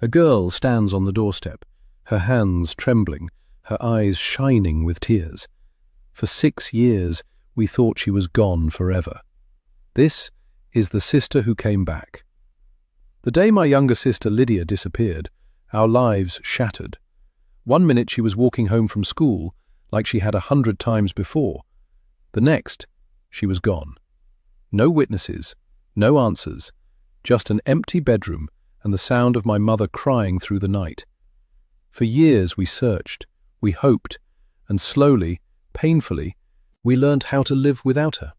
A girl stands on the doorstep, her hands trembling, her eyes shining with tears. For 6 years, we thought she was gone forever. This is the sister who came back. The day my younger sister Lydia disappeared, our lives shattered. 1 minute she was walking home from school, like she had 100 times before. The next, she was gone. No witnesses, no answers, just an empty bedroom and the sound of my mother crying through the night. For years we searched, we hoped, and slowly, painfully, we learned how to live without her.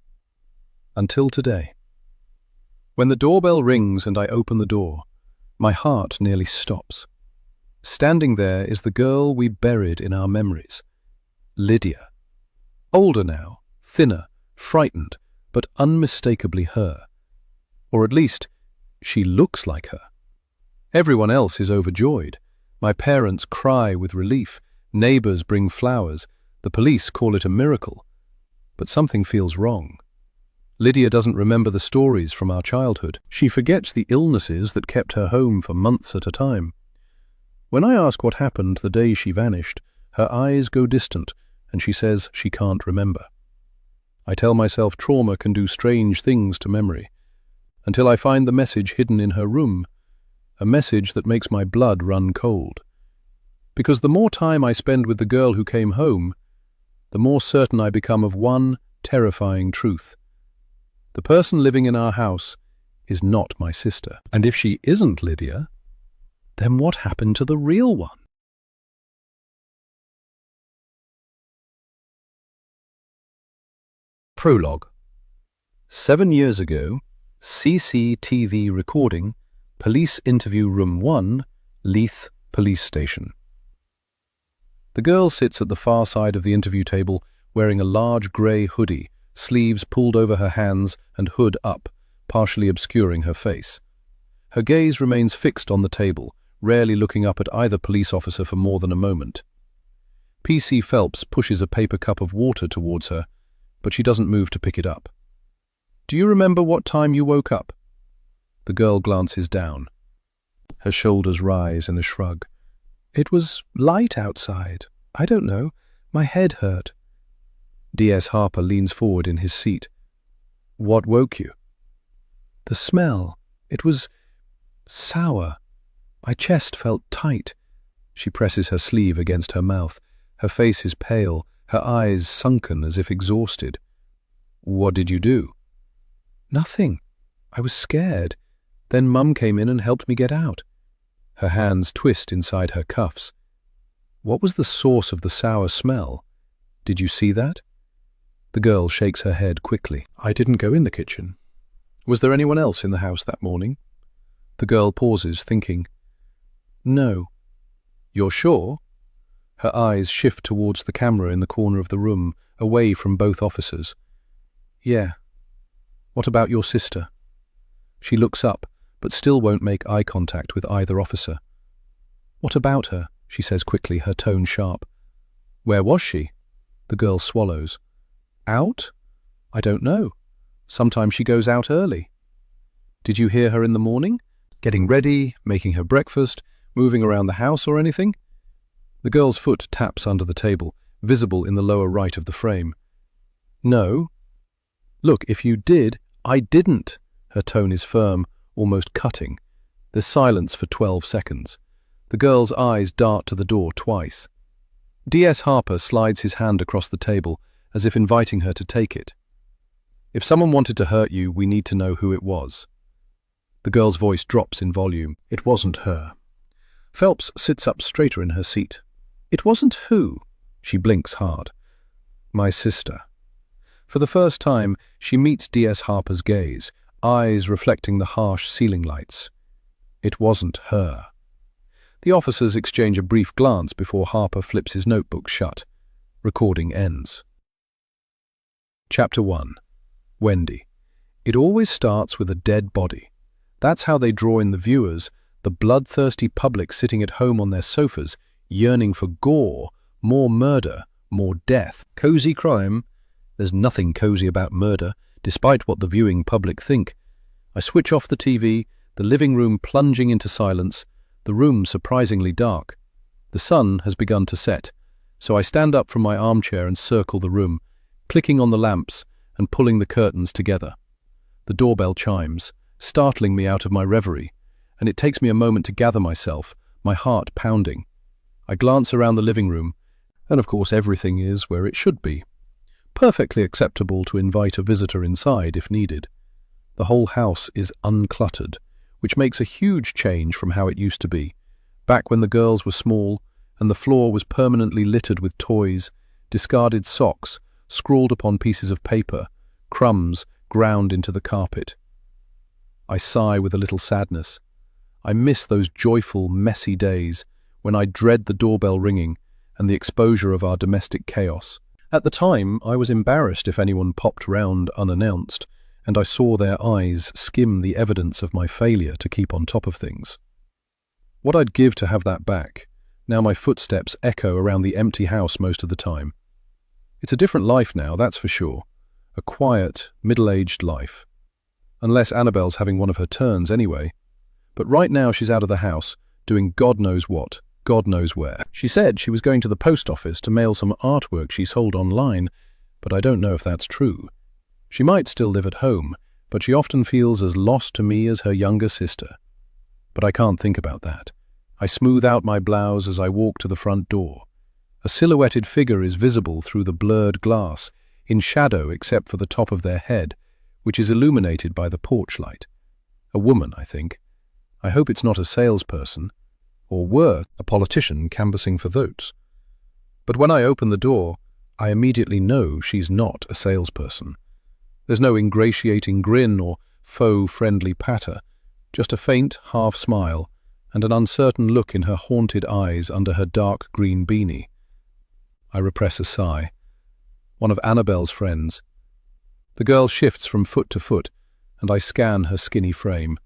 Until today. When the doorbell rings and I open the door, my heart nearly stops. Standing there is the girl we buried in our memories, Lydia. Older now, thinner, frightened, but unmistakably her. Or at least, she looks like her. Everyone else is overjoyed. My parents cry with relief, neighbors bring flowers, the police call it a miracle. But something feels wrong. Lydia doesn't remember the stories from our childhood. She forgets the illnesses that kept her home for months at a time. When I ask what happened the day she vanished, her eyes go distant and she says she can't remember. I tell myself trauma can do strange things to memory, until I find the message hidden in her room, a message that makes my blood run cold. Because the more time I spend with the girl who came home, the more certain I become of one terrifying truth. The person living in our house is not my sister. And if she isn't Lydia, then what happened to the real one? Prologue. 7 years ago, CCTV recording, Police Interview Room 1, Leith Police Station. The girl sits at the far side of the interview table wearing a large grey hoodie, sleeves pulled over her hands and hood up, partially obscuring her face. Her gaze remains fixed on the table, rarely looking up at either police officer for more than a moment. PC Phelps pushes a paper cup of water towards her, but she doesn't move to pick it up. "Do you remember what time you woke up?" The girl glances down. Her shoulders rise in a shrug. "It was light outside. I don't know. My head hurt." DS Harper leans forward in his seat. "What woke you?" "The smell. It was sour. My chest felt tight." She presses her sleeve against her mouth. Her face is pale, her eyes sunken as if exhausted. "What did you do?" "Nothing. I was scared. Then Mum came in and helped me get out." Her hands twist inside her cuffs. "What was the source of the sour smell? Did you see that?" The girl shakes her head quickly. "I didn't go in the kitchen." "Was there anyone else in the house that morning?" The girl pauses, thinking. "No." "You're sure?" Her eyes shift towards the camera in the corner of the room, away from both officers. "Yeah." "What about your sister?" She looks up, but still won't make eye contact with either officer. "What about her?" she says quickly, her tone sharp. "Where was she?" The girl swallows. "Out? I don't know. Sometimes she goes out early." "Did you hear her in the morning? Getting ready, making her breakfast, moving around the house or anything?" The girl's foot taps under the table, visible in the lower right of the frame. "No." "Look, if you did, I didn't." Her tone is firm, almost cutting. There's silence for 12 seconds. The girl's eyes dart to the door twice. DS Harper slides his hand across the table, as if inviting her to take it. "If someone wanted to hurt you, we need to know who it was." The girl's voice drops in volume. "It wasn't her." Phelps sits up straighter in her seat. "It wasn't who?" She blinks hard. "My sister." For the first time, she meets DS Harper's gaze, eyes reflecting the harsh ceiling lights. It wasn't her. The officers exchange a brief glance before Harper flips his notebook shut. Recording ends. Chapter 1. Wendy. It always starts with a dead body. That's how they draw in the viewers, the bloodthirsty public sitting at home on their sofas, yearning for gore, more murder, more death. Cozy crime? There's nothing cozy about murder, despite what the viewing public think. I switch off the TV, the living room plunging into silence, the room surprisingly dark. The sun has begun to set, so I stand up from my armchair and circle the room, clicking on the lamps and pulling the curtains together. The doorbell chimes, startling me out of my reverie, and it takes me a moment to gather myself, my heart pounding. I glance around the living room, and of course everything is where it should be. Perfectly acceptable to invite a visitor inside if needed. The whole house is uncluttered, which makes a huge change from how it used to be, back when the girls were small and the floor was permanently littered with toys, discarded socks, scrawled upon pieces of paper, crumbs ground into the carpet. I sigh with a little sadness. I miss those joyful, messy days when I dread the doorbell ringing and the exposure of our domestic chaos. At the time, I was embarrassed if anyone popped round unannounced, and I saw their eyes skim the evidence of my failure to keep on top of things. What I'd give to have that back. Now my footsteps echo around the empty house most of the time. It's a different life now, that's for sure. A quiet, middle-aged life. Unless Annabelle's having one of her turns anyway. But right now she's out of the house, doing God knows what, God knows where. She said she was going to the post office to mail some artwork she sold online, but I don't know if that's true. She might still live at home, but she often feels as lost to me as her younger sister. But I can't think about that. I smooth out my blouse as I walk to the front door. A silhouetted figure is visible through the blurred glass, in shadow except for the top of their head, which is illuminated by the porch light. A woman, I think. I hope it's not a salesperson, or were a politician canvassing for votes. But when I open the door, I immediately know she's not a salesperson. There's no ingratiating grin or faux friendly patter, just a faint half smile and an uncertain look in her haunted eyes under her dark green beanie. I repress a sigh. One of Annabelle's friends. The girl shifts from foot to foot, and I scan her skinny frame.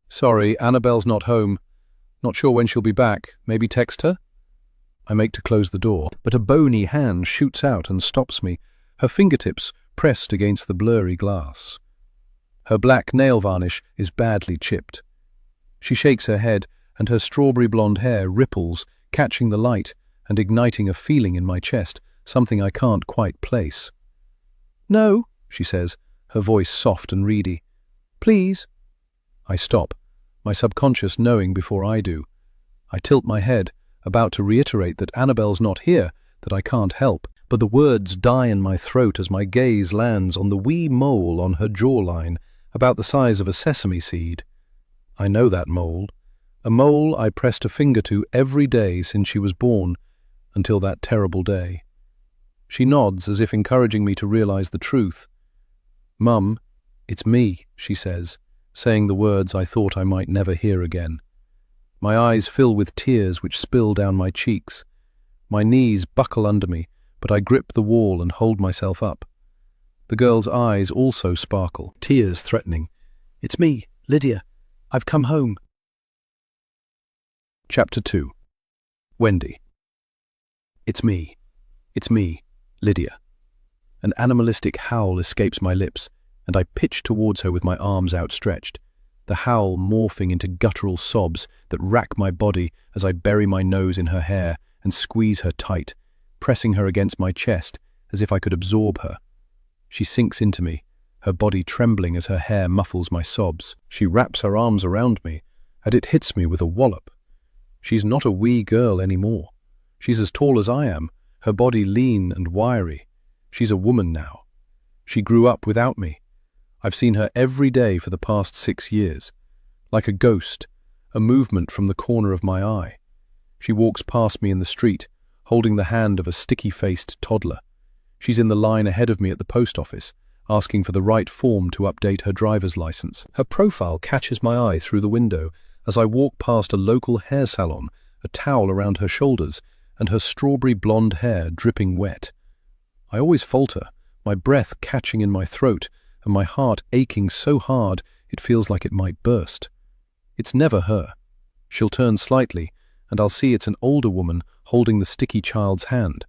Sorry, Annabelle's not home. Not sure when she'll be back. Maybe text her? I make to close the door, but a bony hand shoots out and stops me, her fingertips pressed against the blurry glass. Her black nail varnish is badly chipped. She shakes her head, and her strawberry blonde hair ripples, catching the light and igniting a feeling in my chest, something I can't quite place. No, she says, her voice soft and reedy. Please. I stop, my subconscious knowing before I do. I tilt my head, about to reiterate that Annabelle's not here, that I can't help, but the words die in my throat as my gaze lands on the wee mole on her jawline, about the size of a sesame seed. I know that mole, a mole I pressed a finger to every day since she was born, until that terrible day. She nods as if encouraging me to realize the truth. Mum, it's me, she says, saying the words I thought I might never hear again. My eyes fill with tears which spill down my cheeks. My knees buckle under me, but I grip the wall and hold myself up. The girl's eyes also sparkle, tears threatening. It's me, Lydia. I've come home. Chapter 2. Wendy. It's me, Lydia. An animalistic howl escapes my lips, and I pitch towards her with my arms outstretched, the howl morphing into guttural sobs that rack my body as I bury my nose in her hair and squeeze her tight, pressing her against my chest as if I could absorb her. She sinks into me, her body trembling as her hair muffles my sobs. She wraps her arms around me, and it hits me with a wallop. She's not a wee girl anymore. She's as tall as I am, her body lean and wiry. She's a woman now. She grew up without me. I've seen her every day for the past 6 years. Like a ghost, a movement from the corner of my eye. She walks past me in the street, holding the hand of a sticky-faced toddler. She's in the line ahead of me at the post office, asking for the right form to update her driver's license. Her profile catches my eye through the window as I walk past a local hair salon, a towel around her shoulders, and her strawberry blonde hair dripping wet. I always falter, my breath catching in my throat, and my heart aching so hard it feels like it might burst. It's never her. She'll turn slightly, and I'll see it's an older woman holding the sticky child's hand,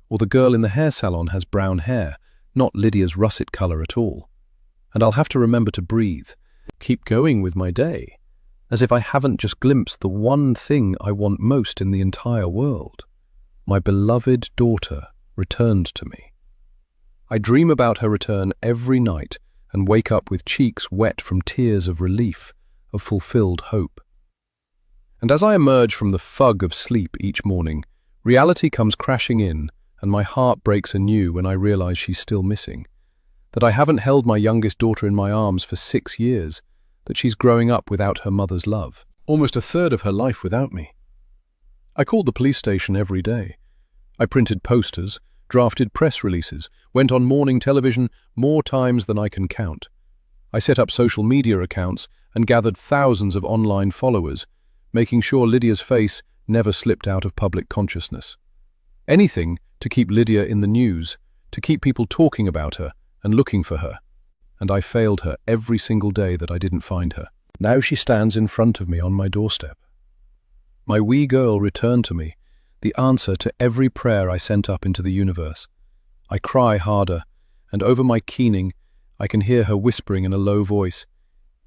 or the girl in the hair salon has brown hair, not Lydia's russet colour at all. And I'll have to remember to breathe, keep going with my day. as if I haven't just glimpsed the one thing I want most in the entire world. My beloved daughter returned to me. I dream about her return every night and wake up with cheeks wet from tears of relief, of fulfilled hope. And as I emerge from the fug of sleep each morning, reality comes crashing in, and my heart breaks anew when I realize she's still missing, that I haven't held my youngest daughter in my arms for 6 years, that she's growing up without her mother's love, almost a third of her life without me. I called the police station every day. I printed posters, drafted press releases, went on morning television more times than I can count. I set up social media accounts and gathered thousands of online followers, making sure Lydia's face never slipped out of public consciousness. Anything to keep Lydia in the news, to keep people talking about her and looking for her. And I failed her every single day that I didn't find her. Now she stands in front of me on my doorstep. My wee girl returned to me, the answer to every prayer I sent up into the universe. I cry harder, and over my keening, I can hear her whispering in a low voice,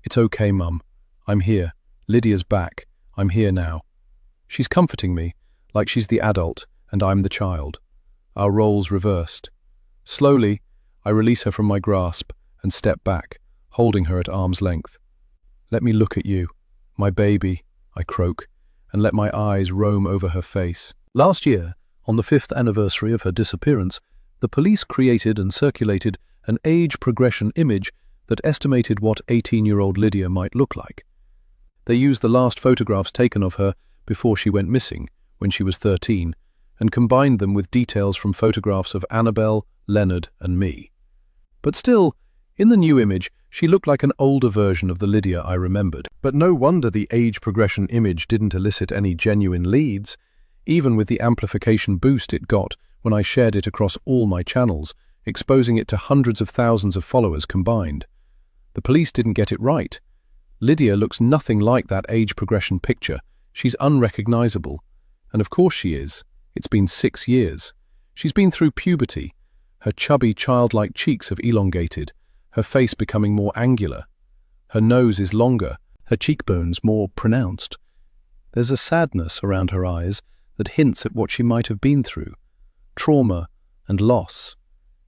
"It's okay, Mum. I'm here. Lydia's back. I'm here now." She's comforting me, like she's the adult and I'm the child. Our roles reversed. Slowly, I release her from my grasp and step back, holding her at arm's length. "Let me look at you, my baby," I croak, and let my eyes roam over her face. Last year, on the 5th anniversary of her disappearance, the police created and circulated an age progression image that estimated what 18-year-old Lydia might look like. They used the last photographs taken of her before she went missing, when she was 13, and combined them with details from photographs of Annabelle, Leonard, and me. But still, in the new image, she looked like an older version of the Lydia I remembered. But no wonder the age progression image didn't elicit any genuine leads, even with the amplification boost it got when I shared it across all my channels, exposing it to hundreds of thousands of followers combined. The police didn't get it right. Lydia looks nothing like that age progression picture. She's unrecognizable. And of course she is. It's been 6 years. She's been through puberty. Her chubby, childlike cheeks have elongated, her face becoming more angular. Her nose is longer, her cheekbones more pronounced. There's a sadness around her eyes that hints at what she might have been through. Trauma and loss.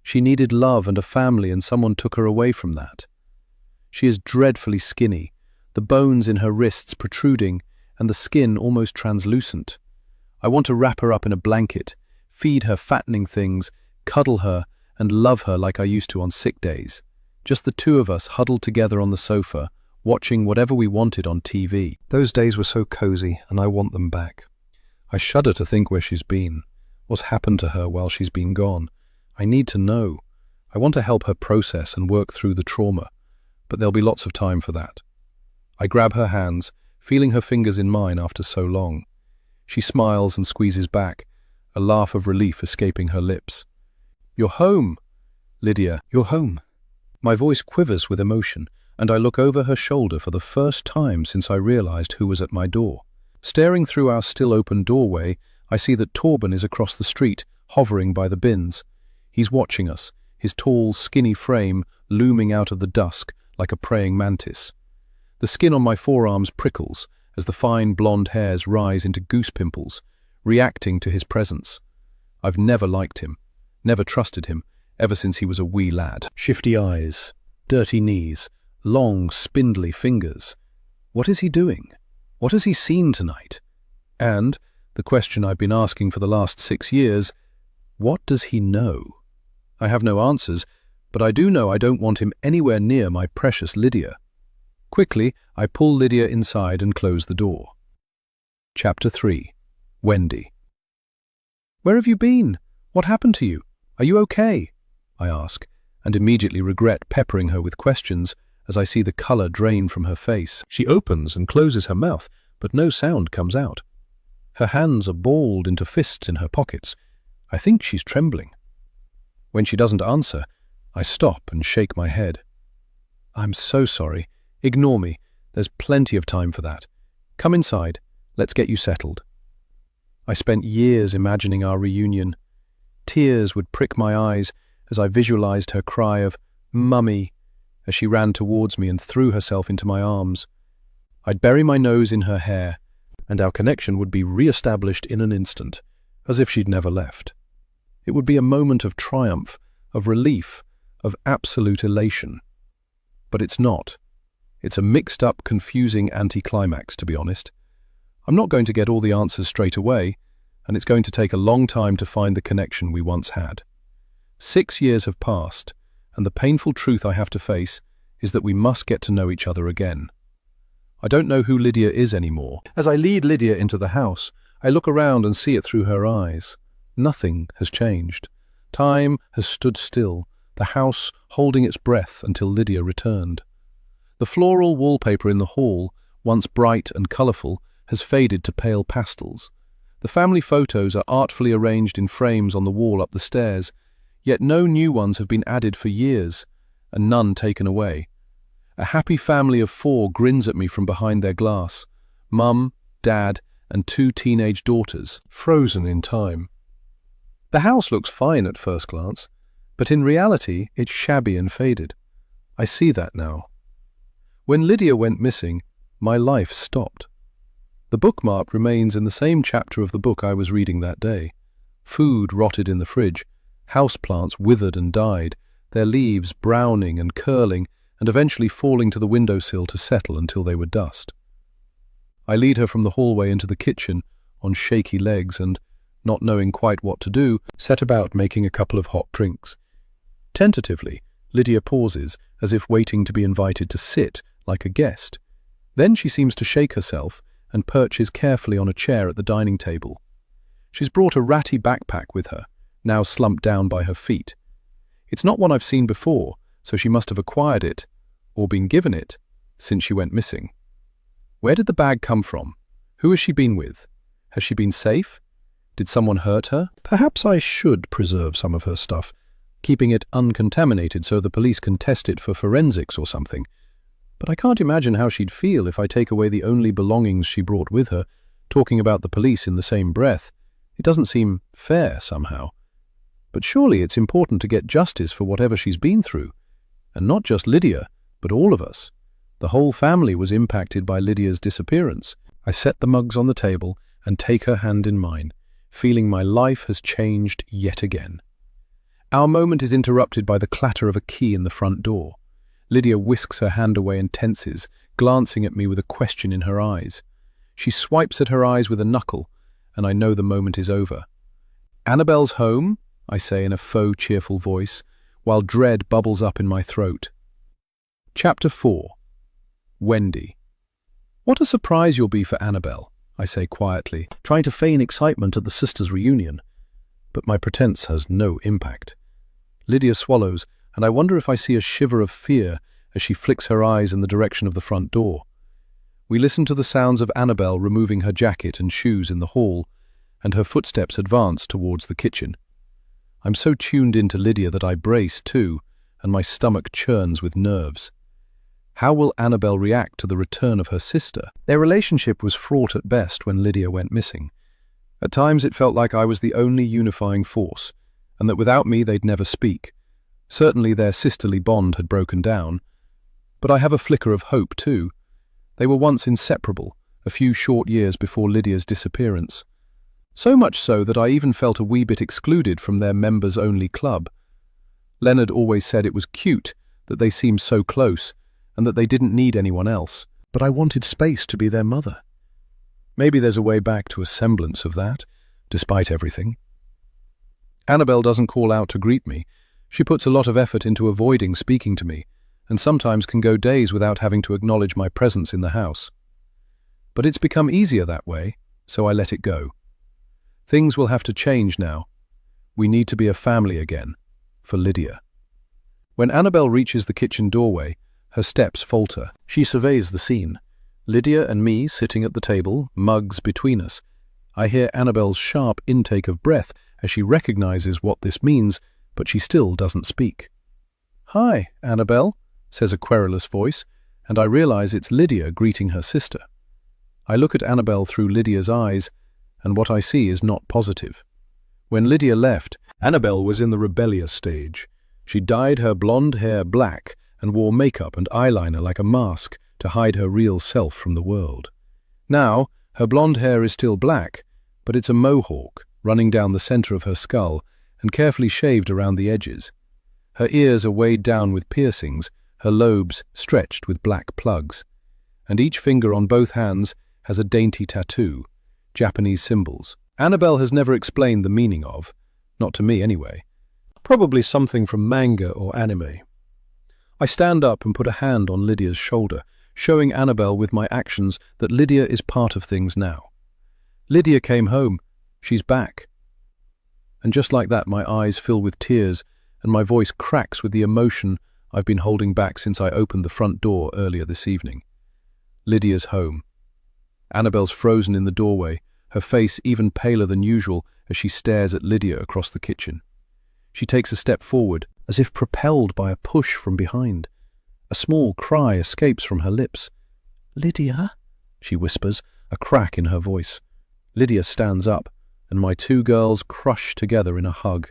She needed love and a family, and someone took her away from that. She is dreadfully skinny, the bones in her wrists protruding and the skin almost translucent. I want to wrap her up in a blanket, feed her fattening things, cuddle her, and love her like I used to on sick days. Just the two of us huddled together on the sofa, watching whatever we wanted on TV. Those days were so cozy, and I want them back. I shudder to think where she's been, what's happened to her while she's been gone. I need to know. I want to help her process and work through the trauma, but there'll be lots of time for that. I grab her hands, feeling her fingers in mine after so long. She smiles and squeezes back, a laugh of relief escaping her lips. "You're home, Lydia, you're home." My voice quivers with emotion, and I look over her shoulder for the first time since I realized who was at my door. Staring through our still-open doorway, I see that Torben is across the street, hovering by the bins. He's watching us, his tall, skinny frame looming out of the dusk like a praying mantis. The skin on my forearms prickles as the fine blonde hairs rise into goose pimples, reacting to his presence. I've never liked him, never trusted him, ever since he was a wee lad. Shifty eyes, dirty knees, long, spindly fingers. What is he doing? What has he seen tonight? And, the question I've been asking for the last 6 years, what does he know? I have no answers, but I do know I don't want him anywhere near my precious Lydia. Quickly, I pull Lydia inside and close the door. Chapter 3. Wendy. "Where have you been? What happened to you? Are you okay?" I ask, and immediately regret peppering her with questions as I see the color drain from her face. She opens and closes her mouth, but no sound comes out. Her hands are balled into fists in her pockets. I think she's trembling. When she doesn't answer, I stop and shake my head. "I'm so sorry. Ignore me. There's plenty of time for that. Come inside. Let's get you settled." I spent years imagining our reunion. Tears would prick my eyes as I visualized her cry of "Mummy" as she ran towards me and threw herself into my arms. I'd bury my nose in her hair, and our connection would be re-established in an instant, as if she'd never left. It would be a moment of triumph, of relief, of absolute elation. But it's not. It's a mixed-up, confusing anticlimax, to be honest. I'm not going to get all the answers straight away, and it's going to take a long time to find the connection we once had. 6 years have passed, and the painful truth I have to face is that we must get to know each other again. I don't know who Lydia is anymore. As I lead Lydia into the house, I look around and see it through her eyes. Nothing has changed. Time has stood still, the house holding its breath until Lydia returned. The floral wallpaper in the hall, once bright and colourful, has faded to pale pastels. The family photos are artfully arranged in frames on the wall up the stairs, yet no new ones have been added for years, and none taken away. A happy family of 4 grins at me from behind their glass. Mum, Dad, and 2 teenage daughters, frozen in time. The house looks fine at first glance, but in reality it's shabby and faded. I see that now. When Lydia went missing, my life stopped. The bookmark remains in the same chapter of the book I was reading that day. Food rotted in the fridge, houseplants withered and died, their leaves browning and curling and eventually falling to the windowsill to settle until they were dust. I lead her from the hallway into the kitchen on shaky legs and, not knowing quite what to do, set about making a couple of hot drinks. Tentatively, Lydia pauses, as if waiting to be invited to sit, like a guest. Then she seems to shake herself and perches carefully on a chair at the dining table. She's brought a ratty backpack with her, now slumped down by her feet. It's not one I've seen before, so she must have acquired it, or been given it, since she went missing. Where did the bag come from? Who has she been with? Has she been safe? Did someone hurt her? Perhaps I should preserve some of her stuff, keeping it uncontaminated so the police can test it for forensics or something. But I can't imagine how she'd feel if I take away the only belongings she brought with her, talking about the police in the same breath. It doesn't seem fair somehow. But surely it's important to get justice for whatever she's been through. And not just Lydia, but all of us. The whole family was impacted by Lydia's disappearance. I set the mugs on the table and take her hand in mine, feeling my life has changed yet again. Our moment is interrupted by the clatter of a key in the front door. Lydia whisks her hand away and tenses, glancing at me with a question in her eyes. She swipes at her eyes with a knuckle, and I know the moment is over. "Annabelle's home?" I say in a faux cheerful voice, while dread bubbles up in my throat. Chapter 4. Wendy. "What a surprise you'll be for Annabelle," I say quietly, trying to feign excitement at the sisters' reunion. But my pretense has no impact. Lydia swallows, and I wonder if I see a shiver of fear as she flicks her eyes in the direction of the front door. We listen to the sounds of Annabelle removing her jacket and shoes in the hall, and her footsteps advance towards the kitchen. I'm so tuned into Lydia that I brace too, and my stomach churns with nerves. How will Annabelle react to the return of her sister? Their relationship was fraught at best when Lydia went missing. At times it felt like I was the only unifying force, and that without me they'd never speak. Certainly their sisterly bond had broken down. But I have a flicker of hope too. They were once inseparable, a few short years before Lydia's disappearance. So much so that I even felt a wee bit excluded from their members-only club. Leonard always said it was cute that they seemed so close, and that they didn't need anyone else. But I wanted space to be their mother. Maybe there's a way back to a semblance of that, despite everything. Annabelle doesn't call out to greet me. She puts a lot of effort into avoiding speaking to me, and sometimes can go days without having to acknowledge my presence in the house. But it's become easier that way, so I let it go. Things will have to change now. We need to be a family again, for Lydia. When Annabelle reaches the kitchen doorway, her steps falter. She surveys the scene. Lydia and me sitting at the table, mugs between us. I hear Annabelle's sharp intake of breath as she recognizes what this means, but she still doesn't speak. "Hi, Annabelle," says a querulous voice, and I realize it's Lydia greeting her sister. I look at Annabelle through Lydia's eyes, and what I see is not positive. When Lydia left, Annabelle was in the rebellious stage. She dyed her blonde hair black and wore makeup and eyeliner like a mask to hide her real self from the world. Now, her blonde hair is still black, but it's a mohawk running down the center of her skull and carefully shaved around the edges. Her ears are weighed down with piercings, her lobes stretched with black plugs, and each finger on both hands has a dainty tattoo, Japanese symbols. Annabelle has never explained the meaning of, not to me anyway. Probably something from manga or anime. I stand up and put a hand on Lydia's shoulder, showing Annabelle with my actions that Lydia is part of things now. Lydia came home. She's back. And just like that, my eyes fill with tears and my voice cracks with the emotion I've been holding back since I opened the front door earlier this evening. Lydia's home. Annabelle's frozen in the doorway, her face even paler than usual as she stares at Lydia across the kitchen. She takes a step forward, as if propelled by a push from behind. A small cry escapes from her lips. "Lydia?" she whispers, a crack in her voice. Lydia stands up, and my two girls crush together in a hug.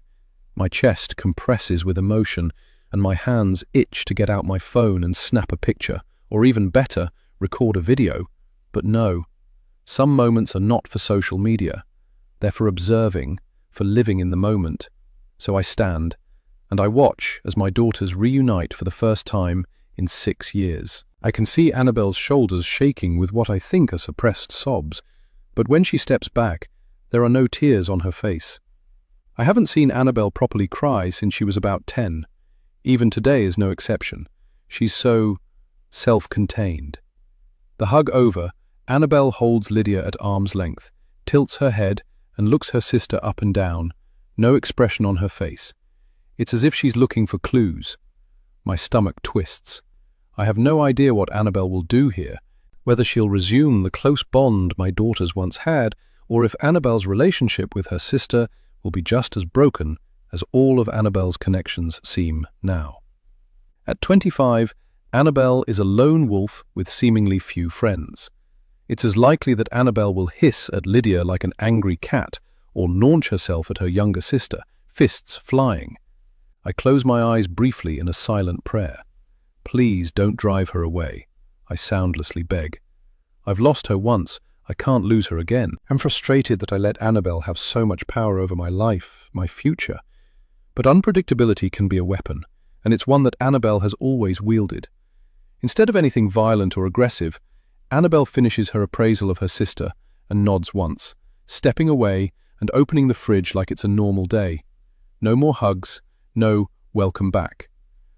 My chest compresses with emotion, and my hands itch to get out my phone and snap a picture, or even better, record a video. But no, some moments are not for social media. They're for observing, for living in the moment. So I stand, and I watch as my daughters reunite for the first time in 6 years. I can see Annabelle's shoulders shaking with what I think are suppressed sobs, but when she steps back, there are no tears on her face. I haven't seen Annabelle properly cry since she was about 10. Even today is no exception. She's so self-contained. The hug over, Annabelle holds Lydia at arm's length, tilts her head, and looks her sister up and down, no expression on her face. It's as if she's looking for clues. My stomach twists. I have no idea what Annabelle will do here, whether she'll resume the close bond my daughters once had, or if Annabelle's relationship with her sister will be just as broken as all of Annabelle's connections seem now. At 25, Annabelle is a lone wolf with seemingly few friends. It's as likely that Annabelle will hiss at Lydia like an angry cat or launch herself at her younger sister, fists flying. I close my eyes briefly in a silent prayer. Please don't drive her away, I soundlessly beg. I've lost her once, I can't lose her again. I'm frustrated that I let Annabelle have so much power over my life, my future. But unpredictability can be a weapon, and it's one that Annabelle has always wielded. Instead of anything violent or aggressive, Annabelle finishes her appraisal of her sister and nods once, stepping away and opening the fridge like it's a normal day. No more hugs, no welcome back.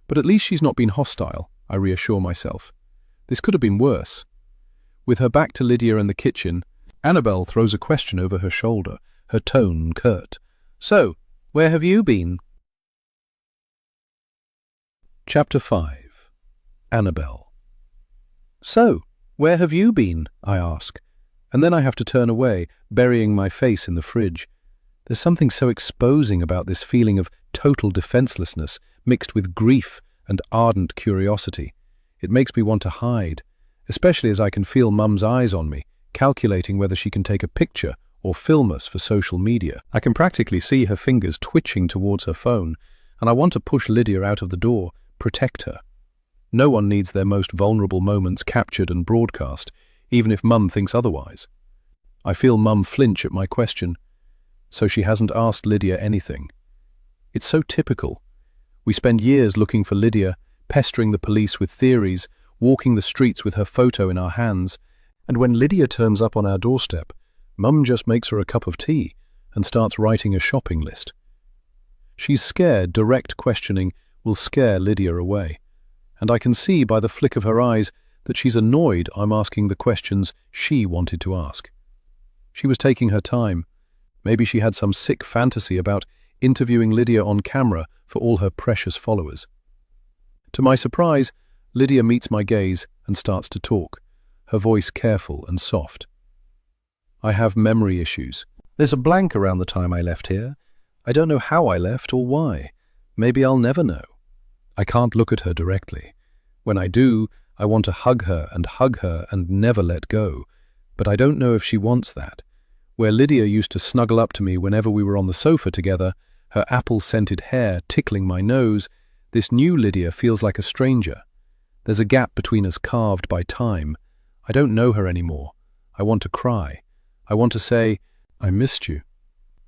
But at least she's not been hostile, I reassure myself. This could have been worse. With her back to Lydia and the kitchen, Annabelle throws a question over her shoulder, her tone curt. "So, where have you been?" Chapter 5. Annabelle. "So, where have you been?" I ask, and then I have to turn away, burying my face in the fridge. There's something so exposing about this feeling of total defenselessness mixed with grief and ardent curiosity. It makes me want to hide, especially as I can feel Mum's eyes on me, calculating whether she can take a picture or film us for social media. I can practically see her fingers twitching towards her phone, and I want to push Lydia out of the door, protect her. No one needs their most vulnerable moments captured and broadcast, even if Mum thinks otherwise. I feel Mum flinch at my question. So she hasn't asked Lydia anything. It's so typical. We spend years looking for Lydia, pestering the police with theories, walking the streets with her photo in our hands, and when Lydia turns up on our doorstep, Mum just makes her a cup of tea and starts writing a shopping list. She's scared direct questioning will scare Lydia away, and I can see by the flick of her eyes that she's annoyed I'm asking the questions she wanted to ask. She was taking her time. Maybe she had some sick fantasy about interviewing Lydia on camera for all her precious followers. To my surprise, Lydia meets my gaze and starts to talk, her voice careful and soft. "I have memory issues. There's a blank around the time I left here. I don't know how I left or why. Maybe I'll never know." I can't look at her directly. When I do, I want to hug her and never let go. But I don't know if she wants that. Where Lydia used to snuggle up to me whenever we were on the sofa together, her apple-scented hair tickling my nose, this new Lydia feels like a stranger. There's a gap between us carved by time. I don't know her anymore. I want to cry. I want to say, I missed you.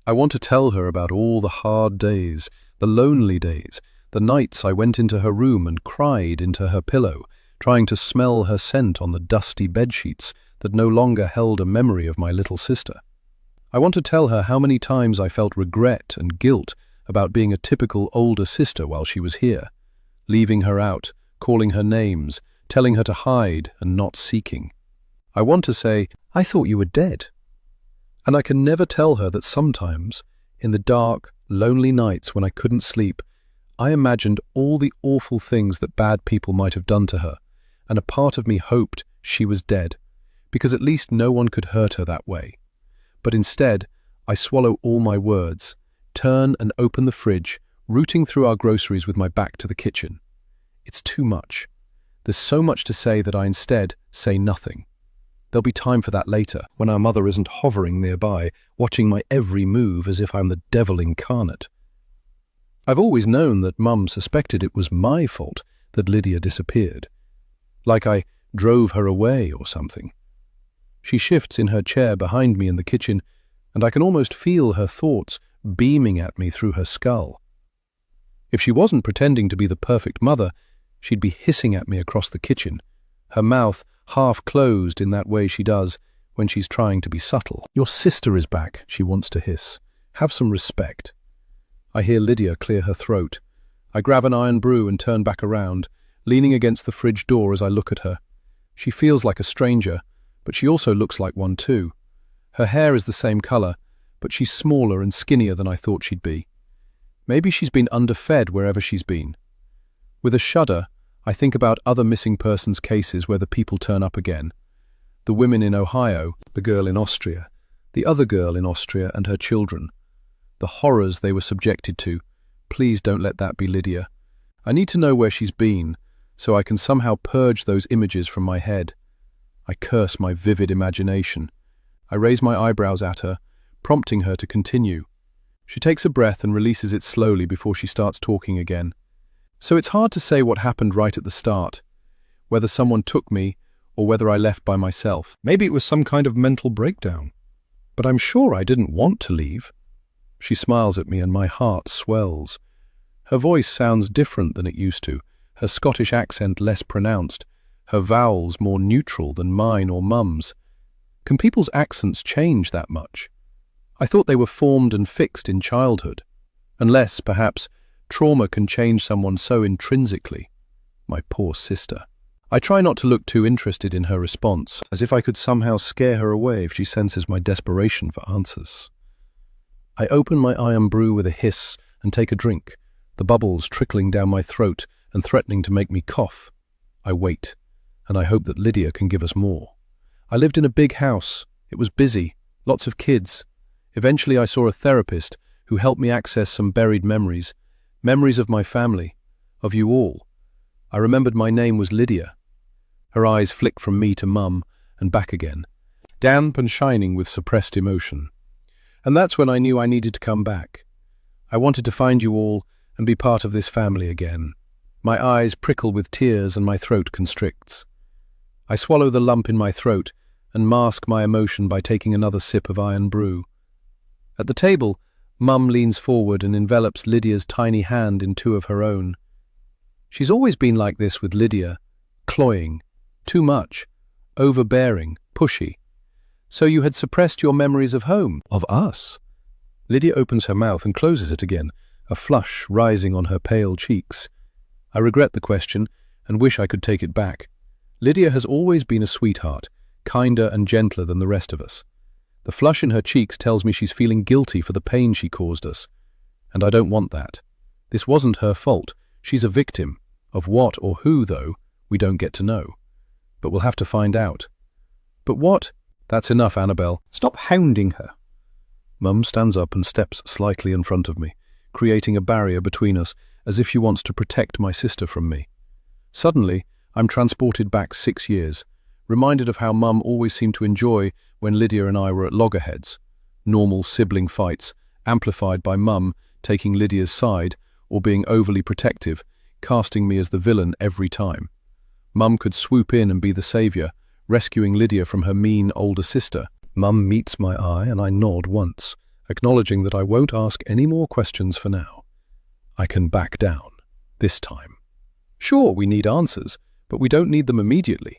I want to tell her about all the hard days, the lonely days, the nights I went into her room and cried into her pillow, trying to smell her scent on the dusty bedsheets that no longer held a memory of my little sister. I want to tell her how many times I felt regret and guilt about being a typical older sister while she was here, leaving her out, calling her names, telling her to hide and not seeking. I want to say, I thought you were dead. And I can never tell her that sometimes, in the dark, lonely nights when I couldn't sleep, I imagined all the awful things that bad people might have done to her, and a part of me hoped she was dead, because at least no one could hurt her that way. But instead, I swallow all my words, turn and open the fridge, rooting through our groceries with my back to the kitchen. It's too much. There's so much to say that I instead say nothing. There'll be time for that later, when our mother isn't hovering nearby, watching my every move as if I'm the devil incarnate. I've always known that Mum suspected it was my fault that Lydia disappeared, like I drove her away or something. She shifts in her chair behind me in the kitchen, and I can almost feel her thoughts beaming at me through her skull. If she wasn't pretending to be the perfect mother, she'd be hissing at me across the kitchen, her mouth half closed in that way she does when she's trying to be subtle. Your sister is back, she wants to hiss. Have some respect. I hear Lydia clear her throat. I grab an iron brew and turn back around, leaning against the fridge door as I look at her. She feels like a stranger, but she also looks like one too. Her hair is the same color, but she's smaller and skinnier than I thought she'd be. Maybe she's been underfed wherever she's been. With a shudder, I think about other missing persons cases where the people turn up again. The women in Ohio, the girl in Austria, the other girl in Austria and her children. The horrors they were subjected to. Please don't let that be Lydia. I need to know where she's been, so I can somehow purge those images from my head. I curse my vivid imagination. I raise my eyebrows at her, prompting her to continue. She takes a breath and releases it slowly before she starts talking again. So it's hard to say what happened right at the start, whether someone took me or whether I left by myself. Maybe it was some kind of mental breakdown. But I'm sure I didn't want to leave. She smiles at me and my heart swells. Her voice sounds different than it used to, her Scottish accent less pronounced, her vowels more neutral than mine or Mum's. Can people's accents change that much? I thought they were formed and fixed in childhood. Unless, perhaps, trauma can change someone so intrinsically. My poor sister. I try not to look too interested in her response, as if I could somehow scare her away if she senses my desperation for answers. I open my iron brew with a hiss and take a drink, the bubbles trickling down my throat and threatening to make me cough. I wait, and I hope that Lydia can give us more. I lived in a big house. It was busy, lots of kids. Eventually I saw a therapist who helped me access some buried memories. Memories of my family, of you all. I remembered my name was Lydia. Her eyes flick from me to Mum and back again, damp and shining with suppressed emotion. And that's when I knew I needed to come back. I wanted to find you all and be part of this family again. My eyes prickle with tears and my throat constricts. I swallow the lump in my throat and mask my emotion by taking another sip of iron brew. At the table, Mum leans forward and envelops Lydia's tiny hand in two of her own. She's always been like this with Lydia, cloying, too much, overbearing, pushy. So you had suppressed your memories of home, of us? Lydia opens her mouth and closes it again, a flush rising on her pale cheeks. I regret the question and wish I could take it back. Lydia has always been a sweetheart, kinder and gentler than the rest of us. The flush in her cheeks tells me she's feeling guilty for the pain she caused us. And I don't want that. This wasn't her fault. She's a victim. Of what or who, though, we don't get to know. But we'll have to find out. But what? That's enough, Annabelle. Stop hounding her. Mum stands up and steps slightly in front of me, creating a barrier between us, as if she wants to protect my sister from me. Suddenly, I'm transported back 6 years, reminded of how Mum always seemed to enjoy when Lydia and I were at loggerheads, normal sibling fights, amplified by Mum taking Lydia's side or being overly protective, casting me as the villain every time. Mum could swoop in and be the saviour, rescuing Lydia from her mean older sister. Mum meets my eye and I nod once, acknowledging that I won't ask any more questions for now. I can back down, this time. Sure, we need answers, but we don't need them immediately.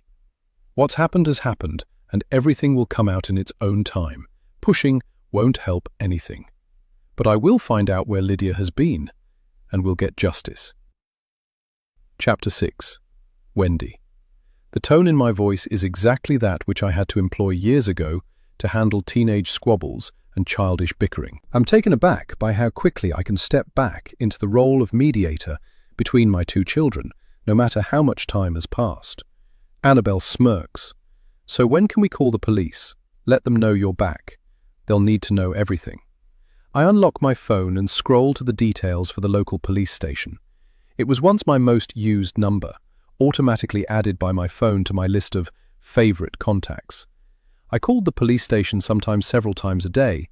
What's happened has happened, and everything will come out in its own time. Pushing won't help anything. But I will find out where Lydia has been, and we'll get justice. Chapter 6. Wendy. The tone in my voice is exactly that which I had to employ years ago to handle teenage squabbles and childish bickering. I'm taken aback by how quickly I can step back into the role of mediator between my two children, no matter how much time has passed. Annabelle smirks. So when can we call the police? Let them know you're back. They'll need to know everything. I unlock my phone and scroll to the details for the local police station. It was once my most used number, automatically added by my phone to my list of favorite contacts. I called the police station sometimes several times a day,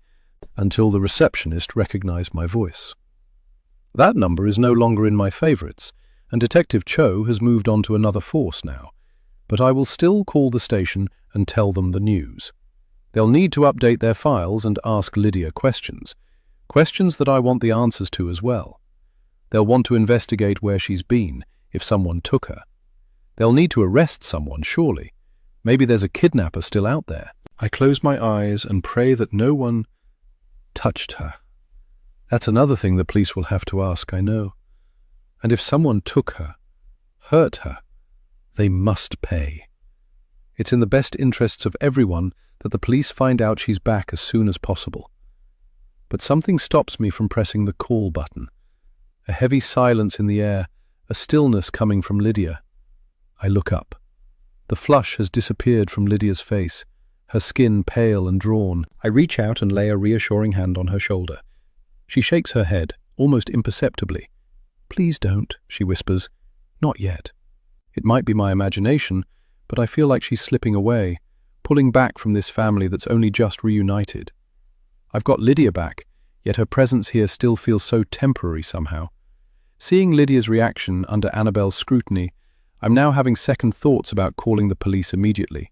until the receptionist recognized my voice. That number is no longer in my favorites, and Detective Cho has moved on to another force now, but I will still call the station and tell them the news. They'll need to update their files and ask Lydia questions that I want the answers to as well. They'll want to investigate where she's been, if someone took her. They'll need to arrest someone, surely. Maybe there's a kidnapper still out there. I close my eyes and pray that no one touched her. That's another thing the police will have to ask, I know. And if someone took her, hurt her, they must pay. It's in the best interests of everyone that the police find out she's back as soon as possible. But something stops me from pressing the call button. A heavy silence in the air, a stillness coming from Lydia. I look up. The flush has disappeared from Lydia's face, her skin pale and drawn. I reach out and lay a reassuring hand on her shoulder. She shakes her head, almost imperceptibly. "Please don't," she whispers. "Not yet." It might be my imagination, but I feel like she's slipping away, pulling back from this family that's only just reunited. I've got Lydia back, yet her presence here still feels so temporary somehow. Seeing Lydia's reaction under Annabelle's scrutiny, I'm now having second thoughts about calling the police immediately.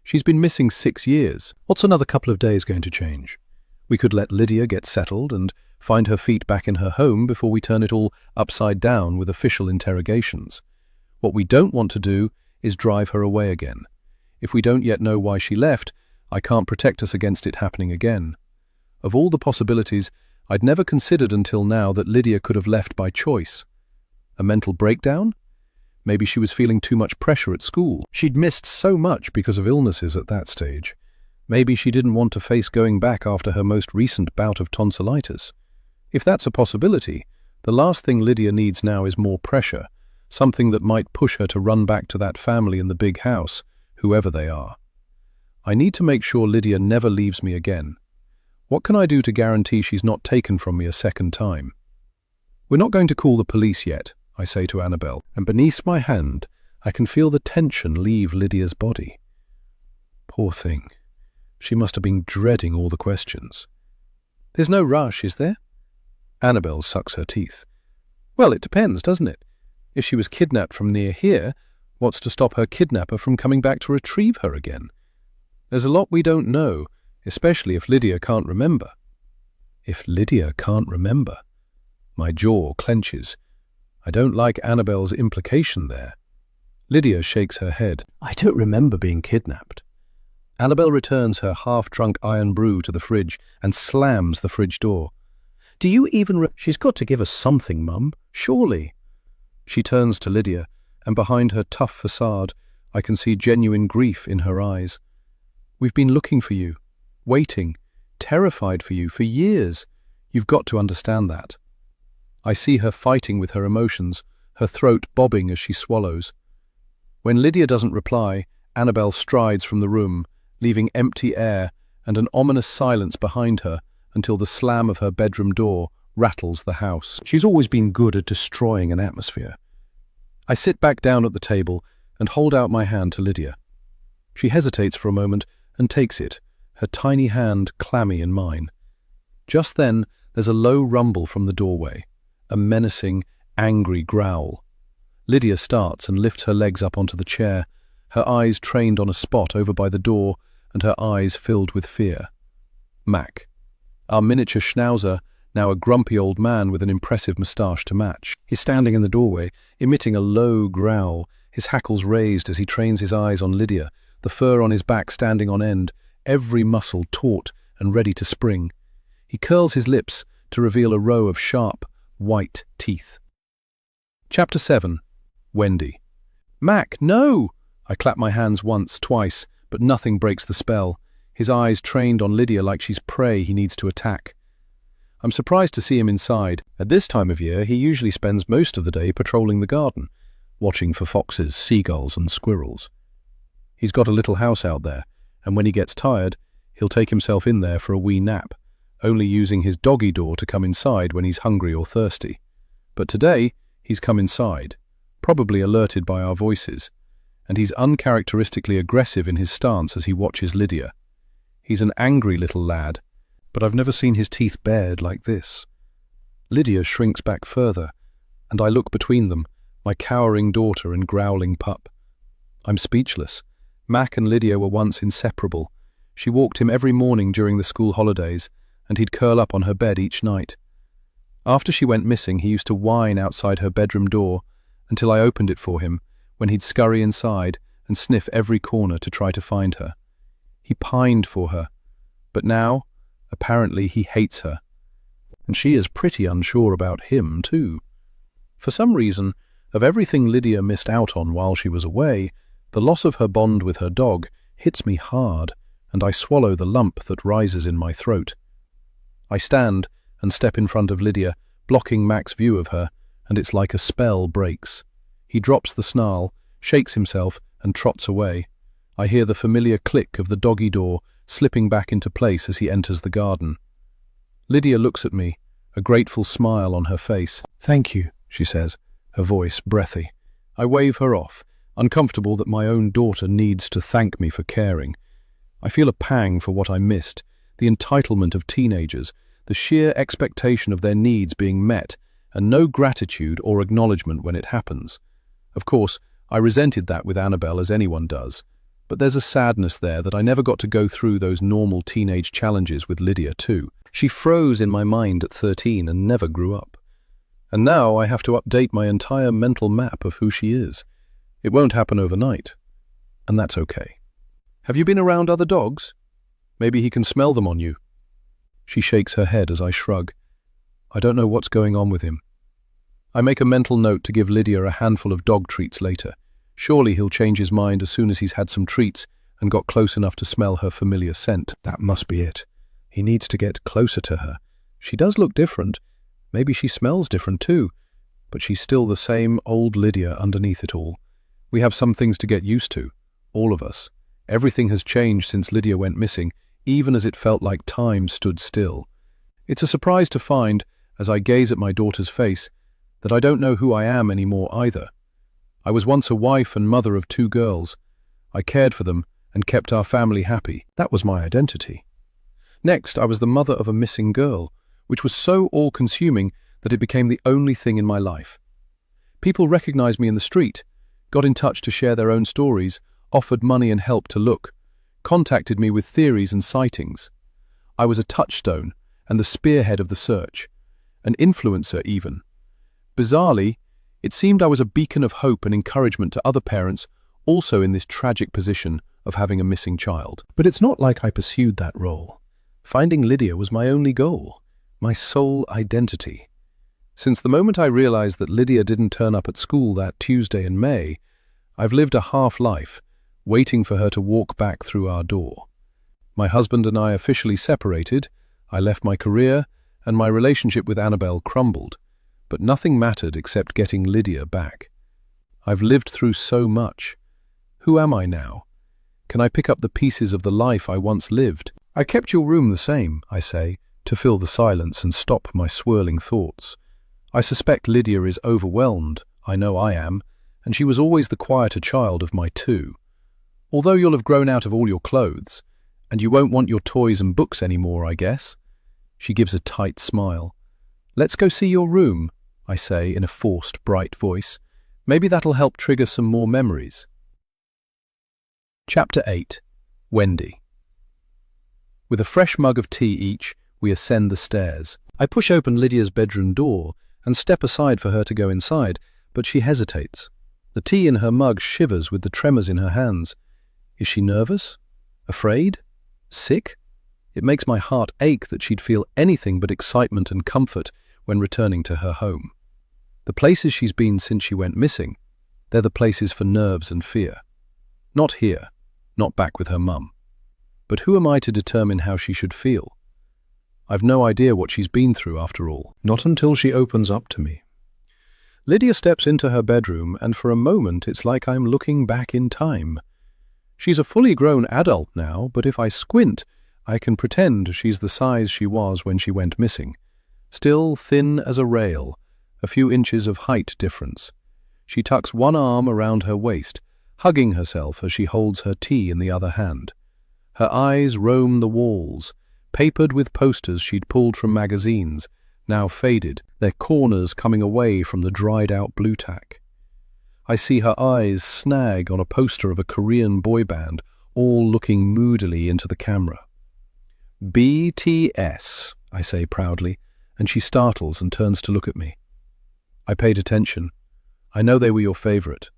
She's been missing 6 years. What's another couple of days going to change? We could let Lydia get settled and find her feet back in her home before we turn it all upside down with official interrogations. What we don't want to do is drive her away again. If we don't yet know why she left, I can't protect us against it happening again. Of all the possibilities, I'd never considered until now that Lydia could have left by choice. A mental breakdown? Maybe she was feeling too much pressure at school. She'd missed so much because of illnesses at that stage. Maybe she didn't want to face going back after her most recent bout of tonsillitis. If that's a possibility, the last thing Lydia needs now is more pressure, something that might push her to run back to that family in the big house, whoever they are. I need to make sure Lydia never leaves me again. What can I do to guarantee she's not taken from me a second time? We're not going to call the police yet, I say to Annabelle, and beneath my hand I can feel the tension leave Lydia's body. Poor thing. She must have been dreading all the questions. There's no rush, is there? Annabelle sucks her teeth. Well, it depends, doesn't it? If she was kidnapped from near here, what's to stop her kidnapper from coming back to retrieve her again? There's a lot we don't know, especially if Lydia can't remember. If Lydia can't remember? My jaw clenches. I don't like Annabelle's implication there. Lydia shakes her head. I don't remember being kidnapped. Annabelle returns her half-drunk iron brew to the fridge and slams the fridge door. Do you even She's got to give us something, Mum, surely. She turns to Lydia, and behind her tough facade, I can see genuine grief in her eyes. We've been looking for you, waiting, terrified for you for years. You've got to understand that. I see her fighting with her emotions, her throat bobbing as she swallows. When Lydia doesn't reply, Annabelle strides from the room, leaving empty air and an ominous silence behind her until the slam of her bedroom door rattles the house. She's always been good at destroying an atmosphere. I sit back down at the table and hold out my hand to Lydia. She hesitates for a moment and takes it, her tiny hand clammy in mine. Just then, there's a low rumble from the doorway, a menacing, angry growl. Lydia starts and lifts her legs up onto the chair, her eyes trained on a spot over by the door and her eyes filled with fear. Mac, our miniature schnauzer, now a grumpy old man with an impressive moustache to match. He's standing in the doorway, emitting a low growl, his hackles raised as he trains his eyes on Lydia, the fur on his back standing on end, every muscle taut and ready to spring. He curls his lips to reveal a row of sharp, white teeth. Chapter 7. Wendy. Mac, no! I clap my hands once, twice, but nothing breaks the spell. His eyes trained on Lydia like she's prey he needs to attack. I'm surprised to see him inside. At this time of year, he usually spends most of the day patrolling the garden, watching for foxes, seagulls and squirrels. He's got a little house out there, and when he gets tired, he'll take himself in there for a wee nap, only using his doggy door to come inside when he's hungry or thirsty. But today, he's come inside, probably alerted by our voices, and he's uncharacteristically aggressive in his stance as he watches Lydia. He's an angry little lad, but I've never seen his teeth bared like this. Lydia shrinks back further, and I look between them, my cowering daughter and growling pup. I'm speechless. Mac and Lydia were once inseparable. She walked him every morning during the school holidays, and he'd curl up on her bed each night. After she went missing, he used to whine outside her bedroom door until I opened it for him, when he'd scurry inside and sniff every corner to try to find her. He pined for her, but now, apparently, he hates her. And she is pretty unsure about him, too. For some reason, of everything Lydia missed out on while she was away, the loss of her bond with her dog hits me hard, and I swallow the lump that rises in my throat. I stand and step in front of Lydia, blocking Mac's view of her, and it's like a spell breaks. He drops the snarl, shakes himself, and trots away. I hear the familiar click of the doggy door slipping back into place as he enters the garden. Lydia looks at me, a grateful smile on her face. "Thank you," she says, her voice breathy. I wave her off, uncomfortable that my own daughter needs to thank me for caring. I feel a pang for what I missed, the entitlement of teenagers, the sheer expectation of their needs being met, and no gratitude or acknowledgement when it happens. Of course, I resented that with Annabelle, as anyone does, but there's a sadness there that I never got to go through those normal teenage challenges with Lydia too. She froze in my mind at 13 and never grew up. And now I have to update my entire mental map of who she is. It won't happen overnight, and that's okay. Have you been around other dogs? Maybe he can smell them on you. She shakes her head as I shrug. I don't know what's going on with him. I make a mental note to give Lydia a handful of dog treats later. Surely he'll change his mind as soon as he's had some treats and got close enough to smell her familiar scent. That must be it. He needs to get closer to her. She does look different. Maybe she smells different too. But she's still the same old Lydia underneath it all. We have some things to get used to, all of us. Everything has changed since Lydia went missing, even as it felt like time stood still. It's a surprise to find, as I gaze at my daughter's face, that I don't know who I am anymore either. I was once a wife and mother of 2 girls. I cared for them and kept our family happy. That was my identity. Next, I was the mother of a missing girl, which was so all-consuming that it became the only thing in my life. People recognized me in the street, got in touch to share their own stories, offered money and help to look, contacted me with theories and sightings. I was a touchstone and the spearhead of the search, an influencer even. Bizarrely, it seemed I was a beacon of hope and encouragement to other parents also in this tragic position of having a missing child. But it's not like I pursued that role. Finding Lydia was my only goal, my sole identity. Since the moment I realized that Lydia didn't turn up at school that Tuesday in May, I've lived a half-life, waiting for her to walk back through our door. My husband and I officially separated, I left my career, and my relationship with Annabelle crumbled. But nothing mattered except getting Lydia back. I've lived through so much. Who am I now? Can I pick up the pieces of the life I once lived? I kept your room the same, I say, to fill the silence and stop my swirling thoughts. I suspect Lydia is overwhelmed, I know I am, and she was always the quieter child of my 2. Although you'll have grown out of all your clothes, and you won't want your toys and books anymore, I guess. She gives a tight smile. Let's go see your room, I say in a forced, bright voice. Maybe that'll help trigger some more memories. Chapter 8. Wendy. With a fresh mug of tea each, we ascend the stairs. I push open Lydia's bedroom door and step aside for her to go inside, but she hesitates. The tea in her mug shivers with the tremors in her hands. Is she nervous? Afraid? Sick? It makes my heart ache that she'd feel anything but excitement and comfort when returning to her home. The places she's been since she went missing, they're the places for nerves and fear. Not here, not back with her mum. But who am I to determine how she should feel? I've no idea what she's been through after all. Not until she opens up to me. Lydia steps into her bedroom, and for a moment it's like I'm looking back in time. She's a fully grown adult now, but if I squint, I can pretend she's the size she was when she went missing. Still thin as a rail, a few inches of height difference. She tucks one arm around her waist, hugging herself as she holds her tea in the other hand. Her eyes roam the walls, papered with posters she'd pulled from magazines, now faded, their corners coming away from the dried-out blue tack. I see her eyes snag on a poster of a Korean boy band, all looking moodily into the camera. BTS, I say proudly, and she startles and turns to look at me. I paid attention. I know they were your favorite.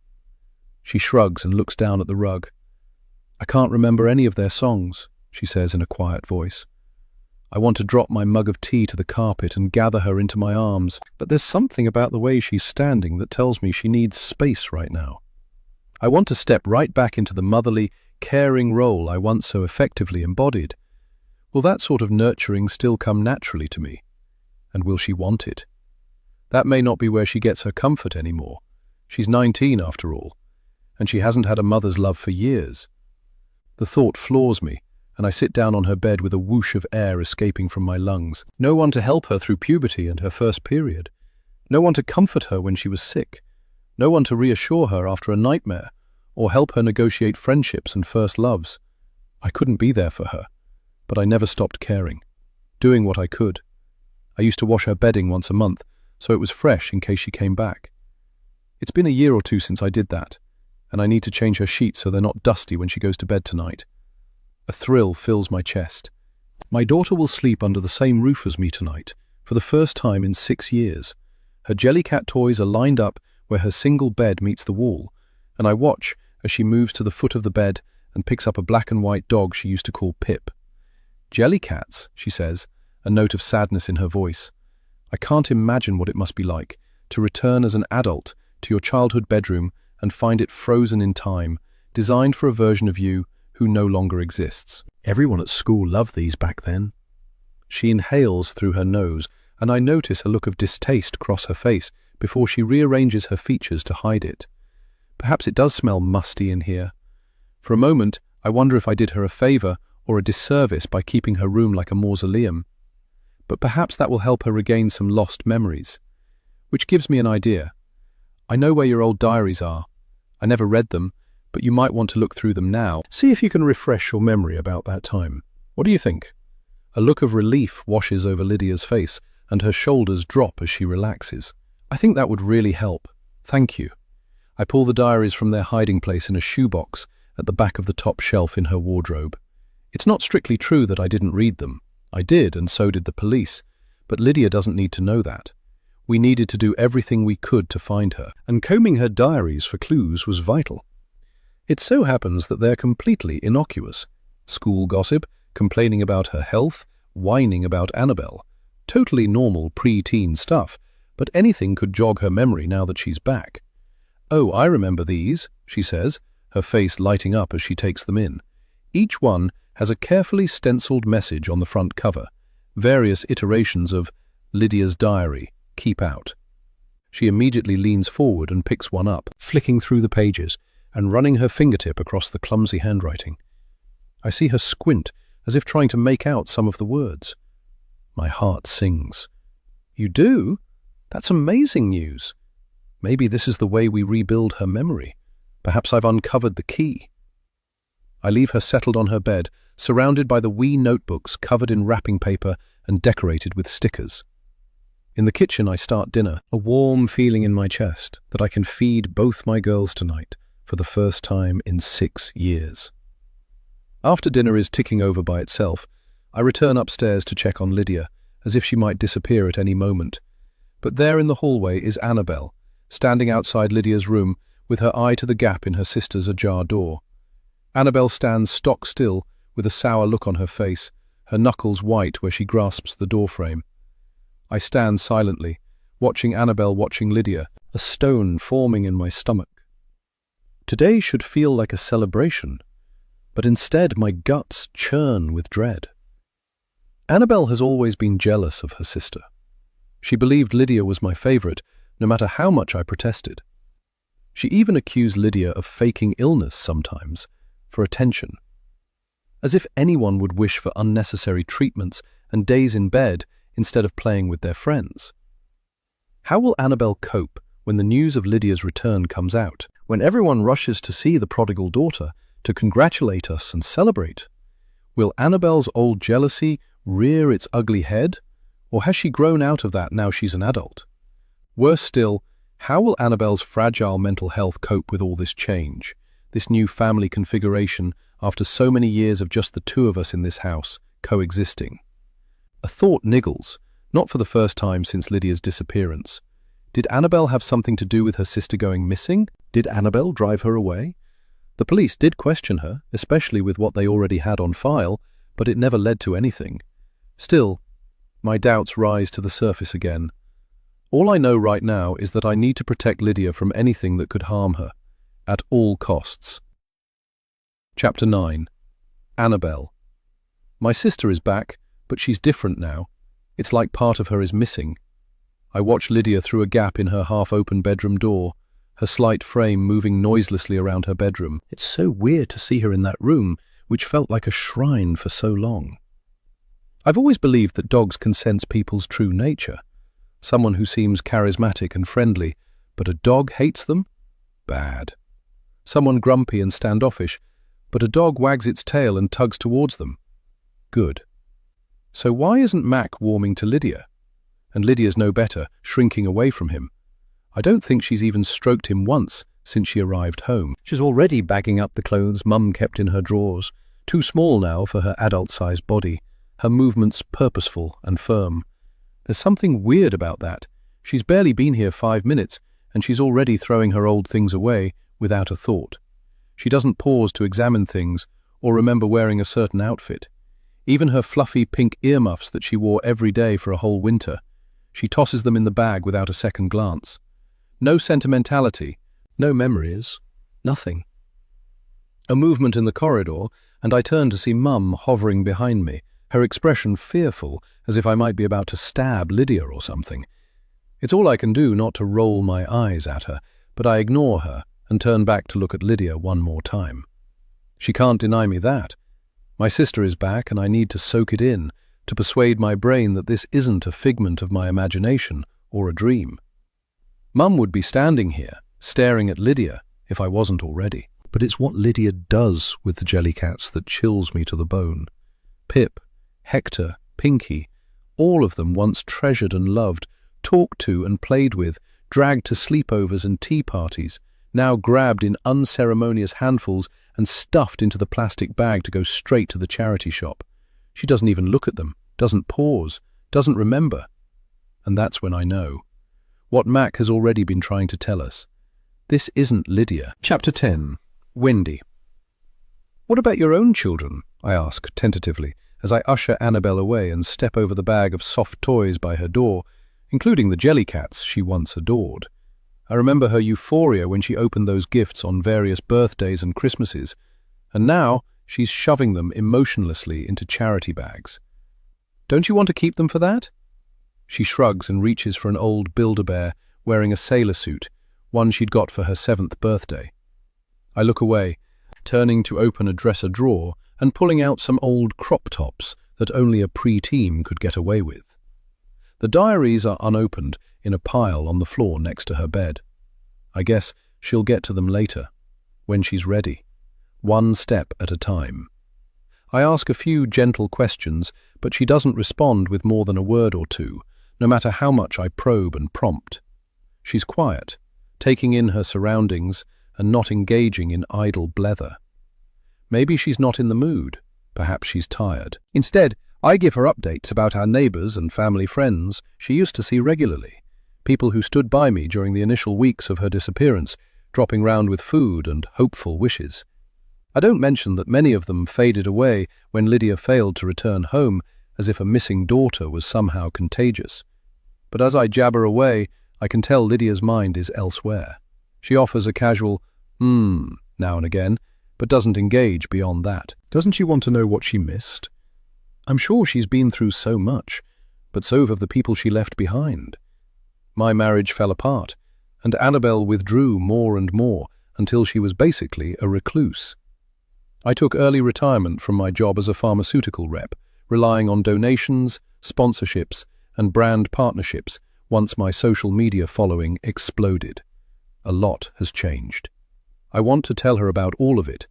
She shrugs and looks down at the rug. I can't remember any of their songs, she says in a quiet voice. I want to drop my mug of tea to the carpet and gather her into my arms, but there's something about the way she's standing that tells me she needs space right now. I want to step right back into the motherly, caring role I once so effectively embodied. Will that sort of nurturing still come naturally to me? And will she want it? That may not be where she gets her comfort anymore. She's 19 after all, and she hasn't had a mother's love for years. The thought floors me, and I sit down on her bed with a whoosh of air escaping from my lungs. No one to help her through puberty and her first period. No one to comfort her when she was sick. No one to reassure her after a nightmare, or help her negotiate friendships and first loves. I couldn't be there for her, but I never stopped caring, doing what I could. I used to wash her bedding once a month, so it was fresh in case she came back. It's been a year or two since I did that, and I need to change her sheets so they're not dusty when she goes to bed tonight. A thrill fills my chest. My daughter will sleep under the same roof as me tonight, for the first time in 6 years. Her Jellycat toys are lined up where her single bed meets the wall, and I watch as she moves to the foot of the bed and picks up a black and white dog she used to call Pip. Jellycats, she says, a note of sadness in her voice. I can't imagine what it must be like to return as an adult to your childhood bedroom and find it frozen in time, designed for a version of you who no longer exists. Everyone at school loved these back then. She inhales through her nose, and I notice a look of distaste cross her face before she rearranges her features to hide it. Perhaps it does smell musty in here. For a moment, I wonder if I did her a favor or a disservice by keeping her room like a mausoleum. But perhaps that will help her regain some lost memories. Which gives me an idea. I know where your old diaries are. I never read them, but you might want to look through them now. See if you can refresh your memory about that time. What do you think? A look of relief washes over Lydia's face, and her shoulders drop as she relaxes. I think that would really help. Thank you. I pull the diaries from their hiding place in a shoebox at the back of the top shelf in her wardrobe. It's not strictly true that I didn't read them. I did, and so did the police, but Lydia doesn't need to know that. We needed to do everything we could to find her, and combing her diaries for clues was vital. It so happens that they're completely innocuous. School gossip, complaining about her health, whining about Annabelle. Totally normal pre-teen stuff, but anything could jog her memory now that she's back. Oh, I remember these, she says, her face lighting up as she takes them in. Each one has a carefully stenciled message on the front cover, various iterations of Lydia's diary, keep out. She immediately leans forward and picks one up, flicking through the pages and running her fingertip across the clumsy handwriting. I see her squint, as if trying to make out some of the words. My heart sings. You do? That's amazing news. Maybe this is the way we rebuild her memory. Perhaps I've uncovered the key. I leave her settled on her bed, surrounded by the wee notebooks covered in wrapping paper and decorated with stickers. In the kitchen, I start dinner, a warm feeling in my chest that I can feed both my girls tonight for the first time in 6 years. After dinner is ticking over by itself, I return upstairs to check on Lydia, as if she might disappear at any moment. But there in the hallway is Annabelle, standing outside Lydia's room with her eye to the gap in her sister's ajar door. Annabelle stands stock still with a sour look on her face, her knuckles white where she grasps the doorframe. I stand silently, watching Annabelle watching Lydia, a stone forming in my stomach. Today should feel like a celebration, but instead my guts churn with dread. Annabelle has always been jealous of her sister. She believed Lydia was my favorite, no matter how much I protested. She even accused Lydia of faking illness sometimes, for attention. As if anyone would wish for unnecessary treatments and days in bed instead of playing with their friends. How will Annabelle cope when the news of Lydia's return comes out, when everyone rushes to see the prodigal daughter, to congratulate us and celebrate? Will Annabelle's old jealousy rear its ugly head, or has she grown out of that now she's an adult? Worse still, how will Annabelle's fragile mental health cope with all this change, this new family configuration after so many years of just the two of us in this house, coexisting? A thought niggles, not for the first time since Lydia's disappearance. Did Annabelle have something to do with her sister going missing? Did Annabelle drive her away? The police did question her, especially with what they already had on file, but it never led to anything. Still, my doubts rise to the surface again. All I know right now is that I need to protect Lydia from anything that could harm her, at all costs. Chapter 9. Annabelle. My sister is back, but she's different now. It's like part of her is missing. I watch Lydia through a gap in her half-open bedroom door, her slight frame moving noiselessly around her bedroom. It's so weird to see her in that room, which felt like a shrine for so long. I've always believed that dogs can sense people's true nature. Someone who seems charismatic and friendly, but a dog hates them? Bad. Someone grumpy and standoffish, but a dog wags its tail and tugs towards them? Good. So why isn't Mac warming to Lydia? And Lydia's no better, shrinking away from him. I don't think she's even stroked him once since she arrived home. She's already bagging up the clothes Mum kept in her drawers, too small now for her adult-sized body, her movements purposeful and firm. There's something weird about that. She's barely been here 5 minutes, and she's already throwing her old things away without a thought. She doesn't pause to examine things or remember wearing a certain outfit. Even her fluffy pink earmuffs that she wore every day for a whole winter, she tosses them in the bag without a second glance. No sentimentality, no memories, nothing. A movement in the corridor, and I turn to see Mum hovering behind me, her expression fearful, as if I might be about to stab Lydia or something. It's all I can do not to roll my eyes at her, but I ignore her and turn back to look at Lydia one more time. She can't deny me that. My sister is back, and I need to soak it in, to persuade my brain that this isn't a figment of my imagination or a dream. Mum would be standing here, staring at Lydia, if I wasn't already. But it's what Lydia does with the jellycats that chills me to the bone. Pip, Hector, Pinky, all of them once treasured and loved, talked to and played with, dragged to sleepovers and tea parties, now grabbed in unceremonious handfuls and stuffed into the plastic bag to go straight to the charity shop. She doesn't even look at them, doesn't pause, doesn't remember. And that's when I know. What Mac has already been trying to tell us. This isn't Lydia. Chapter 10. Wendy. What about your own children? I ask, tentatively, as I usher Annabelle away and step over the bag of soft toys by her door, including the jellycats she once adored. I remember her euphoria when she opened those gifts on various birthdays and Christmases, and now she's shoving them emotionlessly into charity bags. Don't you want to keep them for that? She shrugs and reaches for an old Build-A-Bear wearing a sailor suit, one she'd got for her 7th birthday. I look away, turning to open a dresser drawer and pulling out some old crop tops that only a pre-teen could get away with. The diaries are unopened in a pile on the floor next to her bed. I guess she'll get to them later, when she's ready, one step at a time. I ask a few gentle questions, but she doesn't respond with more than a word or two, no matter how much I probe and prompt. She's quiet, taking in her surroundings and not engaging in idle blether. Maybe she's not in the mood. Perhaps she's tired. Instead, I give her updates about our neighbors and family friends she used to see regularly, people who stood by me during the initial weeks of her disappearance, dropping round with food and hopeful wishes. I don't mention that many of them faded away when Lydia failed to return home, as if a missing daughter was somehow contagious. But as I jabber away, I can tell Lydia's mind is elsewhere. She offers a casual, now and again, but doesn't engage beyond that. Doesn't she want to know what she missed? I'm sure she's been through so much, but so have the people she left behind. My marriage fell apart, and Annabelle withdrew more and more until she was basically a recluse. I took early retirement from my job as a pharmaceutical rep, relying on donations, sponsorships, and brand partnerships once my social media following exploded. A lot has changed. I want to tell her about all of it,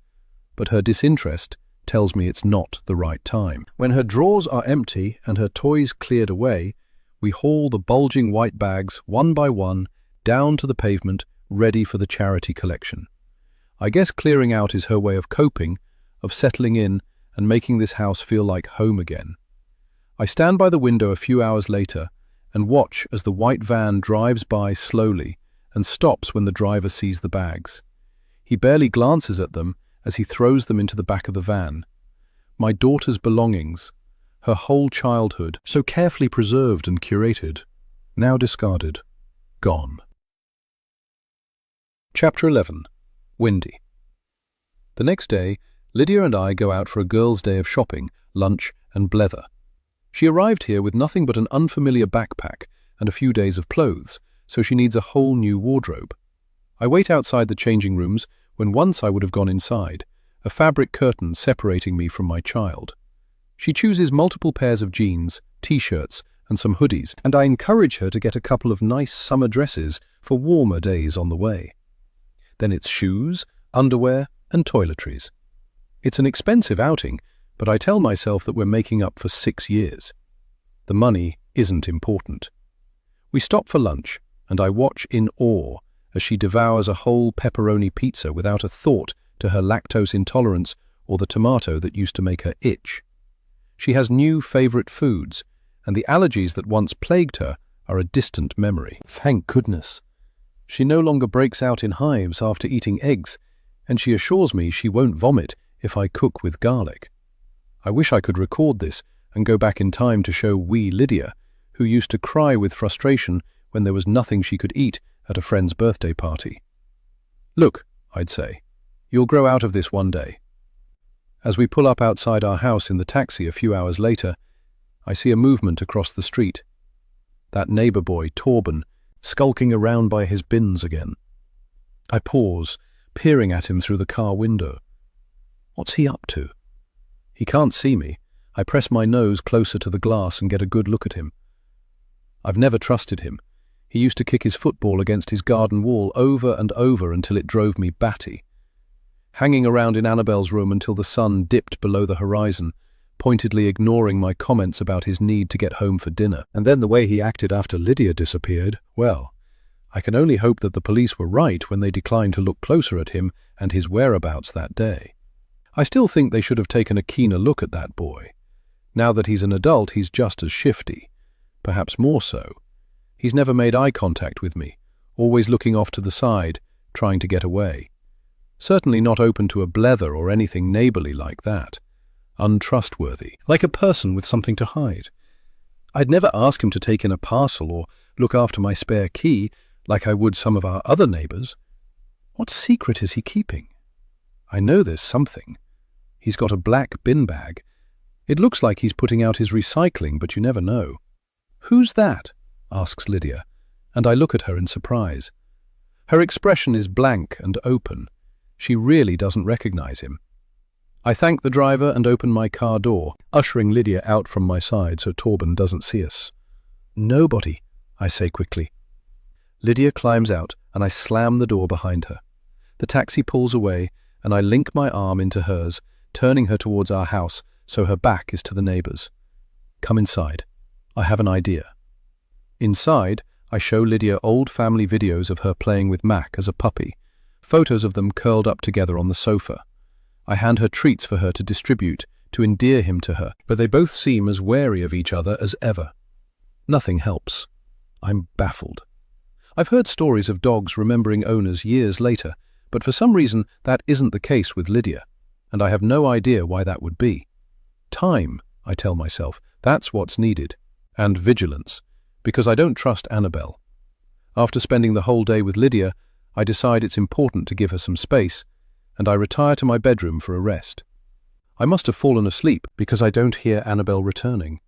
but her disinterest tells me it's not the right time. When her drawers are empty and her toys cleared away, we haul the bulging white bags one by one down to the pavement, ready for the charity collection. I guess clearing out is her way of coping, of settling in and making this house feel like home again. I stand by the window a few hours later and watch as the white van drives by slowly and stops when the driver sees the bags. He barely glances at them as he throws them into the back of the van. My daughter's belongings, her whole childhood, so carefully preserved and curated, now discarded, gone. Chapter 11. Windy. The next day, Lydia and I go out for a girls' day of shopping, lunch, and blether. She arrived here with nothing but an unfamiliar backpack and a few days of clothes, so she needs a whole new wardrobe. I wait outside the changing rooms when once I would have gone inside, a fabric curtain separating me from my child. She chooses multiple pairs of jeans, t-shirts, and some hoodies, and I encourage her to get a couple of nice summer dresses for warmer days on the way. Then it's shoes, underwear, and toiletries. It's an expensive outing, but I tell myself that we're making up for 6 years. The money isn't important. We stop for lunch, and I watch in awe as she devours a whole pepperoni pizza without a thought to her lactose intolerance or the tomato that used to make her itch. She has new favorite foods, and the allergies that once plagued her are a distant memory. Thank goodness. She no longer breaks out in hives after eating eggs, and she assures me she won't vomit if I cook with garlic. I wish I could record this and go back in time to show wee Lydia, who used to cry with frustration when there was nothing she could eat at a friend's birthday party. Look, I'd say, you'll grow out of this one day. As we pull up outside our house in the taxi a few hours later, I see a movement across the street. That neighbor boy, Torben, skulking around by his bins again. I pause, peering at him through the car window. What's he up to? He can't see me. I press my nose closer to the glass and get a good look at him. I've never trusted him. He used to kick his football against his garden wall over and over until it drove me batty. Hanging around in Annabelle's room until the sun dipped below the horizon, pointedly ignoring my comments about his need to get home for dinner. And then the way he acted after Lydia disappeared, well, I can only hope that the police were right when they declined to look closer at him and his whereabouts that day. I still think they should have taken a keener look at that boy. Now that he's an adult, he's just as shifty, perhaps more so. He's never made eye contact with me, always looking off to the side, trying to get away. Certainly not open to a blether or anything neighborly like that. Untrustworthy, like a person with something to hide. I'd never ask him to take in a parcel or look after my spare key like I would some of our other neighbors. What secret is he keeping? I know there's something. He's got a black bin bag. It looks like he's putting out his recycling, but you never know. Who's that? Asks Lydia, and I look at her in surprise. Her expression is blank and open. She really doesn't recognize him. I thank the driver and open my car door, ushering Lydia out from my side so Torben doesn't see us. Nobody, I say quickly. Lydia climbs out and I slam the door behind her. The taxi pulls away and I link my arm into hers, turning her towards our house so her back is to the neighbors. Come inside. I have an idea. Inside, I show Lydia old family videos of her playing with Mac as a puppy, photos of them curled up together on the sofa. I hand her treats for her to distribute, to endear him to her, but they both seem as wary of each other as ever. Nothing helps. I'm baffled. I've heard stories of dogs remembering owners years later, but for some reason that isn't the case with Lydia, and I have no idea why that would be. Time, I tell myself, that's what's needed, and vigilance, because I don't trust Annabelle. After spending the whole day with Lydia, I decide it's important to give her some space, and I retire to my bedroom for a rest. I must have fallen asleep because I don't hear Annabelle returning,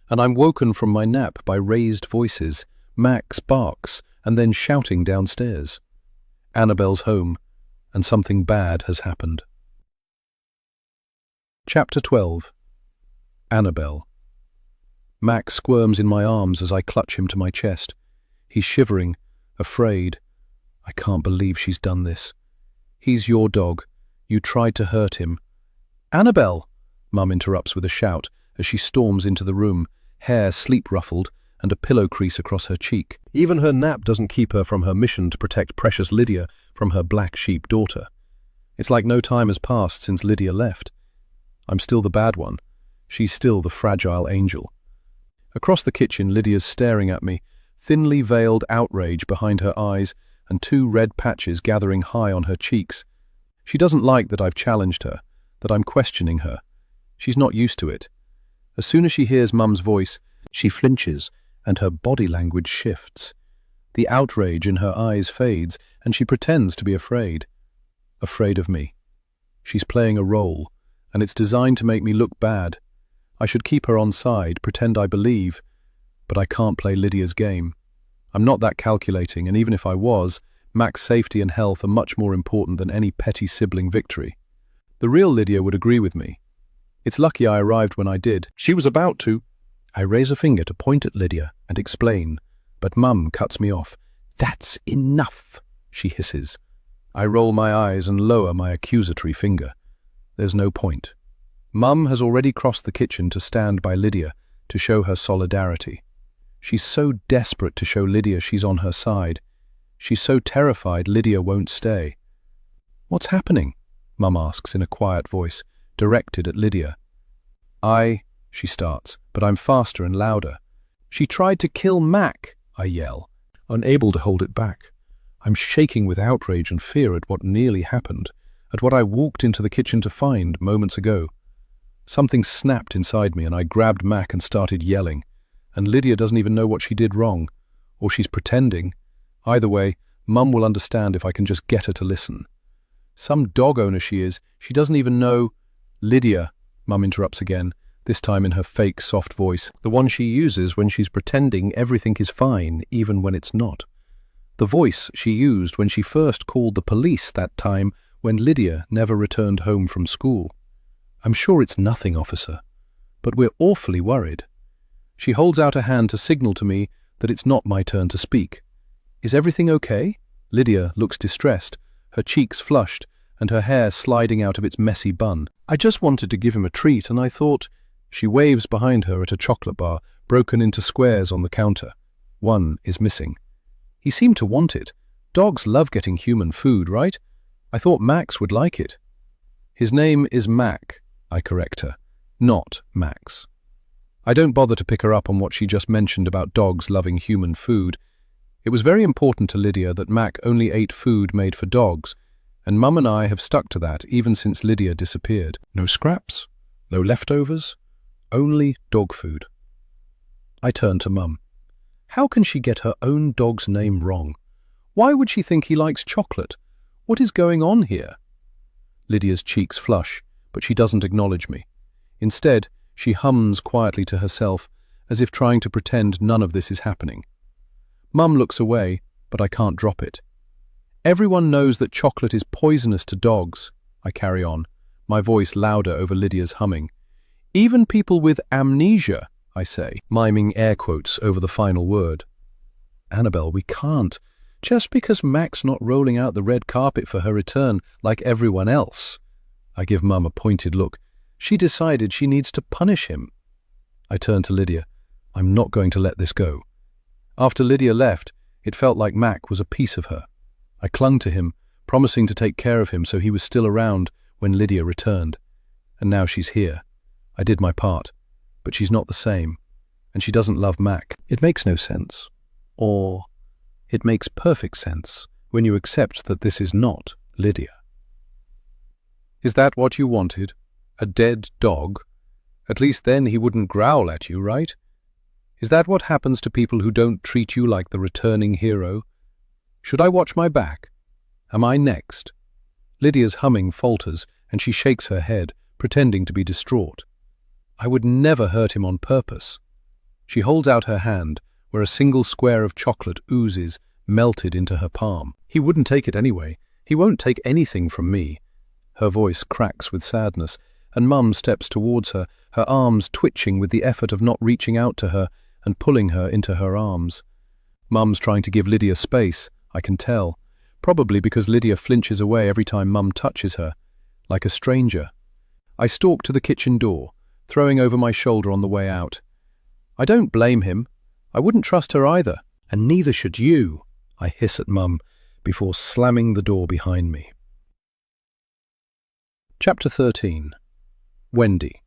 and I'm woken from my nap by raised voices, Max barks, and then shouting downstairs. Annabelle's home, and something bad has happened. Chapter 12. Annabelle. Max squirms in my arms as I clutch him to my chest. He's shivering, afraid. I can't believe she's done this. He's your dog. You tried to hurt him. Annabelle! Mum interrupts with a shout as she storms into the room, hair sleep-ruffled and a pillow crease across her cheek. Even her nap doesn't keep her from her mission to protect precious Lydia from her black sheep daughter. It's like no time has passed since Lydia left. I'm still the bad one. She's still the fragile angel. Across the kitchen, Lydia's staring at me, thinly veiled outrage behind her eyes and 2 red patches gathering high on her cheeks. She doesn't like that I've challenged her, that I'm questioning her. She's not used to it. As soon as she hears Mum's voice, she flinches and her body language shifts. The outrage in her eyes fades and she pretends to be afraid. Afraid of me. She's playing a role, and it's designed to make me look bad. I should keep her on side, pretend I believe, but I can't play Lydia's game. I'm not that calculating, and even if I was, Mac's safety and health are much more important than any petty sibling victory. The real Lydia would agree with me. It's lucky I arrived when I did. She was about to. I raise a finger to point at Lydia and explain, but Mum cuts me off. That's enough, she hisses. I roll my eyes and lower my accusatory finger. There's no point. Mum has already crossed the kitchen to stand by Lydia to show her solidarity. She's so desperate to show Lydia she's on her side. She's so terrified Lydia won't stay. What's happening? Mum asks in a quiet voice, directed at Lydia. She starts, but I'm faster and louder. She tried to kill Mac, I yell, unable to hold it back. I'm shaking with outrage and fear at what nearly happened, at what I walked into the kitchen to find moments ago. Something snapped inside me and I grabbed Mac and started yelling. And Lydia doesn't even know what she did wrong, or she's pretending. Either way, Mum will understand if I can just get her to listen. Some dog owner she is, she doesn't even know. Lydia, Mum interrupts again, this time in her fake soft voice, the one she uses when she's pretending everything is fine, even when it's not. The voice she used when she first called the police that time when Lydia never returned home from school. I'm sure it's nothing, officer, but we're awfully worried. She holds out a hand to signal to me that it's not my turn to speak. Is everything okay? Lydia looks distressed, her cheeks flushed and her hair sliding out of its messy bun. I just wanted to give him a treat and I thought... She waves behind her at a chocolate bar, broken into squares on the counter. One is missing. He seemed to want it. Dogs love getting human food, right? I thought Max would like it. His name is Mac, I correct her, not Max. I don't bother to pick her up on what she just mentioned about dogs loving human food. It was very important to Lydia that Mac only ate food made for dogs, and Mum and I have stuck to that even since Lydia disappeared. No scraps, no leftovers, only dog food. I turn to Mum. How can she get her own dog's name wrong? Why would she think he likes chocolate? What is going on here? Lydia's cheeks flush, but she doesn't acknowledge me. Instead, she hums quietly to herself, as if trying to pretend none of this is happening. Mum looks away, but I can't drop it. Everyone knows that chocolate is poisonous to dogs, I carry on, my voice louder over Lydia's humming. Even people with amnesia, I say, miming air quotes over the final word. Annabelle, we can't. Just because Mac's not rolling out the red carpet for her return like everyone else. I give Mum a pointed look. She decided she needs to punish him. I turn to Lydia. I'm not going to let this go. After Lydia left, it felt like Mac was a piece of her. I clung to him, promising to take care of him so he was still around when Lydia returned. And now she's here. I did my part, but she's not the same, and she doesn't love Mac. It makes no sense. Or it makes perfect sense when you accept that this is not Lydia. Is that what you wanted? A dead dog? At least then he wouldn't growl at you, right? Is that what happens to people who don't treat you like the returning hero? Should I watch my back? Am I next? Lydia's humming falters, and she shakes her head, pretending to be distraught. I would never hurt him on purpose. She holds out her hand, where a single square of chocolate oozes, melted into her palm. He wouldn't take it anyway. He won't take anything from me. Her voice cracks with sadness, and Mum steps towards her, her arms twitching with the effort of not reaching out to her and pulling her into her arms. Mum's trying to give Lydia space, I can tell, probably because Lydia flinches away every time Mum touches her, like a stranger. I stalk to the kitchen door, throwing over my shoulder on the way out. I don't blame him. I wouldn't trust her either, and neither should you, I hiss at Mum before slamming the door behind me. Chapter 13. Wendy.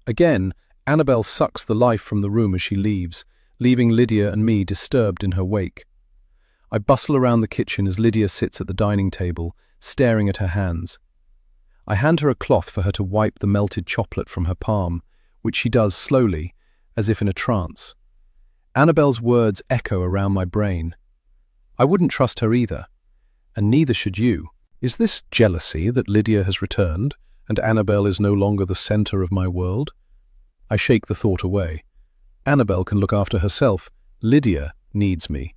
Again, Annabelle sucks the life from the room as she leaves, leaving Lydia and me disturbed in her wake. I bustle around the kitchen as Lydia sits at the dining table, staring at her hands. I hand her a cloth for her to wipe the melted chocolate from her palm, which she does slowly, as if in a trance. Annabelle's words echo around my brain. I wouldn't trust her either, and neither should you. Is this jealousy that Lydia has returned, and Annabelle is no longer the center of my world? I shake the thought away. Annabelle can look after herself. Lydia needs me.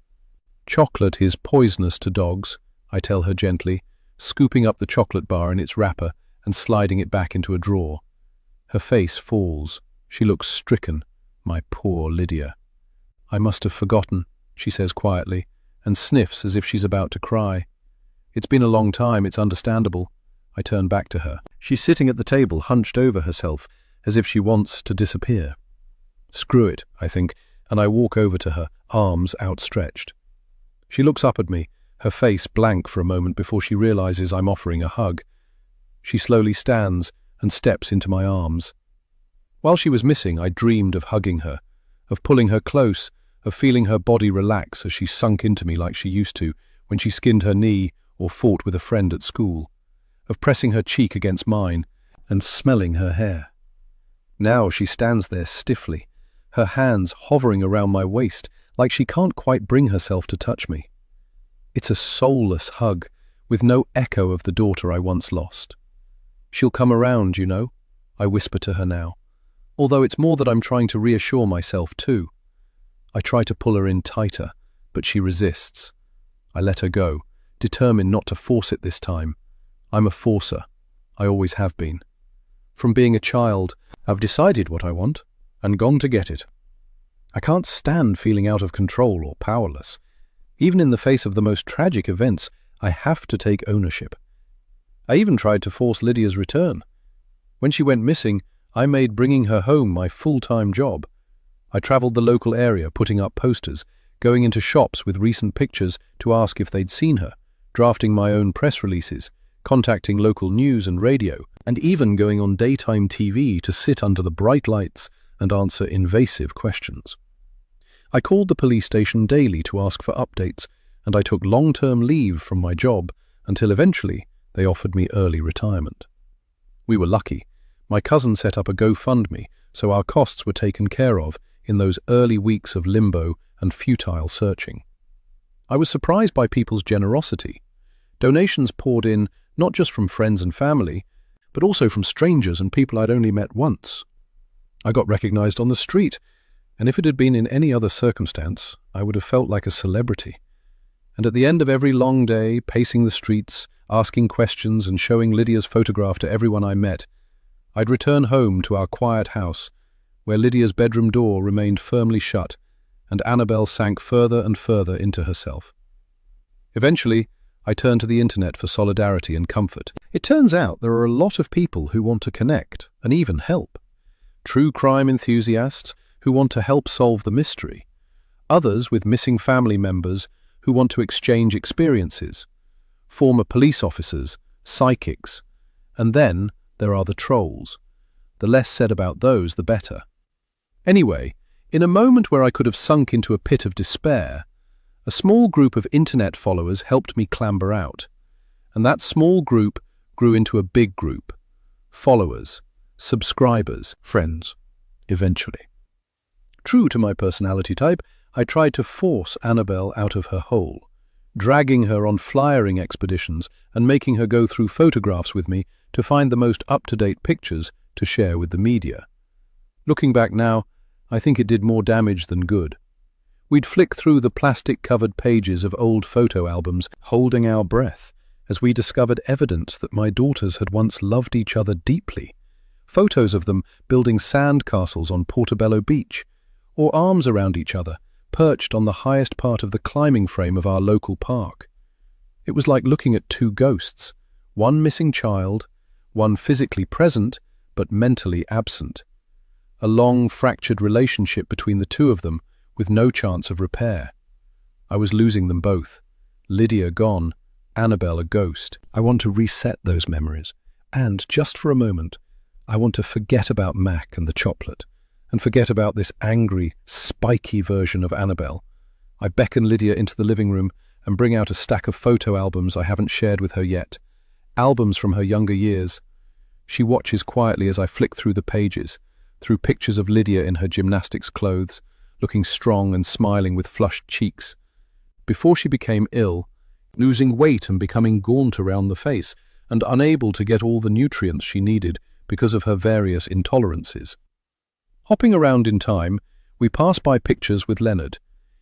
Chocolate is poisonous to dogs, I tell her gently, scooping up the chocolate bar in its wrapper and sliding it back into a drawer. Her face falls. She looks stricken. My poor Lydia. I must have forgotten, she says quietly, and sniffs as if she's about to cry. It's been a long time, it's understandable. I turn back to her. She's sitting at the table, hunched over herself, as if she wants to disappear. Screw it, I think, and I walk over to her, arms outstretched. She looks up at me, her face blank for a moment before she realizes I'm offering a hug. She slowly stands and steps into my arms. While she was missing, I dreamed of hugging her, of pulling her close, of feeling her body relax as she sunk into me like she used to when she skinned her knee or fought with a friend at school, of pressing her cheek against mine and smelling her hair. Now she stands there stiffly, her hands hovering around my waist like she can't quite bring herself to touch me. It's a soulless hug, with no echo of the daughter I once lost. She'll come around, you know, I whisper to her now, although it's more that I'm trying to reassure myself too. I try to pull her in tighter, but she resists. I let her go, determined not to force it this time. I'm a forcer. I always have been. From being a child, I've decided what I want and gone to get it. I can't stand feeling out of control or powerless. Even in the face of the most tragic events, I have to take ownership. I even tried to force Lydia's return. When she went missing, I made bringing her home my full-time job. I travelled the local area putting up posters, going into shops with recent pictures to ask if they'd seen her, drafting my own press releases, contacting local news and radio, and even going on daytime TV to sit under the bright lights and answer invasive questions. I called the police station daily to ask for updates, and I took long-term leave from my job until eventually they offered me early retirement. We were lucky. My cousin set up a GoFundMe, so our costs were taken care of in those early weeks of limbo and futile searching. I was surprised by people's generosity. Donations poured in not just from friends and family, but also from strangers and people I'd only met once. I got recognized on the street, and if it had been in any other circumstance, I would have felt like a celebrity. And at the end of every long day, pacing the streets, asking questions and showing Lydia's photograph to everyone I met, I'd return home to our quiet house, where Lydia's bedroom door remained firmly shut, and Annabelle sank further and further into herself. Eventually, I turned to the internet for solidarity and comfort. It turns out there are a lot of people who want to connect and even help. True crime enthusiasts who want to help solve the mystery. Others with missing family members who want to exchange experiences, former police officers, psychics, and then there are the trolls. The less said about those, the better. Anyway, in a moment where I could have sunk into a pit of despair, a small group of internet followers helped me clamber out, and that small group grew into a big group. Followers, subscribers, friends, eventually. True to my personality type, I tried to force Annabelle out of her hole, dragging her on flyering expeditions and making her go through photographs with me to find the most up-to-date pictures to share with the media. Looking back now, I think it did more damage than good. We'd flick through the plastic-covered pages of old photo albums, holding our breath, as we discovered evidence that my daughters had once loved each other deeply. Photos of them building sandcastles on Portobello Beach, or arms around each other, perched on the highest part of the climbing frame of our local park. It was like looking at two ghosts, one missing child, one physically present but mentally absent. A long, fractured relationship between the two of them with no chance of repair. I was losing them both. Lydia gone, Annabelle a ghost. I want to reset those memories, and just for a moment, I want to forget about Mac and the chocolate, and forget about this angry, spiky version of Annabelle. I beckon Lydia into the living room and bring out a stack of photo albums I haven't shared with her yet. Albums from her younger years. She watches quietly as I flick through the pages, through pictures of Lydia in her gymnastics clothes, looking strong and smiling with flushed cheeks. Before she became ill, losing weight and becoming gaunt around the face, and unable to get all the nutrients she needed because of her various intolerances. Hopping around in time, we pass by pictures with Leonard,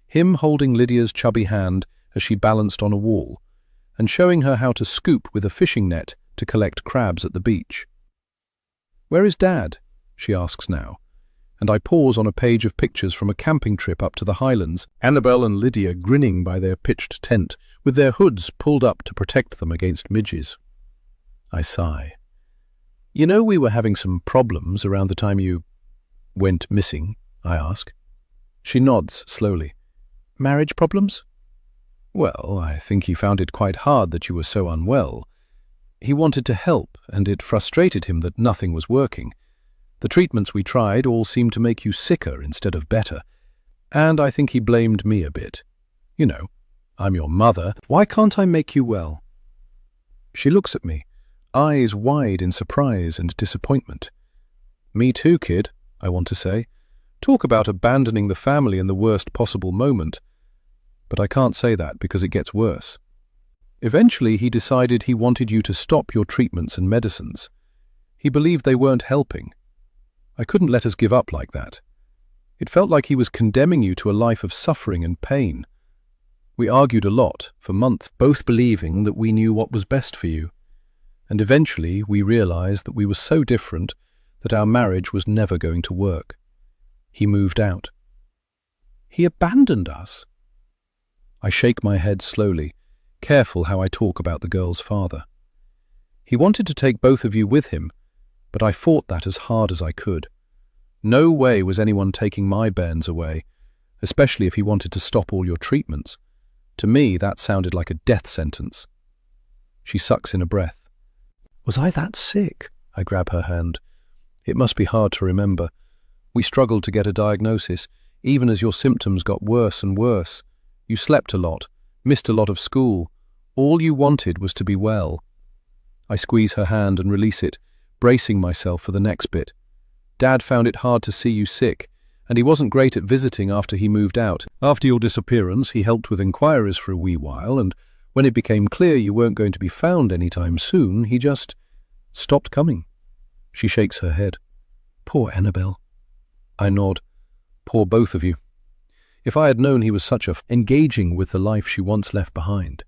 him holding Lydia's chubby hand as she balanced on a wall, and showing her how to scoop with a fishing net to collect crabs at the beach. "Where is Dad?" she asks now, and I pause on a page of pictures from a camping trip up to the Highlands, Annabelle and Lydia grinning by their pitched tent, with their hoods pulled up to protect them against midges. I sigh. "You know we were having some problems around the time you went missing?" I ask. She nods slowly. "Marriage problems?" "Well, I think he found it quite hard that you were so unwell. He wanted to help, and it frustrated him that nothing was working. The treatments we tried all seemed to make you sicker instead of better, and I think he blamed me a bit. You know, I'm your mother. Why can't I make you well?" She looks at me, eyes wide in surprise and disappointment. "Me too, kid," I want to say. Talk about abandoning the family in the worst possible moment. But I can't say that because it gets worse. Eventually, he decided he wanted you to stop your treatments and medicines. He believed they weren't helping. I couldn't let us give up like that. It felt like he was condemning you to a life of suffering and pain. We argued a lot, for months, both believing that we knew what was best for you. And eventually, we realized that we were so different that our marriage was never going to work. He moved out. He abandoned us. I shake my head slowly, careful how I talk about the girl's father. He wanted to take both of you with him, but I fought that as hard as I could. No way was anyone taking my bairns away, especially if he wanted to stop all your treatments. To me, that sounded like a death sentence. She sucks in a breath. "Was I that sick?" I grab her hand. "It must be hard to remember. We struggled to get a diagnosis, even as your symptoms got worse and worse. You slept a lot, missed a lot of school. All you wanted was to be well." I squeeze her hand and release it, bracing myself for the next bit. "Dad found it hard to see you sick, and he wasn't great at visiting after he moved out. After your disappearance, he helped with inquiries for a wee while, and when it became clear you weren't going to be found anytime soon, he just stopped coming." She shakes her head. "Poor Annabelle." I nod. "Poor both of you. If I had known he was such engaging with the life she once left behind.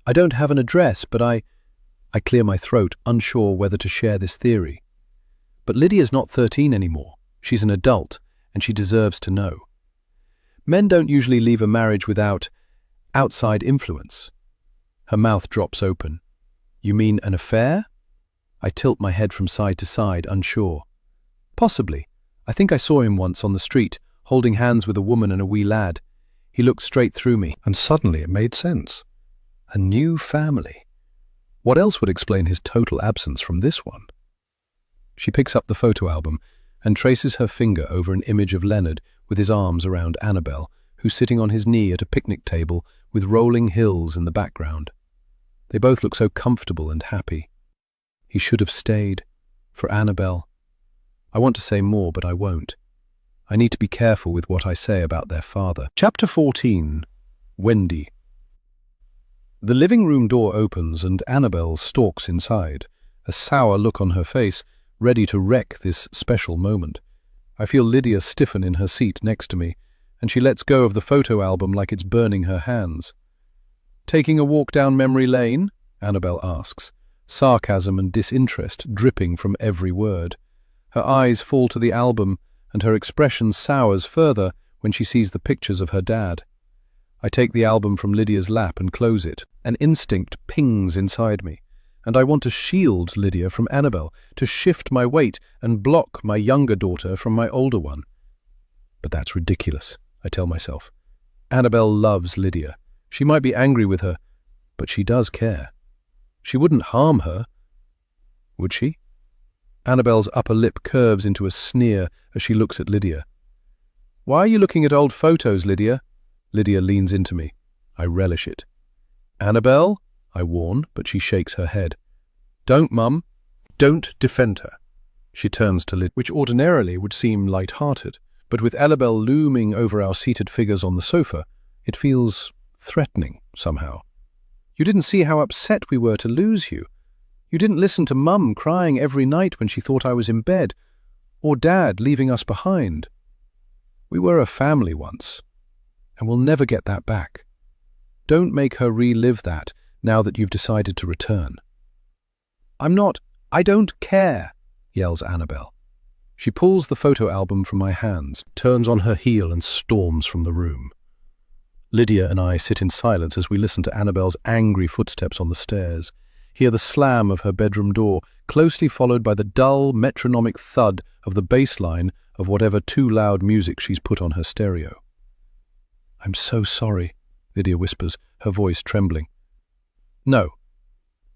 I don't have an address, but I clear my throat, unsure whether to share this theory. But Lydia's not 13 anymore. She's an adult, and she deserves to know. Men don't usually leave a marriage without outside influence." Her mouth drops open. "You mean an affair?" I tilt my head from side to side, unsure. "Possibly. I think I saw him once on the street, holding hands with a woman and a wee lad. He looked straight through me, and suddenly it made sense. A new family. What else would explain his total absence from this one? She picks up the photo album and traces her finger over an image of Leonard with his arms around Annabelle, who's sitting on his knee at a picnic table with rolling hills in the background. They both look so comfortable and happy. He should have stayed. For Annabelle. I want to say more, but I won't. I need to be careful with what I say about their father. Chapter 14. Wendy. The living room door opens and Annabelle stalks inside, a sour look on her face, ready to wreck this special moment. I feel Lydia stiffen in her seat next to me, and she lets go of the photo album like it's burning her hands. "Taking a walk down memory lane?" Annabelle asks, sarcasm and disinterest dripping from every word. Her eyes fall to the album, and her expression sours further when she sees the pictures of her dad. I take the album from Lydia's lap and close it. An instinct pings inside me, and I want to shield Lydia from Annabelle, to shift my weight and block my younger daughter from my older one. But that's ridiculous, I tell myself. Annabelle loves Lydia. She might be angry with her, but she does care. She wouldn't harm her, would she? Annabelle's upper lip curves into a sneer as she looks at Lydia. "Why are you looking at old photos, Lydia?" Lydia leans into me. I relish it. "Annabelle?" I warn, but she shakes her head. "Don't, Mum." Don't defend her. She turns to Lydia, which ordinarily would seem light-hearted, but with Annabelle looming over our seated figures on the sofa, it feels threatening somehow. "You didn't see how upset we were to lose you. You didn't listen to Mum crying every night when she thought I was in bed, or Dad leaving us behind. We were a family once, and we'll never get that back. Don't make her relive that now that you've decided to return." I don't care," yells Annabelle. She pulls the photo album from my hands, turns on her heel and storms from the room. Lydia and I sit in silence as we listen to Annabelle's angry footsteps on the stairs, hear the slam of her bedroom door, closely followed by the dull, metronomic thud of the bass line of whatever too loud music she's put on her stereo. "I'm so sorry," Lydia whispers, her voice trembling. "No."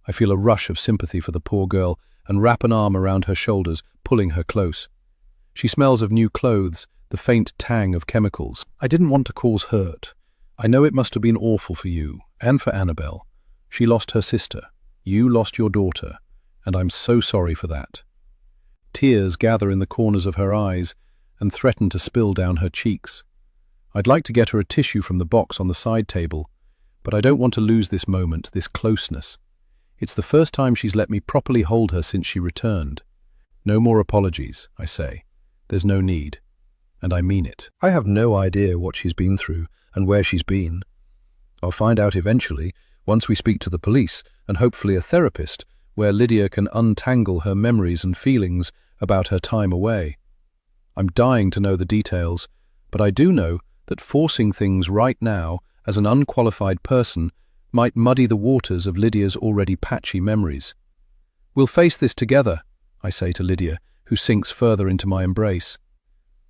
I feel a rush of sympathy for the poor girl and wrap an arm around her shoulders, pulling her close. She smells of new clothes, the faint tang of chemicals. "I didn't want to cause hurt. I know it must have been awful for you, and for Annabelle. She lost her sister. You lost your daughter, and I'm so sorry for that." Tears gather in the corners of her eyes and threaten to spill down her cheeks. I'd like to get her a tissue from the box on the side table, but I don't want to lose this moment, this closeness. It's the first time she's let me properly hold her since she returned. "No more apologies," I say. "There's no need." And I mean it. I have no idea what she's been through and where she's been. I'll find out eventually, once we speak to the police and hopefully a therapist, where Lydia can untangle her memories and feelings about her time away. I'm dying to know the details, but I do know that forcing things right now as an unqualified person might muddy the waters of Lydia's already patchy memories. "We'll face this together," I say to Lydia, who sinks further into my embrace.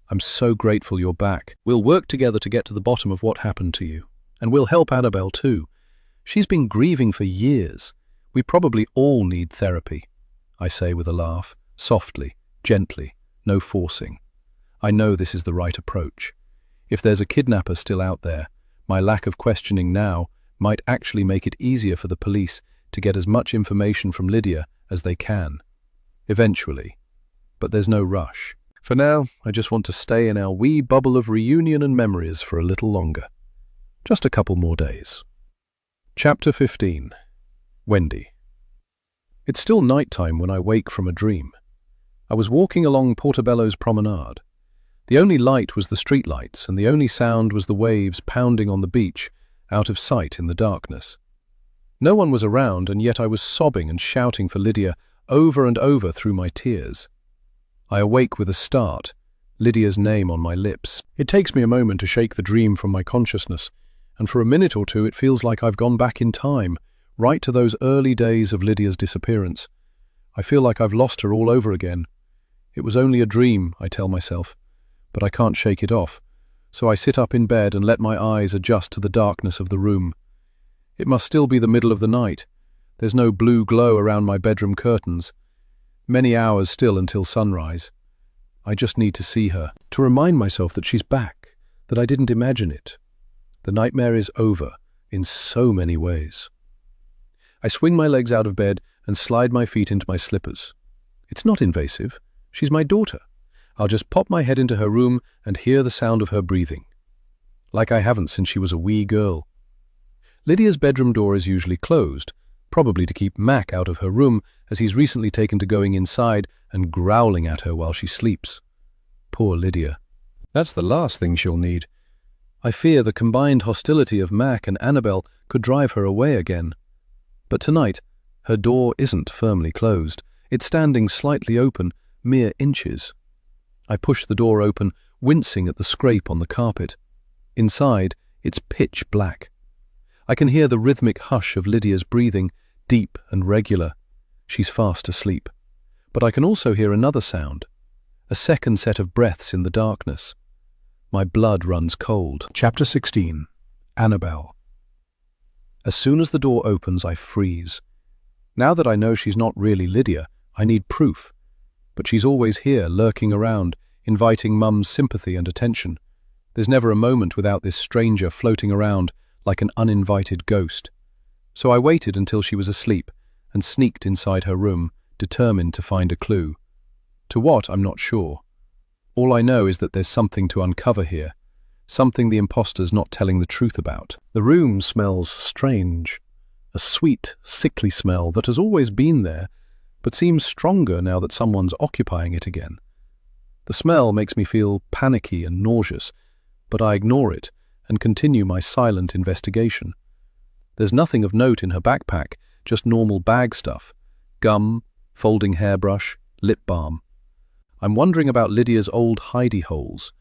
"I'm so grateful you're back. We'll work together to get to the bottom of what happened to you. And we'll help Annabelle too. She's been grieving for years. We probably all need therapy," I say with a laugh, softly, gently, no forcing. I know this is the right approach. If there's a kidnapper still out there, my lack of questioning now might actually make it easier for the police to get as much information from Lydia as they can. Eventually. But there's no rush. For now, I just want to stay in our wee bubble of reunion and memories for a little longer. Just a couple more days. Chapter 15. Wendy. It's still nighttime when I wake from a dream. I was walking along Portobello's promenade. The only light was the streetlights, and the only sound was the waves pounding on the beach, out of sight in the darkness. No one was around, and yet I was sobbing and shouting for Lydia over and over through my tears. I awake with a start, Lydia's name on my lips. It takes me a moment to shake the dream from my consciousness, and for a minute or two it feels like I've gone back in time, right to those early days of Lydia's disappearance. I feel like I've lost her all over again. It was only a dream, I tell myself, but I can't shake it off. so I sit up in bed and let my eyes adjust to the darkness of the room. It must still be the middle of the night. There's no blue glow around my bedroom curtains. Many hours still until sunrise. I just need to see her, to remind myself that she's back, that I didn't imagine it. The nightmare is over in so many ways. I swing my legs out of bed and slide my feet into my slippers. It's not invasive. She's my daughter. I'll just pop my head into her room and hear the sound of her breathing. Like I haven't since she was a wee girl. Lydia's bedroom door is usually closed, probably to keep Mac out of her room, as he's recently taken to going inside and growling at her while she sleeps. Poor Lydia. That's the last thing she'll need. I fear the combined hostility of Mac and Annabelle could drive her away again. But tonight, her door isn't firmly closed. It's standing slightly open, mere inches. I push the door open, wincing at the scrape on the carpet. Inside, it's pitch black. I can hear the rhythmic hush of Lydia's breathing, deep and regular. She's fast asleep. But I can also hear another sound, a second set of breaths in the darkness. My blood runs cold. Chapter 16. Annabelle. As soon as the door opens, I freeze. Now that I know she's not really Lydia, I need proof. But she's always here, lurking around, inviting Mum's sympathy and attention. There's never a moment without this stranger floating around like an uninvited ghost. So I waited until she was asleep and sneaked inside her room, determined to find a clue. To what, I'm not sure. All I know is that there's something to uncover here, something the imposter's not telling the truth about. The room smells strange, a sweet, sickly smell that has always been there, but seems stronger now that someone's occupying it again. The smell makes me feel panicky and nauseous, but I ignore it and continue my silent investigation. There's nothing of note in her backpack, just normal bag stuff: gum, folding hairbrush, lip balm. I'm wondering about Lydia's old hidey holes.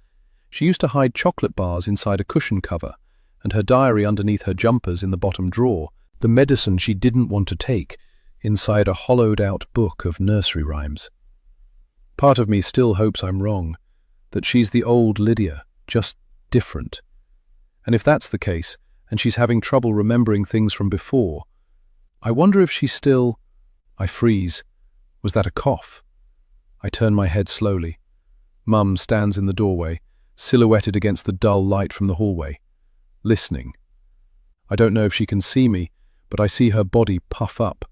She used to hide chocolate bars inside a cushion cover, and her diary underneath her jumpers in the bottom drawer, the medicine she didn't want to take, inside a hollowed-out book of nursery rhymes. Part of me still hopes I'm wrong, that she's the old Lydia, just different. And if that's the case, and she's having trouble remembering things from before, I wonder if she's still... I freeze. Was that a cough? I turn my head slowly. Mum stands in the doorway, silhouetted against the dull light from the hallway, listening. I don't know if she can see me, but I see her body puff up,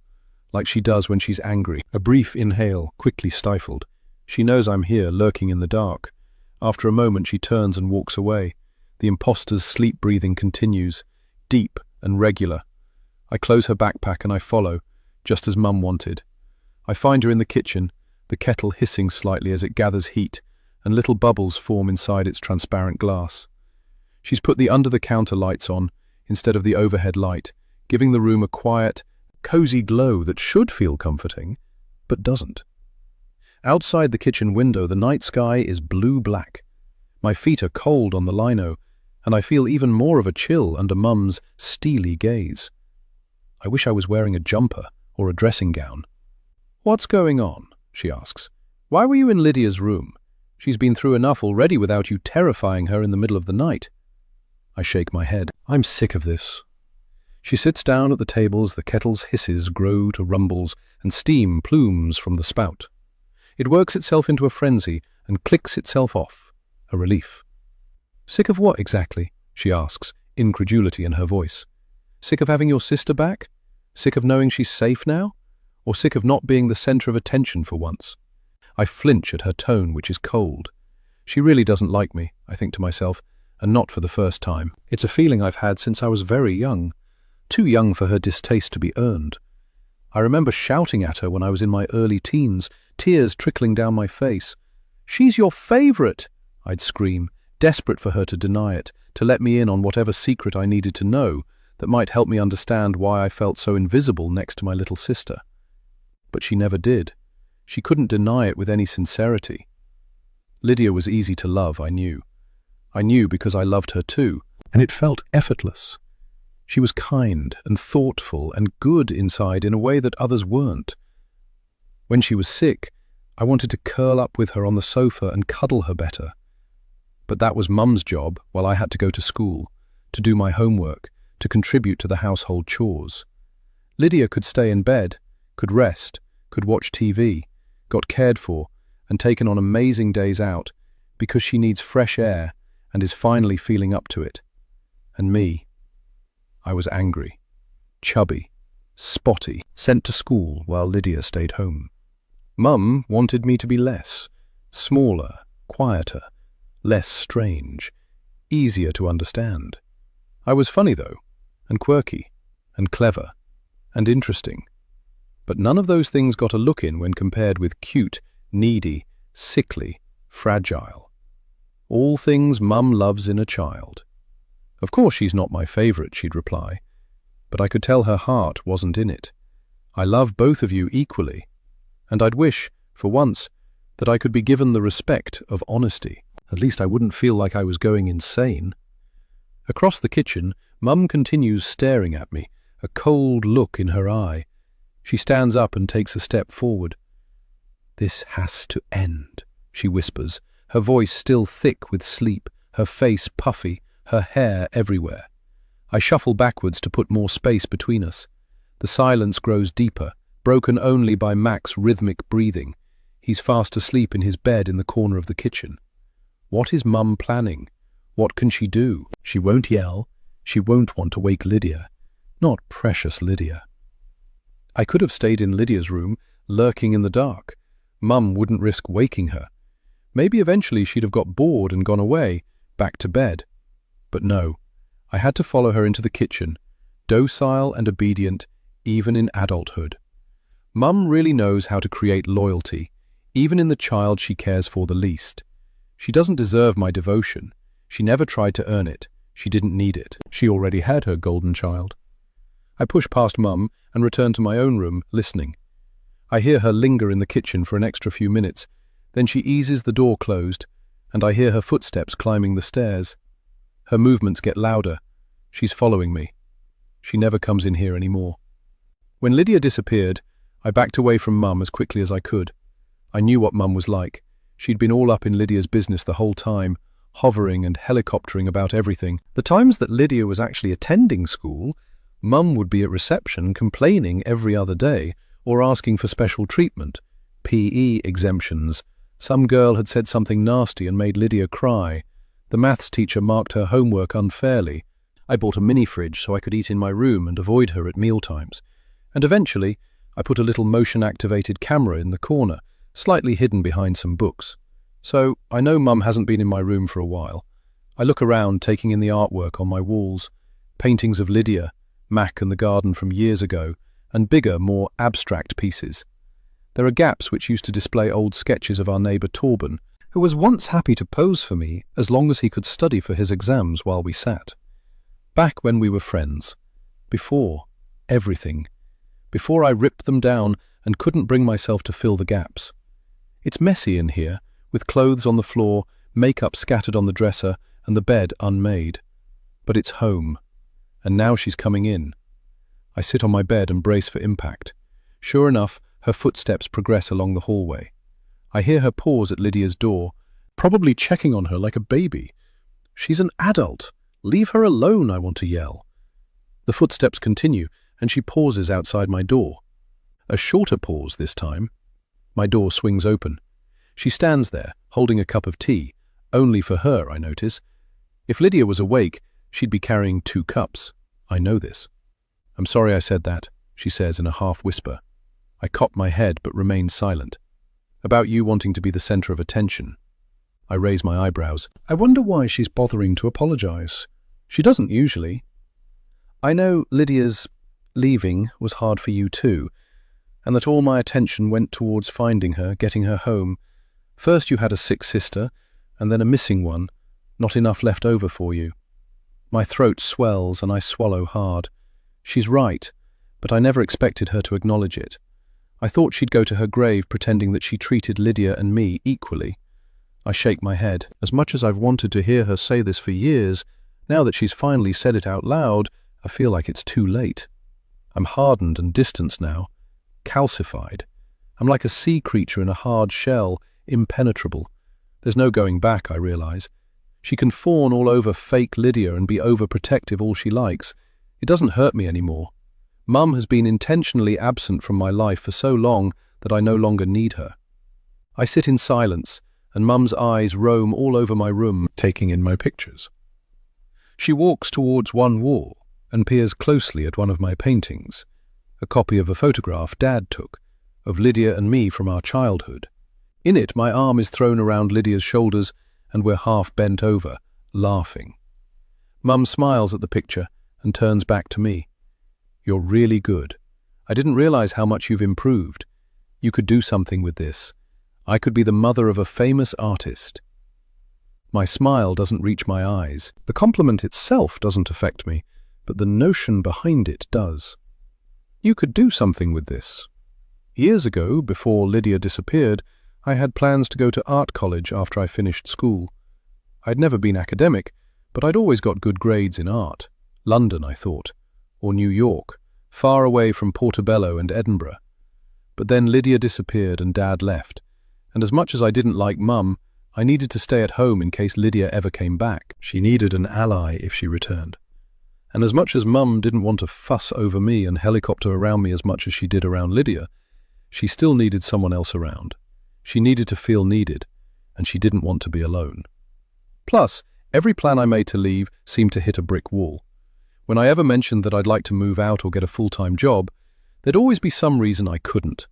like she does when she's angry. A brief inhale, quickly stifled. She knows I'm here, lurking in the dark. After a moment, she turns and walks away. The imposter's sleep breathing continues, deep and regular. I close her backpack and I follow, just as Mum wanted. I find her in the kitchen, the kettle hissing slightly as it gathers heat, and little bubbles form inside its transparent glass. She's put the under-the-counter lights on, instead of the overhead light, giving the room a quiet, cozy glow that should feel comforting, but doesn't. Outside the kitchen window, the night sky is blue-black. My feet are cold on the lino, and I feel even more of a chill under Mum's steely gaze. I wish I was wearing a jumper or a dressing gown. "What's going on?" she asks. "Why were you in Lydia's room? She's been through enough already without you terrifying her in the middle of the night." I shake my head. I'm sick of this. She sits down at the table as the kettle's hisses grow to rumbles and steam plumes from the spout. It works itself into a frenzy and clicks itself off, a relief. "Sick of what exactly?" she asks, incredulity in her voice. "Sick of having your sister back? Sick of knowing she's safe now? Or sick of not being the center of attention for once?" I flinch at her tone, which is cold. She really doesn't like me, I think to myself, and not for the first time. It's a feeling I've had since I was very young, too young for her distaste to be earned. I remember shouting at her when I was in my early teens, tears trickling down my face. "She's your favorite!" I'd scream, desperate for her to deny it, to let me in on whatever secret I needed to know that might help me understand why I felt so invisible next to my little sister. But she never did. She couldn't deny it with any sincerity. Lydia was easy to love, I knew. I knew because I loved her too, and it felt effortless. She was kind and thoughtful and good inside in a way that others weren't. When she was sick, I wanted to curl up with her on the sofa and cuddle her better. But that was Mum's job while I had to go to school, to do my homework, to contribute to the household chores. Lydia could stay in bed, could rest, could watch TV, got cared for, and taken on amazing days out because she needs fresh air and is finally feeling up to it. And me, I was angry, chubby, spotty, sent to school while Lydia stayed home. Mum wanted me to be less, smaller, quieter, less strange, easier to understand. I was funny though, and quirky, and clever, and interesting. But none of those things got a look in when compared with cute, needy, sickly, fragile. All things Mum loves in a child. Of course she's not my favourite, she'd reply, but I could tell her heart wasn't in it. I love both of you equally, and I'd wish, for once, that I could be given the respect of honesty. At least I wouldn't feel like I was going insane. Across the kitchen, Mum continues staring at me, a cold look in her eye. She stands up and takes a step forward. "This has to end," she whispers, her voice still thick with sleep, her face puffy, her hair everywhere. I shuffle backwards to put more space between us. The silence grows deeper, broken only by Mac's rhythmic breathing. He's fast asleep in his bed in the corner of the kitchen. What is Mum planning? What can she do? She won't yell. She won't want to wake Lydia. Not precious Lydia. I could have stayed in Lydia's room, lurking in the dark. Mum wouldn't risk waking her. Maybe eventually she'd have got bored and gone away, back to bed. But no, I had to follow her into the kitchen, docile and obedient, even in adulthood. Mum really knows how to create loyalty, even in the child she cares for the least. She doesn't deserve my devotion. She never tried to earn it. She didn't need it. She already had her golden child. I push past Mum and return to my own room, listening. I hear her linger in the kitchen for an extra few minutes, then she eases the door closed, and I hear her footsteps climbing the stairs. Her movements get louder. She's following me. She never comes in here anymore. When Lydia disappeared, I backed away from Mum as quickly as I could. I knew what Mum was like. She'd been all up in Lydia's business the whole time, hovering and helicoptering about everything. The times that Lydia was actually attending school, Mum would be at reception complaining every other day or asking for special treatment, PE exemptions. Some girl had said something nasty and made Lydia cry. The maths teacher marked her homework unfairly. I bought a mini-fridge so I could eat in my room and avoid her at mealtimes. And eventually, I put a little motion-activated camera in the corner, slightly hidden behind some books. So I know Mum hasn't been in my room for a while. I look around, taking in the artwork on my walls, paintings of Lydia, Mac and the garden from years ago, and bigger, more abstract pieces. There are gaps which used to display old sketches of our neighbour Torben, who was once happy to pose for me as long as he could study for his exams while we sat. Back when we were friends. Before everything. Before I ripped them down and couldn't bring myself to fill the gaps. It's messy in here, with clothes on the floor, makeup scattered on the dresser, and the bed unmade. But it's home. And now she's coming in. I sit on my bed and brace for impact. Sure enough, her footsteps progress along the hallway. I hear her pause at Lydia's door, probably checking on her like a baby. She's an adult. Leave her alone, I want to yell. The footsteps continue, and she pauses outside my door. A shorter pause this time. My door swings open. She stands there, holding a cup of tea. Only for her, I notice. If Lydia was awake, she'd be carrying 2 cups. I know this. "I'm sorry I said that," she says in a half-whisper. I cop my head but remain silent. "About you wanting to be the center of attention." I raise my eyebrows. I wonder why she's bothering to apologize. She doesn't usually. "I know Lydia's leaving was hard for you too, and that all my attention went towards finding her, getting her home. First you had a sick sister, and then a missing one, not enough left over for you." My throat swells and I swallow hard. She's right, but I never expected her to acknowledge it. I thought she'd go to her grave pretending that she treated Lydia and me equally. I shake my head. As much as I've wanted to hear her say this for years, now that she's finally said it out loud, I feel like it's too late. I'm hardened and distanced now, calcified. I'm like a sea creature in a hard shell, impenetrable. There's no going back, I realize. She can fawn all over fake Lydia and be overprotective all she likes. It doesn't hurt me anymore. Mum has been intentionally absent from my life for so long that I no longer need her. I sit in silence, and Mum's eyes roam all over my room, taking in my pictures. She walks towards one wall and peers closely at one of my paintings, a copy of a photograph Dad took of Lydia and me from our childhood. In it, my arm is thrown around Lydia's shoulders and we're half bent over, laughing. Mum smiles at the picture and turns back to me. "You're really good. I didn't realize how much you've improved. You could do something with this. I could be the mother of a famous artist." My smile doesn't reach my eyes. The compliment itself doesn't affect me, but the notion behind it does. You could do something with this. Years ago, before Lydia disappeared, I had plans to go to art college after I finished school. I'd never been academic, but I'd always got good grades in art. London, I thought, or New York, far away from Portobello and Edinburgh. But then Lydia disappeared and Dad left, and as much as I didn't like Mum, I needed to stay at home in case Lydia ever came back. She needed an ally if she returned. And as much as Mum didn't want to fuss over me and helicopter around me as much as she did around Lydia, she still needed someone else around. She needed to feel needed, and she didn't want to be alone. Plus, every plan I made to leave seemed to hit a brick wall. When I ever mentioned that I'd like to move out or get a full-time job, there'd always be some reason I couldn't.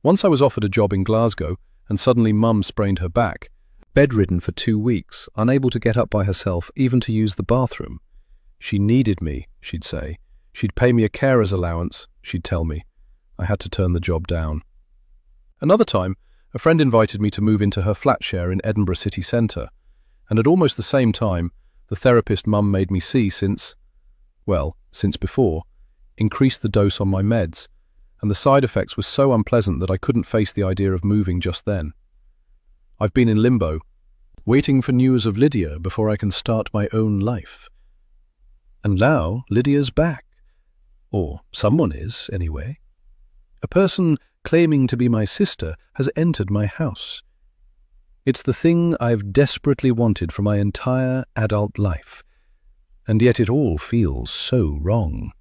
Once I was offered a job in Glasgow, and suddenly Mum sprained her back, bedridden for 2 weeks, unable to get up by herself, even to use the bathroom. She needed me, she'd say. She'd pay me a carer's allowance, she'd tell me. I had to turn the job down. Another time, a friend invited me to move into her flat share in Edinburgh city centre, and at almost the same time, the therapist Mum made me see since before, increased the dose on my meds, and the side effects were so unpleasant that I couldn't face the idea of moving just then. I've been in limbo, waiting for news of Lydia before I can start my own life. And now Lydia's back. Or someone is, anyway. A person claiming to be my sister has entered my house. It's the thing I've desperately wanted for my entire adult life, and yet it all feels so wrong.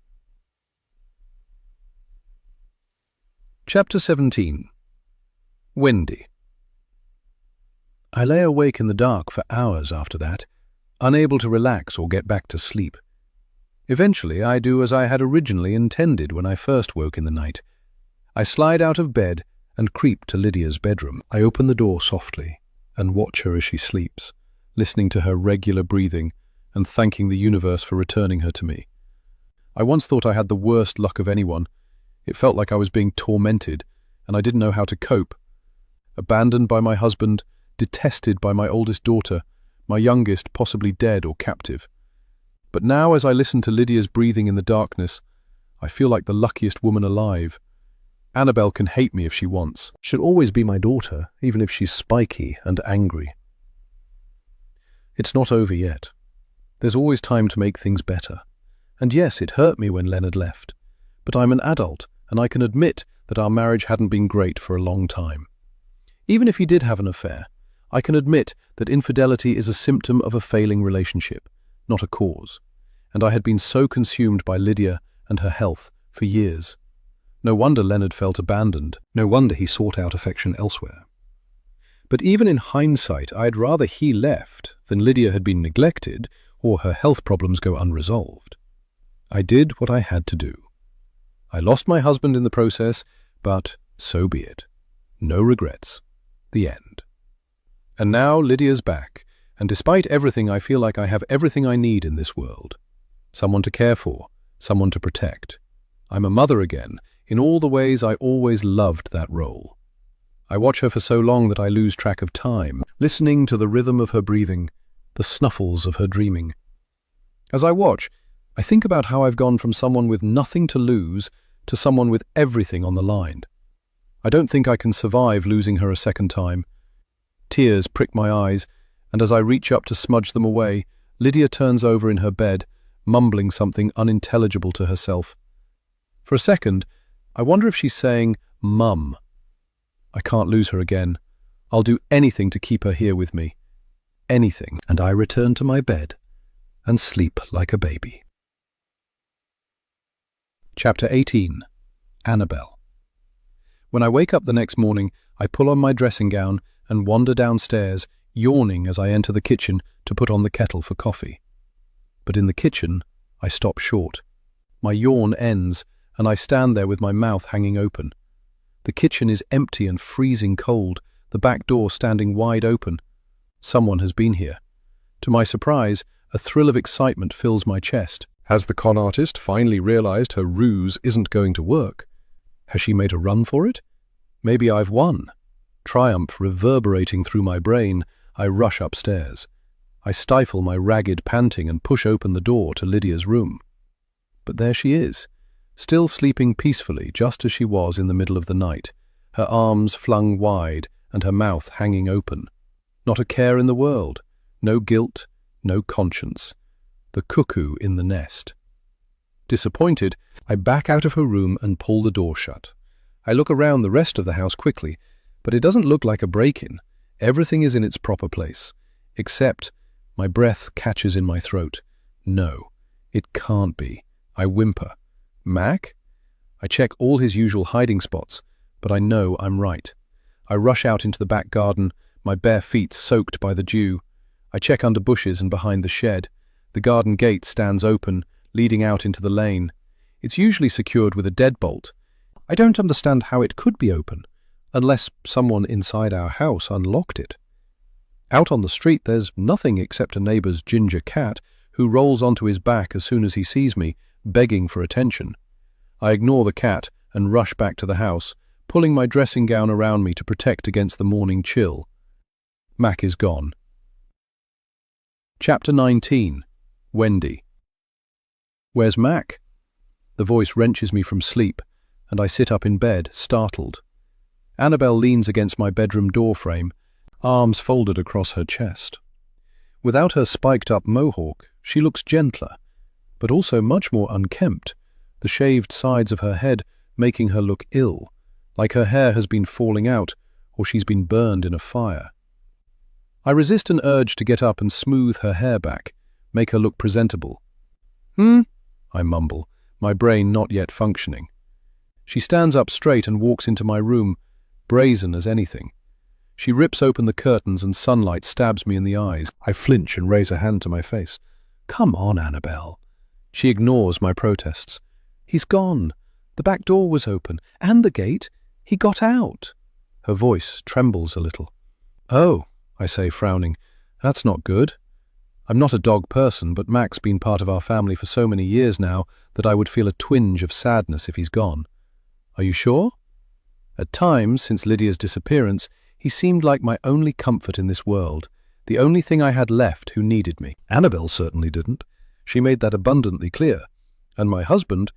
Chapter 17. Wendy. I lay awake in the dark for hours after that, unable to relax or get back to sleep. Eventually, I do as I had originally intended when I first woke in the night. I slide out of bed and creep to Lydia's bedroom. I open the door softly and watch her as she sleeps, listening to her regular breathing and thanking the universe for returning her to me. I once thought I had the worst luck of anyone. It felt like I was being tormented, and I didn't know how to cope. Abandoned by my husband, detested by my oldest daughter, my youngest possibly dead or captive. But now, as I listen to Lydia's breathing in the darkness, I feel like the luckiest woman alive. Annabelle can hate me if she wants. She'll always be my daughter, even if she's spiky and angry. It's not over yet. There's always time to make things better. And yes, it hurt me when Leonard left. But I'm an adult, and I can admit that our marriage hadn't been great for a long time. Even if he did have an affair, I can admit that infidelity is a symptom of a failing relationship, not a cause. And I had been so consumed by Lydia and her health for years. No wonder Leonard felt abandoned. No wonder he sought out affection elsewhere. But even in hindsight, I'd rather he left than Lydia had been neglected or her health problems go unresolved. I did what I had to do. I lost my husband in the process, but so be it. No regrets. The end. And now Lydia's back, and despite everything, I feel like I have everything I need in this world. Someone to care for, someone to protect. I'm a mother again, in all the ways I always loved that role. I watch her for so long that I lose track of time, listening to the rhythm of her breathing, the snuffles of her dreaming. As I watch, I think about how I've gone from someone with nothing to lose to someone with everything on the line. I don't think I can survive losing her a second time. Tears prick my eyes, and as I reach up to smudge them away, Lydia turns over in her bed, mumbling something unintelligible to herself. For a second, I wonder if she's saying, "Mum." I can't lose her again. I'll do anything to keep her here with me. anything, and I return to my bed and sleep like a baby. Chapter 18. Annabelle. When I wake up the next morning, I pull on my dressing gown and wander downstairs, yawning as I enter the kitchen to put on the kettle for coffee. But in the kitchen, I stop short. My yawn ends, and I stand there with my mouth hanging open. The kitchen is empty and freezing cold, the back door standing wide open. Someone has been here. To my surprise, a thrill of excitement fills my chest. Has the con artist finally realized her ruse isn't going to work? Has she made a run for it? Maybe I've won. Triumph reverberating through my brain, I rush upstairs. I stifle my ragged panting and push open the door to Lydia's room. But there she is, still sleeping peacefully just as she was in the middle of the night, her arms flung wide and her mouth hanging open. Not a care in the world, no guilt, no conscience. The cuckoo in the nest. Disappointed, I back out of her room and pull the door shut. I look around the rest of the house quickly, but it doesn't look like a break-in. Everything is in its proper place, except my breath catches in my throat. No, it can't be. I whimper. Mac? I check all his usual hiding spots, but I know I'm right. I rush out into the back garden, my bare feet soaked by the dew. I check under bushes and behind the shed. The garden gate stands open, leading out into the lane. It's usually secured with a deadbolt. I don't understand how it could be open, unless someone inside our house unlocked it. Out on the street there's nothing except a neighbour's ginger cat who rolls onto his back as soon as he sees me, begging for attention. I ignore the cat and rush back to the house, pulling my dressing gown around me to protect against the morning chill. Mac is gone. Chapter 19. Wendy. Where's Mac? The voice wrenches me from sleep, and I sit up in bed, startled. Annabelle leans against my bedroom door frame, arms folded across her chest. Without her spiked-up mohawk, she looks gentler, but also much more unkempt, the shaved sides of her head making her look ill, like her hair has been falling out or she's been burned in a fire. I resist an urge to get up and smooth her hair back, make her look presentable. I mumble, my brain not yet functioning. She stands up straight and walks into my room, brazen as anything. She rips open the curtains and sunlight stabs me in the eyes. I flinch and raise a hand to my face. Come on, Annabelle. She ignores my protests. He's gone. The back door was open. And the gate. He got out. Her voice trembles a little. Oh, I say, frowning. That's not good. I'm not a dog person, but Mac's been part of our family for so many years now that I would feel a twinge of sadness if he's gone. Are you sure? At times, since Lydia's disappearance, he seemed like my only comfort in this world, the only thing I had left who needed me. Annabelle certainly didn't. She made that abundantly clear. And my husband,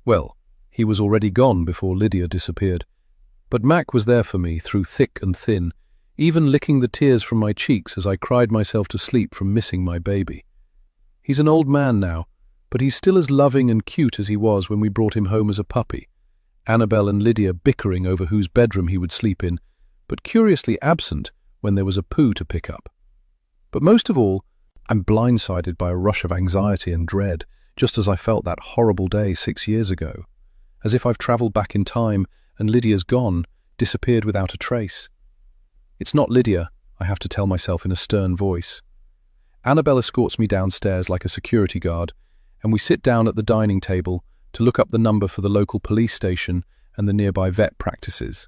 well, he was already gone before Lydia disappeared. But Mac was there for me through thick and thin, even licking the tears from my cheeks as I cried myself to sleep from missing my baby. He's an old man now, but he's still as loving and cute as he was when we brought him home as a puppy. Annabelle and Lydia bickering over whose bedroom he would sleep in, but curiously absent when there was a poo to pick up. But most of all, I'm blindsided by a rush of anxiety and dread, just as I felt that horrible day 6 years ago, as if I've travelled back in time and Lydia's gone, disappeared without a trace. It's not Lydia, I have to tell myself in a stern voice. Annabelle escorts me downstairs like a security guard, and we sit down at the dining table to look up the number for the local police station and the nearby vet practices.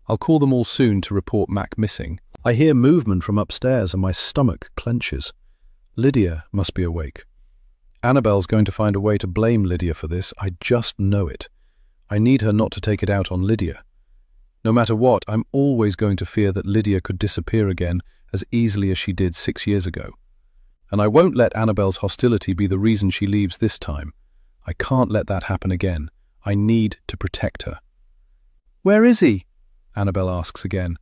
I'll call them all soon to report Mac missing. I hear movement from upstairs and my stomach clenches. Lydia must be awake. Annabelle's going to find a way to blame Lydia for this, I just know it. I need her not to take it out on Lydia. No matter what, I'm always going to fear that Lydia could disappear again as easily as she did 6 years ago. And I won't let Annabelle's hostility be the reason she leaves this time. I can't let that happen again. I need to protect her. "Where is he?" Annabelle asks again.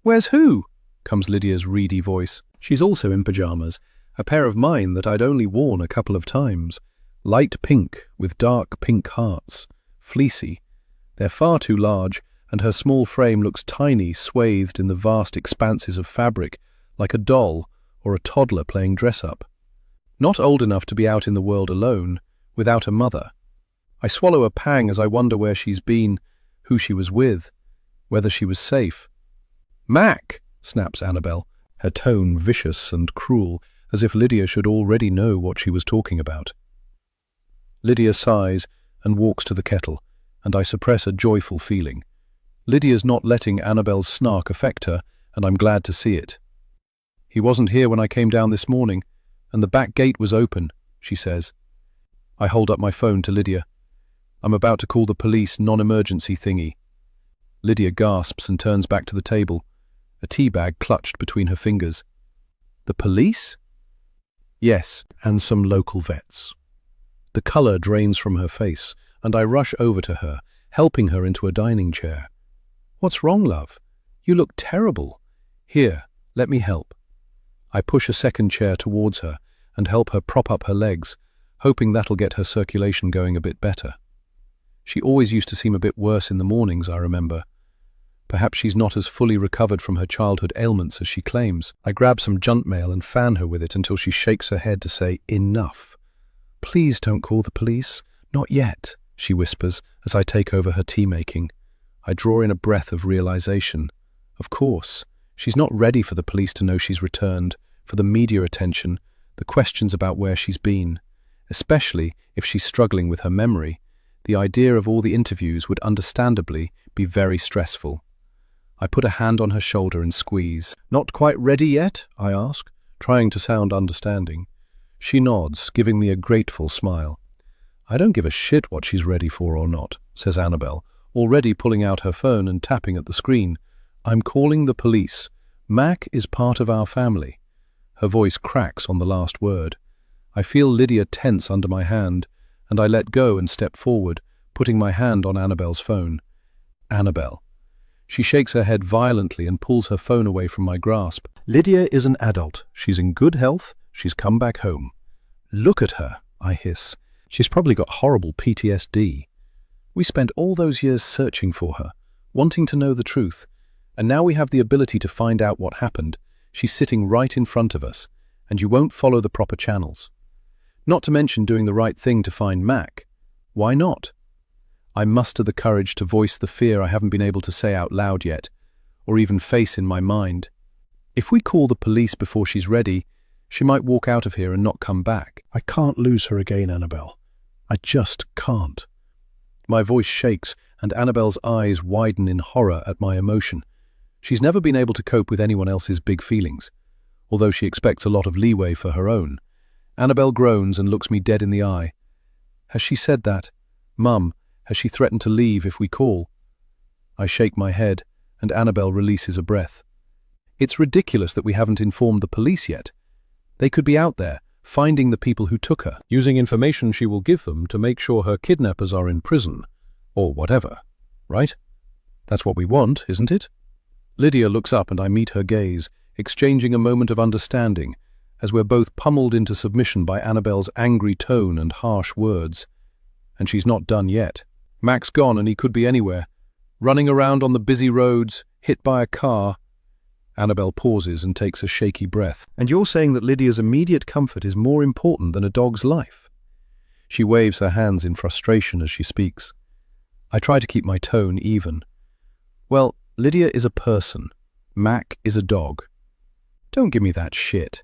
"Where's who?" comes Lydia's reedy voice. She's also in pyjamas, a pair of mine that I'd only worn a couple of times. Light pink with dark pink hearts. Fleecy. They're far too large, and her small frame looks tiny, swathed in the vast expanses of fabric, like a doll or a toddler playing dress-up. Not old enough to be out in the world alone, without a mother. I swallow a pang as I wonder where she's been, who she was with, whether she was safe. "Mac!" snaps Annabel, her tone vicious and cruel, as if Lydia should already know what she was talking about. Lydia sighs and walks to the kettle, and I suppress a joyful feeling. Lydia's not letting Annabel's snark affect her, and I'm glad to see it. "He wasn't here when I came down this morning, and the back gate was open," she says. I hold up my phone to Lydia. I'm about to call the police non-emergency thingy. Lydia gasps and turns back to the table, a tea bag clutched between her fingers. "The police?" "Yes, and some local vets." The colour drains from her face, and I rush over to her, helping her into a dining chair. "What's wrong, love? You look terrible. Here, let me help." I push a second chair towards her and help her prop up her legs, hoping that'll get her circulation going a bit better. She always used to seem a bit worse in the mornings, I remember. Perhaps she's not as fully recovered from her childhood ailments as she claims. I grab some junk mail and fan her with it until she shakes her head to say, "Enough." "Please don't call the police. Not yet," she whispers as I take over her tea-making. I draw in a breath of realization. Of course, she's not ready for the police to know she's returned, for the media attention, the questions about where she's been. Especially if she's struggling with her memory, the idea of all the interviews would understandably be very stressful. I put a hand on her shoulder and squeeze. "Not quite ready yet?" I ask, trying to sound understanding. She nods, giving me a grateful smile. "I don't give a shit what she's ready for or not," says Annabel, already pulling out her phone and tapping at the screen. "I'm calling the police. Mac is part of our family." Her voice cracks on the last word. I feel Lydia tense under my hand, and I let go and step forward, putting my hand on Annabel's phone. "Annabel." She shakes her head violently and pulls her phone away from my grasp. "Lydia is an adult. She's in good health. She's come back home." "Look at her," I hiss. "She's probably got horrible PTSD. We spent all those years searching for her, wanting to know the truth, and now we have the ability to find out what happened. She's sitting right in front of us, and you won't follow the proper channels. Not to mention doing the right thing to find Mac. Why not?" I muster the courage to voice the fear I haven't been able to say out loud yet, or even face in my mind. If we call the police before she's ready, she might walk out of here and not come back. "I can't lose her again, Annabel. I just can't." My voice shakes, and Annabel's eyes widen in horror at my emotion. She's never been able to cope with anyone else's big feelings, although she expects a lot of leeway for her own. Annabel groans and looks me dead in the eye. "Has she said that? Mum, has she threatened to leave if we call?" I shake my head, and Annabel releases a breath. "It's ridiculous that we haven't informed the police yet. They could be out there, finding the people who took her, using information she will give them to make sure her kidnappers are in prison, or whatever, right? That's what we want, isn't it?" Lydia looks up and I meet her gaze, exchanging a moment of understanding, as we're both pummeled into submission by Annabel's angry tone and harsh words. And she's not done yet. "Mac's gone and he could be anywhere. Running around on the busy roads, hit by a car." Annabel pauses and takes a shaky breath. "And you're saying that Lydia's immediate comfort is more important than a dog's life?" She waves her hands in frustration as she speaks. I try to keep my tone even. "Well, Lydia is a person. Mac is a dog." "Don't give me that shit.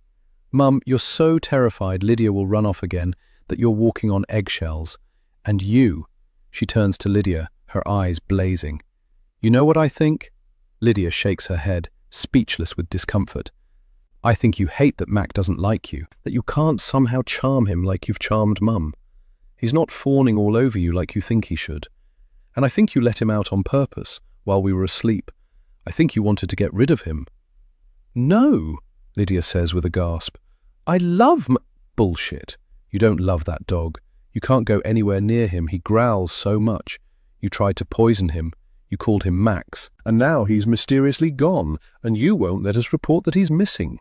Mum, you're so terrified Lydia will run off again that you're walking on eggshells. And you," she turns to Lydia, her eyes blazing. "You know what I think?" Lydia shakes her head, speechless with discomfort. "I think you hate that Mac doesn't like you, that you can't somehow charm him like you've charmed Mum. He's not fawning all over you like you think he should. And I think you let him out on purpose while we were asleep. I think you wanted to get rid of him." "No," Lydia says with a gasp. "I love Bullshit. You don't love that dog. You can't go anywhere near him. He growls so much. You tried to poison him. You called him Max. And now he's mysteriously gone, and you won't let us report that he's missing."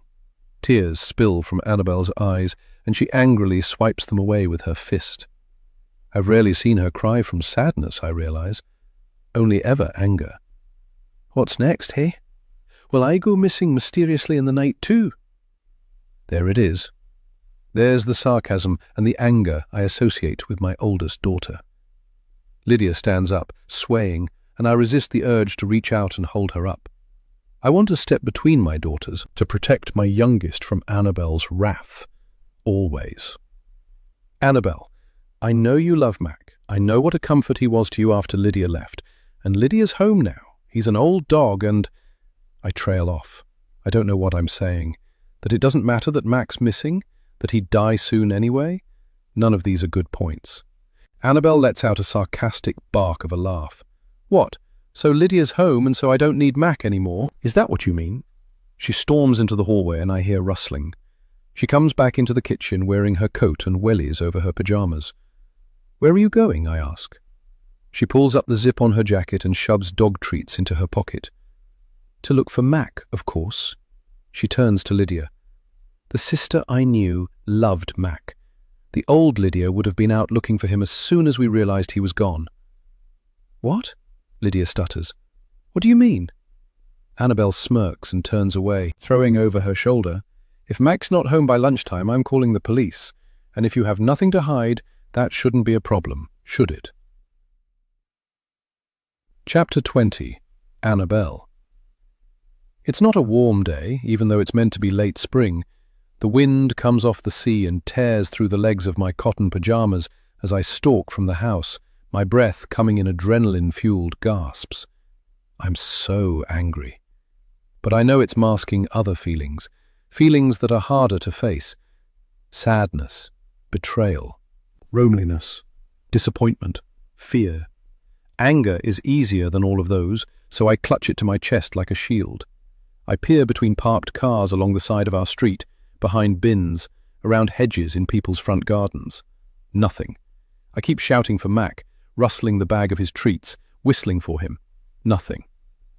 Tears spill from Annabel's eyes, and she angrily swipes them away with her fist. I've rarely seen her cry from sadness, I realize. Only ever anger. "What's next, hey? Will I go missing mysteriously in the night too?" There it is. There's the sarcasm and the anger I associate with my oldest daughter. Lydia stands up, swaying, and I resist the urge to reach out and hold her up. I want to step between my daughters to protect my youngest from Annabelle's wrath. Always. Annabelle, I know you love Mac. I know what a comfort he was to you after Lydia left. And Lydia's home now. He's an old dog and... I trail off. I don't know what I'm saying. That it doesn't matter that Mac's missing? That he'd die soon anyway? None of these are good points. Annabelle lets out a sarcastic bark of a laugh. What? So Lydia's home and so I don't need Mac anymore? Is that what you mean? She storms into the hallway and I hear rustling. She comes back into the kitchen wearing her coat and wellies over her pajamas. Where are you going? I ask. She pulls up the zip on her jacket and shoves dog treats into her pocket. To look for Mac, of course. She turns to Lydia. The sister I knew loved Mac. The old Lydia would have been out looking for him as soon as we realized he was gone. What? Lydia stutters. What do you mean? Annabelle smirks and turns away, throwing over her shoulder. If Mac's not home by lunchtime, I'm calling the police. And if you have nothing to hide, that shouldn't be a problem, should it? Chapter 20. Annabelle. It's not a warm day, even though it's meant to be late spring. The wind comes off the sea and tears through the legs of my cotton pajamas as I stalk from the house, my breath coming in adrenaline-fueled gasps. I'm so angry. But I know it's masking other feelings, feelings that are harder to face. Sadness, betrayal, loneliness, disappointment, fear. Anger is easier than all of those, so I clutch it to my chest like a shield. I peer between parked cars along the side of our street, behind bins, around hedges in people's front gardens. Nothing. I keep shouting for Mac, rustling the bag of his treats, whistling for him. Nothing.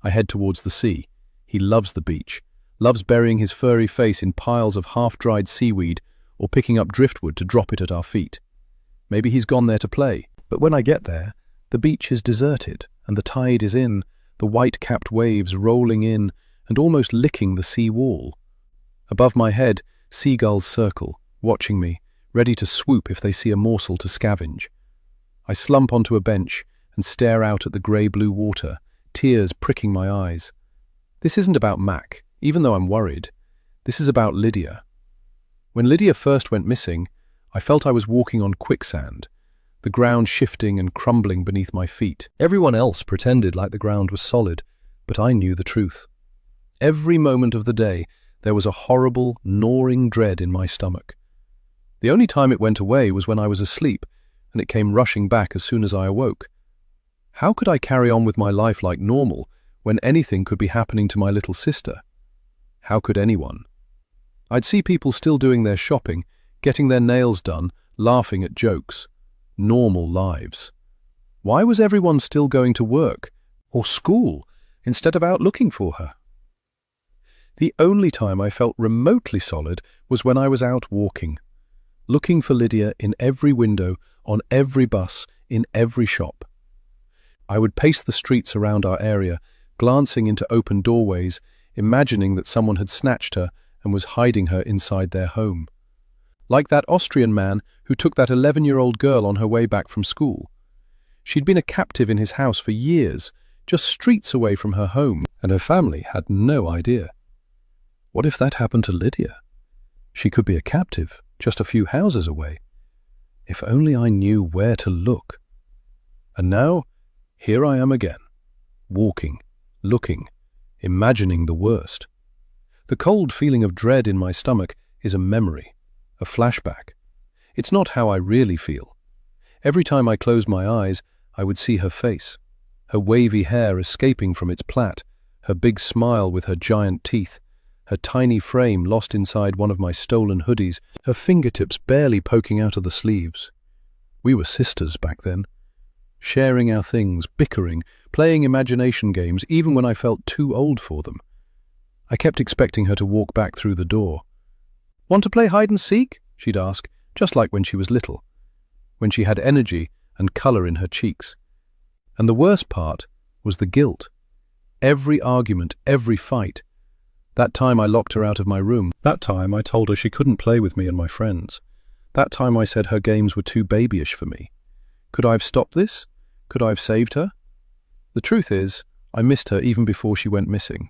I head towards the sea. He loves the beach, loves burying his furry face in piles of half-dried seaweed or picking up driftwood to drop it at our feet. Maybe he's gone there to play, but when I get there, the beach is deserted and the tide is in, the white-capped waves rolling in and almost licking the sea wall. Above my head, seagulls circle, watching me, ready to swoop if they see a morsel to scavenge. I slump onto a bench and stare out at the grey-blue water, tears pricking my eyes. This isn't about Mac, even though I'm worried. This is about Lydia. When Lydia first went missing, I felt I was walking on quicksand, the ground shifting and crumbling beneath my feet. Everyone else pretended like the ground was solid, but I knew the truth. Every moment of the day, there was a horrible, gnawing dread in my stomach. The only time it went away was when I was asleep, and it came rushing back as soon as I awoke. How could I carry on with my life like normal when anything could be happening to my little sister? How could anyone? I'd see people still doing their shopping, getting their nails done, laughing at jokes. Normal lives. Why was everyone still going to work or school instead of out looking for her? The only time I felt remotely solid was when I was out walking, looking for Lydia in every window, on every bus, in every shop. I would pace the streets around our area, glancing into open doorways, imagining that someone had snatched her and was hiding her inside their home. Like that Austrian man who took that 11-year-old girl on her way back from school. She'd been a captive in his house for years, just streets away from her home, and her family had no idea. What if that happened to Lydia? She could be a captive, just a few houses away. If only I knew where to look. And now, here I am again, walking, looking, imagining the worst. The cold feeling of dread in my stomach is a memory, a flashback. It's not how I really feel. Every time I closed my eyes, I would see her face, her wavy hair escaping from its plait, her big smile with her giant teeth, her tiny frame lost inside one of my stolen hoodies, her fingertips barely poking out of the sleeves. We were sisters back then, sharing our things, bickering, playing imagination games, even when I felt too old for them. I kept expecting her to walk back through the door. "Want to play hide and seek?" she'd ask, just like when she was little, when she had energy and colour in her cheeks. And the worst part was the guilt. Every argument, every fight. That time I locked her out of my room. That time I told her she couldn't play with me and my friends. That time I said her games were too babyish for me. Could I have stopped this? Could I have saved her? The truth is, I missed her even before she went missing.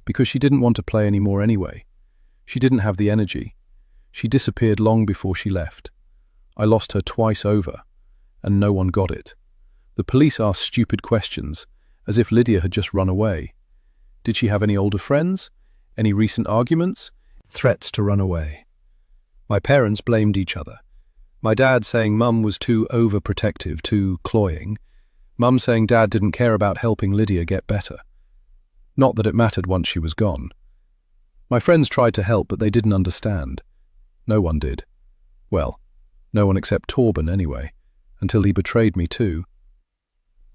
Because she didn't want to play anymore anyway. She didn't have the energy. She disappeared long before she left. I lost her twice over, and no one got it. The police asked stupid questions, as if Lydia had just run away. Did she have any older friends? Any recent arguments? Threats to run away. My parents blamed each other. My dad saying Mum was too overprotective, too cloying. Mum saying Dad didn't care about helping Lydia get better. Not that it mattered once she was gone. My friends tried to help, but they didn't understand. No one did. Well, no one except Torben anyway, until he betrayed me too.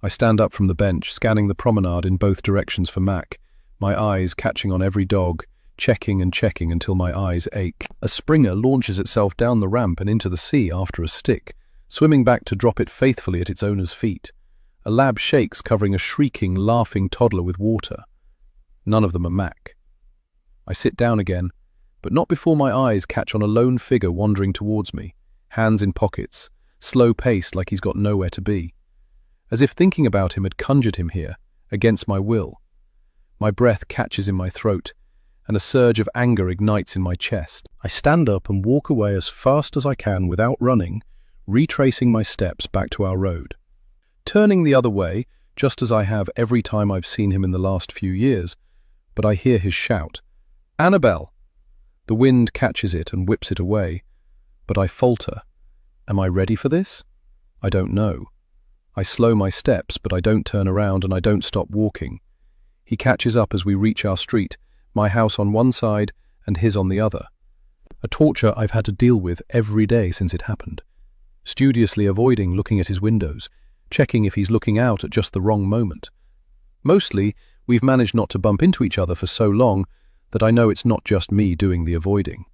I stand up from the bench, scanning the promenade in both directions for Mac, my eyes catching on every dog, checking and checking until my eyes ache. A springer launches itself down the ramp and into the sea after a stick, swimming back to drop it faithfully at its owner's feet. A lab shakes, covering a shrieking, laughing toddler with water. None of them are Mac. I sit down again, but not before my eyes catch on a lone figure wandering towards me, hands in pockets, slow-paced like he's got nowhere to be. As if thinking about him had conjured him here, against my will. My breath catches in my throat, and a surge of anger ignites in my chest. I stand up and walk away as fast as I can without running, retracing my steps back to our road. Turning the other way, just as I have every time I've seen him in the last few years, but I hear his shout, "Annabelle!" The wind catches it and whips it away, but I falter. Am I ready for this? I don't know. I slow my steps, but I don't turn around and I don't stop walking. He catches up as we reach our street, my house on one side and his on the other. A torture I've had to deal with every day since it happened. Studiously avoiding looking at his windows, checking if he's looking out at just the wrong moment. Mostly, we've managed not to bump into each other for so long that I know it's not just me doing the avoiding.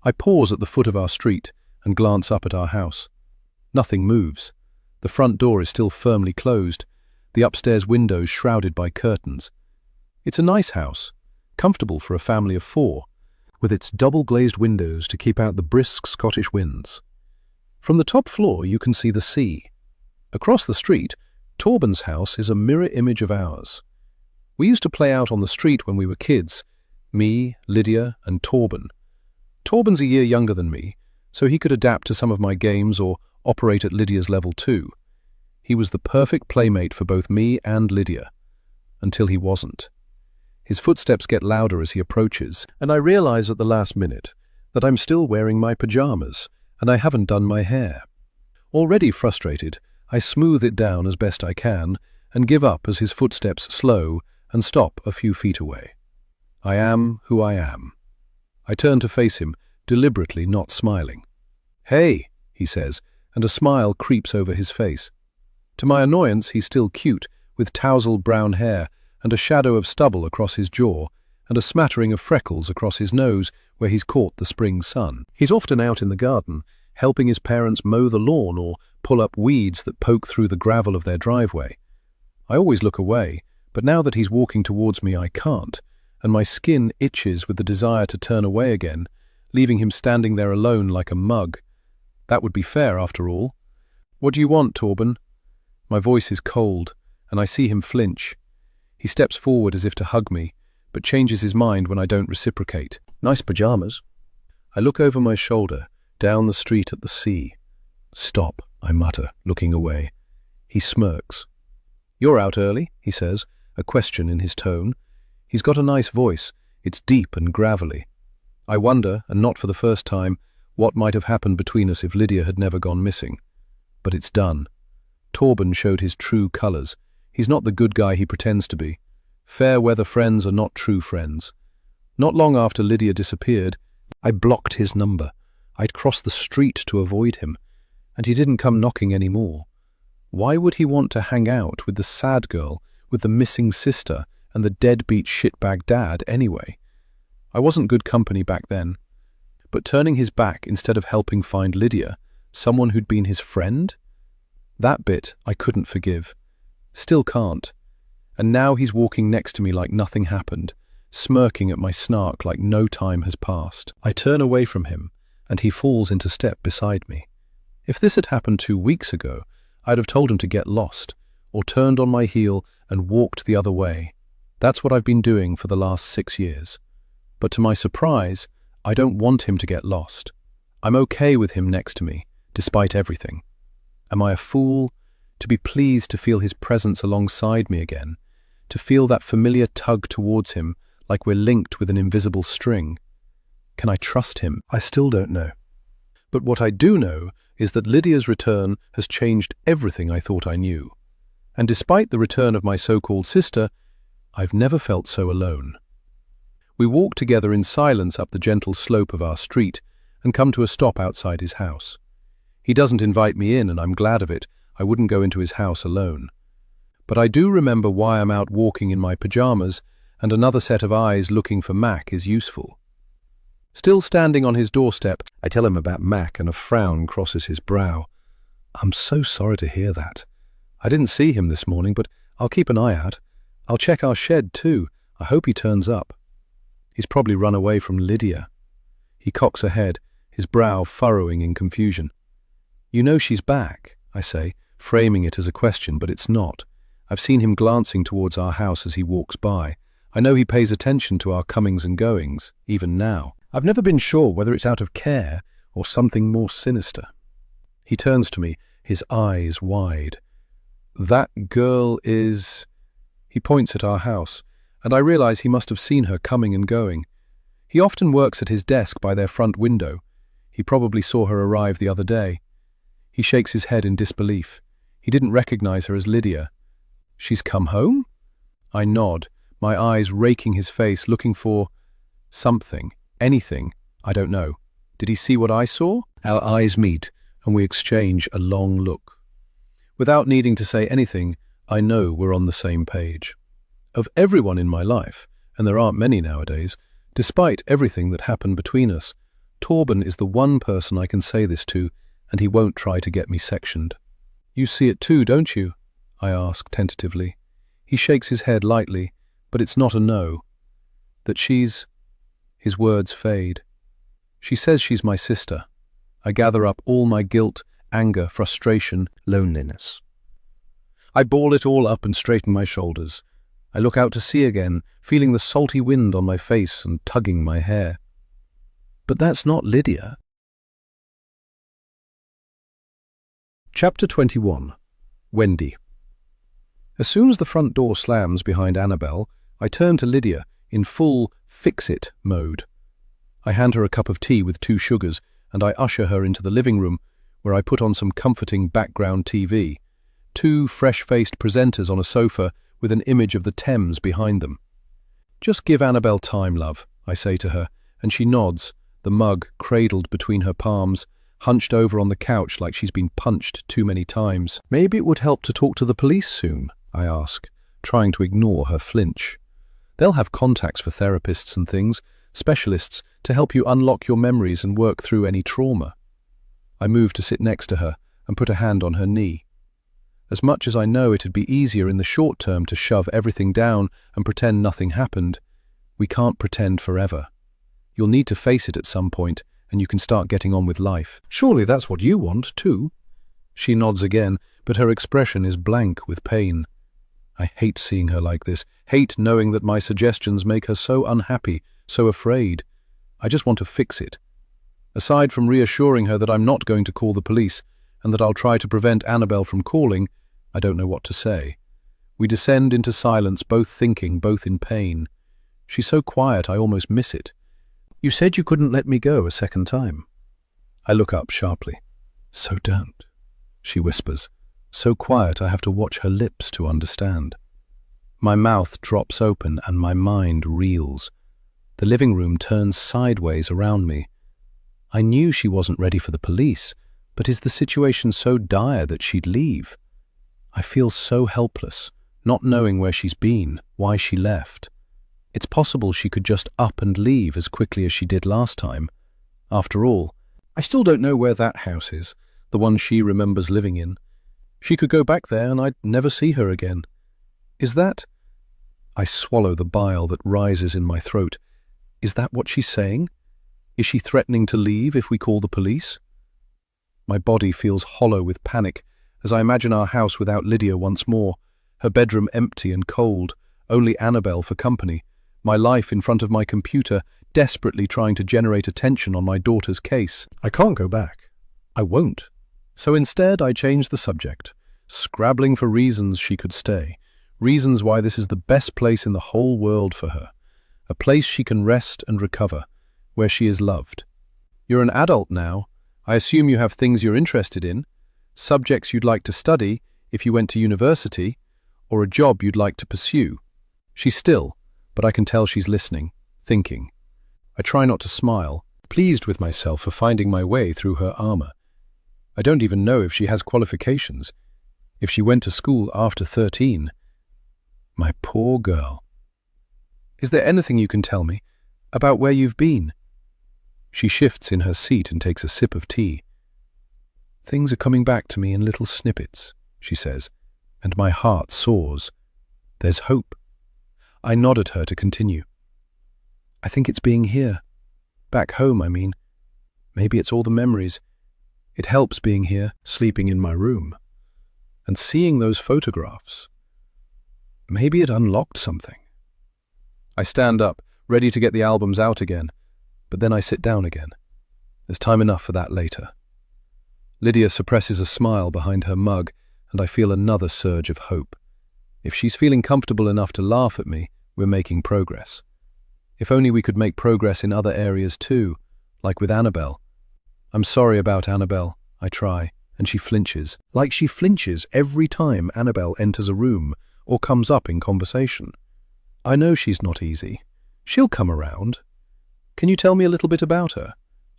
I pause at the foot of our street and glance up at our house. Nothing moves. The front door is still firmly closed, the upstairs windows shrouded by curtains. It's a nice house, comfortable for a family of 4, with its double-glazed windows to keep out the brisk Scottish winds. From the top floor you can see the sea. Across the street, Torben's house is a mirror image of ours. We used to play out on the street when we were kids, me, Lydia, and Torben. Torben's a year younger than me, so he could adapt to some of my games or operate at Lydia's level too. He was the perfect playmate for both me and Lydia, until he wasn't. His footsteps get louder as he approaches, and I realize at the last minute that I'm still wearing my pajamas, and I haven't done my hair. Already frustrated, I smooth it down as best I can and give up as his footsteps slow and stop a few feet away. I am who I am. I turn to face him, deliberately not smiling. "Hey," he says, and a smile creeps over his face. To my annoyance, he's still cute, with tousled brown hair and a shadow of stubble across his jaw and a smattering of freckles across his nose where he's caught the spring sun. He's often out in the garden, helping his parents mow the lawn or pull up weeds that poke through the gravel of their driveway. I always look away, but now that he's walking towards me I can't, and my skin itches with the desire to turn away again, leaving him standing there alone like a mug. That would be fair, after all. "What do you want, Torben?" My voice is cold, and I see him flinch. He steps forward as if to hug me, but changes his mind when I don't reciprocate. "Nice pajamas." I look over my shoulder, down the street at the sea. "Stop," I mutter, looking away. He smirks. "You're out early," he says, a question in his tone. He's got a nice voice. It's deep and gravelly. I wonder, and not for the first time, what might have happened between us if Lydia had never gone missing. But it's done. Torben showed his true colours. He's not the good guy he pretends to be. Fair-weather friends are not true friends. Not long after Lydia disappeared, I blocked his number. I'd crossed the street to avoid him, and he didn't come knocking any more. Why would he want to hang out with the sad girl, with the missing sister, and the deadbeat shitbag dad anyway? I wasn't good company back then. But turning his back instead of helping find Lydia, someone who'd been his friend? That bit I couldn't forgive. Still can't. And now he's walking next to me like nothing happened, smirking at my snark like no time has passed. I turn away from him, and he falls into step beside me. If this had happened 2 weeks ago, I'd have told him to get lost, or turned on my heel and walked the other way. That's what I've been doing for the last 6 years. But to my surprise, I don't want him to get lost. I'm okay with him next to me, despite everything. Am I a fool? To be pleased to feel his presence alongside me again, to feel that familiar tug towards him like we're linked with an invisible string. Can I trust him? I still don't know. But what I do know is that Lydia's return has changed everything I thought I knew. And despite the return of my so-called sister, I've never felt so alone. We walk together in silence up the gentle slope of our street and come to a stop outside his house. He doesn't invite me in, and I'm glad of it. I wouldn't go into his house alone. But I do remember why I'm out walking in my pajamas, and another set of eyes looking for Mac is useful. Still standing on his doorstep, I tell him about Mac, and a frown crosses his brow. I'm so sorry to hear that. I didn't see him this morning, but I'll keep an eye out. I'll check our shed too. I hope he turns up. He's probably run away from Lydia. He cocks a head, his brow furrowing in confusion. You know she's back, I say, framing it as a question, but it's not. I've seen him glancing towards our house as he walks by. I know he pays attention to our comings and goings, even now. I've never been sure whether it's out of care or something more sinister. He turns to me, his eyes wide. That girl is... He points at our house, and I realize he must have seen her coming and going. He often works at his desk by their front window. He probably saw her arrive the other day. He shakes his head in disbelief. He didn't recognize her as Lydia. She's come home? I nod, my eyes raking his face, looking for something, anything, I don't know. Did he see what I saw? Our eyes meet, and we exchange a long look. Without needing to say anything, I know we're on the same page. Of everyone in my life, and there aren't many nowadays, despite everything that happened between us, Torben is the one person I can say this to, and he won't try to get me sectioned. You see it too, don't you? I ask tentatively. He shakes his head lightly, but it's not a no. That she's... His words fade. She says she's my sister. I gather up all my guilt, anger, frustration, loneliness. I ball it all up and straighten my shoulders. I look out to sea again, feeling the salty wind on my face and tugging my hair. But that's not Lydia. Chapter 21. Wendy. As soon as the front door slams behind Annabelle, I turn to Lydia in full fix-it mode. I hand her a cup of tea with 2 sugars, and I usher her into the living room, where I put on some comforting background TV. 2 fresh-faced presenters on a sofa with an image of the Thames behind them. Just give Annabelle time, love, I say to her, and she nods, the mug cradled between her palms, hunched over on the couch like she's been punched too many times. Maybe it would help to talk to the police soon, I ask, trying to ignore her flinch. They'll have contacts for therapists and things, specialists, to help you unlock your memories and work through any trauma. I move to sit next to her and put a hand on her knee. As much as I know it'd be easier in the short term to shove everything down and pretend nothing happened, we can't pretend forever. You'll need to face it at some point, and you can start getting on with life. Surely that's what you want, too. She nods again, but her expression is blank with pain. I hate seeing her like this, hate knowing that my suggestions make her so unhappy, so afraid. I just want to fix it. Aside from reassuring her that I'm not going to call the police, and that I'll try to prevent Annabelle from calling, I don't know what to say. We descend into silence, both thinking, both in pain. She's so quiet I almost miss it. You said you couldn't let me go a second time. I look up sharply. So don't, she whispers. So quiet I have to watch her lips to understand. My mouth drops open and my mind reels. The living room turns sideways around me. I knew she wasn't ready for the police, but is the situation so dire that she'd leave? I feel so helpless, not knowing where she's been, why she left. It's possible she could just up and leave as quickly as she did last time. After all, I still don't know where that house is, the one she remembers living in. She could go back there and I'd never see her again. Is that... I swallow the bile that rises in my throat. Is that what she's saying? Is she threatening to leave if we call the police? My body feels hollow with panic as I imagine our house without Lydia once more, her bedroom empty and cold, only Annabelle for company, my life in front of my computer, desperately trying to generate attention on my daughter's case. I can't go back. I won't. So instead I change the subject, scrabbling for reasons she could stay, reasons why this is the best place in the whole world for her, a place she can rest and recover, where she is loved. You're an adult now. I assume you have things you're interested in, subjects you'd like to study if you went to university, or a job you'd like to pursue. She's still, but I can tell she's listening, thinking. I try not to smile, pleased with myself for finding my way through her armor. I don't even know if she has qualifications, if she went to school after 13. My poor girl. Is there anything you can tell me about where you've been? She shifts in her seat and takes a sip of tea. Things are coming back to me in little snippets, she says, and my heart soars. There's hope. I nod at her to continue. I think it's being here. Back home, I mean. Maybe it's all the memories. It helps being here, sleeping in my room, and seeing those photographs. Maybe it unlocked something. I stand up, ready to get the albums out again, but then I sit down again. There's time enough for that later. Lydia suppresses a smile behind her mug, and I feel another surge of hope. If she's feeling comfortable enough to laugh at me, we're making progress. If only we could make progress in other areas too, like with Annabelle. I'm sorry about Annabelle, I try, and she flinches. Like she flinches every time Annabelle enters a room or comes up in conversation. I know she's not easy. She'll come around. Can you tell me a little bit about her?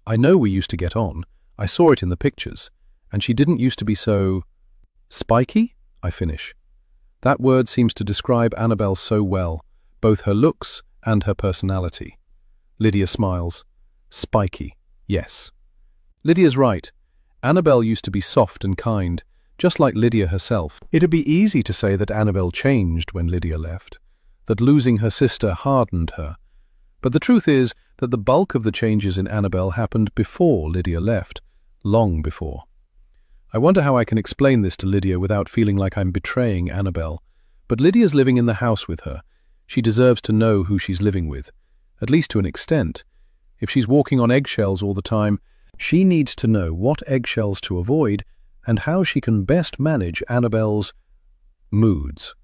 I know we used to get on. I saw it in the pictures, and she didn't used to be so... Spiky? I finish. That word seems to describe Annabelle so well, both her looks and her personality. Lydia smiles. Spiky, yes. Lydia's right. Annabelle used to be soft and kind, just like Lydia herself. It'd be easy to say that Annabelle changed when Lydia left, that losing her sister hardened her. But the truth is that the bulk of the changes in Annabelle happened before Lydia left, long before. I wonder how I can explain this to Lydia without feeling like I'm betraying Annabelle. But Lydia's living in the house with her. She deserves to know who she's living with, at least to an extent. If she's walking on eggshells all the time, she needs to know what eggshells to avoid and how she can best manage Annabelle's moods.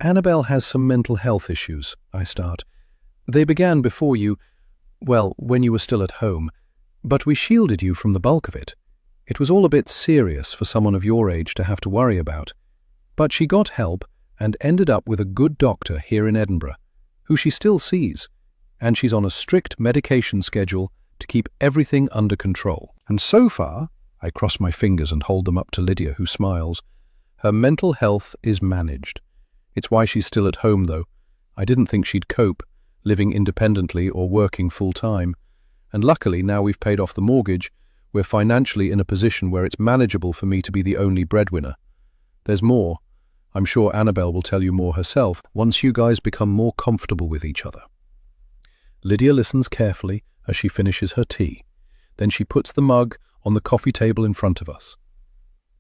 Annabelle has some mental health issues, I start. They began before you, well, when you were still at home, but we shielded you from the bulk of it. It was all a bit serious for someone of your age to have to worry about. But she got help and ended up with a good doctor here in Edinburgh, who she still sees, and she's on a strict medication schedule to keep everything under control. And so far, I cross my fingers and hold them up to Lydia, who smiles, her mental health is managed. It's why she's still at home, though. I didn't think she'd cope, living independently or working full-time. And luckily, now we've paid off the mortgage, we're financially in a position where it's manageable for me to be the only breadwinner. There's more. I'm sure Annabelle will tell you more herself once you guys become more comfortable with each other. Lydia listens carefully as she finishes her tea. Then she puts the mug on the coffee table in front of us.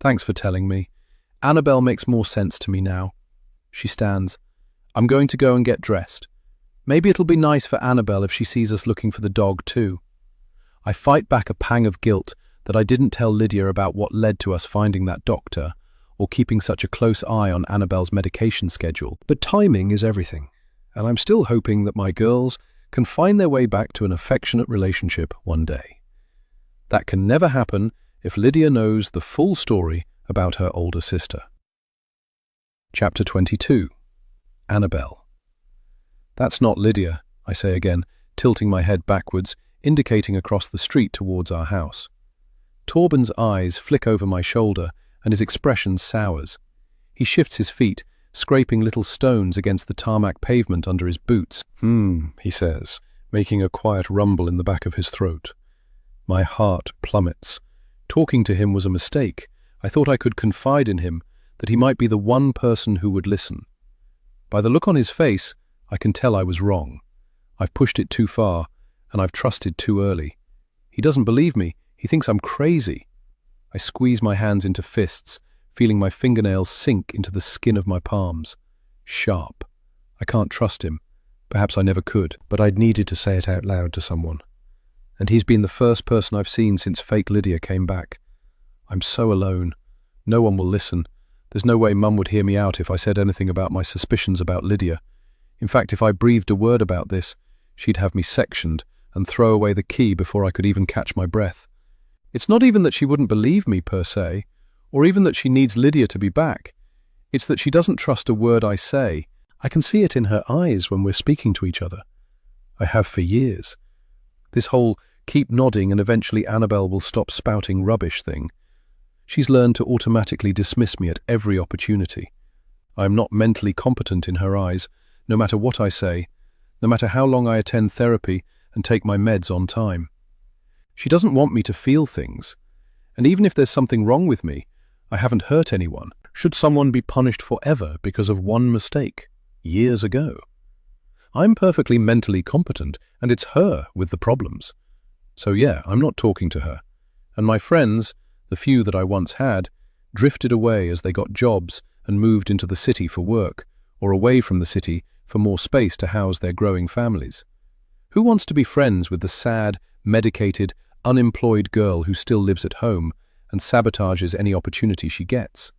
Thanks for telling me. Annabelle makes more sense to me now. She stands. I'm going to go and get dressed. Maybe it'll be nice for Annabelle if she sees us looking for the dog too. I fight back a pang of guilt that I didn't tell Lydia about what led to us finding that doctor or keeping such a close eye on Annabelle's medication schedule. But timing is everything, and I'm still hoping that my girls can find their way back to an affectionate relationship one day. That can never happen if Lydia knows the full story about her older sister. Chapter 22. Annabelle. That's not Lydia, I say again, tilting my head backwards, indicating across the street towards our house. Torben's eyes flick over my shoulder and his expression sours. He shifts his feet, scraping little stones against the tarmac pavement under his boots. He says, making a quiet rumble in the back of his throat. My heart plummets. Talking to him was a mistake. I thought I could confide in him, that he might be the one person who would listen. By the look on his face, I can tell I was wrong. I've pushed it too far, and I've trusted too early. He doesn't believe me. He thinks I'm crazy. I squeeze my hands into fists, feeling my fingernails sink into the skin of my palms. Sharp. I can't trust him. Perhaps I never could, but I'd needed to say it out loud to someone. And he's been the first person I've seen since fake Lydia came back. I'm so alone. No one will listen. There's no way Mum would hear me out if I said anything about my suspicions about Lydia. In fact, if I breathed a word about this, she'd have me sectioned and throw away the key before I could even catch my breath. It's not even that she wouldn't believe me, per se, or even that she needs Lydia to be back. It's that she doesn't trust a word I say. I can see it in her eyes when we're speaking to each other. I have for years. This whole keep nodding and eventually Annabelle will stop spouting rubbish thing. She's learned to automatically dismiss me at every opportunity. I am not mentally competent in her eyes, no matter what I say, no matter how long I attend therapy and take my meds on time. She doesn't want me to feel things. And even if there's something wrong with me, I haven't hurt anyone. Should someone be punished forever because of one mistake, years ago? I'm perfectly mentally competent, and it's her with the problems. So yeah, I'm not talking to her. And my friends, the few that I once had, drifted away as they got jobs and moved into the city for work, or away from the city for more space to house their growing families. Who wants to be friends with the sad, medicated, unemployed girl who still lives at home and sabotages any opportunity she gets?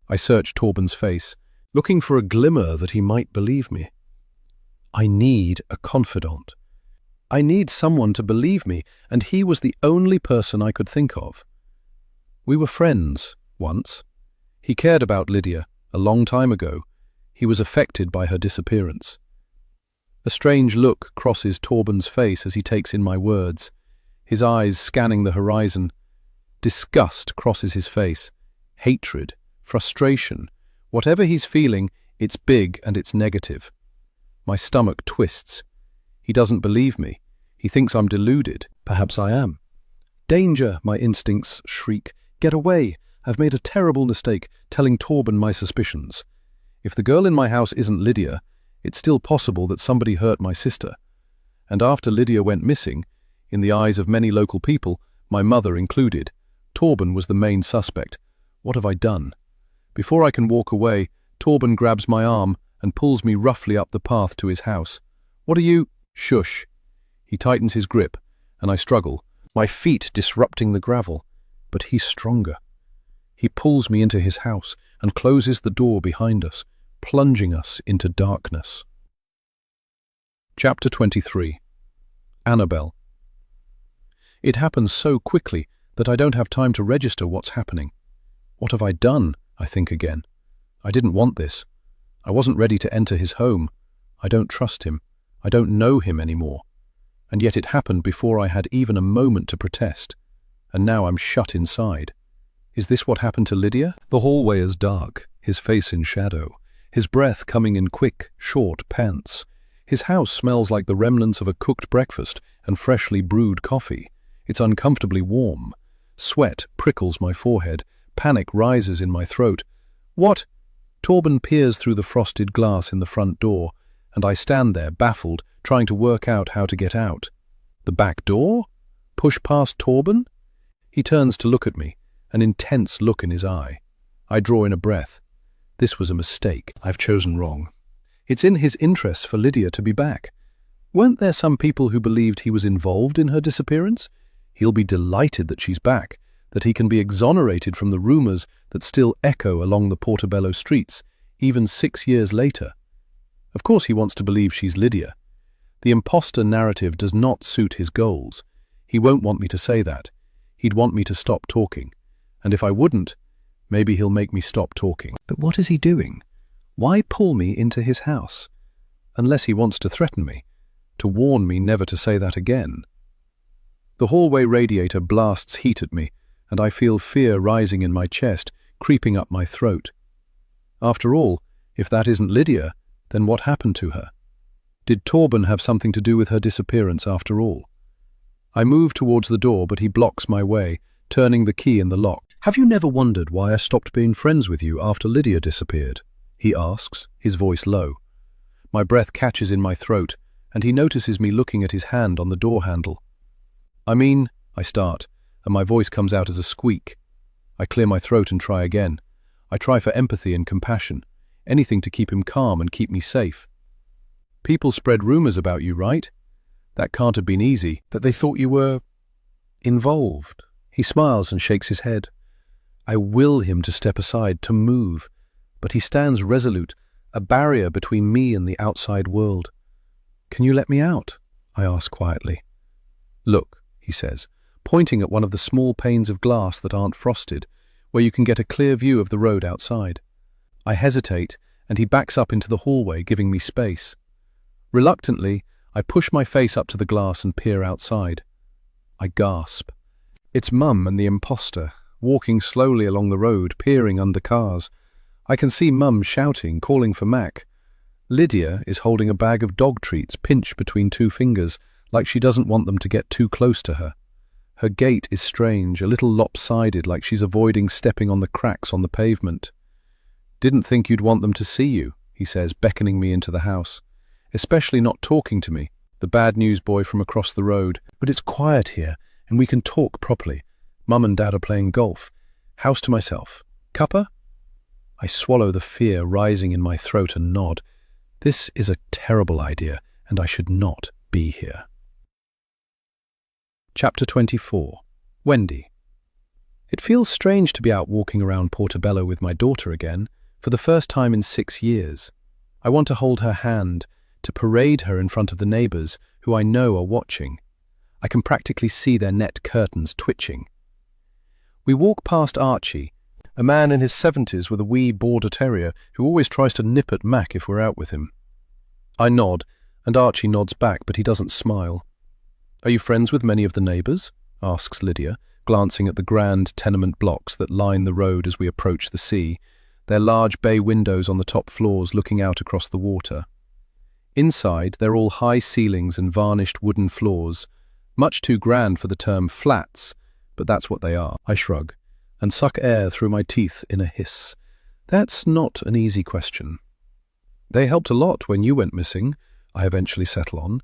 I searched Torben's face, looking for a glimmer that he might believe me. I need a confidant. I need someone to believe me, and he was the only person I could think of. We were friends, once. He cared about Lydia, a long time ago. He was affected by her disappearance. A strange look crosses Torben's face as he takes in my words, his eyes scanning the horizon. Disgust crosses his face. Hatred, frustration. Whatever he's feeling, it's big and it's negative. My stomach twists. He doesn't believe me. He thinks I'm deluded. Perhaps I am. Danger, my instincts shriek. Get away. I've made a terrible mistake, telling Torben my suspicions. If the girl in my house isn't Lydia, it's still possible that somebody hurt my sister. And after Lydia went missing, in the eyes of many local people, my mother included, Torben was the main suspect. What have I done? Before I can walk away, Torben grabs my arm and pulls me roughly up the path to his house. What are you? Shush. He tightens his grip, and I struggle, my feet disrupting the gravel. But he's stronger. He pulls me into his house and closes the door behind us, plunging us into darkness. Chapter 23. Annabelle. It happens so quickly that I don't have time to register what's happening. What have I done? I think again. I didn't want this. I wasn't ready to enter his home. I don't trust him. I don't know him anymore. And yet it happened before I had even a moment to protest. And now I'm shut inside. Is this what happened to Lydia? The hallway is dark, his face in shadow, his breath coming in quick, short pants. His house smells like the remnants of a cooked breakfast and freshly brewed coffee. It's uncomfortably warm. Sweat prickles my forehead. Panic rises in my throat. What? Torben peers through the frosted glass in the front door, and I stand there, baffled, trying to work out how to get out. The back door? Push past Torben? He turns to look at me, an intense look in his eye. I draw in a breath. This was a mistake. I've chosen wrong. It's in his interests for Lydia to be back. Weren't there some people who believed he was involved in her disappearance? He'll be delighted that she's back, that he can be exonerated from the rumors that still echo along the Portobello streets, even 6 years later. Of course he wants to believe she's Lydia. The imposter narrative does not suit his goals. He won't want me to say that. He'd want me to stop talking. And if I wouldn't, maybe he'll make me stop talking. But what is he doing? Why pull me into his house? Unless he wants to threaten me, to warn me never to say that again. The hallway radiator blasts heat at me, and I feel fear rising in my chest, creeping up my throat. After all, if that isn't Lydia, then what happened to her? Did Torben have something to do with her disappearance after all? I move towards the door, but he blocks my way, turning the key in the lock. Have you never wondered why I stopped being friends with you after Lydia disappeared? he asks, his voice low. My breath catches in my throat, and he notices me looking at his hand on the door handle. I start, and my voice comes out as a squeak. I clear my throat and try again. I try for empathy and compassion, anything to keep him calm and keep me safe. People spread rumors about you, right? That can't have been easy, that they thought you were involved. He smiles and shakes his head. I will him to step aside, to move, but he stands resolute, a barrier between me and the outside world. Can you let me out? I ask quietly. Look, he says, pointing at one of the small panes of glass that aren't frosted, where you can get a clear view of the road outside. I hesitate, and he backs up into the hallway, giving me space. Reluctantly, I push my face up to the glass and peer outside. I gasp. It's Mum and the imposter, walking slowly along the road, peering under cars. I can see Mum shouting, calling for Mac. Lydia is holding a bag of dog treats pinched between two fingers, like she doesn't want them to get too close to her. Her gait is strange, a little lopsided, like she's avoiding stepping on the cracks on the pavement. Didn't think you'd want them to see you, he says, beckoning me into the house. Especially not talking to me, the bad news boy from across the road. But it's quiet here, and we can talk properly. Mum and Dad are playing golf. House to myself. Cuppa? I swallow the fear rising in my throat and nod. This is a terrible idea, and I should not be here. Chapter 24. Wendy. It feels strange to be out walking around Portobello with my daughter again, for the first time in 6 years. I want to hold her hand, to parade her in front of the neighbours who I know are watching. I can practically see their net curtains twitching. We walk past Archie, a man in his 70s with a wee border terrier who always tries to nip at Mac if we're out with him. I nod, and Archie nods back, but he doesn't smile. Are you friends with many of the neighbours? Asks Lydia, glancing at the grand tenement blocks that line the road as we approach the sea, their large bay windows on the top floors looking out across the water. Inside, they're all high ceilings and varnished wooden floors, much too grand for the term flats, but that's what they are. I shrug, and suck air through my teeth in a hiss. That's not an easy question. They helped a lot when you went missing, I eventually settle on.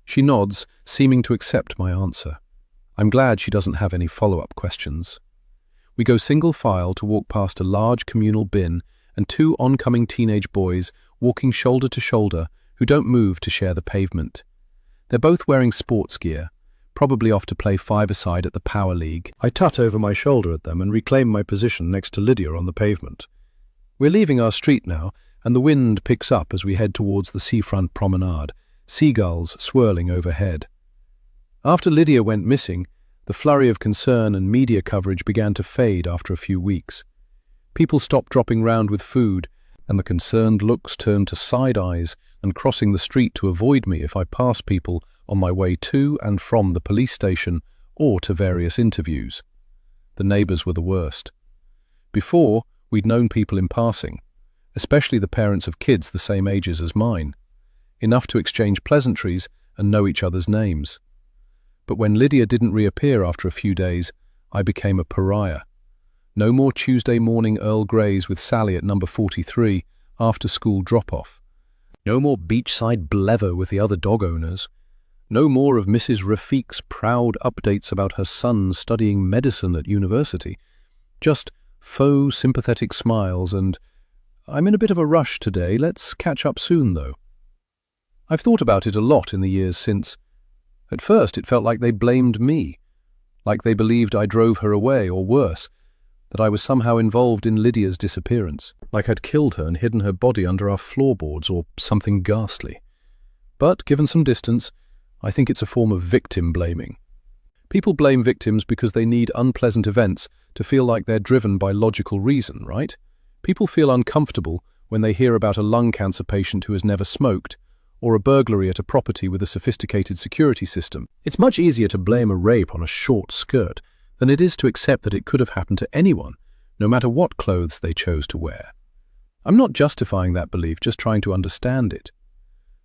She nods, seeming to accept my answer. I'm glad she doesn't have any follow-up questions. We go single file to walk past a large communal bin and 2 oncoming teenage boys walking shoulder to shoulder who don't move to share the pavement. They're both wearing sports gear, probably off to play five-a-side at the Power League. I tut over my shoulder at them and reclaim my position next to Lydia on the pavement. We're leaving our street now, and the wind picks up as we head towards the seafront promenade, seagulls swirling overhead. After Lydia went missing, the flurry of concern and media coverage began to fade after a few weeks. People stopped dropping round with food, and the concerned looks turned to side eyes and crossing the street to avoid me if I passed people on my way to and from the police station or to various interviews. The neighbours were the worst. Before, we'd known people in passing, especially the parents of kids the same ages as mine, enough to exchange pleasantries and know each other's names. But when Lydia didn't reappear after a few days, I became a pariah. No more Tuesday morning Earl Greys with Sally at number 43 after school drop-off. No more beachside blether with the other dog owners. No more of Mrs. Rafiq's proud updates about her son studying medicine at university. Just faux sympathetic smiles and, "I'm in a bit of a rush today, let's catch up soon though." I've thought about it a lot in the years since. At first it felt like they blamed me, like they believed I drove her away, or worse, that I was somehow involved in Lydia's disappearance, like I'd killed her and hidden her body under our floorboards or something ghastly. But given some distance, I think it's a form of victim blaming. People blame victims because they need unpleasant events to feel like they're driven by logical reason, right? People feel uncomfortable when they hear about a lung cancer patient who has never smoked, or a burglary at a property with a sophisticated security system. It's much easier to blame a rape on a short skirt than it is to accept that it could have happened to anyone, no matter what clothes they chose to wear. I'm not justifying that belief, just trying to understand it.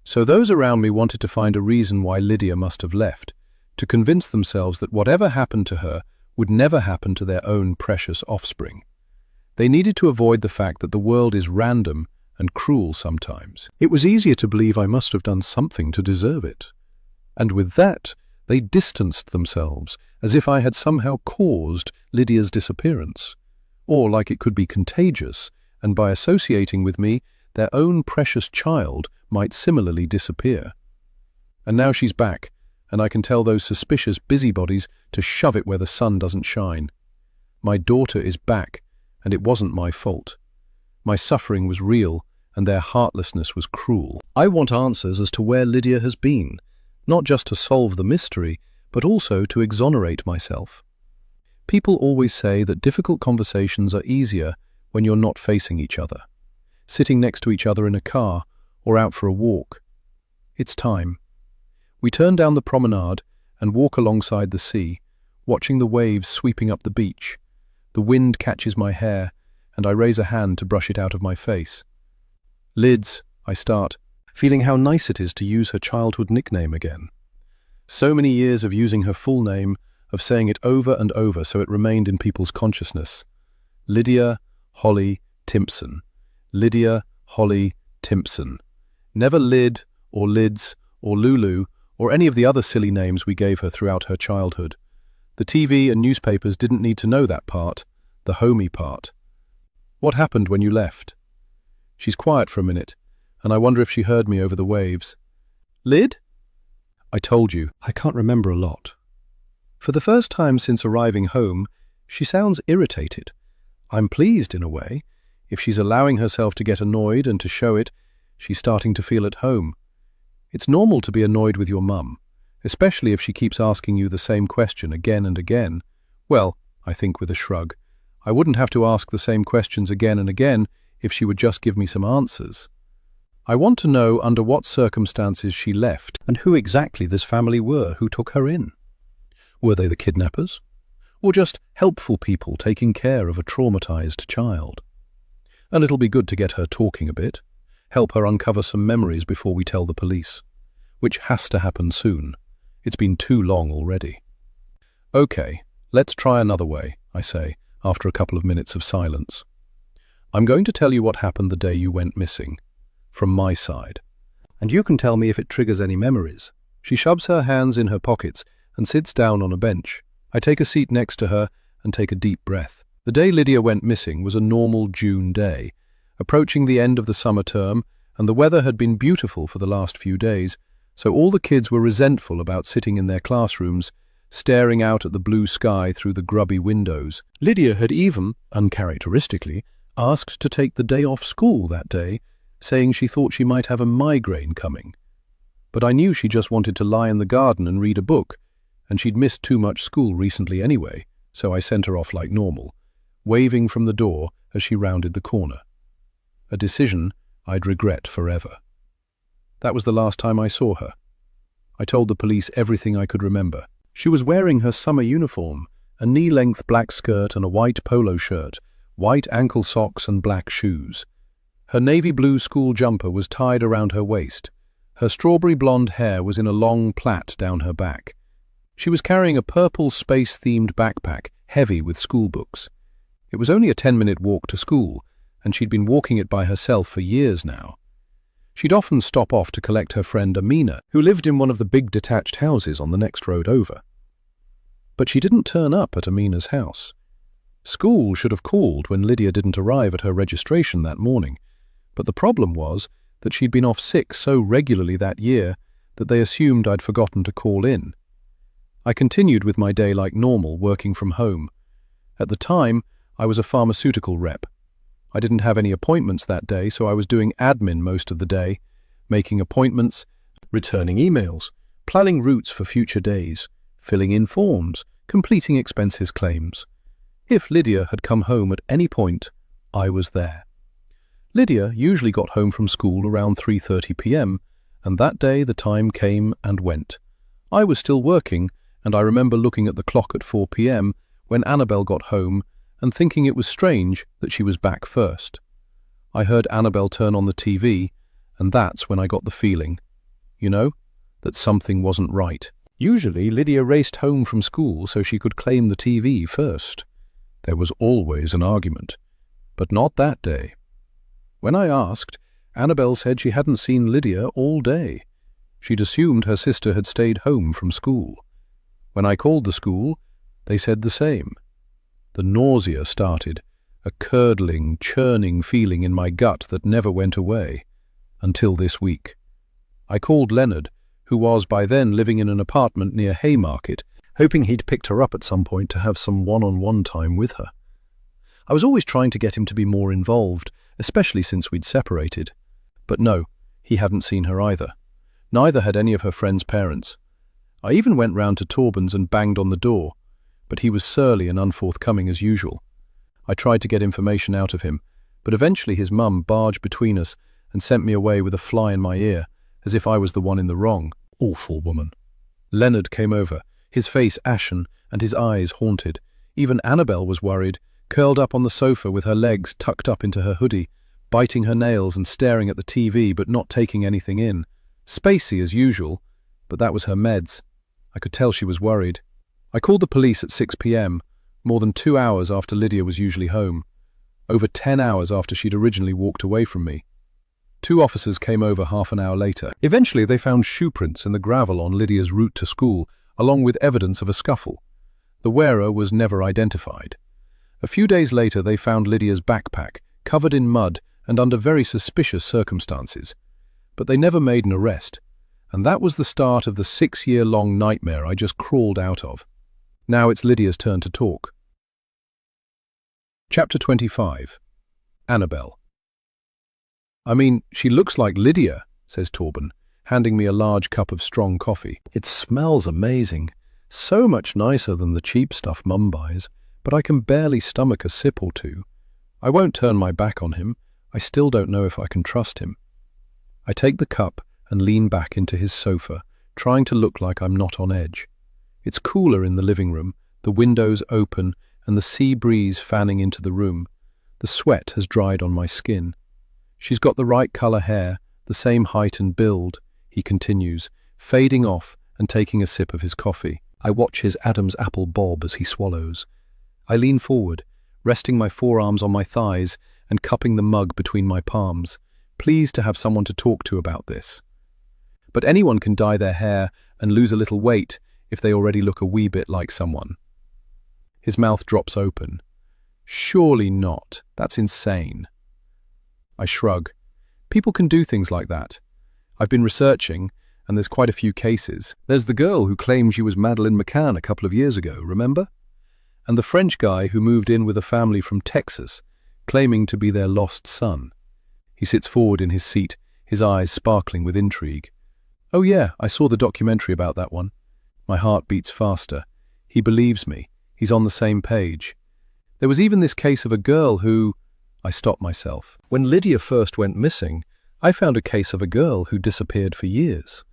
So those around me wanted to find a reason why Lydia must have left, to convince themselves that whatever happened to her would never happen to their own precious offspring. They needed to avoid the fact that the world is random and cruel sometimes. It was easier to believe I must have done something to deserve it. And with that, they distanced themselves, as if I had somehow caused Lydia's disappearance, or like it could be contagious, and by associating with me, their own precious child might similarly disappear. And now she's back, and I can tell those suspicious busybodies to shove it where the sun doesn't shine. My daughter is back, and it wasn't my fault. My suffering was real, and their heartlessness was cruel. I want answers as to where Lydia has been, not just to solve the mystery, but also to exonerate myself. People always say that difficult conversations are easier when you're not facing each other, sitting next to each other in a car or out for a walk. It's time. We turn down the promenade and walk alongside the sea, watching the waves sweeping up the beach. The wind catches my hair, and I raise a hand to brush it out of my face. "Lids," I start, feeling how nice it is to use her childhood nickname again. So many years of using her full name, of saying it over and over so it remained in people's consciousness. Lydia Holly Timpson. Lydia Holly Timpson. Never Lyd, or Lids, or Lulu, or any of the other silly names we gave her throughout her childhood. The TV and newspapers didn't need to know that part, the homey part. "What happened when you left?" She's quiet for a minute, and I wonder if she heard me over the waves. "Lyd?" "I told you, I can't remember a lot." For the first time since arriving home, she sounds irritated. I'm pleased in a way. If she's allowing herself to get annoyed and to show it, she's starting to feel at home. It's normal to be annoyed with your mum, especially if she keeps asking you the same question again and again. Well, I think with a shrug, I wouldn't have to ask the same questions again and again if she would just give me some answers. I want to know under what circumstances she left and who exactly this family were who took her in. Were they the kidnappers? Or just helpful people taking care of a traumatized child? And it'll be good to get her talking a bit, help her uncover some memories before we tell the police, which has to happen soon. It's been too long already. "Okay, let's try another way," I say, after a couple of minutes of silence. "I'm going to tell you what happened the day you went missing, from my side. And you can tell me if it triggers any memories." She shoves her hands in her pockets and sits down on a bench. I take a seat next to her and take a deep breath. The day Lydia went missing was a normal June day, approaching the end of the summer term, and the weather had been beautiful for the last few days, so all the kids were resentful about sitting in their classrooms, staring out at the blue sky through the grubby windows. Lydia had even, uncharacteristically, asked to take the day off school that day, saying she thought she might have a migraine coming. But I knew she just wanted to lie in the garden and read a book, and she'd missed too much school recently anyway, so I sent her off like normal, waving from the door as she rounded the corner. A decision I'd regret forever. That was the last time I saw her. I told the police everything I could remember. She was wearing her summer uniform, a knee-length black skirt and a white polo shirt, white ankle socks and black shoes. Her navy blue school jumper was tied around her waist. Her strawberry blonde hair was in a long plait down her back. She was carrying a purple space-themed backpack, heavy with school books. It was only a 10-minute walk to school, and she'd been walking it by herself for years now. She'd often stop off to collect her friend Amina, who lived in one of the big detached houses on the next road over. But she didn't turn up at Amina's house. School should have called when Lydia didn't arrive at her registration that morning, but the problem was that she'd been off sick so regularly that year that they assumed I'd forgotten to call in. I continued with my day like normal, working from home. At the time, I was a pharmaceutical rep. I didn't have any appointments that day, so I was doing admin most of the day, making appointments, returning emails, planning routes for future days, filling in forms, completing expenses claims. If Lydia had come home at any point, I was there. Lydia usually got home from school around 3:30 p.m, and that day the time came and went. I was still working, and I remember looking at the clock at 4 p.m. when Annabelle got home and thinking it was strange that she was back first. I heard Annabelle turn on the TV, and that's when I got the feeling, that something wasn't right. Usually Lydia raced home from school so she could claim the TV first. There was always an argument, but not that day. When I asked, Annabelle said she hadn't seen Lydia all day. She'd assumed her sister had stayed home from school. When I called the school, they said the same. The nausea started, a curdling, churning feeling in my gut that never went away, until this week. I called Leonard, who was by then living in an apartment near Haymarket, hoping he'd picked her up at some point to have some one-on-one time with her. I was always trying to get him to be more involved, especially since we'd separated. But no, he hadn't seen her either. Neither had any of her friends' parents. I even went round to Torben's and banged on the door, but he was surly and unforthcoming as usual. I tried to get information out of him, but eventually his mum barged between us and sent me away with a fly in my ear, as if I was the one in the wrong. Awful woman. Leonard came over, his face ashen and his eyes haunted. Even Annabelle was worried, curled up on the sofa with her legs tucked up into her hoodie, biting her nails and staring at the TV but not taking anything in. Spacey as usual, but that was her meds. I could tell she was worried. I called the police at 6 p.m, more than 2 hours after Lydia was usually home. Over 10 hours after she'd originally walked away from me. 2 officers came over half an hour later. Eventually they found shoe prints in the gravel on Lydia's route to school, along with evidence of a scuffle. The wearer was never identified. A few days later they found Lydia's backpack, covered in mud and under very suspicious circumstances. But they never made an arrest, and that was the start of the 6-year-long nightmare I just crawled out of. Now it's Lydia's turn to talk. Chapter 25. Annabelle. I mean, she looks like Lydia, says Torben, handing me a large cup of strong coffee. It smells amazing, so much nicer than the cheap stuff Mum buys, but I can barely stomach a sip or two. I won't turn my back on him. I still don't know if I can trust him. I take the cup and lean back into his sofa, trying to look like I'm not on edge. It's cooler in the living room, the windows open and the sea breeze fanning into the room. The sweat has dried on my skin. She's got the right colour hair, the same height and build, he continues, fading off and taking a sip of his coffee. I watch his Adam's apple bob as he swallows. I lean forward, resting my forearms on my thighs and cupping the mug between my palms, pleased to have someone to talk to about this. But anyone can dye their hair and lose a little weight if they already look a wee bit like someone. His mouth drops open. Surely not. That's insane. I shrug. People can do things like that. I've been researching, and there's quite a few cases. There's the girl who claimed she was Madeleine McCann a couple of years ago, remember? And the French guy who moved in with a family from Texas, claiming to be their lost son. He sits forward in his seat, his eyes sparkling with intrigue. Oh yeah, I saw the documentary about that one. My heart beats faster. He believes me. He's on the same page. There was even this case of a girl who... I stop myself. When Lydia first went missing, I found a case of a girl who disappeared for years.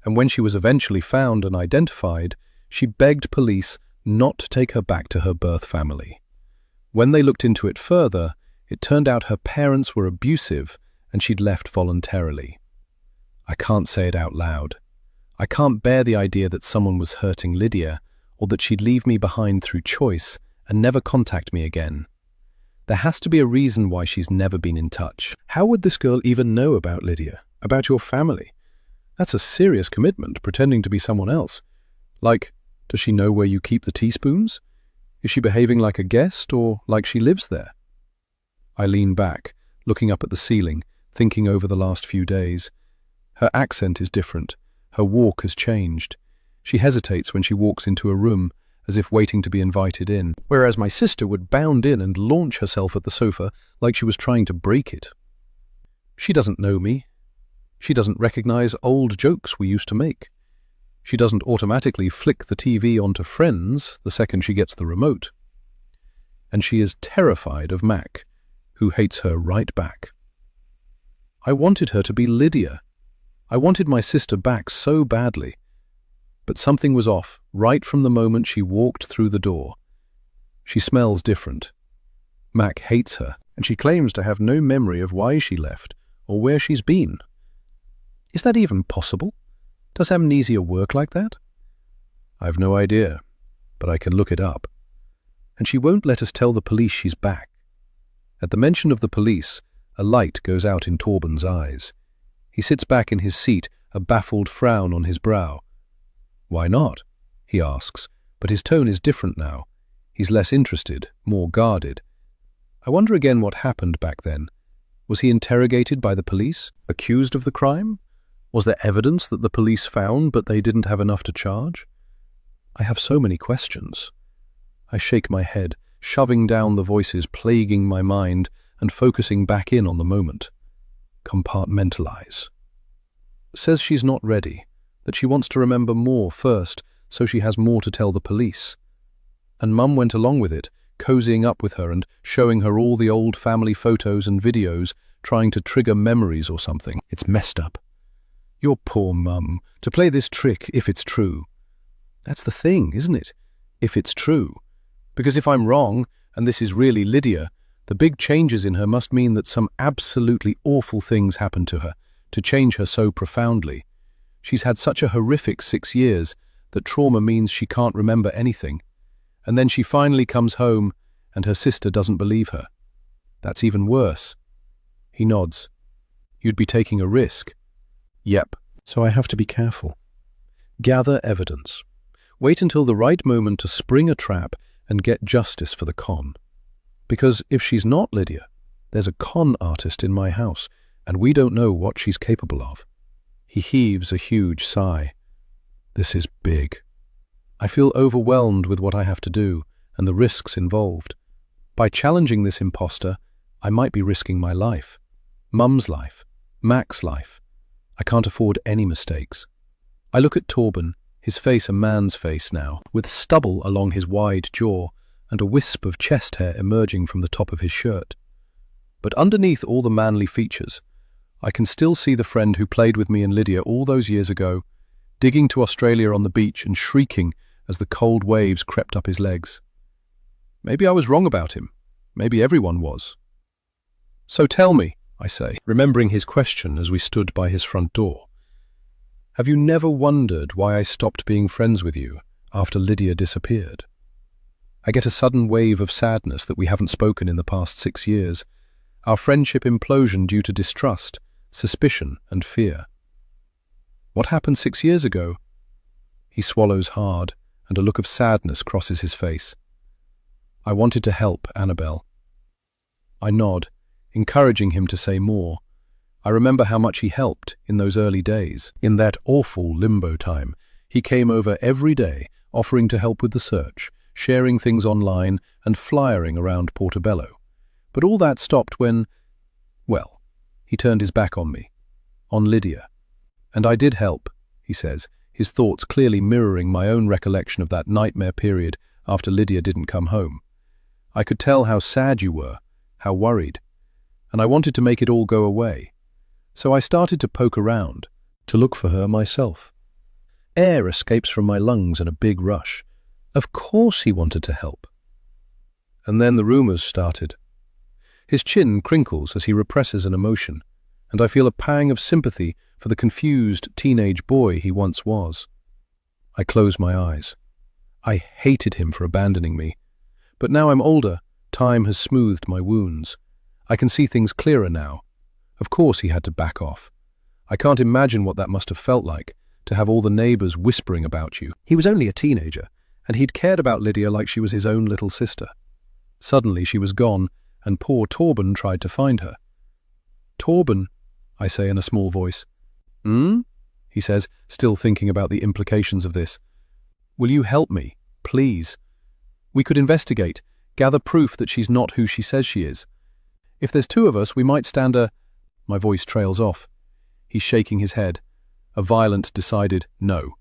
And when she was eventually found and identified, she begged police not to take her back to her birth family. When they looked into it further, it turned out her parents were abusive and she'd left voluntarily. I can't say it out loud. I can't bear the idea that someone was hurting Lydia, or that she'd leave me behind through choice and never contact me again. There has to be a reason why she's never been in touch. How would this girl even know about Lydia? About your family? That's a serious commitment, pretending to be someone else. Like, does she know where you keep the teaspoons? Is she behaving like a guest, or like she lives there? I lean back, looking up at the ceiling, thinking over the last few days. Her accent is different. Her walk has changed. She hesitates when she walks into a room, as if waiting to be invited in, whereas my sister would bound in and launch herself at the sofa like she was trying to break it. She doesn't know me. She doesn't recognize old jokes we used to make. She doesn't automatically flick the TV onto Friends the second she gets the remote. And she is terrified of Mac, who hates her right back. I wanted her to be Lydia. I wanted my sister back so badly. But something was off right from the moment she walked through the door. She smells different. Mac hates her, and she claims to have no memory of why she left or where she's been. Is that even possible? Does amnesia work like that? I've no idea, but I can look it up. And she won't let us tell the police she's back. At the mention of the police, A light goes out in Torben's eyes. He sits back in his seat, a baffled frown on his brow. "Why not?" he asks, but his tone is different now. He's less interested, more guarded. I wonder again what happened back then. Was he interrogated by the police? Accused of the crime? Was there evidence that the police found but they didn't have enough to charge? I have so many questions. I shake my head, shoving down the voices plaguing my mind and focusing back in on the moment. Compartmentalize. Says she's not ready, that she wants to remember more first so she has more to tell the police. And Mum went along with it, cozying up with her and showing her all the old family photos and videos, trying to trigger memories or something. It's messed up. Your poor Mum, to play this trick if it's true. That's the thing, isn't it? If it's true. Because if I'm wrong, and this is really Lydia, the big changes in her must mean that some absolutely awful things happened to her, to change her so profoundly. She's had such a horrific 6 years that trauma means she can't remember anything. And then she finally comes home, and her sister doesn't believe her. That's even worse. He nods. You'd be taking a risk. Yep. So I have to be careful. Gather evidence. Wait until the right moment to spring a trap and get justice for the con. Because if she's not Lydia, there's a con artist in my house, and we don't know what she's capable of. He heaves a huge sigh. This is big. I feel overwhelmed with what I have to do and the risks involved. By challenging this imposter, I might be risking my life. Mum's life. Mac's life. I can't afford any mistakes. I look at Torben, his face a man's face now, with stubble along his wide jaw and a wisp of chest hair emerging from the top of his shirt. But underneath all the manly features, I can still see the friend who played with me and Lydia all those years ago, digging to Australia on the beach and shrieking as the cold waves crept up his legs. Maybe I was wrong about him. Maybe everyone was. So tell me, I say, remembering his question as we stood by his front door. Have you never wondered why I stopped being friends with you after Lydia disappeared? I get a sudden wave of sadness that we haven't spoken in the past 6 years. Our friendship implosion due to distrust, suspicion, and fear. What happened 6 years ago? He swallows hard, and a look of sadness crosses his face. I wanted to help Annabelle. I nod, encouraging him to say more. I remember how much he helped in those early days. In that awful limbo time, he came over every day, offering to help with the search, sharing things online and flyering around Portobello. But all that stopped when, well, he turned his back on me, on Lydia. And I did help, he says, his thoughts clearly mirroring my own recollection of that nightmare period after Lydia didn't come home. I could tell how sad you were, how worried, and I wanted to make it all go away. So I started to poke around, to look for her myself. Air escapes from my lungs in a big rush. Of course he wanted to help. And then the rumors started. His chin crinkles as he represses an emotion, and I feel a pang of sympathy for the confused teenage boy he once was. I close my eyes. I hated him for abandoning me. But now I'm older, time has smoothed my wounds. I can see things clearer now. Of course he had to back off. I can't imagine what that must have felt like, to have all the neighbours whispering about you. He was only a teenager, and he'd cared about Lydia like she was his own little sister. Suddenly she was gone, and poor Torben tried to find her. Torben, I say in a small voice. He says, still thinking about the implications of this. Will you help me, please? We could investigate, gather proof that she's not who she says she is. If there's 2 of us, we might stand a... My voice trails off. He's shaking his head. A violent, decided no.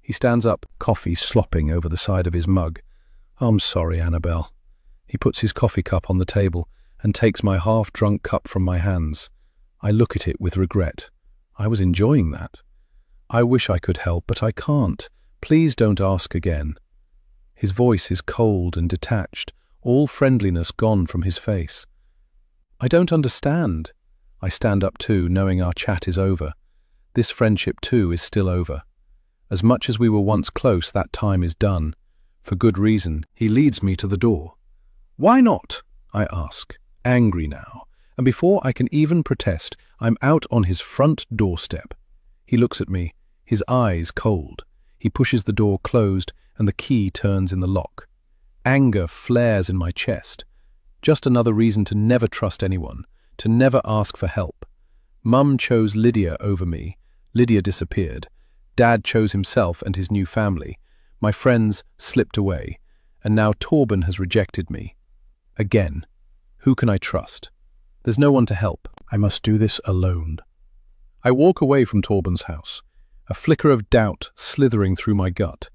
He stands up, coffee slopping over the side of his mug. I'm sorry, Annabelle. He puts his coffee cup on the table and takes my half-drunk cup from my hands. I look at it with regret. I was enjoying that. I wish I could help, but I can't. Please don't ask again. His voice is cold and detached, all friendliness gone from his face. I don't understand. I stand up too, knowing our chat is over. This friendship too is still over. As much as we were once close, that time is done. For good reason. He leads me to the door. Why not? I ask, angry now, and before I can even protest, I'm out on his front doorstep. He looks at me, his eyes cold. He pushes the door closed, and the key turns in the lock. Anger flares in my chest. Just another reason to never trust anyone, to never ask for help. Mum chose Lydia over me. Lydia disappeared. Dad chose himself and his new family. My friends slipped away, and now Torben has rejected me. Again. Who can I trust? There's no one to help. I must do this alone. I walk away from Torben's house, a flicker of doubt slithering through my gut.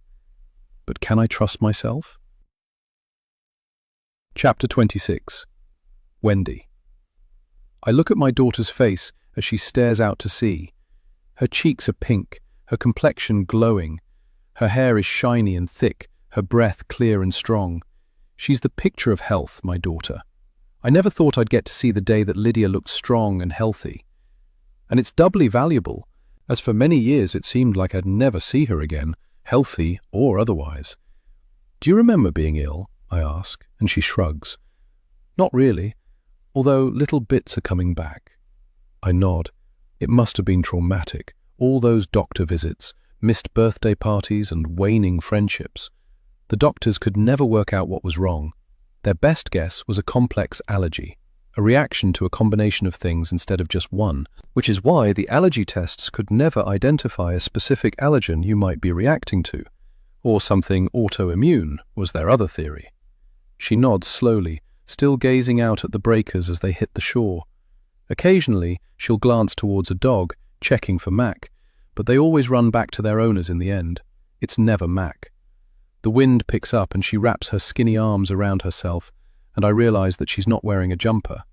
But can I trust myself? Chapter 26. Wendy. I look at my daughter's face as she stares out to sea. Her cheeks are pink, her complexion glowing. Her hair is shiny and thick, her breath clear and strong. She's the picture of health, my daughter. I never thought I'd get to see the day that Lydia looked strong and healthy. And it's doubly valuable, as for many years it seemed like I'd never see her again, healthy or otherwise. Do you remember being ill? I ask, and she shrugs. Not really, although little bits are coming back. I nod. It must have been traumatic, all those doctor visits, missed birthday parties and waning friendships. The doctors could never work out what was wrong. Their best guess was a complex allergy, a reaction to a combination of things instead of just one, which is why the allergy tests could never identify a specific allergen you might be reacting to, or something autoimmune was their other theory. She nods slowly, still gazing out at the breakers as they hit the shore. Occasionally, she'll glance towards a dog, checking for Mac, but they always run back to their owners in the end. It's never Mac. The wind picks up and she wraps her skinny arms around herself, and I realize that she's not wearing a jumper.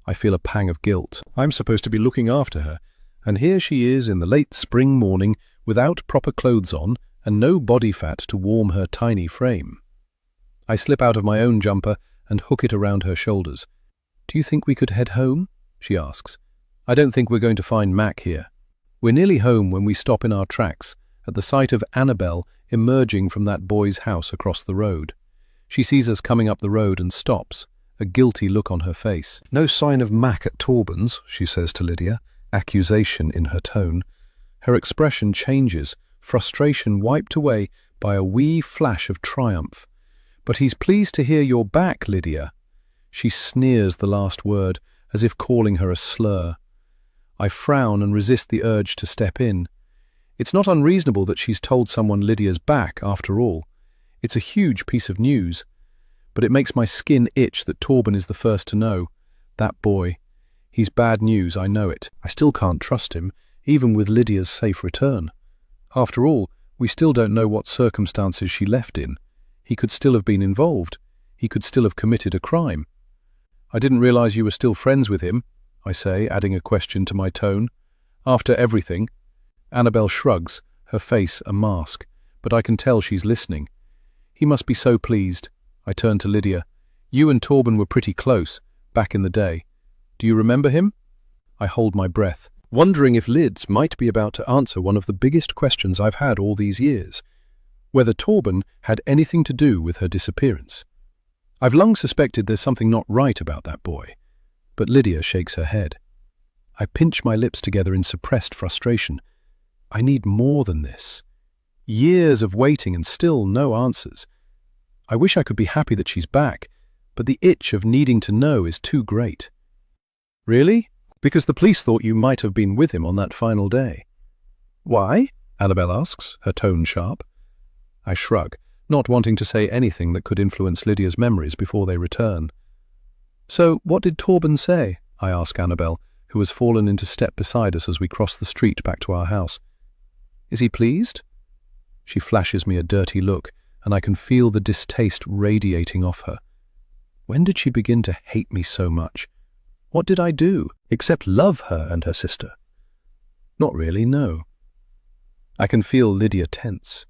I feel a pang of guilt. I'm supposed to be looking after her, and here she is in the late spring morning without proper clothes on and no body fat to warm her tiny frame. I slip out of my own jumper and hook it around her shoulders. Do you think we could head home? She asks. I don't think we're going to find Mac here. We're nearly home when we stop in our tracks at the sight of Annabelle emerging from that boy's house across the road. She sees us coming up the road and stops, a guilty look on her face. No sign of Mac at Torben's, she says to Lydia, accusation in her tone. Her expression changes, frustration wiped away by a wee flash of triumph. But he's pleased to hear you're back, Lydia. She sneers the last word, as if calling her a slur. I frown and resist the urge to step in. It's not unreasonable that she's told someone Lydia's back, after all. It's a huge piece of news. But it makes my skin itch that Torben is the first to know. That boy. He's bad news, I know it. I still can't trust him, even with Lydia's safe return. After all, we still don't know what circumstances she left in. He could still have been involved. He could still have committed a crime. I didn't realize you were still friends with him, I say, adding a question to my tone. After everything. Annabelle shrugs, her face a mask, but I can tell she's listening. He must be so pleased. I turn to Lydia. You and Torben were pretty close, back in the day. Do you remember him? I hold my breath, wondering if Lids might be about to answer one of the biggest questions I've had all these years. Whether Torben had anything to do with her disappearance. I've long suspected there's something not right about that boy, but Lydia shakes her head. I pinch my lips together in suppressed frustration. I need more than this. Years of waiting and still no answers. I wish I could be happy that she's back, but the itch of needing to know is too great. Really? Because the police thought you might have been with him on that final day. Why? Annabelle asks, her tone sharp. I shrug, not wanting to say anything that could influence Lydia's memories before they return. So, what did Torben say? I ask Annabelle, who has fallen into step beside us as we cross the street back to our house. Is he pleased? She flashes me a dirty look, and I can feel the distaste radiating off her. When did she begin to hate me so much? What did I do, except love her and her sister? Not really, no. I can feel Lydia tense.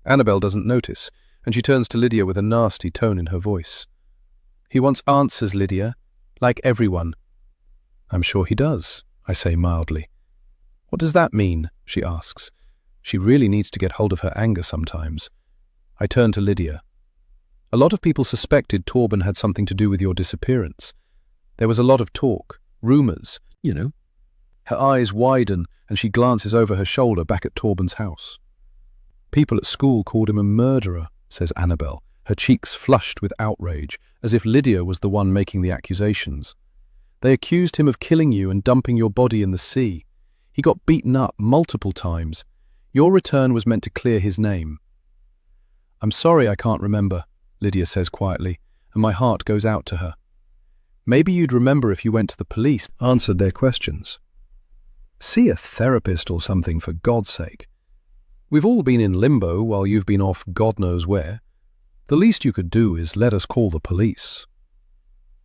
Annabelle doesn't notice, and she turns to Lydia with a nasty tone in her voice. He wants answers, Lydia, like everyone. I'm sure he does, I say mildly. What does that mean? She asks. She really needs to get hold of her anger sometimes. I turn to Lydia. A lot of people suspected Torben had something to do with your disappearance. There was a lot of talk. Rumours, you know. Her eyes widen and she glances over her shoulder back at Torben's house. People at school called him a murderer, says Annabel, her cheeks flushed with outrage, as if Lydia was the one making the accusations. They accused him of killing you and dumping your body in the sea. He got beaten up multiple times. Your return was meant to clear his name. I'm sorry I can't remember, Lydia says quietly, and my heart goes out to her. Maybe you'd remember if you went to the police, answered their questions. See a therapist or something, for God's sake. We've all been in limbo while you've been off God knows where. The least you could do is let us call the police.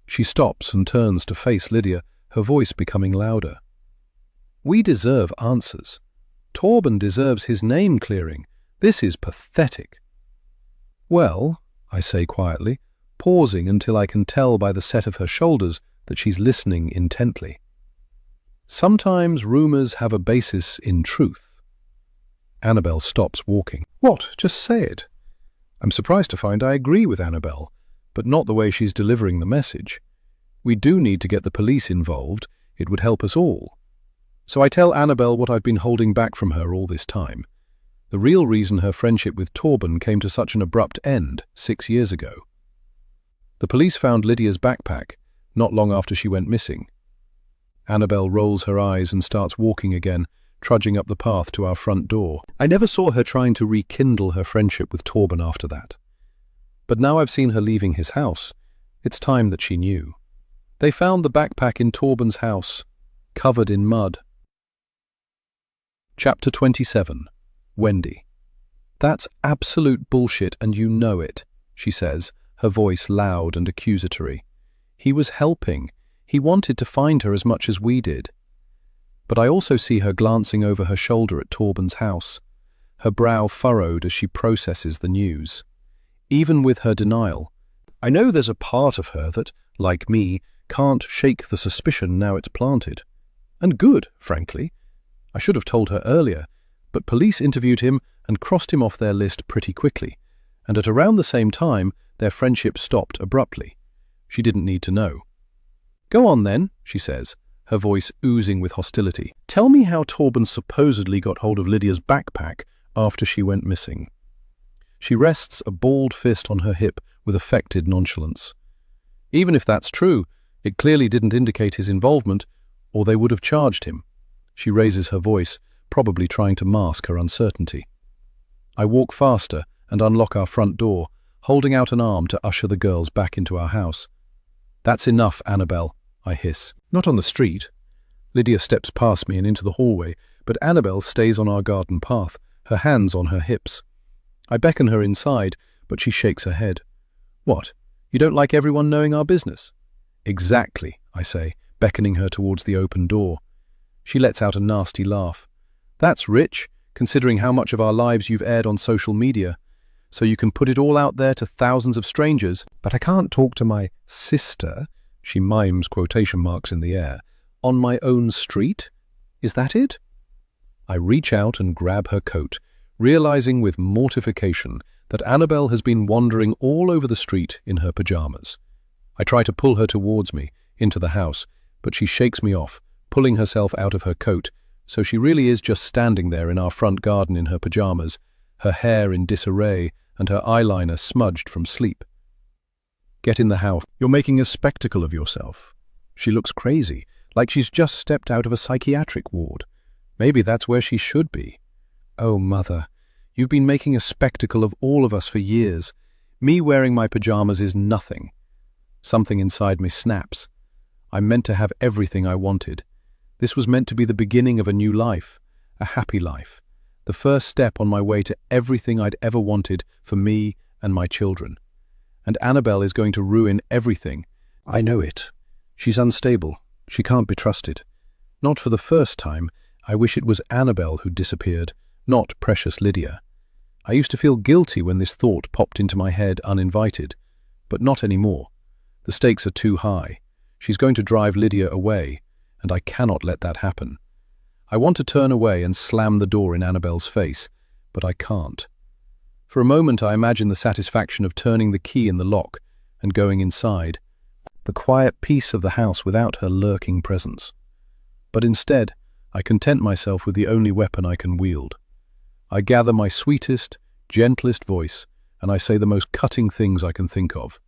She stops and turns to face Lydia, her voice becoming louder. We deserve answers. Torben deserves his name clearing. This is pathetic. Well, I say quietly, pausing until I can tell by the set of her shoulders that she's listening intently. Sometimes rumours have a basis in truth. Annabel stops walking. What? Just say it. I'm surprised to find I agree with Annabel, but not the way she's delivering the message. We do need to get the police involved. It would help us all. So I tell Annabel what I've been holding back from her all this time. The real reason her friendship with Torben came to such an abrupt end 6 years ago. The police found Lydia's backpack not long after she went missing. Annabel rolls her eyes and starts walking again, trudging up the path to our front door. I never saw her trying to rekindle her friendship with Torben after that. But now I've seen her leaving his house. It's time that she knew. They found the backpack in Torben's house, covered in mud. Chapter 27. Wendy. That's absolute bullshit and you know it, she says, her voice loud and accusatory. He was helping. He wanted to find her as much as we did. But I also see her glancing over her shoulder at Torben's house, her brow furrowed as she processes the news. Even with her denial, I know there's a part of her that, like me, can't shake the suspicion now it's planted. And good, frankly. I should have told her earlier, but police interviewed him and crossed him off their list pretty quickly, and at around the same time, their friendship stopped abruptly. She didn't need to know. Go on then, she says, her voice oozing with hostility. Tell me how Torben supposedly got hold of Lydia's backpack after she went missing. She rests a balled fist on her hip with affected nonchalance. Even if that's true, it clearly didn't indicate his involvement, or they would have charged him. She raises her voice, probably trying to mask her uncertainty. I walk faster and unlock our front door, holding out an arm to usher the girls back into our house. That's enough, Annabel, I hiss. Not on the street. Lydia steps past me and into the hallway, but Annabel stays on our garden path, her hands on her hips. I beckon her inside, but she shakes her head. What? You don't like everyone knowing our business? Exactly, I say, beckoning her towards the open door. She lets out a nasty laugh. That's rich, considering how much of our lives you've aired on social media. So you can put it all out there to thousands of strangers. But I can't talk to my sister, she mimes quotation marks in the air, on my own street? Is that it? I reach out and grab her coat, realizing with mortification that Annabel has been wandering all over the street in her pajamas. I try to pull her towards me, into the house, but she shakes me off, pulling herself out of her coat, so she really is just standing there in our front garden in her pajamas, her hair in disarray and her eyeliner smudged from sleep. Get in the house. You're making a spectacle of yourself. She looks crazy, like she's just stepped out of a psychiatric ward. Maybe that's where she should be. Oh, Mother, you've been making a spectacle of all of us for years. Me wearing my pajamas is nothing. Something inside me snaps. I'm meant to have everything I wanted. This was meant to be the beginning of a new life, a happy life, the first step on my way to everything I'd ever wanted for me and my children. And Annabel is going to ruin everything. I know it. She's unstable. She can't be trusted. Not for the first time. I wish it was Annabel who disappeared, not precious Lydia. I used to feel guilty when this thought popped into my head uninvited, but not anymore. The stakes are too high. She's going to drive Lydia away, and I cannot let that happen. I want to turn away and slam the door in Annabel's face, but I can't. For a moment I imagine the satisfaction of turning the key in the lock and going inside. the quiet peace of the house without her lurking presence. But instead, I content myself with the only weapon I can wield. I gather my sweetest, gentlest voice, and I say the most cutting things I can think of.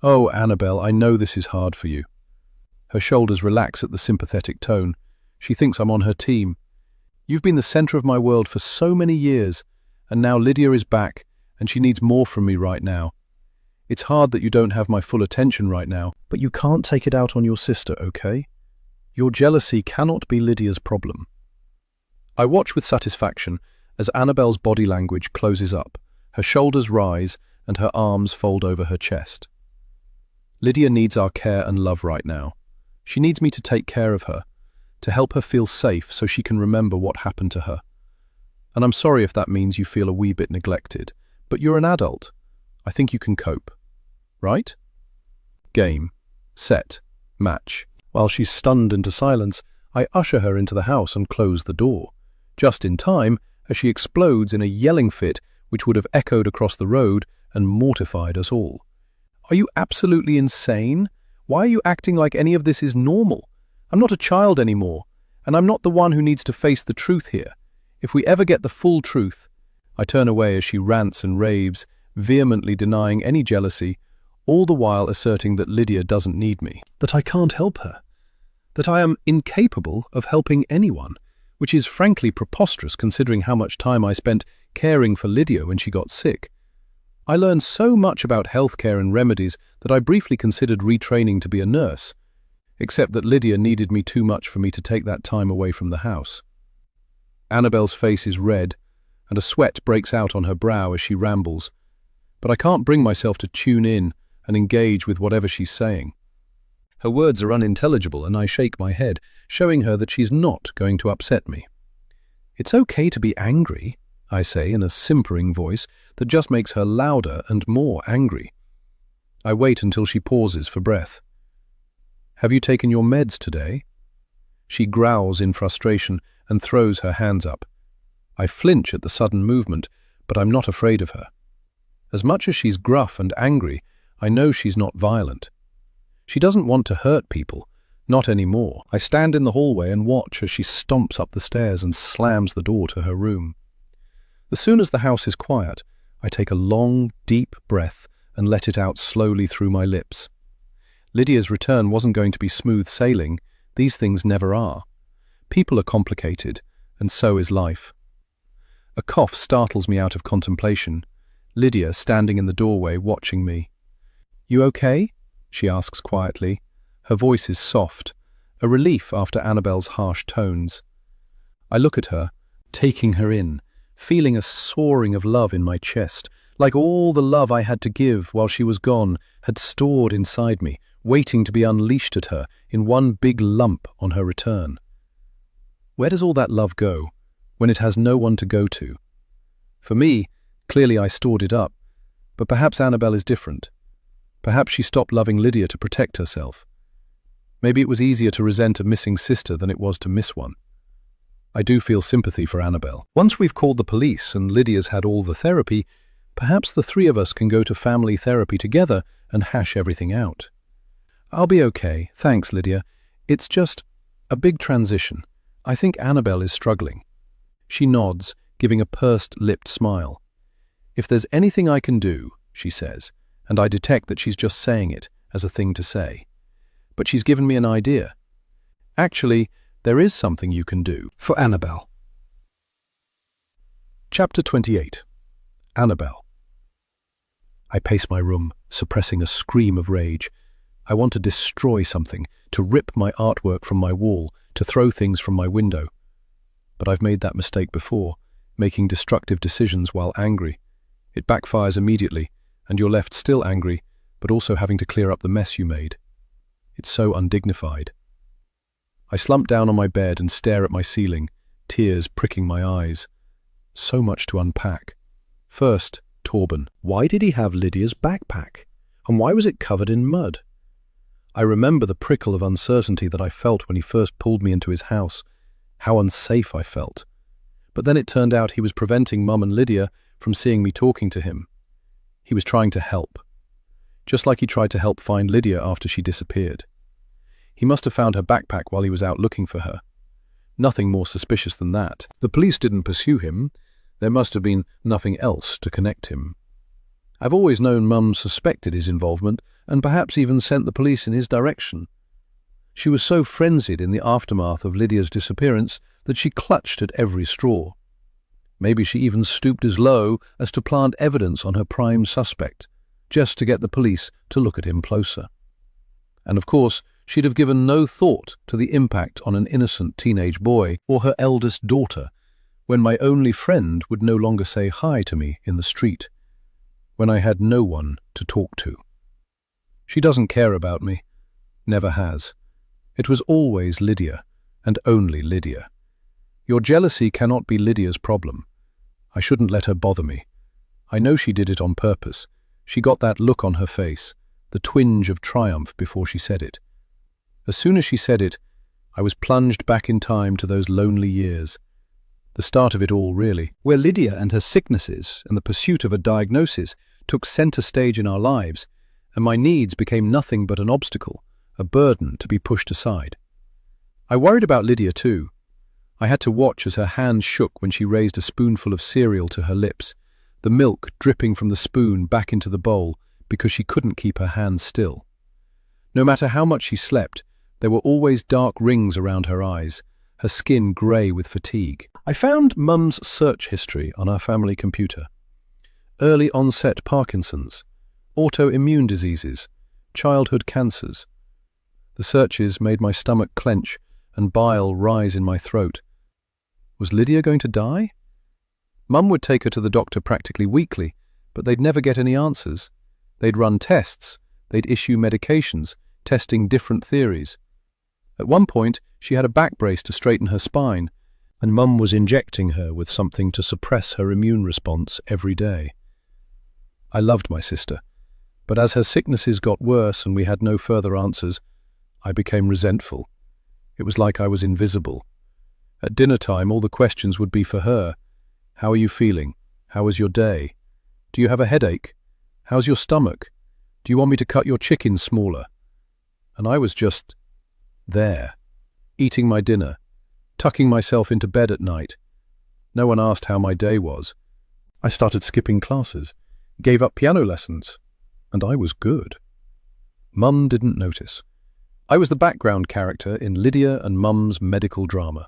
"Oh, Annabelle, I know this is hard for you." Her shoulders relax at the sympathetic tone. She thinks I'm on her team. "You've been the center of my world for so many years, and now Lydia is back, and she needs more from me right now. It's hard that you don't have my full attention right now, but you can't take it out on your sister, okay? Your jealousy cannot be Lydia's problem." I watch with satisfaction as Annabelle's body language closes up, her shoulders rise, and her arms fold over her chest. Lydia needs our care and love right now. She needs me to take care of her, to help her feel safe so she can remember what happened to her. And I'm sorry if that means you feel a wee bit neglected, but you're an adult. I think you can cope. Right? Game. Set. Match. While she's stunned into silence, I usher her into the house and close the door, just in time as she explodes in a yelling fit which would have echoed across the road and mortified us all. "Are you absolutely insane? Why are you acting like any of this is normal? I'm not a child anymore, and I'm not the one who needs to face the truth here. If we ever get the full truth..." I turn away as she rants and raves, vehemently denying any jealousy, all the while asserting that Lydia doesn't need me, that I can't help her, that I am incapable of helping anyone, which is frankly preposterous considering how much time I spent caring for Lydia when she got sick. I learned so much about healthcare and remedies that I briefly considered retraining to be a nurse, except that Lydia needed me too much for me to take that time away from the house. Annabelle's face is red, and a sweat breaks out on her brow as she rambles, but I can't bring myself to tune in and engage with whatever she's saying. Her words are unintelligible, and I shake my head, showing her that she's not going to upset me. "It's okay to be angry," I say in a simpering voice that just makes her louder and more angry. I wait until she pauses for breath. "Have you taken your meds today?" She growls in frustration and throws her hands up. I flinch at the sudden movement, but I'm not afraid of her. As much as she's gruff and angry, I know she's not violent. She doesn't want to hurt people, not anymore. I stand in the hallway and watch as she stomps up the stairs and slams the door to her room. As soon as the house is quiet, I take a long, deep breath and let it out slowly through my lips. Lydia's return wasn't going to be smooth sailing. These things never are. People are complicated, and so is life. A cough startles me out of contemplation. Lydia standing in the doorway watching me. "You okay?" she asks quietly. Her voice is soft, a relief after Annabelle's harsh tones. I look at her, taking her in, feeling a soaring of love in my chest, like all the love I had to give while she was gone had stored inside me, waiting to be unleashed at her in one big lump on her return. Where does all that love go when it has no one to go to? For me, clearly I stored it up, but perhaps Annabelle is different. Perhaps she stopped loving Lydia to protect herself. Maybe it was easier to resent a missing sister than it was to miss one. I do feel sympathy for Annabelle. Once we've called the police and Lydia's had all the therapy, perhaps the three of us can go to family therapy together and hash everything out. "I'll be okay, thanks, Lydia. It's just a big transition. I think Annabelle is struggling." She nods, giving a pursed-lipped smile. "If there's anything I can do," she says, and I detect that she's just saying it as a thing to say. But she's given me an idea. Actually, there is something you can do for Annabelle. Chapter 28. Annabelle. I pace my room, suppressing a scream of rage. I want to destroy something, to rip my artwork from my wall, to throw things from my window. But I've made that mistake before, making destructive decisions while angry. It backfires immediately, and you're left still angry, but also having to clear up the mess you made. It's so undignified. I slump down on my bed and stare at my ceiling, tears pricking my eyes. So much to unpack. First, Torben. Why did he have Lydia's backpack? And why was it covered in mud? I remember the prickle of uncertainty that I felt when he first pulled me into his house, how unsafe I felt. But then it turned out he was preventing Mum and Lydia from seeing me talking to him. He was trying to help. just like he tried to help find Lydia after she disappeared. He must have found her backpack while he was out looking for her. Nothing more suspicious than that. The police didn't pursue him. There must have been nothing else to connect him. I've always known Mum suspected his involvement and perhaps even sent the police in his direction. She was so frenzied in the aftermath of Lydia's disappearance that she clutched at every straw. Maybe she even stooped as low as to plant evidence on her prime suspect, just to get the police to look at him closer. And of course, she'd have given no thought to the impact on an innocent teenage boy or her eldest daughter, when my only friend would no longer say hi to me in the street, when I had no one to talk to. She doesn't care about me, never has. It was always Lydia, and only Lydia. Your jealousy cannot be Lydia's problem. I shouldn't let her bother me. I know she did it on purpose. She got that look on her face, the twinge of triumph before she said it. As soon as she said it, I was plunged back in time to those lonely years. The start of it all, really, where Lydia and her sicknesses and the pursuit of a diagnosis took center stage in our lives, and my needs became nothing but an obstacle, a burden to be pushed aside. I worried about Lydia too. I had to watch as her hands shook when she raised a spoonful of cereal to her lips, the milk dripping from the spoon back into the bowl because she couldn't keep her hands still. No matter how much she slept, there were always dark rings around her eyes, her skin grey with fatigue. I found Mum's search history on our family computer. Early onset Parkinson's, autoimmune diseases, childhood cancers. The searches made my stomach clench and bile rise in my throat. Was Lydia going to die? Mum would take her to the doctor practically weekly, but they'd never get any answers. They'd run tests, they'd issue medications, testing different theories. At one point, she had a back brace to straighten her spine, and Mum was injecting her with something to suppress her immune response every day. I loved my sister, but as her sicknesses got worse and we had no further answers, I became resentful. It was like I was invisible. At dinner time, all the questions would be for her. How are you feeling? How was your day? Do you have a headache? How's your stomach? Do you want me to cut your chicken smaller? And I was just there, eating my dinner, tucking myself into bed at night. No one asked how my day was. I started skipping classes, gave up piano lessons, and I was good. Mum didn't notice. I was the background character in Lydia and Mum's medical drama.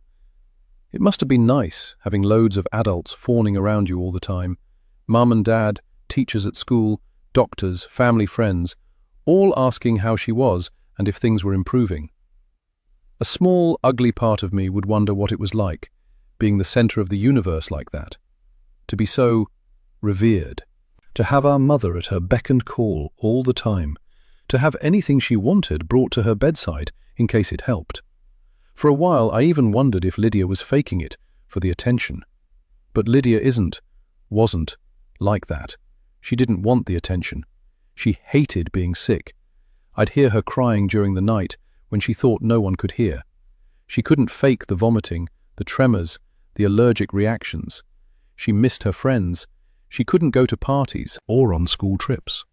It must have been nice, having loads of adults fawning around you all the time. Mum and Dad, teachers at school, doctors, family friends, all asking how she was and if things were improving. A small, ugly part of me would wonder what it was like, being the center of the universe like that. To be so revered. To have our mother at her beck and call all the time. To have anything she wanted brought to her bedside in case it helped. For a while I even wondered if Lydia was faking it for the attention. But Lydia wasn't like that. She didn't want the attention. She hated being sick. I'd hear her crying during the night when she thought no one could hear. She couldn't fake the vomiting, the tremors, the allergic reactions. She missed her friends. She couldn't go to parties or on school trips.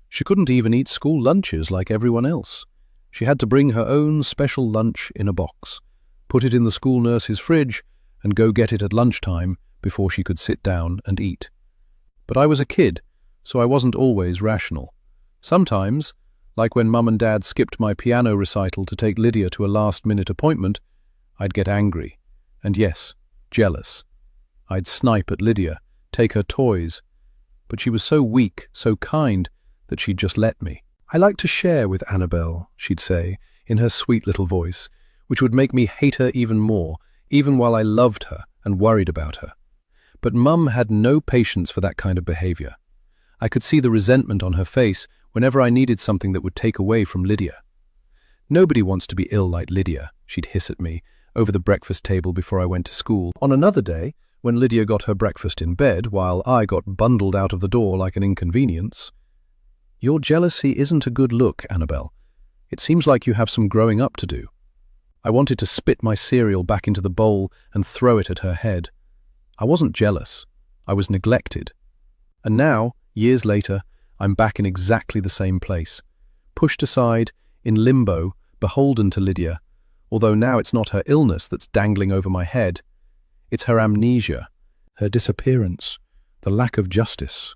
She couldn't even eat school lunches like everyone else. She had to bring her own special lunch in a box, put it in the school nurse's fridge, and go get it at lunchtime before she could sit down and eat. But I was a kid, so I wasn't always rational. Sometimes, like when Mum and Dad skipped my piano recital to take Lydia to a last-minute appointment, I'd get angry, and yes, jealous. I'd snipe at Lydia, take her toys, but she was so weak, so kind, that she'd just let me. I like to share with Annabelle, she'd say, in her sweet little voice, which would make me hate her even more, even while I loved her and worried about her. But Mum had no patience for that kind of behavior. I could see the resentment on her face whenever I needed something that would take away from Lydia. Nobody wants to be ill like Lydia, she'd hiss at me over the breakfast table before I went to school. On another day, when Lydia got her breakfast in bed while I got bundled out of the door like an inconvenience, "Your jealousy isn't a good look, Annabelle. It seems like you have some growing up to do." I wanted to spit my cereal back into the bowl and throw it at her head. I wasn't jealous. I was neglected. And now, years later, I'm back in exactly the same place. Pushed aside, in limbo, beholden to Lydia, although now it's not her illness that's dangling over my head. It's her amnesia, her disappearance, the lack of justice.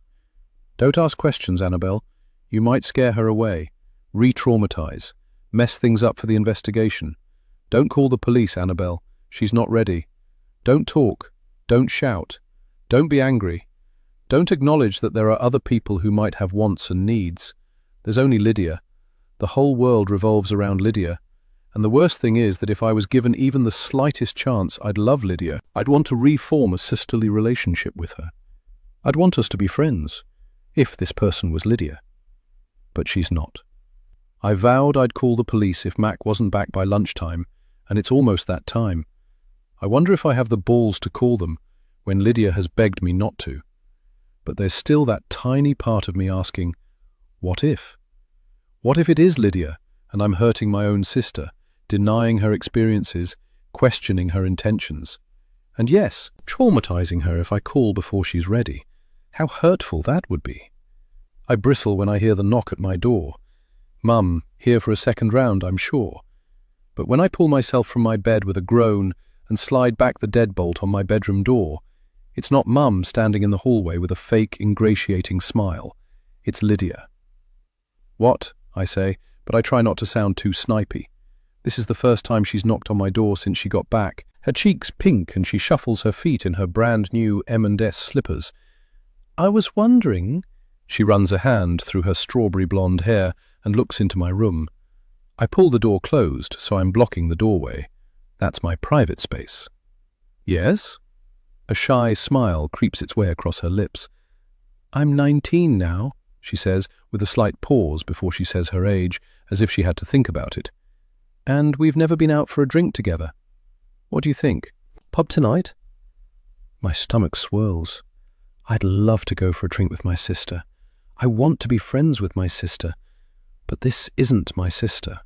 Don't ask questions, Annabelle. You might scare her away, re-traumatize, mess things up for the investigation. Don't call the police, Annabelle. She's not ready. Don't talk. Don't shout. Don't be angry. Don't acknowledge that there are other people who might have wants and needs. There's only Lydia. The whole world revolves around Lydia. And the worst thing is that if I was given even the slightest chance, I'd love Lydia. I'd want to reform a sisterly relationship with her. I'd want us to be friends, if this person was Lydia. But she's not. I vowed I'd call the police if Mac wasn't back by lunchtime, and it's almost that time. I wonder if I have the balls to call them when Lydia has begged me not to. But there's still that tiny part of me asking, what if? What if it is Lydia, and I'm hurting my own sister, denying her experiences, questioning her intentions? And yes, traumatizing her if I call before she's ready. How hurtful that would be. I bristle when I hear the knock at my door. Mum, here for a second round, I'm sure. But when I pull myself from my bed with a groan and slide back the deadbolt on my bedroom door, it's not Mum standing in the hallway with a fake, ingratiating smile. It's Lydia. What? I say, but I try not to sound too snipey. This is the first time she's knocked on my door since she got back. Her cheeks pink and she shuffles her feet in her brand new M&S slippers. I was wondering... She runs a hand through her strawberry blonde hair and looks into my room. I pull the door closed, so I'm blocking the doorway. That's my private space. Yes? A shy smile creeps its way across her lips. I'm 19 now, she says, with a slight pause before she says her age, as if she had to think about it. And we've never been out for a drink together. What do you think? Pub tonight? My stomach swirls. I'd love to go for a drink with my sister. I want to be friends with my sister. But this isn't my sister.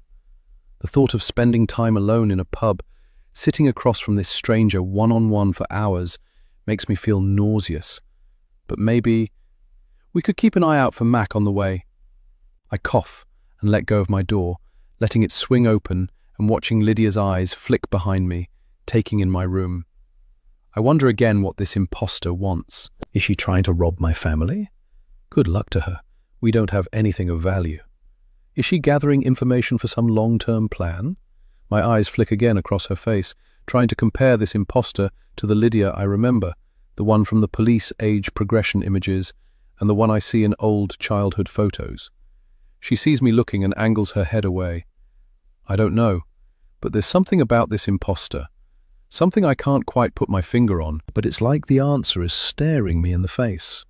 The thought of spending time alone in a pub, sitting across from this stranger one-on-one for hours, makes me feel nauseous. But maybe we could keep an eye out for Mac on the way. I cough and let go of my door, letting it swing open and watching Lydia's eyes flick behind me, taking in my room. I wonder again what this imposter wants. Is she trying to rob my family? Good luck to her. We don't have anything of value. Is she gathering information for some long-term plan? My eyes flick again across her face, trying to compare this imposter to the Lydia I remember, the one from the police age progression images, and the one I see in old childhood photos. She sees me looking and angles her head away. I don't know, but there's something about this imposter. Something I can't quite put my finger on, but it's like the answer is staring me in the face.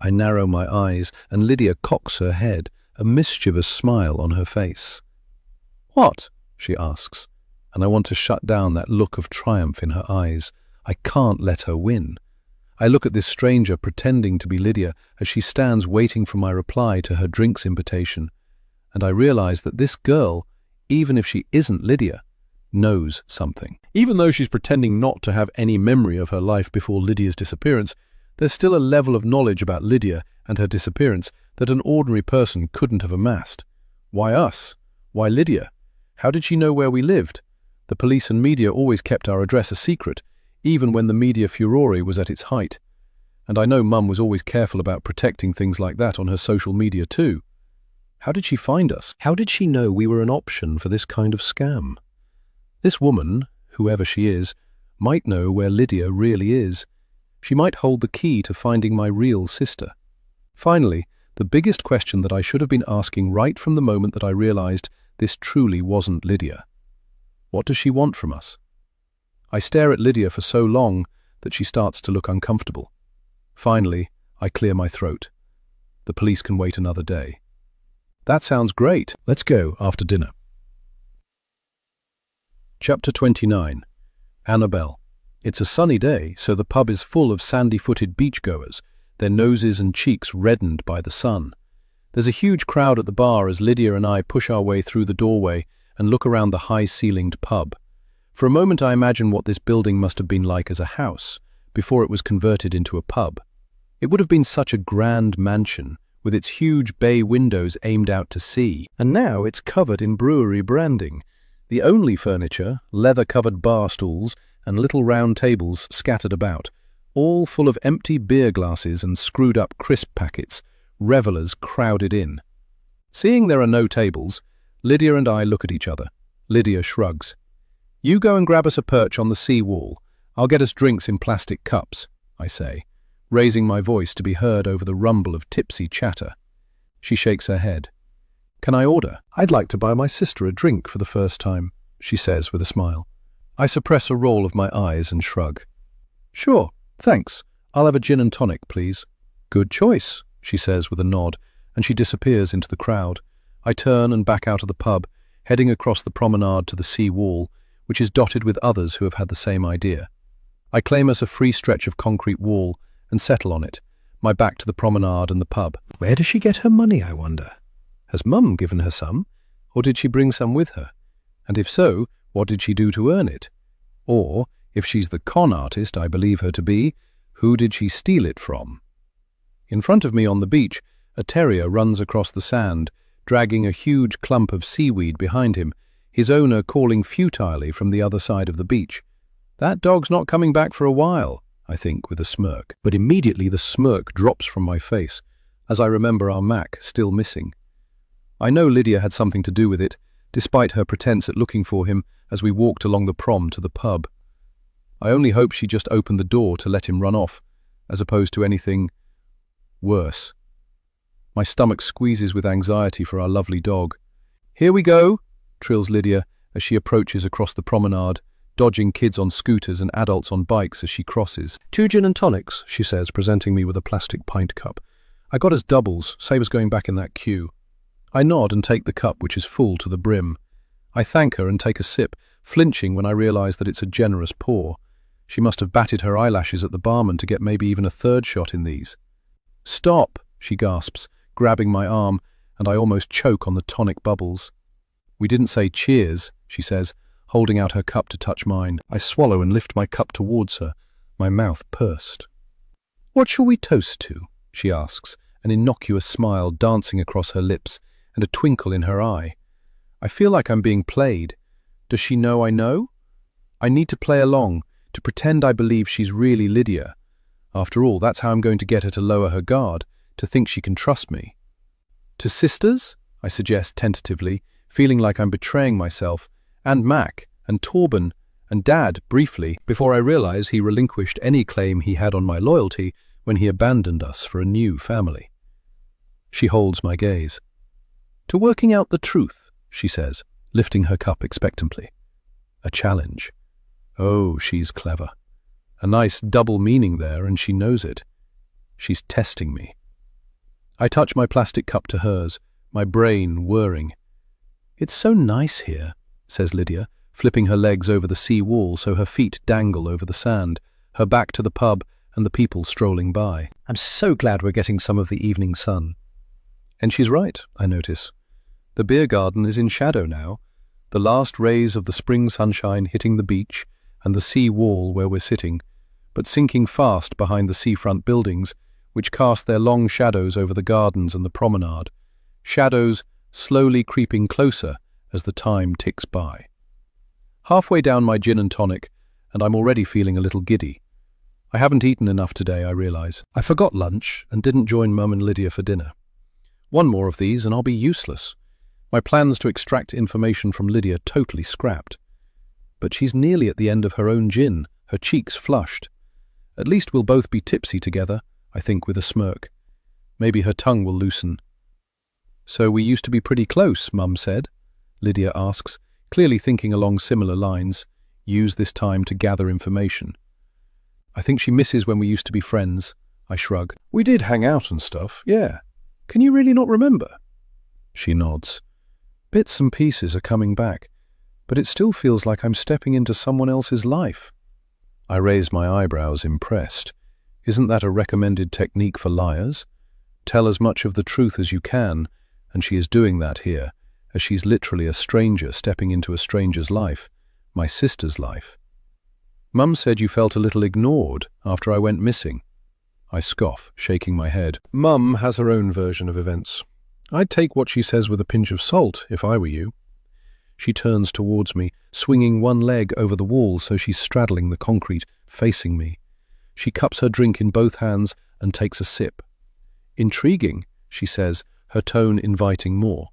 I narrow my eyes, and Lydia cocks her head, a mischievous smile on her face. What? She asks, and I want to shut down that look of triumph in her eyes. I can't let her win. I look at this stranger pretending to be Lydia as she stands waiting for my reply to her drinks invitation, and I realize that this girl, even if she isn't Lydia, knows something. Even though she's pretending not to have any memory of her life before Lydia's disappearance, there's still a level of knowledge about Lydia and her disappearance that an ordinary person couldn't have amassed. Why us? Why Lydia? How did she know where we lived? The police and media always kept our address a secret, even when the media furore was at its height. And I know Mum was always careful about protecting things like that on her social media too. How did she find us? How did she know we were an option for this kind of scam? This woman, whoever she is, might know where Lydia really is. She might hold the key to finding my real sister. Finally, the biggest question that I should have been asking right from the moment that I realized this truly wasn't Lydia. What does she want from us? I stare at Lydia for so long that she starts to look uncomfortable. Finally, I clear my throat. The police can wait another day. That sounds great. Let's go after dinner. Chapter 29. Annabelle. It's a sunny day, so the pub is full of sandy-footed beachgoers, their noses and cheeks reddened by the sun. There's a huge crowd at the bar as Lydia and I push our way through the doorway and look around the high-ceilinged pub. For a moment I imagine what this building must have been like as a house, before it was converted into a pub. It would have been such a grand mansion, with its huge bay windows aimed out to sea, and now it's covered in brewery branding. The only furniture, leather-covered bar stools, and little round tables scattered about, all full of empty beer glasses and screwed-up crisp packets, revellers crowded in. Seeing there are no tables, Lydia and I look at each other. Lydia shrugs. "You go and grab us a perch on the sea wall. I'll get us drinks in plastic cups," I say, raising my voice to be heard over the rumble of tipsy chatter. She shakes her head. "Can I order?" "I'd like to buy my sister a drink for the first time," she says with a smile. I suppress a roll of my eyes and shrug. "Sure, thanks. I'll have a gin and tonic, please." "Good choice," she says with a nod, and she disappears into the crowd. I turn and back out of the pub, heading across the promenade to the sea wall, which is dotted with others who have had the same idea. I claim us a free stretch of concrete wall and settle on it, my back to the promenade and the pub. Where does she get her money, I wonder? Has Mum given her some, or did she bring some with her? And if so, what did she do to earn it? Or, if she's the con artist I believe her to be, who did she steal it from? In front of me on the beach, a terrier runs across the sand, dragging a huge clump of seaweed behind him, his owner calling futilely from the other side of the beach. That dog's not coming back for a while, I think, with a smirk. But immediately the smirk drops from my face, as I remember our Mac still missing. I know Lydia had something to do with it, despite her pretense at looking for him as we walked along the prom to the pub. I only hope she just opened the door to let him run off, as opposed to anything worse. My stomach squeezes with anxiety for our lovely dog. "Here we go," trills Lydia as she approaches across the promenade, dodging kids on scooters and adults on bikes as she crosses. "2 gin and tonics," she says, presenting me with a plastic pint cup. "I got us doubles, save as going back in that queue." I nod and take the cup, which is full to the brim. I thank her and take a sip, flinching when I realise that it's a generous pour. She must have batted her eyelashes at the barman to get maybe even a third shot in these. "Stop," she gasps, grabbing my arm, and I almost choke on the tonic bubbles. "We didn't say cheers," she says, holding out her cup to touch mine. I swallow and lift my cup towards her, my mouth pursed. "What shall we toast to?" she asks, an innocuous smile dancing across her lips and a twinkle in her eye. I feel like I'm being played. Does she know I know? I need to play along, to pretend I believe she's really Lydia. After all, that's how I'm going to get her to lower her guard, to think she can trust me. "To sisters?" I suggest tentatively, feeling like I'm betraying myself, and Mac, and Torben, and Dad, briefly, before I realise he relinquished any claim he had on my loyalty when he abandoned us for a new family. She holds my gaze. "To working out the truth," she says, lifting her cup expectantly. A challenge. Oh, she's clever. A nice double meaning there, and she knows it. She's testing me. I touch my plastic cup to hers, my brain whirring. "It's so nice here," says Lydia, flipping her legs over the sea wall so her feet dangle over the sand, her back to the pub and the people strolling by. "I'm so glad we're getting some of the evening sun." And she's right, I notice. The beer garden is in shadow now, the last rays of the spring sunshine hitting the beach and the sea wall where we're sitting, but sinking fast behind the seafront buildings, which cast their long shadows over the gardens and the promenade, shadows slowly creeping closer as the time ticks by. Halfway down my gin and tonic, and I'm already feeling a little giddy. I haven't eaten enough today, I realise. I forgot lunch and didn't join Mum and Lydia for dinner. One more of these and I'll be useless. My plans to extract information from Lydia totally scrapped. But she's nearly at the end of her own gin, her cheeks flushed. At least we'll both be tipsy together, I think with a smirk. Maybe her tongue will loosen. "So we used to be pretty close," Mum said. Lydia asks, clearly thinking along similar lines, use this time to gather information. I think she misses when we used to be friends, I shrug. "We did hang out and stuff, yeah. Can you really not remember?" She nods. Bits and pieces are coming back, but it still feels like I'm stepping into someone else's life. I raise my eyebrows, impressed. Isn't that a recommended technique for liars? Tell as much of the truth as you can, and she is doing that here, as she's literally a stranger stepping into a stranger's life, my sister's life. "Mum said you felt a little ignored after I went missing." I scoff, shaking my head. Mum has her own version of events. I'd take what she says with a pinch of salt, if I were you. She turns towards me, swinging one leg over the wall so she's straddling the concrete, facing me. She cups her drink in both hands and takes a sip. Intriguing, she says, her tone inviting more.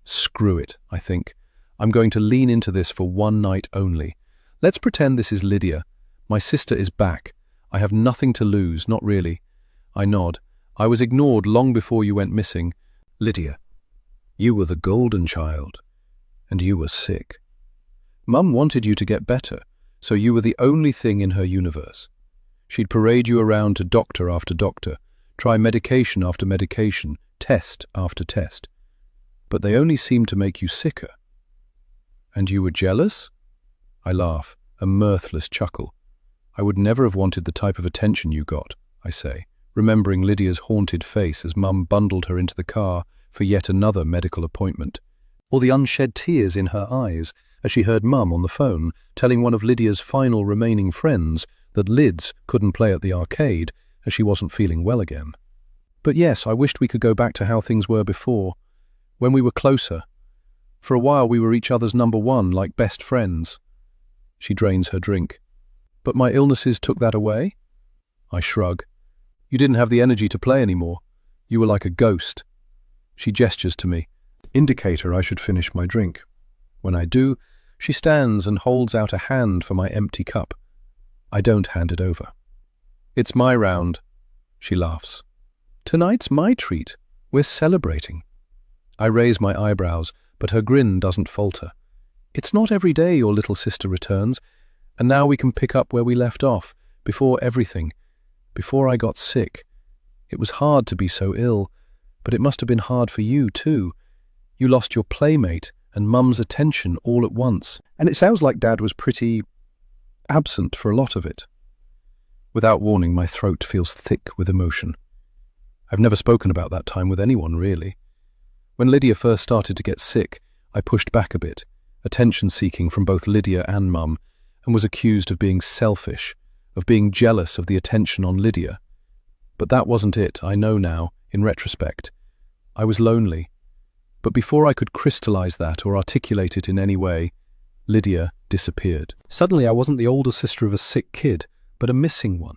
Screw it, I think. I'm going to lean into this for one night only. Let's pretend this is Lydia. My sister is back. I have nothing to lose, not really. I nod. I was ignored long before you went missing. Lydia, you were the golden child, and you were sick. Mum wanted you to get better, so you were the only thing in her universe. She'd parade you around to doctor after doctor, try medication after medication, test after test. But they only seemed to make you sicker. And you were jealous? I laugh, a mirthless chuckle. I would never have wanted the type of attention you got, I say, remembering Lydia's haunted face as Mum bundled her into the car for yet another medical appointment, or the unshed tears in her eyes as she heard Mum on the phone telling one of Lydia's final remaining friends that Lids couldn't play at the arcade as she wasn't feeling well again. But yes, I wished we could go back to how things were before, when we were closer. For a while we were each other's number one, like best friends. She drains her drink. But my illnesses took that away? I shrug. You didn't have the energy to play anymore. You were like a ghost. She gestures to me, indicator I should finish my drink. When I do, she stands and holds out a hand for my empty cup. I don't hand it over. It's my round, she laughs. Tonight's my treat. We're celebrating. I raise my eyebrows, but her grin doesn't falter. It's not every day your little sister returns, and now we can pick up where we left off, before everything, before I got sick. It was hard to be so ill, but it must have been hard for you too. You lost your playmate and Mum's attention all at once, and it sounds like Dad was pretty absent for a lot of it. Without warning, my throat feels thick with emotion. I've never spoken about that time with anyone, really. When Lydia first started to get sick, I pushed back a bit, attention-seeking from both Lydia and Mum, and was accused of being selfish, of being jealous of the attention on Lydia. But that wasn't it, I know now, in retrospect. I was lonely. But before I could crystallize that or articulate it in any way, Lydia disappeared. Suddenly I wasn't the older sister of a sick kid, but a missing one.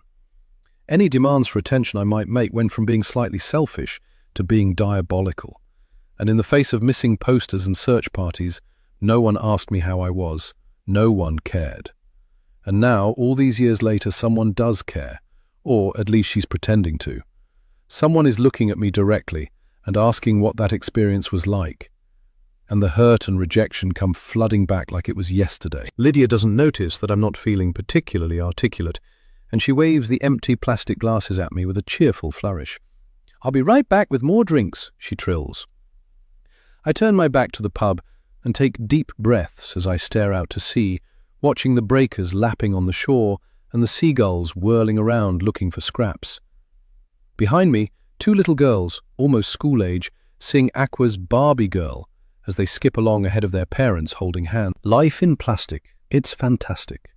Any demands for attention I might make went from being slightly selfish to being diabolical. And in the face of missing posters and search parties, no one asked me how I was. No one cared. And now, all these years later, someone does care, or at least she's pretending to. Someone is looking at me directly and asking what that experience was like. And the hurt and rejection come flooding back like it was yesterday. Lydia doesn't notice that I'm not feeling particularly articulate, and she waves the empty plastic glasses at me with a cheerful flourish. I'll be right back with more drinks, she trills. I turn my back to the pub and take deep breaths as I stare out to sea, watching the breakers lapping on the shore and the seagulls whirling around looking for scraps. Behind me, two little girls, almost school-age, sing Aqua's Barbie Girl as they skip along ahead of their parents holding hands. Life in plastic. It's fantastic.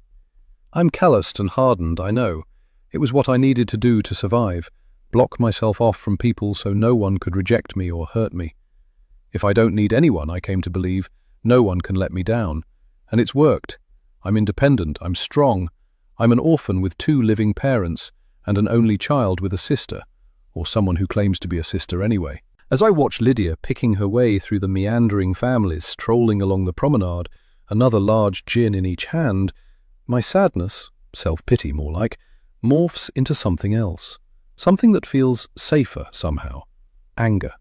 I'm calloused and hardened, I know. It was what I needed to do to survive, block myself off from people so no one could reject me or hurt me. If I don't need anyone, I came to believe, no one can let me down. And it's worked. I'm independent, I'm strong. I'm an orphan with 2 living parents and an only child with a sister, or someone who claims to be a sister anyway. As I watch Lydia picking her way through the meandering families strolling along the promenade, another large gin in each hand, my sadness, self-pity more like, morphs into something else. Something that feels safer somehow. Anger.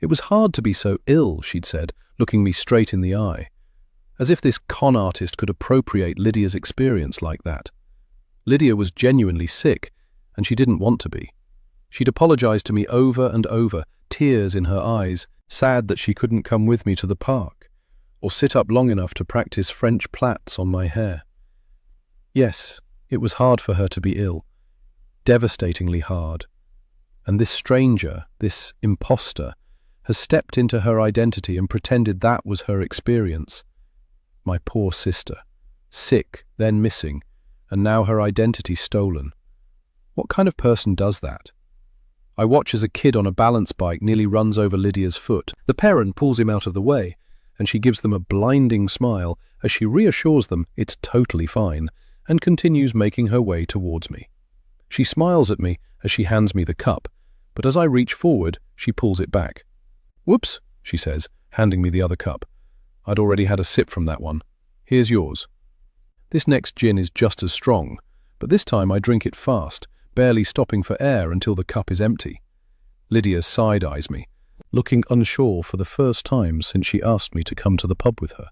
It was hard to be so ill, she'd said, looking me straight in the eye. As if this con artist could appropriate Lydia's experience like that. Lydia was genuinely sick, and she didn't want to be. She'd apologized to me over and over, tears in her eyes, sad that she couldn't come with me to the park, or sit up long enough to practice French plaits on my hair. Yes, it was hard for her to be ill, devastatingly hard. And this stranger, this imposter, has stepped into her identity and pretended that was her experience. My poor sister, sick, then missing, and now her identity stolen. What kind of person does that? I watch as a kid on a balance bike nearly runs over Lydia's foot. The parent pulls him out of the way, and she gives them a blinding smile as she reassures them it's totally fine and continues making her way towards me. She smiles at me as she hands me the cup, but as I reach forward, she pulls it back. "Whoops," she says, handing me the other cup. I'd already had a sip from that one. "Here's yours." This next gin is just as strong, but this time I drink it fast, barely stopping for air until the cup is empty. Lydia side-eyes me, looking unsure for the first time since she asked me to come to the pub with her.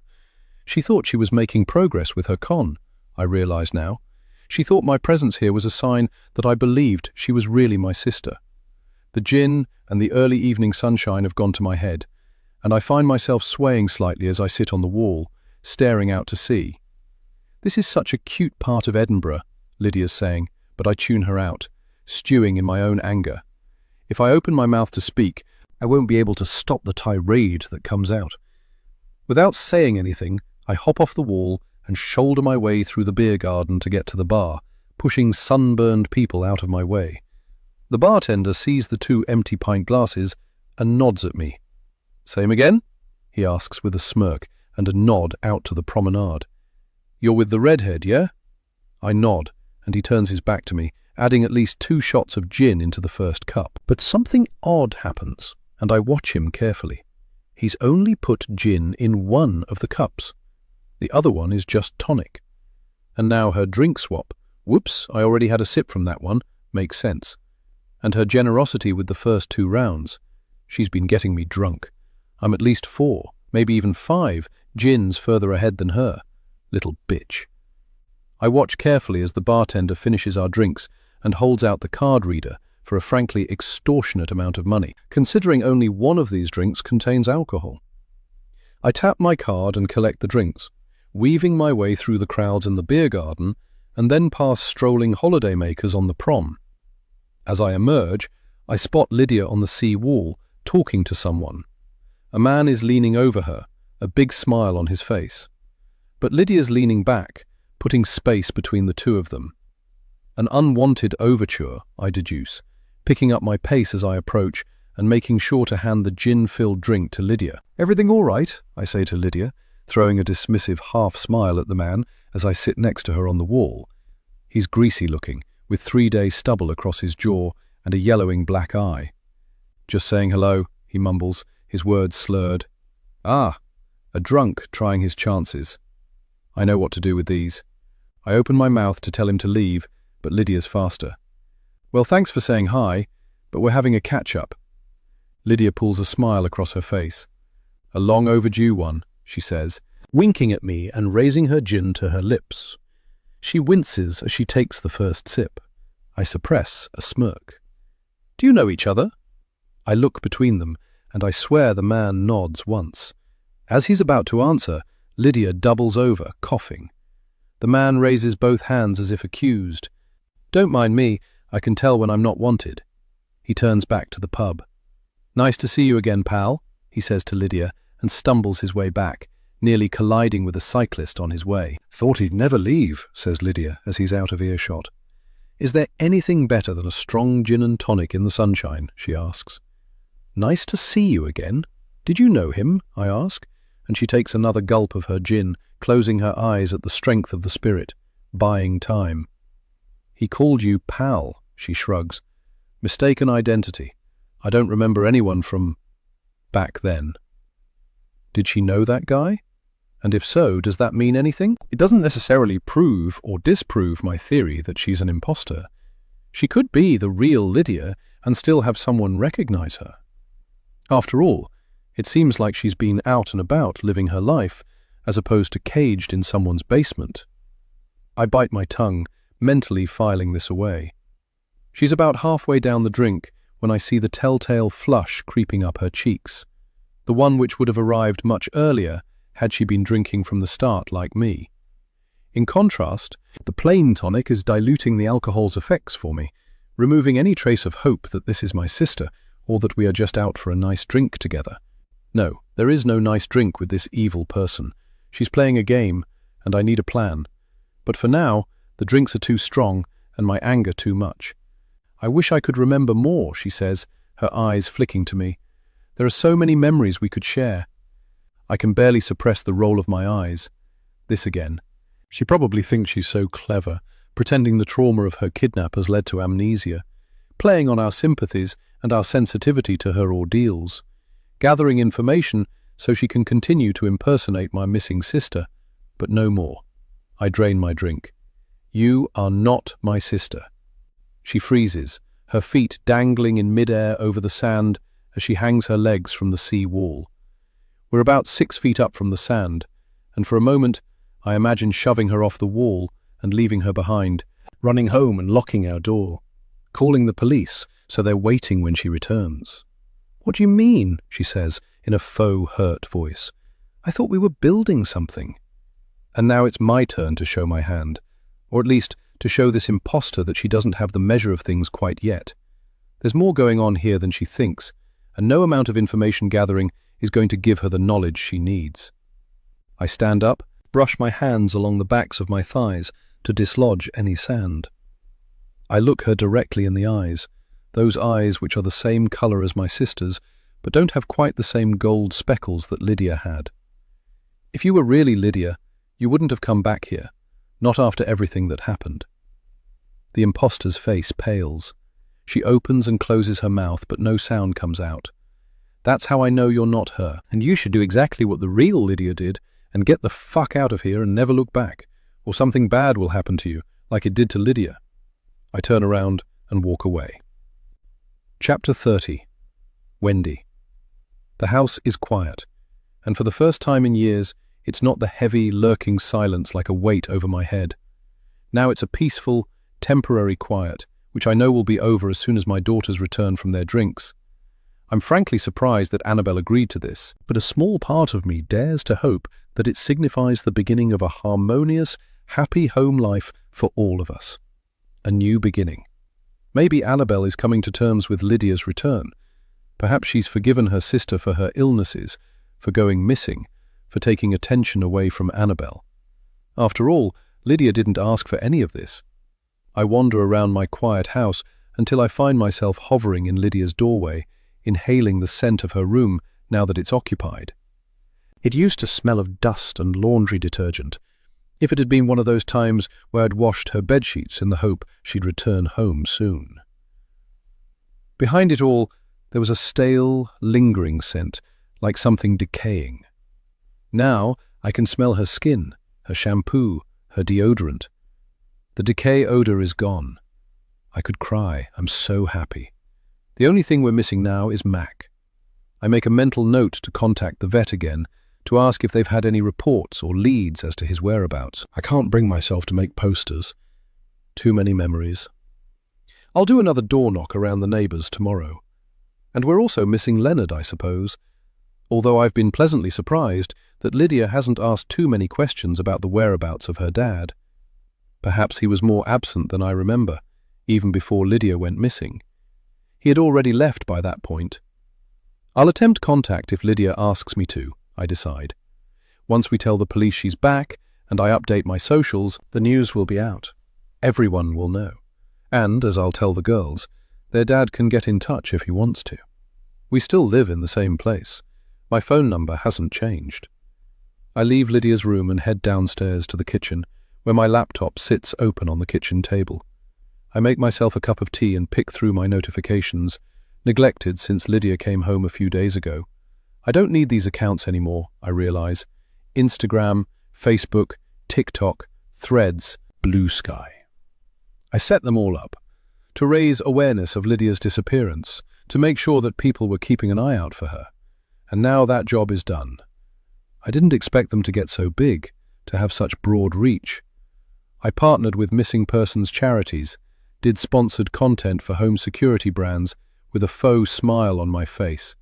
She thought she was making progress with her con, I realise now. She thought my presence here was a sign that I believed she was really my sister. The gin and the early evening sunshine have gone to my head, and I find myself swaying slightly as I sit on the wall, staring out to sea. "This is such a cute part of Edinburgh," Lydia's saying, but I tune her out, stewing in my own anger. If I open my mouth to speak, I won't be able to stop the tirade that comes out. Without saying anything, I hop off the wall and shoulder my way through the beer garden to get to the bar, pushing sunburned people out of my way. The bartender sees the 2 empty pint glasses and nods at me. "Same again?" he asks with a smirk and a nod out to the promenade. "You're with the redhead, yeah?" I nod, and he turns his back to me, adding at least 2 shots of gin into the first cup. But something odd happens, and I watch him carefully. He's only put gin in one of the cups. The other one is just tonic. And now her drink swap, "Whoops, I already had a sip from that one," makes sense. And her generosity with the first 2 rounds. She's been getting me drunk. I'm at least 4, maybe even 5, gins further ahead than her. Little bitch. I watch carefully as the bartender finishes our drinks and holds out the card reader for a frankly extortionate amount of money, considering only one of these drinks contains alcohol. I tap my card and collect the drinks, weaving my way through the crowds in the beer garden and then past strolling holidaymakers on the prom. As I emerge, I spot Lydia on the sea wall, talking to someone. A man is leaning over her, a big smile on his face. But Lydia's leaning back, putting space between the 2 of them. An unwanted overture, I deduce, picking up my pace as I approach and making sure to hand the gin-filled drink to Lydia. "Everything all right?" I say to Lydia, throwing a dismissive half-smile at the man as I sit next to her on the wall. He's greasy-looking, with 3-day stubble across his jaw and a yellowing black eye. "Just saying hello," he mumbles, his words slurred. "Ah, a drunk trying his chances. I know what to do with these." I open my mouth to tell him to leave, but Lydia's faster. "Well, thanks for saying hi, but we're having a catch-up." Lydia pulls a smile across her face. "A long overdue one," she says, winking at me and raising her gin to her lips. She winces as she takes the first sip. I suppress a smirk. "Do you know each other?" I look between them, and I swear the man nods once. As he's about to answer, Lydia doubles over, coughing. The man raises both hands as if accused. "Don't mind me, I can tell when I'm not wanted." He turns back to the pub. "Nice to see you again, pal," he says to Lydia, and stumbles his way back, nearly colliding with a cyclist on his way. "Thought he'd never leave," says Lydia as he's out of earshot. "Is there anything better than a strong gin and tonic in the sunshine?" she asks. "Nice to see you again. Did you know him?" I ask, and she takes another gulp of her gin, closing her eyes at the strength of the spirit, buying time. "He called you pal," she shrugs. "Mistaken identity. I don't remember anyone from back then." Did she know that guy? And if so, does that mean anything? It doesn't necessarily prove or disprove my theory that she's an imposter. She could be the real Lydia and still have someone recognize her. After all, it seems like she's been out and about living her life, as opposed to caged in someone's basement. I bite my tongue, mentally filing this away. She's about halfway down the drink when I see the telltale flush creeping up her cheeks, the one which would have arrived much earlier had she been drinking from the start like me. In contrast, the plain tonic is diluting the alcohol's effects for me, removing any trace of hope that this is my sister or that we are just out for a nice drink together. No, there is no nice drink with this evil person. She's playing a game, and I need a plan. But for now, the drinks are too strong and my anger too much. I wish I could remember more, she says, her eyes flicking to me. There are so many memories we could share. I can barely suppress the roll of my eyes. This again. She probably thinks she's so clever, pretending the trauma of her kidnappers led to amnesia, playing on our sympathies and our sensitivity to her ordeals, gathering information so she can continue to impersonate my missing sister, but no more. I drain my drink. You are not my sister. She freezes, her feet dangling in midair over the sand as she hangs her legs from the sea wall. We're about 6 feet up from the sand, and for a moment I imagine shoving her off the wall and leaving her behind, running home and locking our door, calling the police so they're waiting when she returns. What do you mean? She says in a faux hurt voice. I thought we were building something. And now it's my turn to show my hand, or at least to show this imposter that she doesn't have the measure of things quite yet. There's more going on here than she thinks, and no amount of information gathering is going to give her the knowledge she needs. I stand up, brush my hands along the backs of my thighs to dislodge any sand. I look her directly in the eyes, those eyes which are the same colour as my sister's, but don't have quite the same gold speckles that Lydia had. If you were really Lydia, you wouldn't have come back here, not after everything that happened. The imposter's face pales. She opens and closes her mouth, but no sound comes out. That's how I know you're not her, and you should do exactly what the real Lydia did and get the fuck out of here and never look back, or something bad will happen to you, like it did to Lydia. I turn around and walk away. Chapter 30. Wendy. The house is quiet, and for the first time in years, it's not the heavy, lurking silence like a weight over my head. Now it's a peaceful, temporary quiet, which I know will be over as soon as my daughters return from their drinks. I'm frankly surprised that Annabelle agreed to this, but a small part of me dares to hope that it signifies the beginning of a harmonious, happy home life for all of us. A new beginning. Maybe Annabelle is coming to terms with Lydia's return. Perhaps she's forgiven her sister for her illnesses, for going missing, for taking attention away from Annabelle. After all, Lydia didn't ask for any of this. I wander around my quiet house until I find myself hovering in Lydia's doorway, inhaling the scent of her room now that it's occupied. It used to smell of dust and laundry detergent, if it had been one of those times where I'd washed her bedsheets in the hope she'd return home soon. Behind it all, there was a stale, lingering scent, like something decaying. Now I can smell her skin, her shampoo, her deodorant. The decay odor is gone. I could cry. I'm so happy. The only thing we're missing now is Mac. I make a mental note to contact the vet again, to ask if they've had any reports or leads as to his whereabouts. I can't bring myself to make posters. Too many memories. I'll do another door knock around the neighbours tomorrow. And we're also missing Leonard, I suppose, although I've been pleasantly surprised that Lydia hasn't asked too many questions about the whereabouts of her dad. Perhaps he was more absent than I remember, even before Lydia went missing. He had already left by that point. I'll attempt contact if Lydia asks me to, I decide. Once we tell the police she's back, and I update my socials, the news will be out. Everyone will know. And, as I'll tell the girls, their dad can get in touch if he wants to. We still live in the same place. My phone number hasn't changed. I leave Lydia's room and head downstairs to the kitchen, where my laptop sits open on the kitchen table. I make myself a cup of tea and pick through my notifications, neglected since Lydia came home a few days ago. I don't need these accounts anymore, I realize. Instagram, Facebook, TikTok, Threads, Blue Sky. I set them all up to raise awareness of Lydia's disappearance, to make sure that people were keeping an eye out for her. And now that job is done. I didn't expect them to get so big, to have such broad reach. I partnered with missing persons charities, did sponsored content for home security brands with a faux smile on my face,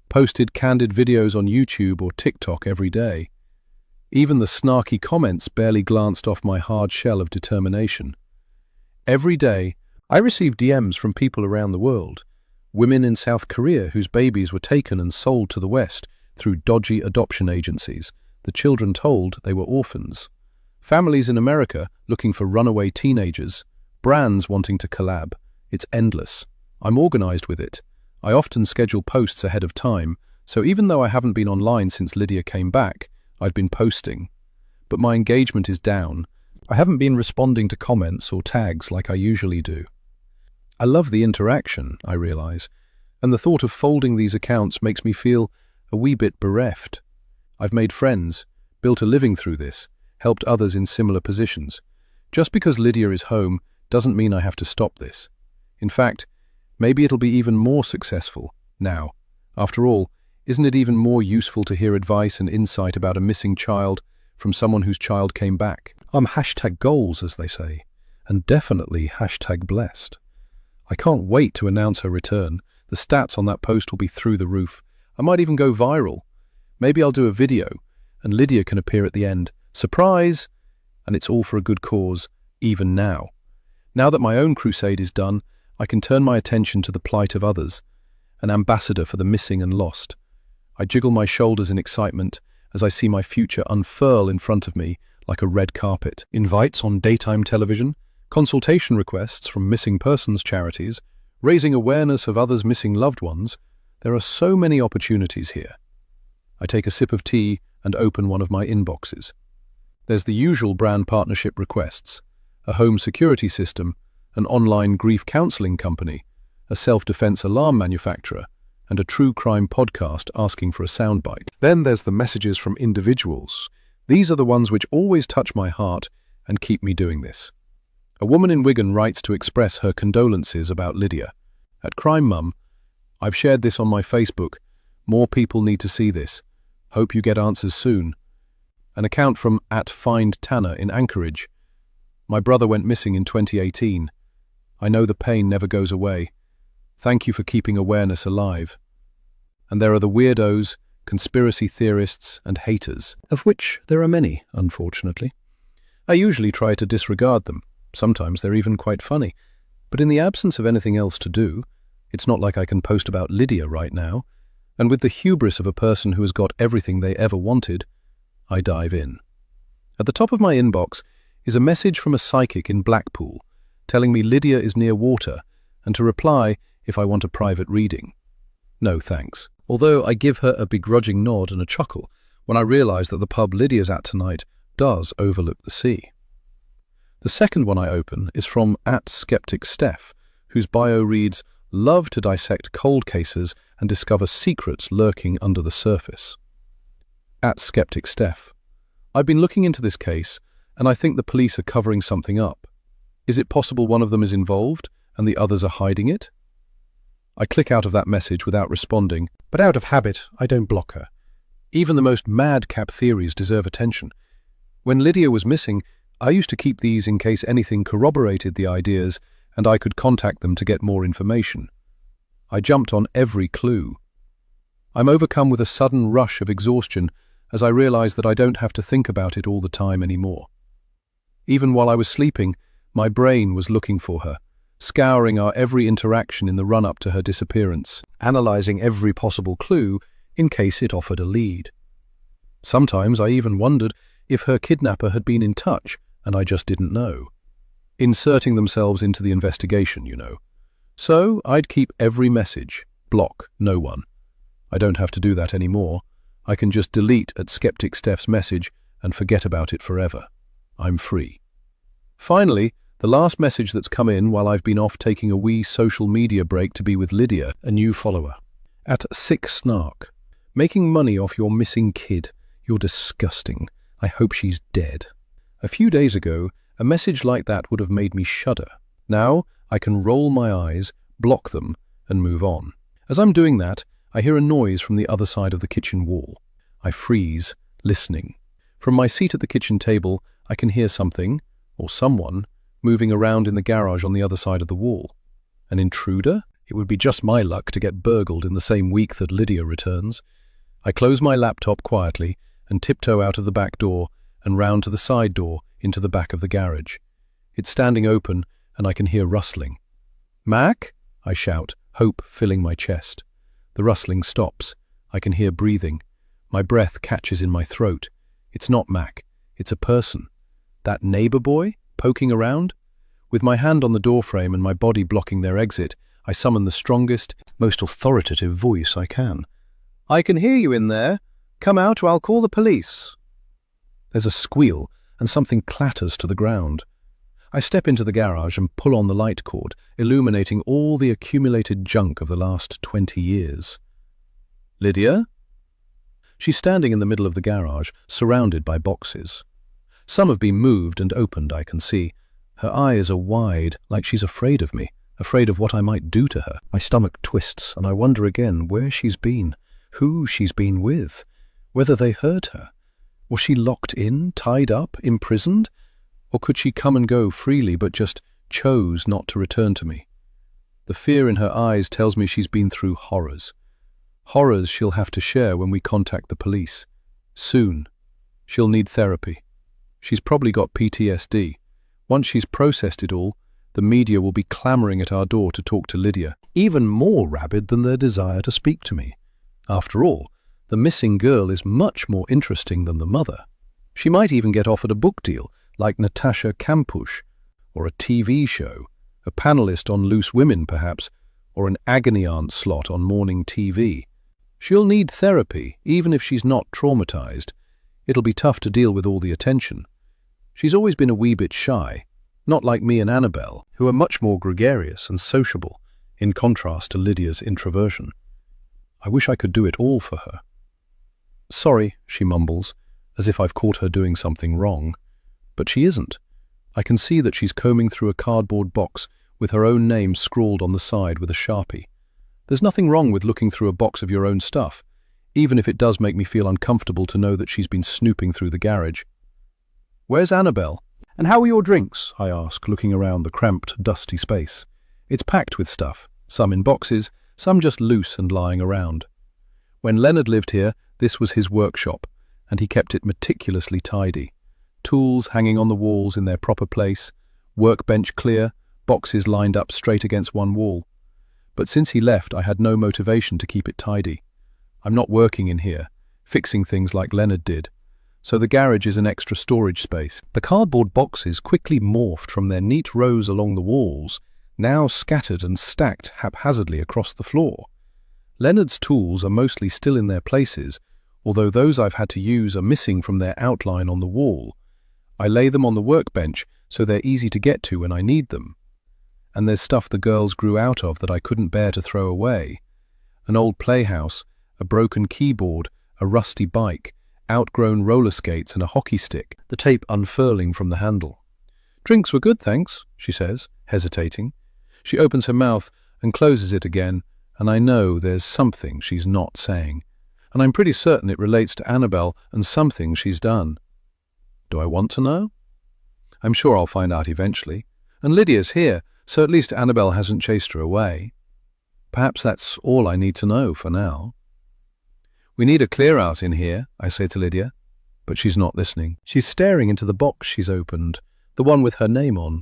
posted candid videos on YouTube or TikTok every day. Even the snarky comments barely glanced off my hard shell of determination. Every day, I received DMs from people around the world, women in South Korea whose babies were taken and sold to the West through dodgy adoption agencies, the children told they were orphans, families in America looking for runaway teenagers, brands wanting to collab, It's endless. I'm organized with it. I often schedule posts ahead of time, so even though I haven't been online since Lydia came back, I've been posting. But my engagement is down. I haven't been responding to comments or tags like I usually do. I love the interaction, I realize, and the thought of folding these accounts makes me feel a wee bit bereft. I've made friends, built a living through this, helped others in similar positions. Just because Lydia is home doesn't mean I have to stop this. In fact, maybe it'll be even more successful now. After all, isn't it even more useful to hear advice and insight about a missing child from someone whose child came back? I'm #goals, as they say, and definitely #blessed. I can't wait to announce her return. The stats on that post will be through the roof. I might even go viral. Maybe I'll do a video, and Lydia can appear at the end. Surprise! And it's all for a good cause, even now. Now that my own crusade is done, I can turn my attention to the plight of others, an ambassador for the missing and lost. I jiggle my shoulders in excitement as I see my future unfurl in front of me like a red carpet. Invites on daytime television, consultation requests from missing persons charities, raising awareness of others' missing loved ones. There are so many opportunities here. I take a sip of tea and open one of my inboxes. There's the usual brand partnership requests, a home security system, an online grief counseling company, a self-defense alarm manufacturer, and a true crime podcast asking for a soundbite. Then there's the messages from individuals. These are the ones which always touch my heart and keep me doing this. A woman in Wigan writes to express her condolences about Lydia. At Crime Mum, I've shared this on my Facebook. More people need to see this. Hope you get answers soon. An account from @FindTanner in Anchorage. My brother went missing in 2018. I know the pain never goes away. Thank you for keeping awareness alive. And there are the weirdos, conspiracy theorists, and haters, of which there are many, unfortunately. I usually try to disregard them. Sometimes they're even quite funny. But in the absence of anything else to do, it's not like I can post about Lydia right now, and with the hubris of a person who has got everything they ever wanted, I dive in. At the top of my inbox is a message from a psychic in Blackpool telling me Lydia is near water and to reply if I want a private reading. No thanks. Although I give her a begrudging nod and a chuckle when I realise that the pub Lydia's at tonight does overlook the sea. The second one I open is from @SkepticSteph, whose bio reads, "Love to dissect cold cases and discover secrets lurking under the surface." @SkepticSteph. I've been looking into this case, and I think the police are covering something up. Is it possible one of them is involved, and the others are hiding it? I click out of that message without responding, but out of habit, I don't block her. Even the most madcap theories deserve attention. When Lydia was missing, I used to keep these in case anything corroborated the ideas and I could contact them to get more information. I jumped on every clue. I'm overcome with a sudden rush of exhaustion as I realize that I don't have to think about it all the time anymore. Even while I was sleeping, my brain was looking for her, scouring our every interaction in the run-up to her disappearance, analyzing every possible clue in case it offered a lead. Sometimes I even wondered if her kidnapper had been in touch and I just didn't know. Inserting themselves into the investigation, you know. So I'd keep every message, block no one. I don't have to do that anymore. I can just delete @SkepticSteph's message and forget about it forever. I'm free. Finally, the last message that's come in while I've been off taking a wee social media break to be with Lydia, a new follower. @SickSnark. Making money off your missing kid. You're disgusting. I hope she's dead. A few days ago, a message like that would have made me shudder. Now, I can roll my eyes, block them, and move on. As I'm doing that, I hear a noise from the other side of the kitchen wall. I freeze, listening. From my seat at the kitchen table, I can hear something, or someone, moving around in the garage on the other side of the wall. An intruder? It would be just my luck to get burgled in the same week that Lydia returns. I close my laptop quietly and tiptoe out of the back door and round to the side door into the back of the garage. It's standing open and I can hear rustling. "Mac?" I shout, hope filling my chest. The rustling stops. I can hear breathing. My breath catches in my throat. It's not Mac. It's a person. That neighbor boy poking around? With my hand on the doorframe and my body blocking their exit, I summon the strongest, most authoritative voice I can. "I can hear you in there. Come out or I'll call the police." There's a squeal and something clatters to the ground. I step into the garage and pull on the light cord, illuminating all the accumulated junk of the last 20 years. "Lydia?" She's standing in the middle of the garage, surrounded by boxes. Some have been moved and opened, I can see. Her eyes are wide, like she's afraid of me, afraid of what I might do to her. My stomach twists, and I wonder again where she's been, who she's been with, whether they hurt her. Was she locked in, tied up, imprisoned? Or could she come and go freely but just chose not to return to me? The fear in her eyes tells me she's been through horrors. Horrors she'll have to share when we contact the police. Soon. She'll need therapy. She's probably got PTSD. Once she's processed it all, the media will be clamoring at our door to talk to Lydia, even more rabid than their desire to speak to me. After all, the missing girl is much more interesting than the mother. She might even get offered a book deal, like Natasha Kampusch, or a TV show, a panelist on Loose Women perhaps, or an agony aunt slot on morning TV. She'll need therapy, even if she's not traumatized. It'll be tough to deal with all the attention. She's always been a wee bit shy, not like me and Annabelle, who are much more gregarious and sociable, in contrast to Lydia's introversion. I wish I could do it all for her. "Sorry," she mumbles, as if I've caught her doing something wrong. But she isn't. I can see that she's combing through a cardboard box with her own name scrawled on the side with a Sharpie. There's nothing wrong with looking through a box of your own stuff, even if it does make me feel uncomfortable to know that she's been snooping through the garage. "Where's Annabelle?" "And how are your drinks?" I ask, looking around the cramped, dusty space. It's packed with stuff, some in boxes, some just loose and lying around. When Leonard lived here, this was his workshop, and he kept it meticulously tidy. Tools hanging on the walls in their proper place, workbench clear, boxes lined up straight against one wall. But since he left, I had no motivation to keep it tidy. I'm not working in here, fixing things like Leonard did. So the garage is an extra storage space. The cardboard boxes quickly morphed from their neat rows along the walls, now scattered and stacked haphazardly across the floor. Leonard's tools are mostly still in their places, although those I've had to use are missing from their outline on the wall. I lay them on the workbench so they're easy to get to when I need them. And there's stuff the girls grew out of that I couldn't bear to throw away. An old playhouse, a broken keyboard, a rusty bike, outgrown roller skates and a hockey stick, the tape unfurling from the handle. "Drinks were good, thanks," she says, hesitating. She opens her mouth and closes it again, and I know there's something she's not saying. And I'm pretty certain it relates to Annabelle and something she's done. Do I want to know? I'm sure I'll find out eventually. And Lydia's here, so at least Annabelle hasn't chased her away. Perhaps that's all I need to know for now. "We need a clear-out in here," I say to Lydia, but she's not listening. She's staring into the box she's opened, the one with her name on.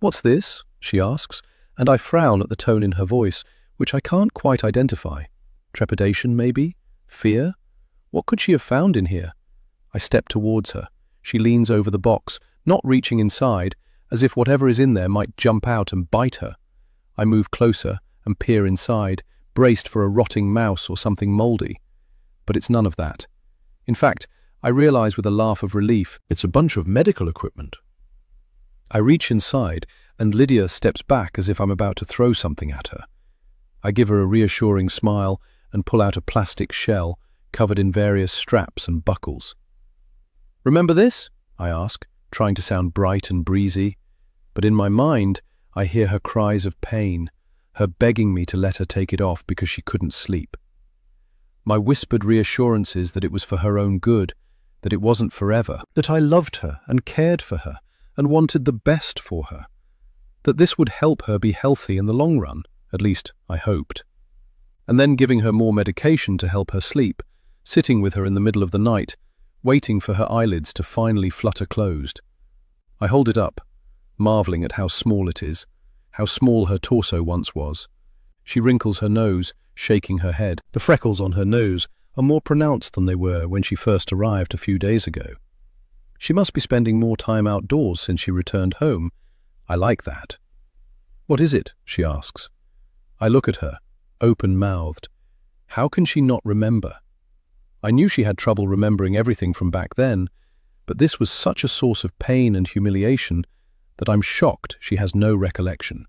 "What's this?" she asks, and I frown at the tone in her voice, which I can't quite identify. Trepidation, maybe? Fear? What could she have found in here? I step towards her. She leans over the box, not reaching inside, as if whatever is in there might jump out and bite her. I move closer and peer inside, braced for a rotting mouse or something mouldy. But it's none of that. In fact, I realize with a laugh of relief, it's a bunch of medical equipment. I reach inside, and Lydia steps back as if I'm about to throw something at her. I give her a reassuring smile and pull out a plastic shell covered in various straps and buckles. "Remember this?" I ask, trying to sound bright and breezy. But in my mind, I hear her cries of pain, her begging me to let her take it off because she couldn't sleep. My whispered reassurances that it was for her own good, that it wasn't forever, that I loved her and cared for her and wanted the best for her, that this would help her be healthy in the long run, at least I hoped. And then giving her more medication to help her sleep, sitting with her in the middle of the night, waiting for her eyelids to finally flutter closed. I hold it up, marveling at how small it is, how small her torso once was. She wrinkles her nose, shaking her head. The freckles on her nose are more pronounced than they were when she first arrived a few days ago. She must be spending more time outdoors since she returned home. I like that. What is it? She asks. I look at her, open-mouthed. How can she not remember? I knew she had trouble remembering everything from back then, but this was such a source of pain and humiliation that I'm shocked she has no recollection.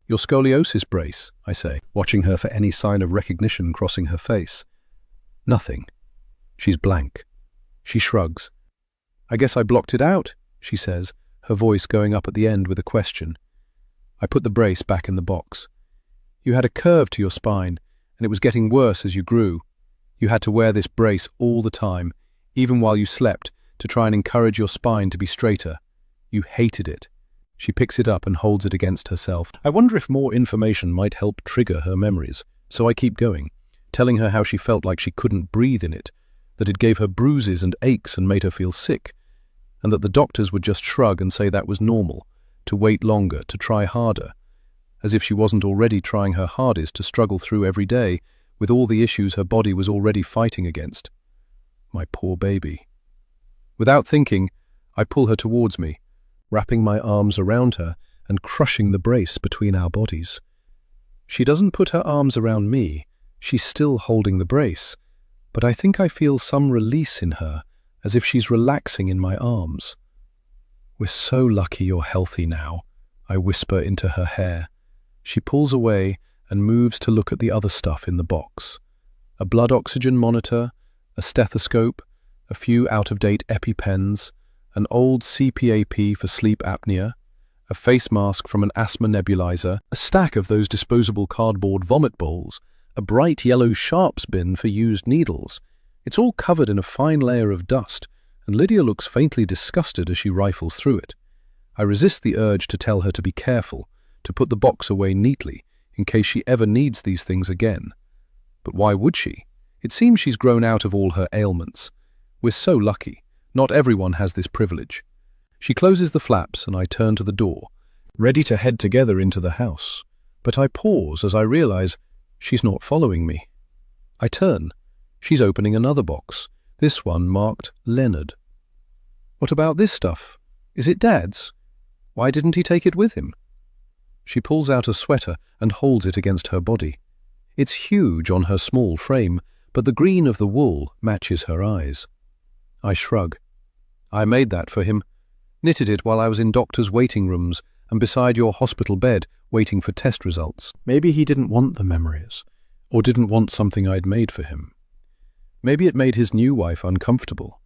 Your scoliosis brace, I say, watching her for any sign of recognition crossing her face. Nothing. She's blank. She shrugs. I guess I blocked it out, she says, her voice going up at the end with a question. I put the brace back in the box. You had a curve to your spine, and it was getting worse as you grew. You had to wear this brace all the time, even while you slept, to try and encourage your spine to be straighter. You hated it. She picks it up and holds it against herself. I wonder if more information might help trigger her memories, so I keep going, telling her how she felt like she couldn't breathe in it, that it gave her bruises and aches and made her feel sick, and that the doctors would just shrug and say that was normal, to wait longer, to try harder, as if she wasn't already trying her hardest to struggle through every day with all the issues her body was already fighting against. My poor baby. Without thinking, I pull her towards me, wrapping my arms around her and crushing the brace between our bodies. She doesn't put her arms around me, she's still holding the brace, but I think I feel some release in her, as if she's relaxing in my arms. We're so lucky you're healthy now, I whisper into her hair. She pulls away and moves to look at the other stuff in the box. A blood oxygen monitor, a stethoscope, a few out-of-date EpiPens, an old CPAP for sleep apnea, a face mask from an asthma nebulizer, a stack of those disposable cardboard vomit bowls, a bright yellow sharps bin for used needles. It's all covered in a fine layer of dust, and Lydia looks faintly disgusted as she rifles through it. I resist the urge to tell her to be careful, to put the box away neatly, in case she ever needs these things again. But why would she? It seems she's grown out of all her ailments. We're so lucky. Not everyone has this privilege. She closes the flaps and I turn to the door, ready to head together into the house. But I pause as I realize she's not following me. I turn. She's opening another box, this one marked Leonard. What about this stuff? Is it Dad's? Why didn't he take it with him? She pulls out a sweater and holds it against her body. It's huge on her small frame, but the green of the wool matches her eyes. I shrug. I made that for him. Knitted it while I was in doctors' waiting rooms and beside your hospital bed waiting for test results. Maybe he didn't want the memories, or didn't want something I'd made for him. Maybe it made his new wife uncomfortable.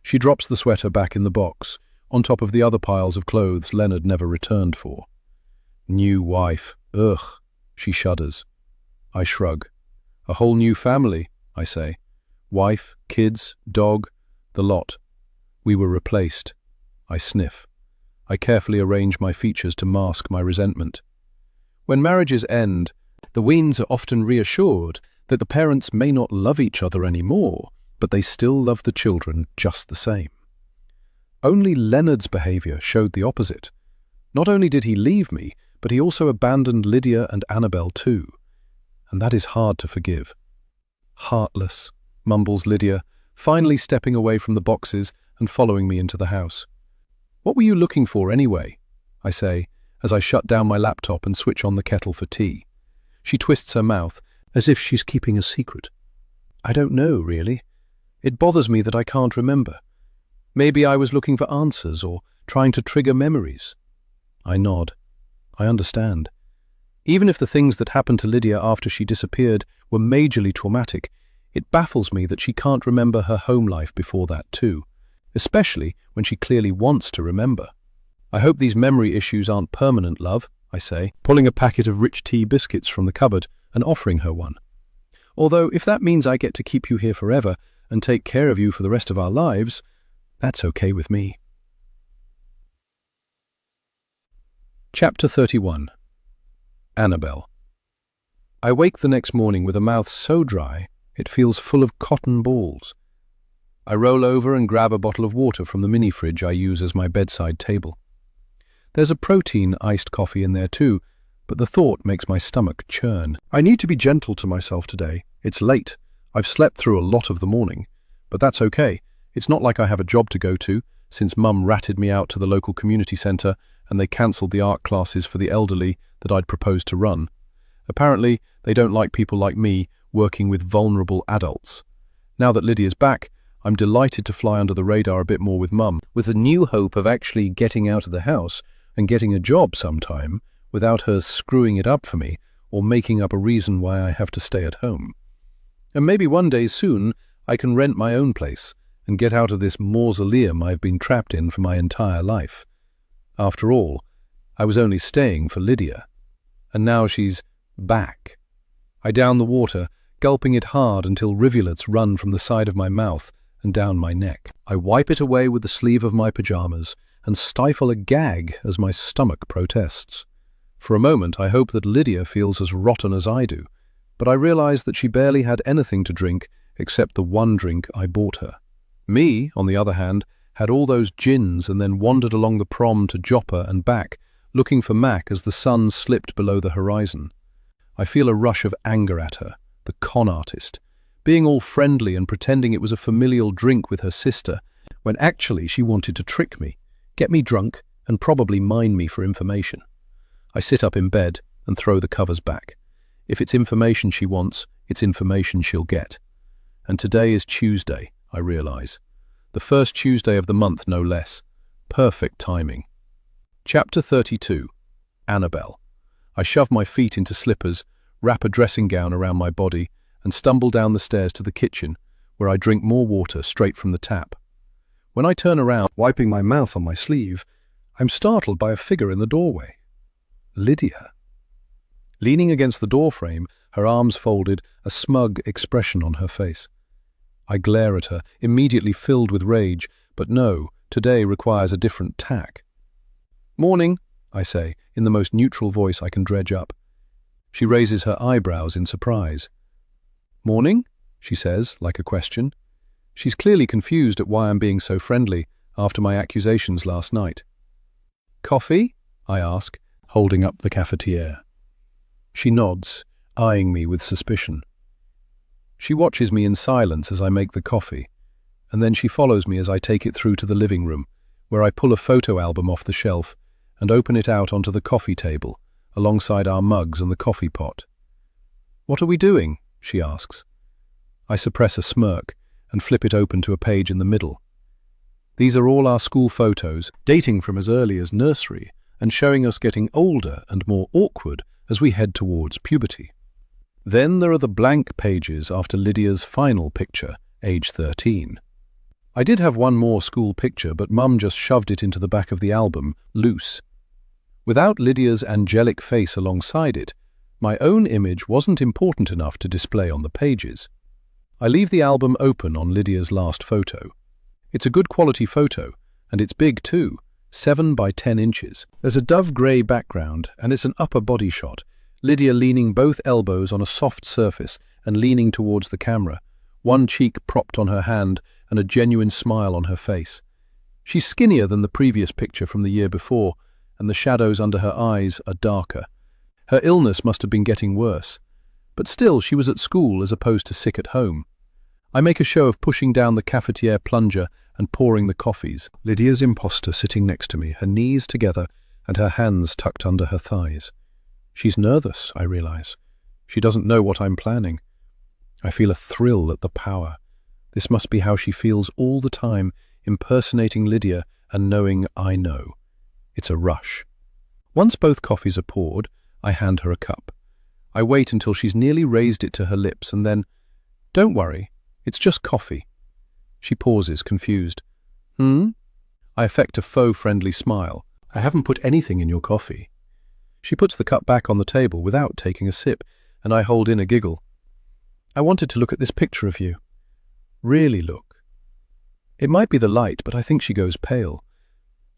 She drops the sweater back in the box, on top of the other piles of clothes Leonard never returned for. New wife. Ugh. She shudders. I shrug. A whole new family, I say. Wife, kids, dog, the lot. We were replaced. I sniff. I carefully arrange my features to mask my resentment. When marriages end, the Weens are often reassured that the parents may not love each other anymore, but they still love the children just the same. Only Leonard's behavior showed the opposite. Not only did he leave me, but he also abandoned Lydia and Annabelle too. And that is hard to forgive. Heartless, mumbles Lydia, finally stepping away from the boxes and following me into the house. What were you looking for anyway? I say, as I shut down my laptop and switch on the kettle for tea. She twists her mouth, as if she's keeping a secret. I don't know, really. It bothers me that I can't remember. Maybe I was looking for answers or trying to trigger memories. I nod. I understand. Even if the things that happened to Lydia after she disappeared were majorly traumatic, it baffles me that she can't remember her home life before that too, especially when she clearly wants to remember. I hope these memory issues aren't permanent, love, I say, pulling a packet of rich tea biscuits from the cupboard and offering her one. Although if that means I get to keep you here forever and take care of you for the rest of our lives, that's okay with me. Chapter 31. Annabelle. I wake the next morning with a mouth so dry it feels full of cotton balls. I roll over and grab a bottle of water from the mini-fridge I use as my bedside table. There's a protein iced coffee in there too, but the thought makes my stomach churn. I need to be gentle to myself today. It's late. I've slept through a lot of the morning. But that's okay. It's not like I have a job to go to, since Mum ratted me out to the local community centre and they cancelled the art classes for the elderly that I'd proposed to run. Apparently, they don't like people like me working with vulnerable adults. Now that Lydia's back, I'm delighted to fly under the radar a bit more with Mum, with the new hope of actually getting out of the house and getting a job sometime without her screwing it up for me or making up a reason why I have to stay at home. And maybe one day soon I can rent my own place and get out of this mausoleum I've been trapped in for my entire life. After all, I was only staying for Lydia, and now she's back. I down the water, gulping it hard until rivulets run from the side of my mouth and down my neck. I wipe it away with the sleeve of my pajamas and stifle a gag as my stomach protests. For a moment I hope that Lydia feels as rotten as I do, but I realize that she barely had anything to drink except the one drink I bought her. Me, on the other hand, had all those gins and then wandered along the prom to Joppa and back, looking for Mac as the sun slipped below the horizon. I feel a rush of anger at her, the con artist, being all friendly and pretending it was a familial drink with her sister, when actually she wanted to trick me, get me drunk, and probably mine me for information. I sit up in bed and throw the covers back. If it's information she wants, it's information she'll get. And today is Tuesday, I realize. The first Tuesday of the month, no less. Perfect timing. Chapter 32. Annabelle. I shove my feet into slippers, wrap a dressing gown around my body, and stumble down the stairs to the kitchen, where I drink more water straight from the tap. When I turn around, wiping my mouth on my sleeve, I'm startled by a figure in the doorway. Lydia. Leaning against the doorframe, her arms folded, a smug expression on her face. I glare at her, immediately filled with rage, but no, today requires a different tack. "Morning," I say, in the most neutral voice I can dredge up. She raises her eyebrows in surprise. "Morning?" she says, like a question. She's clearly confused at why I'm being so friendly after my accusations last night. "Coffee?" I ask, holding up the cafetiere. She nods, eyeing me with suspicion. She watches me in silence as I make the coffee, and then she follows me as I take it through to the living room, where I pull a photo album off the shelf and open it out onto the coffee table, alongside our mugs and the coffee pot. "What are we doing?" she asks. I suppress a smirk and flip it open to a page in the middle. These are all our school photos, dating from as early as nursery and showing us getting older and more awkward as we head towards puberty. Then there are the blank pages after Lydia's final picture, age 13. I did have one more school picture, but Mum just shoved it into the back of the album, loose. Without Lydia's angelic face alongside it, my own image wasn't important enough to display on the pages. I leave the album open on Lydia's last photo. It's a good quality photo, and it's big too, 7 by 10 inches. There's a dove grey background, and it's an upper body shot, Lydia leaning both elbows on a soft surface and leaning towards the camera, one cheek propped on her hand and a genuine smile on her face. She's skinnier than the previous picture from the year before, and the shadows under her eyes are darker. Her illness must have been getting worse, but still she was at school as opposed to sick at home. I make a show of pushing down the cafetiere plunger and pouring the coffees. Lydia's imposter sitting next to me, her knees together and her hands tucked under her thighs. She's nervous, I realize. She doesn't know what I'm planning. I feel a thrill at the power. This must be how she feels all the time, impersonating Lydia and knowing I know. It's a rush. Once both coffees are poured, I hand her a cup. I wait until she's nearly raised it to her lips and then, "Don't worry, it's just coffee." She pauses, confused. I affect a faux friendly smile. "I haven't put anything in your coffee." She puts the cup back on the table without taking a sip, and I hold in a giggle. "I wanted to look at this picture of you. Really look." It might be the light, but I think she goes pale.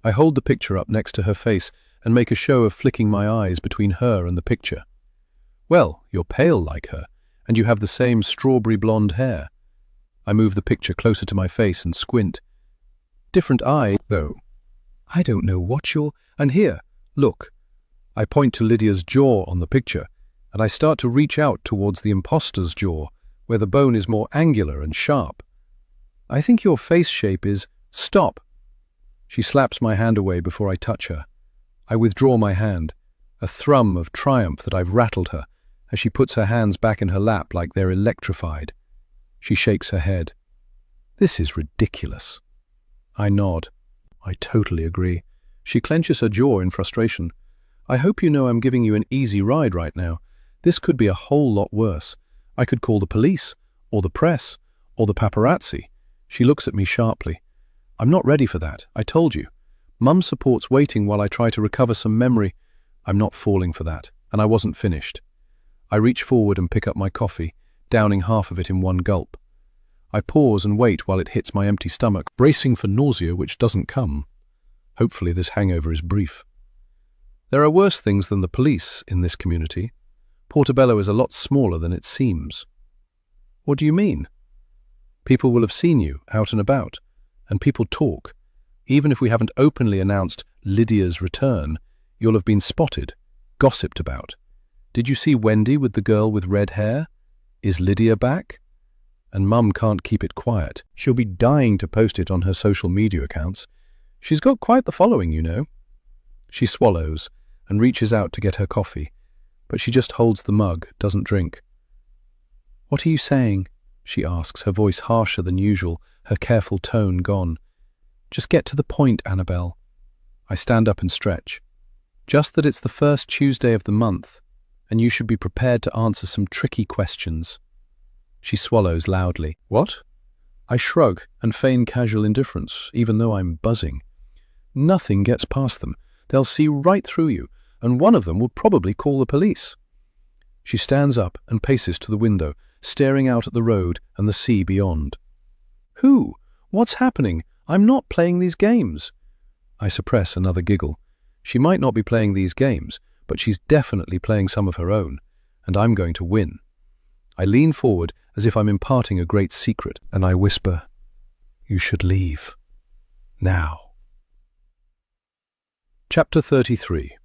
I hold the picture up next to her face and make a show of flicking my eyes between her and the picture. "Well, you're pale like her, and you have the same strawberry blonde hair." I move the picture closer to my face and squint. "Different eye, though. I don't know what you're... And here, look." I point to Lydia's jaw on the picture, and I start to reach out towards the imposter's jaw, where the bone is more angular and sharp. "I think your face shape is..." "Stop!" She slaps my hand away before I touch her. I withdraw my hand, a thrum of triumph that I've rattled her, as she puts her hands back in her lap like they're electrified. She shakes her head. This is ridiculous. I nod. I totally agree. She clenches her jaw in frustration. I hope you know I'm giving you an easy ride right now. This could be a whole lot worse. I could call the police, or the press, or the paparazzi. She looks at me sharply. I'm not ready for that, I told you. Mum supports waiting while I try to recover some memory. I'm not falling for that, and I wasn't finished. I reach forward and pick up my coffee, downing half of it in one gulp. I pause and wait while it hits my empty stomach, bracing for nausea which doesn't come. Hopefully this hangover is brief. There are worse things than the police in this community. Portobello is a lot smaller than it seems. What do you mean? People will have seen you out and about, and people talk. Even if we haven't openly announced Lydia's return, you'll have been spotted, gossiped about. Did you see Wendy with the girl with red hair? Is Lydia back? And Mum can't keep it quiet. She'll be dying to post it on her social media accounts. She's got quite the following, you know. She swallows and reaches out to get her coffee, but she just holds the mug, doesn't drink. What are you saying? She asks, her voice harsher than usual, her careful tone gone. Just get to the point, Annabelle. I stand up and stretch. Just that it's the first Tuesday of the month, and you should be prepared to answer some tricky questions. She swallows loudly. What? I shrug and feign casual indifference, even though I'm buzzing. Nothing gets past them. They'll see right through you, and one of them will probably call the police. She stands up and paces to the window, staring out at the road and the sea beyond. Who? What's happening? I'm not playing these games. I suppress another giggle. She might not be playing these games, but she's definitely playing some of her own, and I'm going to win. I lean forward as if I'm imparting a great secret, and I whisper, You should leave. Now. Chapter 33.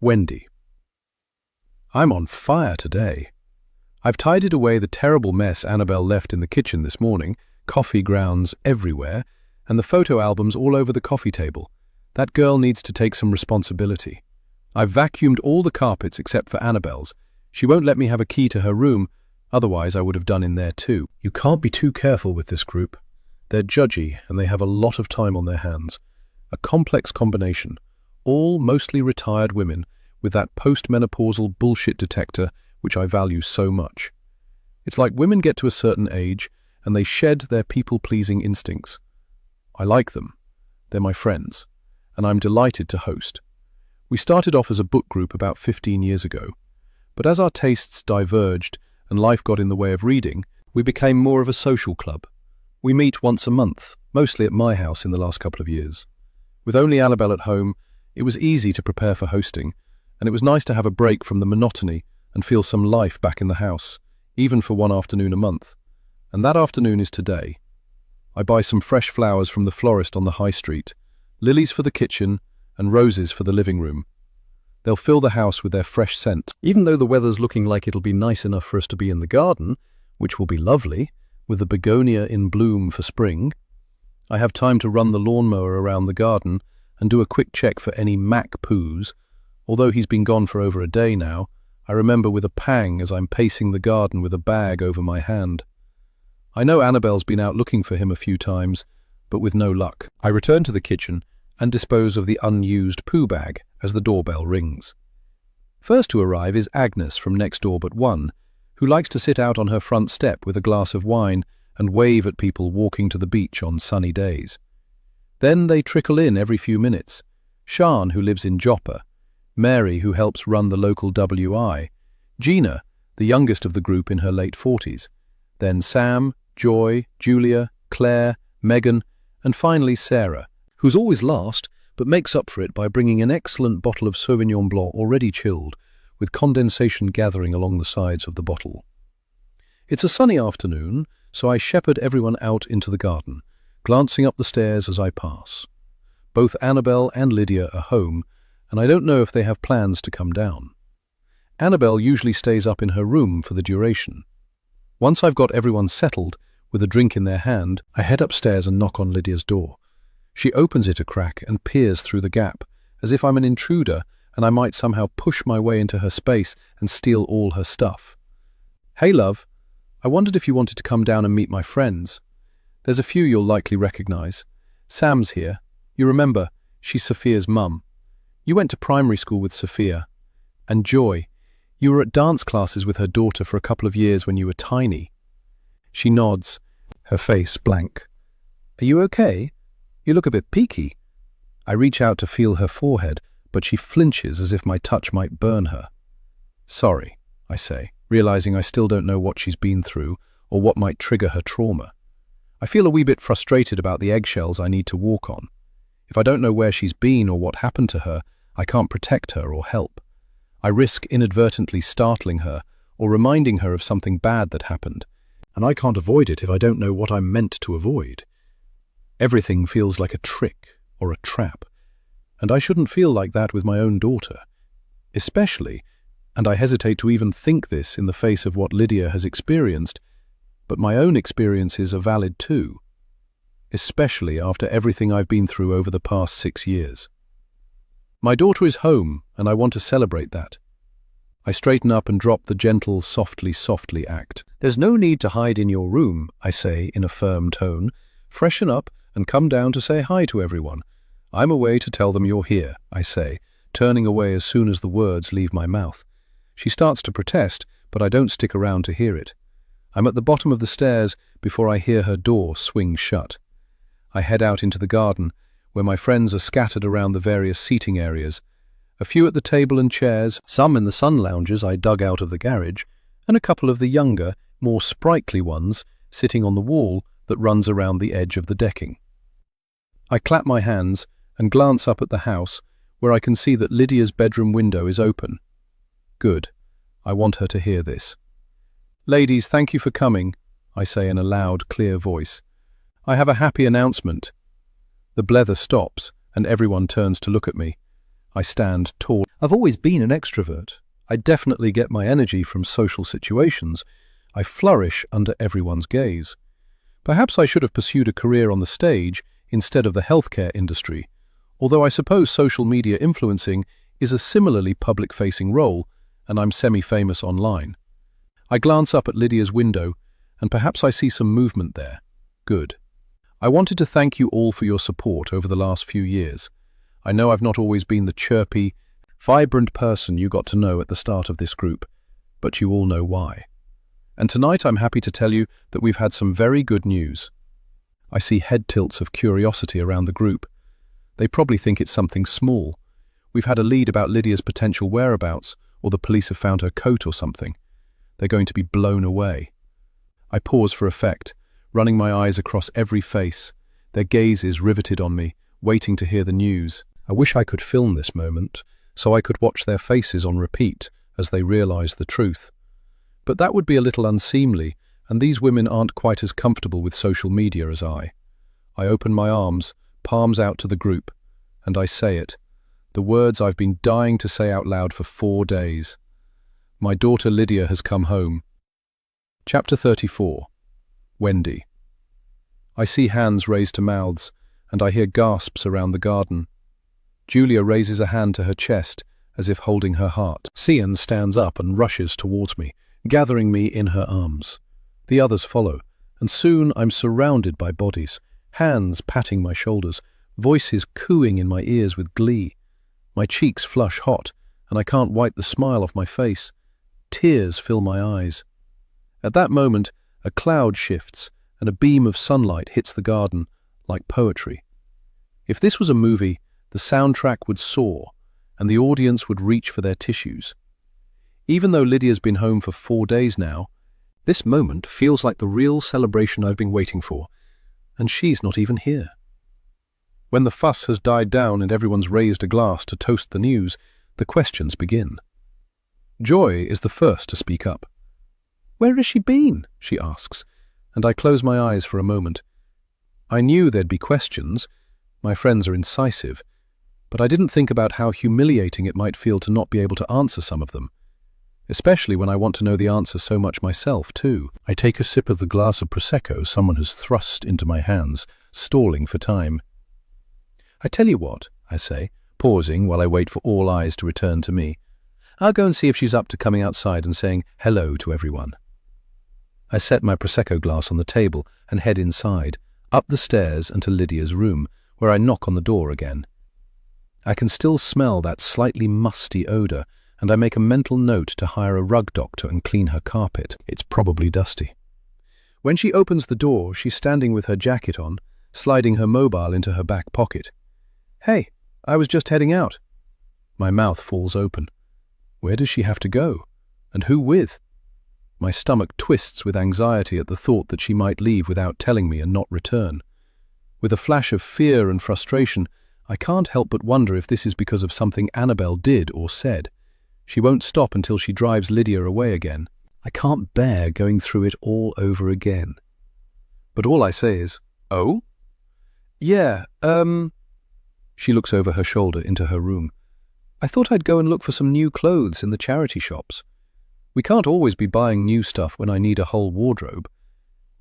Wendy. I'm on fire today. I've tidied away the terrible mess Annabelle left in the kitchen this morning, coffee grounds everywhere, and the photo albums all over the coffee table. That girl needs to take some responsibility. I've vacuumed all the carpets except for Annabelle's. She won't let me have a key to her room, otherwise I would have done in there too. You can't be too careful with this group. They're judgy and they have a lot of time on their hands. A complex combination, all mostly retired women with that post-menopausal bullshit detector which I value so much. It's like women get to a certain age and they shed their people-pleasing instincts. I like them. They're my friends, and I'm delighted to host. We started off as a book group about 15 years ago, but as our tastes diverged and life got in the way of reading, we became more of a social club. We meet once a month, mostly at my house in the last couple of years. With only Annabelle at home, it was easy to prepare for hosting, and it was nice to have a break from the monotony and feel some life back in the house, even for one afternoon a month. And that afternoon is today. I buy some fresh flowers from the florist on the high street, lilies for the kitchen and roses for the living room. They'll fill the house with their fresh scent. Even though the weather's looking like it'll be nice enough for us to be in the garden, which will be lovely, with the begonia in bloom for spring, I have time to run the lawnmower around the garden and do a quick check for any Mac poos. Although he's been gone for over a day now, I remember with a pang as I'm pacing the garden with a bag over my hand. I know Annabelle's been out looking for him a few times, but with no luck. I return to the kitchen and dispose of the unused poo bag as the doorbell rings. First to arrive is Agnes from next door but one, who likes to sit out on her front step with a glass of wine and wave at people walking to the beach on sunny days. Then they trickle in every few minutes. Sian, who lives in Joppa, Mary, who helps run the local WI, Gina, the youngest of the group in her late 40s, then Sam, Joy, Julia, Claire, Megan, and finally Sarah, who's always last, but makes up for it by bringing an excellent bottle of Sauvignon Blanc already chilled, with condensation gathering along the sides of the bottle. It's a sunny afternoon, so I shepherd everyone out into the garden, glancing up the stairs as I pass. Both Annabelle and Lydia are home, and I don't know if they have plans to come down. Annabelle usually stays up in her room for the duration. Once I've got everyone settled, with a drink in their hand, I head upstairs and knock on Lydia's door. She opens it a crack and peers through the gap, as if I'm an intruder and I might somehow push my way into her space and steal all her stuff. "Hey, love, I wondered if you wanted to come down and meet my friends. There's a few you'll likely recognize. Sam's here. You remember, she's Sophia's mum. You went to primary school with Sophia. And Joy, you were at dance classes with her daughter for a couple of years when you were tiny." She nods, her face blank. "Are you okay? You look a bit peaky." I reach out to feel her forehead, but she flinches as if my touch might burn her. "Sorry," I say, realizing I still don't know what she's been through or what might trigger her trauma. I feel a wee bit frustrated about the eggshells I need to walk on. If I don't know where she's been or what happened to her, I can't protect her or help. I risk inadvertently startling her or reminding her of something bad that happened, and I can't avoid it if I don't know what I'm meant to avoid. Everything feels like a trick or a trap, and I shouldn't feel like that with my own daughter. Especially, and I hesitate to even think this in the face of what Lydia has experienced, but my own experiences are valid too, especially after everything I've been through over the past 6 years. My daughter is home, and I want to celebrate that. I straighten up and drop the gentle, softly act. "There's no need to hide in your room," I say in a firm tone. "Freshen up and come down to say hi to everyone. I'm away to tell them you're here," I say, turning away as soon as the words leave my mouth. She starts to protest, but I don't stick around to hear it. I'm at the bottom of the stairs before I hear her door swing shut. I head out into the garden, where my friends are scattered around the various seating areas. A few at the table and chairs, some in the sun lounges I dug out of the garage, and a couple of the younger, more sprightly ones sitting on the wall that runs around the edge of the decking. I clap my hands and glance up at the house, where I can see that Lydia's bedroom window is open. Good. I want her to hear this. "Ladies, thank you for coming," I say in a loud, clear voice. "I have a happy announcement." The blether stops, and everyone turns to look at me. I stand tall. I've always been an extrovert. I definitely get my energy from social situations. I flourish under everyone's gaze. Perhaps I should have pursued a career on the stage instead of the healthcare industry, although I suppose social media influencing is a similarly public-facing role, and I'm semi-famous online. I glance up at Lydia's window, and perhaps I see some movement there. Good. I wanted to thank you all for your support over the last few years. I know I've not always been the chirpy, vibrant person you got to know at the start of this group, but you all know why. And tonight I'm happy to tell you that we've had some very good news. I see head tilts of curiosity around the group. They probably think it's something small. We've had a lead about Lydia's potential whereabouts, or the police have found her coat or something. They're going to be blown away. I pause for effect, running my eyes across every face, their gazes riveted on me, waiting to hear the news. I wish I could film this moment, so I could watch their faces on repeat as they realize the truth. But that would be a little unseemly, and these women aren't quite as comfortable with social media as I. I open my arms, palms out to the group, and I say it, the words I've been dying to say out loud for 4 days. My daughter Lydia has come home. Chapter 34. Wendy. I see hands raised to mouths, and I hear gasps around the garden. Julia raises a hand to her chest, as if holding her heart. Cian stands up and rushes towards me, gathering me in her arms. The others follow, and soon I'm surrounded by bodies, hands patting my shoulders, voices cooing in my ears with glee. My cheeks flush hot, and I can't wipe the smile off my face. Tears fill my eyes. At that moment, a cloud shifts, and a beam of sunlight hits the garden, like poetry. If this was a movie, the soundtrack would soar, and the audience would reach for their tissues. Even though Lydia's been home for 4 days now, this moment feels like the real celebration I've been waiting for, and she's not even here. When the fuss has died down and everyone's raised a glass to toast the news, the questions begin. Joy is the first to speak up. "Where has she been?" she asks, and I close my eyes for a moment. I knew there'd be questions. My friends are incisive, but I didn't think about how humiliating it might feel to not be able to answer some of them, especially when I want to know the answer so much myself, too. I take a sip of the glass of Prosecco someone has thrust into my hands, stalling for time. "I tell you what," I say, pausing while I wait for all eyes to return to me. I'll go and see if she's up to coming outside and saying hello to everyone. I set my Prosecco glass on the table and head inside, up the stairs and to Lydia's room, where I knock on the door again. I can still smell that slightly musty odour, and I make a mental note to hire a rug doctor and clean her carpet. It's probably dusty. When she opens the door, she's standing with her jacket on, sliding her mobile into her back pocket. "Hey, I was just heading out." My mouth falls open. Where does she have to go? And who with? My stomach twists with anxiety at the thought that she might leave without telling me and not return. With a flash of fear and frustration, I can't help but wonder if this is because of something Annabelle did or said. She won't stop until she drives Lydia away again. I can't bear going through it all over again. But all I say is, "Oh? Yeah, She looks over her shoulder into her room. "I thought I'd go and look for some new clothes in the charity shops. We can't always be buying new stuff when I need a whole wardrobe.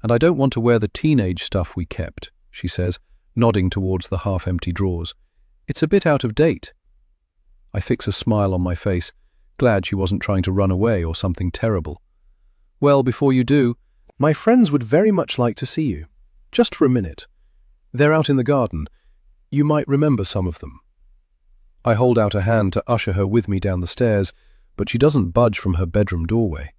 And I don't want to wear the teenage stuff we kept," she says, nodding towards the half-empty drawers. "It's a bit out of date." I fix a smile on my face, glad she wasn't trying to run away or something terrible. "Well, before you do, my friends would very much like to see you. Just for a minute. They're out in the garden. You might remember some of them." I hold out a hand to usher her with me down the stairs, but she doesn't budge from her bedroom doorway.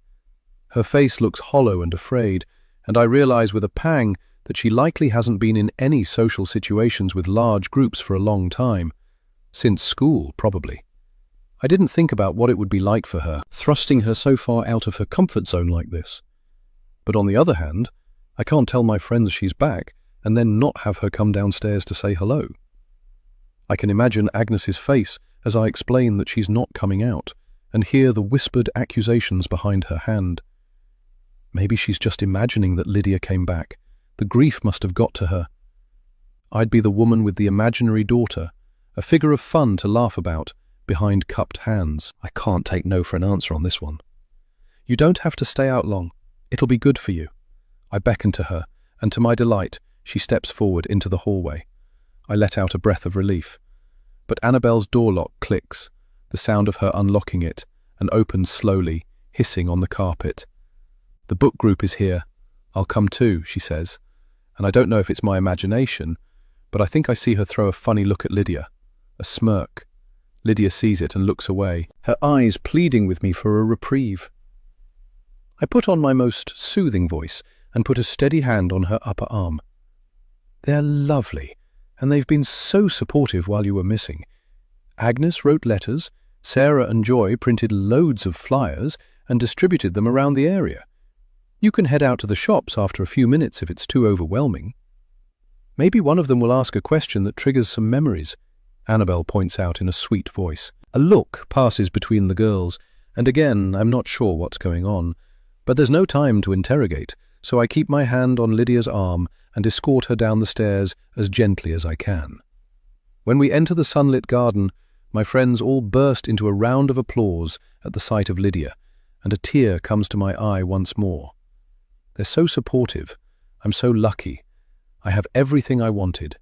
Her face looks hollow and afraid, and I realize with a pang that she likely hasn't been in any social situations with large groups for a long time. Since school, probably. I didn't think about what it would be like for her, thrusting her so far out of her comfort zone like this. But on the other hand, I can't tell my friends she's back and then not have her come downstairs to say hello. I can imagine Agnes's face as I explain that she's not coming out, and hear the whispered accusations behind her hand. Maybe she's just imagining that Lydia came back. The grief must have got to her. I'd be the woman with the imaginary daughter, a figure of fun to laugh about, behind cupped hands. I can't take no for an answer on this one. "You don't have to stay out long. It'll be good for you." I beckon to her, and to my delight, she steps forward into the hallway. I let out a breath of relief. But Annabelle's door lock clicks, the sound of her unlocking it, and opens slowly, hissing on the carpet. "The book group is here. I'll come too," she says, and I don't know if it's my imagination, but I think I see her throw a funny look at Lydia, a smirk. Lydia sees it and looks away, her eyes pleading with me for a reprieve. I put on my most soothing voice and put a steady hand on her upper arm. "They're lovely, and they've been so supportive while you were missing. Agnes wrote letters, Sarah and Joy printed loads of flyers and distributed them around the area. You can head out to the shops after a few minutes if it's too overwhelming. Maybe one of them will ask a question that triggers some memories," Annabelle points out in a sweet voice. A look passes between the girls, and again I'm not sure what's going on, but there's no time to interrogate, so I keep my hand on Lydia's arm and escort her down the stairs as gently as I can. When we enter the sunlit garden, my friends all burst into a round of applause at the sight of Lydia, and a tear comes to my eye once more. They're so supportive. I'm so lucky. I have everything I wanted.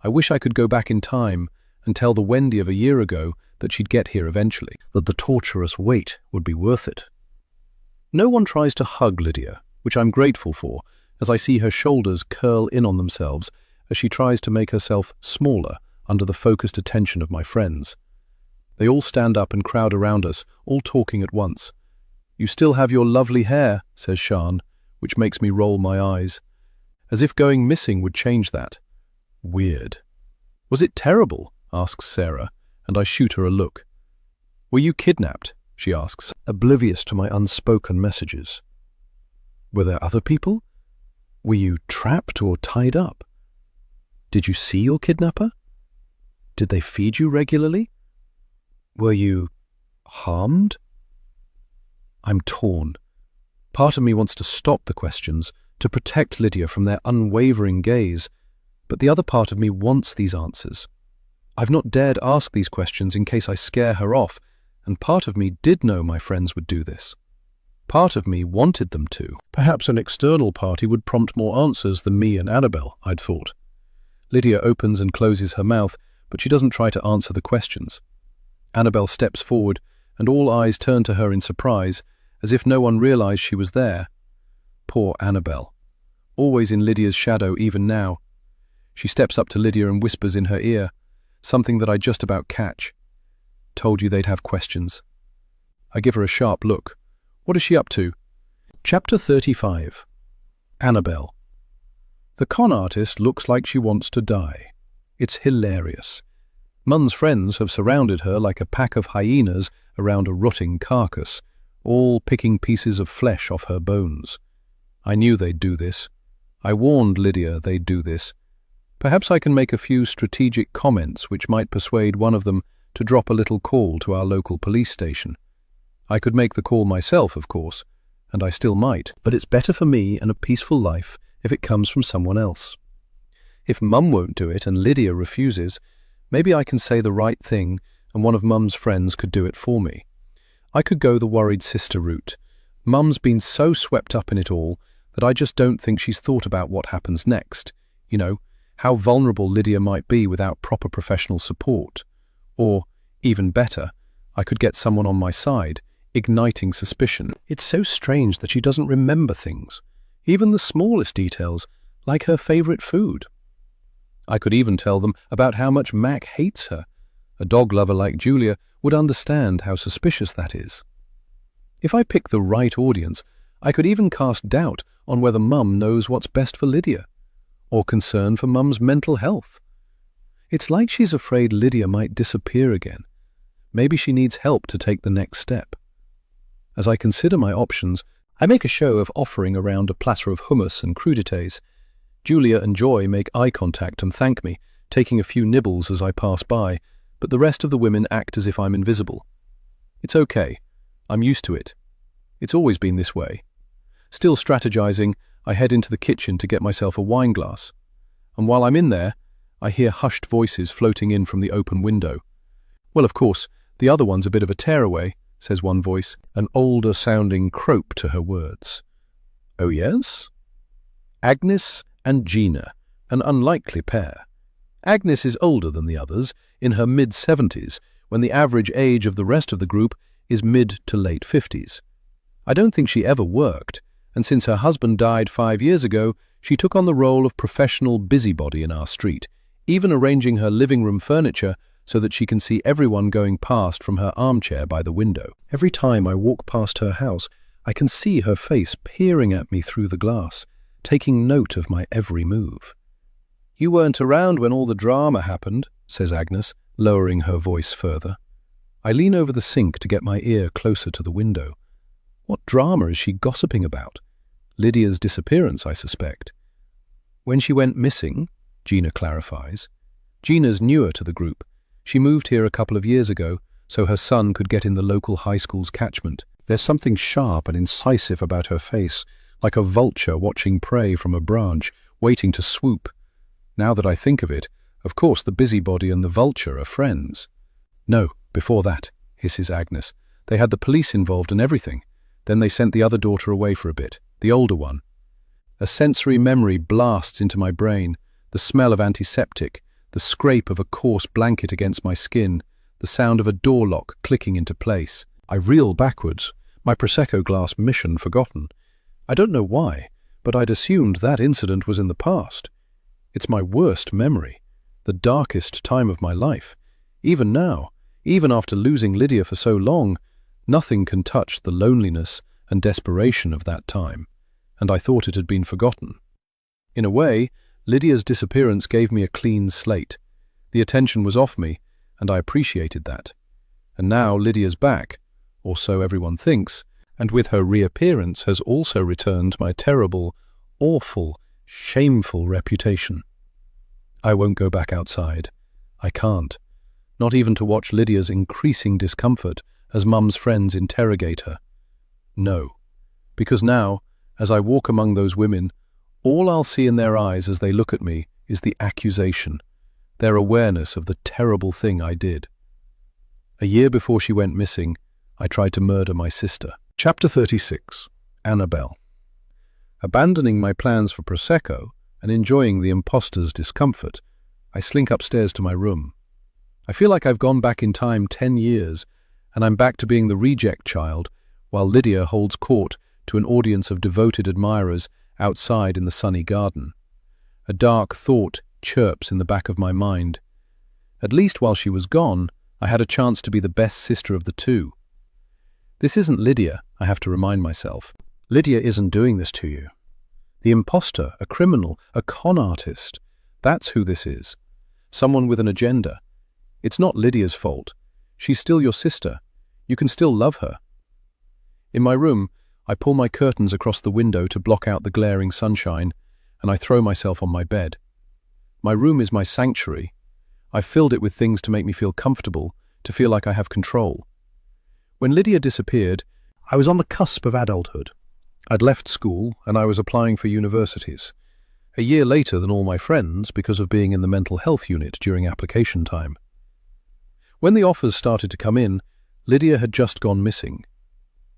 I wish I could go back in time and tell the Wendy of a year ago that she'd get here eventually, that the torturous wait would be worth it. No one tries to hug Lydia, which I'm grateful for, as I see her shoulders curl in on themselves as she tries to make herself smaller under the focused attention of my friends. They all stand up and crowd around us, all talking at once. "You still have your lovely hair," says Sian, which makes me roll my eyes. As if going missing would change that. Weird. "Was it terrible?" asks Sarah, and I shoot her a look. "Were you kidnapped?" she asks, oblivious to my unspoken messages. "Were there other people? Were you trapped or tied up? Did you see your kidnapper? Did they feed you regularly? Were you harmed?" I'm torn. Part of me wants to stop the questions, to protect Lydia from their unwavering gaze, but the other part of me wants these answers. I've not dared ask these questions in case I scare her off, and part of me did know my friends would do this. Part of me wanted them to. Perhaps an external party would prompt more answers than me and Annabelle, I'd thought. Lydia opens and closes her mouth, but she doesn't try to answer the questions. Annabelle steps forward, and all eyes turn to her in surprise, as if no one realized she was there. Poor Annabelle. Always in Lydia's shadow even now. She steps up to Lydia and whispers in her ear, something that I just about catch. Told you they'd have questions. I give her a sharp look. What is she up to? Chapter 35. Annabelle. The con artist looks like she wants to die. It's hilarious. Mun's friends have surrounded her like a pack of hyenas around a rotting carcass, all picking pieces of flesh off her bones. I knew they'd do this. I warned Lydia they'd do this. Perhaps I can make a few strategic comments which might persuade one of them to drop a little call to our local police station. I could make the call myself, of course, and I still might, but it's better for me and a peaceful life if it comes from someone else. If Mum won't do it and Lydia refuses, maybe I can say the right thing and one of Mum's friends could do it for me. I could go the worried sister route. Mum's been so swept up in it all that I just don't think she's thought about what happens next. You know, how vulnerable Lydia might be without proper professional support. Or, even better, I could get someone on my side, igniting suspicion. It's so strange that she doesn't remember things, even the smallest details, like her favorite food. I could even tell them about how much Mac hates her. A dog lover like Julia would understand how suspicious that is. If I pick the right audience, I could even cast doubt on whether Mum knows what's best for Lydia, or concern for Mum's mental health. It's like she's afraid Lydia might disappear again. Maybe she needs help to take the next step. As I consider my options, I make a show of offering around a platter of hummus and crudités. Julia and Joy make eye contact and thank me, taking a few nibbles as I pass by, but the rest of the women act as if I'm invisible. It's okay. I'm used to it. It's always been this way. Still strategizing, I head into the kitchen to get myself a wine glass. And while I'm in there, I hear hushed voices floating in from the open window. Well, of course, the other one's a bit of a tearaway, says one voice, an older-sounding croak to her words. Oh, yes? Agnes and Gina, an unlikely pair. Agnes is older than the others, in her mid-70s, when the average age of the rest of the group is mid to late 50s. I don't think she ever worked, and since her husband died 5 years ago, she took on the role of professional busybody in our street, even arranging her living room furniture so that she can see everyone going past from her armchair by the window. Every time I walk past her house, I can see her face peering at me through the glass, taking note of my every move. You weren't around when all the drama happened, says Agnes, lowering her voice further. I lean over the sink to get my ear closer to the window. What drama is she gossiping about? Lydia's disappearance, I suspect. When she went missing, Gina clarifies. Gina's newer to the group. She moved here a couple of years ago, so her son could get in the local high school's catchment. There's something sharp and incisive about her face, like a vulture watching prey from a branch, waiting to swoop. Now that I think of it, of course the busybody and the vulture are friends. No, before that, hisses Agnes. They had the police involved and everything. Then they sent the other daughter away for a bit, the older one. A sensory memory blasts into my brain, the smell of antiseptic, the scrape of a coarse blanket against my skin, the sound of a door lock clicking into place. I reel backwards, my Prosecco glass mission forgotten. I don't know why, but I'd assumed that incident was in the past. It's my worst memory, the darkest time of my life. Even now, even after losing Lydia for so long, nothing can touch the loneliness and desperation of that time, and I thought it had been forgotten. In a way, Lydia's disappearance gave me a clean slate. The attention was off me, and I appreciated that. And now Lydia's back, or so everyone thinks, and with her reappearance has also returned my terrible, awful, shameful reputation. I won't go back outside. I can't. Not even to watch Lydia's increasing discomfort as Mum's friends interrogate her. No, because now, as I walk among those women, all I'll see in their eyes as they look at me is the accusation, their awareness of the terrible thing I did. A year before she went missing, I tried to murder my sister. Chapter 36. Annabelle. Abandoning my plans for Prosecco and enjoying the imposter's discomfort, I slink upstairs to my room. I feel like I've gone back in time 10 years, and I'm back to being the reject child, while Lydia holds court to an audience of devoted admirers outside in the sunny garden. A dark thought chirps in the back of my mind. At least while she was gone, I had a chance to be the best sister of the two. This isn't Lydia, I have to remind myself. Lydia isn't doing this to you. The imposter, a criminal, a con artist, that's who this is. Someone with an agenda. It's not Lydia's fault. She's still your sister. You can still love her. In my room, I pull my curtains across the window to block out the glaring sunshine, and I throw myself on my bed. My room is my sanctuary. I've filled it with things to make me feel comfortable, to feel like I have control. When Lydia disappeared, I was on the cusp of adulthood. I'd left school, and I was applying for universities. A year later than all my friends because of being in the mental health unit during application time. When the offers started to come in, Lydia had just gone missing.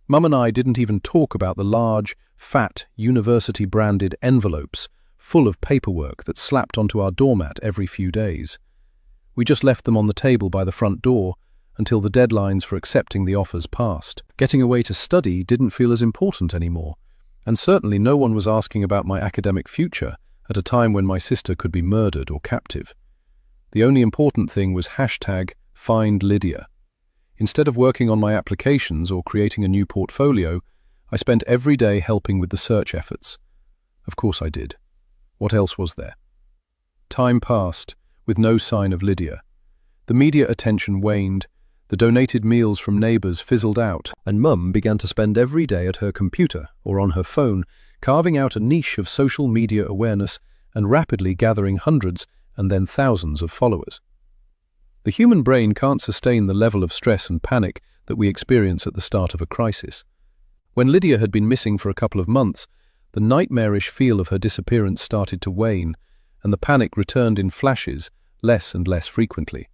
Mum and I didn't even talk about the large, fat, university-branded envelopes full of paperwork that slapped onto our doormat every few days. We just left them on the table by the front door until the deadlines for accepting the offers passed. Getting away to study didn't feel as important anymore, and certainly no one was asking about my academic future at a time when my sister could be murdered or captive. The only important thing was #FindLydia. Instead of working on my applications or creating a new portfolio, I spent every day helping with the search efforts. Of course I did. What else was there? Time passed, with no sign of Lydia. The media attention waned, the donated meals from neighbours fizzled out, and Mum began to spend every day at her computer or on her phone, carving out a niche of social media awareness and rapidly gathering hundreds and then thousands of followers. The human brain can't sustain the level of stress and panic that we experience at the start of a crisis. When Lydia had been missing for a couple of months, the nightmarish feel of her disappearance started to wane, and the panic returned in flashes, less and less frequently.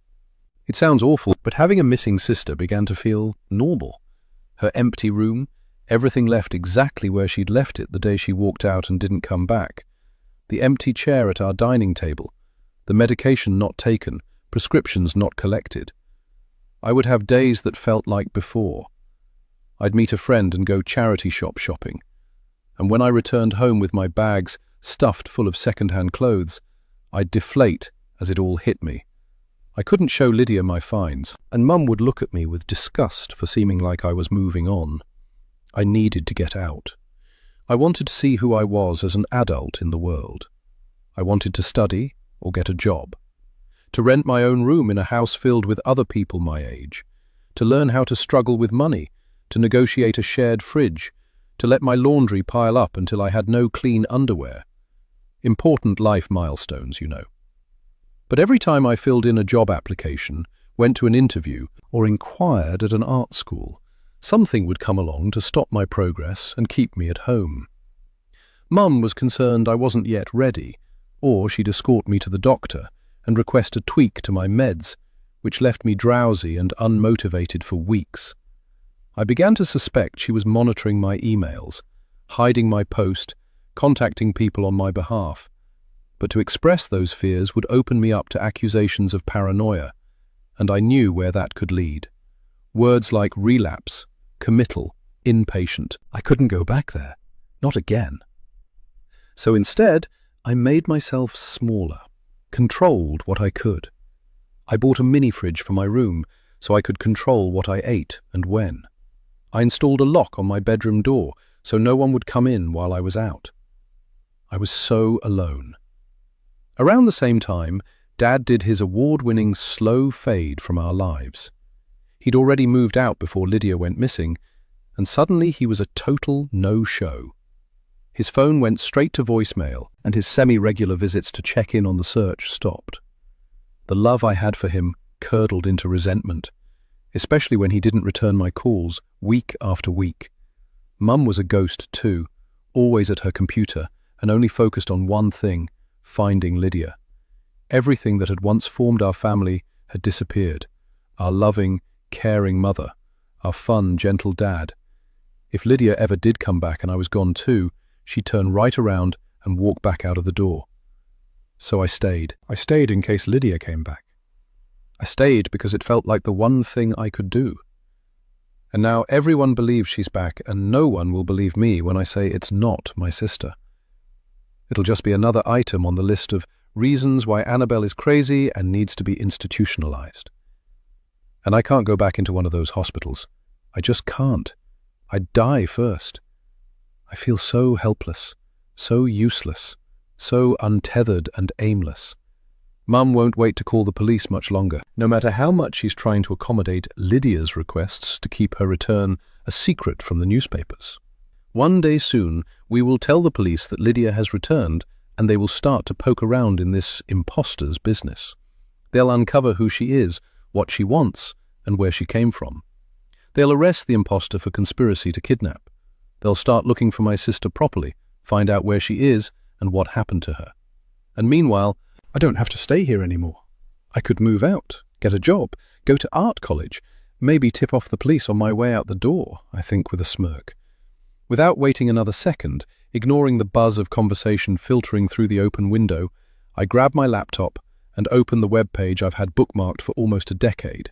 It sounds awful, but having a missing sister began to feel normal. Her empty room, everything left exactly where she'd left it the day she walked out and didn't come back. The empty chair at our dining table, the medication not taken, prescriptions not collected. I would have days that felt like before. I'd meet a friend and go charity shop shopping. And when I returned home with my bags stuffed full of second-hand clothes, I'd deflate as it all hit me. I couldn't show Lydia my finds, and Mum would look at me with disgust for seeming like I was moving on. I needed to get out. I wanted to see who I was as an adult in the world. I wanted to study or get a job. To rent my own room in a house filled with other people my age. To learn how to struggle with money. To negotiate a shared fridge. To let my laundry pile up until I had no clean underwear. Important life milestones, you know. But every time I filled in a job application, went to an interview, or inquired at an art school, something would come along to stop my progress and keep me at home. Mum was concerned I wasn't yet ready, or she'd escort me to the doctor and request a tweak to my meds, which left me drowsy and unmotivated for weeks. I began to suspect she was monitoring my emails, hiding my post, contacting people on my behalf. But to express those fears would open me up to accusations of paranoia, and I knew where that could lead. Words like relapse, committal, inpatient. I couldn't go back there. Not again. So instead, I made myself smaller, controlled what I could. I bought a mini-fridge for my room so I could control what I ate and when. I installed a lock on my bedroom door so no one would come in while I was out. I was so alone. Around the same time, Dad did his award-winning slow fade from our lives. He'd already moved out before Lydia went missing, and suddenly he was a total no-show. His phone went straight to voicemail, and his semi-regular visits to check in on the search stopped. The love I had for him curdled into resentment, especially when he didn't return my calls week after week. Mum was a ghost too, always at her computer and only focused on one thing, finding Lydia. Everything that had once formed our family had disappeared. Our loving, caring mother, our fun, gentle dad. If Lydia ever did come back and I was gone too, she'd turn right around and walk back out of the door. So I stayed. I stayed in case Lydia came back. I stayed because it felt like the one thing I could do. And now everyone believes she's back, and no one will believe me when I say it's not my sister. It'll just be another item on the list of reasons why Annabelle is crazy and needs to be institutionalized. And I can't go back into one of those hospitals. I just can't. I'd die first. I feel so helpless, so useless, so untethered and aimless. Mum won't wait to call the police much longer, no matter how much she's trying to accommodate Lydia's requests to keep her return a secret from the newspapers. One day soon, we will tell the police that Lydia has returned, and they will start to poke around in this imposter's business. They'll uncover who she is, what she wants, and where she came from. They'll arrest the imposter for conspiracy to kidnap. They'll start looking for my sister properly, find out where she is and what happened to her. And meanwhile, I don't have to stay here anymore. I could move out, get a job, go to art college, maybe tip off the police on my way out the door, I think with a smirk. Without waiting another second, ignoring the buzz of conversation filtering through the open window, I grab my laptop and open the web page I've had bookmarked for almost a decade.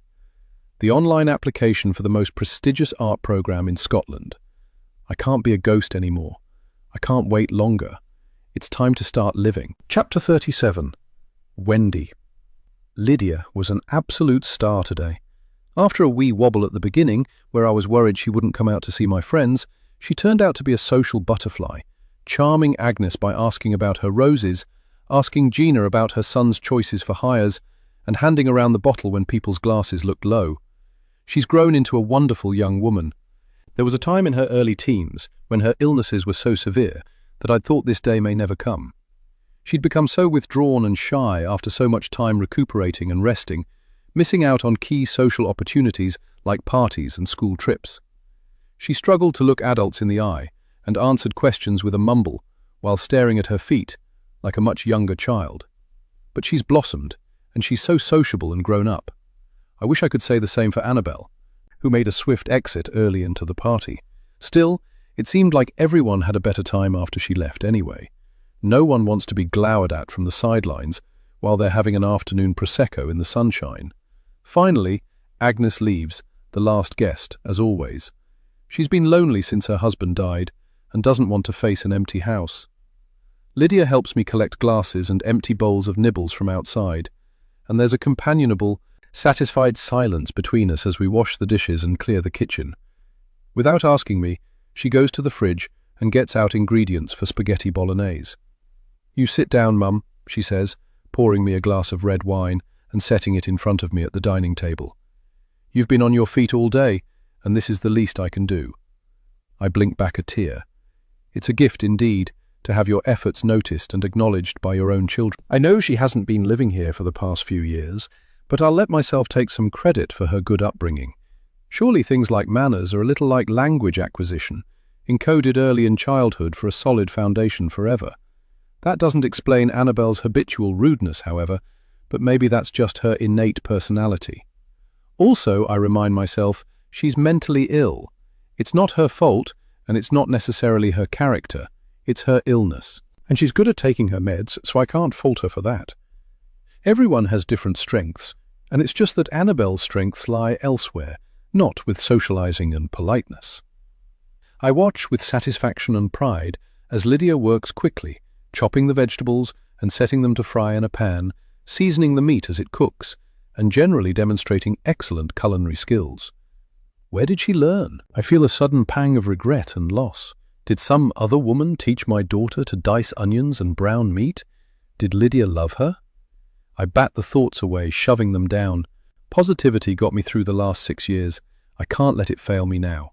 The online application for the most prestigious art program in Scotland. I can't be a ghost anymore. I can't wait longer. It's time to start living. Chapter 37. Wendy. Lydia was an absolute star today. After a wee wobble at the beginning, where I was worried she wouldn't come out to see my friends, she turned out to be a social butterfly, charming Agnes by asking about her roses, asking Gina about her son's choices for hires, and handing around the bottle when people's glasses looked low. She's grown into a wonderful young woman. There was a time in her early teens when her illnesses were so severe that I'd thought this day may never come. She'd become so withdrawn and shy after so much time recuperating and resting, missing out on key social opportunities like parties and school trips. She struggled to look adults in the eye and answered questions with a mumble while staring at her feet like a much younger child. But she's blossomed, and she's so sociable and grown up. I wish I could say the same for Annabelle, who made a swift exit early into the party. Still, it seemed like everyone had a better time after she left anyway. No one wants to be glowered at from the sidelines while they're having an afternoon prosecco in the sunshine. Finally, Agnes leaves, the last guest, as always. She's been lonely since her husband died and doesn't want to face an empty house. Lydia helps me collect glasses and empty bowls of nibbles from outside, and there's a companionable, satisfied silence between us as we wash the dishes and clear the kitchen. Without asking me, she goes to the fridge and gets out ingredients for spaghetti bolognese. "You sit down, Mum," she says, pouring me a glass of red wine and setting it in front of me at the dining table. "You've been on your feet all day, and this is the least I can do." I blink back a tear. It's a gift indeed to have your efforts noticed and acknowledged by your own children. I know she hasn't been living here for the past few years, but I'll let myself take some credit for her good upbringing. Surely things like manners are a little like language acquisition, encoded early in childhood for a solid foundation forever. That doesn't explain Annabelle's habitual rudeness, however, but maybe that's just her innate personality. Also, I remind myself, she's mentally ill. It's not her fault, and it's not necessarily her character. It's her illness. And she's good at taking her meds, so I can't fault her for that. Everyone has different strengths, and it's just that Annabelle's strengths lie elsewhere, not with socializing and politeness. I watch with satisfaction and pride as Lydia works quickly, chopping the vegetables and setting them to fry in a pan, seasoning the meat as it cooks, and generally demonstrating excellent culinary skills. Where did she learn? I feel a sudden pang of regret and loss. Did some other woman teach my daughter to dice onions and brown meat? Did Lydia love her? I bat the thoughts away, shoving them down. Positivity got me through the last 6 years. I can't let it fail me now.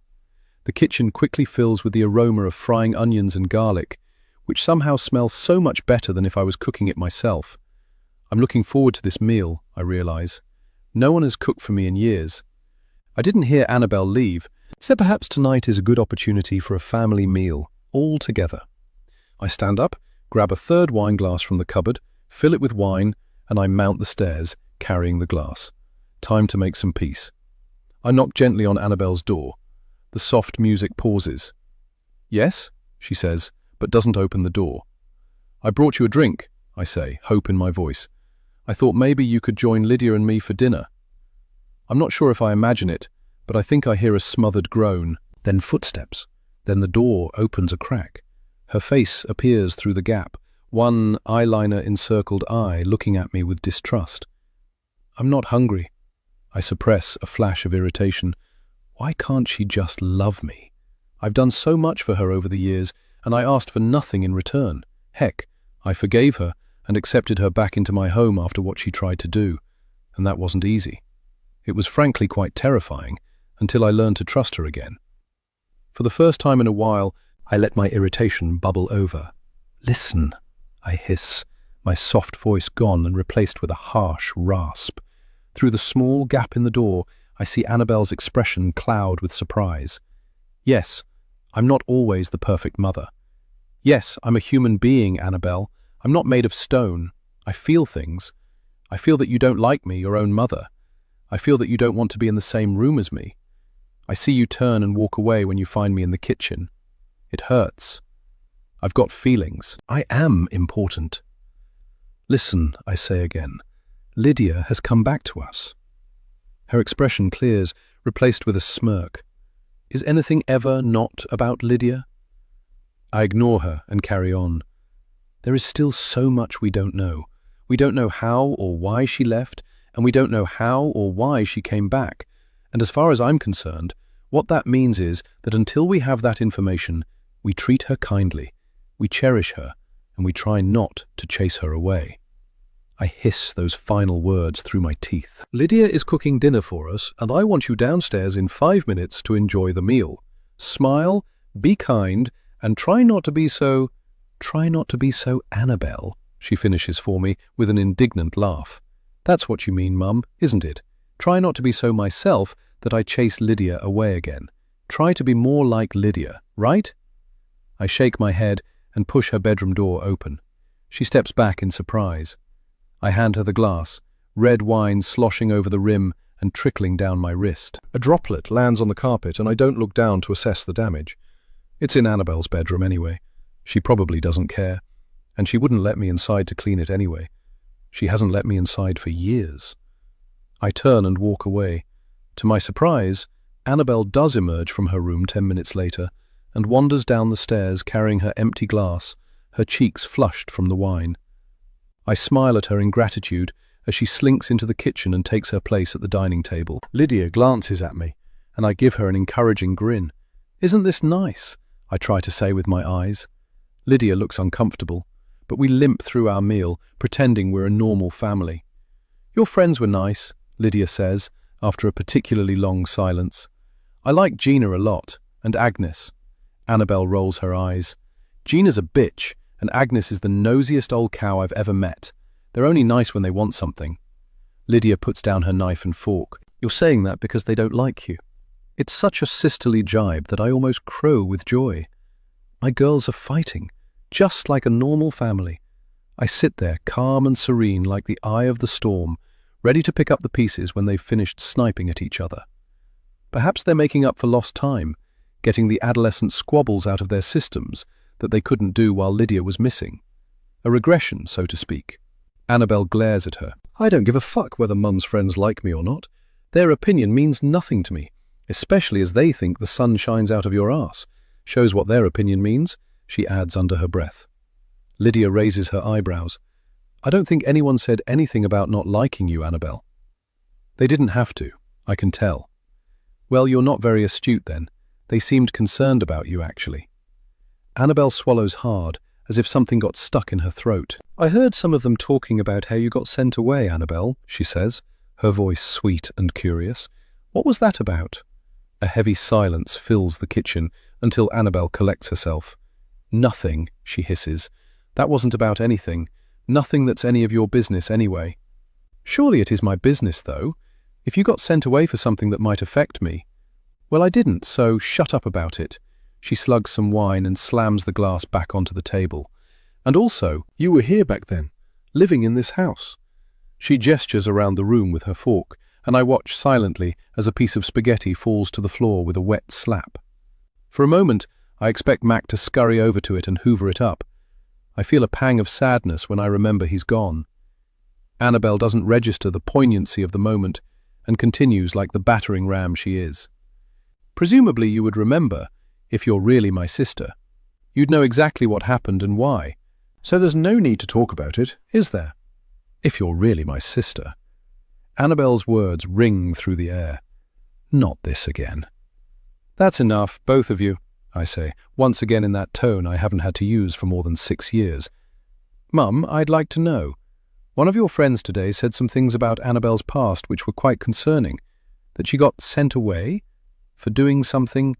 The kitchen quickly fills with the aroma of frying onions and garlic, which somehow smells so much better than if I was cooking it myself. I'm looking forward to this meal, I realize. No one has cooked for me in years. I didn't hear Annabelle leave, so perhaps tonight is a good opportunity for a family meal, all together. I stand up, grab a third wine glass from the cupboard, fill it with wine, and I mount the stairs, carrying the glass. Time to make some peace. I knock gently on Annabelle's door. The soft music pauses. "Yes," she says, but doesn't open the door. "I brought you a drink," I say, hope in my voice. I thought maybe you could join Lydia and me for dinner. I'm not sure if I imagine it, but I think I hear a smothered groan, then footsteps. Then the door opens a crack. Her face appears through the gap, one eyeliner-encircled eye looking at me with distrust. I'm not hungry. I suppress a flash of irritation. Why can't she just love me? I've done so much for her over the years, and I asked for nothing in return. Heck, I forgave her and accepted her back into my home after what she tried to do, and that wasn't easy. It was frankly quite terrifying, until I learned to trust her again. For the first time in a while, I let my irritation bubble over. Listen, I hiss, my soft voice gone and replaced with a harsh rasp. Through the small gap in the door, I see Annabelle's expression cloud with surprise. Yes, I'm not always the perfect mother. Yes, I'm a human being, Annabelle. I'm not made of stone. I feel things. I feel that you don't like me, your own mother. I feel that you don't want to be in the same room as me. I see you turn and walk away when you find me in the kitchen. It hurts. I've got feelings. I am important. Listen, I say again. Lydia has come back to us. Her expression clears, replaced with a smirk. Is anything ever not about Lydia? I ignore her and carry on. There is still so much we don't know. We don't know how or why she left, and we don't know how or why she came back. And as far as I'm concerned, what that means is that until we have that information, we treat her kindly, we cherish her, and we try not to chase her away. I hiss those final words through my teeth. Lydia is cooking dinner for us, and I want you downstairs in 5 minutes to enjoy the meal. Smile, be kind, and try not to be so Annabelle, she finishes for me with an indignant laugh. That's what you mean, Mum, isn't it? Try not to be so myself that I chase Lydia away again. Try to be more like Lydia, right? I shake my head and push her bedroom door open. She steps back in surprise. I hand her the glass, red wine sloshing over the rim and trickling down my wrist. A droplet lands on the carpet and I don't look down to assess the damage. It's in Annabelle's bedroom anyway. She probably doesn't care, and she wouldn't let me inside to clean it anyway. She hasn't let me inside for years. I turn and walk away. To my surprise, Annabelle does emerge from her room 10 minutes later and wanders down the stairs carrying her empty glass, her cheeks flushed from the wine. I smile at her in gratitude as she slinks into the kitchen and takes her place at the dining table. Lydia glances at me, and I give her an encouraging grin. Isn't this nice? I try to say with my eyes. Lydia looks uncomfortable, but we limp through our meal, pretending we're a normal family. Your friends were nice, Lydia says, after a particularly long silence. I like Gina a lot, and Agnes. Annabelle rolls her eyes. Gina's a bitch, and Agnes is the nosiest old cow I've ever met. They're only nice when they want something. Lydia puts down her knife and fork. You're saying that because they don't like you. It's such a sisterly jibe that I almost crow with joy. My girls are fighting, just like a normal family. I sit there, calm and serene like the eye of the storm, ready to pick up the pieces when they've finished sniping at each other. Perhaps they're making up for lost time, getting the adolescent squabbles out of their systems that they couldn't do while Lydia was missing. A regression, so to speak. Annabelle glares at her. I don't give a fuck whether Mum's friends like me or not. Their opinion means nothing to me, especially as they think the sun shines out of your ass. Shows what their opinion means, she adds under her breath. Lydia raises her eyebrows. I don't think anyone said anything about not liking you, Annabelle. They didn't have to, I can tell. Well, you're not very astute then. They seemed concerned about you, actually. Annabelle swallows hard, as if something got stuck in her throat. I heard some of them talking about how you got sent away, Annabelle, she says, her voice sweet and curious. What was that about? A heavy silence fills the kitchen until Annabelle collects herself. Nothing, she hisses. That wasn't about anything. Nothing that's any of your business anyway. Surely it is my business, though. If you got sent away for something that might affect me. Well, I didn't, so shut up about it. She slugs some wine and slams the glass back onto the table. And also, you were here back then, living in this house. She gestures around the room with her fork, and I watch silently as a piece of spaghetti falls to the floor with a wet slap. For a moment, I expect Mac to scurry over to it and hoover it up. I feel a pang of sadness when I remember he's gone. Annabel doesn't register the poignancy of the moment and continues like the battering ram she is. Presumably you would remember, if you're really my sister. You'd know exactly what happened and why. So there's no need to talk about it, is there? If you're really my sister. Annabel's words ring through the air. Not this again. That's enough, both of you, I say, once again in that tone I haven't had to use for more than 6 years. Mum, I'd like to know. One of your friends today said some things about Annabel's past which were quite concerning. That she got sent away for doing something.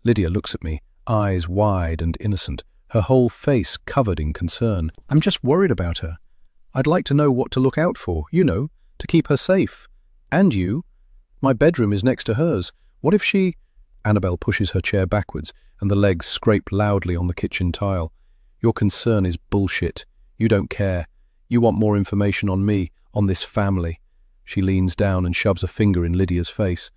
Lydia looks at me, eyes wide and innocent, her whole face covered in concern. I'm just worried about her. I'd like to know what to look out for, you know, to keep her safe. And you. My bedroom is next to hers. What if she... Annabel pushes her chair backwards, and the legs scrape loudly on the kitchen tile. Your concern is bullshit. You don't care. You want more information on me, on this family. She leans down and shoves a finger in Lydia's face.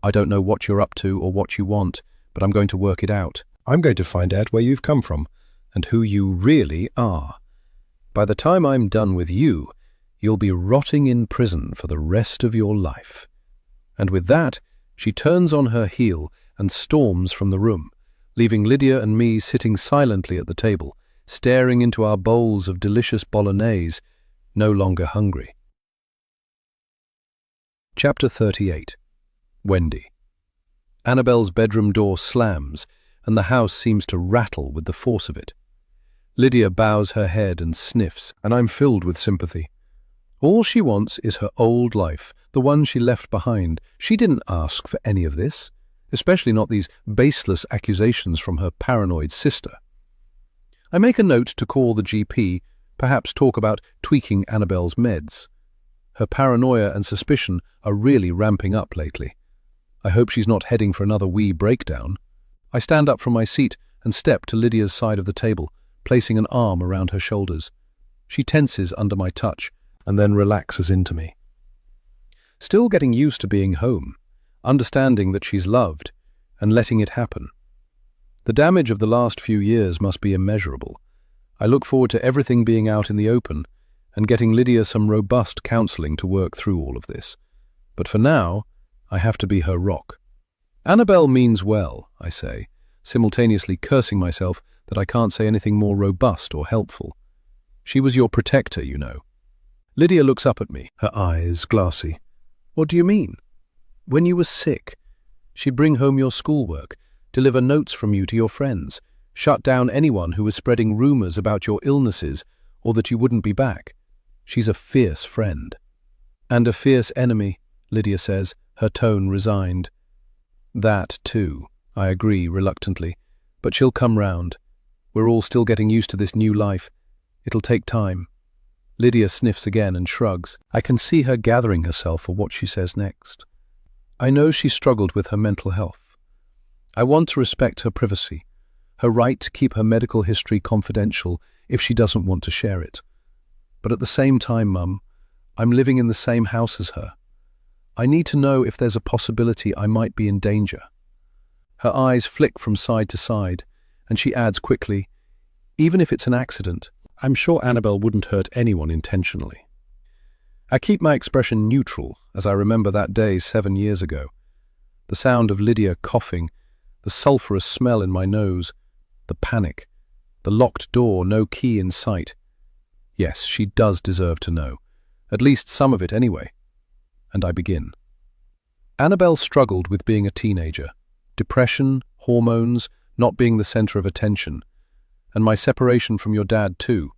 I don't know what you're up to or what you want, but I'm going to work it out. I'm going to find out where you've come from, and who you really are. By the time I'm done with you, you'll be rotting in prison for the rest of your life. And with that, she turns on her heel and storms from the room, leaving Lydia and me sitting silently at the table, staring into our bowls of delicious bolognese, no longer hungry. Chapter 38. Wendy. Annabel's bedroom door slams, and the house seems to rattle with the force of it. Lydia bows her head and sniffs, and I'm filled with sympathy. All she wants is her old life, the one she left behind. She didn't ask for any of this, especially not these baseless accusations from her paranoid sister. I make a note to call the GP, perhaps talk about tweaking Annabel's meds. Her paranoia and suspicion are really ramping up lately. I hope she's not heading for another wee breakdown. I stand up from my seat and step to Lydia's side of the table, placing an arm around her shoulders. She tenses under my touch and then relaxes into me. Still getting used to being home, understanding that she's loved, and letting it happen. The damage of the last few years must be immeasurable. I look forward to everything being out in the open and getting Lydia some robust counselling to work through all of this. But for now, I have to be her rock. Annabel means well, I say, simultaneously cursing myself that I can't say anything more robust or helpful. She was your protector, you know. Lydia looks up at me, her eyes glassy. What do you mean? When you were sick, she'd bring home your schoolwork, deliver notes from you to your friends, shut down anyone who was spreading rumours about your illnesses or that you wouldn't be back. She's a fierce friend. And a fierce enemy, Lydia says, her tone resigned. That, too, I agree reluctantly, but she'll come round. We're all still getting used to this new life. It'll take time. Lydia sniffs again and shrugs. I can see her gathering herself for what she says next. I know she struggled with her mental health. I want to respect her privacy, her right to keep her medical history confidential if she doesn't want to share it. But at the same time, Mum, I'm living in the same house as her. I need to know if there's a possibility I might be in danger. Her eyes flick from side to side, and she adds quickly, even if it's an accident, I'm sure Annabel wouldn't hurt anyone intentionally. I keep my expression neutral as I remember that day 7 years ago. The sound of Lydia coughing, the sulphurous smell in my nose, the panic, the locked door, no key in sight. Yes, she does deserve to know. At least some of it anyway. And I begin. Annabel struggled with being a teenager. Depression, hormones, not being the centre of attention. And my separation from your dad too.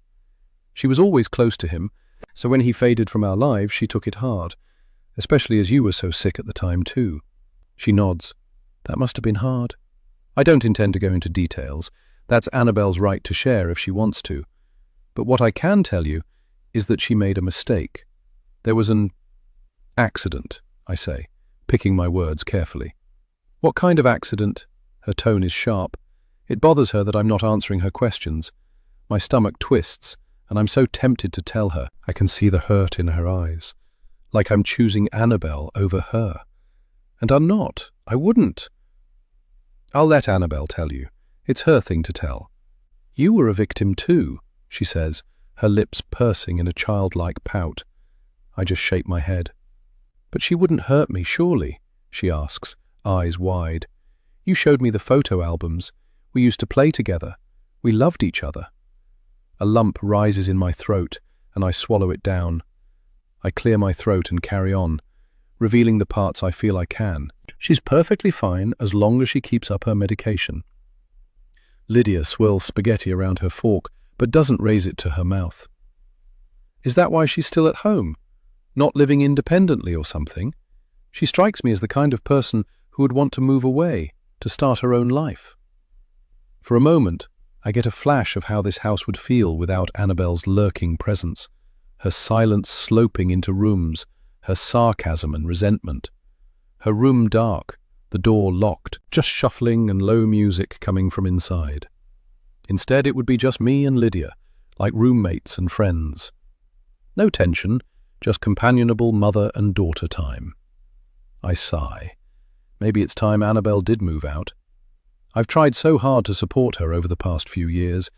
She was always close to him, so when he faded from our lives, she took it hard, especially as you were so sick at the time too. She nods. That must have been hard. I don't intend to go into details. That's Annabel's right to share if she wants to. But what I can tell you is that she made a mistake. There was an accident, I say, picking my words carefully. What kind of accident? Her tone is sharp. It bothers her that I'm not answering her questions. My stomach twists, and I'm so tempted to tell her. I can see the hurt in her eyes, like I'm choosing Annabel over her. And I'm not. I wouldn't. I'll let Annabel tell you. It's her thing to tell. You were a victim too, she says, her lips pursing in a childlike pout. I just shake my head. "But she wouldn't hurt me, surely?" she asks, eyes wide. "You showed me the photo albums. We used to play together. We loved each other." A lump rises in my throat, and I swallow it down. I clear my throat and carry on, revealing the parts I feel I can. She's perfectly fine as long as she keeps up her medication. Lydia swirls spaghetti around her fork, but doesn't raise it to her mouth. "Is that why she's still at home? Not living independently or something? She strikes me as the kind of person who would want to move away, to start her own life." For a moment, I get a flash of how this house would feel without Annabelle's lurking presence, her silence sloping into rooms, her sarcasm and resentment. Her room dark, the door locked, just shuffling and low music coming from inside. Instead, it would be just me and Lydia, like roommates and friends. No tension, just companionable mother and daughter time. I sigh. Maybe it's time Annabelle did move out. I've tried so hard to support her over the past few years,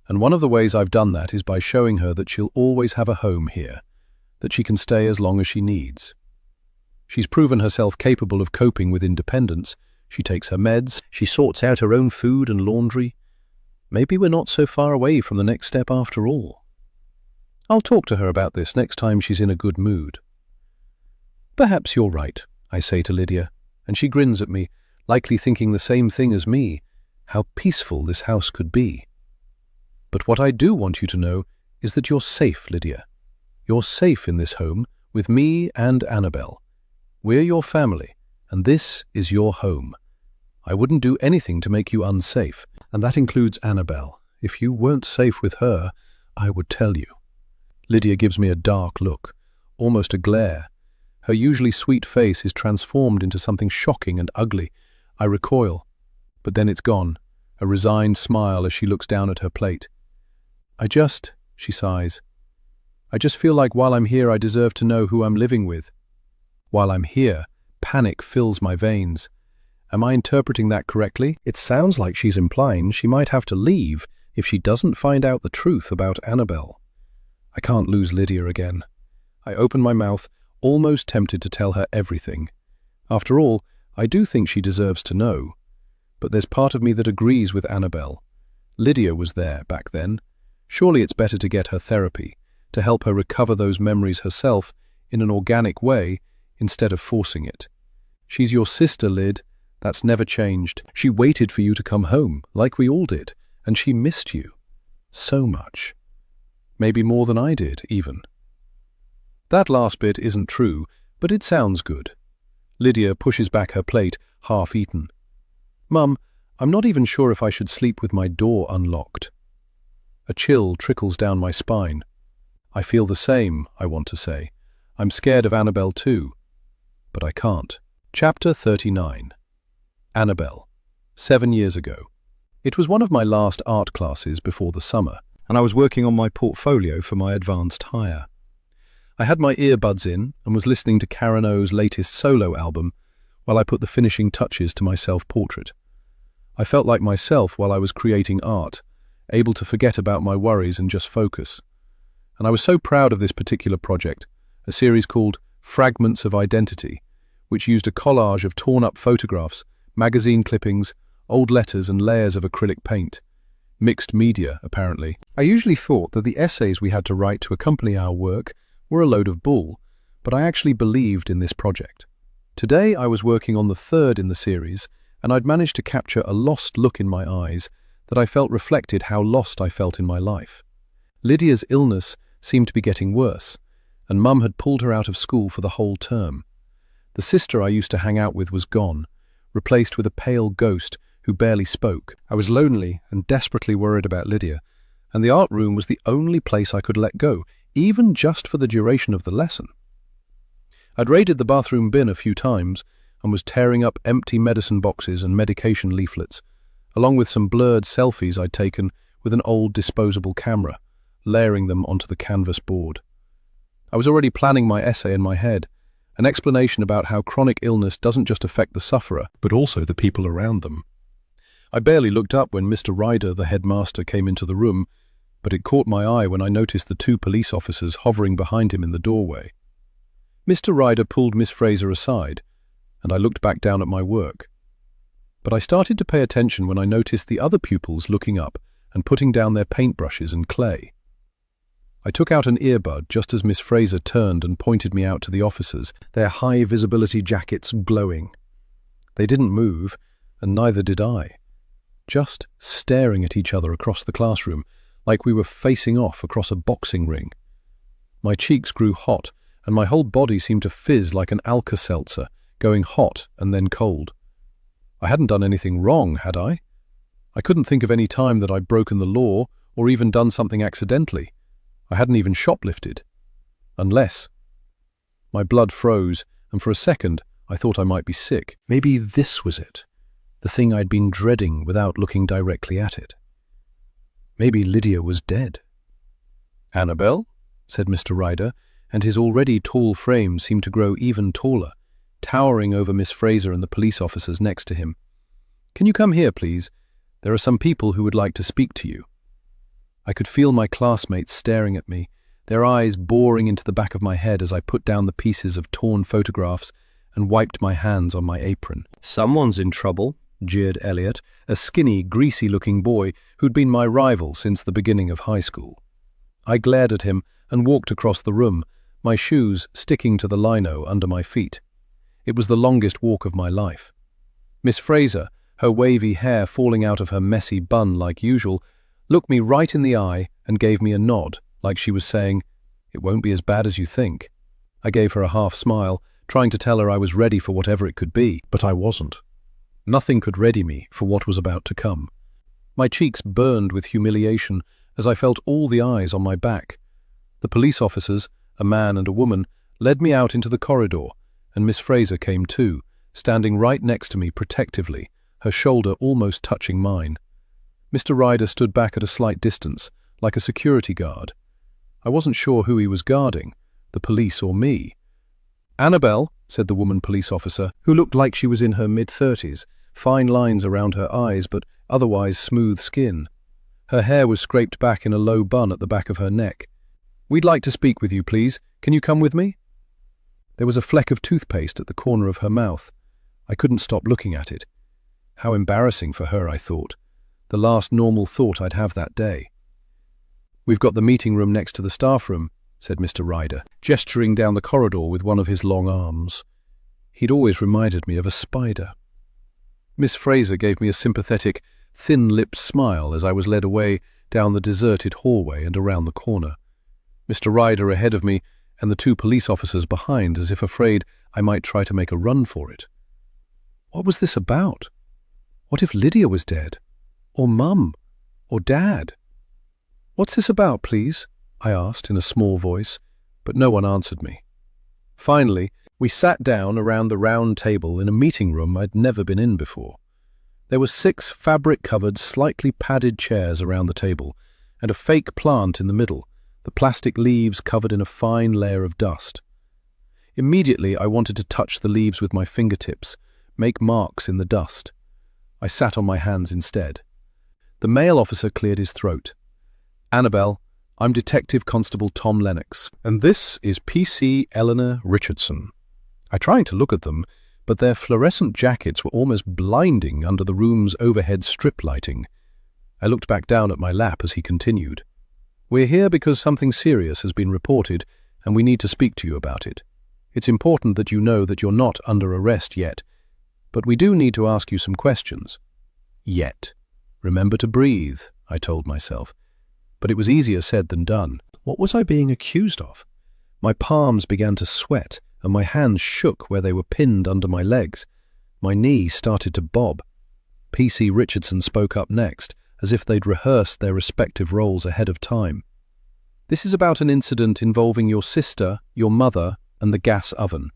and one of the ways I've done that is by showing her that she'll always have a home here, that she can stay as long as she needs. She's proven herself capable of coping with independence. She takes her meds, she sorts out her own food and laundry. Maybe we're not so far away from the next step after all. I'll talk to her about this next time she's in a good mood. "Perhaps you're right," I say to Lydia, and she grins at me, likely thinking the same thing as me, how peaceful this house could be. "But what I do want you to know is that you're safe, Lydia. You're safe in this home with me and Annabelle. We're your family, and this is your home. I wouldn't do anything to make you unsafe, and that includes Annabelle. If you weren't safe with her, I would tell you." Lydia gives me a dark look, almost a glare. Her usually sweet face is transformed into something shocking and ugly. I recoil, but then it's gone, a resigned smile as she looks down at her plate. She sighs, "I just feel like while I'm here I deserve to know who I'm living with." While I'm here, panic fills my veins. Am I interpreting that correctly? It sounds like she's implying she might have to leave if she doesn't find out the truth about Annabelle. I can't lose Lydia again. I open my mouth, almost tempted to tell her everything. After all, I do think she deserves to know. But there's part of me that agrees with Annabelle. Lydia was there back then. Surely it's better to get her therapy, to help her recover those memories herself in an organic way instead of forcing it. She's your sister, Lyd. That's never changed. She waited for you to come home, like we all did, and she missed you. So much. Maybe more than I did, even. That last bit isn't true, but it sounds good. Lydia pushes back her plate, half-eaten. "Mum, I'm not even sure if I should sleep with my door unlocked." A chill trickles down my spine. I feel the same, I want to say. I'm scared of Annabelle too. But I can't. Chapter 39. Annabelle. 7 years ago. It was one of my last art classes before the summer, and I was working on my portfolio for my advanced hire. I had my earbuds in and was listening to Karen O's latest solo album while I put the finishing touches to my self-portrait. I felt like myself while I was creating art, able to forget about my worries and just focus. And I was so proud of this particular project, a series called Fragments of Identity, which used a collage of torn-up photographs, magazine clippings, old letters and layers of acrylic paint. Mixed media, apparently. I usually thought that the essays we had to write to accompany our work were a load of bull, but I actually believed in this project. Today I was working on the third in the series, and I'd managed to capture a lost look in my eyes that I felt reflected how lost I felt in my life. Lydia's illness seemed to be getting worse, and Mum had pulled her out of school for the whole term. The sister I used to hang out with was gone, replaced with a pale ghost who barely spoke. I was lonely and desperately worried about Lydia, and the art room was the only place I could let go, even just for the duration of the lesson. I'd raided the bathroom bin a few times and was tearing up empty medicine boxes and medication leaflets, along with some blurred selfies I'd taken with an old disposable camera, layering them onto the canvas board. I was already planning my essay in my head, an explanation about how chronic illness doesn't just affect the sufferer, but also the people around them. I barely looked up when Mr. Ryder, the headmaster, came into the room, but it caught my eye when I noticed the 2 police officers hovering behind him in the doorway. Mr. Ryder pulled Miss Fraser aside, and I looked back down at my work. But I started to pay attention when I noticed the other pupils looking up and putting down their paintbrushes and clay. I took out an earbud just as Miss Fraser turned and pointed me out to the officers, their high-visibility jackets glowing. They didn't move, and neither did I, just staring at each other across the classroom, like we were facing off across a boxing ring. My cheeks grew hot, and my whole body seemed to fizz like an Alka-Seltzer, going hot and then cold. I hadn't done anything wrong, had I? I couldn't think of any time that I'd broken the law or even done something accidentally. I hadn't even shoplifted. Unless. My blood froze, and for a second I thought I might be sick. Maybe this was it, the thing I'd been dreading without looking directly at it. Maybe Lydia was dead. "Annabel?" said Mr. Ryder, and his already tall frame seemed to grow even taller, towering over Miss Fraser and the police officers next to him. "Can you come here, please? There are some people who would like to speak to you." I could feel my classmates staring at me, their eyes boring into the back of my head as I put down the pieces of torn photographs and wiped my hands on my apron. "Someone's in trouble," jeered Elliot, a skinny, greasy-looking boy who'd been my rival since the beginning of high school. I glared at him and walked across the room, my shoes sticking to the lino under my feet. It was the longest walk of my life. Miss Fraser, her wavy hair falling out of her messy bun like usual, looked me right in the eye and gave me a nod, like she was saying, "It won't be as bad as you think." I gave her a half smile, trying to tell her I was ready for whatever it could be, but I wasn't. Nothing could ready me for what was about to come. My cheeks burned with humiliation as I felt all the eyes on my back. The police officers, a man and a woman, led me out into the corridor, and Miss Fraser came too, standing right next to me protectively, her shoulder almost touching mine. Mr. Ryder stood back at a slight distance, like a security guard. I wasn't sure who he was guarding, the police or me. "Annabel," said the woman police officer, who looked like she was in her mid-30s, fine lines around her eyes but otherwise smooth skin. Her hair was scraped back in a low bun at the back of her neck. "We'd like to speak with you, please. Can you come with me?" There was a fleck of toothpaste at the corner of her mouth. I couldn't stop looking at it. How embarrassing for her, I thought. The last normal thought I'd have that day. "We've got the meeting room next to the staff room," said Mr. Ryder, gesturing down the corridor with one of his long arms. He'd always reminded me of a spider. Miss Fraser gave me a sympathetic, thin-lipped smile as I was led away down the deserted hallway and around the corner. Mr. Ryder ahead of me and the 2 police officers behind, as if afraid I might try to make a run for it. What was this about? What if Lydia was dead? Or Mum? Or Dad? "What's this about, please?" I asked in a small voice, but no one answered me. Finally, we sat down around the round table in a meeting room I'd never been in before. There were 6 fabric-covered, slightly padded chairs around the table, and a fake plant in the middle, the plastic leaves covered in a fine layer of dust. Immediately, I wanted to touch the leaves with my fingertips, make marks in the dust. I sat on my hands instead. The male officer cleared his throat. "Annabel, I'm Detective Constable Tom Lennox, and this is PC Eleanor Richardson." I tried to look at them, but their fluorescent jackets were almost blinding under the room's overhead strip lighting. I looked back down at my lap as he continued. "We're here because something serious has been reported, and we need to speak to you about it. It's important that you know that you're not under arrest yet, but we do need to ask you some questions." Yet. Remember to breathe, I told myself. But it was easier said than done. What was I being accused of? My palms began to sweat, and my hands shook where they were pinned under my legs. My knee started to bob. PC Richardson spoke up next, as if they'd rehearsed their respective roles ahead of time. "This is about an incident involving your sister, your mother, and the gas oven.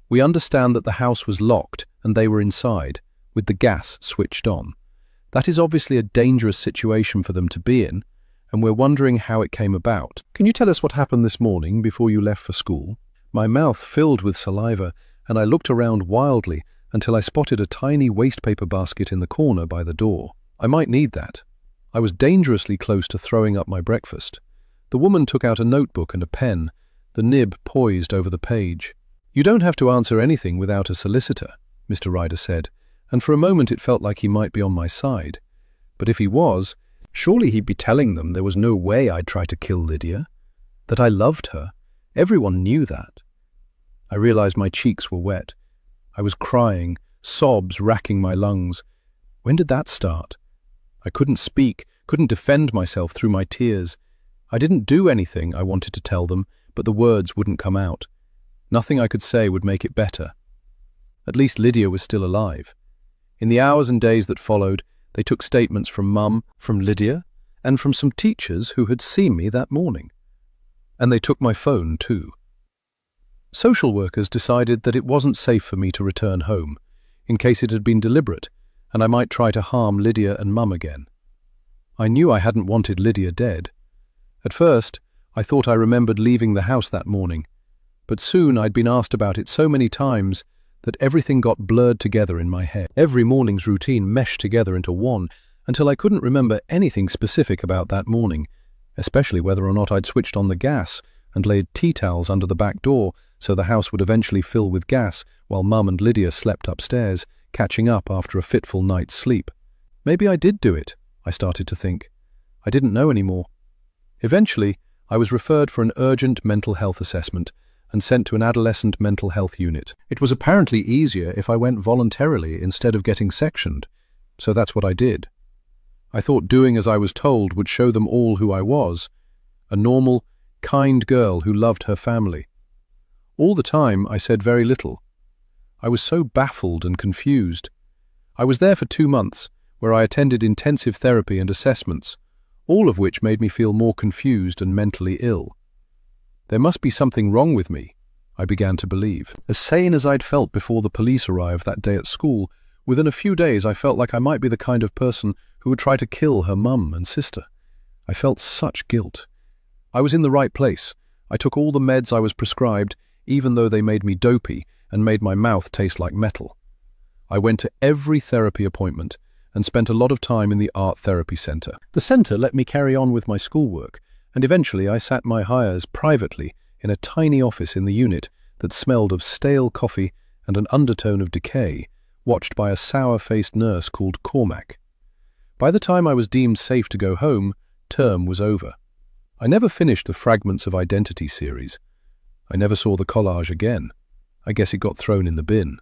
We understand that the house was locked and they were inside, with the gas switched on. That is obviously a dangerous situation for them to be in, and we're wondering how it came about. Can you tell us what happened this morning before you left for school?" My mouth filled with saliva, and I looked around wildly until I spotted a tiny wastepaper basket in the corner by the door. I might need that. I was dangerously close to throwing up my breakfast. The woman took out a notebook and a pen, the nib poised over the page. "You don't have to answer anything without a solicitor," Mr. Ryder said, and for a moment it felt like he might be on my side. But if he was, surely he'd be telling them there was no way I'd try to kill Lydia, that I loved her. Everyone knew that. I realized my cheeks were wet. I was crying, sobs racking my lungs. When did that start? I couldn't speak, couldn't defend myself through my tears. I didn't do anything I wanted to tell them, but the words wouldn't come out. Nothing I could say would make it better. At least Lydia was still alive. In the hours and days that followed, they took statements from Mum, from Lydia, and from some teachers who had seen me that morning. And they took my phone too. Social workers decided that it wasn't safe for me to return home, in case it had been deliberate, and I might try to harm Lydia and Mum again. I knew I hadn't wanted Lydia dead. At first, I thought I remembered leaving the house that morning, but soon I'd been asked about it so many times that everything got blurred together in my head. Every morning's routine meshed together into one until I couldn't remember anything specific about that morning, especially whether or not I'd switched on the gas and laid tea towels under the back door so the house would eventually fill with gas while Mum and Lydia slept upstairs, catching up after a fitful night's sleep. Maybe I did do it, I started to think. I didn't know anymore. Eventually, I was referred for an urgent mental health assessment and sent to an adolescent mental health unit. It was apparently easier if I went voluntarily instead of getting sectioned, so that's what I did. I thought doing as I was told would show them all who I was, a normal, kind girl who loved her family. All the time, I said very little. I was so baffled and confused. I was there for 2 months, where I attended intensive therapy and assessments, all of which made me feel more confused and mentally ill. There must be something wrong with me, I began to believe. As sane as I'd felt before the police arrived that day at school, within a few days I felt like I might be the kind of person who would try to kill her mum and sister. I felt such guilt. I was in the right place. I took all the meds I was prescribed, even though they made me dopey and made my mouth taste like metal. I went to every therapy appointment and spent a lot of time in the art therapy center. The center let me carry on with my schoolwork, and eventually I sat my hires privately in a tiny office in the unit that smelled of stale coffee and an undertone of decay, watched by a sour-faced nurse called Cormac. By the time I was deemed safe to go home, term was over. I never finished the Fragments of Identity series. I never saw the collage again. I guess it got thrown in the bin.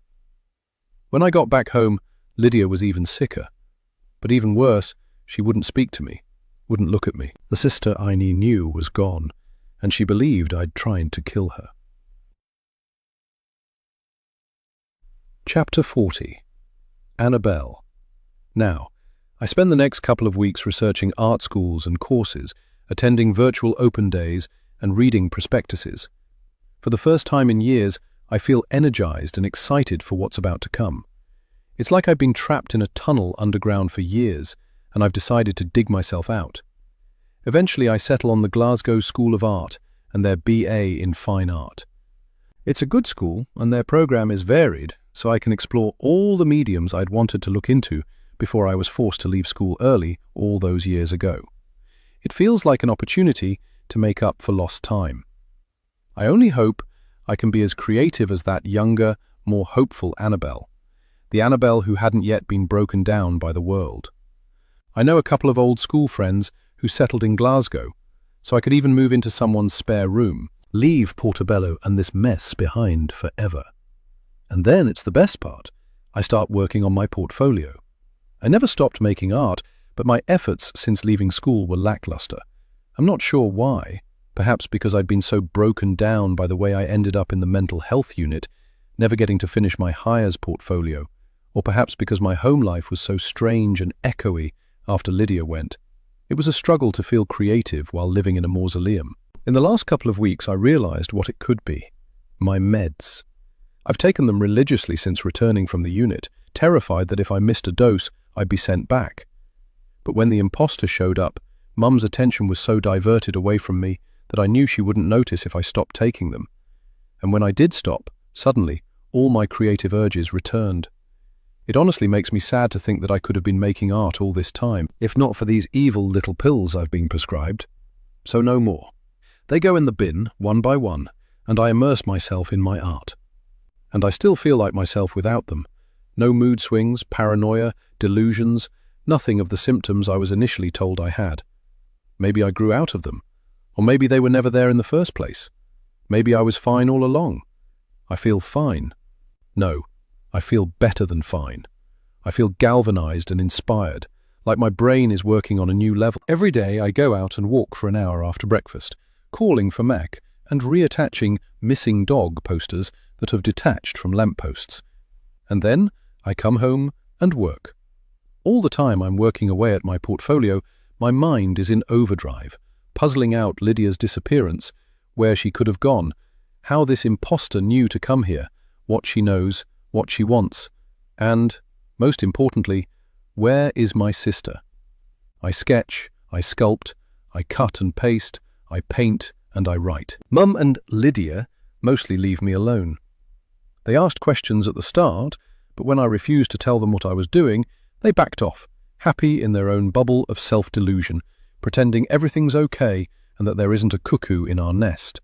When I got back home, Lydia was even sicker. But even worse, she wouldn't speak to me, wouldn't look at me. The sister I knew was gone, and she believed I'd tried to kill her. Chapter 40. Annabelle. Now, I spend the next couple of weeks researching art schools and courses, attending virtual open days, and reading prospectuses. For the first time in years, I feel energized and excited for what's about to come. It's like I've been trapped in a tunnel underground for years, and I've decided to dig myself out. Eventually, I settle on the Glasgow School of Art and their BA in Fine Art. It's a good school, and their program is varied, so I can explore all the mediums I'd wanted to look into before I was forced to leave school early all those years ago. It feels like an opportunity to make up for lost time. I only hope I can be as creative as that younger, more hopeful Annabelle, the Annabelle who hadn't yet been broken down by the world. I know a couple of old school friends who settled in Glasgow, so I could even move into someone's spare room, leave Portobello and this mess behind forever. And then it's the best part. I start working on my portfolio. I never stopped making art, but my efforts since leaving school were lackluster. I'm not sure why. Perhaps because I'd been so broken down by the way I ended up in the mental health unit, never getting to finish my hires portfolio, or perhaps because my home life was so strange and echoey after Lydia went. It was a struggle to feel creative while living in a mausoleum. In the last couple of weeks, I realized what it could be. My meds. I've taken them religiously since returning from the unit, terrified that if I missed a dose, I'd be sent back. But when the imposter showed up, Mum's attention was so diverted away from me that I knew she wouldn't notice if I stopped taking them. And when I did stop, suddenly, all my creative urges returned. It honestly makes me sad to think that I could have been making art all this time, if not for these evil little pills I've been prescribed. So no more. They go in the bin, one by one, and I immerse myself in my art. And I still feel like myself without them. No mood swings, paranoia, delusions, nothing of the symptoms I was initially told I had. Maybe I grew out of them, or maybe they were never there in the first place. Maybe I was fine all along. I feel fine. No, I feel better than fine. I feel galvanized and inspired, like my brain is working on a new level. Every day I go out and walk for an hour after breakfast, calling for Mac and reattaching missing dog posters that have detached from lampposts. And then I come home and work. All the time I'm working away at my portfolio, my mind is in overdrive, puzzling out Lydia's disappearance, where she could have gone, how this imposter knew to come here, what she knows, what she wants, and, most importantly, where is my sister? I sketch, I sculpt, I cut and paste, I paint and I write. Mum and Lydia mostly leave me alone. They asked questions at the start, but when I refused to tell them what I was doing, they backed off, happy in their own bubble of self-delusion, pretending everything's okay and that there isn't a cuckoo in our nest.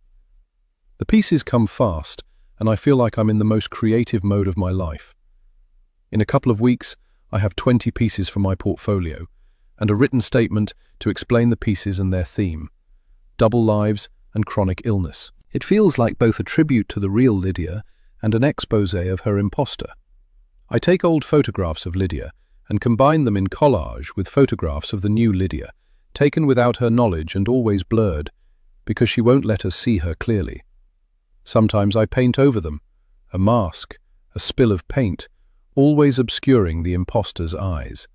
The pieces come fast, and I feel like I'm in the most creative mode of my life. In a couple of weeks, I have 20 pieces for my portfolio, and a written statement to explain the pieces and their theme: double lives and chronic illness. It feels like both a tribute to the real Lydia and an exposé of her imposter. I take old photographs of Lydia and combine them in collage with photographs of the new Lydia, taken without her knowledge and always blurred, because she won't let us see her clearly. Sometimes I paint over them, a mask, a spill of paint, always obscuring the imposter's eyes.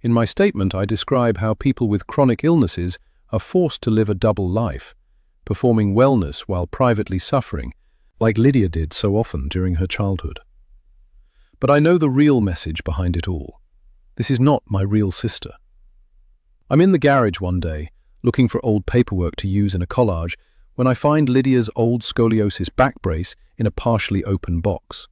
In my statement, I describe how people with chronic illnesses are forced to live a double life, performing wellness while privately suffering, like Lydia did so often during her childhood. But I know the real message behind it all. This is not my real sister. I'm in the garage one day, looking for old paperwork to use in a collage, when I find Lydia's old scoliosis back brace in a partially open box.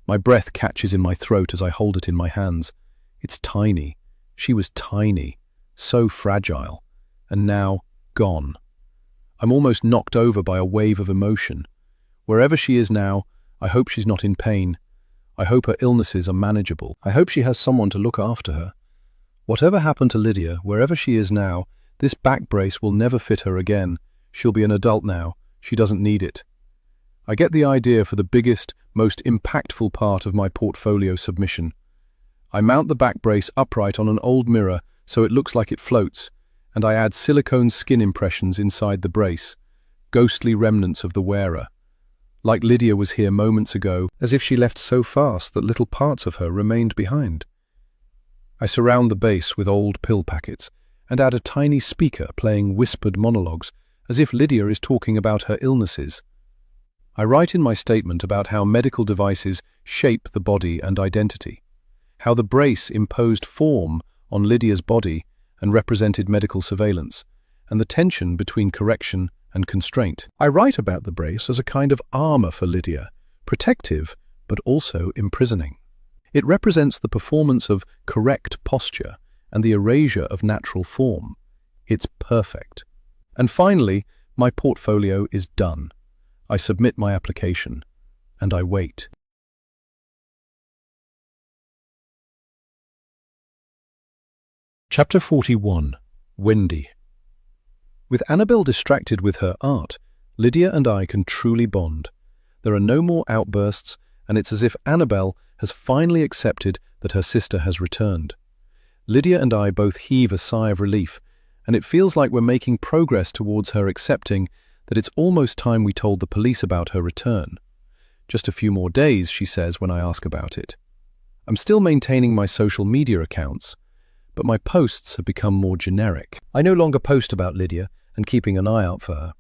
My breath catches in my throat as I hold it in my hands. It's tiny. She was tiny, so fragile, and now gone. I'm almost knocked over by a wave of emotion. Wherever she is now, I hope she's not in pain. I hope her illnesses are manageable. I hope she has someone to look after her. Whatever happened to Lydia, wherever she is now, this back brace will never fit her again. She'll be an adult now. She doesn't need it. I get the idea for the biggest, most impactful part of my portfolio submission. I mount the back brace upright on an old mirror so it looks like it floats, and I add silicone skin impressions inside the brace, ghostly remnants of the wearer. Like Lydia was here moments ago, as if she left so fast that little parts of her remained behind. I surround the base with old pill packets and add a tiny speaker playing whispered monologues, as if Lydia is talking about her illnesses. I write in my statement about how medical devices shape the body and identity, how the brace imposed form on Lydia's body and represented medical surveillance, and the tension between correction and constraint. I write about the brace as a kind of armor for Lydia, protective but also imprisoning. It represents the performance of correct posture and the erasure of natural form. It's perfect. And finally, my portfolio is done. I submit my application, and I wait. Chapter 41. Wendy. With Annabelle distracted with her art, Lydia and I can truly bond. There are no more outbursts, and it's as if Annabelle has finally accepted that her sister has returned. Lydia and I both heave a sigh of relief, and it feels like we're making progress towards her accepting that it's almost time we told the police about her return. Just a few more days, she says when I ask about it. I'm still maintaining my social media accounts, but my posts have become more generic. I no longer post about Lydia and keeping an eye out for her.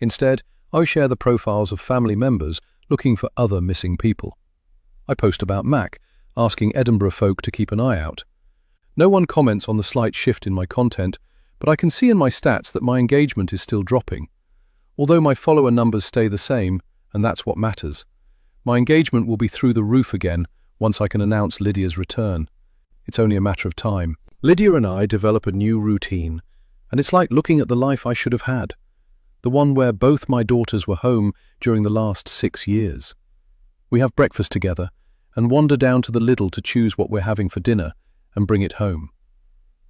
Instead, I share the profiles of family members looking for other missing people. I post about Mac, asking Edinburgh folk to keep an eye out. No one comments on the slight shift in my content, but I can see in my stats that my engagement is still dropping. Although my follower numbers stay the same, and that's what matters. My engagement will be through the roof again once I can announce Lydia's return. It's only a matter of time. Lydia and I develop a new routine, and it's like looking at the life I should have had, the one where both my daughters were home during the last 6 years. We have breakfast together and wander down to the Lidl to choose what we're having for dinner and bring it home.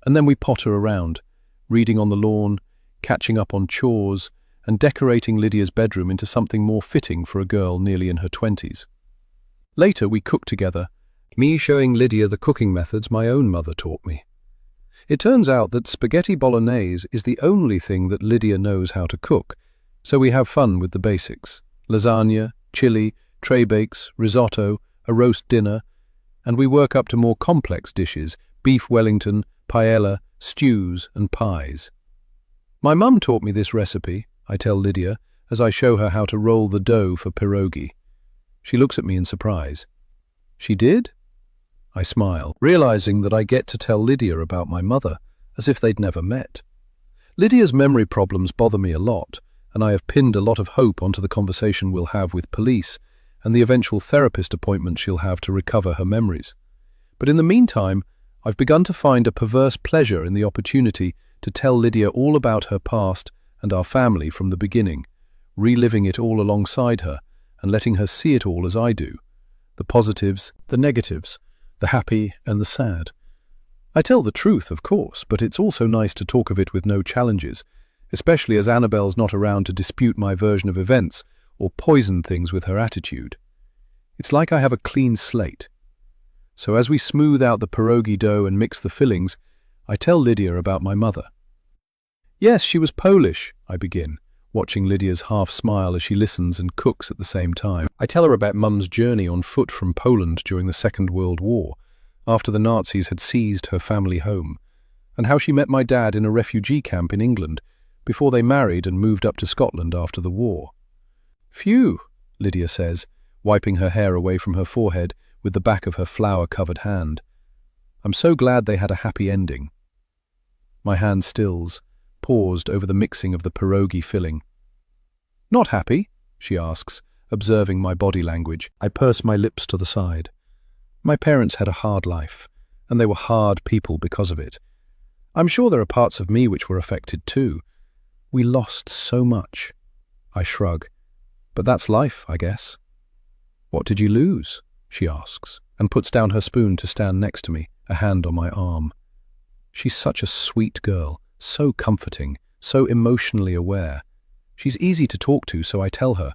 And then we potter around, reading on the lawn, catching up on chores, and decorating Lydia's bedroom into something more fitting for a girl nearly in her 20s. Later we cook together, me showing Lydia the cooking methods my own mother taught me. It turns out that spaghetti bolognese is the only thing that Lydia knows how to cook, so we have fun with the basics. Lasagna, chili, tray bakes, risotto, a roast dinner, and we work up to more complex dishes, beef Wellington, paella, stews and pies. My mum taught me this recipe, I tell Lydia, as I show her how to roll the dough for pierogi. She looks at me in surprise. She did? I smile, realizing that I get to tell Lydia about my mother, as if they'd never met. Lydia's memory problems bother me a lot, and I have pinned a lot of hope onto the conversation we'll have with police and the eventual therapist appointment she'll have to recover her memories. But in the meantime, I've begun to find a perverse pleasure in the opportunity to tell Lydia all about her past and our family from the beginning, reliving it all alongside her and letting her see it all as I do, the positives, the negatives, the happy and the sad. I tell the truth, of course, but it's also nice to talk of it with no challenges, especially as Annabelle's not around to dispute my version of events or poison things with her attitude. It's like I have a clean slate. So as we smooth out the pierogi dough and mix the fillings, I tell Lydia about my mother. Yes, she was Polish, I begin, watching Lydia's half smile as she listens and cooks at the same time. I tell her about Mum's journey on foot from Poland during the Second World War, after the Nazis had seized her family home, and how she met my dad in a refugee camp in England before they married and moved up to Scotland after the war. Phew, Lydia says, wiping her hair away from her forehead with the back of her flour-covered hand. I'm so glad they had a happy ending. My hand stills, paused over the mixing of the pierogi filling. Not happy? She asks, observing my body language. I purse my lips to the side. My parents had a hard life, and they were hard people because of it. I'm sure there are parts of me which were affected too. We lost so much. I shrug. But that's life, I guess. What did you lose? She asks, and puts down her spoon to stand next to me, a hand on my arm. She's such a sweet girl, so comforting, so emotionally aware. She's easy to talk to, so I tell her.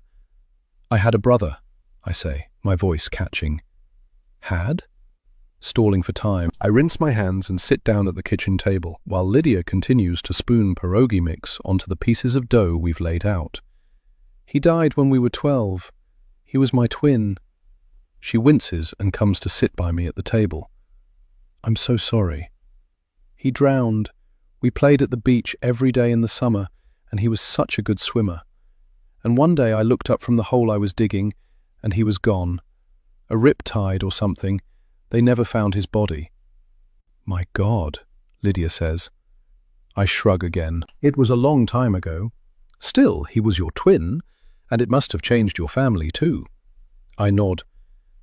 I had a brother, I say, my voice catching. Had? Stalling for time, I rinse my hands and sit down at the kitchen table, while Lydia continues to spoon pierogi mix onto the pieces of dough we've laid out. He died when we were 12. He was my twin. She winces and comes to sit by me at the table. I'm so sorry. He drowned. We played at the beach every day in the summer, and he was such a good swimmer. And one day I looked up from the hole I was digging, and he was gone. A riptide or something. They never found his body. My God, Lydia says. I shrug again. It was a long time ago. Still, he was your twin, and it must have changed your family too. I nod.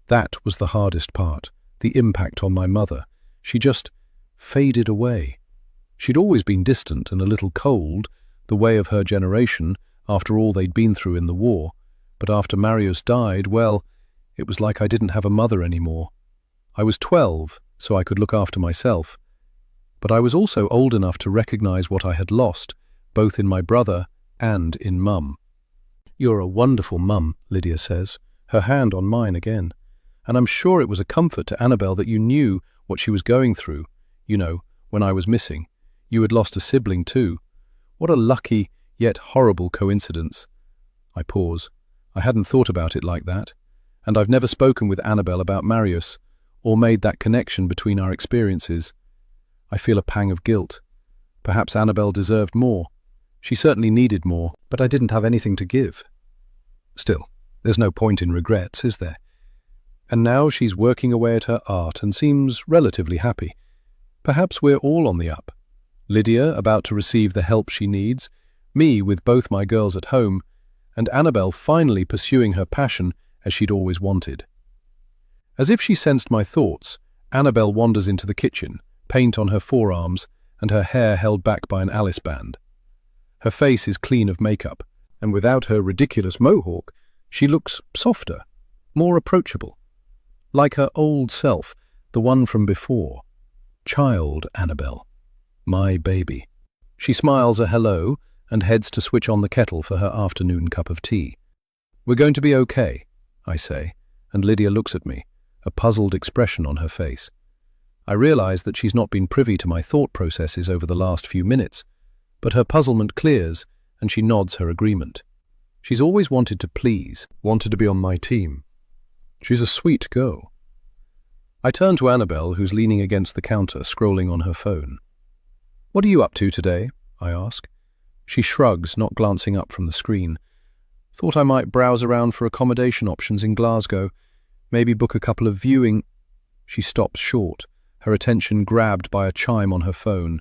That was the hardest part, the impact on my mother. She just faded away. She'd always been distant and a little cold, the way of her generation, after all they'd been through in the war. But after Marius died, well, it was like I didn't have a mother anymore. I was 12, so I could look after myself. But I was also old enough to recognize what I had lost, both in my brother and in Mum. You're a wonderful mum, Lydia says, her hand on mine again. And I'm sure it was a comfort to Annabelle that you knew what she was going through. You know, when I was missing. You had lost a sibling too. What a lucky, yet horrible coincidence. I pause. I hadn't thought about it like that. And I've never spoken with Annabelle about Marius, or made that connection between our experiences. I feel a pang of guilt. Perhaps Annabelle deserved more. She certainly needed more, but I didn't have anything to give. Still, there's no point in regrets, is there? And now she's working away at her art and seems relatively happy. Perhaps we're all on the up. Lydia about to receive the help she needs, me with both my girls at home, and Annabelle finally pursuing her passion as she'd always wanted. As if she sensed my thoughts, Annabelle wanders into the kitchen, paint on her forearms and her hair held back by an Alice band. Her face is clean of makeup, and without her ridiculous mohawk, she looks softer, more approachable. Like her old self, the one from before. Child Annabelle. My baby. She smiles a hello and heads to switch on the kettle for her afternoon cup of tea. "We're going to be okay," I say, and Lydia looks at me, a puzzled expression on her face. I realize that she's not been privy to my thought processes over the last few minutes, but her puzzlement clears and she nods her agreement. She's always wanted to please, wanted to be on my team. She's a sweet girl. I turn to Annabelle, who's leaning against the counter, scrolling on her phone. "What are you up to today?" I ask. She shrugs, not glancing up from the screen. "Thought I might browse around for accommodation options in Glasgow. Maybe book a couple of viewing—" She stops short, her attention grabbed by a chime on her phone.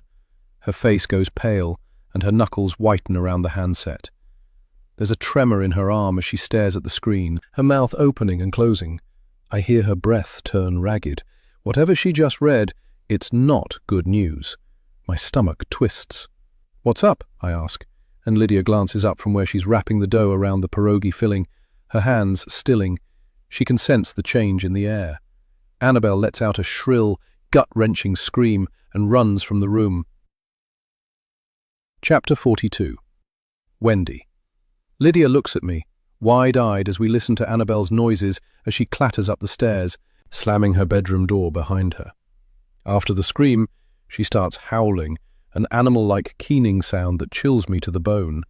Her face goes pale, and her knuckles whiten around the handset. There's a tremor in her arm as she stares at the screen, her mouth opening and closing. I hear her breath turn ragged. Whatever she just read, it's not good news. My stomach twists. "What's up?" I ask, and Lydia glances up from where she's wrapping the dough around the pierogi filling, her hands stilling. She can sense the change in the air. Annabelle lets out a shrill, gut-wrenching scream and runs from the room. Chapter 42. Wendy. Lydia looks at me, wide-eyed as we listen to Annabelle's noises as she clatters up the stairs, slamming her bedroom door behind her. After the scream, she starts howling, an animal-like keening sound that chills me to the bone.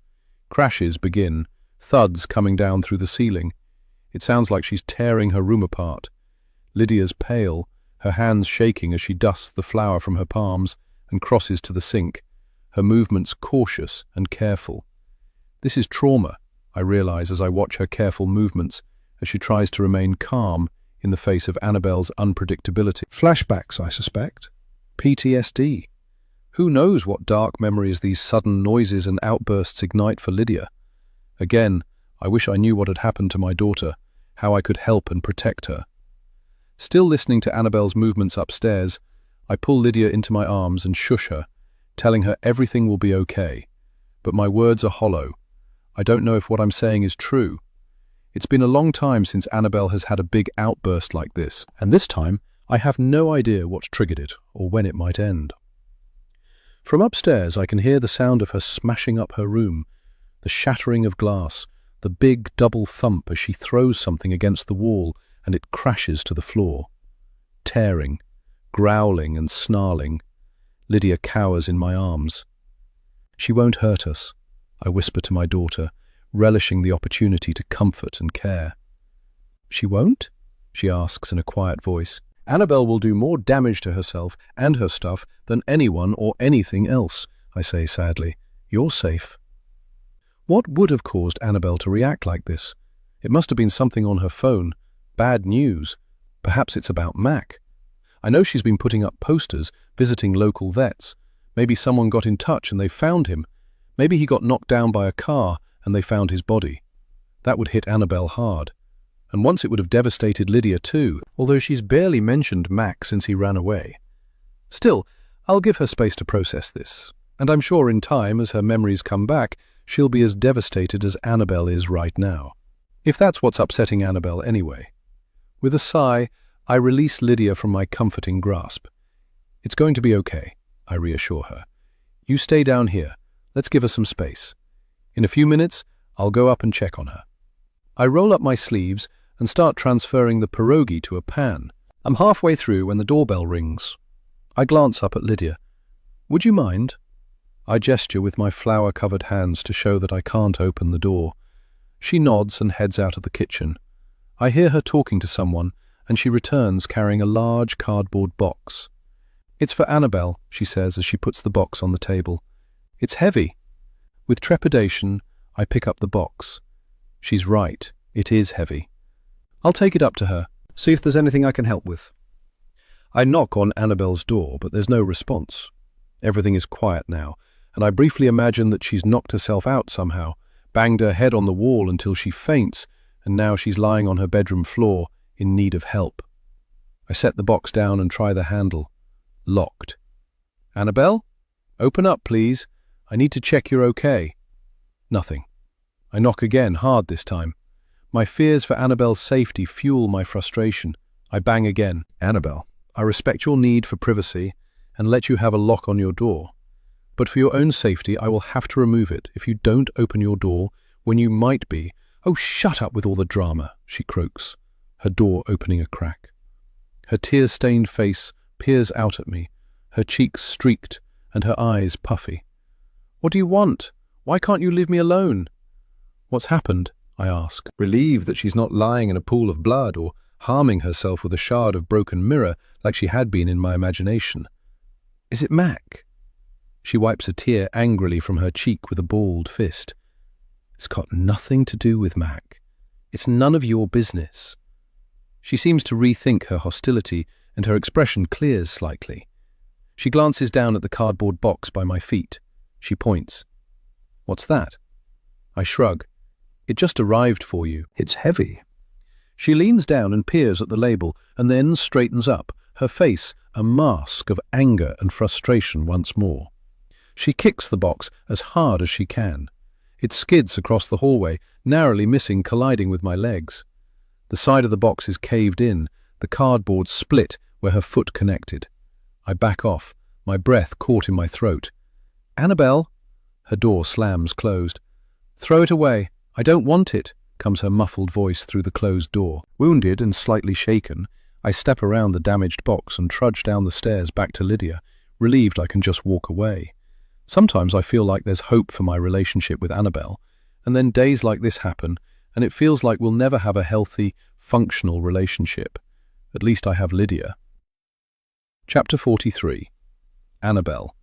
Crashes begin, thuds coming down through the ceiling. It sounds like she's tearing her room apart. Lydia's pale, her hands shaking as she dusts the flour from her palms and crosses to the sink, her movements cautious and careful. This is trauma, I realize as I watch her careful movements as she tries to remain calm in the face of Annabelle's unpredictability. Flashbacks, I suspect. PTSD. Who knows what dark memories these sudden noises and outbursts ignite for Lydia? Again, I wish I knew what had happened to my daughter, how I could help and protect her. Still listening to Annabelle's movements upstairs, I pull Lydia into my arms and shush her, telling her everything will be okay. But my words are hollow. I don't know if what I'm saying is true. It's been a long time since Annabelle has had a big outburst like this, and this time I have no idea what's triggered it or when it might end. From upstairs I can hear the sound of her smashing up her room, the shattering of glass, the big double thump as she throws something against the wall and it crashes to the floor. Tearing, growling and snarling, Lydia cowers in my arms. "She won't hurt us," I whisper to my daughter, relishing the opportunity to comfort and care. "She won't?" she asks in a quiet voice. "Annabelle will do more damage to herself and her stuff than anyone or anything else," I say sadly. "You're safe." What would have caused Annabelle to react like this? It must have been something on her phone. Bad news. Perhaps it's about Mac. I know she's been putting up posters, visiting local vets. Maybe someone got in touch and they found him. Maybe he got knocked down by a car and they found his body. That would hit Annabelle hard. And once it would have devastated Lydia too, although she's barely mentioned Mac since he ran away. Still, I'll give her space to process this, and I'm sure in time, as her memories come back, she'll be as devastated as Annabelle is right now. If that's what's upsetting Annabelle anyway. With a sigh, I release Lydia from my comforting grasp. "It's going to be okay," I reassure her. "You stay down here. Let's give her some space. In a few minutes, I'll go up and check on her." I roll up my sleeves and start transferring the pierogi to a pan. I'm halfway through when the doorbell rings. I glance up at Lydia. "Would you mind?" I gesture with my flour-covered hands to show that I can't open the door. She nods and heads out of the kitchen. I hear her talking to someone, and she returns carrying a large cardboard box. "It's for Annabelle," she says as she puts the box on the table. "It's heavy." With trepidation, I pick up the box. She's right, it is heavy. I'll take it up to her, see if there's anything I can help with. I knock on Annabelle's door, but there's no response. Everything is quiet now, and I briefly imagine that she's knocked herself out somehow, banged her head on the wall until she faints, and now she's lying on her bedroom floor in need of help. I set the box down and try the handle. Locked. "Annabelle? Open up, please. I need to check you're okay." Nothing. I knock again, hard this time. My fears for Annabelle's safety fuel my frustration. I bang again. "Annabelle, I respect your need for privacy and let you have a lock on your door. But for your own safety, I will have to remove it if you don't open your door when you might be—" "Oh, shut up with all the drama," she croaks, her door opening a crack. Her tear-stained face peers out at me, her cheeks streaked and her eyes puffy. "What do you want? Why can't you leave me alone?" "What's happened?" I ask, relieved that she's not lying in a pool of blood or harming herself with a shard of broken mirror like she had been in my imagination. "Is it Mac?" She wipes a tear angrily from her cheek with a balled fist. "It's got nothing to do with Mac. It's none of your business." She seems to rethink her hostility, and her expression clears slightly. She glances down at the cardboard box by my feet. She points. "What's that?" I shrug. "It just arrived for you. It's heavy." She leans down and peers at the label, and then straightens up, her face a mask of anger and frustration once more. She kicks the box as hard as she can. It skids across the hallway, narrowly missing colliding with my legs. The side of the box is caved in, the cardboard split where her foot connected. I back off, my breath caught in my throat. "Annabelle!" Her door slams closed. "Throw it away. I don't want it," comes her muffled voice through the closed door. Wounded and slightly shaken, I step around the damaged box and trudge down the stairs back to Lydia, relieved I can just walk away. Sometimes I feel like there's hope for my relationship with Annabelle, and then days like this happen, and it feels like we'll never have a healthy, functional relationship. At least I have Lydia. Chapter 43. Annabelle.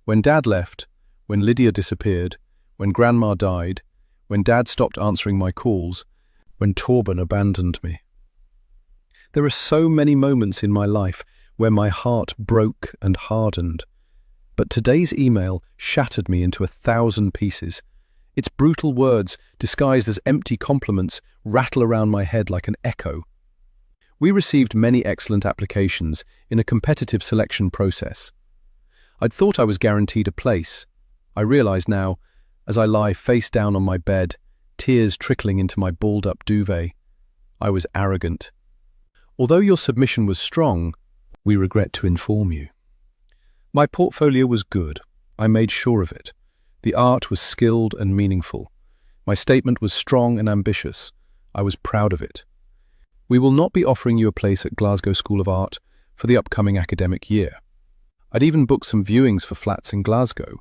When Dad left, when Lydia disappeared, when Grandma died, when Dad stopped answering my calls, when Torben abandoned me. There are so many moments in my life where my heart broke and hardened. But today's email shattered me into 1,000 pieces. Its brutal words, disguised as empty compliments, rattle around my head like an echo. We received many excellent applications in a competitive selection process. I'd thought I was guaranteed a place. I realize now, as I lie face down on my bed, tears trickling into my balled-up duvet, I was arrogant. Although your submission was strong, we regret to inform you. My portfolio was good. I made sure of it. The art was skilled and meaningful. My statement was strong and ambitious. I was proud of it. We will not be offering you a place at Glasgow School of Art for the upcoming academic year. I'd even booked some viewings for flats in Glasgow,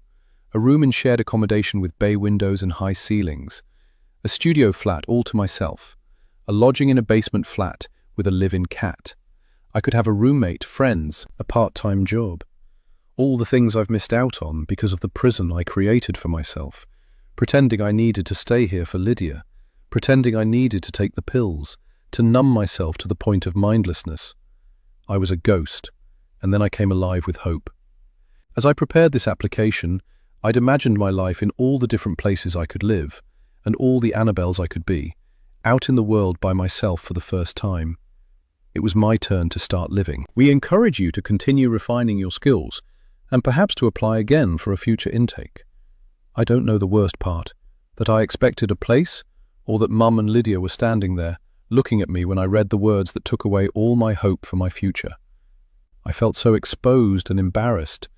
a room in shared accommodation with bay windows and high ceilings, a studio flat all to myself, a lodging in a basement flat with a live-in cat. I could have a roommate, friends, a part-time job. All the things I've missed out on because of the prison I created for myself, pretending I needed to stay here for Lydia, pretending I needed to take the pills, to numb myself to the point of mindlessness. I was a ghost, and then I came alive with hope. As I prepared this application, I'd imagined my life in all the different places I could live, and all the Annabelles I could be, out in the world by myself for the first time. It was my turn to start living. We encourage you to continue refining your skills, and perhaps to apply again for a future intake. I don't know the worst part, that I expected a place, or that Mum and Lydia were standing there, looking at me when I read the words that took away all my hope for my future. I felt so exposed and embarrassed,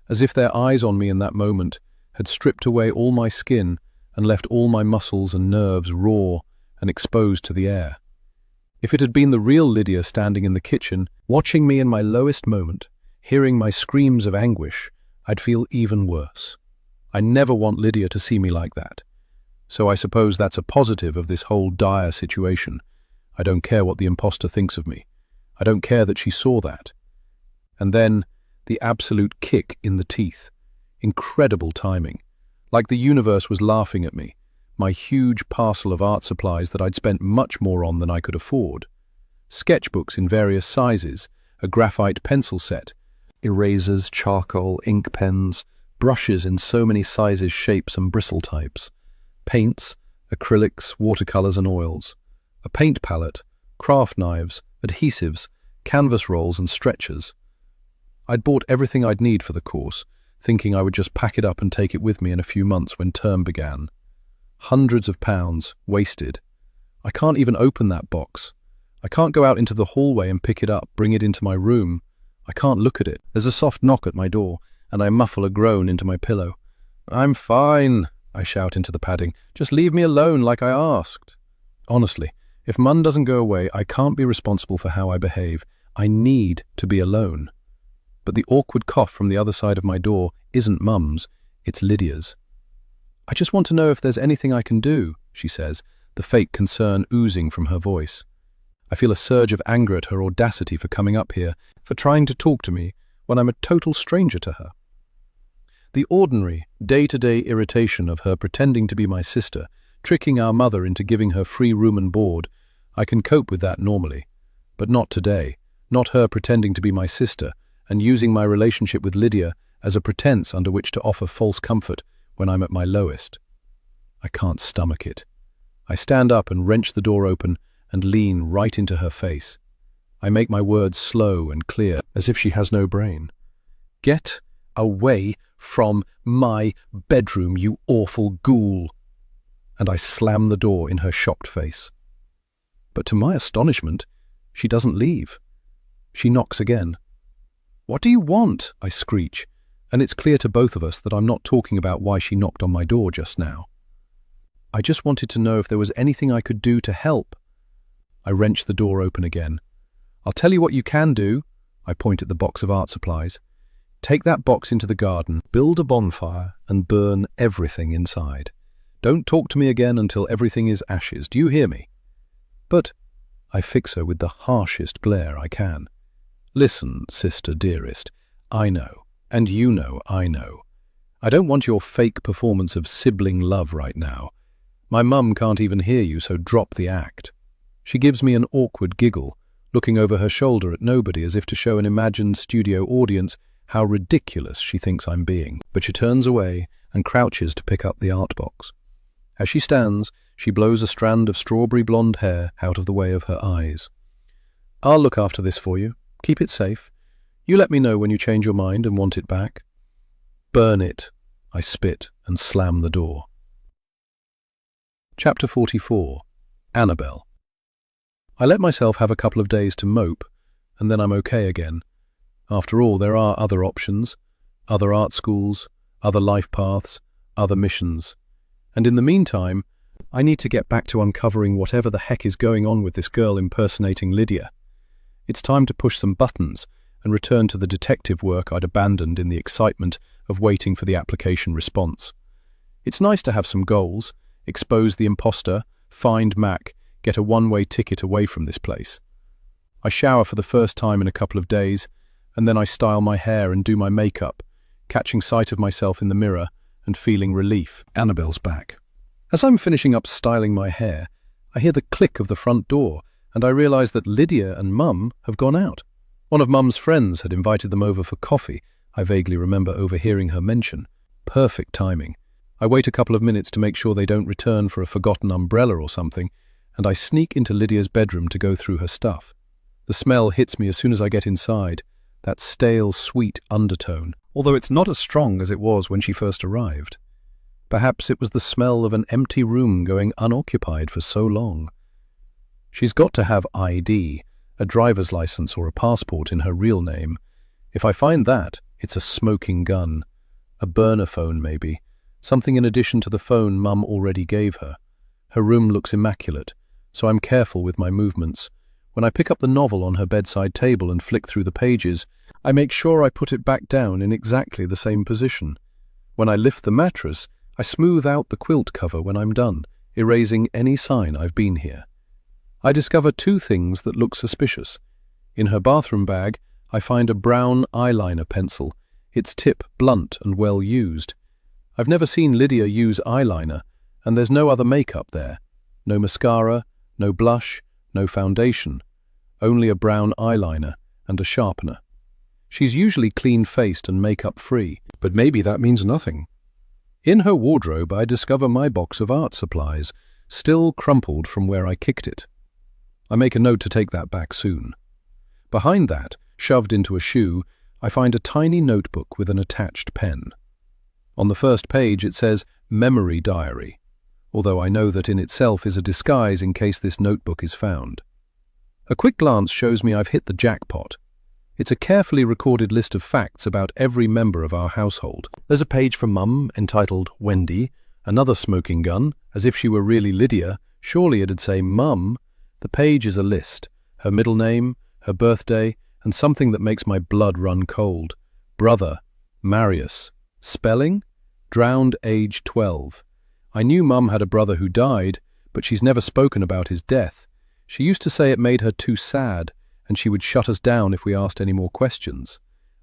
as if their eyes on me in that moment had stripped away all my skin and left all my muscles and nerves raw and exposed to the air. If it had been the real Lydia standing in the kitchen, watching me in my lowest moment, hearing my screams of anguish, I'd feel even worse. I never want Lydia to see me like that. So I suppose that's a positive of this whole dire situation. I don't care what the imposter thinks of me. I don't care that she saw that. And then, the absolute kick in the teeth. Incredible timing. Like the universe was laughing at me. My huge parcel of art supplies that I'd spent much more on than I could afford. Sketchbooks in various sizes, a graphite pencil set, erasers, charcoal, ink pens, brushes in so many sizes, shapes and bristle types, paints, acrylics, watercolors and oils, a paint palette, craft knives, adhesives, canvas rolls and stretchers. I'd bought everything I'd need for the course, thinking I would just pack it up and take it with me in a few months when term began. Hundreds of pounds wasted. I can't even open that box. I can't go out into the hallway and pick it up, bring it into my room. I can't look at it. There's a soft knock at my door, and I muffle a groan into my pillow. "I'm fine," I shout into the padding. "Just leave me alone like I asked." Honestly, if Mum doesn't go away, I can't be responsible for how I behave. I need to be alone. But the awkward cough from the other side of my door isn't Mum's, it's Lydia's. "I just want to know if there's anything I can do," she says, the fake concern oozing from her voice. I feel a surge of anger at her audacity for coming up here, for trying to talk to me when I'm a total stranger to her. The ordinary, day-to-day irritation of her pretending to be my sister, tricking our mother into giving her free room and board, I can cope with that normally. But not today, not her pretending to be my sister and using my relationship with Lydia as a pretense under which to offer false comfort when I'm at my lowest. I can't stomach it. I stand up and wrench the door open and lean right into her face. I make my words slow and clear, as if she has no brain. "Get away from my bedroom, you awful ghoul!" And I slam the door in her shocked face. But to my astonishment, she doesn't leave. She knocks again. "What do you want?" I screech, and it's clear to both of us that I'm not talking about why she knocked on my door just now. I just wanted to know if there was anything I could do to help. I wrench the door open again. "I'll tell you what you can do," I point at the box of art supplies. "Take that box into the garden, build a bonfire, and burn everything inside. Don't talk to me again until everything is ashes. Do you hear me?" "But," I fix her with the harshest glare I can. "Listen, sister dearest, I know, and you know I know. I don't want your fake performance of sibling love right now. My mum can't even hear you, so drop the act." She gives me an awkward giggle, looking over her shoulder at nobody as if to show an imagined studio audience how ridiculous she thinks I'm being. But she turns away and crouches to pick up the art box. As she stands, she blows a strand of strawberry blonde hair out of the way of her eyes. "I'll look after this for you. Keep it safe. You let me know when you change your mind and want it back." "Burn it," I spit and slam the door. Chapter 44. Annabelle. I let myself have a couple of days to mope, and then I'm okay again. After all, there are other options, other art schools, other life paths, other missions. And in the meantime, I need to get back to uncovering whatever the heck is going on with this girl impersonating Lydia. It's time to push some buttons and return to the detective work I'd abandoned in the excitement of waiting for the application response. It's nice to have some goals, expose the imposter, find Mac, get a one-way ticket away from this place. I shower for the first time in a couple of days, and then I style my hair and do my makeup, catching sight of myself in the mirror and feeling relief. Annabelle's back. As I'm finishing up styling my hair, I hear the click of the front door, and I realize that Lydia and Mum have gone out. One of Mum's friends had invited them over for coffee. I vaguely remember overhearing her mention. Perfect timing. I wait a couple of minutes to make sure they don't return for a forgotten umbrella or something, and I sneak into Lydia's bedroom to go through her stuff. The smell hits me as soon as I get inside, that stale, sweet undertone, although it's not as strong as it was when she first arrived. Perhaps it was the smell of an empty room going unoccupied for so long. She's got to have ID, a driver's license or a passport in her real name. If I find that, it's a smoking gun. A burner phone, maybe. Something in addition to the phone Mum already gave her. Her room looks immaculate, so I'm careful with my movements. When I pick up the novel on her bedside table and flick through the pages, I make sure I put it back down in exactly the same position. When I lift the mattress, I smooth out the quilt cover when I'm done, erasing any sign I've been here. I discover two things that look suspicious. In her bathroom bag, I find a brown eyeliner pencil, its tip blunt and well used. I've never seen Lydia use eyeliner, and there's no other makeup there. No mascara, no blush, no foundation. Only a brown eyeliner and a sharpener. She's usually clean-faced and makeup-free, but maybe that means nothing. In her wardrobe, I discover my box of art supplies, still crumpled from where I kicked it. I make a note to take that back soon. Behind that, shoved into a shoe, I find a tiny notebook with an attached pen. On the first page it says Memory Diary, although I know that in itself is a disguise in case this notebook is found. A quick glance shows me I've hit the jackpot. It's a carefully recorded list of facts about every member of our household. There's a page from Mum entitled Wendy, another smoking gun, as if she were really Lydia. Surely it'd say Mum. The page is a list, her middle name, her birthday, and something that makes my blood run cold. Brother, Marius. Spelling? Drowned age 12. I knew Mum had a brother who died, but she's never spoken about his death. She used to say it made her too sad, and she would shut us down if we asked any more questions.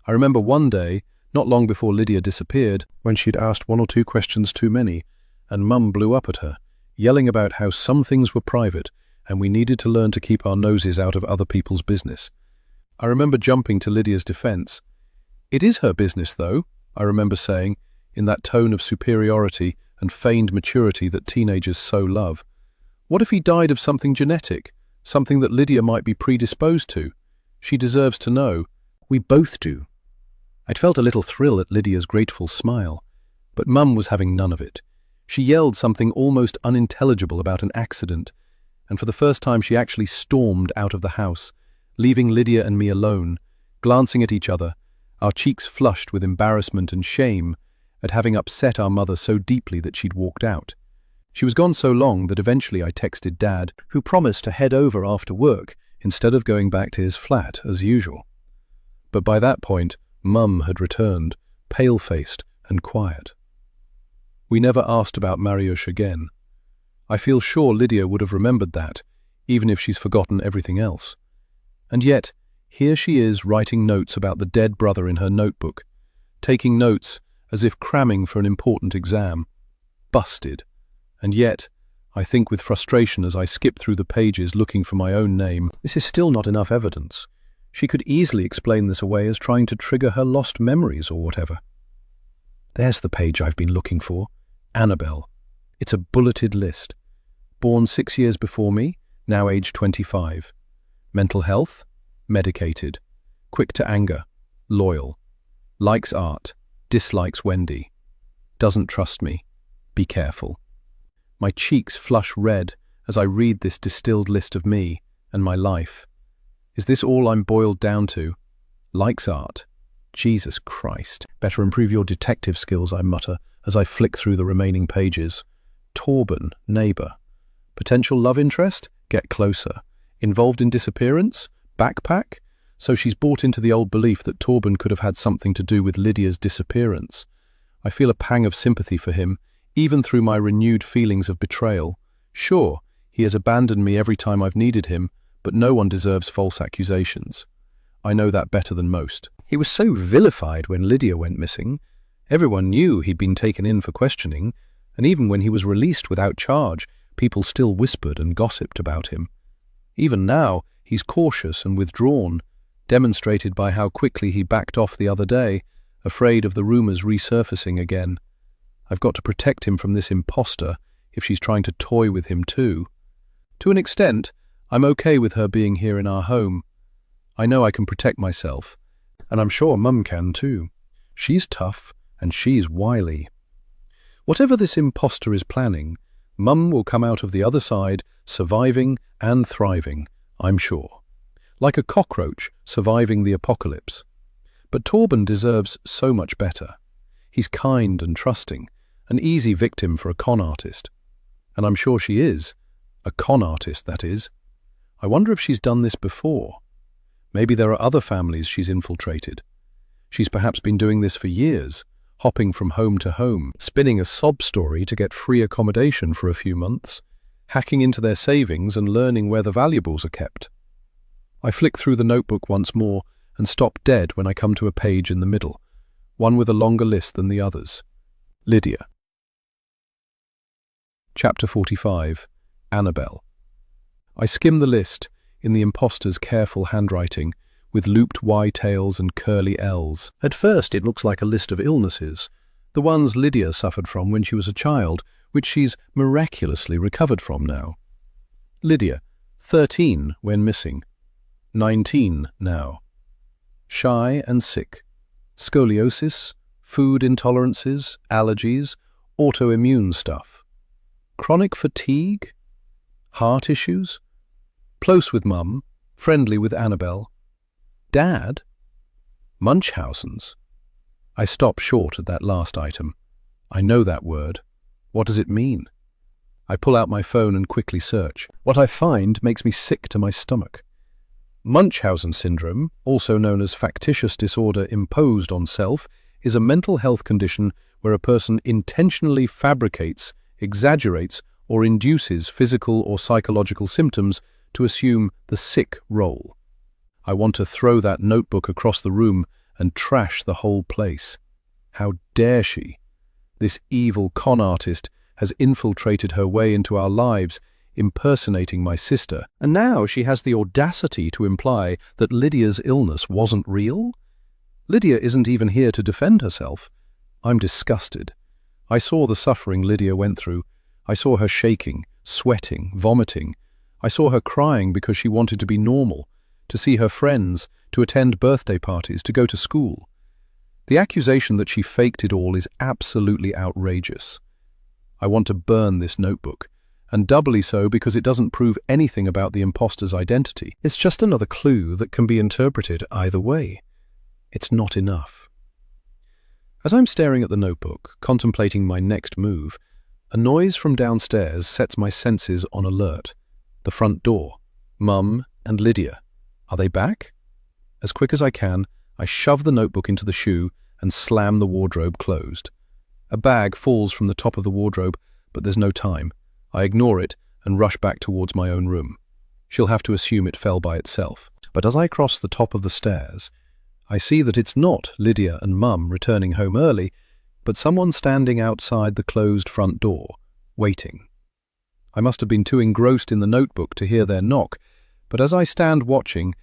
I remember one day, not long before Lydia disappeared, when she'd asked 1 or 2 questions too many, and Mum blew up at her, yelling about how some things were private and we needed to learn to keep our noses out of other people's business. I remember jumping to Lydia's defense. "It is her business, though," I remember saying, in that tone of superiority and feigned maturity that teenagers so love. What if he died of something genetic, something that Lydia might be predisposed to? She deserves to know. We both do. I'd felt a little thrill at Lydia's grateful smile, but Mum was having none of it. She yelled something almost unintelligible about an accident, and for the first time she actually stormed out of the house, leaving Lydia and me alone, glancing at each other, our cheeks flushed with embarrassment and shame at having upset our mother so deeply that she'd walked out. She was gone so long that eventually I texted Dad, who promised to head over after work instead of going back to his flat as usual. But by that point, Mum had returned, pale-faced and quiet. We never asked about Mariusz again. I feel sure Lydia would have remembered that, even if she's forgotten everything else. And yet, here she is writing notes about the dead brother in her notebook, taking notes as if cramming for an important exam. Busted. And yet, I think with frustration as I skip through the pages looking for my own name, this is still not enough evidence. She could easily explain this away as trying to trigger her lost memories or whatever. There's the page I've been looking for. Annabelle. It's a bulleted list. Born 6 years before me, now age 25. Mental health? Medicated. Quick to anger. Loyal. Likes art. Dislikes Wendy. Doesn't trust me. Be careful. My cheeks flush red as I read this distilled list of me and my life. Is this all I'm boiled down to? Likes art. Jesus Christ. Better improve your detective skills, I mutter as I flick through the remaining pages. Torben, neighbour. Potential love interest? Get closer. Involved in disappearance? Backpack? So she's bought into the old belief that Torben could have had something to do with Lydia's disappearance. I feel a pang of sympathy for him, even through my renewed feelings of betrayal. Sure, he has abandoned me every time I've needed him, but no one deserves false accusations. I know that better than most. He was so vilified when Lydia went missing. Everyone knew he'd been taken in for questioning, and even when he was released without charge, people still whispered and gossiped about him. Even now, he's cautious and withdrawn, demonstrated by how quickly he backed off the other day, afraid of the rumours resurfacing again. I've got to protect him from this imposter if she's trying to toy with him too. To an extent, I'm okay with her being here in our home. I know I can protect myself, and I'm sure Mum can too. She's tough, and she's wily. Whatever this imposter is planning, Mum will come out of the other side, surviving and thriving, I'm sure. Like a cockroach surviving the apocalypse. But Torben deserves so much better. He's kind and trusting, an easy victim for a con artist. And I'm sure she is. A con artist, that is. I wonder if she's done this before. Maybe there are other families she's infiltrated. She's perhaps been doing this for years, hopping from home to home, spinning a sob story to get free accommodation for a few months, hacking into their savings and learning where the valuables are kept. I flick through the notebook once more and stop dead when I come to a page in the middle, one with a longer list than the others. Lydia. Chapter 45. Annabelle. I skim the list in the imposter's careful handwriting, with looped Y tails and curly L's. At first it looks like a list of illnesses, the ones Lydia suffered from when she was a child, which she's miraculously recovered from now. Lydia, 13 when missing. 19 now. Shy and sick. Scoliosis, food intolerances, allergies, autoimmune stuff. Chronic fatigue? Heart issues? Close with Mum, friendly with Annabelle. Dad? Munchausen's. I stop short at that last item. I know that word. What does it mean? I pull out my phone and quickly search. What I find makes me sick to my stomach. Munchausen syndrome, also known as factitious disorder imposed on self, is a mental health condition where a person intentionally fabricates, exaggerates, or induces physical or psychological symptoms to assume the sick role. I want to throw that notebook across the room and trash the whole place. How dare she? This evil con artist has infiltrated her way into our lives, impersonating my sister, and now she has the audacity to imply that Lydia's illness wasn't real? Lydia isn't even here to defend herself. I'm disgusted. I saw the suffering Lydia went through. I saw her shaking, sweating, vomiting. I saw her crying because she wanted to be normal, to see her friends, to attend birthday parties, to go to school. The accusation that she faked it all is absolutely outrageous. I want to burn this notebook, and doubly so because it doesn't prove anything about the imposter's identity. It's just another clue that can be interpreted either way. It's not enough. As I'm staring at the notebook, contemplating my next move, a noise from downstairs sets my senses on alert. The front door. Mum and Lydia. Are they back? As quick as I can, I shove the notebook into the shoe and slam the wardrobe closed. A bag falls from the top of the wardrobe, but there's no time. I ignore it and rush back towards my own room. She'll have to assume it fell by itself. But as I cross the top of the stairs, I see that it's not Lydia and Mum returning home early, but someone standing outside the closed front door, waiting. I must have been too engrossed in the notebook to hear their knock, but as I stand watching,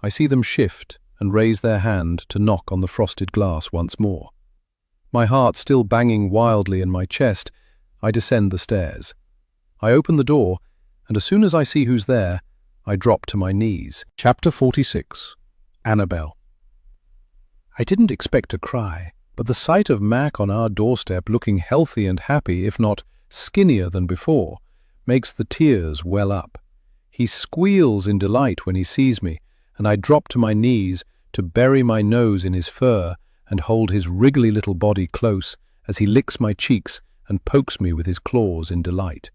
I see them shift and raise their hand to knock on the frosted glass once more. My heart still banging wildly in my chest, I descend the stairs. I open the door, and as soon as I see who's there, I drop to my knees. Chapter 46. Annabelle. I didn't expect to cry, but the sight of Mac on our doorstep looking healthy and happy, if not skinnier than before, makes the tears well up. He squeals in delight when he sees me, and I drop to my knees to bury my nose in his fur and hold his wriggly little body close as he licks my cheeks and pokes me with his claws in delight.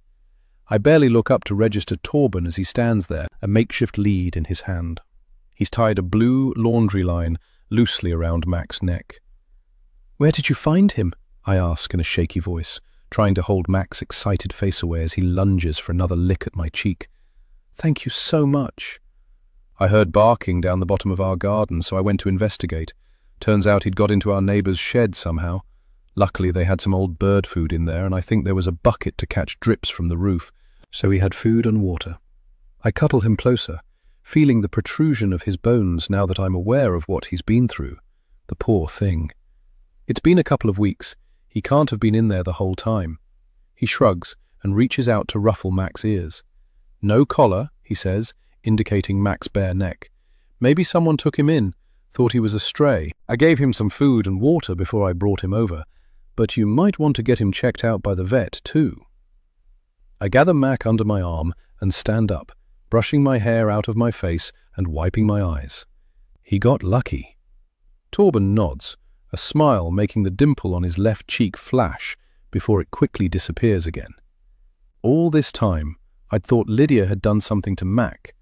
I barely look up to register Torben as he stands there, a makeshift lead in his hand. He's tied a blue laundry line loosely around Mac's neck. "Where did you find him?" I ask in a shaky voice, trying to hold Mac's excited face away as he lunges for another lick at my cheek. "Thank you so much." "I heard barking down the bottom of our garden, so I went to investigate. Turns out he'd got into our neighbour's shed somehow. Luckily they had some old bird food in there, and I think there was a bucket to catch drips from the roof, so he had food and water." I cuddle him closer, feeling the protrusion of his bones now that I'm aware of what he's been through. The poor thing. It's been a couple of weeks. He can't have been in there the whole time. He shrugs and reaches out to ruffle Mac's ears. "No collar," he says, indicating Mac's bare neck. "Maybe someone took him in, thought he was a stray. I gave him some food and water before I brought him over, but you might want to get him checked out by the vet, too." I gather Mac under my arm and stand up, brushing my hair out of my face and wiping my eyes. He got lucky. Torben nods, a smile making the dimple on his left cheek flash before it quickly disappears again. All this time, I'd thought Lydia had done something to Mac,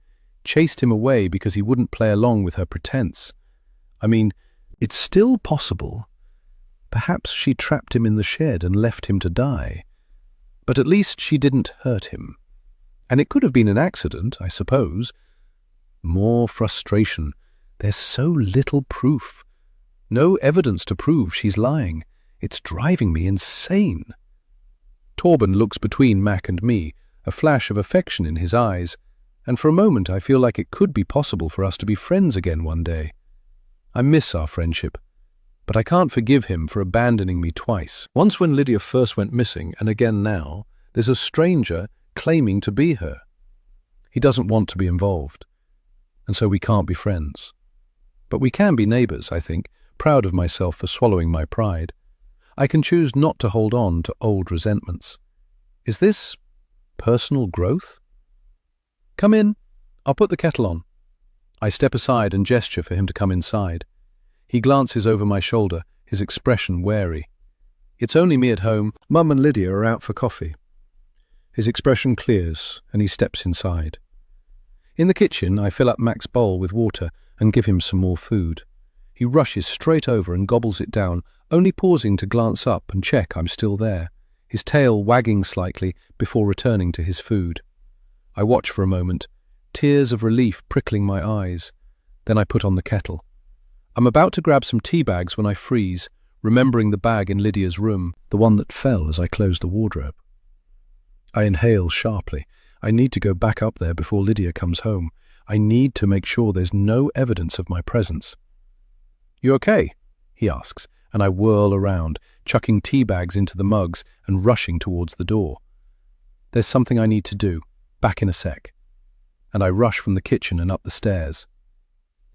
chased him away because he wouldn't play along with her pretense. I mean, it's still possible. Perhaps she trapped him in the shed and left him to die. But at least she didn't hurt him. And it could have been an accident, I suppose. More frustration. There's so little proof. No evidence to prove she's lying. It's driving me insane. Torben looks between Mac and me, a flash of affection in his eyes, and for a moment I feel like it could be possible for us to be friends again one day. I miss our friendship, but I can't forgive him for abandoning me twice. Once when Lydia first went missing, and again now, there's a stranger claiming to be her. He doesn't want to be involved. and so we can't be friends. But we can be neighbors, I think, proud of myself for swallowing my pride. I can choose not to hold on to old resentments. Is this personal growth? Come in. I'll put the kettle on. I step aside and gesture for him to come inside. He glances over my shoulder, his expression wary. It's only me at home. Mum and Lydia are out for coffee. His expression clears, and he steps inside. In the kitchen, I fill up Mac's bowl with water and give him some more food. He rushes straight over and gobbles it down, only pausing to glance up and check I'm still there, his tail wagging slightly before returning to his food. I watch for a moment, tears of relief prickling my eyes. Then I put on the kettle. I'm about to grab some tea bags when I freeze, remembering the bag in Lydia's room, the one that fell as I closed the wardrobe. I inhale sharply. I need to go back up there before Lydia comes home. I need to make sure there's no evidence of my presence. You okay? He asks, and I whirl around, chucking tea bags into the mugs and rushing towards the door. There's something I need to do. Back in a sec. And I rush from the kitchen and up the stairs.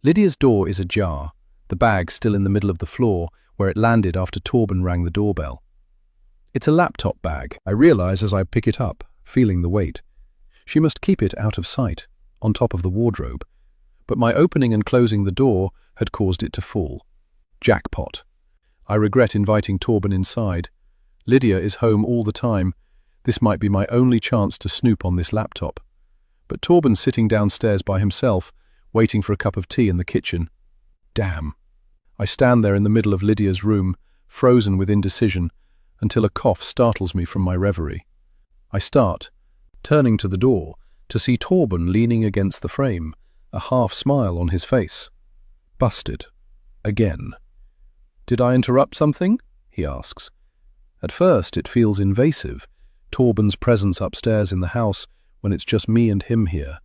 Lydia's door is ajar, the bag still in the middle of the floor where it landed after Torben rang the doorbell. It's a laptop bag, I realize as I pick it up, feeling the weight. She must keep it out of sight, on top of the wardrobe. But my opening and closing the door had caused it to fall. Jackpot. I regret inviting Torben inside. Lydia is home all the time. This might be my only chance to snoop on this laptop. But Torben's sitting downstairs by himself, waiting for a cup of tea in the kitchen. Damn. I stand there in the middle of Lydia's room, frozen with indecision, until a cough startles me from my reverie. I start, turning to the door, to see Torben leaning against the frame, a half smile on his face. Busted. Again. Did I interrupt something? He asks. At first it feels invasive, Torben's presence upstairs in the house when it's just me and him here.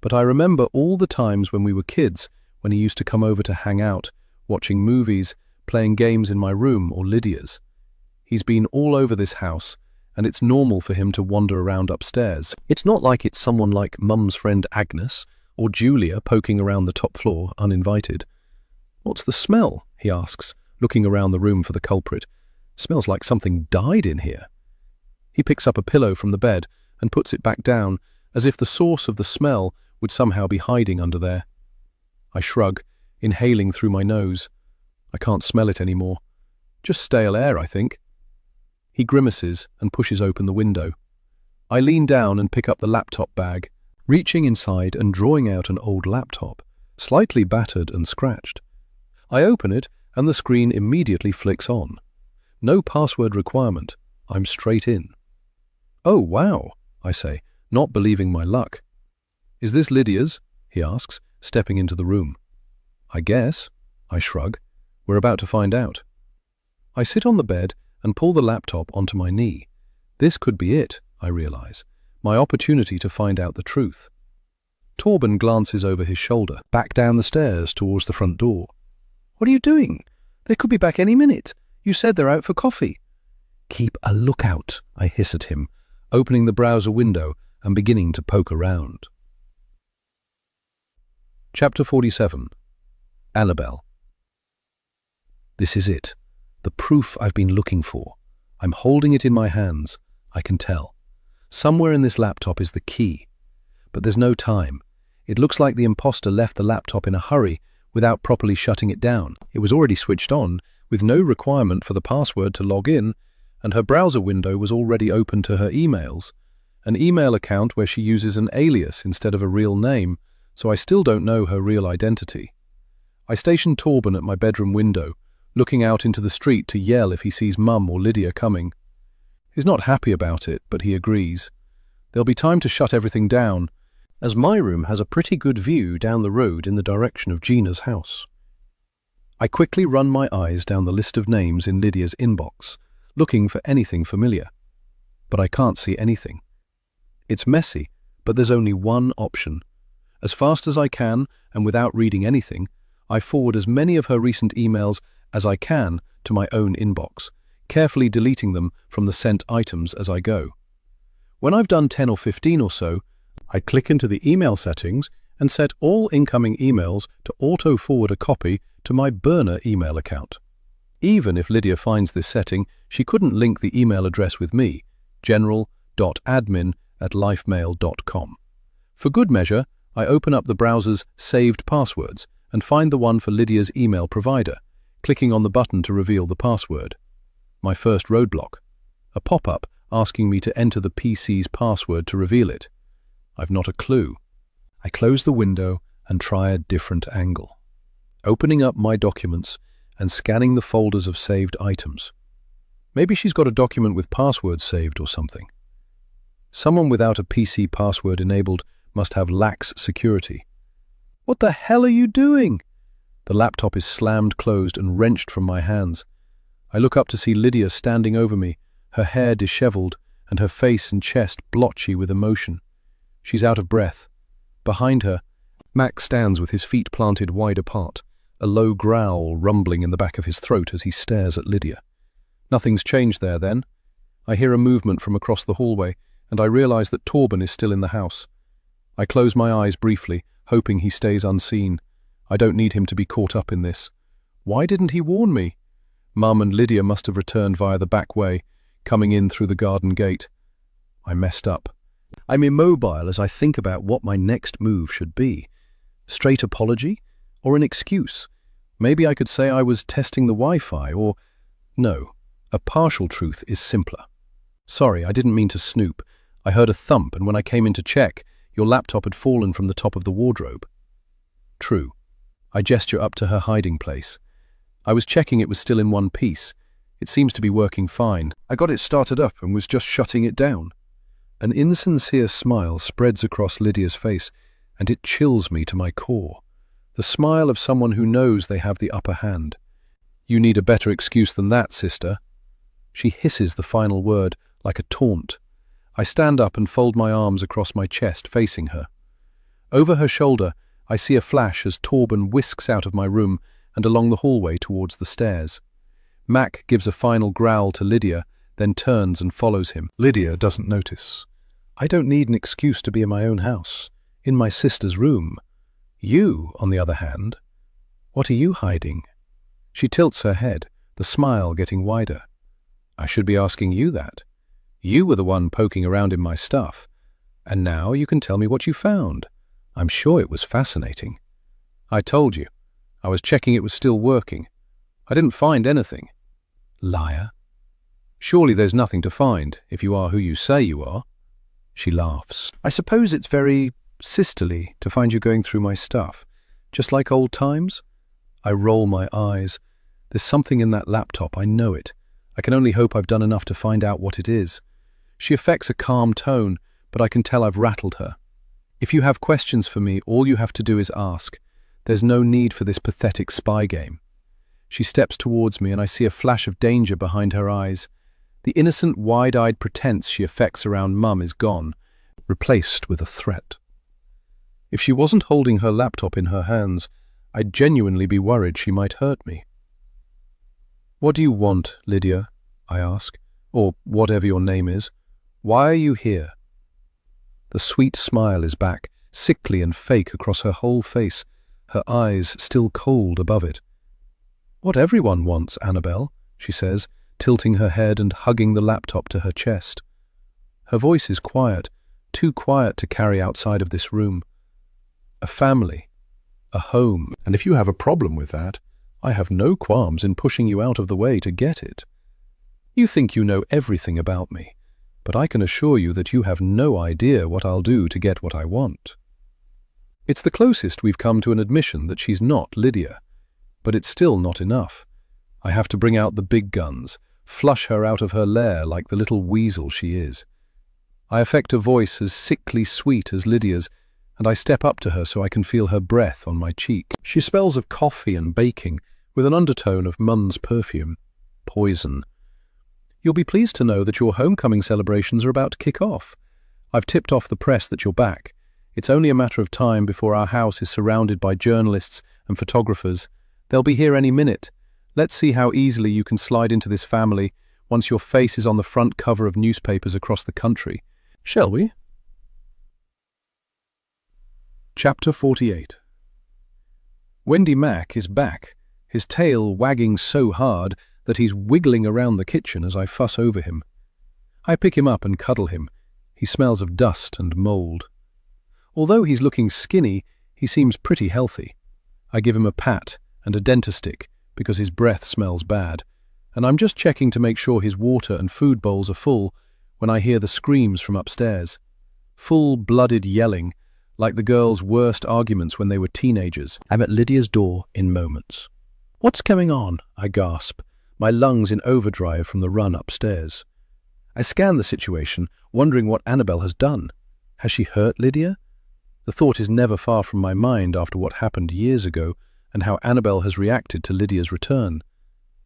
But I remember all the times when we were kids, when he used to come over to hang out, watching movies, playing games in my room or Lydia's. He's been all over this house, and it's normal for him to wander around upstairs. It's not like it's someone like Mum's friend Agnes or Julia poking around the top floor uninvited. What's the smell? He asks, looking around the room for the culprit. Smells like something died in here. He picks up a pillow from the bed and puts it back down, as if the source of the smell would somehow be hiding under there. I shrug, inhaling through my nose. I can't smell it anymore. Just stale air, I think. He grimaces and pushes open the window. I lean down and pick up the laptop bag, reaching inside and drawing out an old laptop, slightly battered and scratched. I open it and the screen immediately flicks on. No password requirement. I'm straight in. Oh, wow, I say, not believing my luck. Is this Lydia's? He asks, stepping into the room. I guess, I shrug. We're about to find out. I sit on the bed and pull the laptop onto my knee. This could be it, I realize, my opportunity to find out the truth. Torben glances over his shoulder, back down the stairs towards the front door. What are you doing? They could be back any minute. You said they're out for coffee. Keep a lookout, I hiss at him, opening the browser window and beginning to poke around. Chapter 47. Annabelle. This is it. The proof I've been looking for. I'm holding it in my hands. I can tell. Somewhere in this laptop is the key. But there's no time. It looks like the imposter left the laptop in a hurry without properly shutting it down. It was already switched on, with no requirement for the password to log in, and her browser window was already open to her emails. An email account where she uses an alias instead of a real name, so I still don't know her real identity. I station Torben at my bedroom window, looking out into the street to yell if he sees Mum or Lydia coming. He's not happy about it, but he agrees. There'll be time to shut everything down, as my room has a pretty good view down the road in the direction of Gina's house. I quickly run my eyes down the list of names in Lydia's inbox, looking for anything familiar. But I can't see anything. It's messy, but there's only one option. As fast as I can, and without reading anything, I forward as many of her recent emails as I can to my own inbox, carefully deleting them from the sent items as I go. When I've done 10 or 15 or so, I click into the email settings and set all incoming emails to auto-forward a copy to my burner email account. Even if Lydia finds this setting, she couldn't link the email address with me, general.admin@lifemail.com. For good measure, I open up the browser's saved passwords and find the one for Lydia's email provider, clicking on the button to reveal the password. My first roadblock, a pop-up asking me to enter the PC's password to reveal it. I've not a clue. I close the window and try a different angle, opening up my documents and scanning the folders of saved items. Maybe she's got a document with passwords saved or something. Someone without a PC password enabled must have lax security. What the hell are you doing? The laptop is slammed closed and wrenched from my hands. I look up to see Lydia standing over me, her hair disheveled and her face and chest blotchy with emotion. She's out of breath. Behind her, Mac stands with his feet planted wide apart, a low growl rumbling in the back of his throat as he stares at Lydia. Nothing's changed there then. I hear a movement from across the hallway, and I realize that Torben is still in the house. I close my eyes briefly, hoping he stays unseen. I don't need him to be caught up in this. Why didn't he warn me? Mum and Lydia must have returned via the back way, coming in through the garden gate. I messed up. I'm immobile as I think about what my next move should be. Straight apology or an excuse? Maybe I could say I was testing the Wi-Fi, or... No, a partial truth is simpler. Sorry, I didn't mean to snoop. I heard a thump, and when I came in to check, your laptop had fallen from the top of the wardrobe. True. I gesture up to her hiding place. I was checking it was still in one piece. It seems to be working fine. I got it started up and was just shutting it down. An insincere smile spreads across Lydia's face, and it chills me to my core. The smile of someone who knows they have the upper hand. You need a better excuse than that, sister. She hisses the final word like a taunt. I stand up and fold my arms across my chest, facing her. Over her shoulder, I see a flash as Torben whisks out of my room and along the hallway towards the stairs. Mac gives a final growl to Lydia, then turns and follows him. Lydia doesn't notice. I don't need an excuse to be in my own house, in my sister's room. You, on the other hand, what are you hiding? She tilts her head, the smile getting wider. I should be asking you that. You were the one poking around in my stuff, and now you can tell me what you found. I'm sure it was fascinating. I told you. I was checking it was still working. I didn't find anything. Liar. Surely there's nothing to find, if you are who you say you are. She laughs. I suppose it's very sisterly to find you going through my stuff, just like old times. I roll my eyes. There's something in that laptop, I know it. I can only hope I've done enough to find out what it is. She affects a calm tone, but I can tell I've rattled her. If you have questions for me, all you have to do is ask. There's no need for this pathetic spy game. She steps towards me and I see a flash of danger behind her eyes. The innocent, wide-eyed pretense she affects around Mum is gone, replaced with a threat. If she wasn't holding her laptop in her hands, I'd genuinely be worried she might hurt me. What do you want, Lydia? I ask. Or whatever your name is. Why are you here? The sweet smile is back, sickly and fake across her whole face, her eyes still cold above it. What everyone wants, Annabelle, she says, tilting her head and hugging the laptop to her chest. Her voice is quiet, too quiet to carry outside of this room. A family, a home, and if you have a problem with that, I have no qualms in pushing you out of the way to get it. You think you know everything about me, but I can assure you that you have no idea what I'll do to get what I want. It's the closest we've come to an admission that she's not Lydia, but it's still not enough. I have to bring out the big guns, flush her out of her lair like the little weasel she is. I affect a voice as sickly sweet as Lydia's, and I step up to her so I can feel her breath on my cheek. She smells of coffee and baking, with an undertone of Mum's perfume. Poison. You'll be pleased to know that your homecoming celebrations are about to kick off. I've tipped off the press that you're back. It's only a matter of time before our house is surrounded by journalists and photographers. They'll be here any minute. Let's see how easily you can slide into this family once your face is on the front cover of newspapers across the country. Shall we? Chapter 48. Wendy Mac is back, his tail wagging so hard that he's wiggling around the kitchen as I fuss over him. I pick him up and cuddle him. He smells of dust and mold. Although he's looking skinny, he seems pretty healthy. I give him a pat and a dentistick because his breath smells bad, and I'm just checking to make sure his water and food bowls are full when I hear the screams from upstairs. Full-blooded yelling, like the girls' worst arguments when they were teenagers. I'm at Lydia's door in moments. "What's going on?" I gasp, my lungs in overdrive from the run upstairs. I scan the situation, wondering what Annabelle has done. Has she hurt Lydia? The thought is never far from my mind after what happened years ago and how Annabelle has reacted to Lydia's return.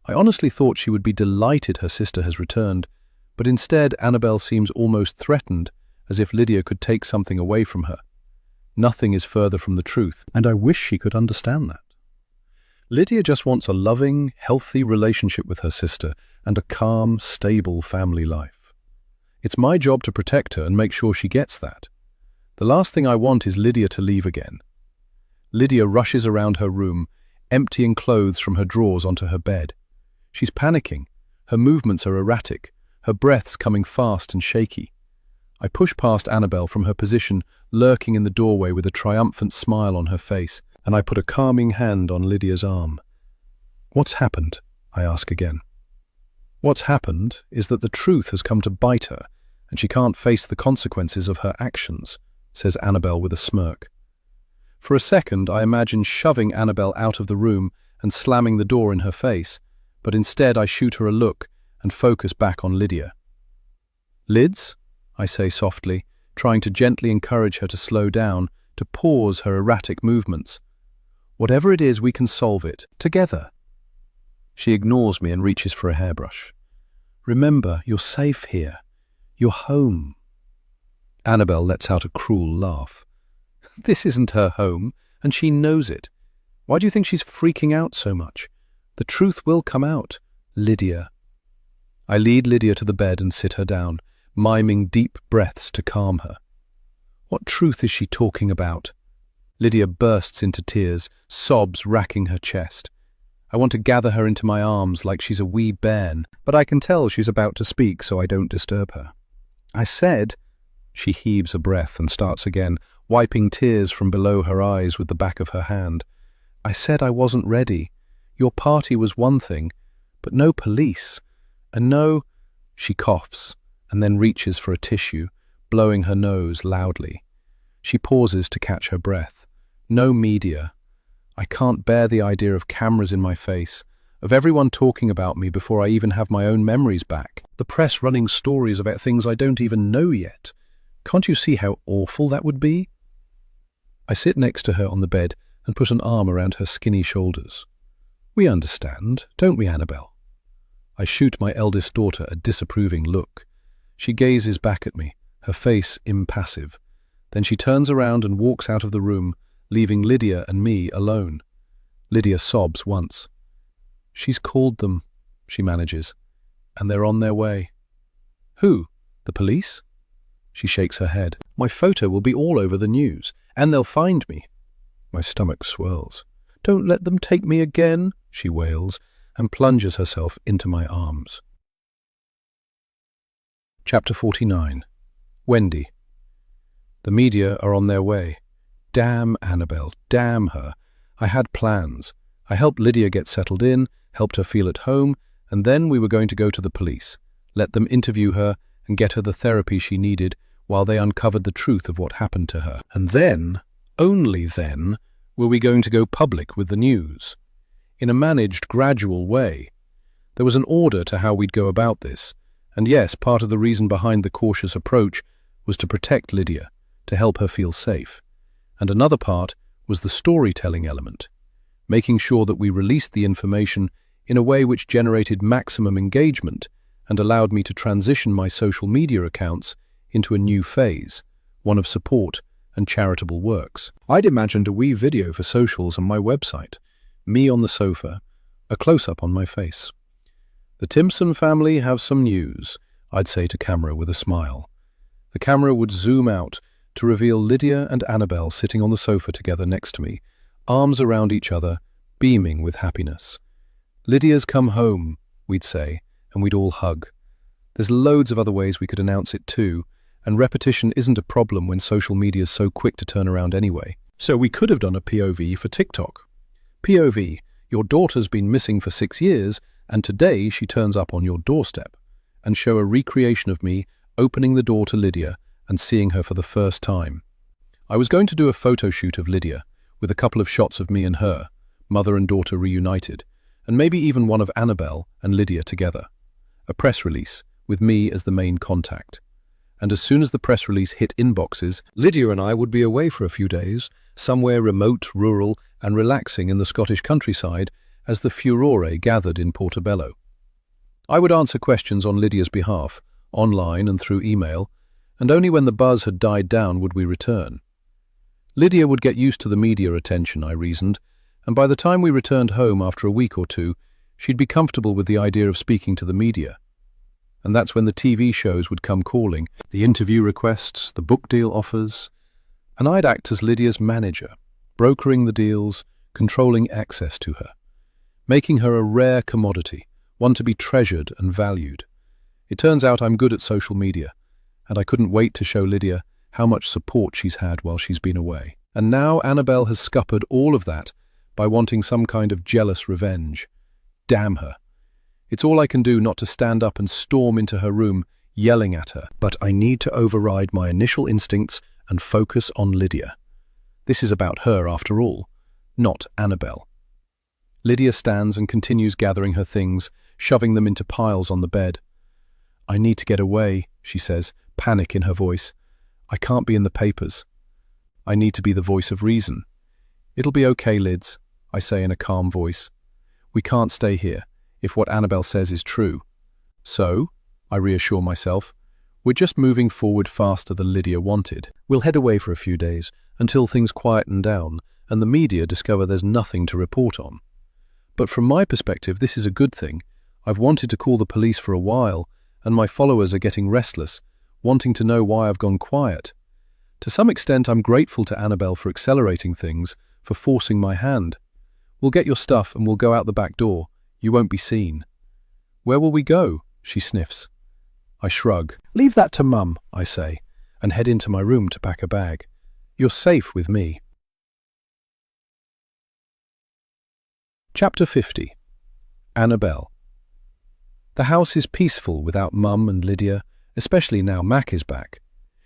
I honestly thought she would be delighted her sister has returned, but instead Annabelle seems almost threatened, as if Lydia could take something away from her. Nothing is further from the truth, and I wish she could understand that. Lydia just wants a loving, healthy relationship with her sister and a calm, stable family life. It's my job to protect her and make sure she gets that. The last thing I want is Lydia to leave again. Lydia rushes around her room, emptying clothes from her drawers onto her bed. She's panicking. Her movements are erratic, her breaths coming fast and shaky. I push past Annabelle from her position, lurking in the doorway with a triumphant smile on her face, and I put a calming hand on Lydia's arm. "What's happened?" I ask again. "What's happened is that the truth has come to bite her, and she can't face the consequences of her actions," says Annabelle with a smirk. For a second, I imagine shoving Annabelle out of the room and slamming the door in her face, but instead I shoot her a look and focus back on Lydia. "Lids?" I say softly, trying to gently encourage her to slow down, to pause her erratic movements. "Whatever it is, we can solve it, together." She ignores me and reaches for a hairbrush. "Remember, you're safe here. You're home." Annabelle lets out a cruel laugh. "This isn't her home, and she knows it. Why do you think she's freaking out so much? The truth will come out, Lydia." I lead Lydia to the bed and sit her down, miming deep breaths to calm her. "What truth is she talking about?" Lydia bursts into tears, sobs racking her chest. I want to gather her into my arms like she's a wee bairn, but I can tell she's about to speak, so I don't disturb her. "I said—" She heaves a breath and starts again, wiping tears from below her eyes with the back of her hand. "I said I wasn't ready. Your party was one thing, but no police. And no—" She coughs, and then reaches for a tissue, blowing her nose loudly. She pauses to catch her breath. "No media. I can't bear the idea of cameras in my face, of everyone talking about me before I even have my own memories back. The press running stories about things I don't even know yet. Can't you see how awful that would be?" I sit next to her on the bed and put an arm around her skinny shoulders. "We understand, don't we, Annabelle?" I shoot my eldest daughter a disapproving look. She gazes back at me, her face impassive. Then she turns around and walks out of the room, leaving Lydia and me alone. Lydia sobs once. "She's called them," she manages, "and they're on their way." "Who? The police?" She shakes her head. "My photo will be all over the news, and they'll find me." My stomach swirls. "Don't let them take me again," she wails, and plunges herself into my arms. Chapter 49. Wendy. The media are on their way. Damn Annabelle, damn her. I had plans. I helped Lydia get settled in, helped her feel at home, and then we were going to go to the police, let them interview her and get her the therapy she needed while they uncovered the truth of what happened to her. And then, only then, were we going to go public with the news. In a managed, gradual way. There was an order to how we'd go about this, and yes, part of the reason behind the cautious approach was to protect Lydia, to help her feel safe. And another part was the storytelling element, making sure that we released the information in a way which generated maximum engagement and allowed me to transition my social media accounts into a new phase, one of support and charitable works. I'd imagined a wee video for socials on my website, me on the sofa, a close-up on my face. "The Timpson family have some news," I'd say to camera with a smile. The camera would zoom out to reveal Lydia and Annabelle sitting on the sofa together next to me, arms around each other, beaming with happiness. "Lydia's come home," we'd say, and we'd all hug. There's loads of other ways we could announce it too, and repetition isn't a problem when social media's so quick to turn around anyway. So we could have done a POV for TikTok. POV, your daughter's been missing for 6 years, and today she turns up on your doorstep, and show a recreation of me opening the door to Lydia and seeing her for the first time. I was going to do a photo shoot of Lydia, with a couple of shots of me and her, mother and daughter reunited, and maybe even one of Annabelle and Lydia together. A press release, with me as the main contact. And as soon as the press release hit inboxes, Lydia and I would be away for a few days, somewhere remote, rural, and relaxing in the Scottish countryside as the furore gathered in Portobello. I would answer questions on Lydia's behalf, online and through email, and only when the buzz had died down would we return. Lydia would get used to the media attention, I reasoned, and by the time we returned home after a week or two, she'd be comfortable with the idea of speaking to the media. And that's when the TV shows would come calling, the interview requests, the book deal offers, and I'd act as Lydia's manager, brokering the deals, controlling access to her, making her a rare commodity, one to be treasured and valued. It turns out I'm good at social media, and I couldn't wait to show Lydia how much support she's had while she's been away. And now Annabelle has scuppered all of that by wanting some kind of jealous revenge. Damn her. It's all I can do not to stand up and storm into her room, yelling at her. But I need to override my initial instincts and focus on Lydia. This is about her, after all, not Annabelle. Lydia stands and continues gathering her things, shoving them into piles on the bed. "I need to get away," she says, panic in her voice. "I can't be in the papers. I need to be the voice of reason." "It'll be okay, Lids," I say in a calm voice. "We can't stay here, if what Annabelle says is true. So," I reassure myself, "we're just moving forward faster than Lydia wanted. We'll head away for a few days, until things quieten down, and the media discover there's nothing to report on. But from my perspective, this is a good thing. I've wanted to call the police for a while, and my followers are getting restless, wanting to know why I've gone quiet. To some extent, I'm grateful to Annabelle for accelerating things, for forcing my hand. We'll get your stuff and we'll go out the back door. You won't be seen." "Where will we go?" she sniffs. I shrug. "Leave that to Mum," I say, and head into my room to pack a bag. "You're safe with me." Chapter 50. Annabelle. The house is peaceful without Mum and Lydia, especially now Mac is back.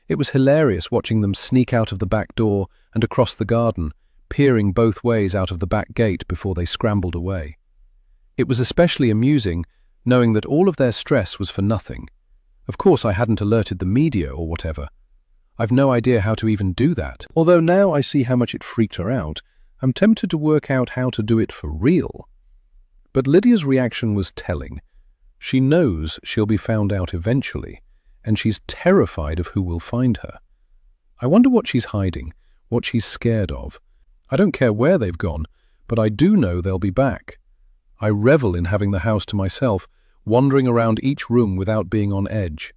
It was hilarious watching them sneak out of the back door and across the garden, peering both ways out of the back gate before they scrambled away. It was especially amusing knowing that all of their stress was for nothing. Of course I hadn't alerted the media or whatever. I've no idea how to even do that. Although now I see how much it freaked her out, I'm tempted to work out how to do it for real. But Lydia's reaction was telling. She knows she'll be found out eventually, and she's terrified of who will find her. I wonder what she's hiding, what she's scared of. I don't care where they've gone, but I do know they'll be back. I revel in having the house to myself, wandering around each room without being on edge.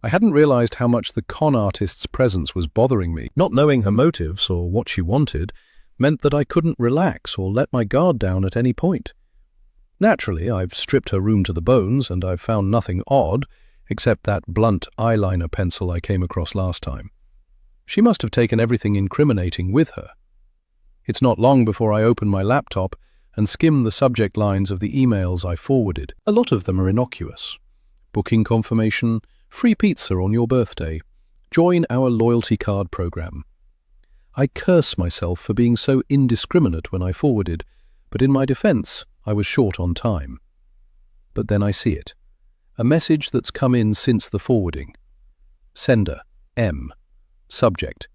I hadn't realized how much the con artist's presence was bothering me. Not knowing her motives or what she wanted meant that I couldn't relax or let my guard down at any point. Naturally, I've stripped her room to the bones, and I've found nothing odd except that blunt eyeliner pencil I came across last time. She must have taken everything incriminating with her. It's not long before I open my laptop and skim the subject lines of the emails I forwarded. A lot of them are innocuous. Booking confirmation, free pizza on your birthday, join our loyalty card program. I curse myself for being so indiscriminate when I forwarded, but in my defense, I was short on time. But then I see it. A message that's come in since the forwarding. Sender, M. Subject,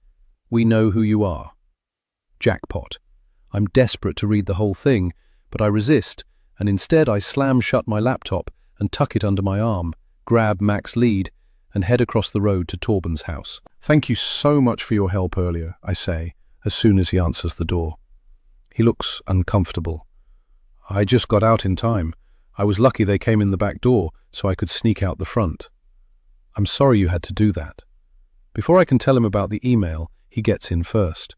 we know who you are. Jackpot. I'm desperate to read the whole thing, but I resist, and instead I slam shut my laptop and tuck it under my arm, grab Mac's lead, and head across the road to Torben's house. "Thank you so much for your help earlier," I say, as soon as he answers the door. He looks uncomfortable. "I just got out in time. I was lucky they came in the back door, so I could sneak out the front." "I'm sorry you had to do that." Before I can tell him about the email, he gets in first.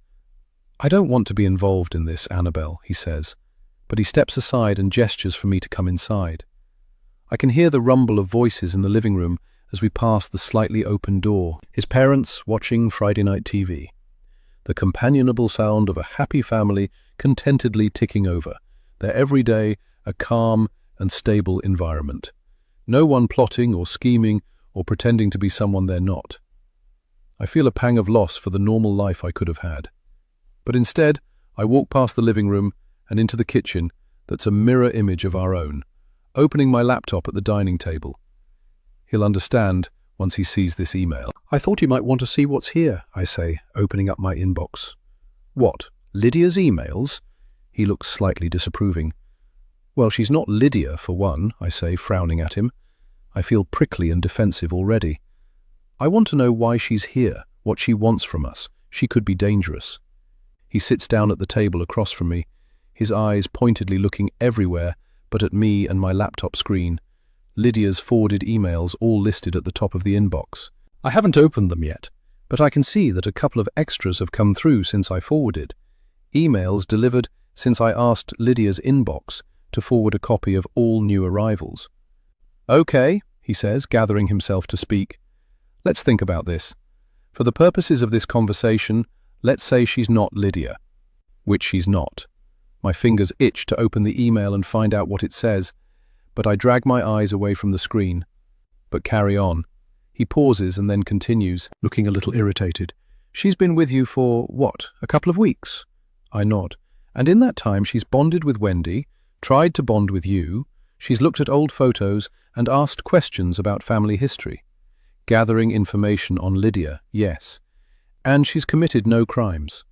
"I don't want to be involved in this, Annabelle," he says, but he steps aside and gestures for me to come inside. I can hear the rumble of voices in the living room as we pass the slightly open door. His parents watching Friday night TV. The companionable sound of a happy family contentedly ticking over, their everyday a calm and stable environment. No one plotting or scheming or pretending to be someone they're not. I feel a pang of loss for the normal life I could have had. But instead, I walk past the living room and into the kitchen that's a mirror image of our own, opening my laptop at the dining table. He'll understand once he sees this email. "I thought you might want to see what's here," I say, opening up my inbox. "What, Lydia's emails?" He looks slightly disapproving. "Well, she's not Lydia, for one," I say, frowning at him. I feel prickly and defensive already. "I want to know why she's here, what she wants from us. She could be dangerous." He sits down at the table across from me, his eyes pointedly looking everywhere but at me and my laptop screen. Lydia's forwarded emails all listed at the top of the inbox. I haven't opened them yet, but I can see that a couple of extras have come through since I forwarded. Emails delivered since I asked Lydia's inbox to forward a copy of all new arrivals. "Okay," he says, gathering himself to speak. "Let's think about this. For the purposes of this conversation, let's say she's not Lydia." Which she's not. My fingers itch to open the email and find out what it says, but I drag my eyes away from the screen. But carry on. He pauses and then continues, looking a little irritated. "She's been with you for, what, a couple of weeks?" I nod. "And in that time she's bonded with Wendy, tried to bond with you, she's looked at old photos and asked questions about family history. Gathering information on Lydia, yes. And she's committed no crimes."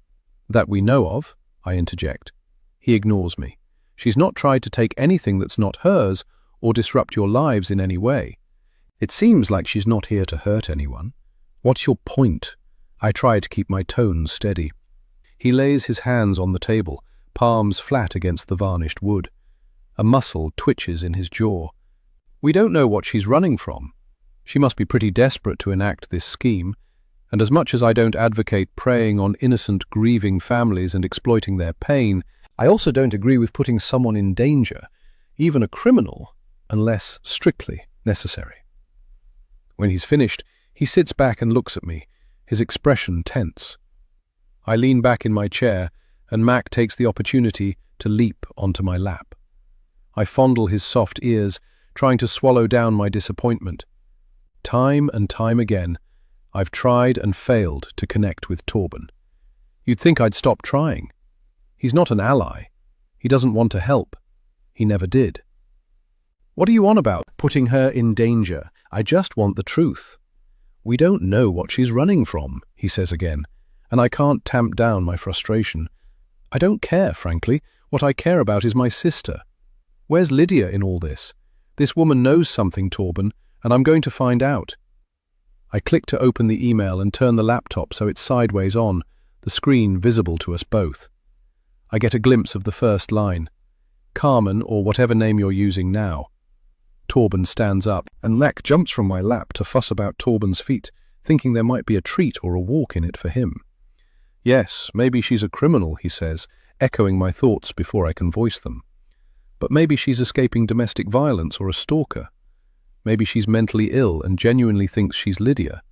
"That we know of," I interject. He ignores me. "She's not tried to take anything that's not hers or disrupt your lives in any way. It seems like she's not here to hurt anyone. What's your point?" I try to keep my tone steady. He lays his hands on the table, palms flat against the varnished wood. A muscle twitches in his jaw. "We don't know what she's running from. She must be pretty desperate to enact this scheme, and as much as I don't advocate preying on innocent, grieving families and exploiting their pain, I also don't agree with putting someone in danger, even a criminal, unless strictly necessary." When he's finished, he sits back and looks at me, his expression tense. I lean back in my chair, and Mac takes the opportunity to leap onto my lap. I fondle his soft ears, trying to swallow down my disappointment. Time and time again, I've tried and failed to connect with Torben. You'd think I'd stop trying. He's not an ally. He doesn't want to help. He never did. "What are you on about, putting her in danger? I just want the truth." "We don't know what she's running from," he says again, and I can't tamp down my frustration. I don't care, frankly. What I care about is my sister. Where's Lydia in all this? This woman knows something, Torben, and I'm going to find out. I click to open the email and turn the laptop so it's sideways on, the screen visible to us both. I get a glimpse of the first line. "Carmen, or whatever name you're using now." Torben stands up, and Mac jumps from my lap to fuss about Torben's feet, thinking there might be a treat or a walk in it for him. "Yes, maybe she's a criminal," he says, echoing my thoughts before I can voice them. "But maybe she's escaping domestic violence or a stalker. Maybe she's mentally ill and genuinely thinks she's Lydia.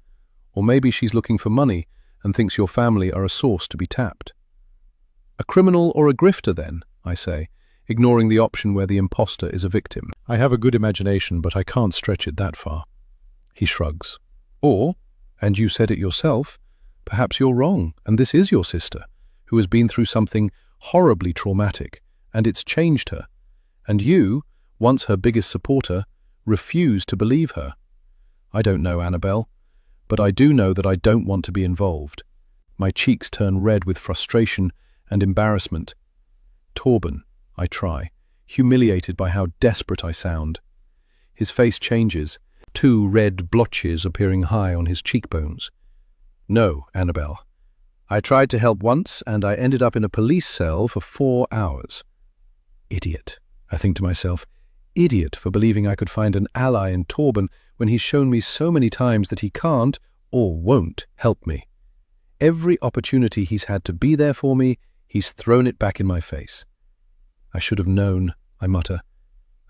Or maybe she's looking for money and thinks your family are a source to be tapped." "A criminal or a grifter, then," I say, ignoring the option where the imposter is a victim. I have a good imagination, but I can't stretch it that far. He shrugs. "Or, and you said it yourself, perhaps you're wrong, and this is your sister, who has been through something horribly traumatic, and it's changed her. And you, once her biggest supporter, refuse to believe her. I don't know, Annabelle, but I do know that I don't want to be involved." My cheeks turn red with frustration and embarrassment. "Torben," I try, humiliated by how desperate I sound. His face changes, 2 red blotches appearing high on his cheekbones. "No, Annabelle. I tried to help once, and I ended up in a police cell for 4 hours. Idiot, I think to myself. Idiot for believing I could find an ally in Torben when he's shown me so many times that he can't or won't help me. Every opportunity he's had to be there for me, he's thrown it back in my face. I should have known, I mutter.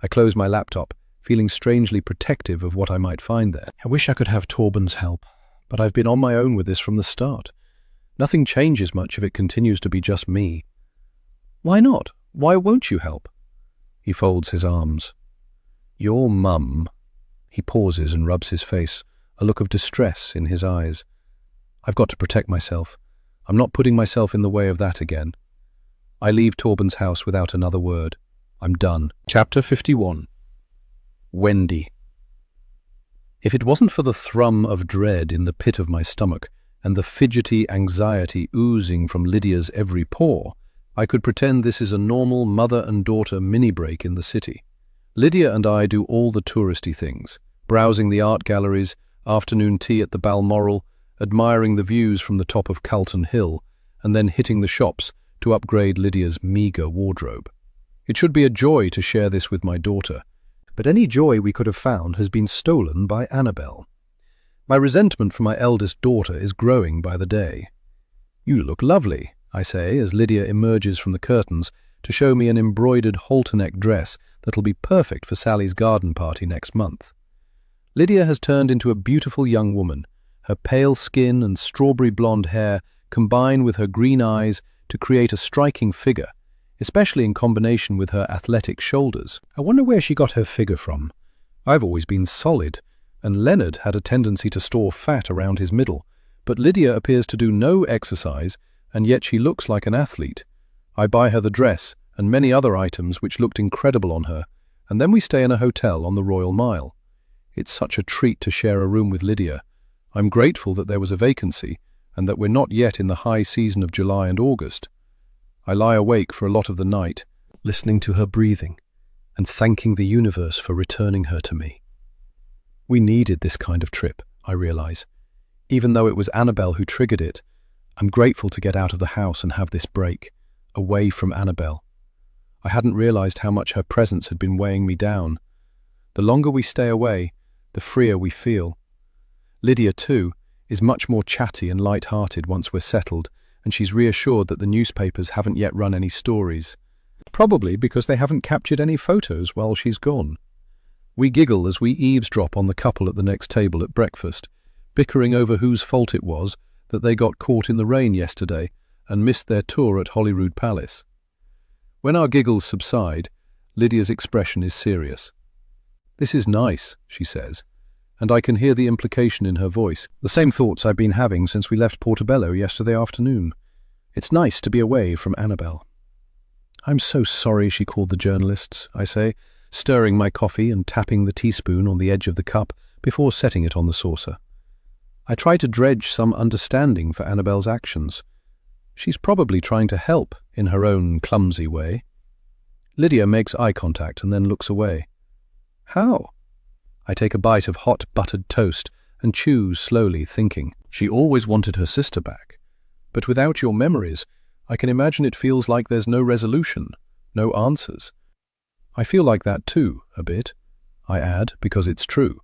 I close my laptop, feeling strangely protective of what I might find there. I wish I could have Torben's help, but I've been on my own with this from the start. Nothing changes much if it continues to be just me. Why not? Why won't you help? He folds his arms. Your mum. He pauses and rubs his face, a look of distress in his eyes. I've got to protect myself. I'm not putting myself in the way of that again. I leave Torben's house without another word. I'm done. Chapter 51. Wendy. If it wasn't for the thrum of dread in the pit of my stomach and the fidgety anxiety oozing from Lydia's every pore, I could pretend this is a normal mother and daughter mini-break in the city. Lydia and I do all the touristy things, browsing the art galleries, afternoon tea at the Balmoral, admiring the views from the top of Calton Hill, and then hitting the shops to upgrade Lydia's meagre wardrobe. It should be a joy to share this with my daughter, but any joy we could have found has been stolen by Annabelle. My resentment for my eldest daughter is growing by the day. You look lovely, I say, as Lydia emerges from the curtains to show me an embroidered halter-neck dress that'll be perfect for Sally's garden party next month. Lydia has turned into a beautiful young woman. Her pale skin and strawberry blonde hair combine with her green eyes to create a striking figure, especially in combination with her athletic shoulders. I wonder where she got her figure from. I've always been solid, and Leonard had a tendency to store fat around his middle, but Lydia appears to do no exercise, and yet she looks like an athlete. I buy her the dress and many other items which looked incredible on her, and then we stay in a hotel on the Royal Mile. It's such a treat to share a room with Lydia. I'm grateful that there was a vacancy, and that we're not yet in the high season of July and August. I lie awake for a lot of the night, listening to her breathing, and thanking the universe for returning her to me. We needed this kind of trip, I realize. Even though it was Annabelle who triggered it, I'm grateful to get out of the house and have this break, away from Annabelle. I hadn't realized how much her presence had been weighing me down. The longer we stay away, the freer we feel. Lydia, too, is much more chatty and light-hearted once we're settled, and she's reassured that the newspapers haven't yet run any stories. Probably because they haven't captured any photos while she's gone. We giggle as we eavesdrop on the couple at the next table at breakfast, bickering over whose fault it was that they got caught in the rain yesterday and missed their tour at Holyrood Palace. When our giggles subside, Lydia's expression is serious. "This is nice," she says, and I can hear the implication in her voice, the same thoughts I've been having since we left Portobello yesterday afternoon. It's nice to be away from Annabelle. "I'm so sorry she called the journalists," I say, stirring my coffee and tapping the teaspoon on the edge of the cup before setting it on the saucer. I try to dredge some understanding for Annabelle's actions. She's probably trying to help in her own clumsy way. Lydia makes eye contact and then looks away. How? I take a bite of hot buttered toast and chew slowly, thinking. She always wanted her sister back. But without your memories, I can imagine it feels like there's no resolution, no answers. I feel like that too, a bit. I add, because it's true.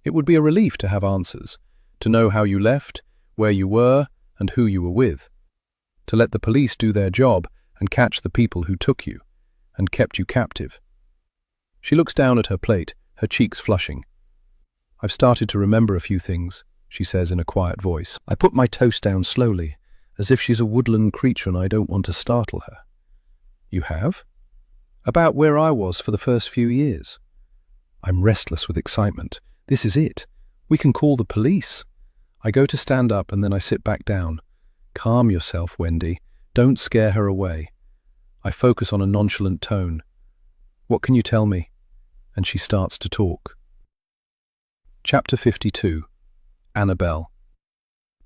It would be a relief to have answers, to know how you left, where you were, and who you were with. To let the police do their job and catch the people who took you and kept you captive. She looks down at her plate, her cheeks flushing. "I've started to remember a few things," she says in a quiet voice. I put my toast down slowly, as if she's a woodland creature and I don't want to startle her. "You have?" "About where I was for the first few years." I'm restless with excitement. This is it. We can call the police. I go to stand up and then I sit back down. "Calm yourself, Wendy. Don't scare her away." I focus on a nonchalant tone. "What can you tell me?" And she starts to talk. Chapter 52. Annabelle.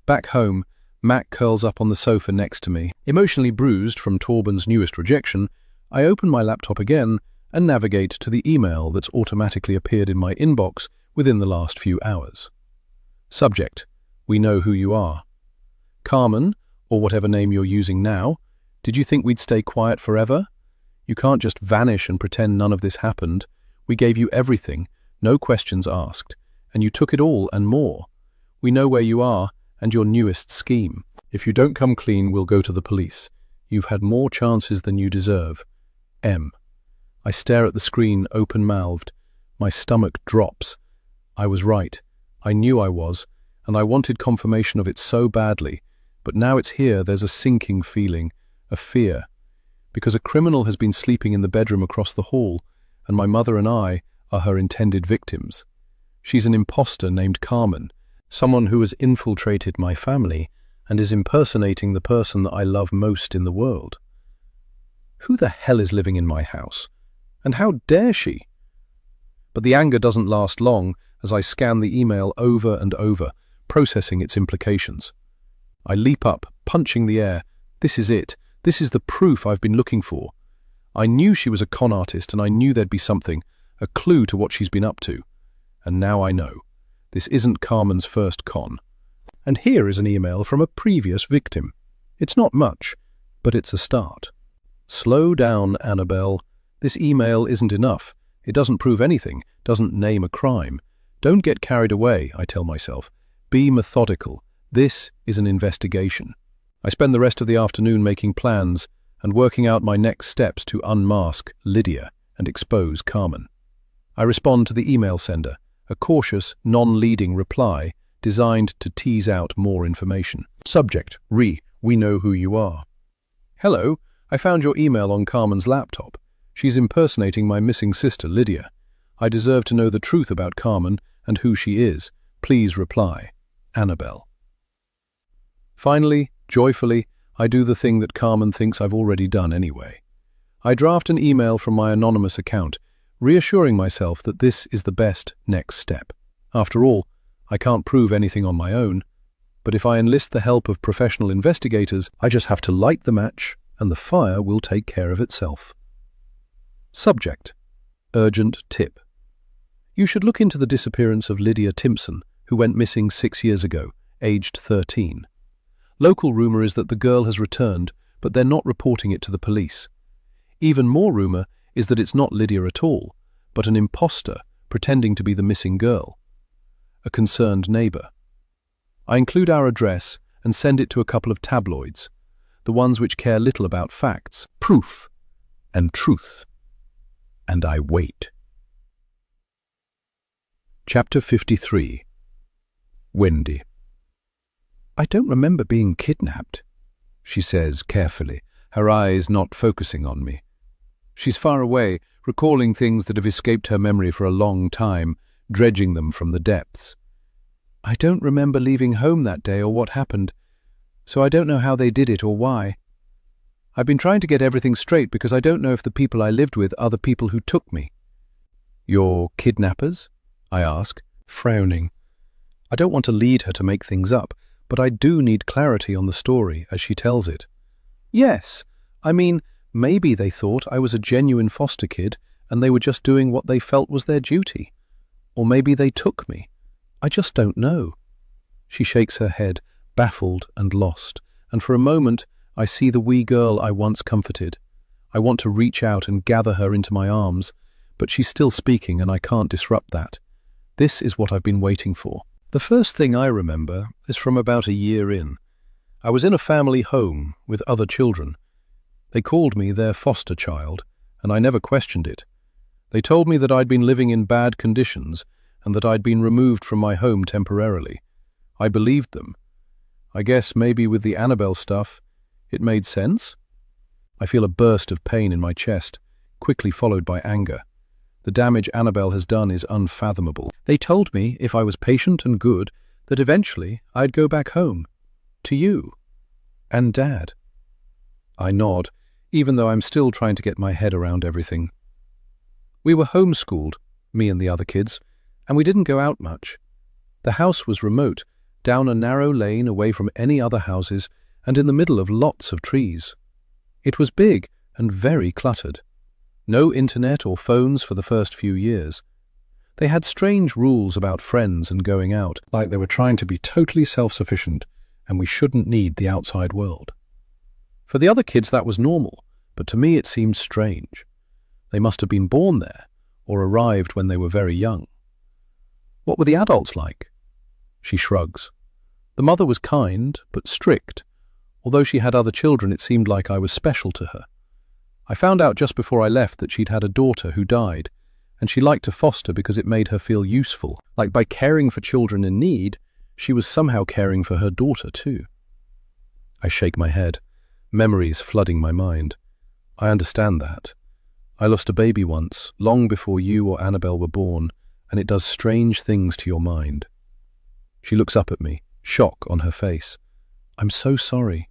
Back home, Mac curls up on the sofa next to me. Emotionally bruised from Torben's newest rejection, I open my laptop again and navigate to the email that's automatically appeared in my inbox within the last few hours. Subject: "We know who you are." Carmen, or whatever name you're using now, did you think we'd stay quiet forever? You can't just vanish and pretend none of this happened. We gave you everything, no questions asked, and you took it all and more. We know where you are and your newest scheme. If you don't come clean, we'll go to the police. You've had more chances than you deserve. M. I stare at the screen, open-mouthed. My stomach drops. I was right. I knew I was, and I wanted confirmation of it so badly. But now it's here, there's a sinking feeling, a fear. Because a criminal has been sleeping in the bedroom across the hall, and my mother and I are her intended victims. She's an imposter named Carmen, someone who has infiltrated my family and is impersonating the person that I love most in the world. Who the hell is living in my house? And how dare she? But the anger doesn't last long as I scan the email over and over, processing its implications. I leap up, punching the air. This is it. This is the proof I've been looking for. I knew she was a con artist, and I knew there'd be something, a clue to what she's been up to. And now I know. This isn't Carmen's first con. And here is an email from a previous victim. It's not much, but it's a start. Slow down, Annabelle. This email isn't enough. It doesn't prove anything, doesn't name a crime. Don't get carried away, I tell myself. Be methodical. This is an investigation. I spend the rest of the afternoon making plans and working out my next steps to unmask Lydia and expose Carmen. I respond to the email sender, a cautious, non-leading reply designed to tease out more information. Subject: we know who you are. Hello, I found your email on Carmen's laptop. She's impersonating my missing sister, Lydia. I deserve to know the truth about Carmen and who she is. Please reply. Annabelle. Finally, joyfully, I do the thing that Carmen thinks I've already done anyway. I draft an email from my anonymous account, reassuring myself that this is the best next step. After all, I can't prove anything on my own, but if I enlist the help of professional investigators, I just have to light the match and the fire will take care of itself. Subject: urgent tip. You should look into the disappearance of Lydia Timpson, who went missing 6 years ago, aged 13. Local rumor is that the girl has returned, but they're not reporting it to the police. Even more rumor is that it's not Lydia at all, but an imposter pretending to be the missing girl. A concerned neighbor. I include our address and send it to a couple of tabloids, the ones which care little about facts, proof, and truth. And I wait. Chapter 53. Wendy. I don't remember being kidnapped, she says carefully, her eyes not focusing on me. She's far away, recalling things that have escaped her memory for a long time, dredging them from the depths. I don't remember leaving home that day or what happened, so I don't know how they did it or why. I've been trying to get everything straight because I don't know if the people I lived with are the people who took me. Your kidnappers? I ask, frowning. I don't want to lead her to make things up, but I do need clarity on the story as she tells it. Yes, I mean, maybe they thought I was a genuine foster kid and they were just doing what they felt was their duty. Or maybe they took me. I just don't know. She shakes her head, baffled and lost, and for a moment I see the wee girl I once comforted. I want to reach out and gather her into my arms, but she's still speaking and I can't disrupt that. This is what I've been waiting for. The first thing I remember is from about a year in. I was in a family home with other children. They called me their foster child, and I never questioned it. They told me that I'd been living in bad conditions and that I'd been removed from my home temporarily. I believed them. I guess maybe with the Annabelle stuff, it made sense? I feel a burst of pain in my chest, quickly followed by anger. The damage Annabelle has done is unfathomable. They told me, if I was patient and good, that eventually I'd go back home. To you. And Dad. I nod, even though I'm still trying to get my head around everything. We were homeschooled, me and the other kids, and we didn't go out much. The house was remote, down a narrow lane away from any other houses and in the middle of lots of trees. It was big and very cluttered. No internet or phones for the first few years. They had strange rules about friends and going out, like they were trying to be totally self-sufficient and we shouldn't need the outside world. For the other kids that was normal, but to me it seemed strange. They must have been born there or arrived when they were very young. What were the adults like? She shrugs. The mother was kind, but strict. Although she had other children, it seemed like I was special to her. I found out just before I left that she'd had a daughter who died, and she liked to foster because it made her feel useful. Like by caring for children in need, she was somehow caring for her daughter too. I shake my head, memories flooding my mind. I understand that. I lost a baby once, long before you or Annabelle were born, and it does strange things to your mind. She looks up at me, shock on her face. I'm so sorry.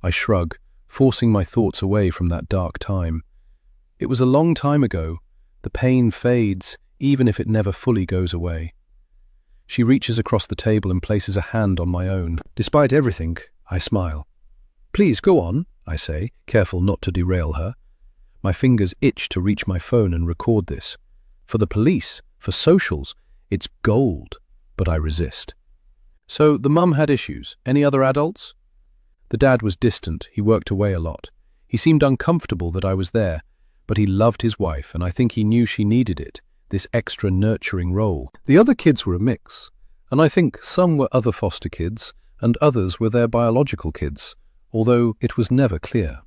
I shrug, forcing my thoughts away from that dark time. It was a long time ago. The pain fades, even if it never fully goes away. She reaches across the table and places a hand on my own. Despite everything, I smile. Please go on, I say, careful not to derail her. My fingers itch to reach my phone and record this. For the police, for socials, it's gold, but I resist. So the mum had issues. Any other adults? The dad was distant. He worked away a lot. He seemed uncomfortable that I was there, but he loved his wife, and I think he knew she needed it, this extra nurturing role. The other kids were a mix, and I think some were other foster kids, and others were their biological kids, although it was never clear.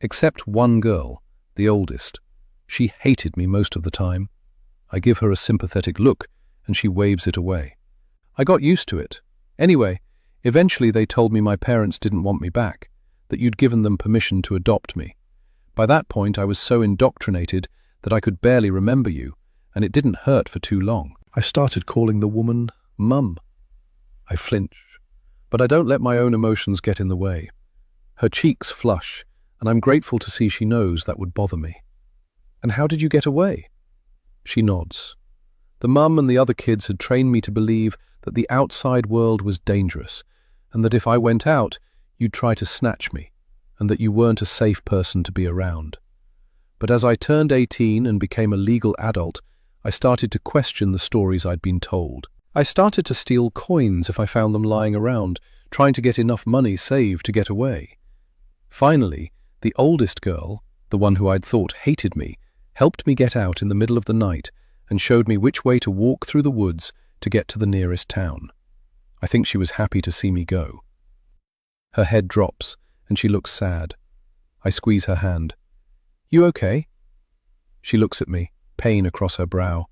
Except one girl, the oldest. She hated me most of the time. I give her a sympathetic look, and she waves it away. I got used to it. Anyway, eventually they told me my parents didn't want me back, that you'd given them permission to adopt me. By that point I was so indoctrinated that I could barely remember you, and it didn't hurt for too long. I started calling the woman Mum. I flinch, but I don't let my own emotions get in the way. Her cheeks flush, and I'm grateful to see she knows that would bother me. And how did you get away? She nods. The mum and the other kids had trained me to believe that the outside world was dangerous, and that if I went out, you'd try to snatch me, and that you weren't a safe person to be around. But as I turned 18 and became a legal adult, I started to question the stories I'd been told. I started to steal coins if I found them lying around, trying to get enough money saved to get away. Finally, the oldest girl, the one who I'd thought hated me, helped me get out in the middle of the night and showed me which way to walk through the woods to get to the nearest town. I think she was happy to see me go. Her head drops, and she looks sad. I squeeze her hand. You okay? She looks at me, pain across her brow.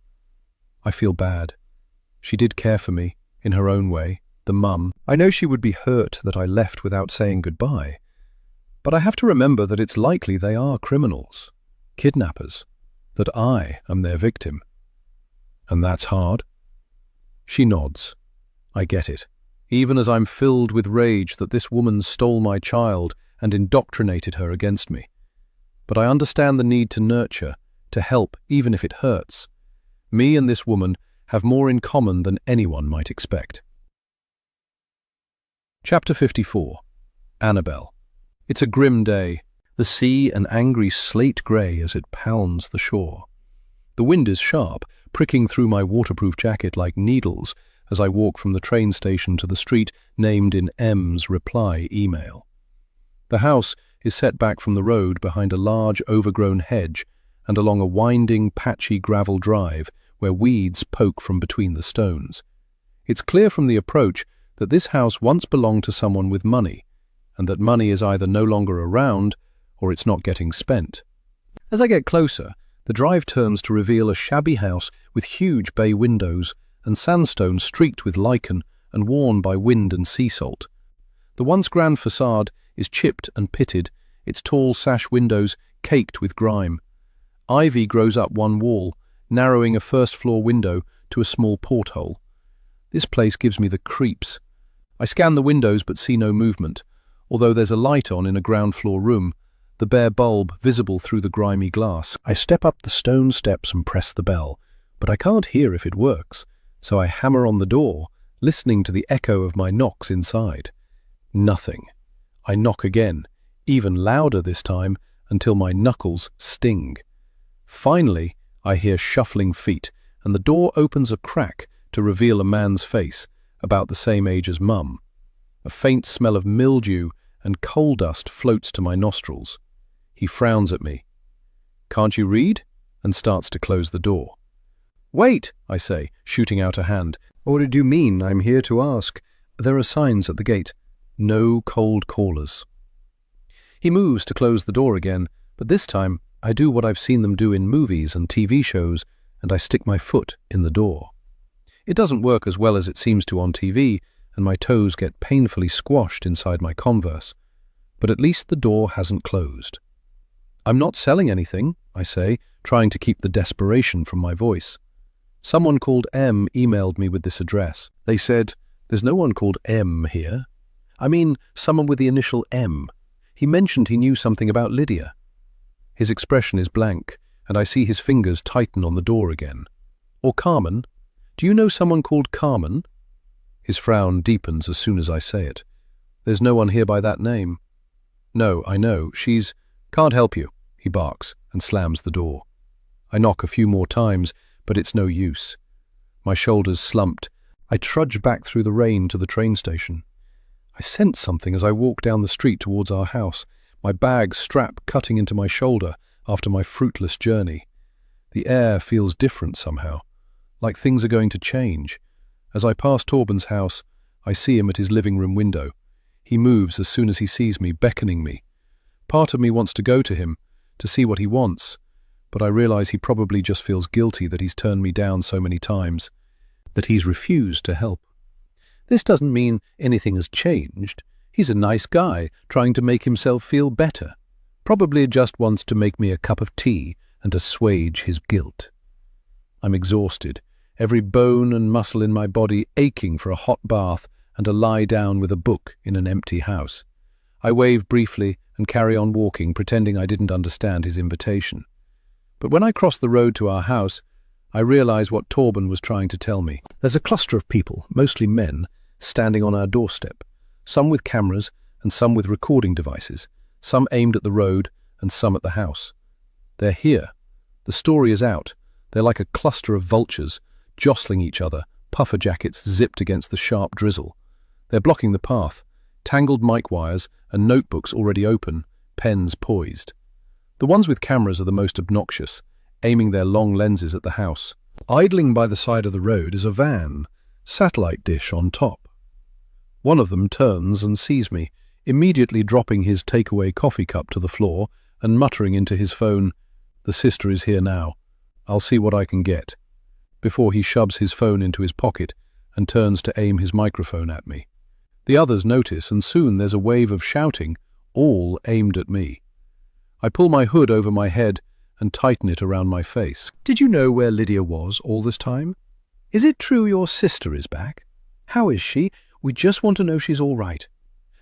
I feel bad. She did care for me, in her own way, the mum. I know she would be hurt that I left without saying goodbye. But I have to remember that it's likely they are criminals, kidnappers, that I am their victim. And that's hard. She nods. I get it, even as I'm filled with rage that this woman stole my child and indoctrinated her against me. But I understand the need to nurture, to help, even if it hurts. Me and this woman have more in common than anyone might expect. Chapter 54. Annabelle. It's a grim day, the sea an angry slate grey as it pounds the shore. The wind is sharp, pricking through my waterproof jacket like needles as I walk from the train station to the street named in M's reply email. The house is set back from the road behind a large overgrown hedge and along a winding, patchy gravel drive where weeds poke from between the stones. It's clear from the approach that this house once belonged to someone with money, and that money is either no longer around or it's not getting spent. As I get closer, the drive turns to reveal a shabby house with huge bay windows and sandstone streaked with lichen and worn by wind and sea salt. The once grand facade is chipped and pitted, its tall sash windows caked with grime. Ivy grows up one wall, narrowing a first-floor window to a small porthole. This place gives me the creeps. I scan the windows but see no movement, although there's a light on in a ground-floor room, the bare bulb visible through the grimy glass. I step up the stone steps and press the bell, but I can't hear if it works, so I hammer on the door, listening to the echo of my knocks inside. Nothing. I knock again, even louder this time, until my knuckles sting. Finally, I hear shuffling feet, and the door opens a crack to reveal a man's face, about the same age as Mum. A faint smell of mildew and coal dust floats to my nostrils. He frowns at me. "Can't you read?" and starts to close the door. "Wait," I say, shooting out a hand. "What did you mean? I'm here to ask." There are signs at the gate. No cold callers. He moves to close the door again, but this time I do what I've seen them do in movies and TV shows, and I stick my foot in the door. It doesn't work as well as it seems to on TV, and my toes get painfully squashed inside my Converse. But at least the door hasn't closed. "I'm not selling anything," I say, trying to keep the desperation from my voice. "Someone called M emailed me with this address. They said, 'There's no one called M here.' I mean, someone with the initial M. He mentioned he knew something about Lydia." His expression is blank, and I see his fingers tighten on the door again. "Or Carmen? Do you know someone called Carmen?" His frown deepens as soon as I say it. "There's no one here by that name." "No, I know. She's... Can't help you," he barks and slams the door. I knock a few more times, but it's no use. My shoulders slumped. I trudge back through the rain to the train station. I sense something as I walk down the street towards our house, my bag strap cutting into my shoulder after my fruitless journey. The air feels different somehow, like things are going to change. As I pass Torben's house, I see him at his living room window. He moves as soon as he sees me, beckoning me. Part of me wants to go to him, to see what he wants, but I realize he probably just feels guilty that he's turned me down so many times, that he's refused to help. This doesn't mean anything has changed. He's a nice guy, trying to make himself feel better. Probably just wants to make me a cup of tea and assuage his guilt. I'm exhausted, every bone and muscle in my body aching for a hot bath and a lie down with a book in an empty house. I wave briefly and carry on walking, pretending I didn't understand his invitation. But when I cross the road to our house, I realize what Torben was trying to tell me. There's a cluster of people, mostly men, standing on our doorstep, some with cameras and some with recording devices, some aimed at the road and some at the house. They're here. The story is out. They're like a cluster of vultures, jostling each other, puffer jackets zipped against the sharp drizzle. They're blocking the path, tangled mic wires and notebooks already open, pens poised. The ones with cameras are the most obnoxious, aiming their long lenses at the house. Idling by the side of the road is a van, satellite dish on top. One of them turns and sees me, immediately dropping his takeaway coffee cup to the floor and muttering into his phone, "The sister is here now. I'll see what I can get," before he shoves his phone into his pocket and turns to aim his microphone at me. The others notice, and soon there's a wave of shouting, all aimed at me. I pull my hood over my head and tighten it around my face. "Did you know where Lydia was all this time? Is it true your sister is back? How is she? We just want to know she's all right.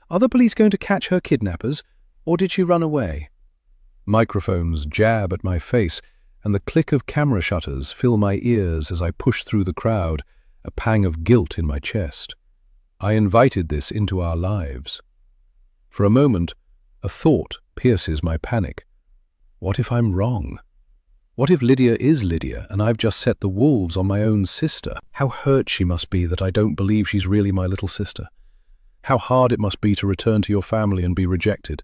Are the police going to catch her kidnappers, or did she run away?" Microphones jab at my face, and the click of camera shutters fill my ears as I push through the crowd, a pang of guilt in my chest. I invited this into our lives. For a moment, a thought pierces my panic. What if I'm wrong? What if Lydia is Lydia and I've just set the wolves on my own sister? How hurt she must be that I don't believe she's really my little sister. How hard it must be to return to your family and be rejected.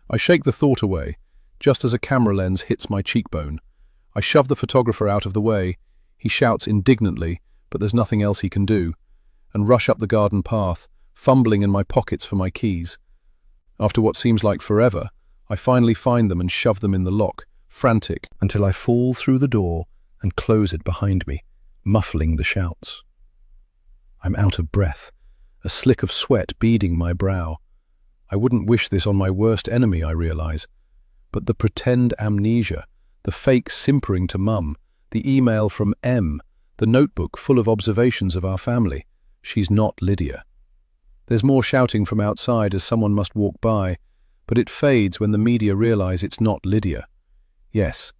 I shake the thought away, just as a camera lens hits my cheekbone. I shove the photographer out of the way. He shouts indignantly, but there's nothing else he can do, and rush up the garden path, fumbling in my pockets for my keys. After what seems like forever, I finally find them and shove them in the lock, frantic, until I fall through the door and close it behind me, muffling the shouts. I'm out of breath, a slick of sweat beading my brow. I wouldn't wish this on my worst enemy, I realize. But the pretend amnesia, the fake simpering to Mum, the email from M, the notebook full of observations of our family. She's not Lydia. There's more shouting from outside as someone must walk by, but it fades when the media realize it's not Lydia. Yes,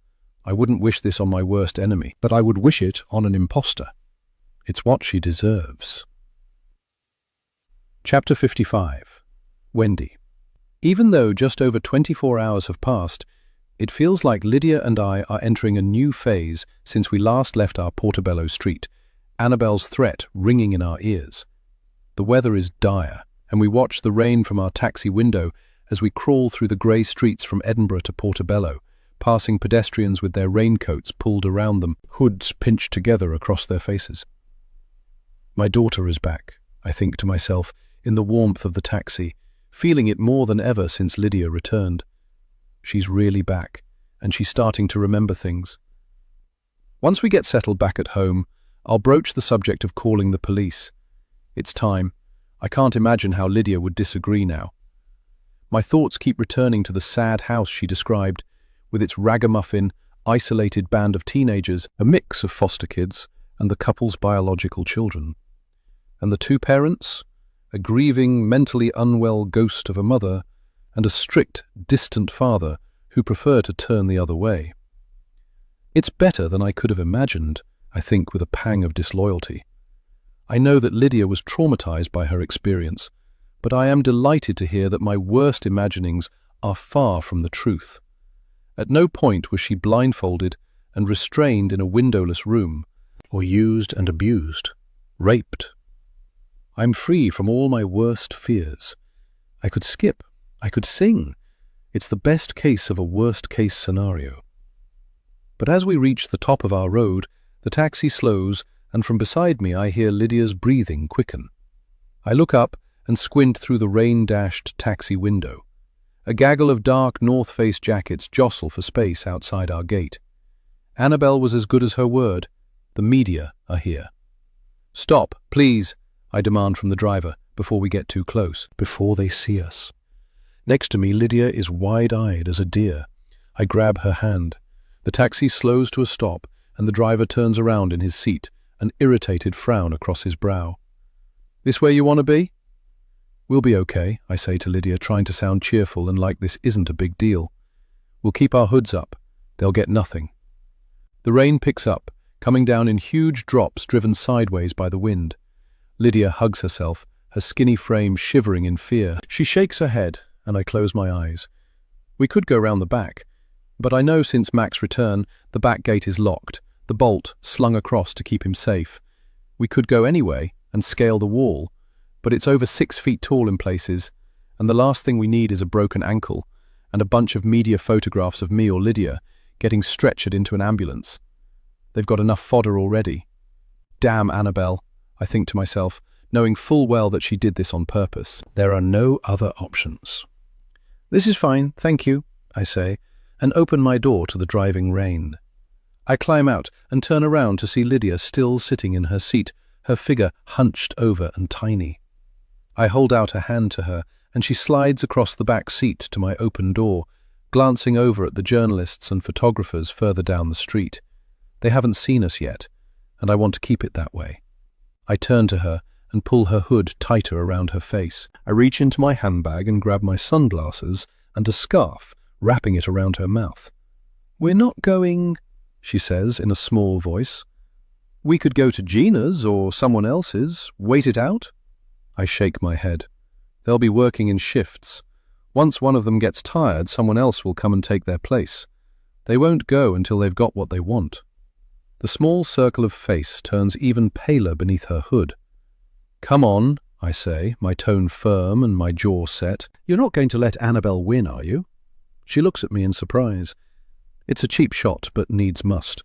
I wouldn't wish this on my worst enemy, but I would wish it on an imposter. It's what she deserves. Chapter 55. Wendy. Even though just over 24 hours have passed, it feels like Lydia and I are entering a new phase since we last left our Portobello Street, Annabelle's threat ringing in our ears. The weather is dire, and we watch the rain from our taxi window as we crawl through the grey streets from Edinburgh to Portobello, passing pedestrians with their raincoats pulled around them, hoods pinched together across their faces. My daughter is back, I think to myself, in the warmth of the taxi, feeling it more than ever since Lydia returned. She's really back, and she's starting to remember things. Once we get settled back at home, I'll broach the subject of calling the police. It's time. I can't imagine how Lydia would disagree now. My thoughts keep returning to the sad house she described, with its ragamuffin, isolated band of teenagers, a mix of foster kids, and the couple's biological children. And the two parents, a grieving, mentally unwell ghost of a mother, and a strict, distant father who prefer to turn the other way. It's better than I could have imagined, I think, with a pang of disloyalty. I know that Lydia was traumatized by her experience, but I am delighted to hear that my worst imaginings are far from the truth. At no point was she blindfolded and restrained in a windowless room, or used and abused, raped. I'm free from all my worst fears. I could skip, I could sing. It's the best case of a worst-case scenario. But as we reach the top of our road, the taxi slows, and from beside me I hear Lydia's breathing quicken. I look up and squint through the rain-dashed taxi window. A gaggle of dark North Face jackets jostle for space outside our gate. Annabelle was as good as her word. The media are here. "Stop, please," I demand from the driver, before we get too close, before they see us. Next to me, Lydia is wide-eyed as a deer. I grab her hand. The taxi slows to a stop, and the driver turns around in his seat, an irritated frown across his brow. "This where you want to be?" "We'll be okay," I say to Lydia, trying to sound cheerful and like this isn't a big deal. "We'll keep our hoods up. They'll get nothing." The rain picks up, coming down in huge drops driven sideways by the wind. Lydia hugs herself, her skinny frame shivering in fear. She shakes her head, and I close my eyes. We could go round the back, but I know since Mac's return, the back gate is locked, the bolt slung across to keep him safe. We could go anyway and scale the wall, but it's over 6 feet tall in places, and the last thing we need is a broken ankle and a bunch of media photographs of me or Lydia getting stretchered into an ambulance. They've got enough fodder already. Damn Annabelle, I think to myself, knowing full well that she did this on purpose. There are no other options. "This is fine, thank you," I say, and open my door to the driving rain. I climb out and turn around to see Lydia still sitting in her seat, her figure hunched over and tiny. I hold out a hand to her, and she slides across the back seat to my open door, glancing over at the journalists and photographers further down the street. They haven't seen us yet, and I want to keep it that way. I turn to her and pull her hood tighter around her face. I reach into my handbag and grab my sunglasses and a scarf, wrapping it around her mouth. "We're not going," she says in a small voice. "We could go to Gina's or someone else's, wait it out." I shake my head. They'll be working in shifts. Once one of them gets tired, someone else will come and take their place. They won't go until they've got what they want. The small circle of face turns even paler beneath her hood. "Come on," I say, my tone firm and my jaw set. "You're not going to let Annabelle win, are you?" She looks at me in surprise. It's a cheap shot, but needs must.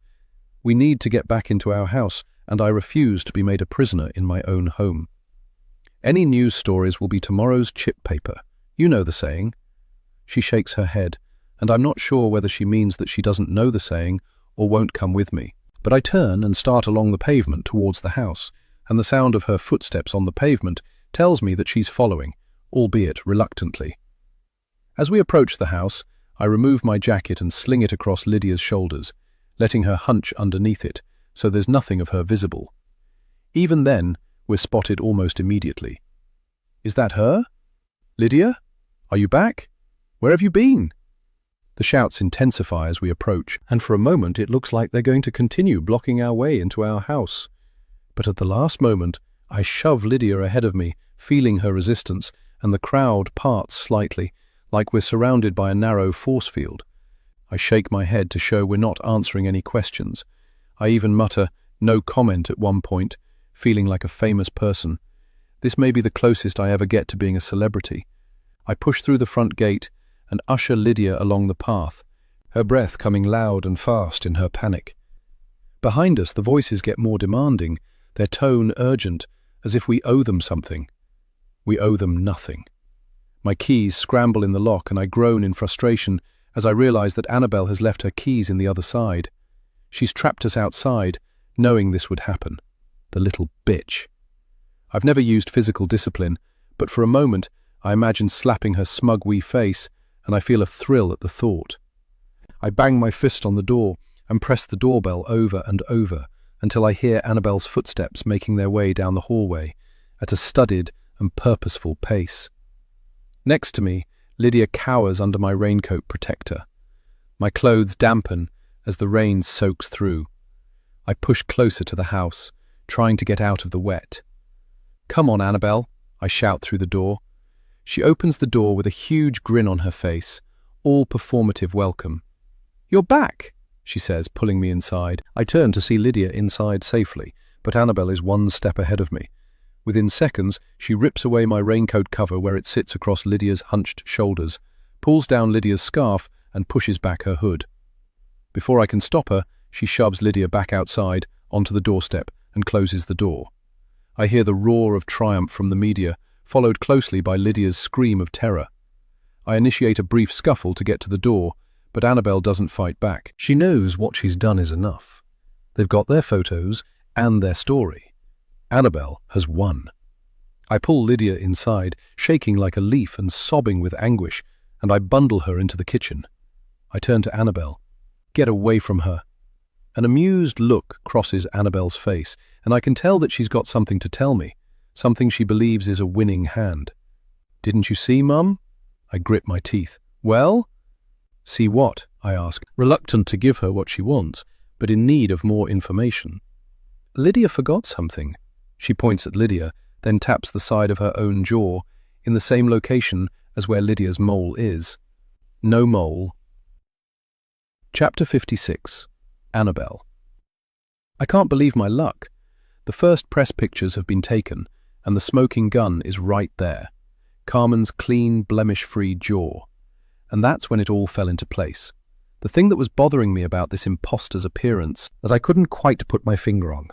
We need to get back into our house, and I refuse to be made a prisoner in my own home. Any news stories will be tomorrow's chip paper. You know the saying. She shakes her head, and I'm not sure whether she means that she doesn't know the saying or won't come with me. But I turn and start along the pavement towards the house, and the sound of her footsteps on the pavement tells me that she's following, albeit reluctantly. As we approach the house, I remove my jacket and sling it across Lydia's shoulders, letting her hunch underneath it, so there's nothing of her visible. Even then, we're spotted almost immediately. "Is that her? Lydia? Are you back? Where have you been?" The shouts intensify as we approach, and for a moment it looks like they're going to continue blocking our way into our house. But at the last moment, I shove Lydia ahead of me, feeling her resistance, and the crowd parts slightly, like we're surrounded by a narrow force field. I shake my head to show we're not answering any questions. I even mutter, "No comment," at one point, feeling like a famous person. This may be the closest I ever get to being a celebrity. I push through the front gate and usher Lydia along the path, her breath coming loud and fast in her panic. Behind us, the voices get more demanding, their tone urgent, as if we owe them something. We owe them nothing. My keys scramble in the lock and I groan in frustration as I realize that Annabelle has left her keys in the other side. She's trapped us outside, knowing this would happen. The little bitch. I've never used physical discipline, but for a moment I imagine slapping her smug wee face, and I feel a thrill at the thought. I bang my fist on the door and press the doorbell over and over until I hear Annabelle's footsteps making their way down the hallway at a studied and purposeful pace. Next to me, Lydia cowers under my raincoat protector. My clothes dampen as the rain soaks through. I push closer to the house, trying to get out of the wet. "Come on, Annabelle," I shout through the door. She opens the door with a huge grin on her face, all performative welcome. "You're back," she says, pulling me inside. I turn to see Lydia inside safely, but Annabelle is one step ahead of me. Within seconds, she rips away my raincoat cover where it sits across Lydia's hunched shoulders, pulls down Lydia's scarf and pushes back her hood. Before I can stop her, she shoves Lydia back outside, onto the doorstep, and closes the door. I hear the roar of triumph from the media, followed closely by Lydia's scream of terror. I initiate a brief scuffle to get to the door, but Annabelle doesn't fight back. She knows what she's done is enough. They've got their photos and their story. Annabelle has won. I pull Lydia inside, shaking like a leaf and sobbing with anguish, and I bundle her into the kitchen. I turn to Annabelle. "Get away from her." An amused look crosses Annabelle's face, and I can tell that she's got something to tell me, something she believes is a winning hand. "Didn't you see, Mum?" I grip my teeth. "Well?" "See what?" I ask, reluctant to give her what she wants, but in need of more information. "Lydia forgot something." She points at Lydia, then taps the side of her own jaw, in the same location as where Lydia's mole is. No mole. Chapter 56. Annabelle. I can't believe my luck. The first press pictures have been taken, and the smoking gun is right there. Carmen's clean, blemish-free jaw. And that's when it all fell into place. The thing that was bothering me about this imposter's appearance that I couldn't quite put my finger on.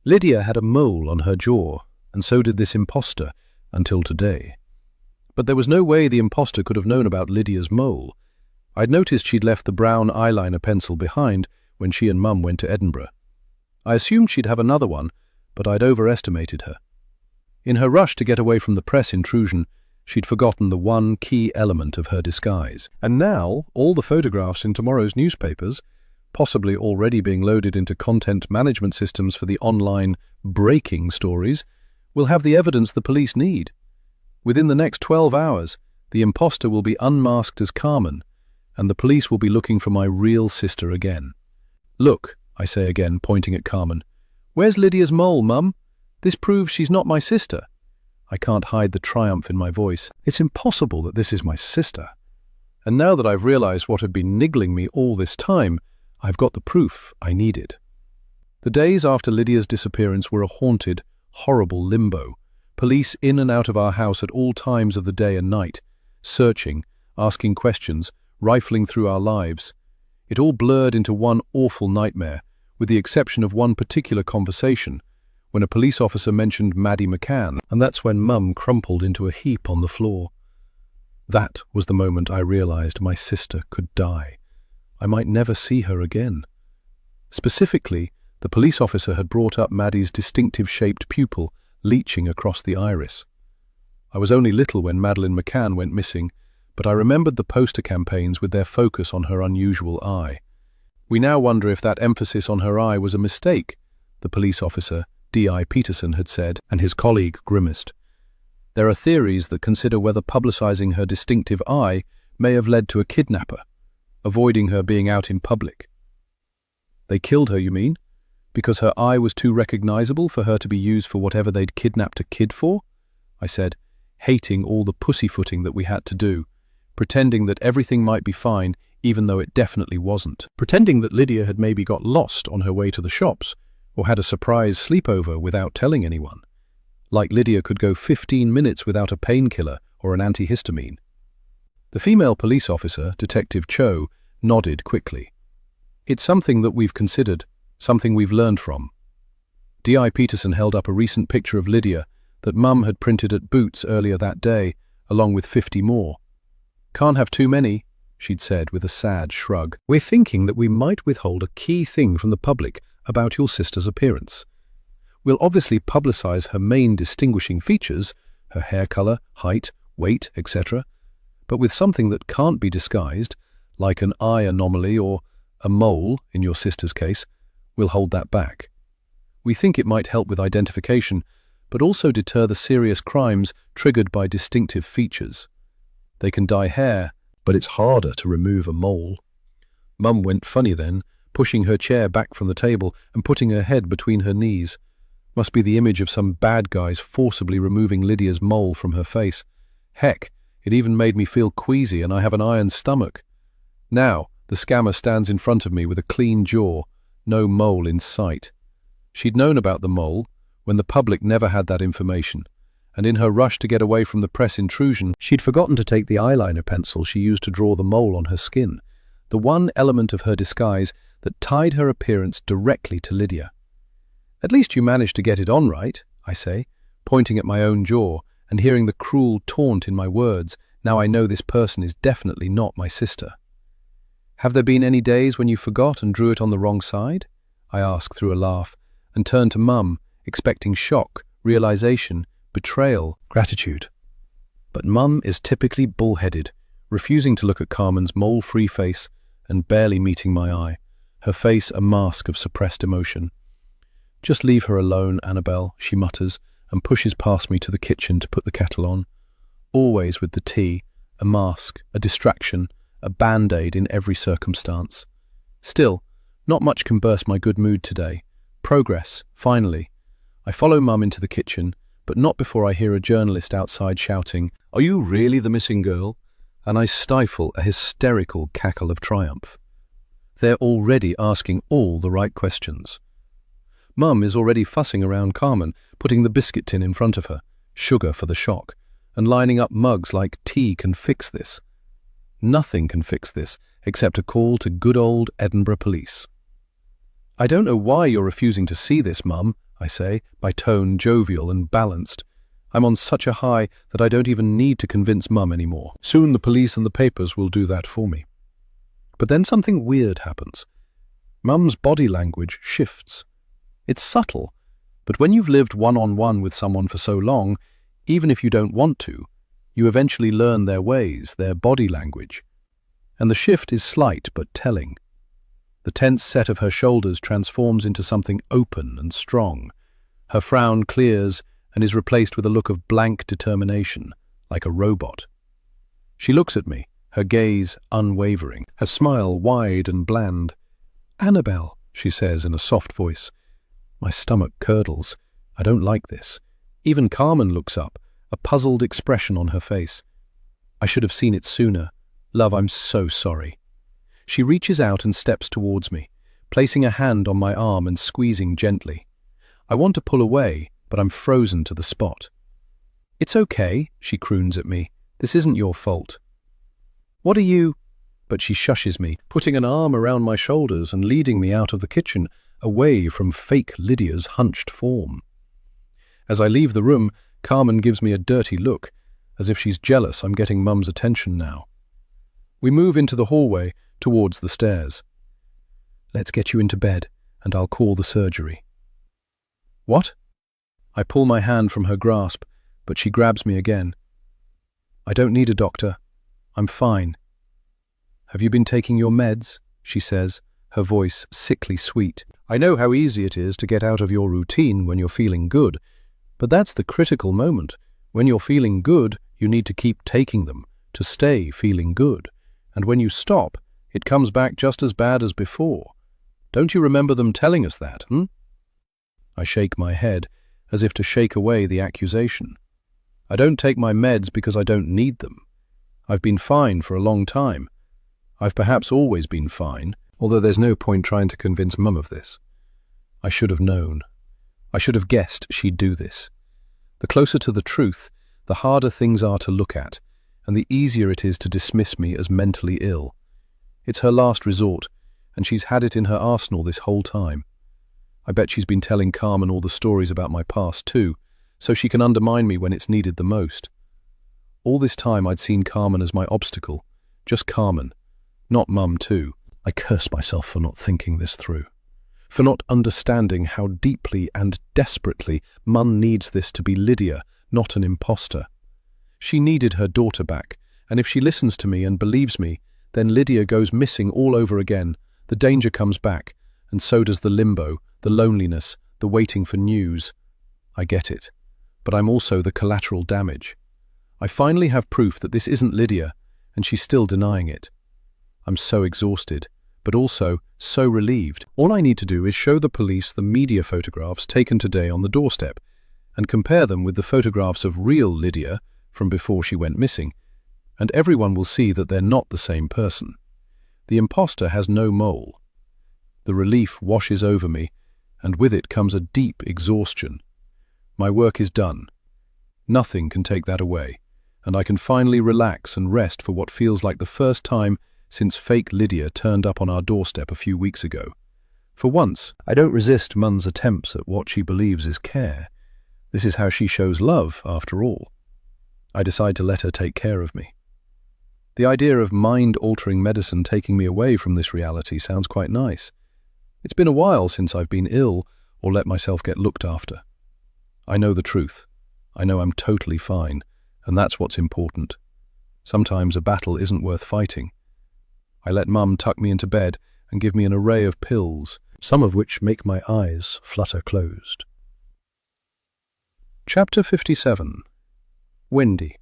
Lydia had a mole on her jaw, and so did this imposter, until today. But there was no way the imposter could have known about Lydia's mole. I'd noticed she'd left the brown eyeliner pencil behind when she and Mum went to Edinburgh. I assumed she'd have another one, but I'd overestimated her. In her rush to get away from the press intrusion, she'd forgotten the one key element of her disguise. And now, all the photographs in tomorrow's newspapers, possibly already being loaded into content management systems for the online breaking stories, will have the evidence the police need. Within the next 12 hours, the imposter will be unmasked as Carmen, and the police will be looking for my real sister again. "Look," I say again, pointing at Carmen. "Where's Lydia's mole, Mum? This proves she's not my sister." I can't hide the triumph in my voice. It's impossible that this is my sister. And now that I've realized what had been niggling me all this time, I've got the proof I needed. The days after Lydia's disappearance were a haunted, horrible limbo. Police in and out of our house at all times of the day and night, searching, asking questions, rifling through our lives. It all blurred into one awful nightmare, with the exception of one particular conversation, when a police officer mentioned Maddie McCann, and that's when Mum crumpled into a heap on the floor. That was the moment I realized my sister could die. I might never see her again. Specifically, the police officer had brought up Maddie's distinctive-shaped pupil leaching across the iris. I was only little when Madeleine McCann went missing, but I remembered the poster campaigns with their focus on her unusual eye. We now wonder if that emphasis on her eye was a mistake, the police officer, D.I. Peterson, had said, and his colleague grimaced. There are theories that consider whether publicizing her distinctive eye may have led to a kidnapper, avoiding her being out in public. They killed her, you mean? Because her eye was too recognizable for her to be used for whatever they'd kidnapped a kid for? I said, hating all the pussyfooting that we had to do, pretending that everything might be fine even though it definitely wasn't. Pretending that Lydia had maybe got lost on her way to the shops, or had a surprise sleepover without telling anyone. Like Lydia could go 15 minutes without a painkiller or an antihistamine. The female police officer, Detective Cho, nodded quickly. It's something that we've considered, something we've learned from. D.I. Peterson held up a recent picture of Lydia that Mum had printed at Boots earlier that day, along with 50 more. Can't have too many, she'd said with a sad shrug. We're thinking that we might withhold a key thing from the public about your sister's appearance. We'll obviously publicize her main distinguishing features, her hair color, height, weight, etc., but with something that can't be disguised, like an eye anomaly or a mole, in your sister's case, we'll hold that back. We think it might help with identification, but also deter the serious crimes triggered by distinctive features. They can dye hair, but it's harder to remove a mole. Mum went funny then, pushing her chair back from the table and putting her head between her knees. Must be the image of some bad guys forcibly removing Lydia's mole from her face. Heck, it even made me feel queasy, and I have an iron stomach. Now, the scammer stands in front of me with a clean jaw, no mole in sight. She'd known about the mole, when the public never had that information, and in her rush to get away from the press intrusion, she'd forgotten to take the eyeliner pencil she used to draw the mole on her skin, the one element of her disguise that tied her appearance directly to Lydia. At least you managed to get it on right, I say, pointing at my own jaw and hearing the cruel taunt in my words. Now I know this person is definitely not my sister. Have there been any days when you forgot and drew it on the wrong side? I ask through a laugh, and turn to Mum, expecting shock, realization, betrayal, gratitude. But Mum is typically bullheaded, refusing to look at Carmen's mole-free face and barely meeting my eye, her face a mask of suppressed emotion. Just leave her alone, Annabelle, she mutters, and pushes past me to the kitchen to put the kettle on. Always with the tea, a mask, a distraction, a band-aid in every circumstance. Still, not much can burst my good mood today. Progress, finally. I follow Mum into the kitchen, but not before I hear a journalist outside shouting, "Are you really the missing girl?" And I stifle a hysterical cackle of triumph. They're already asking all the right questions. Mum is already fussing around Carmen, putting the biscuit tin in front of her, sugar for the shock, and lining up mugs like tea can fix this. Nothing can fix this except a call to good old Edinburgh police. I don't know why you're refusing to see this, Mum, I say, my tone jovial and balanced. I'm on such a high that I don't even need to convince Mum anymore. Soon the police and the papers will do that for me. But then something weird happens. Mum's body language shifts. It's subtle, but when you've lived one-on-one with someone for so long, even if you don't want to, you eventually learn their ways, their body language. And the shift is slight but telling. The tense set of her shoulders transforms into something open and strong. Her frown clears and is replaced with a look of blank determination, like a robot. She looks at me, her gaze unwavering, her smile wide and bland. "Annabelle," she says in a soft voice. My stomach curdles. I don't like this. Even Carmen looks up, a puzzled expression on her face. I should have seen it sooner. Love, I'm so sorry. She reaches out and steps towards me, placing a hand on my arm and squeezing gently. I want to pull away, but I'm frozen to the spot. "It's okay," she croons at me. "This isn't your fault." "What are you—" But she shushes me, putting an arm around my shoulders and leading me out of the kitchen, away from fake Lydia's hunched form. As I leave the room, Carmen gives me a dirty look, as if she's jealous I'm getting Mum's attention now. We move into the hallway, towards the stairs. "Let's get you into bed, and I'll call the surgery." "What?" I pull my hand from her grasp, but she grabs me again. "I don't need a doctor. I'm fine." "Have you been taking your meds?" she says, her voice sickly sweet. "I know how easy it is to get out of your routine when you're feeling good, but that's the critical moment. When you're feeling good, you need to keep taking them, to stay feeling good. And when you stop, it comes back just as bad as before. Don't you remember them telling us that, I shake my head, as if to shake away the accusation. I don't take my meds because I don't need them. I've been fine for a long time. I've perhaps always been fine, although there's no point trying to convince Mum of this. I should have known. I should have guessed she'd do this. The closer to the truth, the harder things are to look at, and the easier it is to dismiss me as mentally ill. It's her last resort, and she's had it in her arsenal this whole time. I bet she's been telling Carmen all the stories about my past too, so she can undermine me when it's needed the most. All this time I'd seen Carmen as my obstacle, just Carmen, not Mum too. I curse myself for not thinking this through, for not understanding how deeply and desperately Mum needs this to be Lydia, not an imposter. She needed her daughter back, and if she listens to me and believes me, then Lydia goes missing all over again, the danger comes back, and so does the limbo, the loneliness, the waiting for news. I get it, but I'm also the collateral damage. I finally have proof that this isn't Lydia, and she's still denying it. I'm so exhausted, but also so relieved. All I need to do is show the police the media photographs taken today on the doorstep, and compare them with the photographs of real Lydia from before she went missing, and everyone will see that they're not the same person. The imposter has no mole. The relief washes over me, and with it comes a deep exhaustion. My work is done. Nothing can take that away, and I can finally relax and rest for what feels like the first time since fake Lydia turned up on our doorstep a few weeks ago. For once, I don't resist Mum's attempts at what she believes is care. This is how she shows love, after all. I decide to let her take care of me. The idea of mind-altering medicine taking me away from this reality sounds quite nice. It's been a while since I've been ill or let myself get looked after. I know the truth. I know I'm totally fine, and that's what's important. Sometimes a battle isn't worth fighting. I let Mum tuck me into bed and give me an array of pills, some of which make my eyes flutter closed. Chapter 57. Wendy.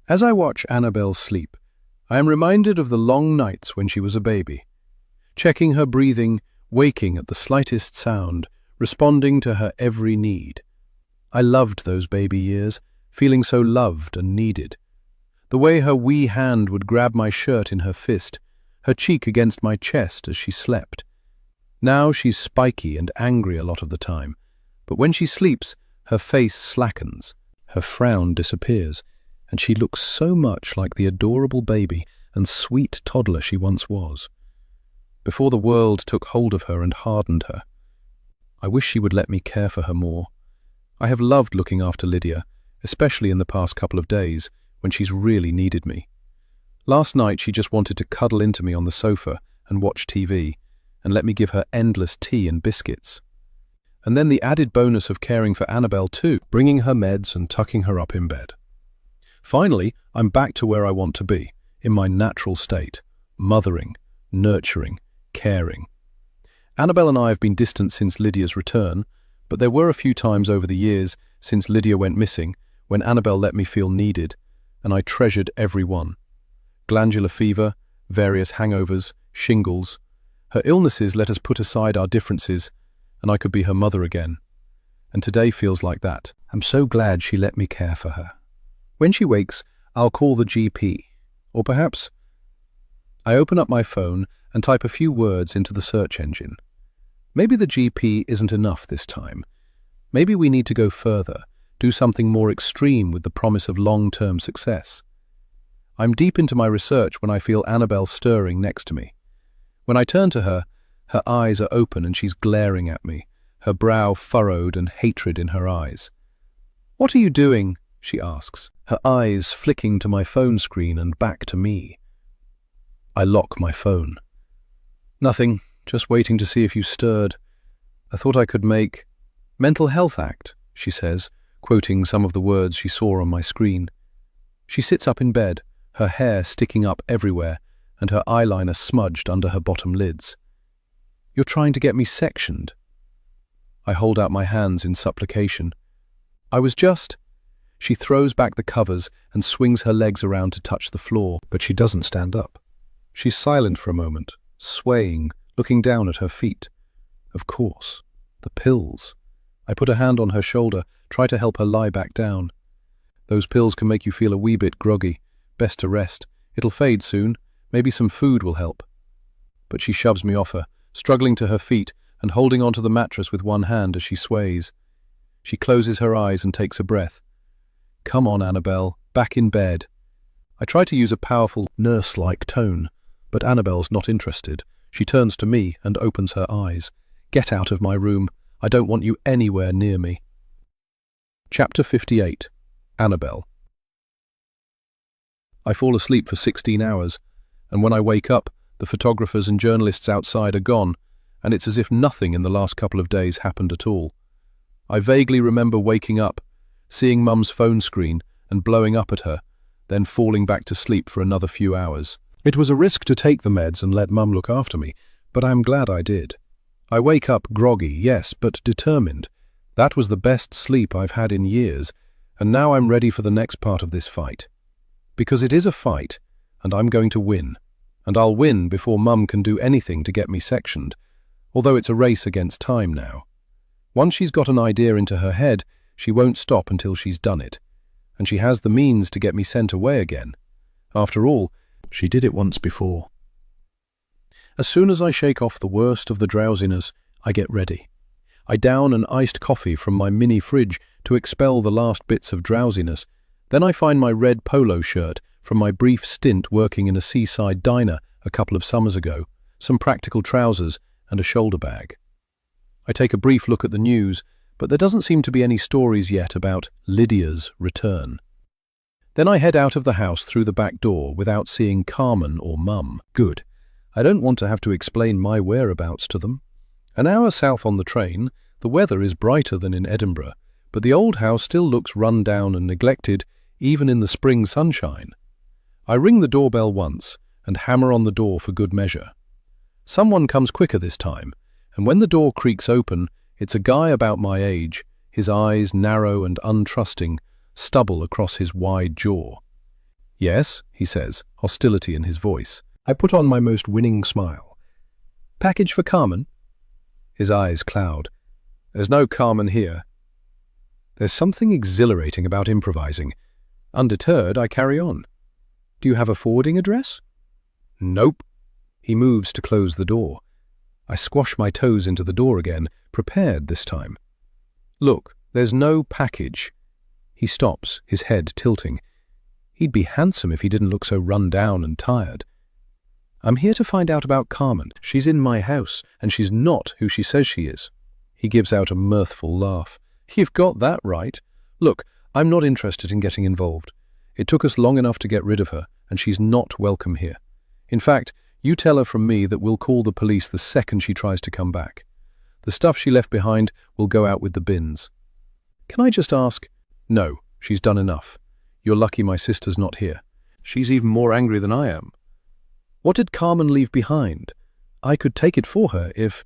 As I watch Annabelle sleep, I am reminded of the long nights when she was a baby, checking her breathing, waking at the slightest sound, responding to her every need. I loved those baby years, feeling so loved and needed. The way her wee hand would grab my shirt in her fist, her cheek against my chest as she slept. Now she's spiky and angry a lot of the time, but when she sleeps, her face slackens, her frown disappears, and she looks so much like the adorable baby and sweet toddler she once was. Before the world took hold of her and hardened her. I wish she would let me care for her more. I have loved looking after Lydia, especially in the past couple of days, when she's really needed me. Last night she just wanted to cuddle into me on the sofa and watch TV, and let me give her endless tea and biscuits. And then the added bonus of caring for Annabelle too, bringing her meds and tucking her up in bed. Finally, I'm back to where I want to be, in my natural state, mothering, nurturing, caring. Annabelle and I have been distant since Lydia's return, but there were a few times over the years since Lydia went missing when Annabelle let me feel needed, and I treasured every one. Glandular fever, various hangovers, shingles. Her illnesses let us put aside our differences, and I could be her mother again. And today feels like that. I'm so glad she let me care for her. When she wakes, I'll call the GP. Or perhaps I open up my phone and type a few words into the search engine. Maybe the GP isn't enough this time. Maybe we need to go further, do something more extreme with the promise of long-term success. I'm deep into my research when I feel Annabelle stirring next to me. When I turn to her, her eyes are open and she's glaring at me, her brow furrowed and hatred in her eyes. "What are you doing?" she asks, her eyes flicking to my phone screen and back to me. I lock my phone. "Nothing, just waiting to see if you stirred. I thought I could make Mental Health Act," she says, quoting some of the words she saw on my screen. She sits up in bed, her hair sticking up everywhere and her eyeliner smudged under her bottom lids. "You're trying to get me sectioned." I hold out my hands in supplication. "I was just..." She throws back the covers and swings her legs around to touch the floor, but she doesn't stand up. She's silent for a moment, swaying, looking down at her feet. Of course, the pills. I put a hand on her shoulder, try to help her lie back down. "Those pills can make you feel a wee bit groggy. Best to rest. It'll fade soon. Maybe some food will help." But she shoves me off her, struggling to her feet and holding onto the mattress with one hand as she sways. She closes her eyes and takes a breath. "Come on, Annabelle, back in bed." I try to use a powerful, nurse-like tone, But Annabelle's not interested. She turns to me and opens her eyes. "Get out of my room. I don't want you anywhere near me." Chapter 58. Annabelle. I fall asleep for 16 hours, and when I wake up, the photographers and journalists outside are gone, and it's as if nothing in the last couple of days happened at all. I vaguely remember waking up, seeing Mum's phone screen and blowing up at her, then falling back to sleep for another few hours. It was a risk to take the meds and let Mum look after me, but I'm glad I did. I wake up groggy, yes, but determined. That was the best sleep I've had in years, and now I'm ready for the next part of this fight. Because it is a fight, and I'm going to win. And I'll win before Mum can do anything to get me sectioned, although it's a race against time now. Once she's got an idea into her head, she won't stop until she's done it. And she has the means to get me sent away again. After all, she did it once before. As soon as I shake off the worst of the drowsiness, I get ready. I down an iced coffee from my mini fridge to expel the last bits of drowsiness. Then I find my red polo shirt from my brief stint working in a seaside diner a couple of summers ago, some practical trousers, and a shoulder bag. I take a brief look at the news, but there doesn't seem to be any stories yet about Lydia's return. Then I head out of the house through the back door without seeing Carmen or Mum. Good. I don't want to have to explain my whereabouts to them. An hour south on the train, the weather is brighter than in Edinburgh, but the old house still looks run down and neglected, even in the spring sunshine. I ring the doorbell once and hammer on the door for good measure. Someone comes quicker this time, and when the door creaks open, it's a guy about my age, his eyes narrow and untrusting, stubble across his wide jaw. "Yes," he says, hostility in his voice. I put on my most winning smile. "Package for Carmen?" His eyes cloud. "There's no Carmen here." There's something exhilarating about improvising. Undeterred, I carry on. "Do you have a forwarding address?" "Nope." He moves to close the door. I squash my toes into the door again, prepared this time. "Look, there's no package." He stops, his head tilting. He'd be handsome if he didn't look so run down and tired. "I'm here to find out about Carmen. She's in my house, and she's not who she says she is." He gives out a mirthful laugh. "You've got that right. Look, I'm not interested in getting involved. It took us long enough to get rid of her, and she's not welcome here. In fact, you tell her from me that we'll call the police the second she tries to come back. The stuff she left behind will go out with the bins." "Can I just ask?" "No, she's done enough. You're lucky my sister's not here. She's even more angry than I am." "What did Carmen leave behind? I could take it for her if—"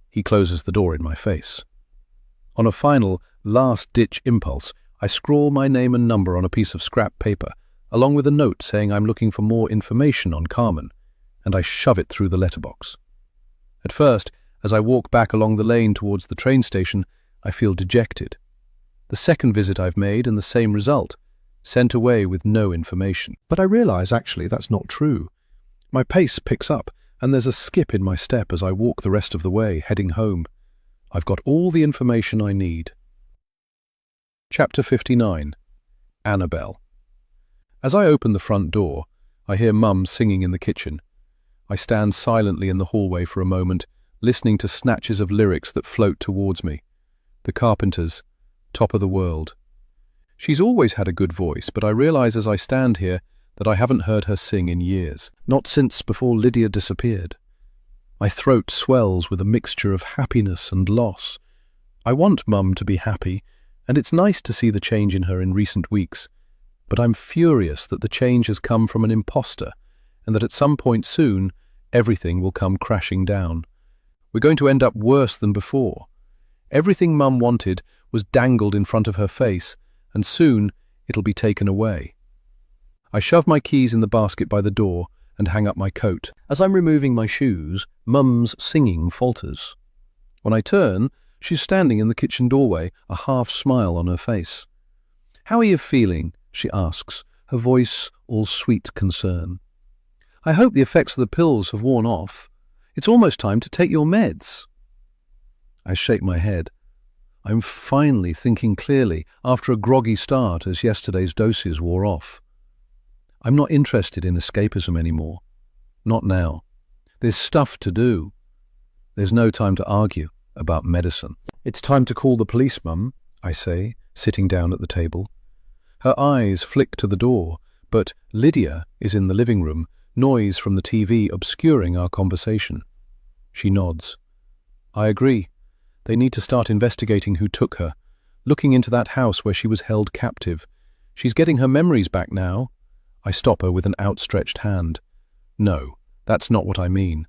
He closes the door in my face. On a final, last-ditch impulse, I scrawl my name and number on a piece of scrap paper, along with a note saying I'm looking for more information on Carmen, and I shove it through the letterbox. At first, as I walk back along the lane towards the train station, I feel dejected. The second visit I've made and the same result, sent away with no information. But I realize actually that's not true. My pace picks up, and there's a skip in my step as I walk the rest of the way, heading home. I've got all the information I need. Chapter 59. Annabelle. As I open the front door, I hear Mum singing in the kitchen. I stand silently in the hallway for a moment, listening to snatches of lyrics that float towards me. The Carpenters, Top of the World. She's always had a good voice, but I realize as I stand here that I haven't heard her sing in years, not since before Lydia disappeared. My throat swells with a mixture of happiness and loss. I want Mum to be happy, and it's nice to see the change in her in recent weeks, but I'm furious that the change has come from an imposter, and that at some point soon, everything will come crashing down. We're going to end up worse than before. Everything Mum wanted was dangled in front of her face, and soon it'll be taken away. I shove my keys in the basket by the door and hang up my coat. As I'm removing my shoes, Mum's singing falters. When I turn, she's standing in the kitchen doorway, a half-smile on her face. "How are you feeling?" she asks, her voice all sweet concern. "I hope the effects of the pills have worn off. It's almost time to take your meds." I shake my head. I'm finally thinking clearly after a groggy start as yesterday's doses wore off. I'm not interested in escapism anymore. Not now. There's stuff to do. There's no time to argue about medicine. It's time to call the police, Mum, I say, sitting down at the table. Her eyes flick to the door, but Lydia is in the living room, noise from the TV obscuring our conversation. She nods. I agree. They need to start investigating who took her, looking into that house where she was held captive. She's getting her memories back now. I stop her with an outstretched hand. No, that's not what I mean.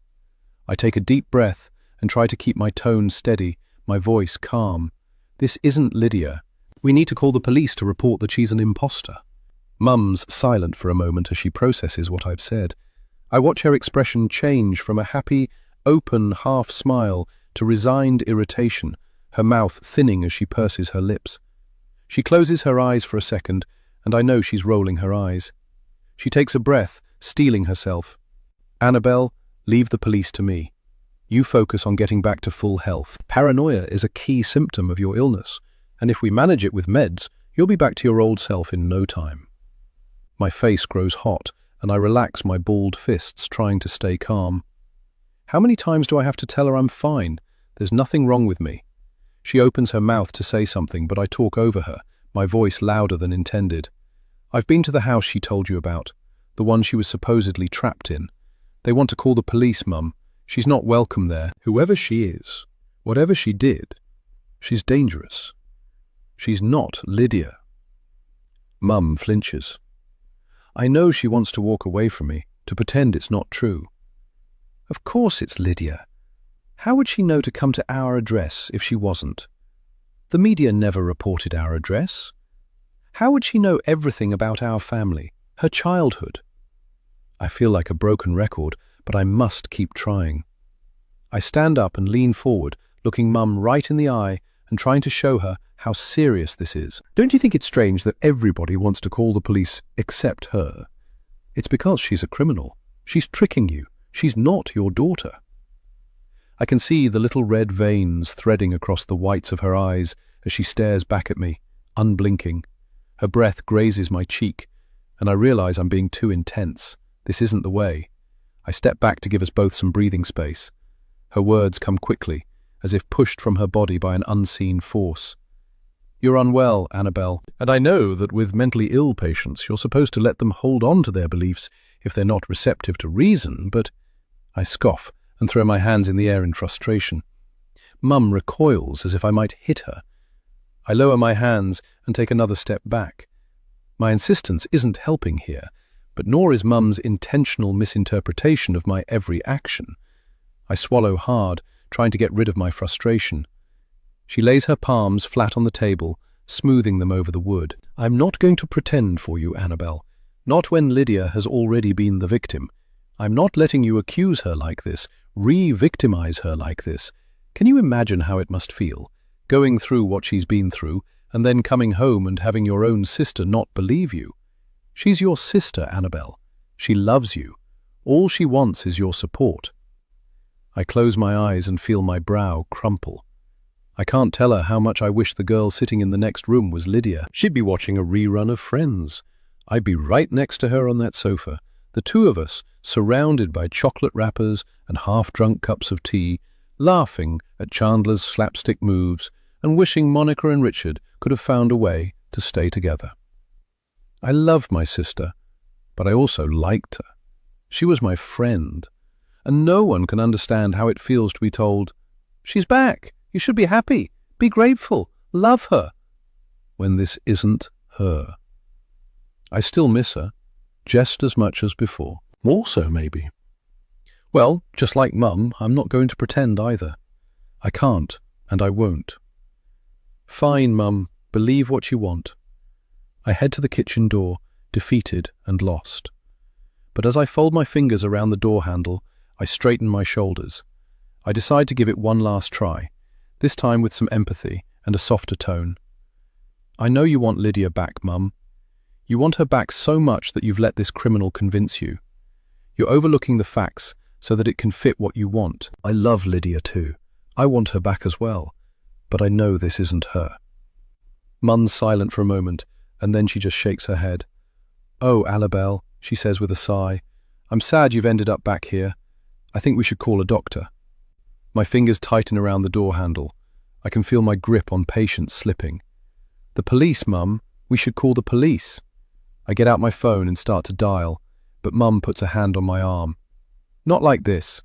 I take a deep breath and try to keep my tone steady, my voice calm. This isn't Lydia. We need to call the police to report that she's an imposter. Mum's silent for a moment as she processes what I've said. I watch her expression change from a happy, open half-smile to resigned irritation, her mouth thinning as she purses her lips. She closes her eyes for a second, and I know she's rolling her eyes. She takes a breath, steeling herself. Annabelle, leave the police to me. You focus on getting back to full health. Paranoia is a key symptom of your illness, and if we manage it with meds, you'll be back to your old self in no time. My face grows hot, and I relax my balled fists, trying to stay calm. How many times do I have to tell her I'm fine? There's nothing wrong with me. She opens her mouth to say something, but I talk over her, my voice louder than intended. I've been to the house she told you about, the one she was supposedly trapped in. They want to call the police, Mum. She's not welcome there. Whoever she is, whatever she did, she's dangerous. She's not Lydia. Mum flinches. I know she wants to walk away from me, to pretend it's not true. Of course it's Lydia. How would she know to come to our address if she wasn't? The media never reported our address. How would she know everything about our family, her childhood? I feel like a broken record, but I must keep trying. I stand up and lean forward, looking Mum right in the eye and trying to show her how serious this is. Don't you think it's strange that everybody wants to call the police except her? It's because she's a criminal. She's tricking you. She's not your daughter. I can see the little red veins threading across the whites of her eyes as she stares back at me, unblinking. Her breath grazes my cheek, and I realize I'm being too intense. This isn't the way. I step back to give us both some breathing space. Her words come quickly, as if pushed from her body by an unseen force. You're unwell, Annabelle, and I know that with mentally ill patients you're supposed to let them hold on to their beliefs if they're not receptive to reason, but I scoff and throw my hands in the air in frustration. Mum recoils as if I might hit her. I lower my hands and take another step back. My insistence isn't helping here, but nor is Mum's intentional misinterpretation of my every action. I swallow hard, trying to get rid of my frustration. She lays her palms flat on the table, smoothing them over the wood. I'm not going to pretend for you, Annabelle. Not when Lydia has already been the victim. I'm not letting you accuse her like this, re-victimize her like this. Can you imagine how it must feel, going through what she's been through, and then coming home and having your own sister not believe you? She's your sister, Annabelle. She loves you. All she wants is your support. I close my eyes and feel my brow crumple. I can't tell her how much I wish the girl sitting in the next room was Lydia. She'd be watching a rerun of Friends. I'd be right next to her on that sofa, the two of us, surrounded by chocolate wrappers and half-drunk cups of tea, laughing at Chandler's slapstick moves and wishing Monica and Richard could have found a way to stay together. I loved my sister, but I also liked her. She was my friend, and no one can understand how it feels to be told, "She's back, you should be happy, be grateful, love her," when this isn't her. I still miss her, just as much as before. More so, maybe. Well, just like Mum, I'm not going to pretend either. I can't, and I won't. Fine, Mum, believe what you want. I head to the kitchen door, defeated and lost. But as I fold my fingers around the door handle, I straighten my shoulders. I decide to give it one last try, this time with some empathy and a softer tone. I know you want Lydia back, Mum. You want her back so much that you've let this criminal convince you. You're overlooking the facts so that it can fit what you want. I love Lydia too. I want her back as well, but I know this isn't her. Mum's silent for a moment, and then she just shakes her head. Oh, Annabelle, she says with a sigh, I'm sad you've ended up back here. I think we should call a doctor. My fingers tighten around the door handle. I can feel my grip on Patience slipping. The police, Mum. We should call the police. I get out my phone and start to dial, but Mum puts a hand on my arm. Not like this.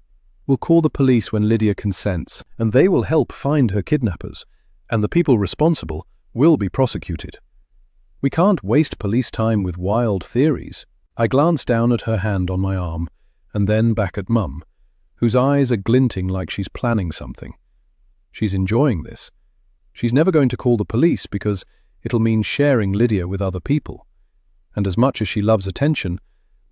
We'll call the police when Lydia consents, and they will help find her kidnappers, and the people responsible will be prosecuted. We can't waste police time with wild theories. I glance down at her hand on my arm, and then back at Mum, whose eyes are glinting like she's planning something. She's enjoying this. She's never going to call the police because it'll mean sharing Lydia with other people. And as much as she loves attention,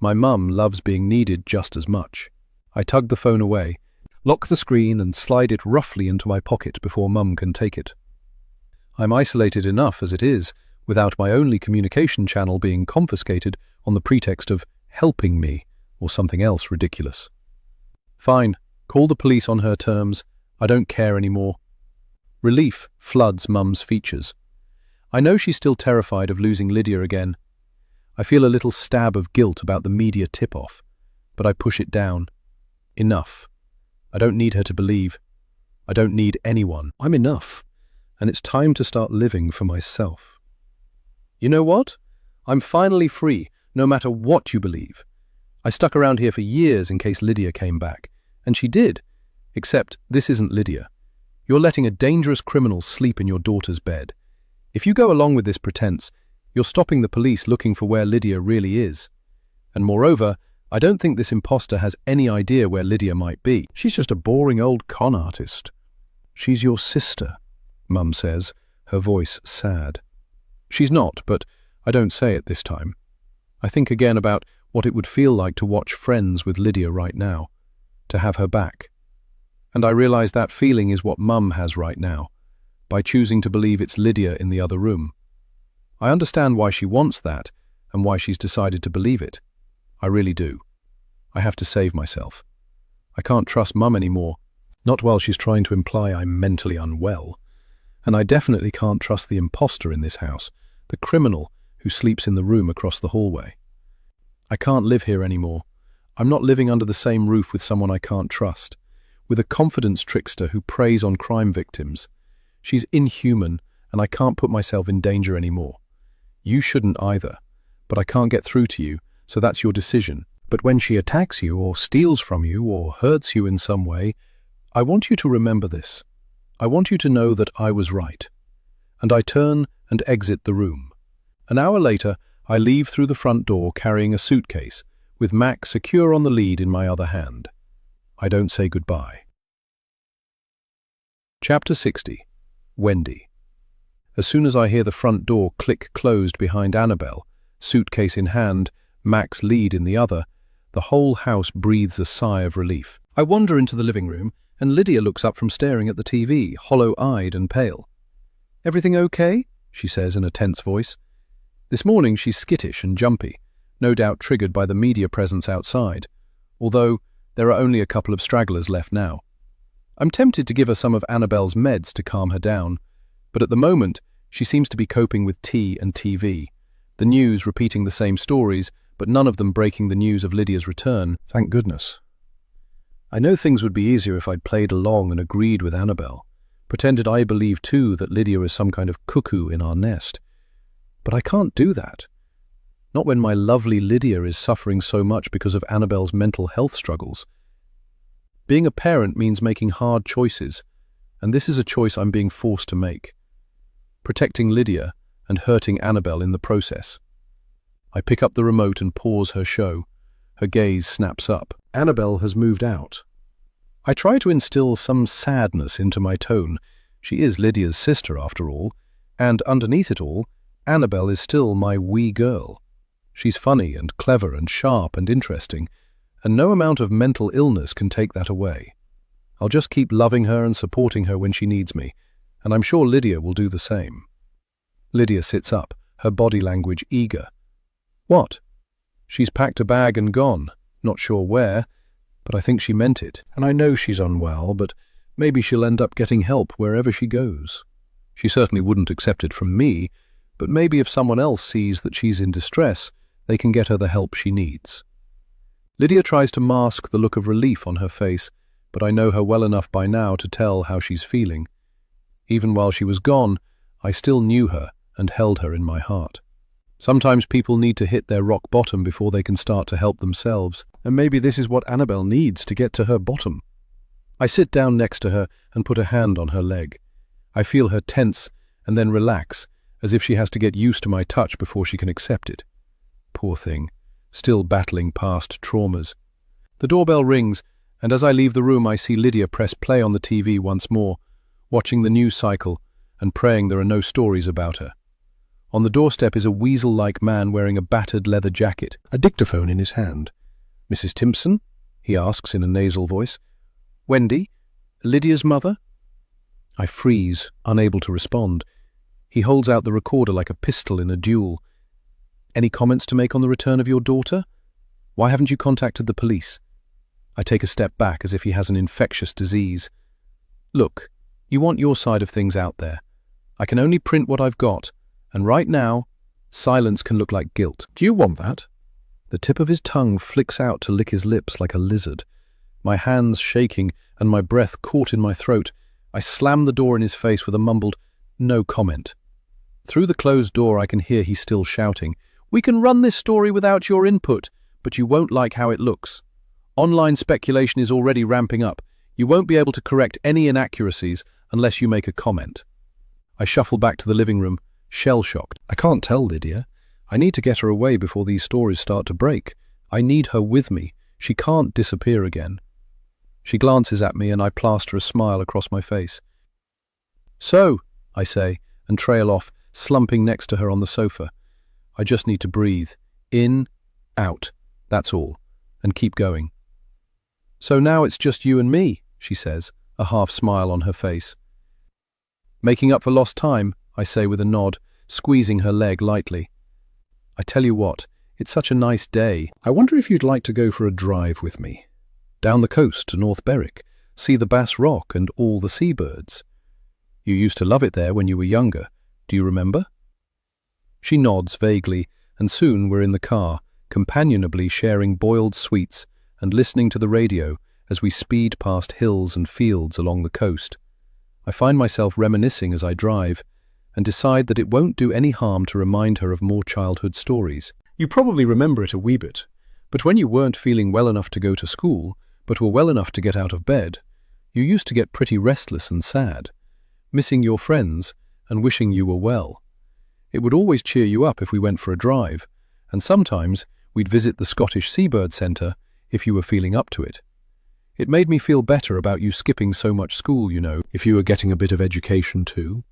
my mum loves being needed just as much. I tug the phone away, lock the screen and slide it roughly into my pocket before Mum can take it. I'm isolated enough as it is, without my only communication channel being confiscated on the pretext of helping me or something else ridiculous. Fine, call the police on her terms. I don't care anymore. Relief floods Mum's features. I know she's still terrified of losing Lydia again. I feel a little stab of guilt about the media tip-off, but I push it down. Enough. I don't need her to believe. I don't need anyone. I'm enough, and it's time to start living for myself. You know what? I'm finally free, no matter what you believe. I stuck around here for years in case Lydia came back, and she did, except this isn't Lydia. You're letting a dangerous criminal sleep in your daughter's bed. If you go along with this pretense, you're stopping the police looking for where Lydia really is. And moreover, I don't think this imposter has any idea where Lydia might be. She's just a boring old con artist. She's your sister, Mum says, her voice sad. She's not, but I don't say it this time. I think again about what it would feel like to watch Friends with Lydia right now, to have her back. And I realize that feeling is what Mum has right now, by choosing to believe it's Lydia in the other room. I understand why she wants that, and why she's decided to believe it. I really do. I have to save myself. I can't trust Mum anymore, not while she's trying to imply I'm mentally unwell. And I definitely can't trust the imposter in this house, the criminal who sleeps in the room across the hallway. I can't live here anymore. I'm not living under the same roof with someone I can't trust, with a confidence trickster who preys on crime victims. She's inhuman, and I can't put myself in danger anymore. You shouldn't either, but I can't get through to you, so that's your decision. But when she attacks you, or steals from you, or hurts you in some way, I want you to remember this. I want you to know that I was right. And I turn and exit the room. An hour later, I leave through the front door carrying a suitcase, with Mac secure on the lead in my other hand. I don't say goodbye. Chapter 60. Wendy. As soon as I hear the front door click closed behind Annabelle, suitcase in hand, Mac's lead in the other, the whole house breathes a sigh of relief. I wander into the living room, and Lydia looks up from staring at the TV, hollow-eyed and pale. "Everything okay?" she says in a tense voice. This morning she's skittish and jumpy, no doubt triggered by the media presence outside, although there are only a couple of stragglers left now. I'm tempted to give her some of Annabelle's meds to calm her down, but at the moment she seems to be coping with tea and TV, the news repeating the same stories, but none of them breaking the news of Lydia's return. Thank goodness. I know things would be easier if I'd played along and agreed with Annabelle, pretended I believe too that Lydia is some kind of cuckoo in our nest. But I can't do that. Not when my lovely Lydia is suffering so much because of Annabelle's mental health struggles. Being a parent means making hard choices, and this is a choice I'm being forced to make. Protecting Lydia and hurting Annabelle in the process. I pick up the remote and pause her show. Her gaze snaps up. Annabelle has moved out. I try to instill some sadness into my tone. She is Lydia's sister, after all, and underneath it all, Annabelle is still my wee girl. She's funny and clever and sharp and interesting, and no amount of mental illness can take that away. I'll just keep loving her and supporting her when she needs me, and I'm sure Lydia will do the same. Lydia sits up, her body language eager. What? She's packed a bag and gone, not sure where, but I think she meant it. And I know she's unwell, but maybe she'll end up getting help wherever she goes. She certainly wouldn't accept it from me, but maybe if someone else sees that she's in distress, they can get her the help she needs. Lydia tries to mask the look of relief on her face, but I know her well enough by now to tell how she's feeling. Even while she was gone, I still knew her and held her in my heart. Sometimes people need to hit their rock bottom before they can start to help themselves, and maybe this is what Annabelle needs to get to her bottom. I sit down next to her and put a hand on her leg. I feel her tense and then relax, as if she has to get used to my touch before she can accept it. Poor thing, still battling past traumas. The doorbell rings, and as I leave the room I see Lydia press play on the TV once more, watching the news cycle and praying there are no stories about her. On the doorstep is a weasel-like man wearing a battered leather jacket, a dictaphone in his hand. "Mrs. Timpson?" he asks in a nasal voice. "Wendy? Lydia's mother?" I freeze, unable to respond. He holds out the recorder like a pistol in a duel. "Any comments to make on the return of your daughter? Why haven't you contacted the police?" I take a step back as if he has an infectious disease. "Look, you want your side of things out there. I can only print what I've got, and right now, silence can look like guilt. Do you want that?" The tip of his tongue flicks out to lick his lips like a lizard. My hands shaking and my breath caught in my throat, I slam the door in his face with a mumbled, "No comment." Through the closed door I can hear he's still shouting, "We can run this story without your input, but you won't like how it looks. Online speculation is already ramping up. You won't be able to correct any inaccuracies unless you make a comment." I shuffle back to the living room, shell-shocked. I can't tell Lydia. I need to get her away before these stories start to break. I need her with me. She can't disappear again. She glances at me and I plaster a smile across my face. "So," I say, and trail off, slumping next to her on the sofa. I just need to breathe. In, out, that's all, and keep going. "So now it's just you and me," she says, a half smile on her face. "Making up for lost time," I say with a nod, squeezing her leg lightly. "I tell you what, it's such a nice day. I wonder if you'd like to go for a drive with me. Down the coast to North Berwick, see the Bass Rock and all the seabirds. You used to love it there when you were younger. Do you remember?" She nods vaguely, and soon we're in the car, companionably sharing boiled sweets and listening to the radio as we speed past hills and fields along the coast. I find myself reminiscing as I drive, and decide that it won't do any harm to remind her of more childhood stories. You probably remember it a wee bit, but when you weren't feeling well enough to go to school, but were well enough to get out of bed, you used to get pretty restless and sad, missing your friends and wishing you were well. It would always cheer you up if we went for a drive, and sometimes we'd visit the Scottish Seabird Centre if you were feeling up to it. It made me feel better about you skipping so much school, you know, if you were getting a bit of education too.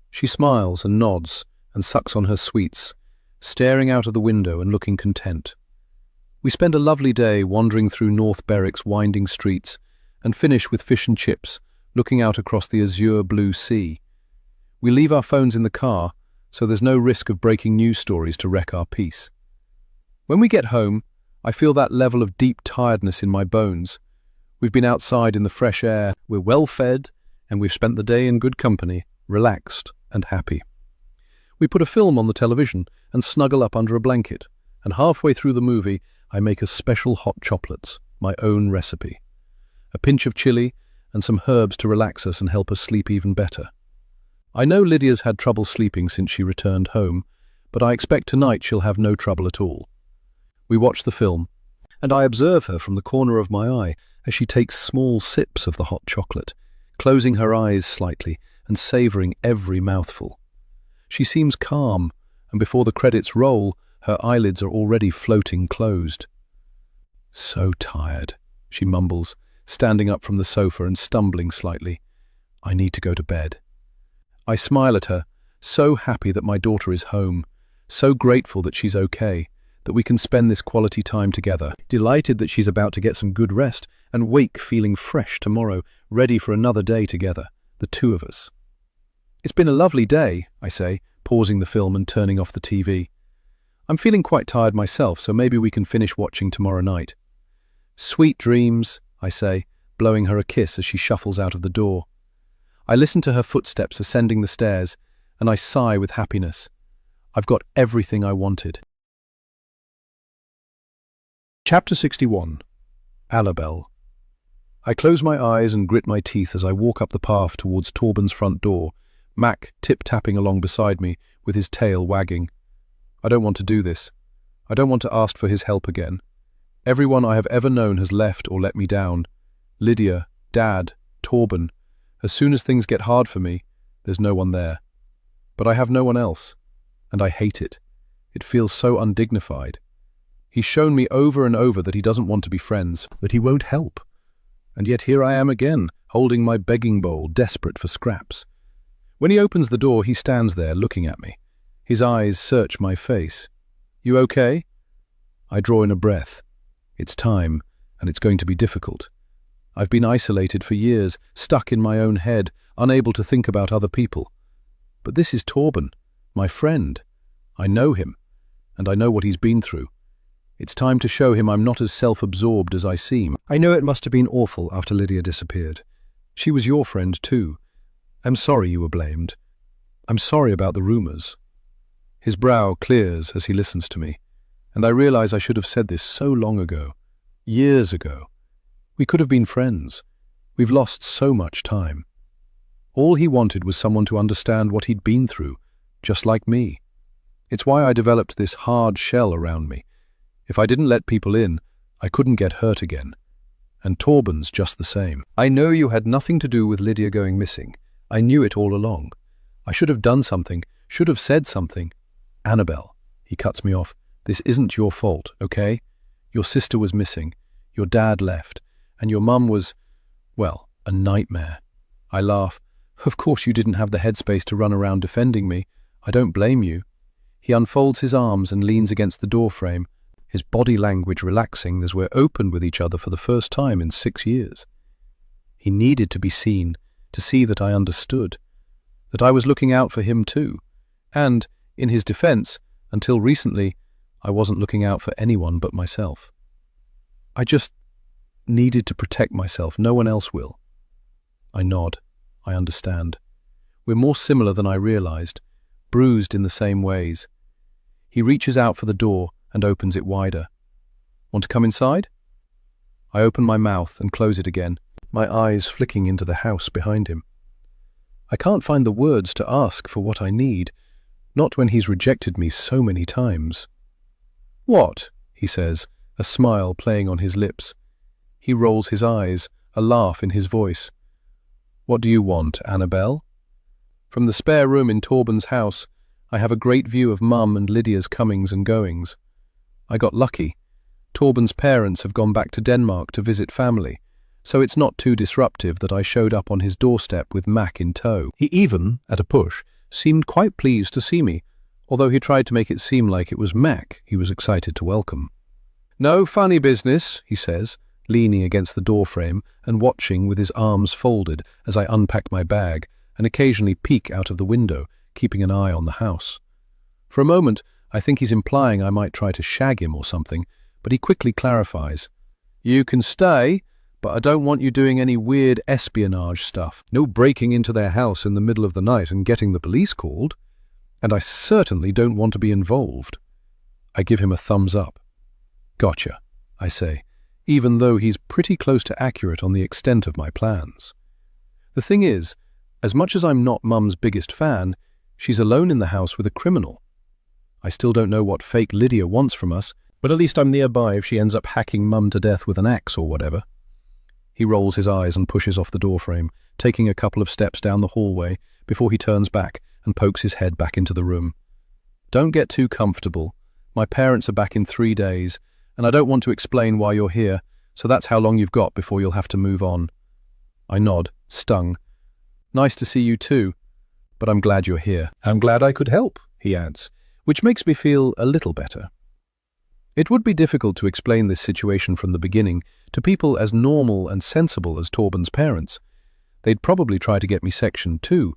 She smiles and nods and sucks on her sweets, staring out of the window and looking content. We spend a lovely day wandering through North Berwick's winding streets and finish with fish and chips, looking out across the azure blue sea. We leave our phones in the car, so there's no risk of breaking news stories to wreck our peace. When we get home, I feel that level of deep tiredness in my bones. We've been outside in the fresh air, we're well fed, and we've spent the day in good company, relaxed and happy. We put a film on the television and snuggle up under a blanket, and halfway through the movie I make us special hot chocolates, my own recipe. A pinch of chili and some herbs to relax us and help us sleep even better. I know Lydia's had trouble sleeping since she returned home, but I expect tonight she'll have no trouble at all. We watch the film, and I observe her from the corner of my eye as she takes small sips of the hot chocolate, closing her eyes slightly and savouring every mouthful. She seems calm, and before the credits roll, her eyelids are already floating closed. "So tired," she mumbles, standing up from the sofa and stumbling slightly. "I need to go to bed." I smile at her, so happy that my daughter is home, so grateful that she's okay, that we can spend this quality time together, delighted that she's about to get some good rest and wake feeling fresh tomorrow, ready for another day together, the two of us. "It's been a lovely day," I say, pausing the film and turning off the TV. "I'm feeling quite tired myself, so maybe we can finish watching tomorrow night." "Sweet dreams," I say, blowing her a kiss as she shuffles out of the door. I listen to her footsteps ascending the stairs, and I sigh with happiness. I've got everything I wanted. Chapter 61. Annabelle. I close my eyes and grit my teeth as I walk up the path towards Torben's front door, Mac tip-tapping along beside me with his tail wagging. I don't want to do this. I don't want to ask for his help again. Everyone I have ever known has left or let me down. Lydia, Dad, Torben. As soon as things get hard for me, there's no one there. But I have no one else, and I hate it. It feels so undignified. He's shown me over and over that he doesn't want to be friends, that he won't help. And yet here I am again, holding my begging bowl, desperate for scraps. When he opens the door, he stands there looking at me. His eyes search my face. You okay? I draw in a breath. It's time, and it's going to be difficult. I've been isolated for years, stuck in my own head, unable to think about other people. But this is Torben, my friend. I know him, and I know what he's been through. It's time to show him I'm not as self-absorbed as I seem. I know it must have been awful after Lydia disappeared. She was your friend too. I'm sorry you were blamed. I'm sorry about the rumors. His brow clears as he listens to me, and I realize I should have said this so long ago, years ago. We could have been friends. We've lost so much time. All he wanted was someone to understand what he'd been through, just like me. It's why I developed this hard shell around me. If I didn't let people in, I couldn't get hurt again. And Torben's just the same. I know you had nothing to do with Lydia going missing. I knew it all along. I should have done something, should have said something. Annabelle, he cuts me off, this isn't your fault, okay? Your sister was missing, your dad left, and your mum was, well, a nightmare. I laugh. Of course you didn't have the headspace to run around defending me. I don't blame you. He unfolds his arms and leans against the doorframe, his body language relaxing as we're open with each other for the first time in 6 years. He needed to be seen, to see that I understood, that I was looking out for him too. And, in his defense, until recently, I wasn't looking out for anyone but myself. I just needed to protect myself. No one else will. I nod. I understand. We're more similar than I realized, bruised in the same ways. He reaches out for the door and opens it wider. Want to come inside? I open my mouth and close it again, my eyes flicking into the house behind him. I can't find the words to ask for what I need, not when he's rejected me so many times. What? He says, a smile playing on his lips. He rolls his eyes, a laugh in his voice. What do you want, Annabelle? From the spare room in Torben's house, I have a great view of Mum and Lydia's comings and goings. I got lucky. Torben's parents have gone back to Denmark to visit family, so it's not too disruptive that I showed up on his doorstep with Mac in tow. He even, at a push, seemed quite pleased to see me, although he tried to make it seem like it was Mac he was excited to welcome. No funny business, he says, leaning against the doorframe and watching with his arms folded as I unpack my bag and occasionally peek out of the window, keeping an eye on the house. For a moment, I think he's implying I might try to shag him or something, but he quickly clarifies. You can stay, but I don't want you doing any weird espionage stuff. No breaking into their house in the middle of the night and getting the police called. And I certainly don't want to be involved. I give him a thumbs up. Gotcha, I say, even though he's pretty close to accurate on the extent of my plans. The thing is, as much as I'm not Mum's biggest fan, she's alone in the house with a criminal. I still don't know what fake Lydia wants from us, but at least I'm nearby if she ends up hacking Mum to death with an axe or whatever. He rolls his eyes and pushes off the doorframe, taking a couple of steps down the hallway before he turns back and pokes his head back into the room. Don't get too comfortable. My parents are back in 3 days, and I don't want to explain why you're here, so that's how long you've got before you'll have to move on. I nod, stung. Nice to see you too, but I'm glad you're here. I'm glad I could help, he adds, which makes me feel a little better. It would be difficult to explain this situation from the beginning to people as normal and sensible as Torben's parents. They'd probably try to get me sectioned too.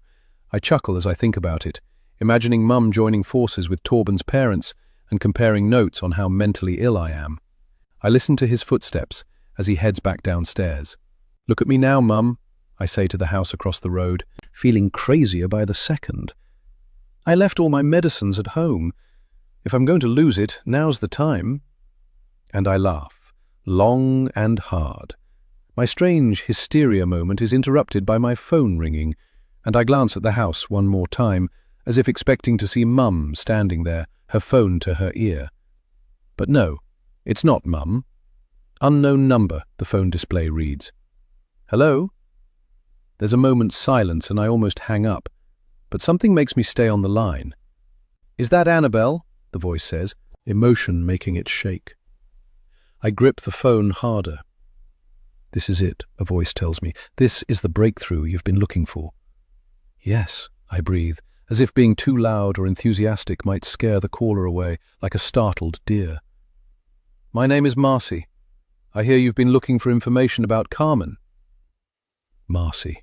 I chuckle as I think about it, imagining Mum joining forces with Torben's parents and comparing notes on how mentally ill I am. I listen to his footsteps as he heads back downstairs. Look at me now, Mum, I say to the house across the road, feeling crazier by the second. I left all my medicines at home. If I'm going to lose it, now's the time. And I laugh. long and hard. My strange hysteria moment is interrupted by my phone ringing, and I glance at the house one more time, as if expecting to see Mum standing there, her phone to her ear. But no, it's not Mum. Unknown number, the phone display reads. Hello? There's a moment's silence and I almost hang up, but something makes me stay on the line. Is that Annabelle? The voice says, emotion making it shake. I grip the phone harder. This is it, a voice tells me. This is the breakthrough you've been looking for. Yes, I breathe, as if being too loud or enthusiastic might scare the caller away, like a startled deer. My name is Marcy. I hear you've been looking for information about Carmen. Marcy.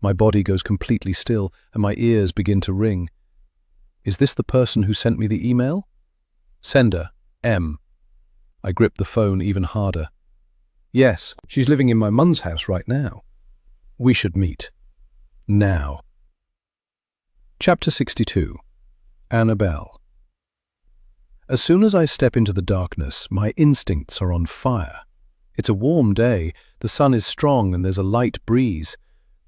My body goes completely still, and my ears begin to ring. Is this the person who sent me the email? Sender, M. I grip the phone even harder. Yes, she's living in my mum's house right now. We should meet. Now. Chapter 62. Annabelle. As soon as I step into the darkness, my instincts are on fire. It's a warm day, the sun is strong and there's a light breeze.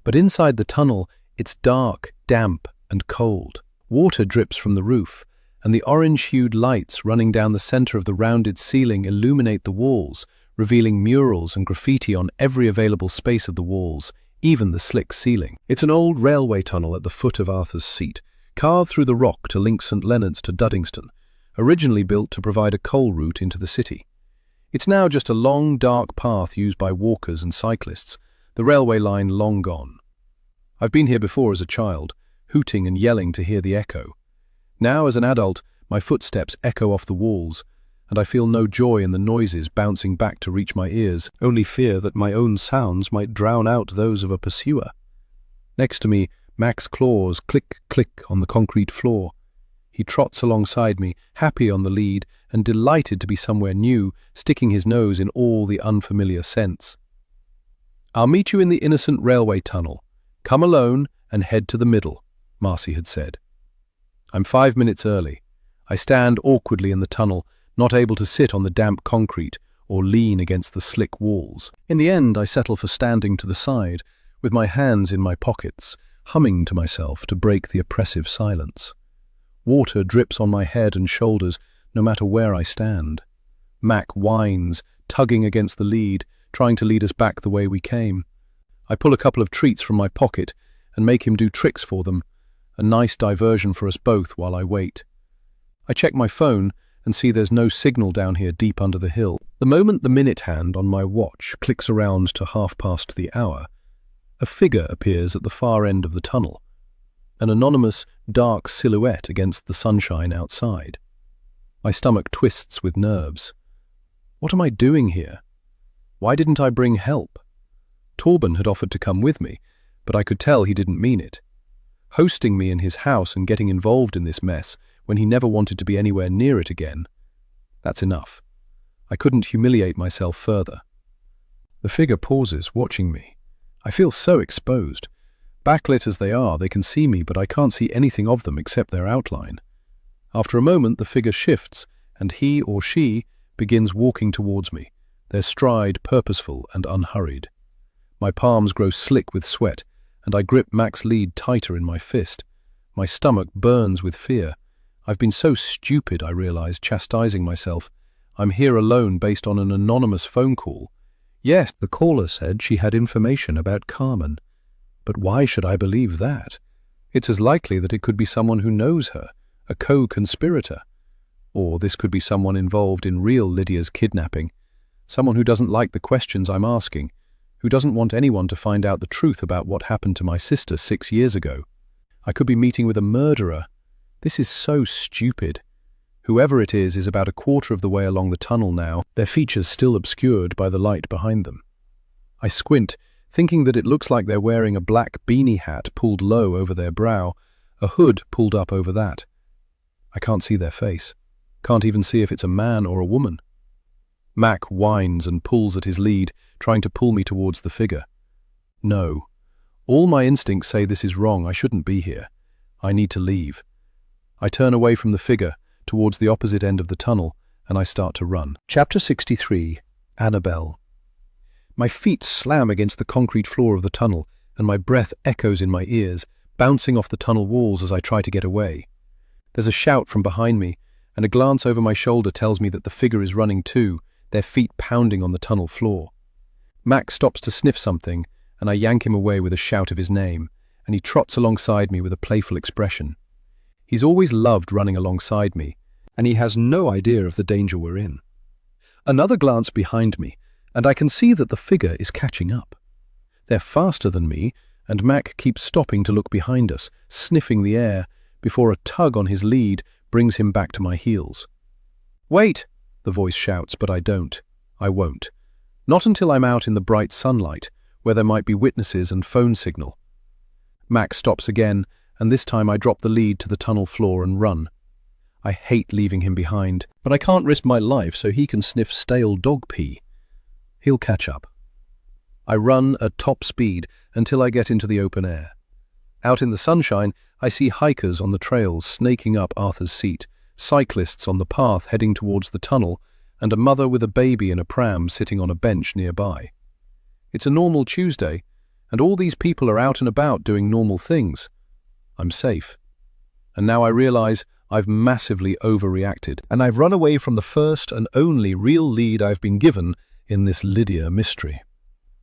But inside the tunnel, it's dark, damp and cold. Water drips from the roof, and the orange-hued lights running down the center of the rounded ceiling illuminate the walls, revealing murals and graffiti on every available space of the walls, even the slick ceiling. It's an old railway tunnel at the foot of Arthur's Seat, carved through the rock to link St Leonard's to Duddingston, originally built to provide a coal route into the city. It's now just a long, dark path used by walkers and cyclists, the railway line long gone. I've been here before as a child, hooting and yelling to hear the echo. Now, as an adult, my footsteps echo off the walls, and I feel no joy in the noises bouncing back to reach my ears, only fear that my own sounds might drown out those of a pursuer. Next to me, Mac's claws click, click on the concrete floor. He trots alongside me, happy on the lead, and delighted to be somewhere new, sticking his nose in all the unfamiliar scents. I'll meet you in the innocent railway tunnel. Come alone and head to the middle, Marcy had said. I'm 5 minutes early. I stand awkwardly in the tunnel, not able to sit on the damp concrete or lean against the slick walls. In the end, I settle for standing to the side, with my hands in my pockets, humming to myself to break the oppressive silence. Water drips on my head and shoulders, no matter where I stand. Mac whines, tugging against the lead, trying to lead us back the way we came. I pull a couple of treats from my pocket and make him do tricks for them, a nice diversion for us both while I wait. I check my phone and see there's no signal down here deep under the hill. The moment the minute hand on my watch clicks around to 1/2 the hour, a figure appears at the far end of the tunnel, an anonymous, dark silhouette against the sunshine outside. My stomach twists with nerves. What am I doing here? Why didn't I bring help? Torben had offered to come with me, but I could tell he didn't mean it. Hosting me in his house and getting involved in this mess when he never wanted to be anywhere near it again. That's enough. I couldn't humiliate myself further. The figure pauses, watching me. I feel so exposed. Backlit as they are, they can see me, but I can't see anything of them except their outline. After a moment, the figure shifts, and he or she begins walking towards me, their stride purposeful and unhurried. My palms grow slick with sweat, and I grip Mac's lead tighter in my fist. My stomach burns with fear. I've been so stupid, I realize, chastising myself. I'm here alone based on an anonymous phone call. Yes, the caller said she had information about Carmen. But why should I believe that? It's as likely that it could be someone who knows her, a co-conspirator. Or this could be someone involved in real Lydia's kidnapping, someone who doesn't like the questions I'm asking, who doesn't want anyone to find out the truth about what happened to my sister 6 years ago. I could be meeting with a murderer. This is so stupid. Whoever it is about 1/4 of the way along the tunnel now, their features still obscured by the light behind them. I squint, thinking that it looks like they're wearing a black beanie hat pulled low over their brow, a hood pulled up over that. I can't see their face. Can't even see if it's a man or a woman. Mac whines and pulls at his lead, trying to pull me towards the figure. No. All my instincts say this is wrong. I shouldn't be here. I need to leave. I turn away from the figure, towards the opposite end of the tunnel, and I start to run. Chapter 63. Annabelle. My feet slam against the concrete floor of the tunnel, and my breath echoes in my ears, bouncing off the tunnel walls as I try to get away. There's a shout from behind me, and a glance over my shoulder tells me that the figure is running too, their feet pounding on the tunnel floor. Mac stops to sniff something, and I yank him away with a shout of his name, and he trots alongside me with a playful expression. He's always loved running alongside me, and he has no idea of the danger we're in. Another glance behind me, and I can see that the figure is catching up. They're faster than me, and Mac keeps stopping to look behind us, sniffing the air, before a tug on his lead brings him back to my heels. "Wait!" the voice shouts, but I don't. I won't. Not until I'm out in the bright sunlight, where there might be witnesses and phone signal. Mac stops again, and this time I drop the lead to the tunnel floor and run. I hate leaving him behind, but I can't risk my life so he can sniff stale dog pee. He'll catch up. I run at top speed until I get into the open air. Out in the sunshine, I see hikers on the trails snaking up Arthur's Seat, cyclists on the path heading towards the tunnel, and a mother with a baby in a pram sitting on a bench nearby. It's a normal Tuesday, and all these people are out and about doing normal things. I'm safe. And now I realize I've massively overreacted, and I've run away from the first and only real lead I've been given in this Lydia mystery.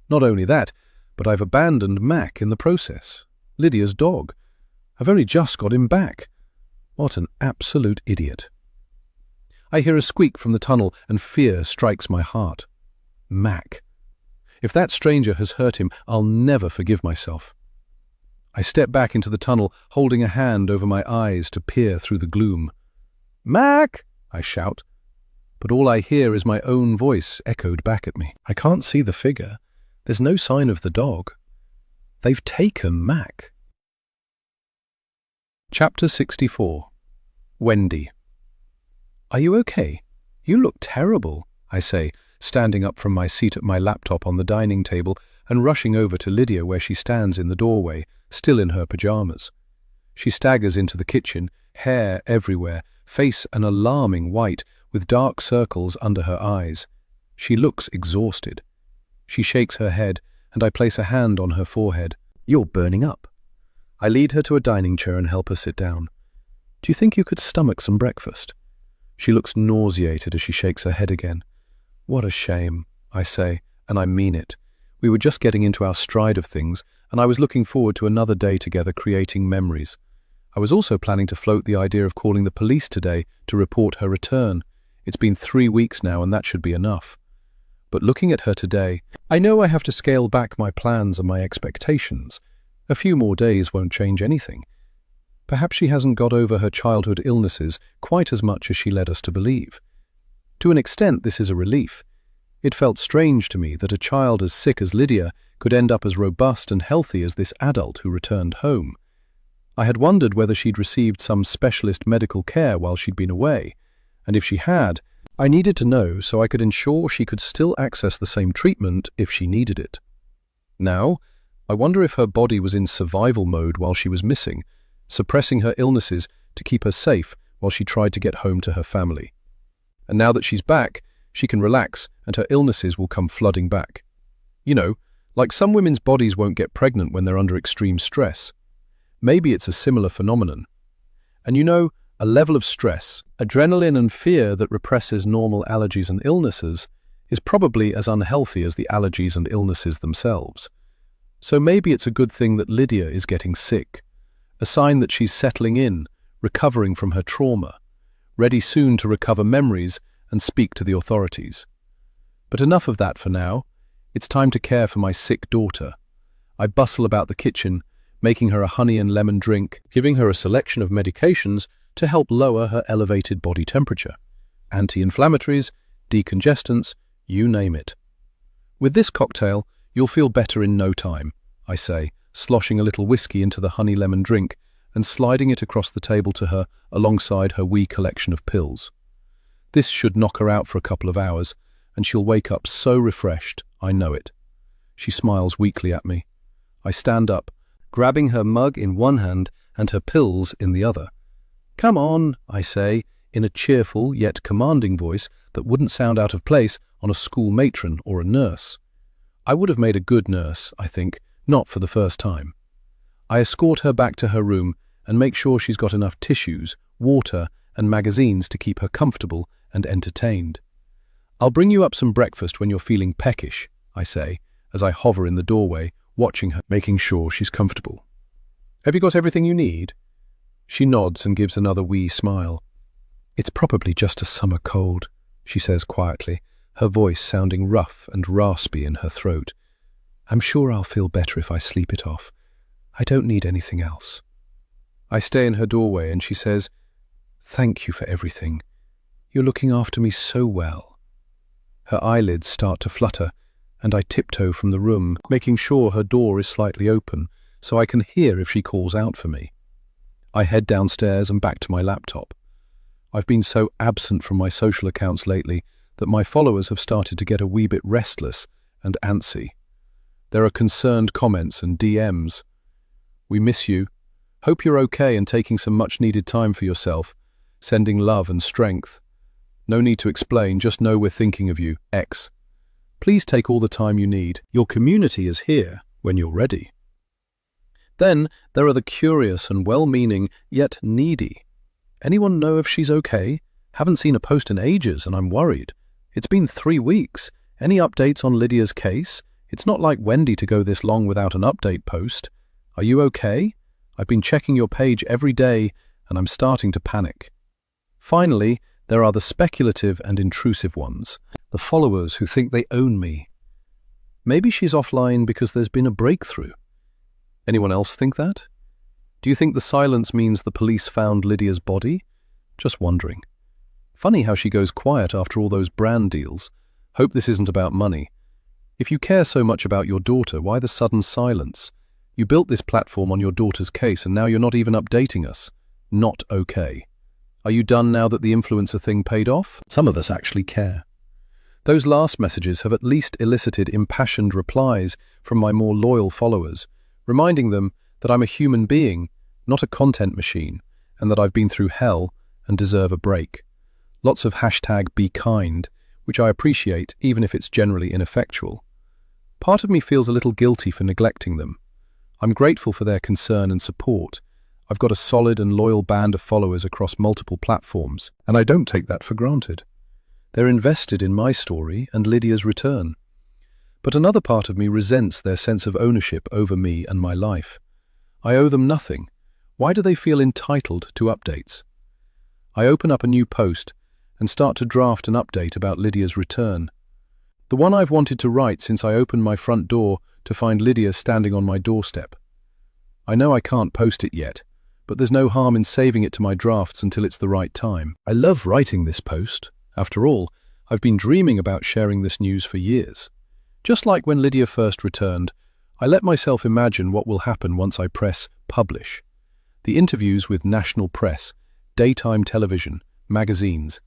Not only that, but I've abandoned Mac in the process. Lydia's dog. I've only just got him back. What an absolute idiot. I hear a squeak from the tunnel, and fear strikes my heart. Mac. If that stranger has hurt him, I'll never forgive myself. I step back into the tunnel, holding a hand over my eyes to peer through the gloom. "Mac!" I shout, but all I hear is my own voice echoed back at me. I can't see the figure. There's no sign of the dog. They've taken Mac. Chapter 64. Wendy. "Are you okay? You look terrible," I say, standing up from my seat at my laptop on the dining table and rushing over to Lydia where she stands in the doorway, still in her pajamas. She staggers into the kitchen, hair everywhere, face an alarming white, with dark circles under her eyes. She looks exhausted. She shakes her head, and I place a hand on her forehead. "You're burning up." I lead her to a dining chair and help her sit down. "Do you think you could stomach some breakfast?" She looks nauseated as she shakes her head again. "What a shame," I say, and I mean it. We were just getting into our stride of things, and I was looking forward to another day together creating memories. I was also planning to float the idea of calling the police today to report her return. It's been 3 weeks now, and that should be enough. But looking at her today, I know I have to scale back my plans and my expectations. A few more days won't change anything. Perhaps she hasn't got over her childhood illnesses quite as much as she led us to believe. To an extent, this is a relief. It felt strange to me that a child as sick as Lydia could end up as robust and healthy as this adult who returned home. I had wondered whether she'd received some specialist medical care while she'd been away, and if she had, I needed to know so I could ensure she could still access the same treatment if she needed it. Now, I wonder if her body was in survival mode while she was missing, suppressing her illnesses to keep her safe while she tried to get home to her family. And now that she's back, she can relax and her illnesses will come flooding back. You know, like some women's bodies won't get pregnant when they're under extreme stress. Maybe it's a similar phenomenon. And you know, a level of stress, adrenaline and fear that represses normal allergies and illnesses is probably as unhealthy as the allergies and illnesses themselves. So maybe it's a good thing that Lydia is getting sick, a sign that she's settling in, recovering from her trauma, ready soon to recover memories and speak to the authorities. But enough of that for now. It's time to care for my sick daughter. I bustle about the kitchen, making her a honey and lemon drink, giving her a selection of medications to help lower her elevated body temperature. Anti-inflammatories, decongestants, you name it. With this cocktail, you'll feel better in no time, I say, sloshing a little whiskey into the honey lemon drink and sliding it across the table to her alongside her wee collection of pills. This should knock her out for a couple of hours, and she'll wake up so refreshed, I know it. She smiles weakly at me. I stand up, grabbing her mug in one hand and her pills in the other. "Come on," I say, in a cheerful yet commanding voice that wouldn't sound out of place on a school matron or a nurse. I would have made a good nurse, I think, not for the first time. I escort her back to her room and make sure she's got enough tissues, water, and magazines to keep her comfortable and entertained. "I'll bring you up some breakfast when you're feeling peckish," I say, as I hover in the doorway, watching her, making sure she's comfortable. "Have you got everything you need?" She nods and gives another wee smile. "It's probably just a summer cold," she says quietly, her voice sounding rough and raspy in her throat. "I'm sure I'll feel better if I sleep it off. I don't need anything else." I stay in her doorway and she says, "Thank you for everything. You're looking after me so well." Her eyelids start to flutter, and I tiptoe from the room, making sure her door is slightly open, so I can hear if she calls out for me. I head downstairs and back to my laptop. I've been so absent from my social accounts lately that my followers have started to get a wee bit restless and antsy. There are concerned comments and DMs. "We miss you. Hope you're okay and taking some much-needed time for yourself. Sending love and strength. No need to explain, just know we're thinking of you, X. Please take all the time you need. Your community is here when you're ready." Then there are the curious and well-meaning, yet needy. "Anyone know if she's okay? Haven't seen a post in ages and I'm worried. It's been 3 weeks. Any updates on Lydia's case? It's not like Wendy to go this long without an update post. Are you okay? I've been checking your page every day and I'm starting to panic." Finally, there are the speculative and intrusive ones, the followers who think they own me. Maybe she's offline because there's been a breakthrough. Anyone else think that? Do you think the silence means the police found Lydia's body? Just wondering. Funny how she goes quiet after all those brand deals. Hope this isn't about money. If you care so much about your daughter, why the sudden silence? You built this platform on your daughter's case and now you're not even updating us. Not okay. Are you done now that the influencer thing paid off? Some of us actually care. Those last messages have at least elicited impassioned replies from my more loyal followers, reminding them that I'm a human being, not a content machine, and that I've been through hell and deserve a break. Lots of #BeKind, which I appreciate even if it's generally ineffectual. Part of me feels a little guilty for neglecting them. I'm grateful for their concern and support. I've got a solid and loyal band of followers across multiple platforms, and I don't take that for granted. They're invested in my story and Lydia's return. But another part of me resents their sense of ownership over me and my life. I owe them nothing. Why do they feel entitled to updates? I open up a new post and start to draft an update about Lydia's return. The one I've wanted to write since I opened my front door to find Lydia standing on my doorstep. I know I can't post it yet, but there's no harm in saving it to my drafts until it's the right time. I love writing this post. After all, I've been dreaming about sharing this news for years. Just like when Lydia first returned, I let myself imagine what will happen once I press publish. The interviews with national press, daytime television, magazines.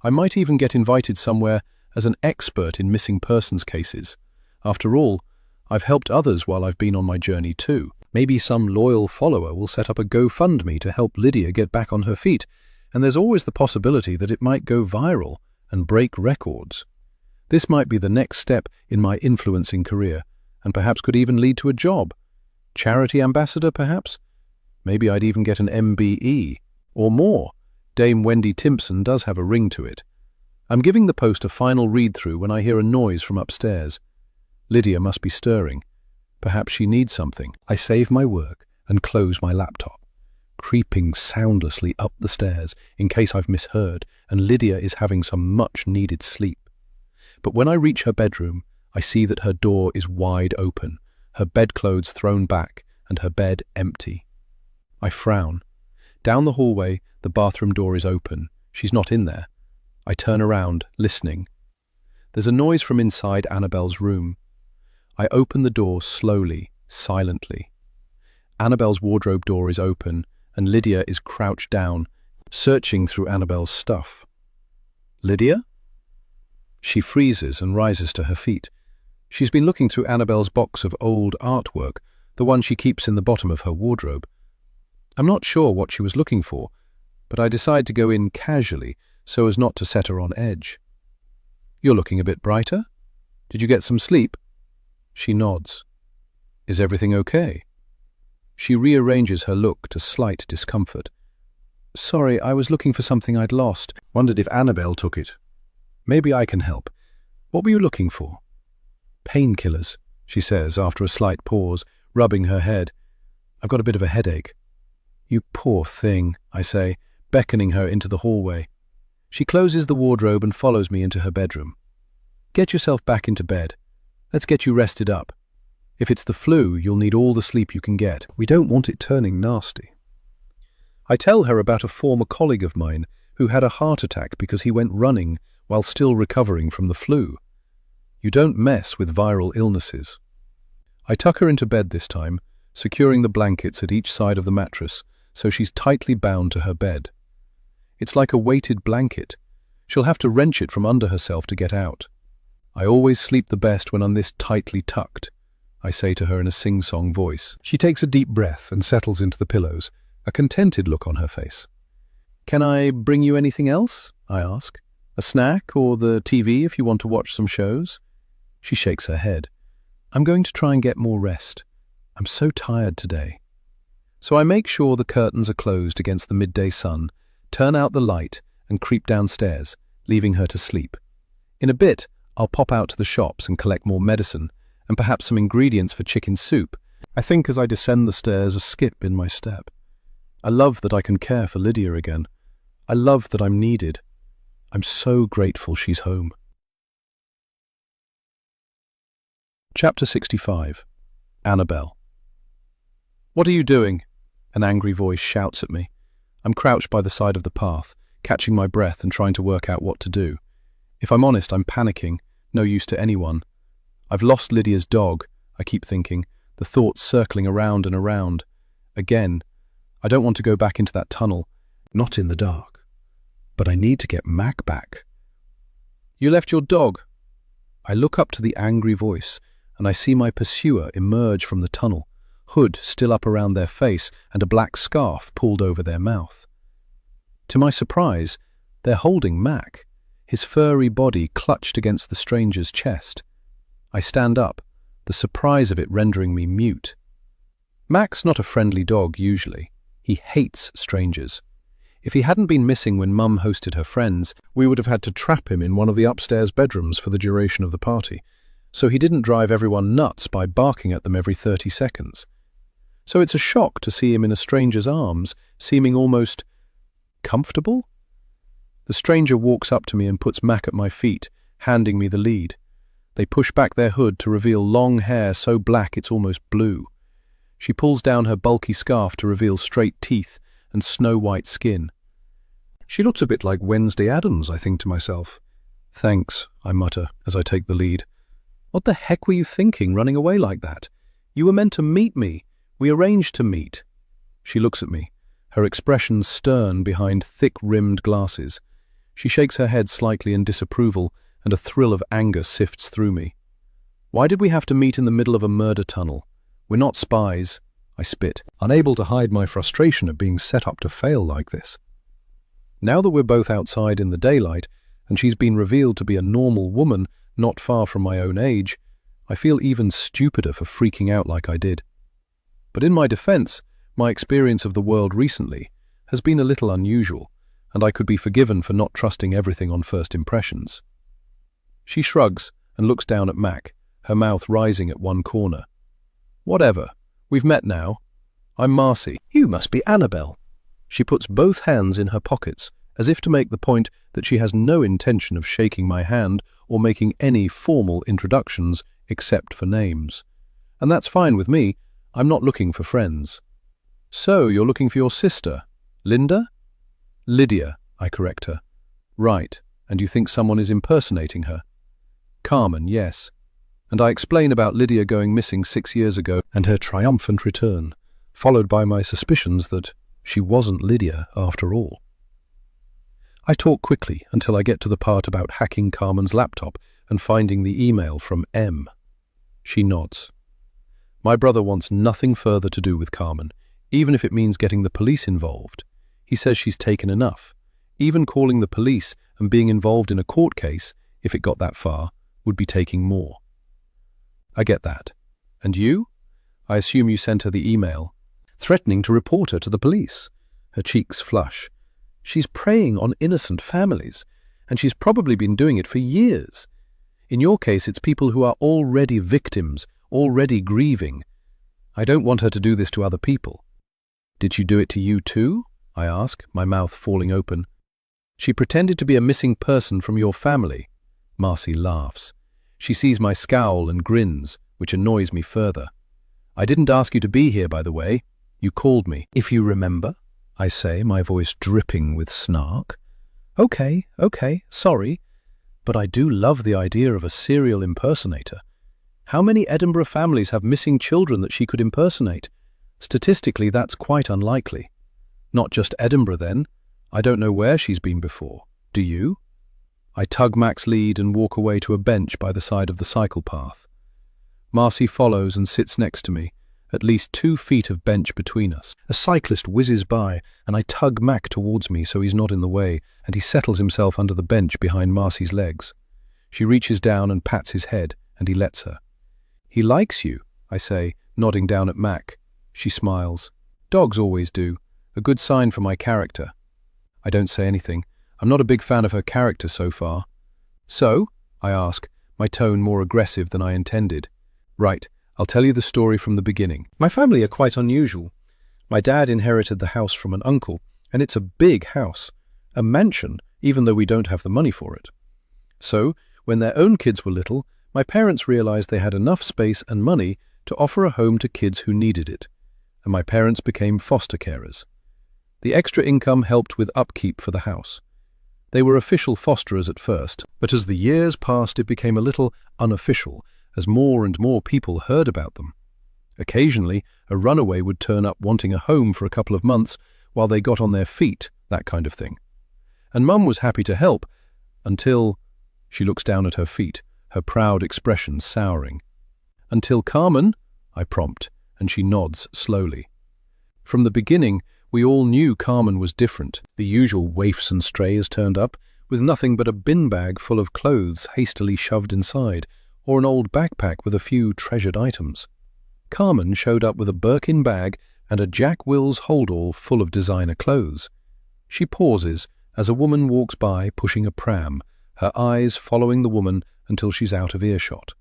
I might even get invited somewhere as an expert in missing persons cases. After all, I've helped others while I've been on my journey too. Maybe some loyal follower will set up a GoFundMe to help Lydia get back on her feet, and there's always the possibility that it might go viral and break records. This might be the next step in my influencing career, and perhaps could even lead to a job. Charity ambassador, perhaps? Maybe I'd even get an MBE, or more. Dame Wendy Timpson does have a ring to it. I'm giving the post a final read-through when I hear a noise from upstairs. Lydia must be stirring. Perhaps she needs something. I save my work and close my laptop, creeping soundlessly up the stairs in case I've misheard and Lydia is having some much-needed sleep. But when I reach her bedroom, I see that her door is wide open, her bedclothes thrown back and her bed empty. I frown. Down the hallway, the bathroom door is open. She's not in there. I turn around, listening. There's a noise from inside Annabelle's room. I open the door slowly, silently. Annabelle's wardrobe door is open, and Lydia is crouched down, searching through Annabelle's stuff. "Lydia?" She freezes and rises to her feet. She's been looking through Annabelle's box of old artwork, the one she keeps in the bottom of her wardrobe. I'm not sure what she was looking for, but I decide to go in casually so as not to set her on edge. "You're looking a bit brighter. Did you get some sleep?" She nods. "Is everything okay?" She rearranges her look to slight discomfort. "Sorry, I was looking for something I'd lost. Wondered if Annabelle took it. Maybe I can help. What were you looking for?" "Painkillers," she says after a slight pause, rubbing her head. "I've got a bit of a headache." "You poor thing," I say, beckoning her into the hallway. She closes the wardrobe and follows me into her bedroom. "Get yourself back into bed. Let's get you rested up. If it's the flu, you'll need all the sleep you can get. We don't want it turning nasty." I tell her about a former colleague of mine who had a heart attack because he went running while still recovering from the flu. You don't mess with viral illnesses. I tuck her into bed this time, securing the blankets at each side of the mattress so she's tightly bound to her bed. It's like a weighted blanket. She'll have to wrench it from under herself to get out. "I always sleep the best when I'm this tightly tucked," I say to her in a sing-song voice. She takes a deep breath and settles into the pillows, a contented look on her face. "Can I bring you anything else?" I ask. "A snack or the TV if you want to watch some shows?" She shakes her head. "I'm going to try and get more rest. I'm so tired today." So I make sure the curtains are closed against the midday sun, turn out the light, and creep downstairs, leaving her to sleep. In a bit, I'll pop out to the shops and collect more medicine, and perhaps some ingredients for chicken soup. I think as I descend the stairs a skip in my step. I love that I can care for Lydia again. I love that I'm needed. I'm so grateful she's home. Chapter 65. Annabelle. "What are you doing?" An angry voice shouts at me. I'm crouched by the side of the path, catching my breath and trying to work out what to do. If I'm honest, I'm panicking, no use to anyone. I've lost Lydia's dog, I keep thinking, the thoughts circling around and around. Again, I don't want to go back into that tunnel, not in the dark. But I need to get Mac back. "You left your dog?" I look up to the angry voice, and I see my pursuer emerge from the tunnel, hood still up around their face and a black scarf pulled over their mouth. To my surprise, they're holding Mac, his furry body clutched against the stranger's chest. I stand up, the surprise of it rendering me mute. Mac's not a friendly dog usually. He hates strangers. If he hadn't been missing when Mum hosted her friends, we would have had to trap him in one of the upstairs bedrooms for the duration of the party, so he didn't drive everyone nuts by barking at them every 30 seconds. So it's a shock to see him in a stranger's arms, seeming almost comfortable. The stranger walks up to me and puts Mac at my feet, handing me the lead. They push back their hood to reveal long hair so black it's almost blue. She pulls down her bulky scarf to reveal straight teeth and snow-white skin. She looks a bit like Wednesday Addams, I think to myself. "Thanks," I mutter as I take the lead. "What the heck were you thinking, running away like that? You were meant to meet me. We arranged to meet." She looks at me, her expression stern behind thick-rimmed glasses. She shakes her head slightly in disapproval, and a thrill of anger sifts through me. "Why did we have to meet in the middle of a murder tunnel? We're not spies," I spit, unable to hide my frustration at being set up to fail like this. Now that we're both outside in the daylight, and she's been revealed to be a normal woman not far from my own age, I feel even stupider for freaking out like I did. But in my defense, my experience of the world recently has been a little unusual, and I could be forgiven for not trusting everything on first impressions. She shrugs and looks down at Mac, her mouth rising at one corner. "Whatever. We've met now. I'm Marcy." "You must be Annabelle." She puts both hands in her pockets, as if to make the point that she has no intention of shaking my hand or making any formal introductions except for names. And that's fine with me. I'm not looking for friends. "So, you're looking for your sister, Linda?" "Lydia," I correct her. "Right, and you think someone is impersonating her?" "Carmen, yes." And I explain about Lydia going missing 6 years ago and her triumphant return, followed by my suspicions that she wasn't Lydia after all. I talk quickly until I get to the part about hacking Carmen's laptop and finding the email from M. She nods. My brother wants nothing further to do with Carmen, even if it means getting the police involved. He says she's taken enough. Even calling the police and being involved in a court case, if it got that far, would be taking more. I get that. And you? I assume you sent her the email, threatening to report her to the police. Her cheeks flush. She's preying on innocent families, and she's probably been doing it for years. In your case, it's people who are already victims, already grieving. I don't want her to do this to other people. Did she do it to you too? I ask, my mouth falling open. She pretended to be a missing person from your family. Marcy laughs. She sees my scowl and grins, which annoys me further. I didn't ask you to be here, by the way. You called me. If you remember, I say, my voice dripping with snark. Okay, sorry. But I do love the idea of a serial impersonator. How many Edinburgh families have missing children that she could impersonate? Statistically, that's quite unlikely. Not just Edinburgh, then. I don't know where she's been before. Do you? I tug Mac's lead and walk away to a bench by the side of the cycle path. Marcy follows and sits next to me, at least 2 feet of bench between us. A cyclist whizzes by, and I tug Mac towards me so he's not in the way, and he settles himself under the bench behind Marcy's legs. She reaches down and pats his head, and he lets her. He likes you, I say, nodding down at Mac. She smiles. Dogs always do. A good sign for my character. I don't say anything. I'm not a big fan of her character so far. So? I ask, my tone more aggressive than I intended. Right, I'll tell you the story from the beginning. My family are quite unusual. My dad inherited the house from an uncle, and it's a big house. A mansion, even though we don't have the money for it. So, when their own kids were little, my parents realized they had enough space and money to offer a home to kids who needed it, and my parents became foster carers. The extra income helped with upkeep for the house. They were official fosterers at first, but as the years passed it became a little unofficial, as more and more people heard about them. Occasionally, a runaway would turn up wanting a home for a couple of months while they got on their feet, that kind of thing. And Mum was happy to help, until... She looks down at her feet, her proud expression souring. Until Carmen, I prompt, and she nods slowly. From the beginning, we all knew Carmen was different. The usual waifs and strays turned up, with nothing but a bin bag full of clothes hastily shoved inside, or an old backpack with a few treasured items. Carmen showed up with a Birkin bag and a Jack Wills holdall full of designer clothes. She pauses as a woman walks by pushing a pram, her eyes following the woman until she's out of earshot.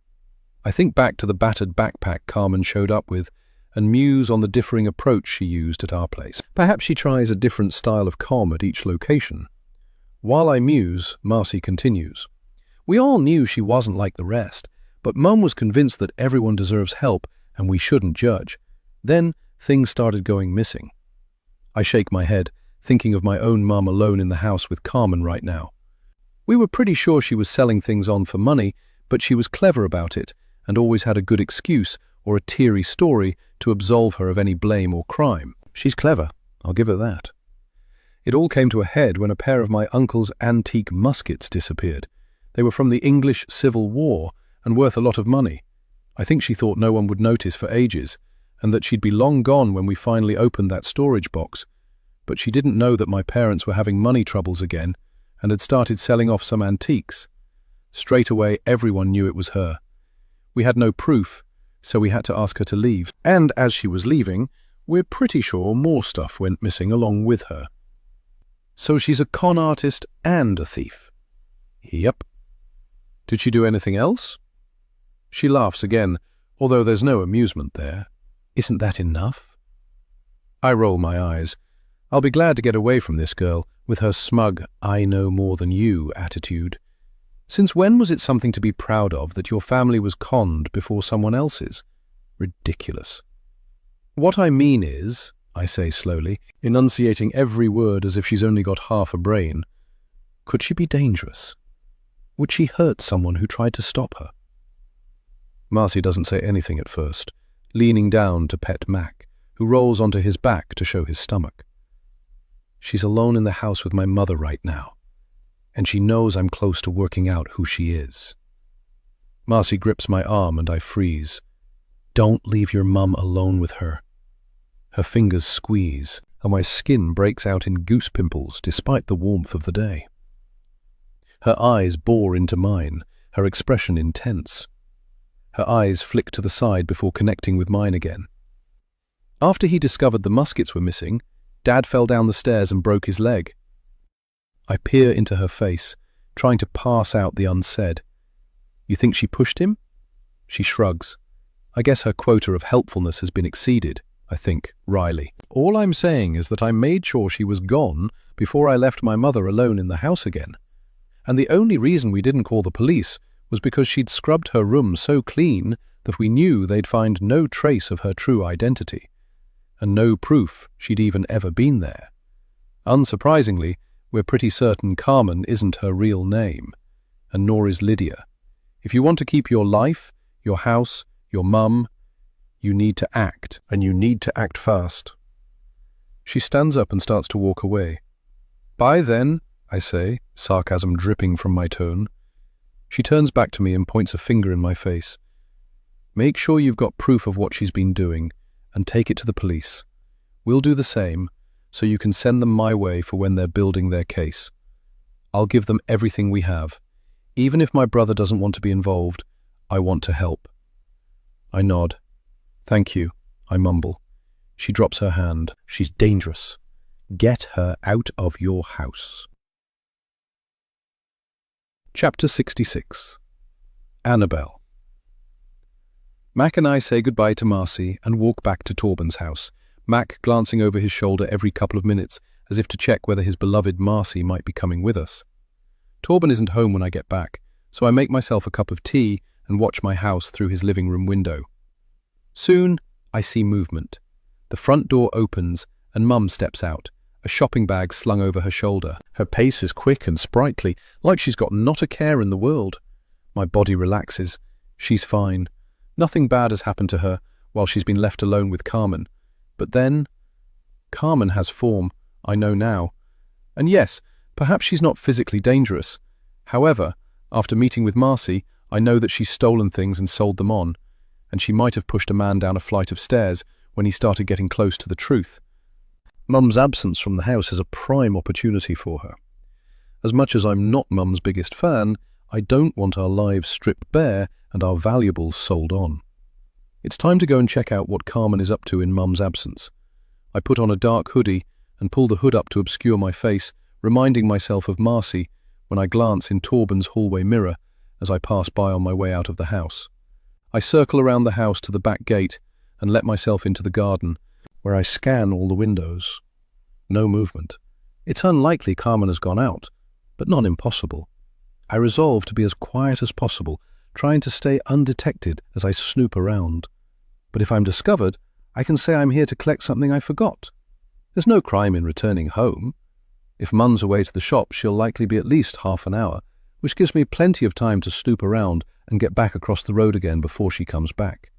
I think back to the battered backpack Carmen showed up with and muse on the differing approach she used at our place. Perhaps she tries a different style of comm at each location. While I muse, Marcy continues. We all knew she wasn't like the rest, but Mum was convinced that everyone deserves help and we shouldn't judge. Then things started going missing. I shake my head, thinking of my own mum alone in the house with Carmen right now. We were pretty sure she was selling things on for money, but she was clever about it and always had a good excuse or a teary story to absolve her of any blame or crime. She's clever, I'll give her that. It all came to a head when a pair of my uncle's antique muskets disappeared. They were from the English Civil War and worth a lot of money. I think she thought no one would notice for ages, and that she'd be long gone when we finally opened that storage box. But she didn't know that my parents were having money troubles again and had started selling off some antiques. Straight away, everyone knew it was her. We had no proof, so we had to ask her to leave. And as she was leaving, we're pretty sure more stuff went missing along with her. So she's a con artist and a thief. Yep. Did she do anything else? She laughs again, although there's no amusement there. Isn't that enough? I roll my eyes. I'll be glad to get away from this girl, with her smug, I know more than you attitude. Since when was it something to be proud of that your family was conned before someone else's? Ridiculous. What I mean is, I say slowly, enunciating every word as if she's only got half a brain, could she be dangerous? Would she hurt someone who tried to stop her? Marcy doesn't say anything at first, leaning down to pet Mac, who rolls onto his back to show his stomach. She's alone in the house with my mother right now, and she knows I'm close to working out who she is. Marcy grips my arm and I freeze. Don't leave your mum alone with her. Her fingers squeeze. and my skin breaks out in goose pimples despite the warmth of the day. Her eyes bore into mine, her expression intense. Her eyes flick to the side before connecting with mine again. After he discovered the muskets were missing, Dad fell down the stairs and broke his leg. I peer into her face, trying to parse out the unsaid. You think she pushed him? She shrugs. I guess her quota of helpfulness has been exceeded, I think, wryly. All I'm saying is that I made sure she was gone before I left my mother alone in the house again. And the only reason we didn't call the police was because she'd scrubbed her room so clean that we knew they'd find no trace of her true identity, and no proof she'd even ever been there. Unsurprisingly, we're pretty certain Carmen isn't her real name, and nor is Lydia. If you want to keep your life, your house, your mum, you need to act, and you need to act fast. She stands up and starts to walk away. Bye then, I say, sarcasm dripping from my tone. She turns back to me and points a finger in my face. Make sure you've got proof of what she's been doing, and take it to the police. We'll do the same, so you can send them my way for when they're building their case. I'll give them everything we have. Even if my brother doesn't want to be involved, I want to help. I nod. Thank you, I mumble. She drops her hand. She's dangerous. Get her out of your house. Chapter 66. Annabelle. Mac and I say goodbye to Marcy and walk back to Torben's house, Mac glancing over his shoulder every couple of minutes as if to check whether his beloved Marcy might be coming with us. Torben isn't home when I get back, so I make myself a cup of tea and watch my house through his living room window. Soon, I see movement. The front door opens and Mum steps out, a shopping bag slung over her shoulder. Her pace is quick and sprightly, like she's got not a care in the world. My body relaxes. She's fine. Nothing bad has happened to her while she's been left alone with Carmen. But then, Carmen has form, I know now. And yes, perhaps she's not physically dangerous. However, after meeting with Marcy, I know that she's stolen things and sold them on, and she might have pushed a man down a flight of stairs when he started getting close to the truth. Mum's absence from the house is a prime opportunity for her. As much as I'm not Mum's biggest fan, I don't want our lives stripped bare and our valuables sold on. It's time to go and check out what Carmen is up to in Mum's absence. I put on a dark hoodie and pull the hood up to obscure my face, reminding myself of Marcy when I glance in Torben's hallway mirror as I pass by on my way out of the house. I circle around the house to the back gate and let myself into the garden, where I scan all the windows. No movement. It's unlikely Carmen has gone out, but not impossible. I resolve to be as quiet as possible, trying to stay undetected as I snoop around. But if I'm discovered, I can say I'm here to collect something I forgot. There's no crime in returning home. If Mum's away to the shop, she'll likely be at least half an hour, which gives me plenty of time to snoop around and get back across the road again before she comes back.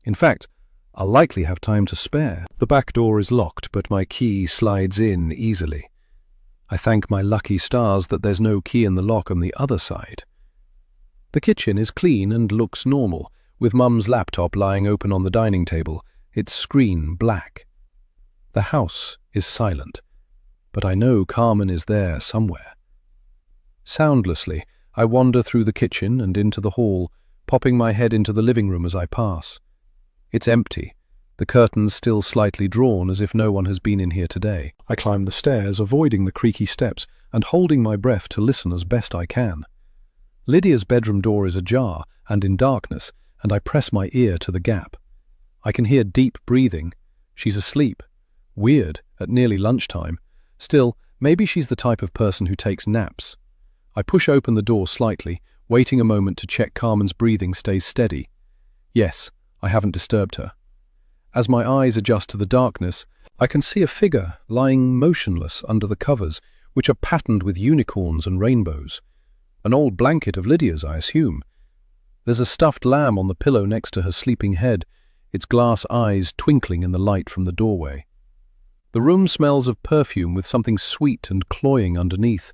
In fact, I'll likely have time to spare. The back door is locked, but my key slides in easily. I thank my lucky stars that there's no key in the lock on the other side. The kitchen is clean and looks normal, with Mum's laptop lying open on the dining table, its screen black. The house is silent, but I know Carmen is there somewhere. Soundlessly, I wander through the kitchen and into the hall, popping my head into the living room as I pass. It's empty, the curtains still slightly drawn as if no one has been in here today. I climb the stairs, avoiding the creaky steps and holding my breath to listen as best I can. Lydia's bedroom door is ajar and in darkness, and I press my ear to the gap. I can hear deep breathing. She's asleep. Weird, at nearly lunchtime. Still, maybe she's the type of person who takes naps. I push open the door slightly, waiting a moment to check Carmen's breathing stays steady. Yes, I haven't disturbed her. As my eyes adjust to the darkness, I can see a figure lying motionless under the covers, which are patterned with unicorns and rainbows. An old blanket of Lydia's, I assume. There's a stuffed lamb on the pillow next to her sleeping head, its glass eyes twinkling in the light from the doorway. The room smells of perfume with something sweet and cloying underneath.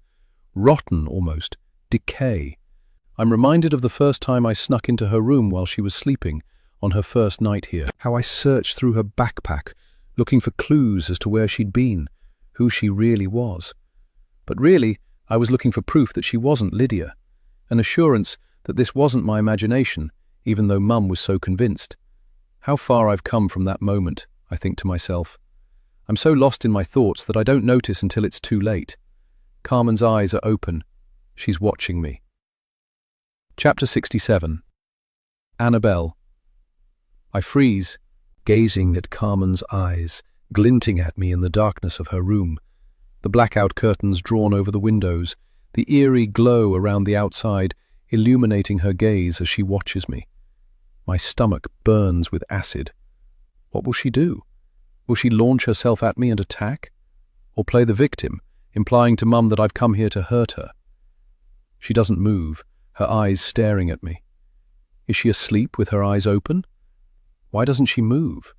Rotten, almost. Decay. I'm reminded of the first time I snuck into her room while she was sleeping, on her first night here. How I searched through her backpack, looking for clues as to where she'd been, who she really was. But really, I was looking for proof that she wasn't Lydia, an assurance that this wasn't my imagination, even though Mum was so convinced. How far I've come from that moment, I think to myself. I'm so lost in my thoughts that I don't notice until it's too late. Carmen's eyes are open. She's watching me. Chapter 67. Annabelle. I freeze, gazing at Carmen's eyes, glinting at me in the darkness of her room. The blackout curtains drawn over the windows, the eerie glow around the outside, illuminating her gaze as she watches me. My stomach burns with acid. What will she do? Will she launch herself at me and attack? Or play the victim, implying to Mum that I've come here to hurt her? She doesn't move, her eyes staring at me. Is she asleep with her eyes open? Why doesn't she move?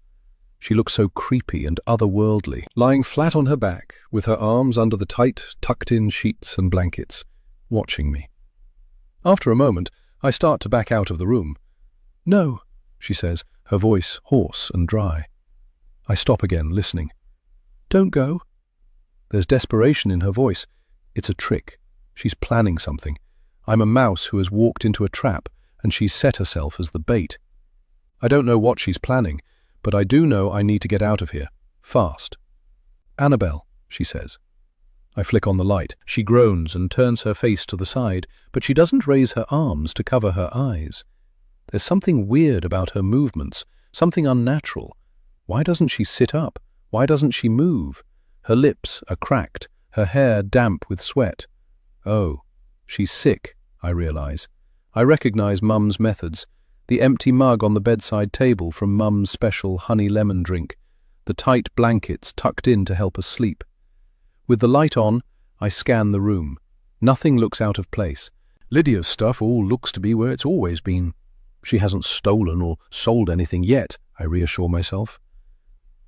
She looks so creepy and otherworldly, lying flat on her back, with her arms under the tight, tucked-in sheets and blankets, watching me. After a moment, I start to back out of the room. "No," she says, her voice hoarse and dry. I stop again, listening. "Don't go." There's desperation in her voice. It's a trick. She's planning something. I'm a mouse who has walked into a trap, and she's set herself as the bait. I don't know what she's planning, but I do know I need to get out of here, fast. "Annabelle," she says. I flick on the light. She groans and turns her face to the side, but she doesn't raise her arms to cover her eyes. There's something weird about her movements, something unnatural. Why doesn't she sit up? Why doesn't she move? Her lips are cracked, her hair damp with sweat. Oh, she's sick, I realize. I recognize Mum's methods. The empty mug on the bedside table from Mum's special honey lemon drink, the tight blankets tucked in to help us sleep. With the light on, I scan the room. Nothing looks out of place. Lydia's stuff all looks to be where it's always been. She hasn't stolen or sold anything yet, I reassure myself.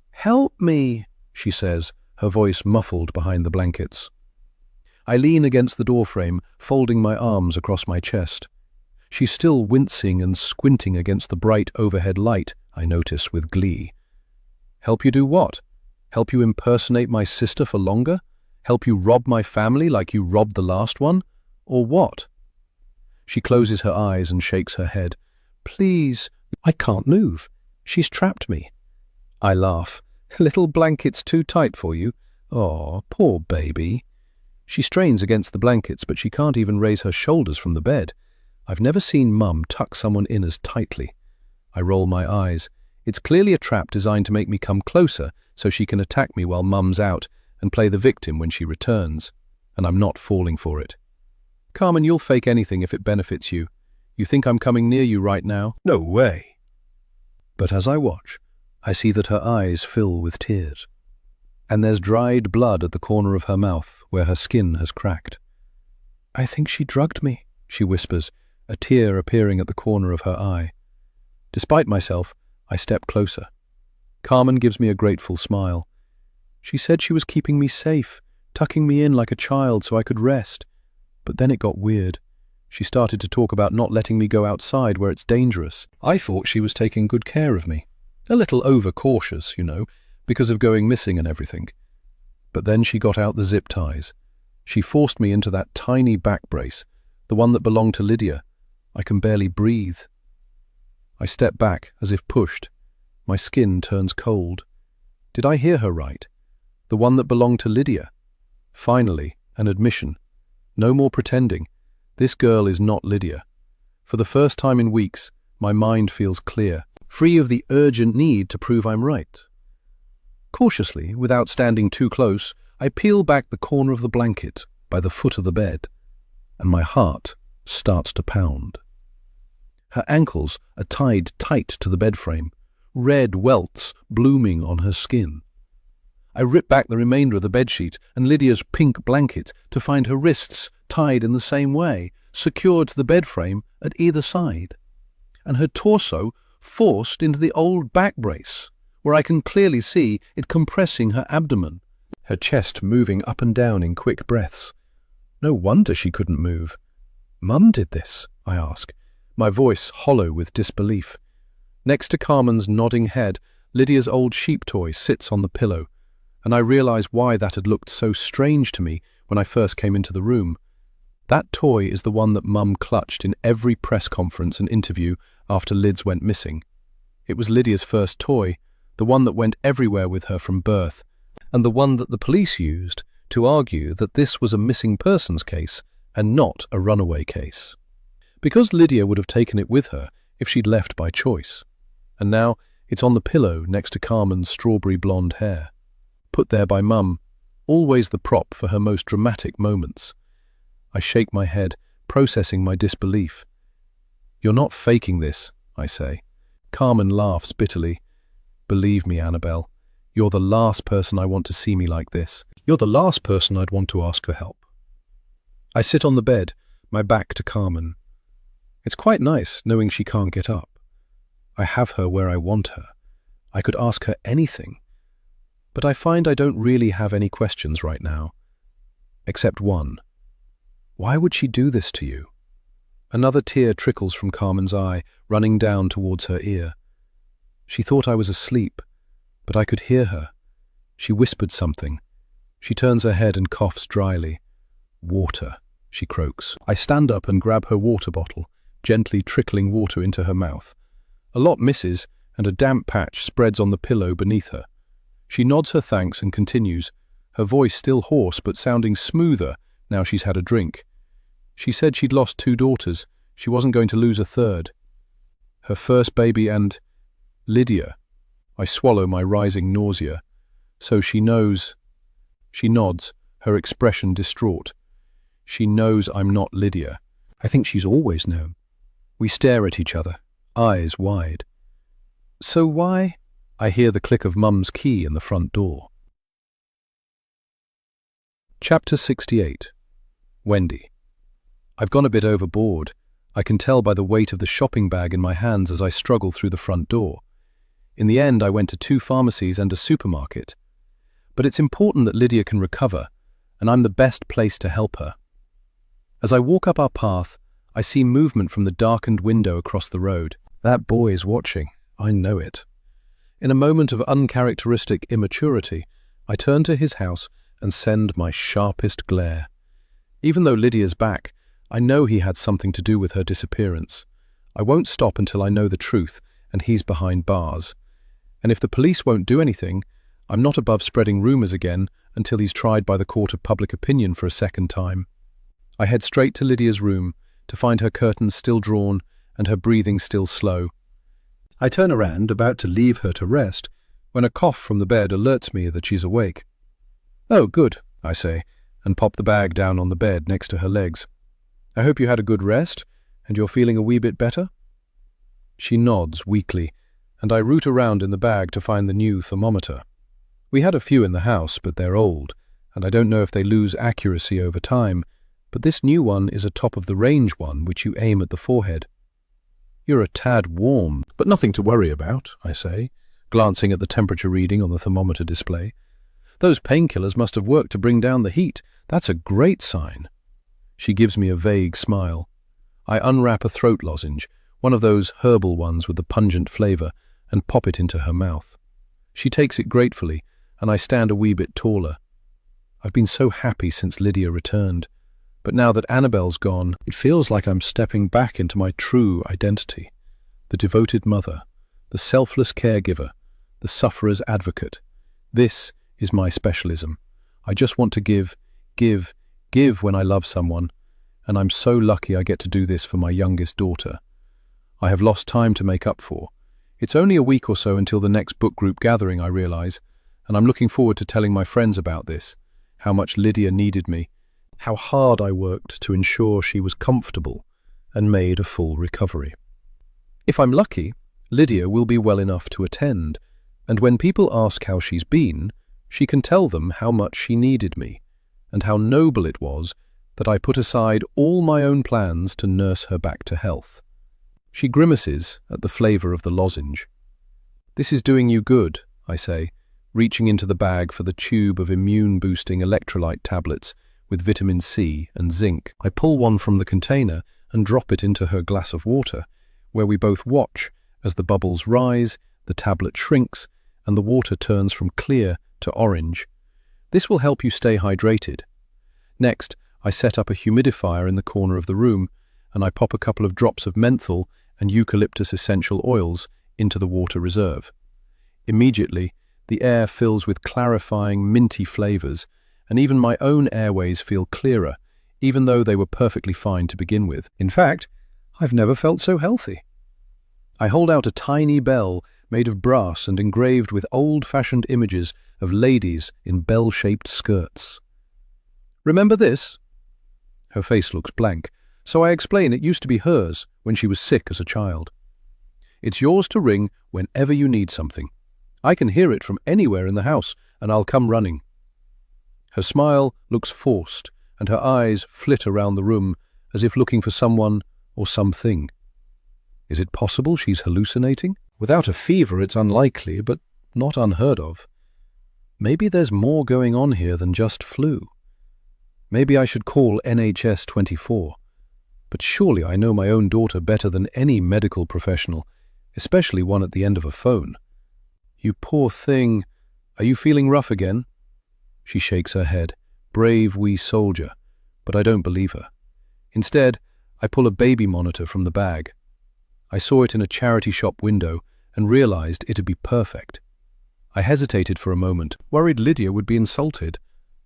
"Help me," she says, her voice muffled behind the blankets. I lean against the doorframe, folding my arms across my chest. She's still wincing and squinting against the bright overhead light, I notice with glee. "Help you do what? Help you impersonate my sister for longer? Help you rob my family like you robbed the last one? Or what?" She closes her eyes and shakes her head. "Please." I can't move. She's trapped me. I laugh. "Little blanket's too tight for you? Aw, poor baby." She strains against the blankets, but she can't even raise her shoulders from the bed. I've never seen Mum tuck someone in as tightly. I roll my eyes. It's clearly a trap designed to make me come closer so she can attack me while Mum's out and play the victim when she returns. And I'm not falling for it. "Carmen, you'll fake anything if it benefits you. You think I'm coming near you right now?" "No way." But as I watch, I see that her eyes fill with tears. And there's dried blood at the corner of her mouth where her skin has cracked. "I think she drugged me," she whispers, a tear appearing at the corner of her eye. Despite myself, I step closer. Carmen gives me a grateful smile. "She said she was keeping me safe, tucking me in like a child so I could rest. But then it got weird. She started to talk about not letting me go outside where it's dangerous. I thought she was taking good care of me. A little overcautious, you know, because of going missing and everything. But then she got out the zip ties. She forced me into that tiny back brace, the one that belonged to Lydia. I can barely breathe. I step back, as if pushed. My skin turns cold. Did I hear her right? The one that belonged to Lydia. Finally, an admission. No more pretending. This girl is not Lydia. For the first time in weeks, my mind feels clear, free of the urgent need to prove I'm right. Cautiously, without standing too close, I peel back the corner of the blanket by the foot of the bed, and my heart starts to pound. Her ankles are tied tight to the bed frame, red welts blooming on her skin. I rip back the remainder of the bedsheet and Lydia's pink blanket to find her wrists tied in the same way, secured to the bed frame at either side, and her torso forced into the old back brace, where I can clearly see it compressing her abdomen, her chest moving up and down in quick breaths. No wonder she couldn't move. "Mum did this?" I ask, my voice hollow with disbelief. Next to Carmen's nodding head, Lydia's old sheep toy sits on the pillow, and I realize why that had looked so strange to me when I first came into the room. That toy is the one that Mum clutched in every press conference and interview after Lids went missing. It was Lydia's first toy, the one that went everywhere with her from birth, and the one that the police used to argue that this was a missing persons case and not a runaway case. Because Lydia would have taken it with her if she'd left by choice. And now it's on the pillow next to Carmen's strawberry blonde hair. Put there by Mum, always the prop for her most dramatic moments. I shake my head, processing my disbelief. "You're not faking this," I say. Carmen laughs bitterly. "Believe me, Annabelle, you're the last person I want to see me like this. You're the last person I'd want to ask for help." I sit on the bed, my back to Carmen. It's quite nice knowing she can't get up. I have her where I want her. I could ask her anything. But I find I don't really have any questions right now. Except one. Why would she do this to you? Another tear trickles from Carmen's eye, running down towards her ear. She thought I was asleep, but I could hear her. She whispered something. She turns her head and coughs dryly. "Water," she croaks. I stand up and grab her water bottle, gently trickling water into her mouth. A lot misses, and a damp patch spreads on the pillow beneath her. She nods her thanks and continues, her voice still hoarse but sounding smoother now she's had a drink. She said she'd lost 2 daughters. She wasn't going to lose a third. Her first baby and... Lydia. I swallow my rising nausea. So she knows... She nods, her expression distraught. She knows I'm not Lydia. I think she's always known. We stare at each other, eyes wide. "So why?" I hear the click of Mum's key in the front door. Chapter 68. Wendy. I've gone a bit overboard. I can tell by the weight of the shopping bag in my hands as I struggle through the front door. In the end, I went to 2 pharmacies and a supermarket. But it's important that Lydia can recover, and I'm the best place to help her. As I walk up our path, I see movement from the darkened window across the road. That boy is watching. I know it. In a moment of uncharacteristic immaturity, I turn to his house and send my sharpest glare. Even though Lydia's back, I know he had something to do with her disappearance. I won't stop until I know the truth and he's behind bars. And if the police won't do anything, I'm not above spreading rumors again until he's tried by the court of public opinion for a second time. I head straight to Lydia's room to find her curtains still drawn and her breathing still slow. I turn around, about to leave her to rest, when a cough from the bed alerts me that she's awake. "Oh, good," I say, and pop the bag down on the bed next to her legs. "I hope you had a good rest, and you're feeling a wee bit better?" She nods weakly, and I root around in the bag to find the new thermometer. We had a few in the house, but they're old, and I don't know if they lose accuracy over time, but this new one is a top-of-the-range one which you aim at the forehead. "You're a tad warm, but nothing to worry about," I say, glancing at the temperature reading on the thermometer display. "Those painkillers must have worked to bring down the heat. That's a great sign." She gives me a vague smile. I unwrap a throat lozenge, one of those herbal ones with the pungent flavor, and pop it into her mouth. She takes it gratefully, and I stand a wee bit taller. I've been so happy since Lydia returned. But now that Annabelle's gone, it feels like I'm stepping back into my true identity. The devoted mother, the selfless caregiver, the sufferer's advocate. This is my specialism. I just want to give when I love someone, and I'm so lucky I get to do this for my youngest daughter. I have lost time to make up for. It's only a week or so until the next book group gathering, I realize, and I'm looking forward to telling my friends about this, how much Lydia needed me, how hard I worked to ensure she was comfortable and made a full recovery. If I'm lucky, Lydia will be well enough to attend, and when people ask how she's been, she can tell them how much she needed me, and how noble it was that I put aside all my own plans to nurse her back to health. She grimaces at the flavor of the lozenge. "This is doing you good," I say, reaching into the bag for the tube of immune-boosting electrolyte tablets with vitamin C and zinc. I pull one from the container and drop it into her glass of water, where we both watch as the bubbles rise, the tablet shrinks, and the water turns from clear to orange. This will help you stay hydrated. Next, I set up a humidifier in the corner of the room, and I pop a couple of drops of menthol and eucalyptus essential oils into the water reserve. Immediately, the air fills with clarifying, minty flavors, and even my own airways feel clearer, even though they were perfectly fine to begin with. In fact, I've never felt so healthy. I hold out a tiny bell made of brass and engraved with old-fashioned images of ladies in bell-shaped skirts. Remember this? Her face looks blank, so I explain it used to be hers when she was sick as a child. It's yours to ring whenever you need something. I can hear it from anywhere in the house, and I'll come running. Her smile looks forced, and her eyes flit around the room as if looking for someone or something. Is it possible she's hallucinating? Without a fever, it's unlikely, but not unheard of. Maybe there's more going on here than just flu. Maybe I should call NHS 24. But surely I know my own daughter better than any medical professional, especially one at the end of a phone. You poor thing. Are you feeling rough again? She shakes her head. Brave wee soldier. But I don't believe her. Instead, I pull a baby monitor from the bag. I saw it in a charity shop window and realized it'd be perfect. I hesitated for a moment, worried Lydia would be insulted.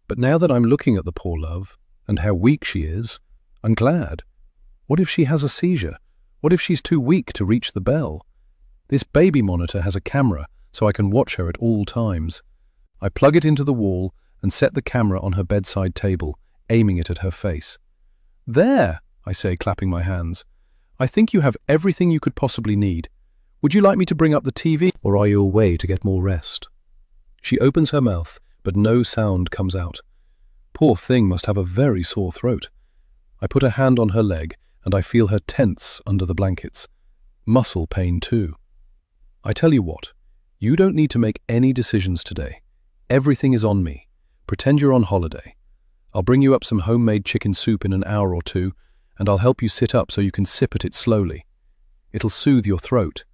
But now that I'm looking at the poor love, and how weak she is, I'm glad. What if she has a seizure? What if she's too weak to reach the bell? This baby monitor has a camera, so I can watch her at all times. I plug it into the wall and set the camera on her bedside table, aiming it at her face. There, I say, clapping my hands. I think you have everything you could possibly need. Would you like me to bring up the TV, or are you away to get more rest? She opens her mouth, but no sound comes out. Poor thing must have a very sore throat. I put a hand on her leg, and I feel her tense under the blankets. Muscle pain too. I tell you what, you don't need to make any decisions today. Everything is on me. Pretend you're on holiday. I'll bring you up some homemade chicken soup in an hour or two, and I'll help you sit up so you can sip at it slowly. It'll soothe your throat.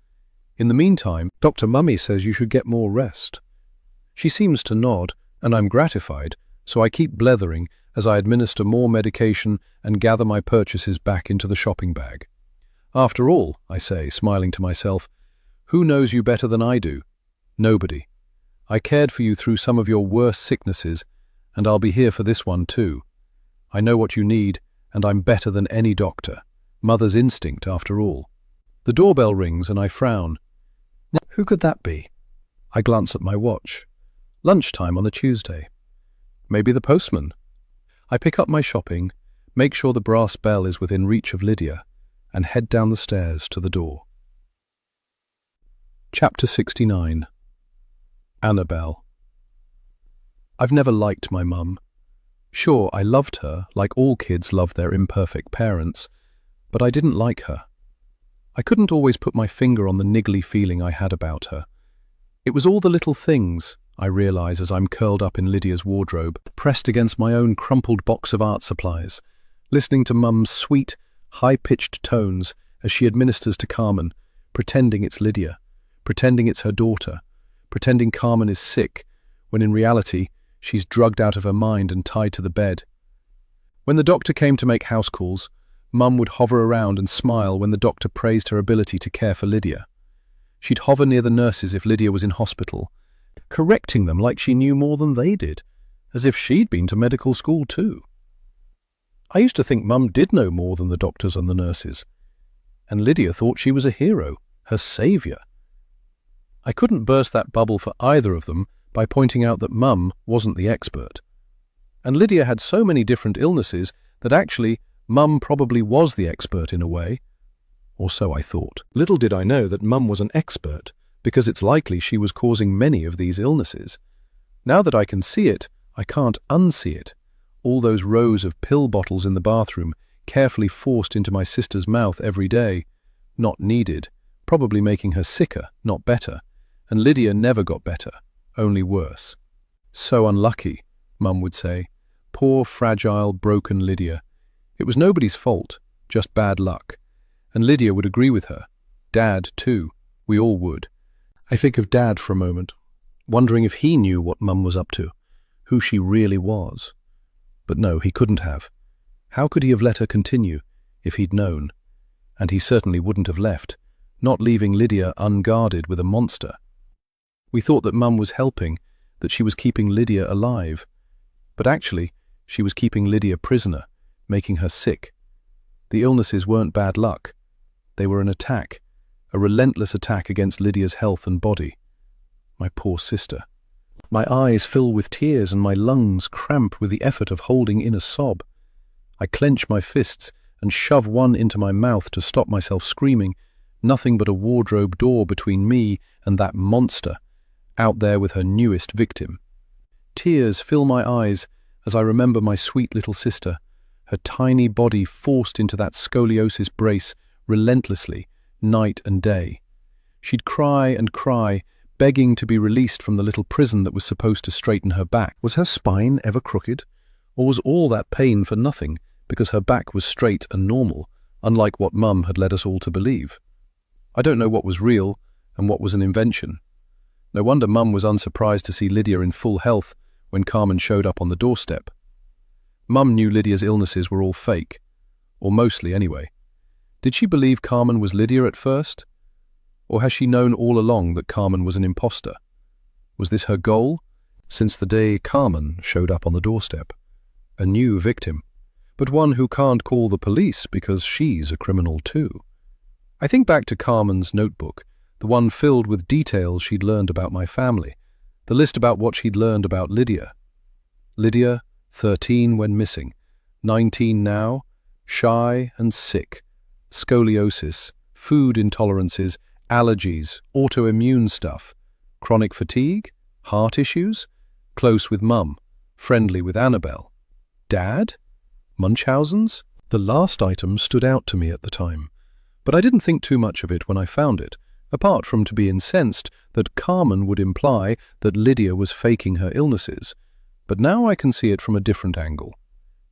In the meantime, Dr. Mummy says you should get more rest. She seems to nod, and I'm gratified, so I keep blethering as I administer more medication and gather my purchases back into the shopping bag. After all, I say, smiling to myself, who knows you better than I do? Nobody. I cared for you through some of your worst sicknesses, and I'll be here for this one too. I know what you need, and I'm better than any doctor. Mother's instinct, after all. The doorbell rings and I frown. Now, who could that be? I glance at my watch. Lunchtime on a Tuesday. Maybe the postman. I pick up my shopping, make sure the brass bell is within reach of Lydia, and head down the stairs to the door. Chapter 69. Annabelle. I've never liked my mum. Sure, I loved her, like all kids love their imperfect parents, but I didn't like her. I couldn't always put my finger on the niggly feeling I had about her. It was all the little things, I realize as I'm curled up in Lydia's wardrobe, pressed against my own crumpled box of art supplies, listening to Mum's sweet, high-pitched tones as she administers to Carmen, pretending it's Lydia, pretending it's her daughter, pretending Carmen is sick, when in reality, she's drugged out of her mind and tied to the bed. When the doctor came to make house calls, Mum would hover around and smile when the doctor praised her ability to care for Lydia. She'd hover near the nurses if Lydia was in hospital, correcting them like she knew more than they did, as if she'd been to medical school too. I used to think Mum did know more than the doctors and the nurses, and Lydia thought she was a hero, her saviour. I couldn't burst that bubble for either of them by pointing out that Mum wasn't the expert. And Lydia had so many different illnesses that actually Mum probably was the expert in a way. Or so I thought. Little did I know that Mum was an expert, because it's likely she was causing many of these illnesses. Now that I can see it, I can't unsee it. All those rows of pill bottles in the bathroom, carefully forced into my sister's mouth every day. Not needed, probably making her sicker, not better. And Lydia never got better. Only worse. So unlucky, Mum would say. Poor, fragile, broken Lydia. It was nobody's fault, just bad luck. And Lydia would agree with her. Dad, too. We all would. I think of Dad for a moment, wondering if he knew what Mum was up to, who she really was. But no, he couldn't have. How could he have let her continue if he'd known? And he certainly wouldn't have left, not leaving Lydia unguarded with a monster. We thought that Mum was helping, that she was keeping Lydia alive. But actually, she was keeping Lydia prisoner, making her sick. The illnesses weren't bad luck. They were an attack, a relentless attack against Lydia's health and body. My poor sister. My eyes fill with tears and my lungs cramp with the effort of holding in a sob. I clench my fists and shove one into my mouth to stop myself screaming, nothing but a wardrobe door between me and that monster, out there with her newest victim. Tears fill my eyes as I remember my sweet little sister, her tiny body forced into that scoliosis brace relentlessly, night and day. She'd cry and cry, begging to be released from the little prison that was supposed to straighten her back. Was her spine ever crooked? Or was all that pain for nothing because her back was straight and normal, unlike what Mum had led us all to believe? I don't know what was real and what was an invention. No wonder Mum was unsurprised to see Lydia in full health when Carmen showed up on the doorstep. Mum knew Lydia's illnesses were all fake, or mostly anyway. Did she believe Carmen was Lydia at first? Or has she known all along that Carmen was an imposter? Was this her goal? Since the day Carmen showed up on the doorstep. A new victim, but one who can't call the police because she's a criminal too. I think back to Carmen's notebook, the one filled with details she'd learned about my family, the list about what she'd learned about Lydia. Lydia, 13 when missing, 19 now, shy and sick, scoliosis, food intolerances, allergies, autoimmune stuff, chronic fatigue, heart issues, close with Mum, friendly with Annabelle. Dad? Munchausen's? The last item stood out to me at the time, but I didn't think too much of it when I found it, apart from to be incensed that Carmen would imply that Lydia was faking her illnesses. But now I can see it from a different angle.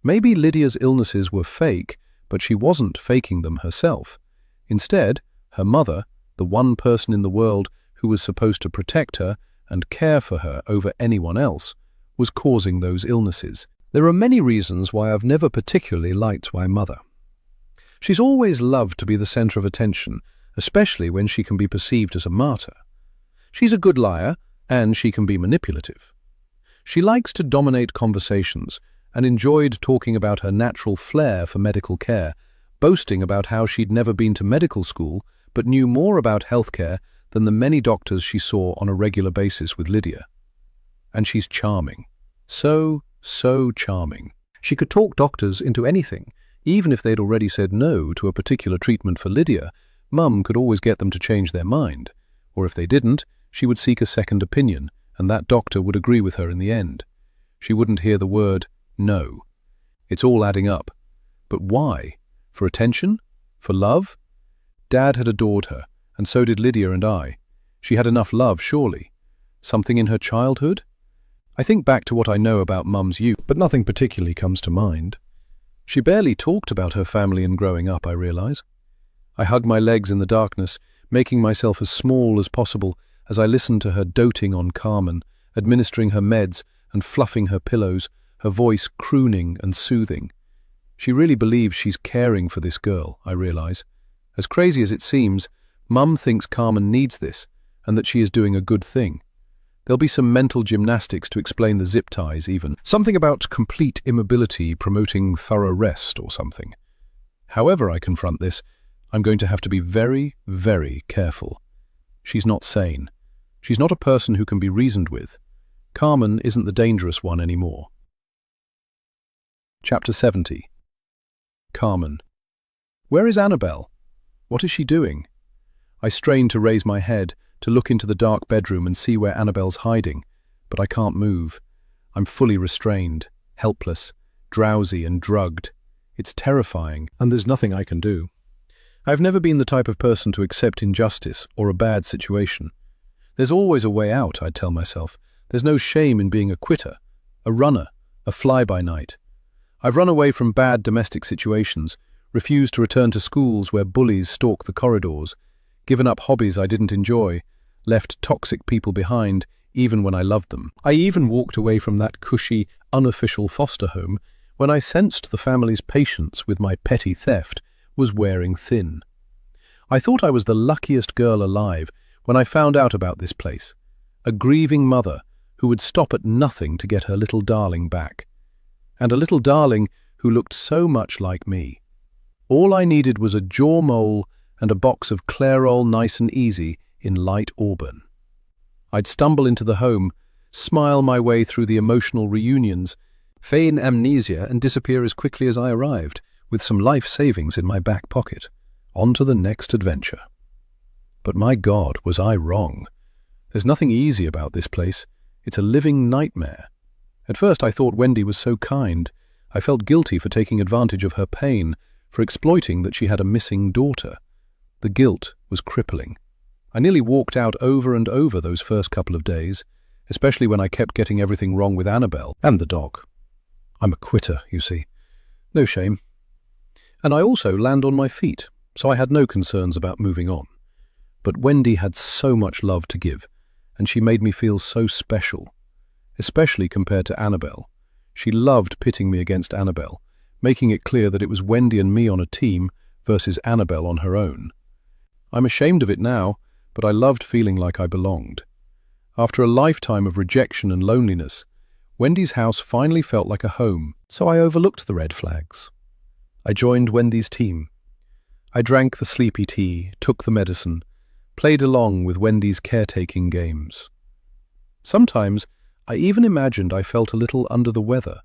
Maybe Lydia's illnesses were fake, but she wasn't faking them herself. Instead, her mother, the one person in the world who was supposed to protect her and care for her over anyone else, was causing those illnesses. There are many reasons why I've never particularly liked my mother. She's always loved to be the center of attention, especially when she can be perceived as a martyr. She's a good liar, and she can be manipulative. She likes to dominate conversations and enjoyed talking about her natural flair for medical care, boasting about how she'd never been to medical school but knew more about healthcare than the many doctors she saw on a regular basis with Lydia. And she's charming. So charming. She could talk doctors into anything, even if they'd already said no to a particular treatment for Lydia. Mum could always get them to change their mind, or if they didn't, she would seek a second opinion, and that doctor would agree with her in the end. She wouldn't hear the word no. It's all adding up. But why? For attention? For love? Dad had adored her, and so did Lydia and I. She had enough love, surely. Something in her childhood? I think back to what I know about Mum's youth, but nothing particularly comes to mind. She barely talked about her family and growing up, I realize. I hug my legs in the darkness, making myself as small as possible as I listened to her doting on Carmen, administering her meds and fluffing her pillows, her voice crooning and soothing. She really believes she's caring for this girl, I realize. As crazy as it seems, Mum thinks Carmen needs this and that she is doing a good thing. There'll be some mental gymnastics to explain the zip ties even. Something about complete immobility promoting thorough rest or something. However I confront this, I'm going to have to be very, very careful. She's not sane. She's not a person who can be reasoned with. Carmen isn't the dangerous one anymore. Chapter 70. Carmen. Where is Annabelle? What is she doing? I strain to raise my head, to look into the dark bedroom and see where Annabelle's hiding, but I can't move. I'm fully restrained, helpless, drowsy and drugged. It's terrifying, and there's nothing I can do. I've never been the type of person to accept injustice or a bad situation. There's always a way out, I'd tell myself. There's no shame in being a quitter, a runner, a fly-by-night. I've run away from bad domestic situations, refused to return to schools where bullies stalk the corridors, given up hobbies I didn't enjoy, left toxic people behind, even when I loved them. I even walked away from that cushy, unofficial foster home when I sensed the family's patience with my petty theft was wearing thin. I thought I was the luckiest girl alive when I found out about this place, a grieving mother who would stop at nothing to get her little darling back, and a little darling who looked so much like me. All I needed was a jaw mole and a box of Clairol Nice and Easy in light auburn. I'd stumble into the home, smile my way through the emotional reunions, feign amnesia and disappear as quickly as I arrived, with some life savings in my back pocket. On to the next adventure. But my God, was I wrong. There's nothing easy about this place. It's a living nightmare. At first I thought Wendy was so kind. I felt guilty for taking advantage of her pain, for exploiting that she had a missing daughter. The guilt was crippling. I nearly walked out over and over those first couple of days, especially when I kept getting everything wrong with Annabelle and the dog. I'm a quitter, you see. No shame. And I also land on my feet, so I had no concerns about moving on. But Wendy had so much love to give, and she made me feel so special, especially compared to Annabelle. She loved pitting me against Annabelle, making it clear that it was Wendy and me on a team versus Annabelle on her own. I'm ashamed of it now, but I loved feeling like I belonged. After a lifetime of rejection and loneliness, Wendy's house finally felt like a home, so I overlooked the red flags. I joined Wendy's team. I drank the sleepy tea, took the medicine, played along with Wendy's caretaking games. Sometimes I even imagined I felt a little under the weather,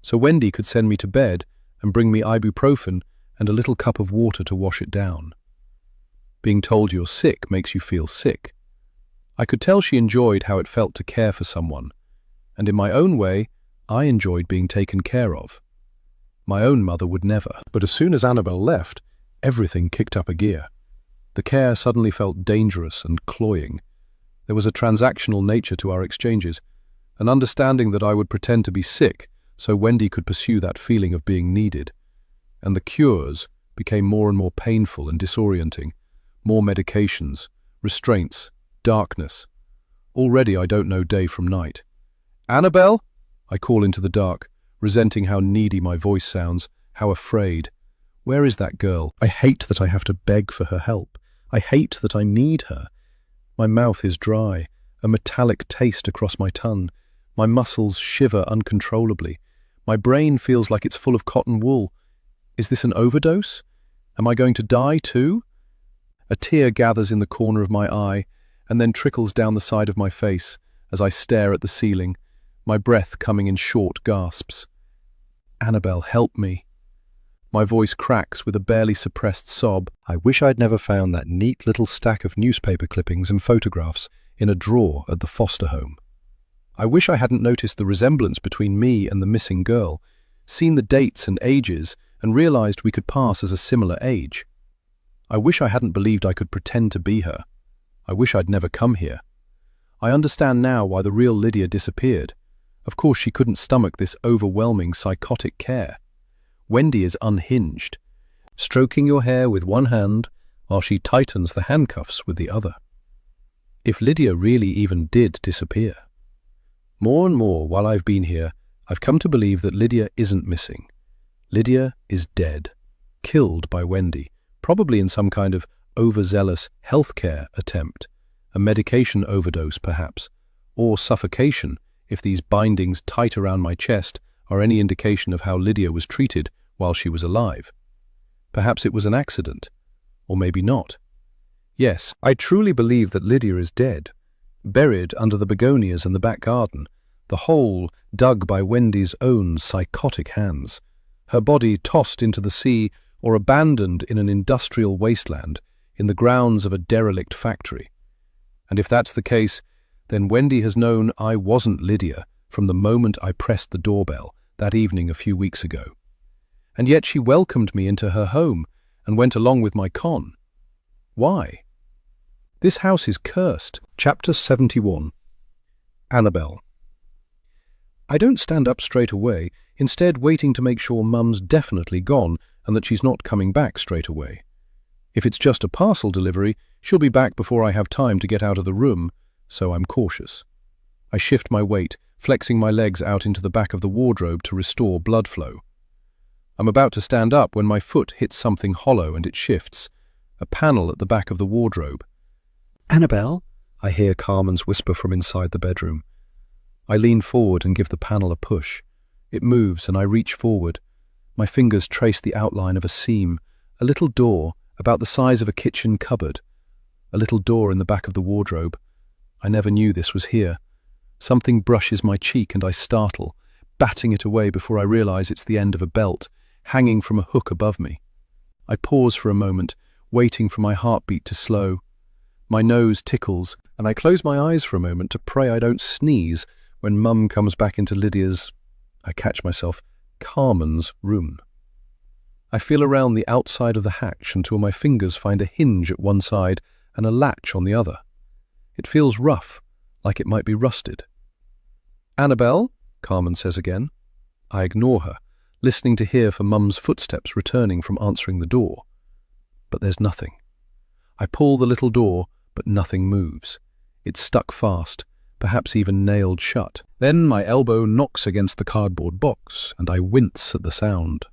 so Wendy could send me to bed and bring me ibuprofen and a little cup of water to wash it down. Being told you're sick makes you feel sick. I could tell she enjoyed how it felt to care for someone, and in my own way, I enjoyed being taken care of. My own mother would never. But as soon as Annabelle left, everything kicked up a gear. The care suddenly felt dangerous and cloying. There was a transactional nature to our exchanges, an understanding that I would pretend to be sick so Wendy could pursue that feeling of being needed. And the cures became more and more painful and disorienting. More medications, restraints, darkness. Already I don't know day from night. Annabelle? I call into the dark, resenting how needy my voice sounds, how afraid. Where is that girl? I hate that I have to beg for her help. I hate that I need her. My mouth is dry, a metallic taste across my tongue. My muscles shiver uncontrollably. My brain feels like it's full of cotton wool. Is this an overdose? Am I going to die too? A tear gathers in the corner of my eye and then trickles down the side of my face as I stare at the ceiling, my breath coming in short gasps. Annabelle, help me. My voice cracks with a barely suppressed sob. I wish I'd never found that neat little stack of newspaper clippings and photographs in a drawer at the foster home. I wish I hadn't noticed the resemblance between me and the missing girl, seen the dates and ages, and realized we could pass as a similar age. I wish I hadn't believed I could pretend to be her. I wish I'd never come here. I understand now why the real Lydia disappeared. Of course she couldn't stomach this overwhelming psychotic care. Wendy is unhinged, stroking your hair with one hand while she tightens the handcuffs with the other. If Lydia really even did disappear. More and more while I've been here, I've come to believe that Lydia isn't missing. Lydia is dead, killed by Wendy, probably in some kind of overzealous healthcare attempt, a medication overdose perhaps, or suffocation if these bindings tight around my chest are any indication of how Lydia was treated while she was alive. Perhaps it was an accident, or maybe not. Yes, I truly believe that Lydia is dead, buried under the begonias in the back garden, the hole dug by Wendy's own psychotic hands, her body tossed into the sea or abandoned in an industrial wasteland in the grounds of a derelict factory. And if that's the case, then Wendy has known I wasn't Lydia from the moment I pressed the doorbell that evening a few weeks ago. And yet she welcomed me into her home and went along with my con. Why? This house is cursed. Chapter 71. Annabelle. I don't stand up straight away, instead waiting to make sure Mum's definitely gone and that she's not coming back straight away. If it's just a parcel delivery, she'll be back before I have time to get out of the room, so I'm cautious. I shift my weight, flexing my legs out into the back of the wardrobe to restore blood flow. I'm about to stand up when my foot hits something hollow and it shifts. A panel at the back of the wardrobe. "Annabelle?" I hear Carmen's whisper from inside the bedroom. I lean forward and give the panel a push. It moves and I reach forward. My fingers trace the outline of a seam, a little door about the size of a kitchen cupboard. A little door in the back of the wardrobe. I never knew this was here. Something brushes my cheek and I startle, batting it away before I realize it's the end of a belt, hanging from a hook above me. I pause for a moment, waiting for my heartbeat to slow. My nose tickles, and I close my eyes for a moment to pray I don't sneeze when Mum comes back into Lydia's, I catch myself, Carmen's room. I feel around the outside of the hatch until my fingers find a hinge at one side and a latch on the other. It feels rough, like it might be rusted. "Annabelle?" Carmen says again. I ignore her, listening to hear for Mum's footsteps returning from answering the door. But there's nothing. I pull the little door, but nothing moves. It's stuck fast, perhaps even nailed shut. Then my elbow knocks against the cardboard box, and I wince at the sound.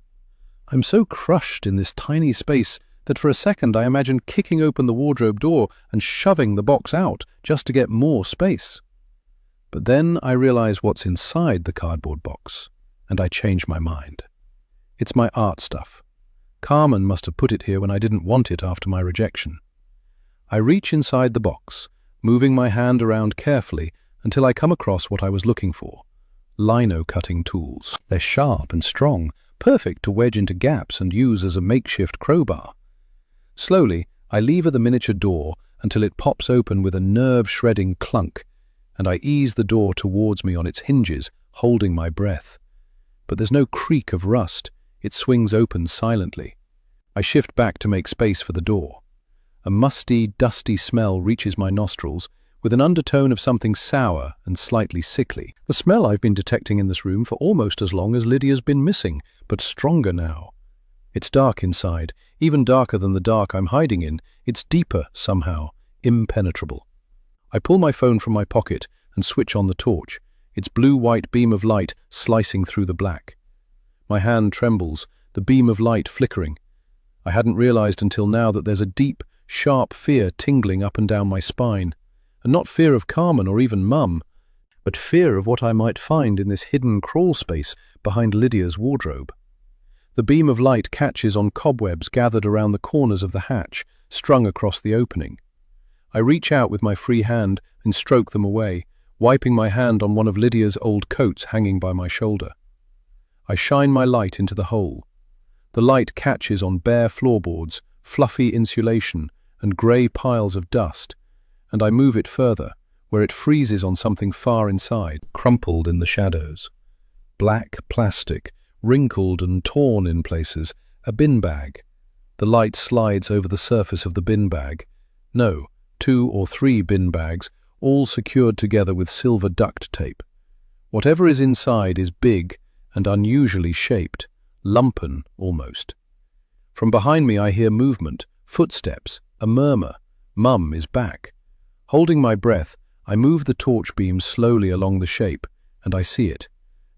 I'm so crushed in this tiny space that for a second I imagine kicking open the wardrobe door and shoving the box out just to get more space. But then I realize what's inside the cardboard box, and I change my mind. It's my art stuff. Carmen must have put it here when I didn't want it after my rejection. I reach inside the box, moving my hand around carefully until I come across what I was looking for. Lino cutting tools. They're sharp and strong, perfect to wedge into gaps and use as a makeshift crowbar. Slowly, I lever the miniature door until it pops open with a nerve-shredding clunk, and I ease the door towards me on its hinges, holding my breath. But there's no creak of rust. It swings open silently. I shift back to make space for the door. A musty, dusty smell reaches my nostrils, with an undertone of something sour and slightly sickly. The smell I've been detecting in this room for almost as long as Lydia's been missing, but stronger now. It's dark inside, even darker than the dark I'm hiding in. It's deeper, somehow, impenetrable. I pull my phone from my pocket and switch on the torch, its blue-white beam of light slicing through the black. My hand trembles, the beam of light flickering. I hadn't realized until now that there's a deep, sharp fear tingling up and down my spine. And not fear of Carmen or even Mum, but fear of what I might find in this hidden crawl space behind Lydia's wardrobe. The beam of light catches on cobwebs gathered around the corners of the hatch, strung across the opening. I reach out with my free hand and stroke them away, wiping my hand on one of Lydia's old coats hanging by my shoulder. I shine my light into the hole. The light catches on bare floorboards, fluffy insulation, and grey piles of dust, and I move it further, where it freezes on something far inside, crumpled in the shadows. Black plastic, wrinkled and torn in places, a bin bag. The light slides over the surface of the bin bag. No, 2 or 3 bin bags, all secured together with silver duct tape. Whatever is inside is big and unusually shaped, lumpen almost. From behind me I hear movement, footsteps, a murmur. Mum is back. Holding my breath, I move the torch beam slowly along the shape, and I see it.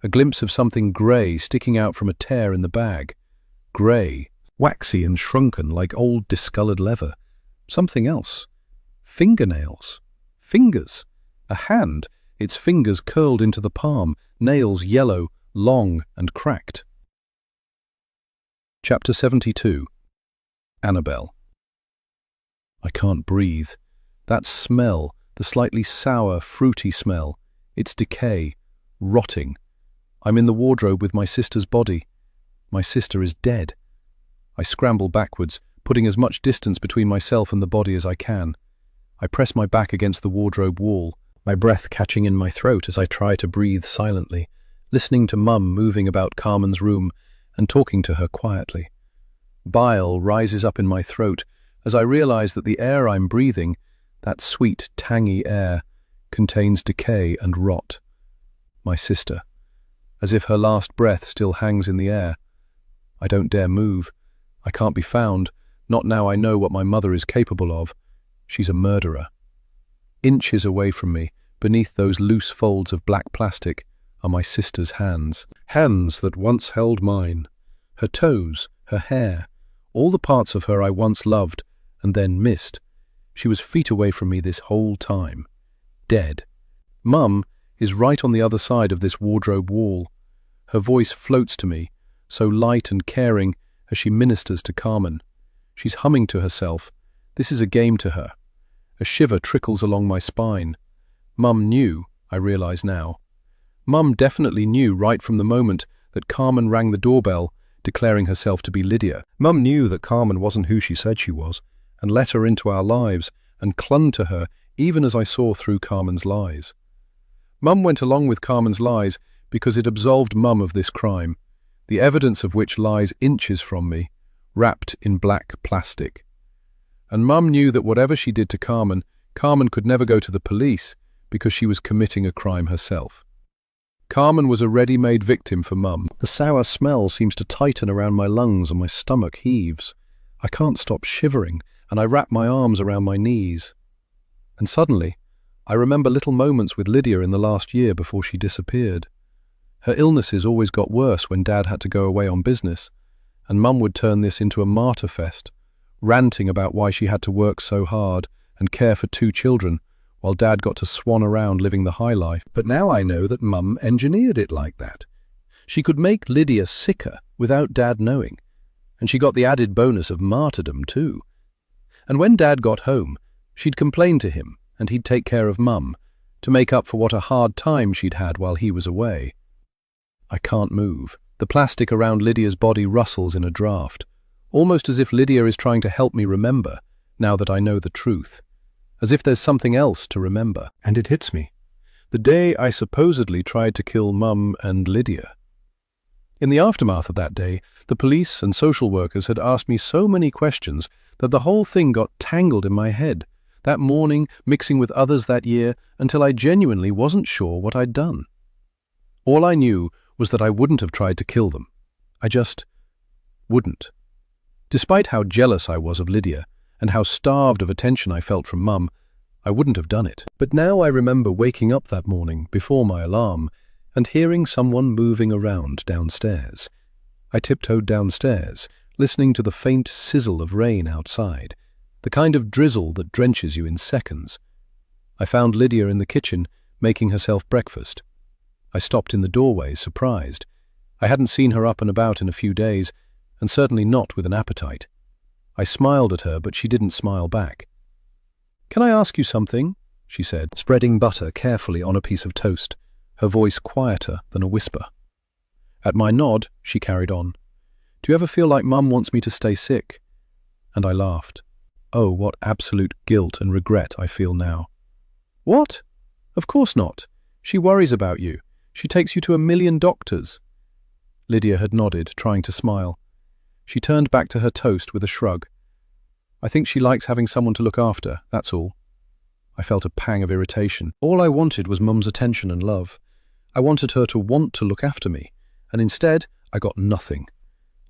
A glimpse of something grey sticking out from a tear in the bag. Grey, waxy and shrunken like old discoloured leather. Something else. Fingernails. Fingers. A hand, its fingers curled into the palm, nails yellow, long and cracked. Chapter 72. Annabelle. I can't breathe. That smell, the slightly sour, fruity smell, it's decay, rotting. I'm in the wardrobe with my sister's body. My sister is dead. I scramble backwards, putting as much distance between myself and the body as I can. I press my back against the wardrobe wall, my breath catching in my throat as I try to breathe silently, listening to Mum moving about Carmen's room and talking to her quietly. Bile rises up in my throat as I realize that the air I'm breathing, that sweet, tangy air, contains decay and rot. My sister, as if her last breath still hangs in the air. I don't dare move. I can't be found, not now I know what my mother is capable of. She's a murderer. Inches away from me, beneath those loose folds of black plastic, are my sister's hands. Hands that once held mine. Her toes, her hair, all the parts of her I once loved and then missed. She was feet away from me this whole time. Dead. Mum is right on the other side of this wardrobe wall. Her voice floats to me, so light and caring as she ministers to Carmen. She's humming to herself. This is a game to her. A shiver trickles along my spine. Mum knew, I realize now. Mum definitely knew right from the moment that Carmen rang the doorbell, declaring herself to be Lydia. Mum knew that Carmen wasn't who she said she was, and let her into our lives, and clung to her even as I saw through Carmen's lies. Mum went along with Carmen's lies because it absolved Mum of this crime, the evidence of which lies inches from me, wrapped in black plastic. And Mum knew that whatever she did to Carmen, Carmen could never go to the police because she was committing a crime herself. Carmen was a ready-made victim for Mum. The sour smell seems to tighten around my lungs and my stomach heaves. I can't stop shivering, and I wrap my arms around my knees. And suddenly, I remember little moments with Lydia in the last year before she disappeared. Her illnesses always got worse when Dad had to go away on business, and Mum would turn this into a martyr fest, ranting about why she had to work so hard and care for 2 children, while Dad got to swan around living the high life. But now I know that Mum engineered it like that. She could make Lydia sicker without Dad knowing, and she got the added bonus of martyrdom too. And when Dad got home, she'd complain to him, and he'd take care of Mum, to make up for what a hard time she'd had while he was away. I can't move. The plastic around Lydia's body rustles in a draft, almost as if Lydia is trying to help me remember, now that I know the truth. As if there's something else to remember. And it hits me. The day I supposedly tried to kill Mum and Lydia. In the aftermath of that day, the police and social workers had asked me so many questions that the whole thing got tangled in my head, that morning mixing with others that year, until I genuinely wasn't sure what I'd done. All I knew was that I wouldn't have tried to kill them. I just wouldn't. Despite how jealous I was of Lydia, and how starved of attention I felt from Mum, I wouldn't have done it. But now I remember waking up that morning before my alarm and hearing someone moving around downstairs. I tiptoed downstairs, listening to the faint sizzle of rain outside, the kind of drizzle that drenches you in seconds. I found Lydia in the kitchen, making herself breakfast. I stopped in the doorway, surprised. I hadn't seen her up and about in a few days, and certainly not with an appetite. I smiled at her, but she didn't smile back. "Can I ask you something?" she said, spreading butter carefully on a piece of toast, her voice quieter than a whisper. At my nod, she carried on. "Do you ever feel like Mum wants me to stay sick?" And I laughed. Oh, what absolute guilt and regret I feel now. "What? Of course not. She worries about you. She takes you to 1,000,000 doctors." Lydia had nodded, trying to smile. She turned back to her toast with a shrug. "I think she likes having someone to look after, that's all." I felt a pang of irritation. All I wanted was Mum's attention and love. I wanted her to want to look after me, and instead I got nothing.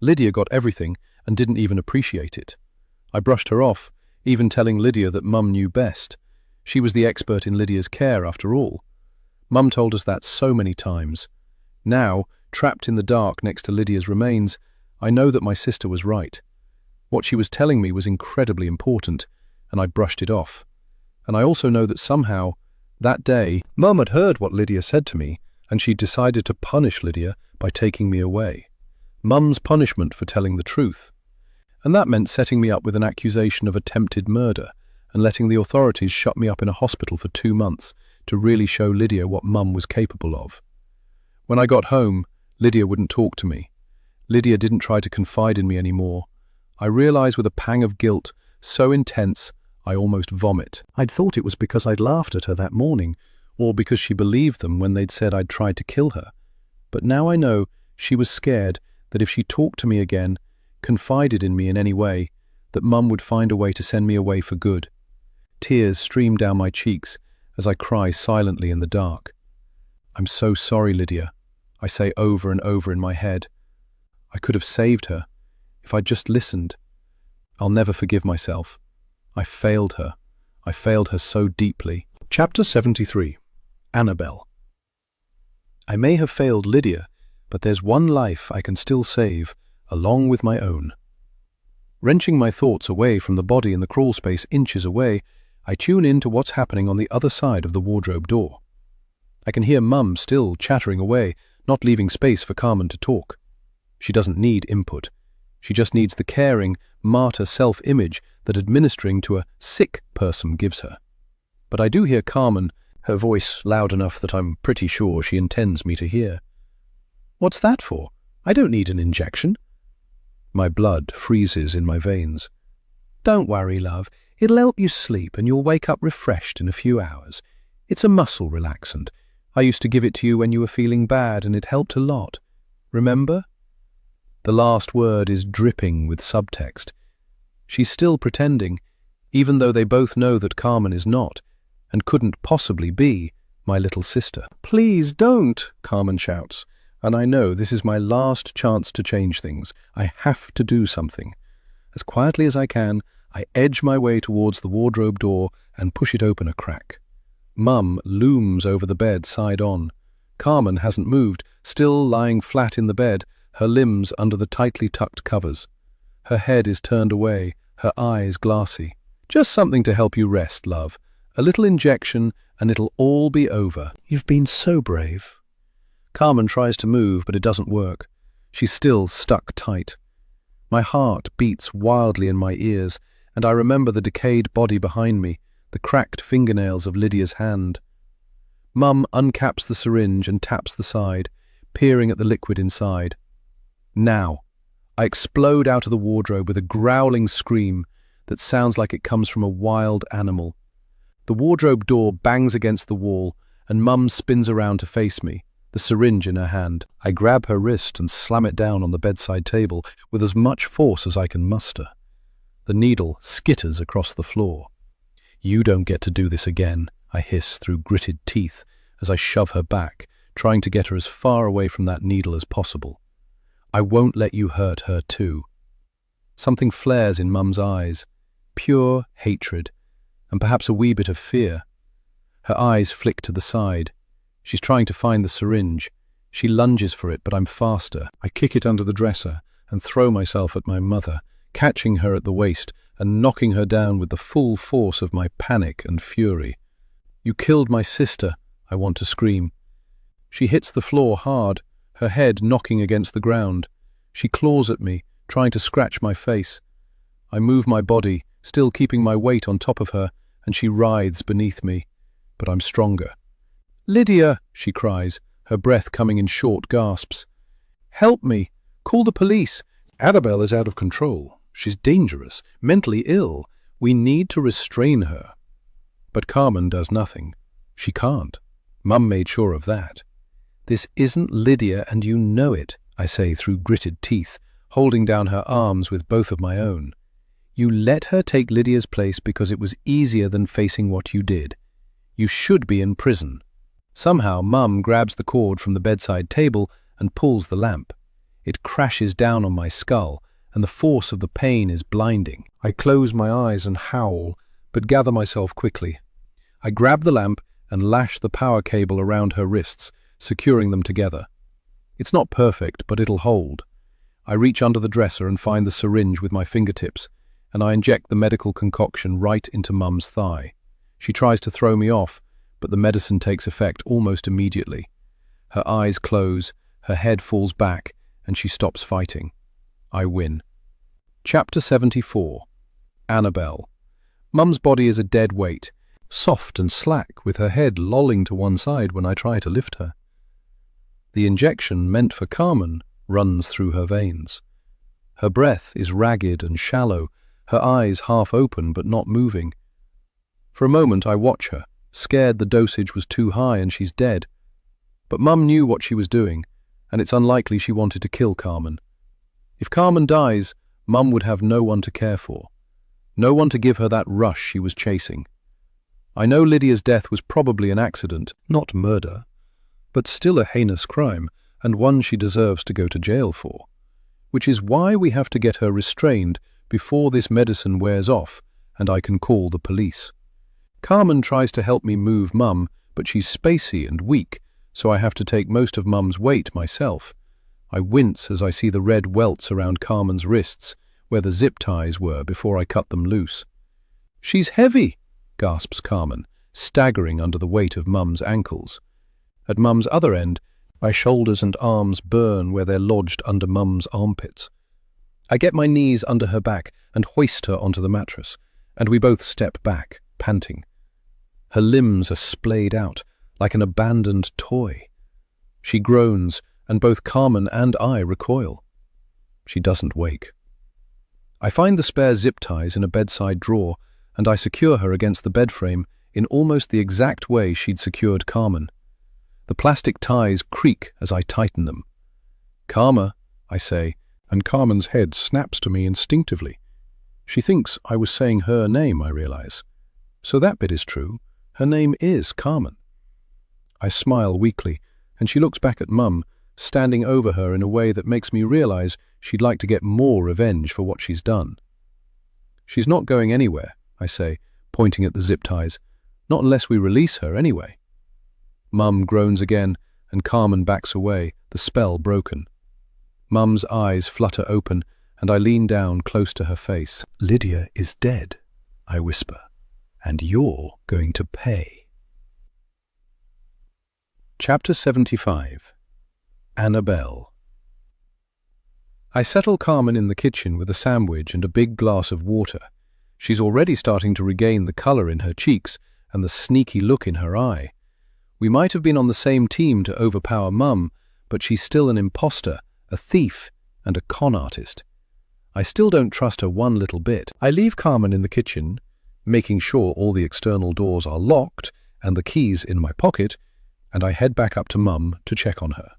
Lydia got everything and didn't even appreciate it. I brushed her off, even telling Lydia that Mum knew best. She was the expert in Lydia's care, after all. Mum told us that so many times. Now, trapped in the dark next to Lydia's remains, I know that my sister was right. What she was telling me was incredibly important, and I brushed it off. And I also know that somehow, that day, Mum had heard what Lydia said to me, and she decided to punish Lydia by taking me away. Mum's punishment for telling the truth. And that meant setting me up with an accusation of attempted murder and letting the authorities shut me up in a hospital for 2 months to really show Lydia what Mum was capable of. When I got home, Lydia wouldn't talk to me. Lydia didn't try to confide in me anymore. I realized with a pang of guilt, so intense, I almost vomit. I'd thought it was because I'd laughed at her that morning, or because she believed them when they'd said I'd tried to kill her. But now I know she was scared that if she talked to me again, confided in me in any way, that Mum would find a way to send me away for good. Tears stream down my cheeks as I cry silently in the dark. "I'm so sorry, Lydia," I say over and over in my head. I could have saved her, if I'd just listened. I'll never forgive myself. I failed her. I failed her so deeply. Chapter 73. Annabelle. I may have failed Lydia, but there's one life I can still save, along with my own. Wrenching my thoughts away from the body in the crawl space inches away, I tune in to what's happening on the other side of the wardrobe door. I can hear Mum still chattering away, not leaving space for Carmen to talk. She doesn't need input. She just needs the caring, martyr self-image that administering to a sick person gives her. But I do hear Carmen, her voice loud enough that I'm pretty sure she intends me to hear. "What's that for? I don't need an injection." My blood freezes in my veins. "Don't worry, love. It'll help you sleep and you'll wake up refreshed in a few hours. It's a muscle relaxant. I used to give it to you when you were feeling bad and it helped a lot. Remember?" The last word is dripping with subtext. She's still pretending, even though they both know that Carmen is not, and couldn't possibly be, my little sister. "Please don't," Carmen shouts, and I know this is my last chance to change things. I have to do something. As quietly as I can, I edge my way towards the wardrobe door and push it open a crack. Mum looms over the bed side on. Carmen hasn't moved, still lying flat in the bed, her limbs under the tightly tucked covers. Her head is turned away, her eyes glassy. "Just something to help you rest, love. A little injection and it'll all be over." "You've been so brave." Carmen tries to move, but it doesn't work. She's still stuck tight. My heart beats wildly in my ears, and I remember the decayed body behind me, the cracked fingernails of Lydia's hand. Mum uncaps the syringe and taps the side, peering at the liquid inside. Now, I explode out of the wardrobe with a growling scream that sounds like it comes from a wild animal. The wardrobe door bangs against the wall, and Mum spins around to face me, the syringe in her hand. I grab her wrist and slam it down on the bedside table with as much force as I can muster. The needle skitters across the floor. "You don't get to do this again," I hiss through gritted teeth as I shove her back, trying to get her as far away from that needle as possible. "I won't let you hurt her too." Something flares in Mum's eyes, pure hatred, and perhaps a wee bit of fear. Her eyes flick to the side. She's trying to find the syringe. She lunges for it, but I'm faster. I kick it under the dresser and throw myself at my mother, catching her at the waist and knocking her down with the full force of my panic and fury. "You killed my sister," I want to scream. She hits the floor hard, her head knocking against the ground. She claws at me, trying to scratch my face. I move my body, still keeping my weight on top of her, and she writhes beneath me. But I'm stronger. "Lydia," she cries, her breath coming in short gasps. "Help me! Call the police! Annabelle is out of control. She's dangerous, mentally ill. We need to restrain her." But Carmen does nothing. She can't. Mum made sure of that. "This isn't Lydia, and you know it," I say through gritted teeth, holding down her arms with both of my own. "You let her take Lydia's place because it was easier than facing what you did. You should be in prison." Somehow Mum grabs the cord from the bedside table and pulls the lamp. It crashes down on my skull, and the force of the pain is blinding. I close my eyes and howl, but gather myself quickly. I grab the lamp and lash the power cable around her wrists, securing them together. It's not perfect, but it'll hold. I reach under the dresser and find the syringe with my fingertips, and I inject the medical concoction right into Mum's thigh. She tries to throw me off, but the medicine takes effect almost immediately. Her eyes close, her head falls back, and she stops fighting. I win. Chapter 74. Annabelle. Mum's body is a dead weight, soft and slack, with her head lolling to one side when I try to lift her. The injection meant for Carmen runs through her veins. Her breath is ragged and shallow, her eyes half open but not moving. For a moment I watch her, scared the dosage was too high and she's dead. But Mum knew what she was doing, and it's unlikely she wanted to kill Carmen. If Carmen dies, Mum would have no one to care for, no one to give her that rush she was chasing. I know Lydia's death was probably an accident, not murder, but still a heinous crime, and one she deserves to go to jail for, which is why we have to get her restrained before this medicine wears off and I can call the police. Carmen tries to help me move Mum, but she's spacey and weak, so I have to take most of Mum's weight myself. I wince as I see the red welts around Carmen's wrists, where the zip ties were before I cut them loose. "She's heavy," gasps Carmen, staggering under the weight of Mum's ankles. At Mum's other end, my shoulders and arms burn where they're lodged under Mum's armpits. I get my knees under her back and hoist her onto the mattress, and we both step back, panting. Her limbs are splayed out, like an abandoned toy. She groans, and both Carmen and I recoil. She doesn't wake. I find the spare zip ties in a bedside drawer, and I secure her against the bed frame in almost the exact way she'd secured Carmen. The plastic ties creak as I tighten them. "Karma," I say, and Carmen's head snaps to me instinctively. She thinks I was saying her name, I realize. So that bit is true. Her name is Carmen. I smile weakly, and she looks back at Mum, standing over her in a way that makes me realize she'd like to get more revenge for what she's done. "She's not going anywhere," I say, pointing at the zip ties. "Not unless we release her anyway." Mum groans again, and Carmen backs away, the spell broken. Mum's eyes flutter open, and I lean down close to her face. "Lydia is dead," I whisper, "and you're going to pay." Chapter 75. Annabelle. I settle Carmen in the kitchen with a sandwich and a big glass of water. She's already starting to regain the color in her cheeks and the sneaky look in her eye. We might have been on the same team to overpower Mum, but she's still an imposter, a thief, and a con artist. I still don't trust her one little bit. I leave Carmen in the kitchen, making sure all the external doors are locked and the keys in my pocket, and I head back up to Mum to check on her.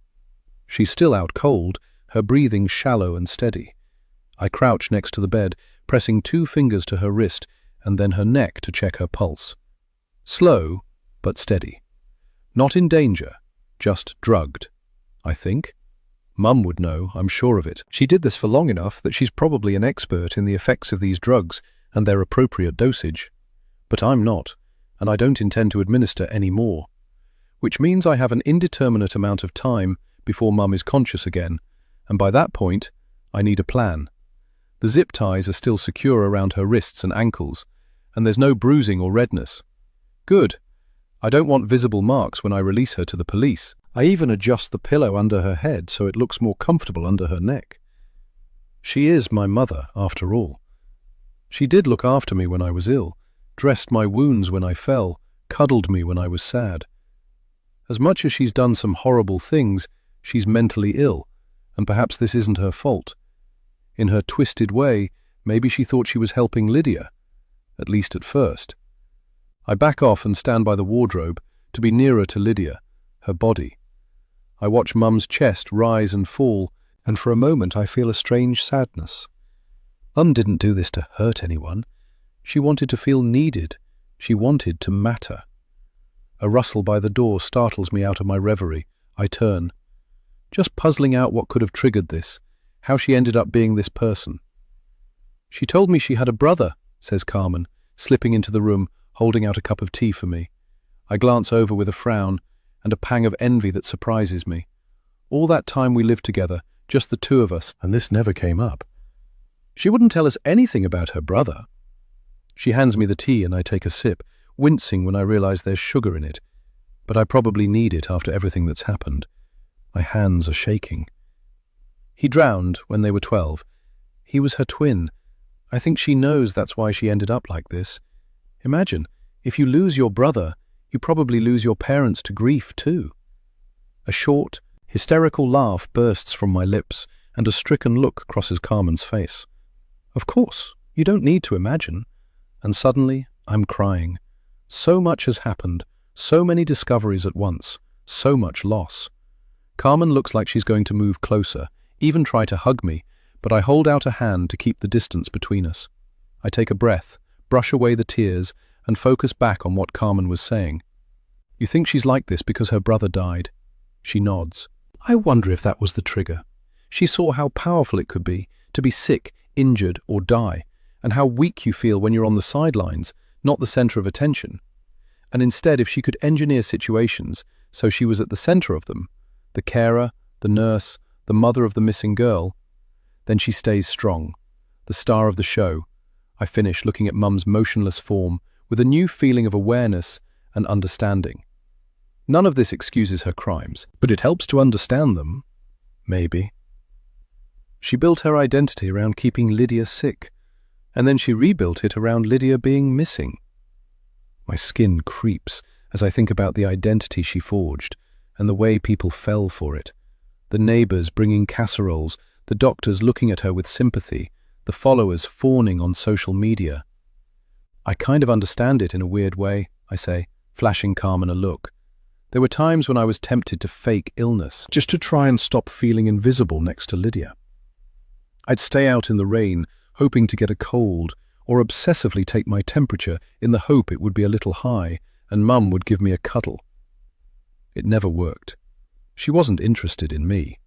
She's still out cold, her breathing shallow and steady. I crouch next to the bed, pressing 2 fingers to her wrist and then her neck to check her pulse. Slow, but steady. Not in danger, just drugged, I think. Mum would know, I'm sure of it. She did this for long enough that she's probably an expert in the effects of these drugs and their appropriate dosage. But I'm not, and I don't intend to administer any more. Which means I have an indeterminate amount of time before Mum is conscious again, and by that point, I need a plan. The zip ties are still secure around her wrists and ankles, and there's no bruising or redness. Good. I don't want visible marks when I release her to the police. I even adjust the pillow under her head so it looks more comfortable under her neck. She is my mother, after all. She did look after me when I was ill, dressed my wounds when I fell, cuddled me when I was sad. As much as she's done some horrible things, she's mentally ill, and perhaps this isn't her fault. In her twisted way, maybe she thought she was helping Lydia, at least at first. I back off and stand by the wardrobe to be nearer to Lydia, her body. I watch Mum's chest rise and fall, and for a moment I feel a strange sadness. Mum didn't do this to hurt anyone. She wanted to feel needed. She wanted to matter. A rustle by the door startles me out of my reverie. I turn. Just puzzling out what could have triggered this, how she ended up being this person. "She told me she had a brother," says Carmen, slipping into the room, holding out a cup of tea for me. I glance over with a frown and a pang of envy that surprises me. All that time we lived together, just the two of us, and this never came up. She wouldn't tell us anything about her brother. She hands me the tea and I take a sip, wincing when I realize there's sugar in it. But I probably need it after everything that's happened. My hands are shaking. He drowned when they were 12. He was her twin. I think she knows that's why she ended up like this. Imagine, if you lose your brother, you probably lose your parents to grief too. A short, hysterical laugh bursts from my lips, and a stricken look crosses Carmen's face. Of course, you don't need to imagine. And suddenly, I'm crying. So much has happened, so many discoveries at once, so much loss. Carmen looks like she's going to move closer, even try to hug me, but I hold out a hand to keep the distance between us. I take a breath, brush away the tears, and focus back on what Carmen was saying. "You think she's like this because her brother died?" She nods. I wonder if that was the trigger. She saw how powerful it could be to be sick, injured, or die, and how weak you feel when you're on the sidelines, not the center of attention. And instead, if she could engineer situations so she was at the center of them, the carer, the nurse, the mother of the missing girl, then she stays strong, the star of the show. I finish looking at Mum's motionless form with a new feeling of awareness and understanding. None of this excuses her crimes, but it helps to understand them, maybe. She built her identity around keeping Lydia sick, and then she rebuilt it around Lydia being missing. My skin creeps as I think about the identity she forged and the way people fell for it. The neighbors bringing casseroles, the doctors looking at her with sympathy, the followers fawning on social media. I kind of understand it in a weird way, I say, flashing Carmen a look. There were times when I was tempted to fake illness, just to try and stop feeling invisible next to Lydia. I'd stay out in the rain, hoping to get a cold, or obsessively take my temperature in the hope it would be a little high and Mum would give me a cuddle. It never worked. She wasn't interested in me.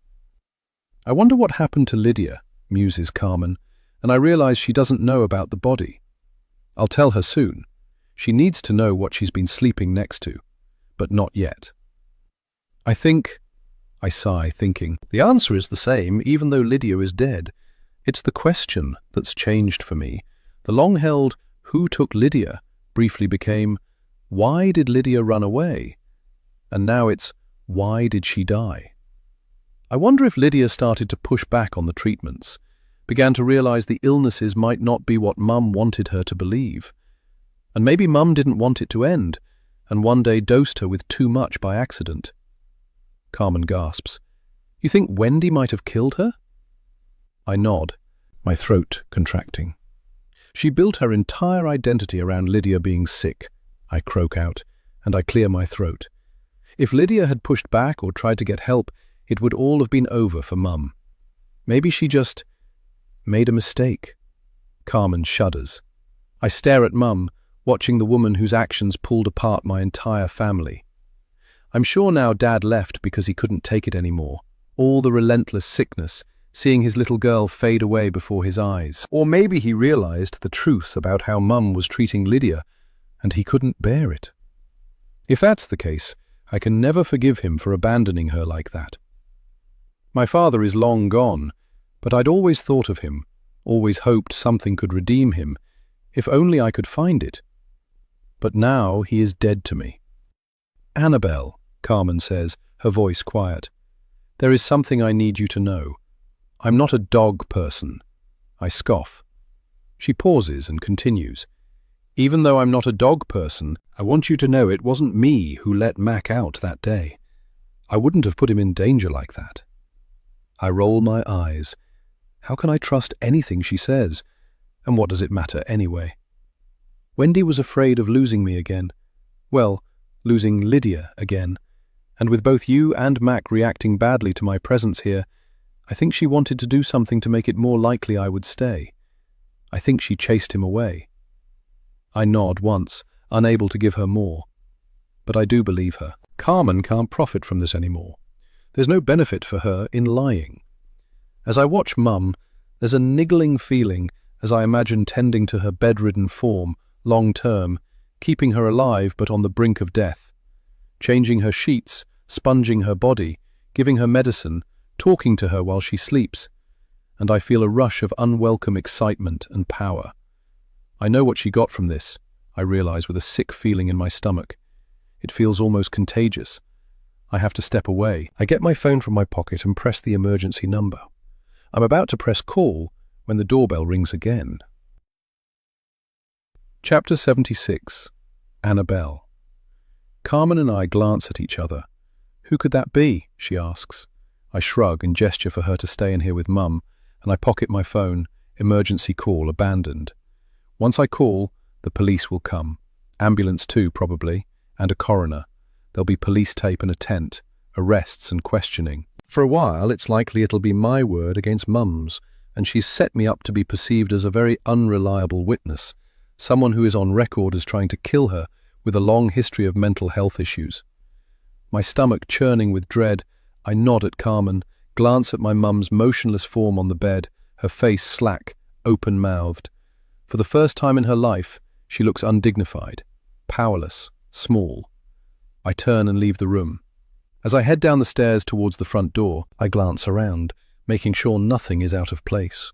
I wonder what happened to Lydia, muses Carmen, and I realize she doesn't know about the body. I'll tell her soon. She needs to know what she's been sleeping next to, but not yet. I sigh, thinking, the answer is the same even though Lydia is dead. It's the question that's changed for me. The long-held "who took Lydia" briefly became "why did Lydia run away?" And now it's "why did she die?" I wonder if Lydia started to push back on the treatments, began to realize the illnesses might not be what Mum wanted her to believe. And maybe Mum didn't want it to end, and one day dosed her with too much by accident. Carmen gasps. You think Wendy might have killed her? I nod, my throat contracting. She built her entire identity around Lydia being sick, I croak out, and I clear my throat. If Lydia had pushed back or tried to get help, it would all have been over for Mum. Maybe she just made a mistake. Carmen shudders. I stare at Mum, watching the woman whose actions pulled apart my entire family. I'm sure now Dad left because he couldn't take it anymore. All the relentless sickness, seeing his little girl fade away before his eyes. Or maybe he realized the truth about how Mum was treating Lydia, and he couldn't bear it. If that's the case, I can never forgive him for abandoning her like that. My father is long gone, but I'd always thought of him, always hoped something could redeem him, if only I could find it. But now he is dead to me. Annabelle, Carmen says, her voice quiet. There is something I need you to know. I'm not a dog person. I scoff. She pauses and continues. Even though I'm not a dog person, I want you to know it wasn't me who let Mac out that day. I wouldn't have put him in danger like that. I roll my eyes. How can I trust anything she says? And what does it matter anyway? Wendy was afraid of losing me again. Well, losing Lydia again. And with both you and Mac reacting badly to my presence here, I think she wanted to do something to make it more likely I would stay. I think she chased him away. I nod once, unable to give her more. But I do believe her. Carmen can't profit from this anymore. There's no benefit for her in lying. As I watch Mum, there's a niggling feeling as I imagine tending to her bedridden form, long-term, keeping her alive but on the brink of death, changing her sheets, sponging her body, giving her medicine, talking to her while she sleeps, and I feel a rush of unwelcome excitement and power. I know what she got from this, I realize with a sick feeling in my stomach. It feels almost contagious. I have to step away. I get my phone from my pocket and press the emergency number. I'm about to press call when the doorbell rings again. Chapter 76. Annabelle. Carmen and I glance at each other. Who could that be? She asks. I shrug and gesture for her to stay in here with Mum, and I pocket my phone, emergency call abandoned. Once I call, the police will come. Ambulance too, probably, and a coroner. There'll be police tape and a tent, arrests and questioning. For a while, it's likely it'll be my word against Mum's, and she's set me up to be perceived as a very unreliable witness, someone who is on record as trying to kill her with a long history of mental health issues. My stomach churning with dread, I nod at Carmen, glance at my Mum's motionless form on the bed, her face slack, open-mouthed. For the first time in her life, she looks undignified, powerless, small. I turn and leave the room. As I head down the stairs towards the front door, I glance around, making sure nothing is out of place.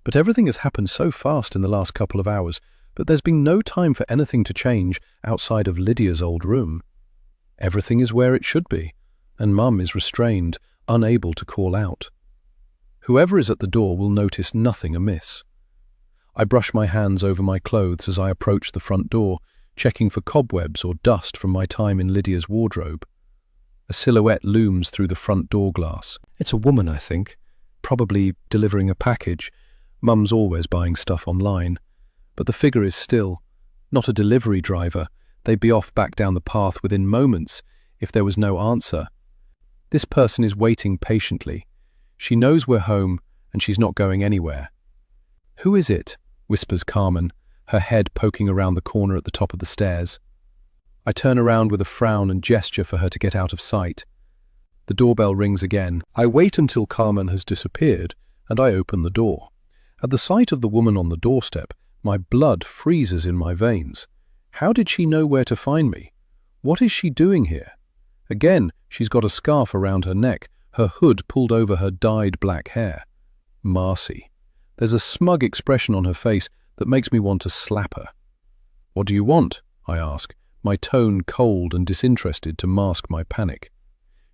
But everything has happened so fast in the last couple of hours, but there's been no time for anything to change outside of Lydia's old room. Everything is where it should be, and Mum is restrained, unable to call out. Whoever is at the door will notice nothing amiss. I brush my hands over my clothes as I approach the front door, checking for cobwebs or dust from my time in Lydia's wardrobe. A silhouette looms through the front door glass. It's a woman, I think, probably delivering a package. Mum's always buying stuff online. But the figure is still, not a delivery driver. They'd be off back down the path within moments if there was no answer. This person is waiting patiently. She knows we're home and she's not going anywhere. "Who is it?" whispers Carmen, her head poking around the corner at the top of the stairs. I turn around with a frown and gesture for her to get out of sight. The doorbell rings again. I wait until Carmen has disappeared, and I open the door. At the sight of the woman on the doorstep, my blood freezes in my veins. How did she know where to find me? What is she doing here? Again, she's got a scarf around her neck, her hood pulled over her dyed black hair. Marcy. There's a smug expression on her face that makes me want to slap her. "What do you want?" I ask, my tone cold and disinterested to mask my panic.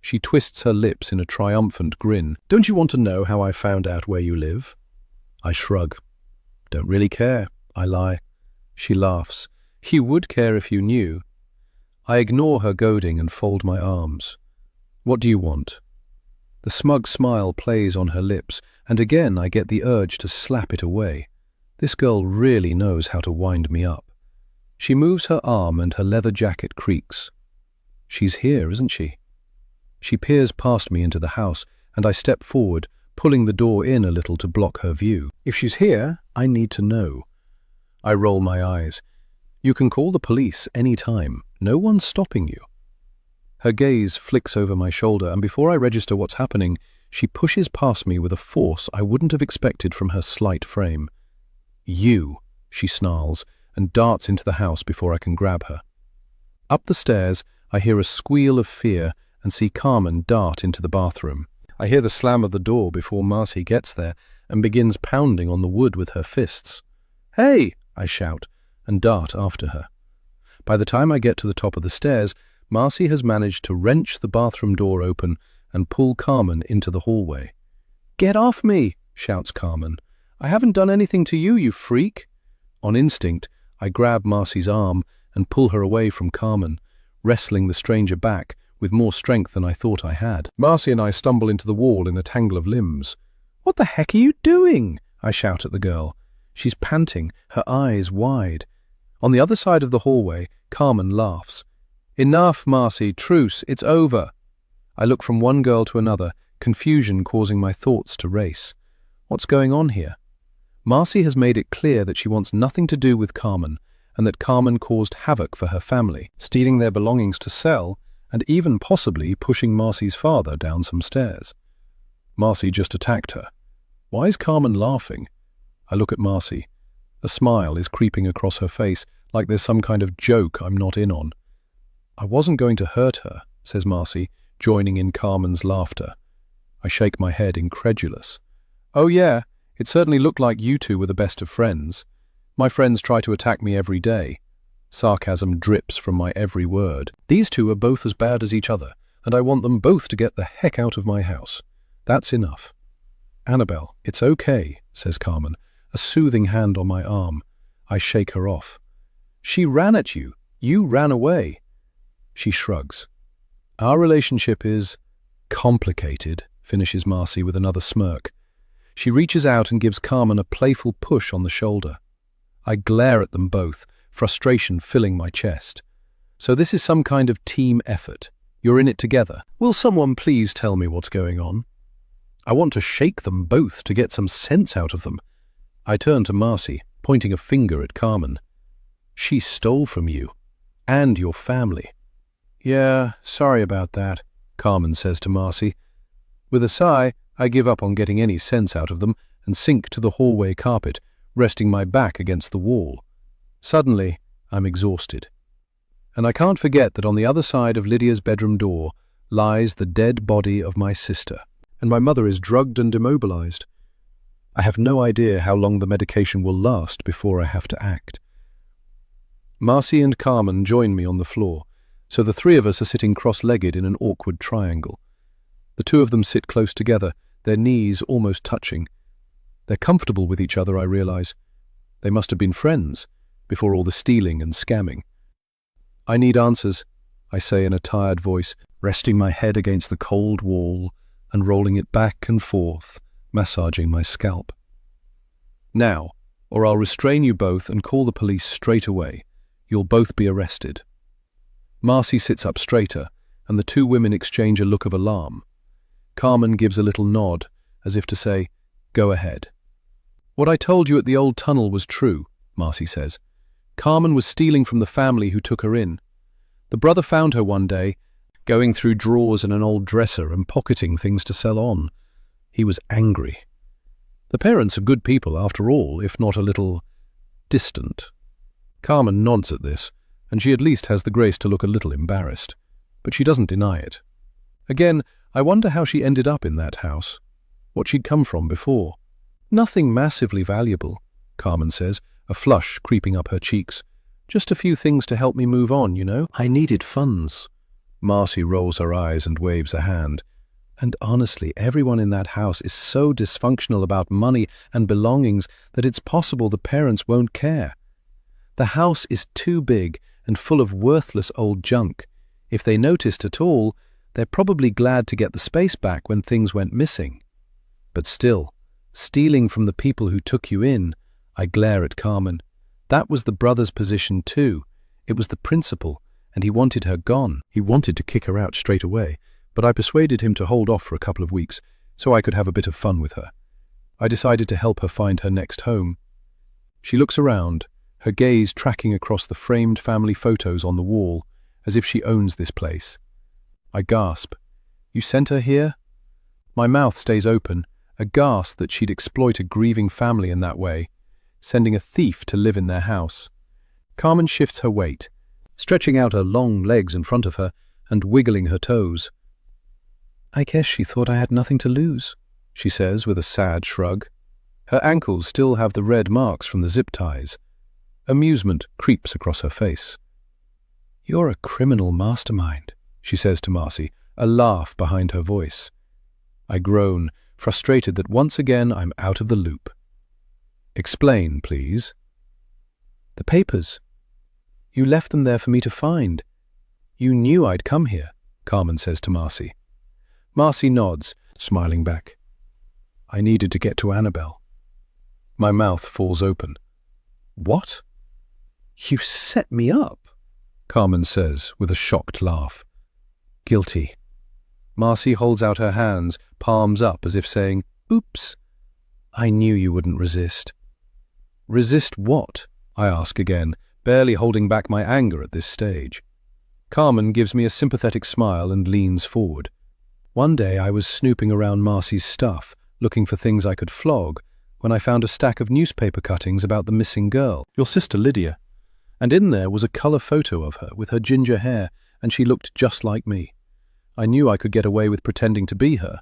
She twists her lips in a triumphant grin. "Don't you want to know how I found out where you live?" I shrug. "Don't really care," I lie. She laughs. "You would care if you knew." I ignore her goading and fold my arms. "What do you want?" The smug smile plays on her lips, and again I get the urge to slap it away. This girl really knows how to wind me up. She moves her arm and her leather jacket creaks. She's here, isn't she? She peers past me into the house, and I step forward, pulling the door in a little to block her view. If she's here, I need to know. I roll my eyes. "You can call the police any time. No one's stopping you." Her gaze flicks over my shoulder, and before I register what's happening, she pushes past me with a force I wouldn't have expected from her slight frame. "You," she snarls, and darts into the house before I can grab her. Up the stairs, I hear a squeal of fear and see Carmen dart into the bathroom. I hear the slam of the door before Marcy gets there and begins pounding on the wood with her fists. "Hey!" I shout, and dart after her. By the time I get to the top of the stairs, Marcy has managed to wrench the bathroom door open and pull Carmen into the hallway. "Get off me!" shouts Carmen. "I haven't done anything to you, you freak!" On instinct, I grab Marcy's arm and pull her away from Carmen, wrestling the stranger back with more strength than I thought I had. Marcy and I stumble into the wall in a tangle of limbs. "What the heck are you doing?" I shout at the girl. She's panting, her eyes wide. On the other side of the hallway, Carmen laughs. "Enough, Marcy, truce, it's over." I look from one girl to another, confusion causing my thoughts to race. What's going on here? Marcy has made it clear that she wants nothing to do with Carmen, and that Carmen caused havoc for her family, stealing their belongings to sell, and even possibly pushing Marcy's father down some stairs. Marcy just attacked her. Why is Carmen laughing? I look at Marcy. A smile is creeping across her face, like there's some kind of joke I'm not in on. "I wasn't going to hurt her," says Marcy, joining in Carmen's laughter. I shake my head, incredulous. "Oh yeah, it certainly looked like you two were the best of friends. My friends try to attack me every day." Sarcasm drips from my every word. "These two are both as bad as each other, and I want them both to get the heck out of my house. That's enough." "Annabelle, it's okay," says Carmen, a soothing hand on my arm. I shake her off. "She ran at you. You ran away." She shrugs. "Our relationship is complicated," finishes Marcy with another smirk. She reaches out and gives Carmen a playful push on the shoulder. I glare at them both, frustration filling my chest. "So this is some kind of team effort. You're in it together. Will someone please tell me what's going on?" I want to shake them both to get some sense out of them. I turn to Marcy, pointing a finger at Carmen. "She stole from you. And your family." "Yeah, sorry about that," Carmen says to Marcy. With a sigh, I give up on getting any sense out of them and sink to the hallway carpet, resting my back against the wall. Suddenly, I'm exhausted. And I can't forget that on the other side of Lydia's bedroom door lies the dead body of my sister, and my mother is drugged and immobilized. I have no idea how long the medication will last before I have to act. Marcy and Carmen join me on the floor, so the three of us are sitting cross-legged in an awkward triangle. The two of them sit close together, their knees almost touching. They're comfortable with each other, I realize. They must have been friends before all the stealing and scamming. I need answers, I say in a tired voice, resting my head against the cold wall and rolling it back and forth, massaging my scalp. Now, or I'll restrain you both and call the police straight away. You'll both be arrested. Marcy sits up straighter, and the two women exchange a look of alarm. Carmen gives a little nod, as if to say, "Go ahead." "What I told you at the old tunnel was true," Marcy says. "Carmen was stealing from the family who took her in. The brother found her one day, going through drawers in an old dresser and pocketing things to sell on. He was angry. The parents are good people after all, if not a little distant." Carmen nods at this, and she at least has the grace to look a little embarrassed, but she doesn't deny it. Again, I wonder how she ended up in that house, what she'd come from before. "Nothing massively valuable," Carmen says, a flush creeping up her cheeks. "Just a few things to help me move on, you know. I needed funds." Marcy rolls her eyes and waves a hand. "And honestly, everyone in that house is so dysfunctional about money and belongings that it's possible the parents won't care. The house is too big and full of worthless old junk. If they noticed at all, they're probably glad to get the space back when things went missing. But still, stealing from the people who took you in," I glare at Carmen. "That was the brother's position too. It was the principal, and he wanted her gone. He wanted to kick her out straight away, but I persuaded him to hold off for a couple of weeks so I could have a bit of fun with her. I decided to help her find her next home." She looks around, her gaze tracking across the framed family photos on the wall, as if she owns this place. I gasp. "You sent her here?" My mouth stays open, aghast that she'd exploit a grieving family in that way, sending a thief to live in their house. Carmen shifts her weight, stretching out her long legs in front of her and wiggling her toes. "I guess she thought I had nothing to lose," she says with a sad shrug. Her ankles still have the red marks from the zip ties. Amusement creeps across her face. "You're a criminal mastermind," she says to Marcy, a laugh behind her voice. I groan, frustrated that once again I'm out of the loop. "Explain, please." "The papers. You left them there for me to find. You knew I'd come here," Carmen says to Marcy. Marcy nods, smiling back. "I needed to get to Annabelle." My mouth falls open. "What?" "You set me up," Carmen says with a shocked laugh. "Guilty." Marcy holds out her hands, palms up as if saying, "Oops. I knew you wouldn't resist." "Resist what?" I ask again, barely holding back my anger at this stage. Carmen gives me a sympathetic smile and leans forward. "One day I was snooping around Marcy's stuff, looking for things I could flog, when I found a stack of newspaper cuttings about the missing girl, your sister Lydia. And in there was a colour photo of her with her ginger hair, and she looked just like me. I knew I could get away with pretending to be her,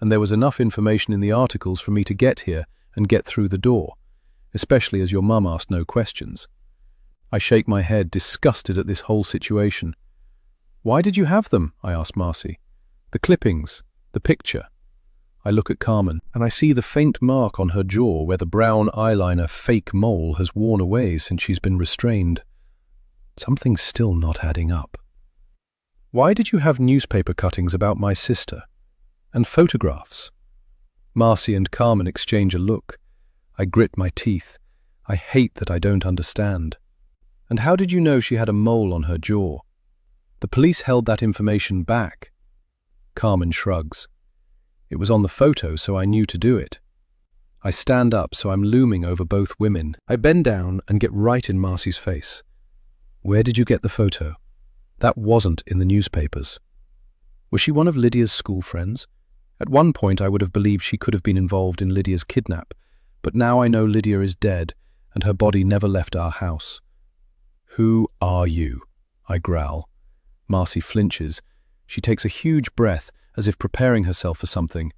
and there was enough information in the articles for me to get here and get through the door, especially as your mum asked no questions." I shake my head, disgusted at this whole situation. "Why did you have them?" I ask Marcy. "The clippings, the picture." I look at Carmen, and I see the faint mark on her jaw where the brown eyeliner fake mole has worn away since she's been restrained. Something's still not adding up. "Why did you have newspaper cuttings about my sister? And photographs?" Marcy and Carmen exchange a look. I grit my teeth. I hate that I don't understand. "And how did you know she had a mole on her jaw?" "The police held that information back." Carmen shrugs. "It was on the photo, so I knew to do it." I stand up, so I'm looming over both women. I bend down and get right in Marcy's face. "Where did you get the photo? That wasn't in the newspapers." Was she one of Lydia's school friends? At one point I would have believed she could have been involved in Lydia's kidnap, but now I know Lydia is dead and her body never left our house. "Who are you?" I growl. Marcy flinches. She takes a huge breath, as if preparing herself for something.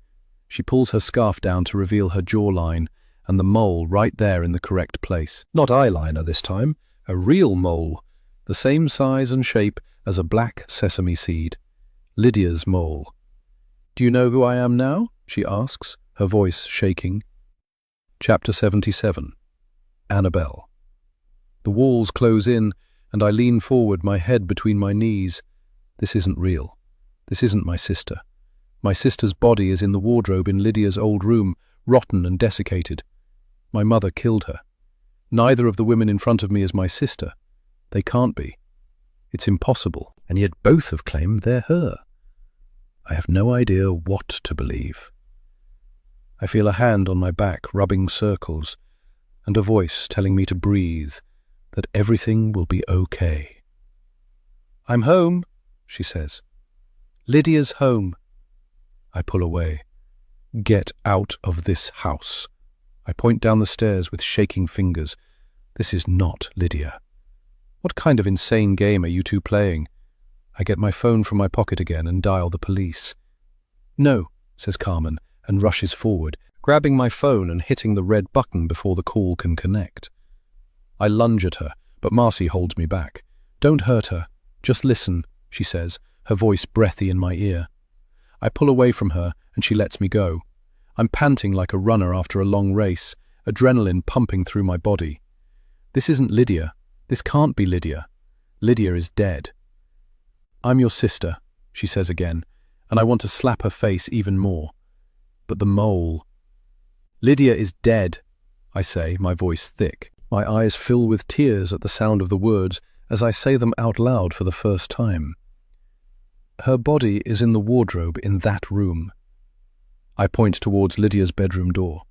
She pulls her scarf down to reveal her jawline, and the mole right there in the correct place. Not eyeliner this time, a real mole, the same size and shape as a black sesame seed. Lydia's mole. "Do you know who I am now?" she asks, her voice shaking. Chapter 77. Annabelle. The walls close in, and I lean forward, my head between my knees. This isn't real. This isn't my sister. My sister's body is in the wardrobe in Lydia's old room, rotten and desiccated. My mother killed her. Neither of the women in front of me is my sister. They can't be. It's impossible, and yet both have claimed they're her. I have no idea what to believe. I feel a hand on my back rubbing circles, and a voice telling me to breathe, that everything will be okay. "I'm home," she says. "Lydia's home." I pull away. "Get out of this house." I point down the stairs with shaking fingers. This is not Lydia. What kind of insane game are you two playing? I get my phone from my pocket again and dial the police. "No," says Carmen, and rushes forward, grabbing my phone and hitting the red button before the call can connect. I lunge at her, but Marcy holds me back. "Don't hurt her. Just listen," she says, her voice breathy in my ear. I pull away from her, and she lets me go. I'm panting like a runner after a long race, adrenaline pumping through my body. This isn't Lydia. This can't be Lydia. Lydia is dead. "I'm your sister," she says again, and I want to slap her face even more. But the mole. "Lydia is dead," I say, my voice thick. My eyes fill with tears at the sound of the words as I say them out loud for the first time. "Her body is in the wardrobe in that room." I point towards Lydia's bedroom door.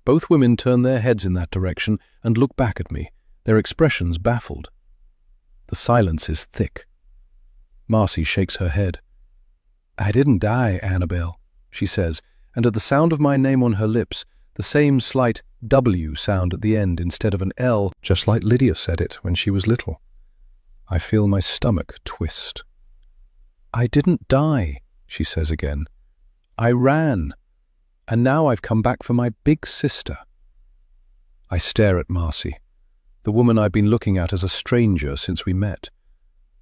Both women turn their heads in that direction and look back at me, their expressions baffled. The silence is thick. Marcy shakes her head. "I didn't die, Annabelle," she says, and at the sound of my name on her lips, the same slight W sound at the end instead of an L, just like Lydia said it when she was little. I feel my stomach twist. "I didn't die," she says again. "I ran, and now I've come back for my big sister." I stare at Marcy, the woman I've been looking at as a stranger since we met.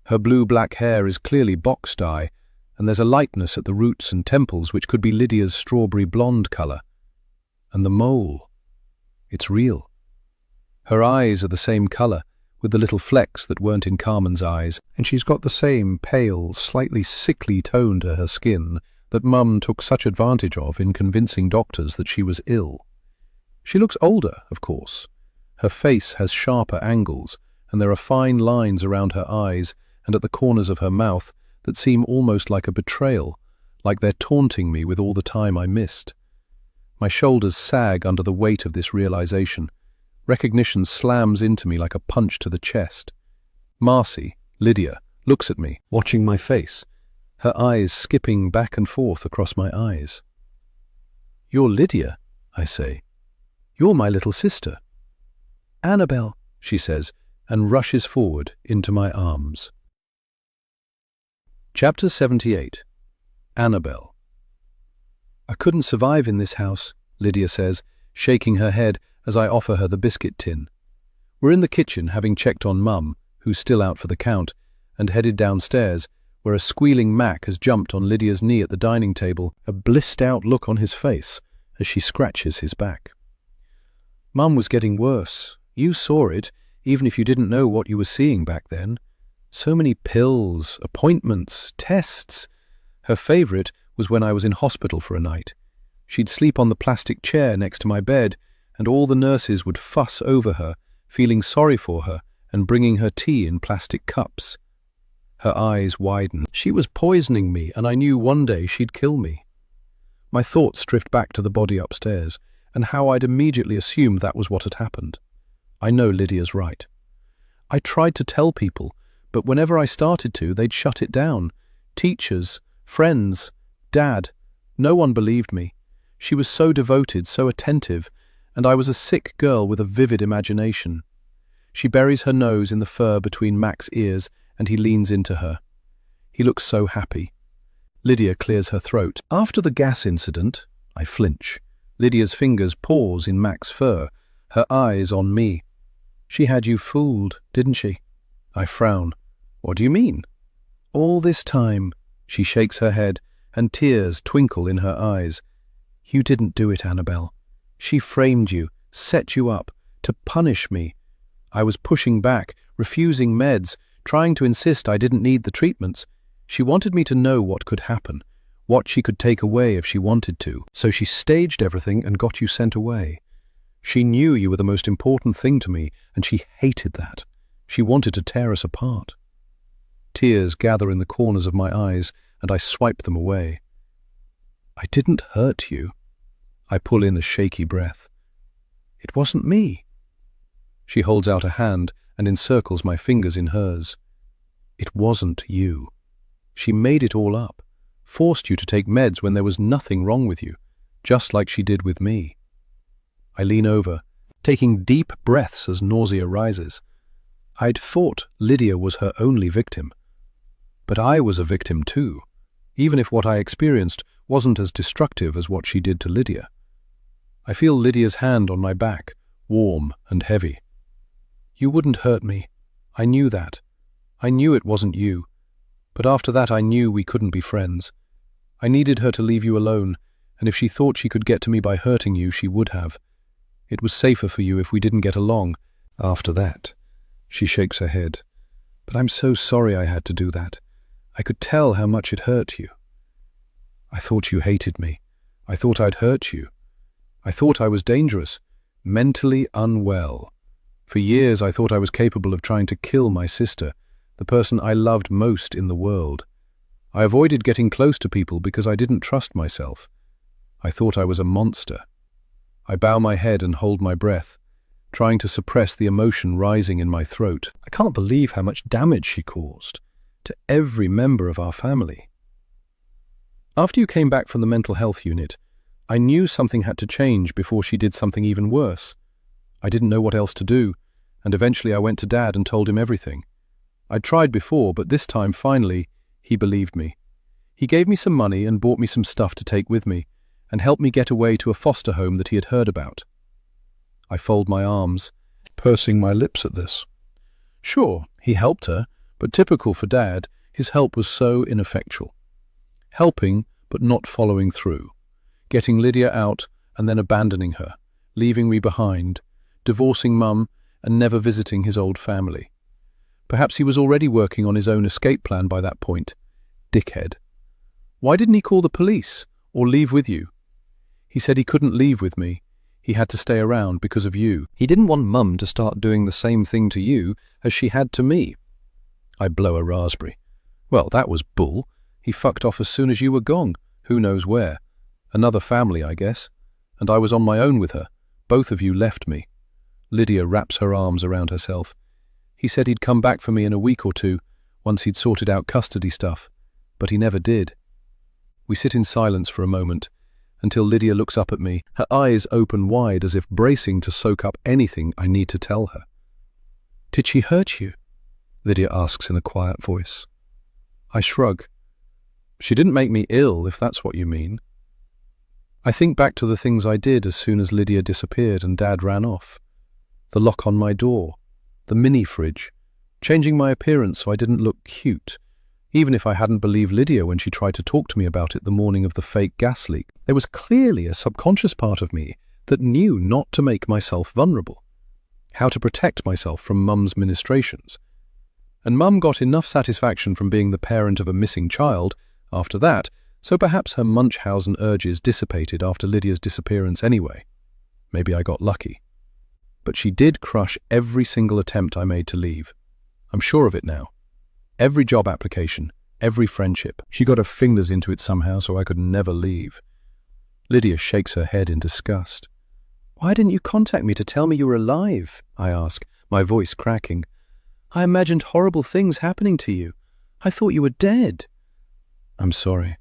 Her blue-black hair is clearly box dye, and there's a lightness at the roots and temples which could be Lydia's strawberry blonde colour. And the mole. It's real. Her eyes are the same colour, with the little flecks that weren't in Carmen's eyes, and she's got the same pale, slightly sickly tone to her skin that Mum took such advantage of in convincing doctors that she was ill. She looks older, of course. Her face has sharper angles, and there are fine lines around her eyes and at the corners of her mouth that seem almost like a betrayal, like they're taunting me with all the time I missed. My shoulders sag under the weight of this realization. Recognition slams into me like a punch to the chest. Marcy, Lydia, looks at me, watching my face, her eyes skipping back and forth across my eyes. "You're Lydia," I say. "You're my little sister." "Annabelle," she says, and rushes forward into my arms. Chapter 78. Annabelle. "I couldn't survive in this house," Lydia says, shaking her head as I offer her the biscuit tin. We're in the kitchen, having checked on Mum, who's still out for the count, and headed downstairs, where a squealing Mac has jumped on Lydia's knee at the dining table, a blissed-out look on his face as she scratches his back. "Mum was getting worse. You saw it, even if you didn't know what you were seeing back then. So many pills, appointments, tests. Her favourite was when I was in hospital for a night. She'd sleep on the plastic chair next to my bed, and all the nurses would fuss over her, feeling sorry for her and bringing her tea in plastic cups." Her eyes widen. She was poisoning me, and I knew one day she'd kill me. My thoughts drift back to the body upstairs, and how I'd immediately assumed that was what had happened. I know Lydia's right. I tried to tell people, but whenever I started to, they'd shut it down. Teachers, friends, Dad. No one believed me. She was so devoted, so attentive, and I was a sick girl with a vivid imagination. She buries her nose in the fur between Mac's ears and he leans into her. He looks so happy. Lydia clears her throat. After the gas incident, I flinch. Lydia's fingers pause in Mac's fur, her eyes on me. She had you fooled, didn't she? I frown. What do you mean? All this time, she shakes her head, and tears twinkle in her eyes. You didn't do it, Annabelle. She framed you, set you up, to punish me. I was pushing back, refusing meds, trying to insist I didn't need the treatments. She wanted me to know what could happen, what she could take away if she wanted to. So she staged everything and got you sent away. She knew you were the most important thing to me, and she hated that. She wanted to tear us apart. Tears gather in the corners of my eyes, and I swipe them away. I didn't hurt you. I pull in a shaky breath. It wasn't me. She holds out a hand and encircles my fingers in hers. It wasn't you. She made it all up, forced you to take meds when there was nothing wrong with you, just like she did with me. I lean over, taking deep breaths as nausea rises. I'd thought Lydia was her only victim. But I was a victim too, even if what I experienced wasn't as destructive as what she did to Lydia. I feel Lydia's hand on my back, warm and heavy. You wouldn't hurt me. I knew that. I knew it wasn't you. But after that I knew we couldn't be friends. I needed her to leave you alone, and if she thought she could get to me by hurting you, she would have. It was safer for you if we didn't get along. After that, she shakes her head. But I'm so sorry I had to do that. I could tell how much it hurt you. I thought you hated me. I thought I'd hurt you. I thought I was dangerous, mentally unwell. For years I thought I was capable of trying to kill my sister, the person I loved most in the world. I avoided getting close to people because I didn't trust myself. I thought I was a monster. I bow my head and hold my breath, trying to suppress the emotion rising in my throat. I can't believe how much damage she caused to every member of our family. After you came back from the mental health unit, I knew something had to change before she did something even worse. I didn't know what else to do, and eventually I went to Dad and told him everything. I'd tried before, but this time, finally, he believed me. He gave me some money and bought me some stuff to take with me, and helped me get away to a foster home that he had heard about. I fold my arms, pursing my lips at this. Sure, he helped her, but typical for Dad, his help was so ineffectual. Helping, but not following through. Getting Lydia out and then abandoning her, leaving me behind, divorcing Mum and never visiting his old family. Perhaps he was already working on his own escape plan by that point. Dickhead. Why didn't he call the police or leave with you? He said he couldn't leave with me. He had to stay around because of you. He didn't want Mum to start doing the same thing to you as she had to me. I blow a raspberry. Well, that was bull. He fucked off as soon as you were gone. Who knows where? Another family, I guess. And I was on my own with her. Both of you left me. Lydia wraps her arms around herself. He said he'd come back for me in a week or two, once he'd sorted out custody stuff. But he never did. We sit in silence for a moment, until Lydia looks up at me, her eyes open wide as if bracing to soak up anything I need to tell her. Did she hurt you? Lydia asks in a quiet voice. I shrug. She didn't make me ill, if that's what you mean. I think back to the things I did as soon as Lydia disappeared and Dad ran off. The lock on my door, the mini fridge, changing my appearance so I didn't look cute, even if I hadn't believed Lydia when she tried to talk to me about it the morning of the fake gas leak. There was clearly a subconscious part of me that knew not to make myself vulnerable, how to protect myself from Mum's ministrations. And Mum got enough satisfaction from being the parent of a missing child after that, so perhaps her Munchausen urges dissipated after Lydia's disappearance anyway. Maybe I got lucky. But she did crush every single attempt I made to leave. I'm sure of it now. Every job application, every friendship. She got her fingers into it somehow so I could never leave. Lydia shakes her head in disgust. Why didn't you contact me to tell me you were alive? I ask, my voice cracking. I imagined horrible things happening to you. I thought you were dead. I'm sorry.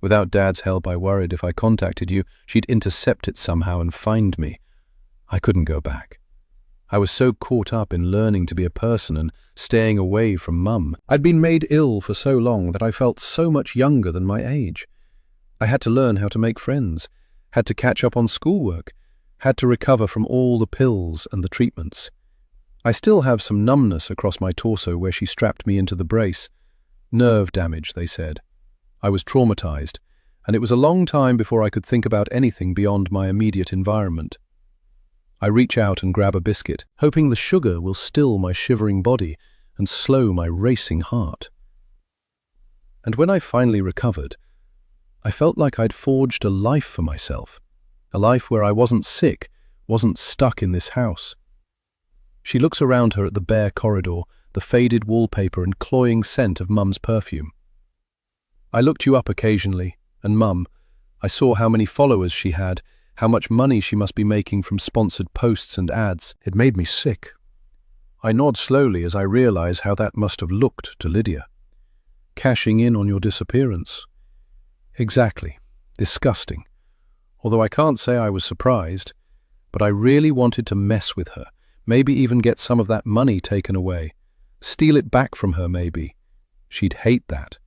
Without Dad's help, I worried if I contacted you, she'd intercept it somehow and find me. I couldn't go back. I was so caught up in learning to be a person and staying away from Mum. I'd been made ill for so long that I felt so much younger than my age. I had to learn how to make friends, had to catch up on schoolwork, had to recover from all the pills and the treatments. I still have some numbness across my torso where she strapped me into the brace. Nerve damage, they said. I was traumatized, and it was a long time before I could think about anything beyond my immediate environment. I reach out and grab a biscuit, hoping the sugar will still my shivering body and slow my racing heart. And when I finally recovered, I felt like I'd forged a life for myself, a life where I wasn't sick, wasn't stuck in this house. She looks around her at the bare corridor, the faded wallpaper and cloying scent of Mum's perfume. I looked you up occasionally, and Mum, I saw how many followers she had, how much money she must be making from sponsored posts and ads. It made me sick. I nod slowly as I realize how that must have looked to Lydia. Cashing in on your disappearance. Exactly. Disgusting. Although I can't say I was surprised, but I really wanted to mess with her, maybe even get some of that money taken away. Steal it back from her, maybe. She'd hate that.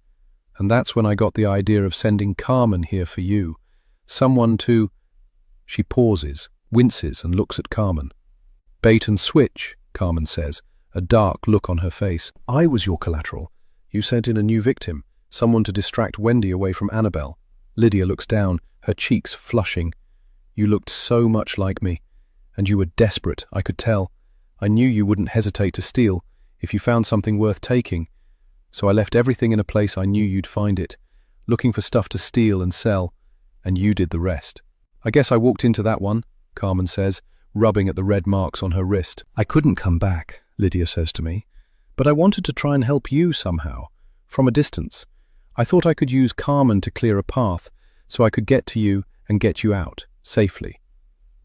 And that's when I got the idea of sending Carmen here for you. Someone to... She pauses, winces and looks at Carmen. Bait and switch, Carmen says, a dark look on her face. I was your collateral. You sent in a new victim, someone to distract Wendy away from Annabelle. Lydia looks down, her cheeks flushing. You looked so much like me. And you were desperate, I could tell. I knew you wouldn't hesitate to steal if you found something worth taking. So I left everything in a place I knew you'd find it, looking for stuff to steal and sell, and you did the rest. I guess I walked into that one, Carmen says, rubbing at the red marks on her wrist. I couldn't come back, Lydia says to me, but I wanted to try and help you somehow, from a distance. I thought I could use Carmen to clear a path so I could get to you and get you out, safely.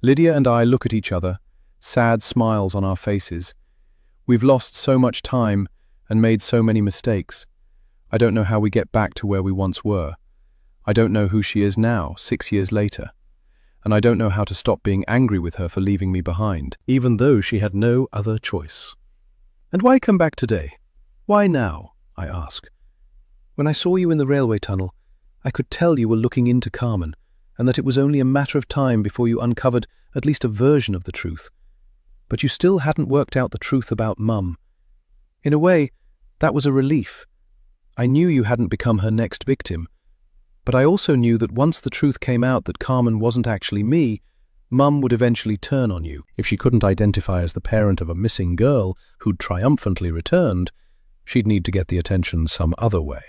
Lydia and I look at each other, sad smiles on our faces. We've lost so much time and made so many mistakes. I don't know how we get back to where we once were. I don't know who she is now, 6 years later. And I don't know how to stop being angry with her for leaving me behind, even though she had no other choice. And why come back today? Why now? I ask. When I saw you in the railway tunnel, I could tell you were looking into Carmen, and that it was only a matter of time before you uncovered at least a version of the truth. But you still hadn't worked out the truth about Mum. In a way, that was a relief. I knew you hadn't become her next victim, but I also knew that once the truth came out that Carmen wasn't actually me, Mum would eventually turn on you. If she couldn't identify as the parent of a missing girl who'd triumphantly returned, she'd need to get the attention some other way.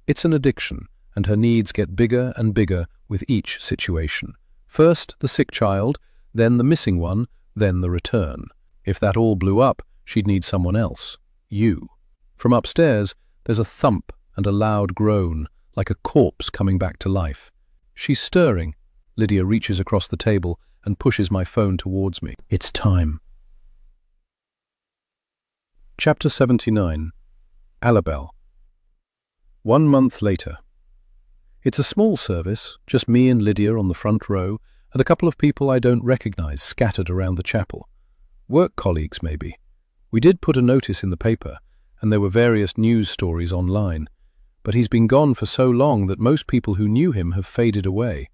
It's an addiction, and her needs get bigger and bigger with each situation. First the sick child, then the missing one, then the return. If that all blew up, she'd need someone else. You. From upstairs, there's a thump and a loud groan, like a corpse coming back to life. She's stirring. Lydia reaches across the table and pushes my phone towards me. It's time. Chapter 79. Annabelle. 1 month later. It's a small service, just me and Lydia on the front row, and a couple of people I don't recognize scattered around the chapel. Work colleagues, maybe. We did put a notice in the paper, and there were various news stories online. But he's been gone for so long that most people who knew him have faded away.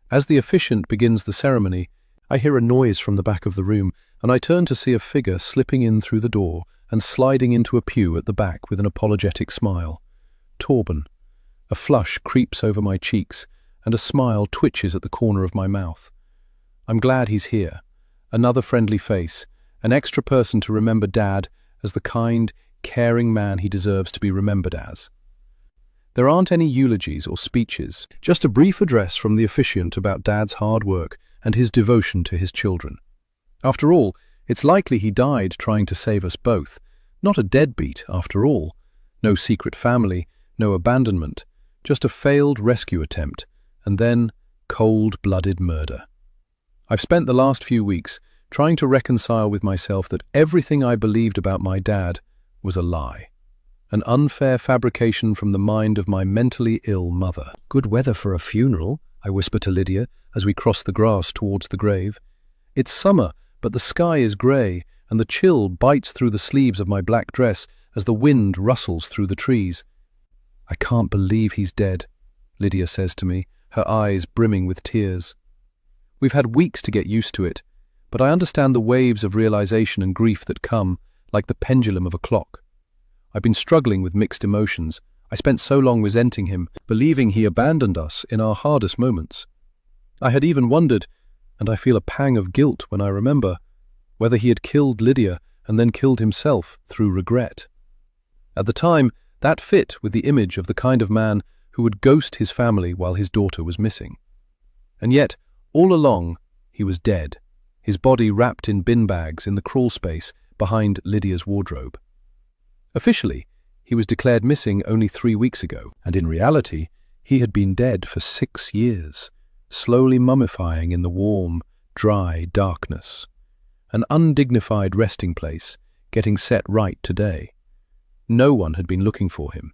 As the officiant begins the ceremony, I hear a noise from the back of the room, and I turn to see a figure slipping in through the door and sliding into a pew at the back with an apologetic smile. Torben. A flush creeps over my cheeks, and a smile twitches at the corner of my mouth. I'm glad he's here. Another friendly face, an extra person to remember Dad as the kind, caring man he deserves to be remembered as. There aren't any eulogies or speeches, just a brief address from the officiant about Dad's hard work and his devotion to his children. After all, it's likely he died trying to save us both. Not a deadbeat, after all. No secret family, no abandonment, just a failed rescue attempt, and then cold-blooded murder. I've spent the last few weeks trying to reconcile with myself that everything I believed about my dad was a lie. An unfair fabrication from the mind of my mentally ill mother. Good weather for a funeral, I whisper to Lydia as we cross the grass towards the grave. It's summer, but the sky is grey, and the chill bites through the sleeves of my black dress as the wind rustles through the trees. "I can't believe he's dead," Lydia says to me, her eyes brimming with tears. We've had weeks to get used to it, but I understand the waves of realization and grief that come, like the pendulum of a clock. I've been struggling with mixed emotions. I spent so long resenting him, believing he abandoned us in our hardest moments. I had even wondered, and I feel a pang of guilt when I remember, whether he had killed Lydia and then killed himself through regret. At the time, that fit with the image of the kind of man who would ghost his family while his daughter was missing. And yet, all along, he was dead, his body wrapped in bin bags in the crawl space behind Lydia's wardrobe. Officially, he was declared missing only 3 weeks ago, and in reality, he had been dead for 6 years, slowly mummifying in the warm, dry darkness. An undignified resting place, getting set right today. No one had been looking for him.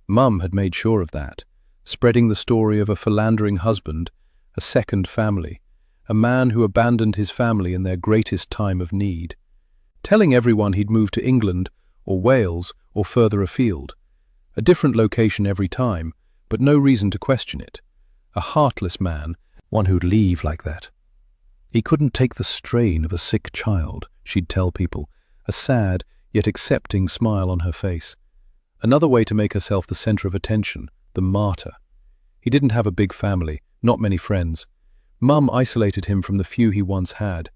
Mum had made sure of that, spreading the story of a philandering husband, a second family, a man who abandoned his family in their greatest time of need, telling everyone he'd moved to England or Wales or further afield, a different location every time, but no reason to question it. A heartless man, one who'd leave like that. He couldn't take the strain of a sick child, she'd tell people, a sad yet accepting smile on her face. Another way to make herself the center of attention, the martyr. He didn't have a big family, not many friends. Mum isolated him from the few he once had.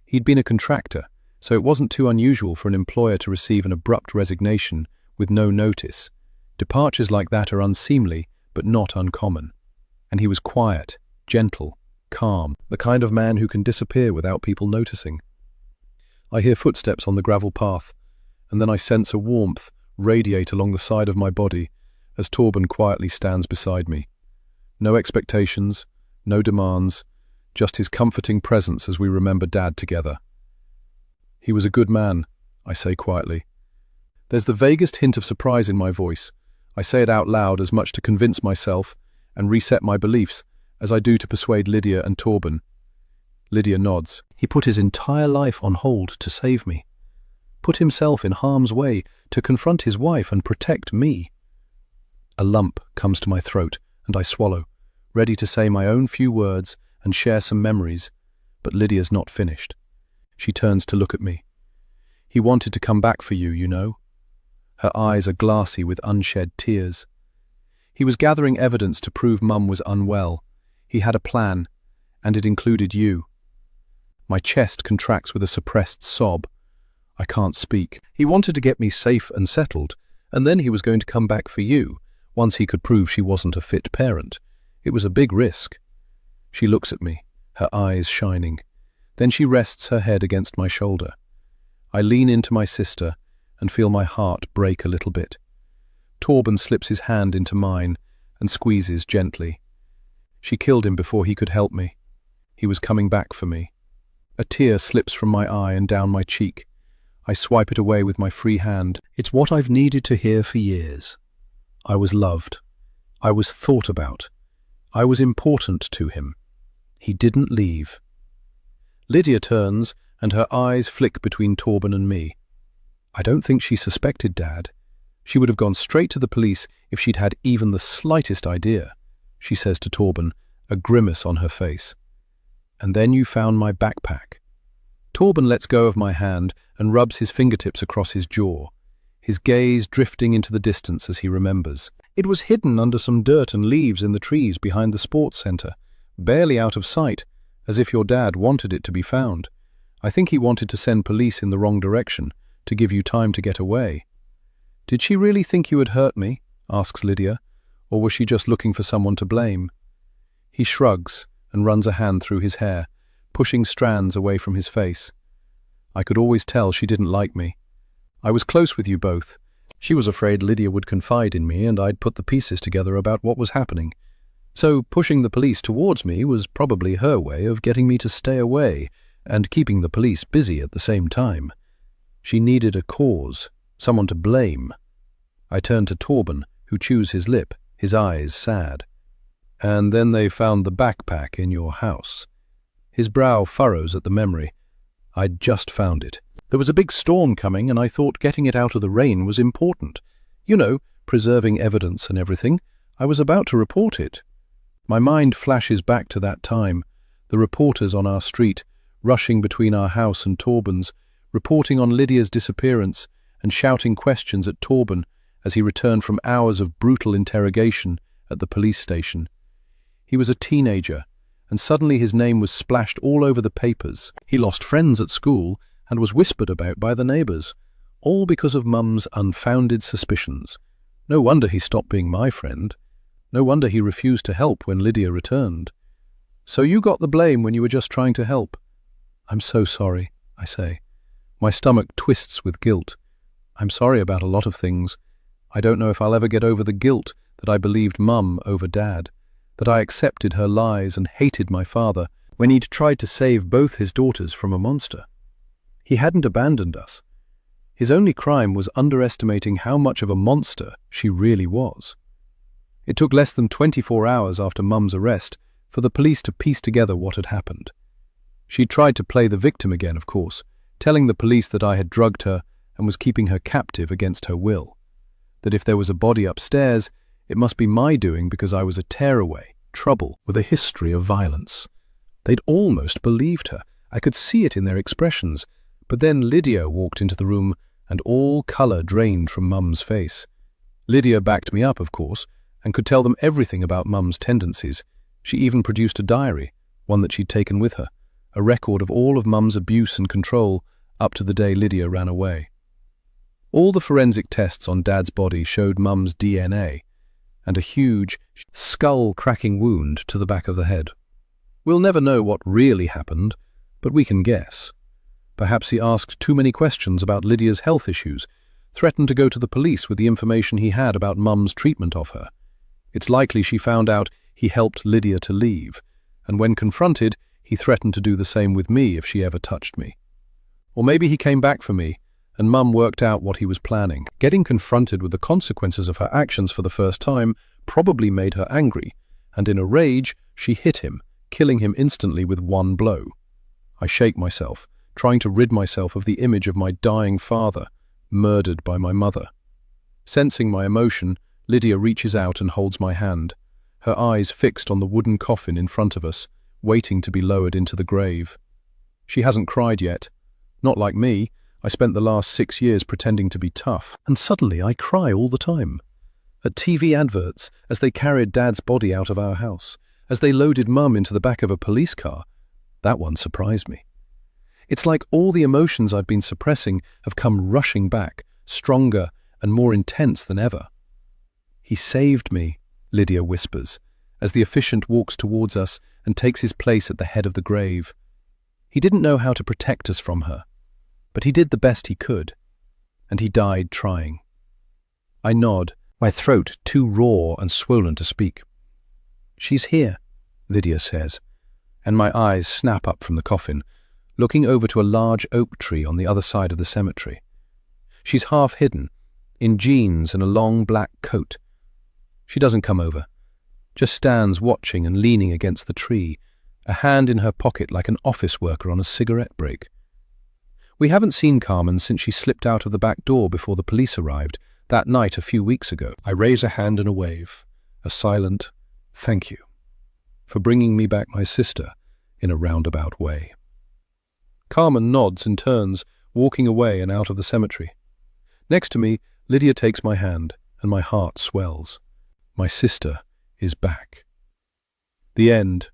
He'd been a contractor, so it wasn't too unusual for an employer to receive an abrupt resignation with no notice. Departures like that are unseemly, but not uncommon. And he was quiet, gentle, calm, the kind of man who can disappear without people noticing. I hear footsteps on the gravel path, and then I sense a warmth radiate along the side of my body as Torben quietly stands beside me. No expectations, no demands, just his comforting presence as we remember Dad together. "He was a good man," I say quietly. There's the vaguest hint of surprise in my voice. I say it out loud as much to convince myself and reset my beliefs as I do to persuade Lydia and Torben. Lydia nods. He put his entire life on hold to save me. Put himself in harm's way to confront his wife and protect me. A lump comes to my throat, and I swallow, ready to say my own few words and share some memories, but Lydia's not finished. She turns to look at me. "He wanted to come back for you, you know." Her eyes are glassy with unshed tears. "He was gathering evidence to prove Mum was unwell. He had a plan, and it included you." My chest contracts with a suppressed sob. I can't speak. "He wanted to get me safe and settled, and then he was going to come back for you, once he could prove she wasn't a fit parent. It was a big risk." She looks at me, her eyes shining. Then she rests her head against my shoulder. I lean into my sister and feel my heart break a little bit. Torben slips his hand into mine and squeezes gently. "She killed him before he could help me. He was coming back for me." A tear slips from my eye and down my cheek. I swipe it away with my free hand. It's what I've needed to hear for years. I was loved. I was thought about. I was important to him. He didn't leave. Lydia turns, and her eyes flick between Torben and me. I don't think she suspected Dad. She would have gone straight to the police if she'd had even the slightest idea, she says to Torben, a grimace on her face. "And then you found my backpack." Torben lets go of my hand and rubs his fingertips across his jaw, his gaze drifting into the distance as he remembers. "It was hidden under some dirt and leaves in the trees behind the sports center, barely out of sight, as if your dad wanted it to be found. I think he wanted to send police in the wrong direction, to give you time to get away." "Did she really think you had hurt me?" asks Lydia, "or was she just looking for someone to blame?" He shrugs and runs a hand through his hair, pushing strands away from his face. "I could always tell she didn't like me. I was close with you both. She was afraid Lydia would confide in me and I'd put the pieces together about what was happening. So pushing the police towards me was probably her way of getting me to stay away and keeping the police busy at the same time. She needed a cause, someone to blame." I turn to Torben, who chews his lip, his eyes sad. "And then they found the backpack in your house." His brow furrows at the memory. I'd just found it. There was a big storm coming, and I thought getting it out of the rain was important. You know, preserving evidence and everything. I was about to report it. My mind flashes back to that time, the reporters on our street, rushing between our house and Torben's, reporting on Lydia's disappearance and shouting questions at Torben as he returned from hours of brutal interrogation at the police station. He was a teenager, and suddenly his name was splashed all over the papers. He lost friends at school and was whispered about by the neighbours, all because of Mum's unfounded suspicions. No wonder he stopped being my friend. No wonder he refused to help when Lydia returned. So you got the blame when you were just trying to help. I'm so sorry, I say. My stomach twists with guilt. I'm sorry about a lot of things. I don't know if I'll ever get over the guilt that I believed Mum over Dad, that I accepted her lies and hated my father when he'd tried to save both his daughters from a monster. He hadn't abandoned us. His only crime was underestimating how much of a monster she really was. It took less than 24 hours after Mum's arrest for the police to piece together what had happened. She tried to play the victim again, of course, telling the police that I had drugged her and was keeping her captive against her will. That if there was a body upstairs, it must be my doing because I was a tearaway, trouble with a history of violence. They'd almost believed her. I could see it in their expressions. But then Lydia walked into the room and all colour drained from Mum's face. Lydia backed me up, of course, and could tell them everything about Mum's tendencies. She even produced a diary, one that she'd taken with her, a record of all of Mum's abuse and control up to the day Lydia ran away. All the forensic tests on Dad's body showed Mum's DNA and a huge, skull-cracking wound to the back of the head. We'll never know what really happened, but we can guess. Perhaps he asked too many questions about Lydia's health issues, threatened to go to the police with the information he had about Mum's treatment of her. It's likely she found out he helped Lydia to leave, and when confronted, he threatened to do the same with me if she ever touched me. Or maybe he came back for me, and Mum worked out what he was planning. Getting confronted with the consequences of her actions for the first time probably made her angry, and in a rage, she hit him, killing him instantly with one blow. I shake myself, trying to rid myself of the image of my dying father, murdered by my mother. Sensing my emotion, Lydia reaches out and holds my hand, her eyes fixed on the wooden coffin in front of us, waiting to be lowered into the grave. She hasn't cried yet. Not like me. I spent the last 6 years pretending to be tough, and suddenly I cry all the time. At TV adverts, as they carried Dad's body out of our house, as they loaded Mum into the back of a police car. That one surprised me. It's like all the emotions I've been suppressing have come rushing back, stronger and more intense than ever. He saved me, Lydia whispers, as the officiant walks towards us and takes his place at the head of the grave. He didn't know how to protect us from her, but he did the best he could, and he died trying. I nod, my throat too raw and swollen to speak. She's here, Lydia says, and my eyes snap up from the coffin, looking over to a large oak tree on the other side of the cemetery. She's half hidden, in jeans and a long black coat. She doesn't come over, just stands watching and leaning against the tree, a hand in her pocket like an office worker on a cigarette break. We haven't seen Carmen since she slipped out of the back door before the police arrived, that night a few weeks ago. I raise a hand in a wave, a silent thank you, for bringing me back my sister in a roundabout way. Carmen nods and turns, walking away and out of the cemetery. Next to me, Lydia takes my hand, and my heart swells. My sister is back. The end.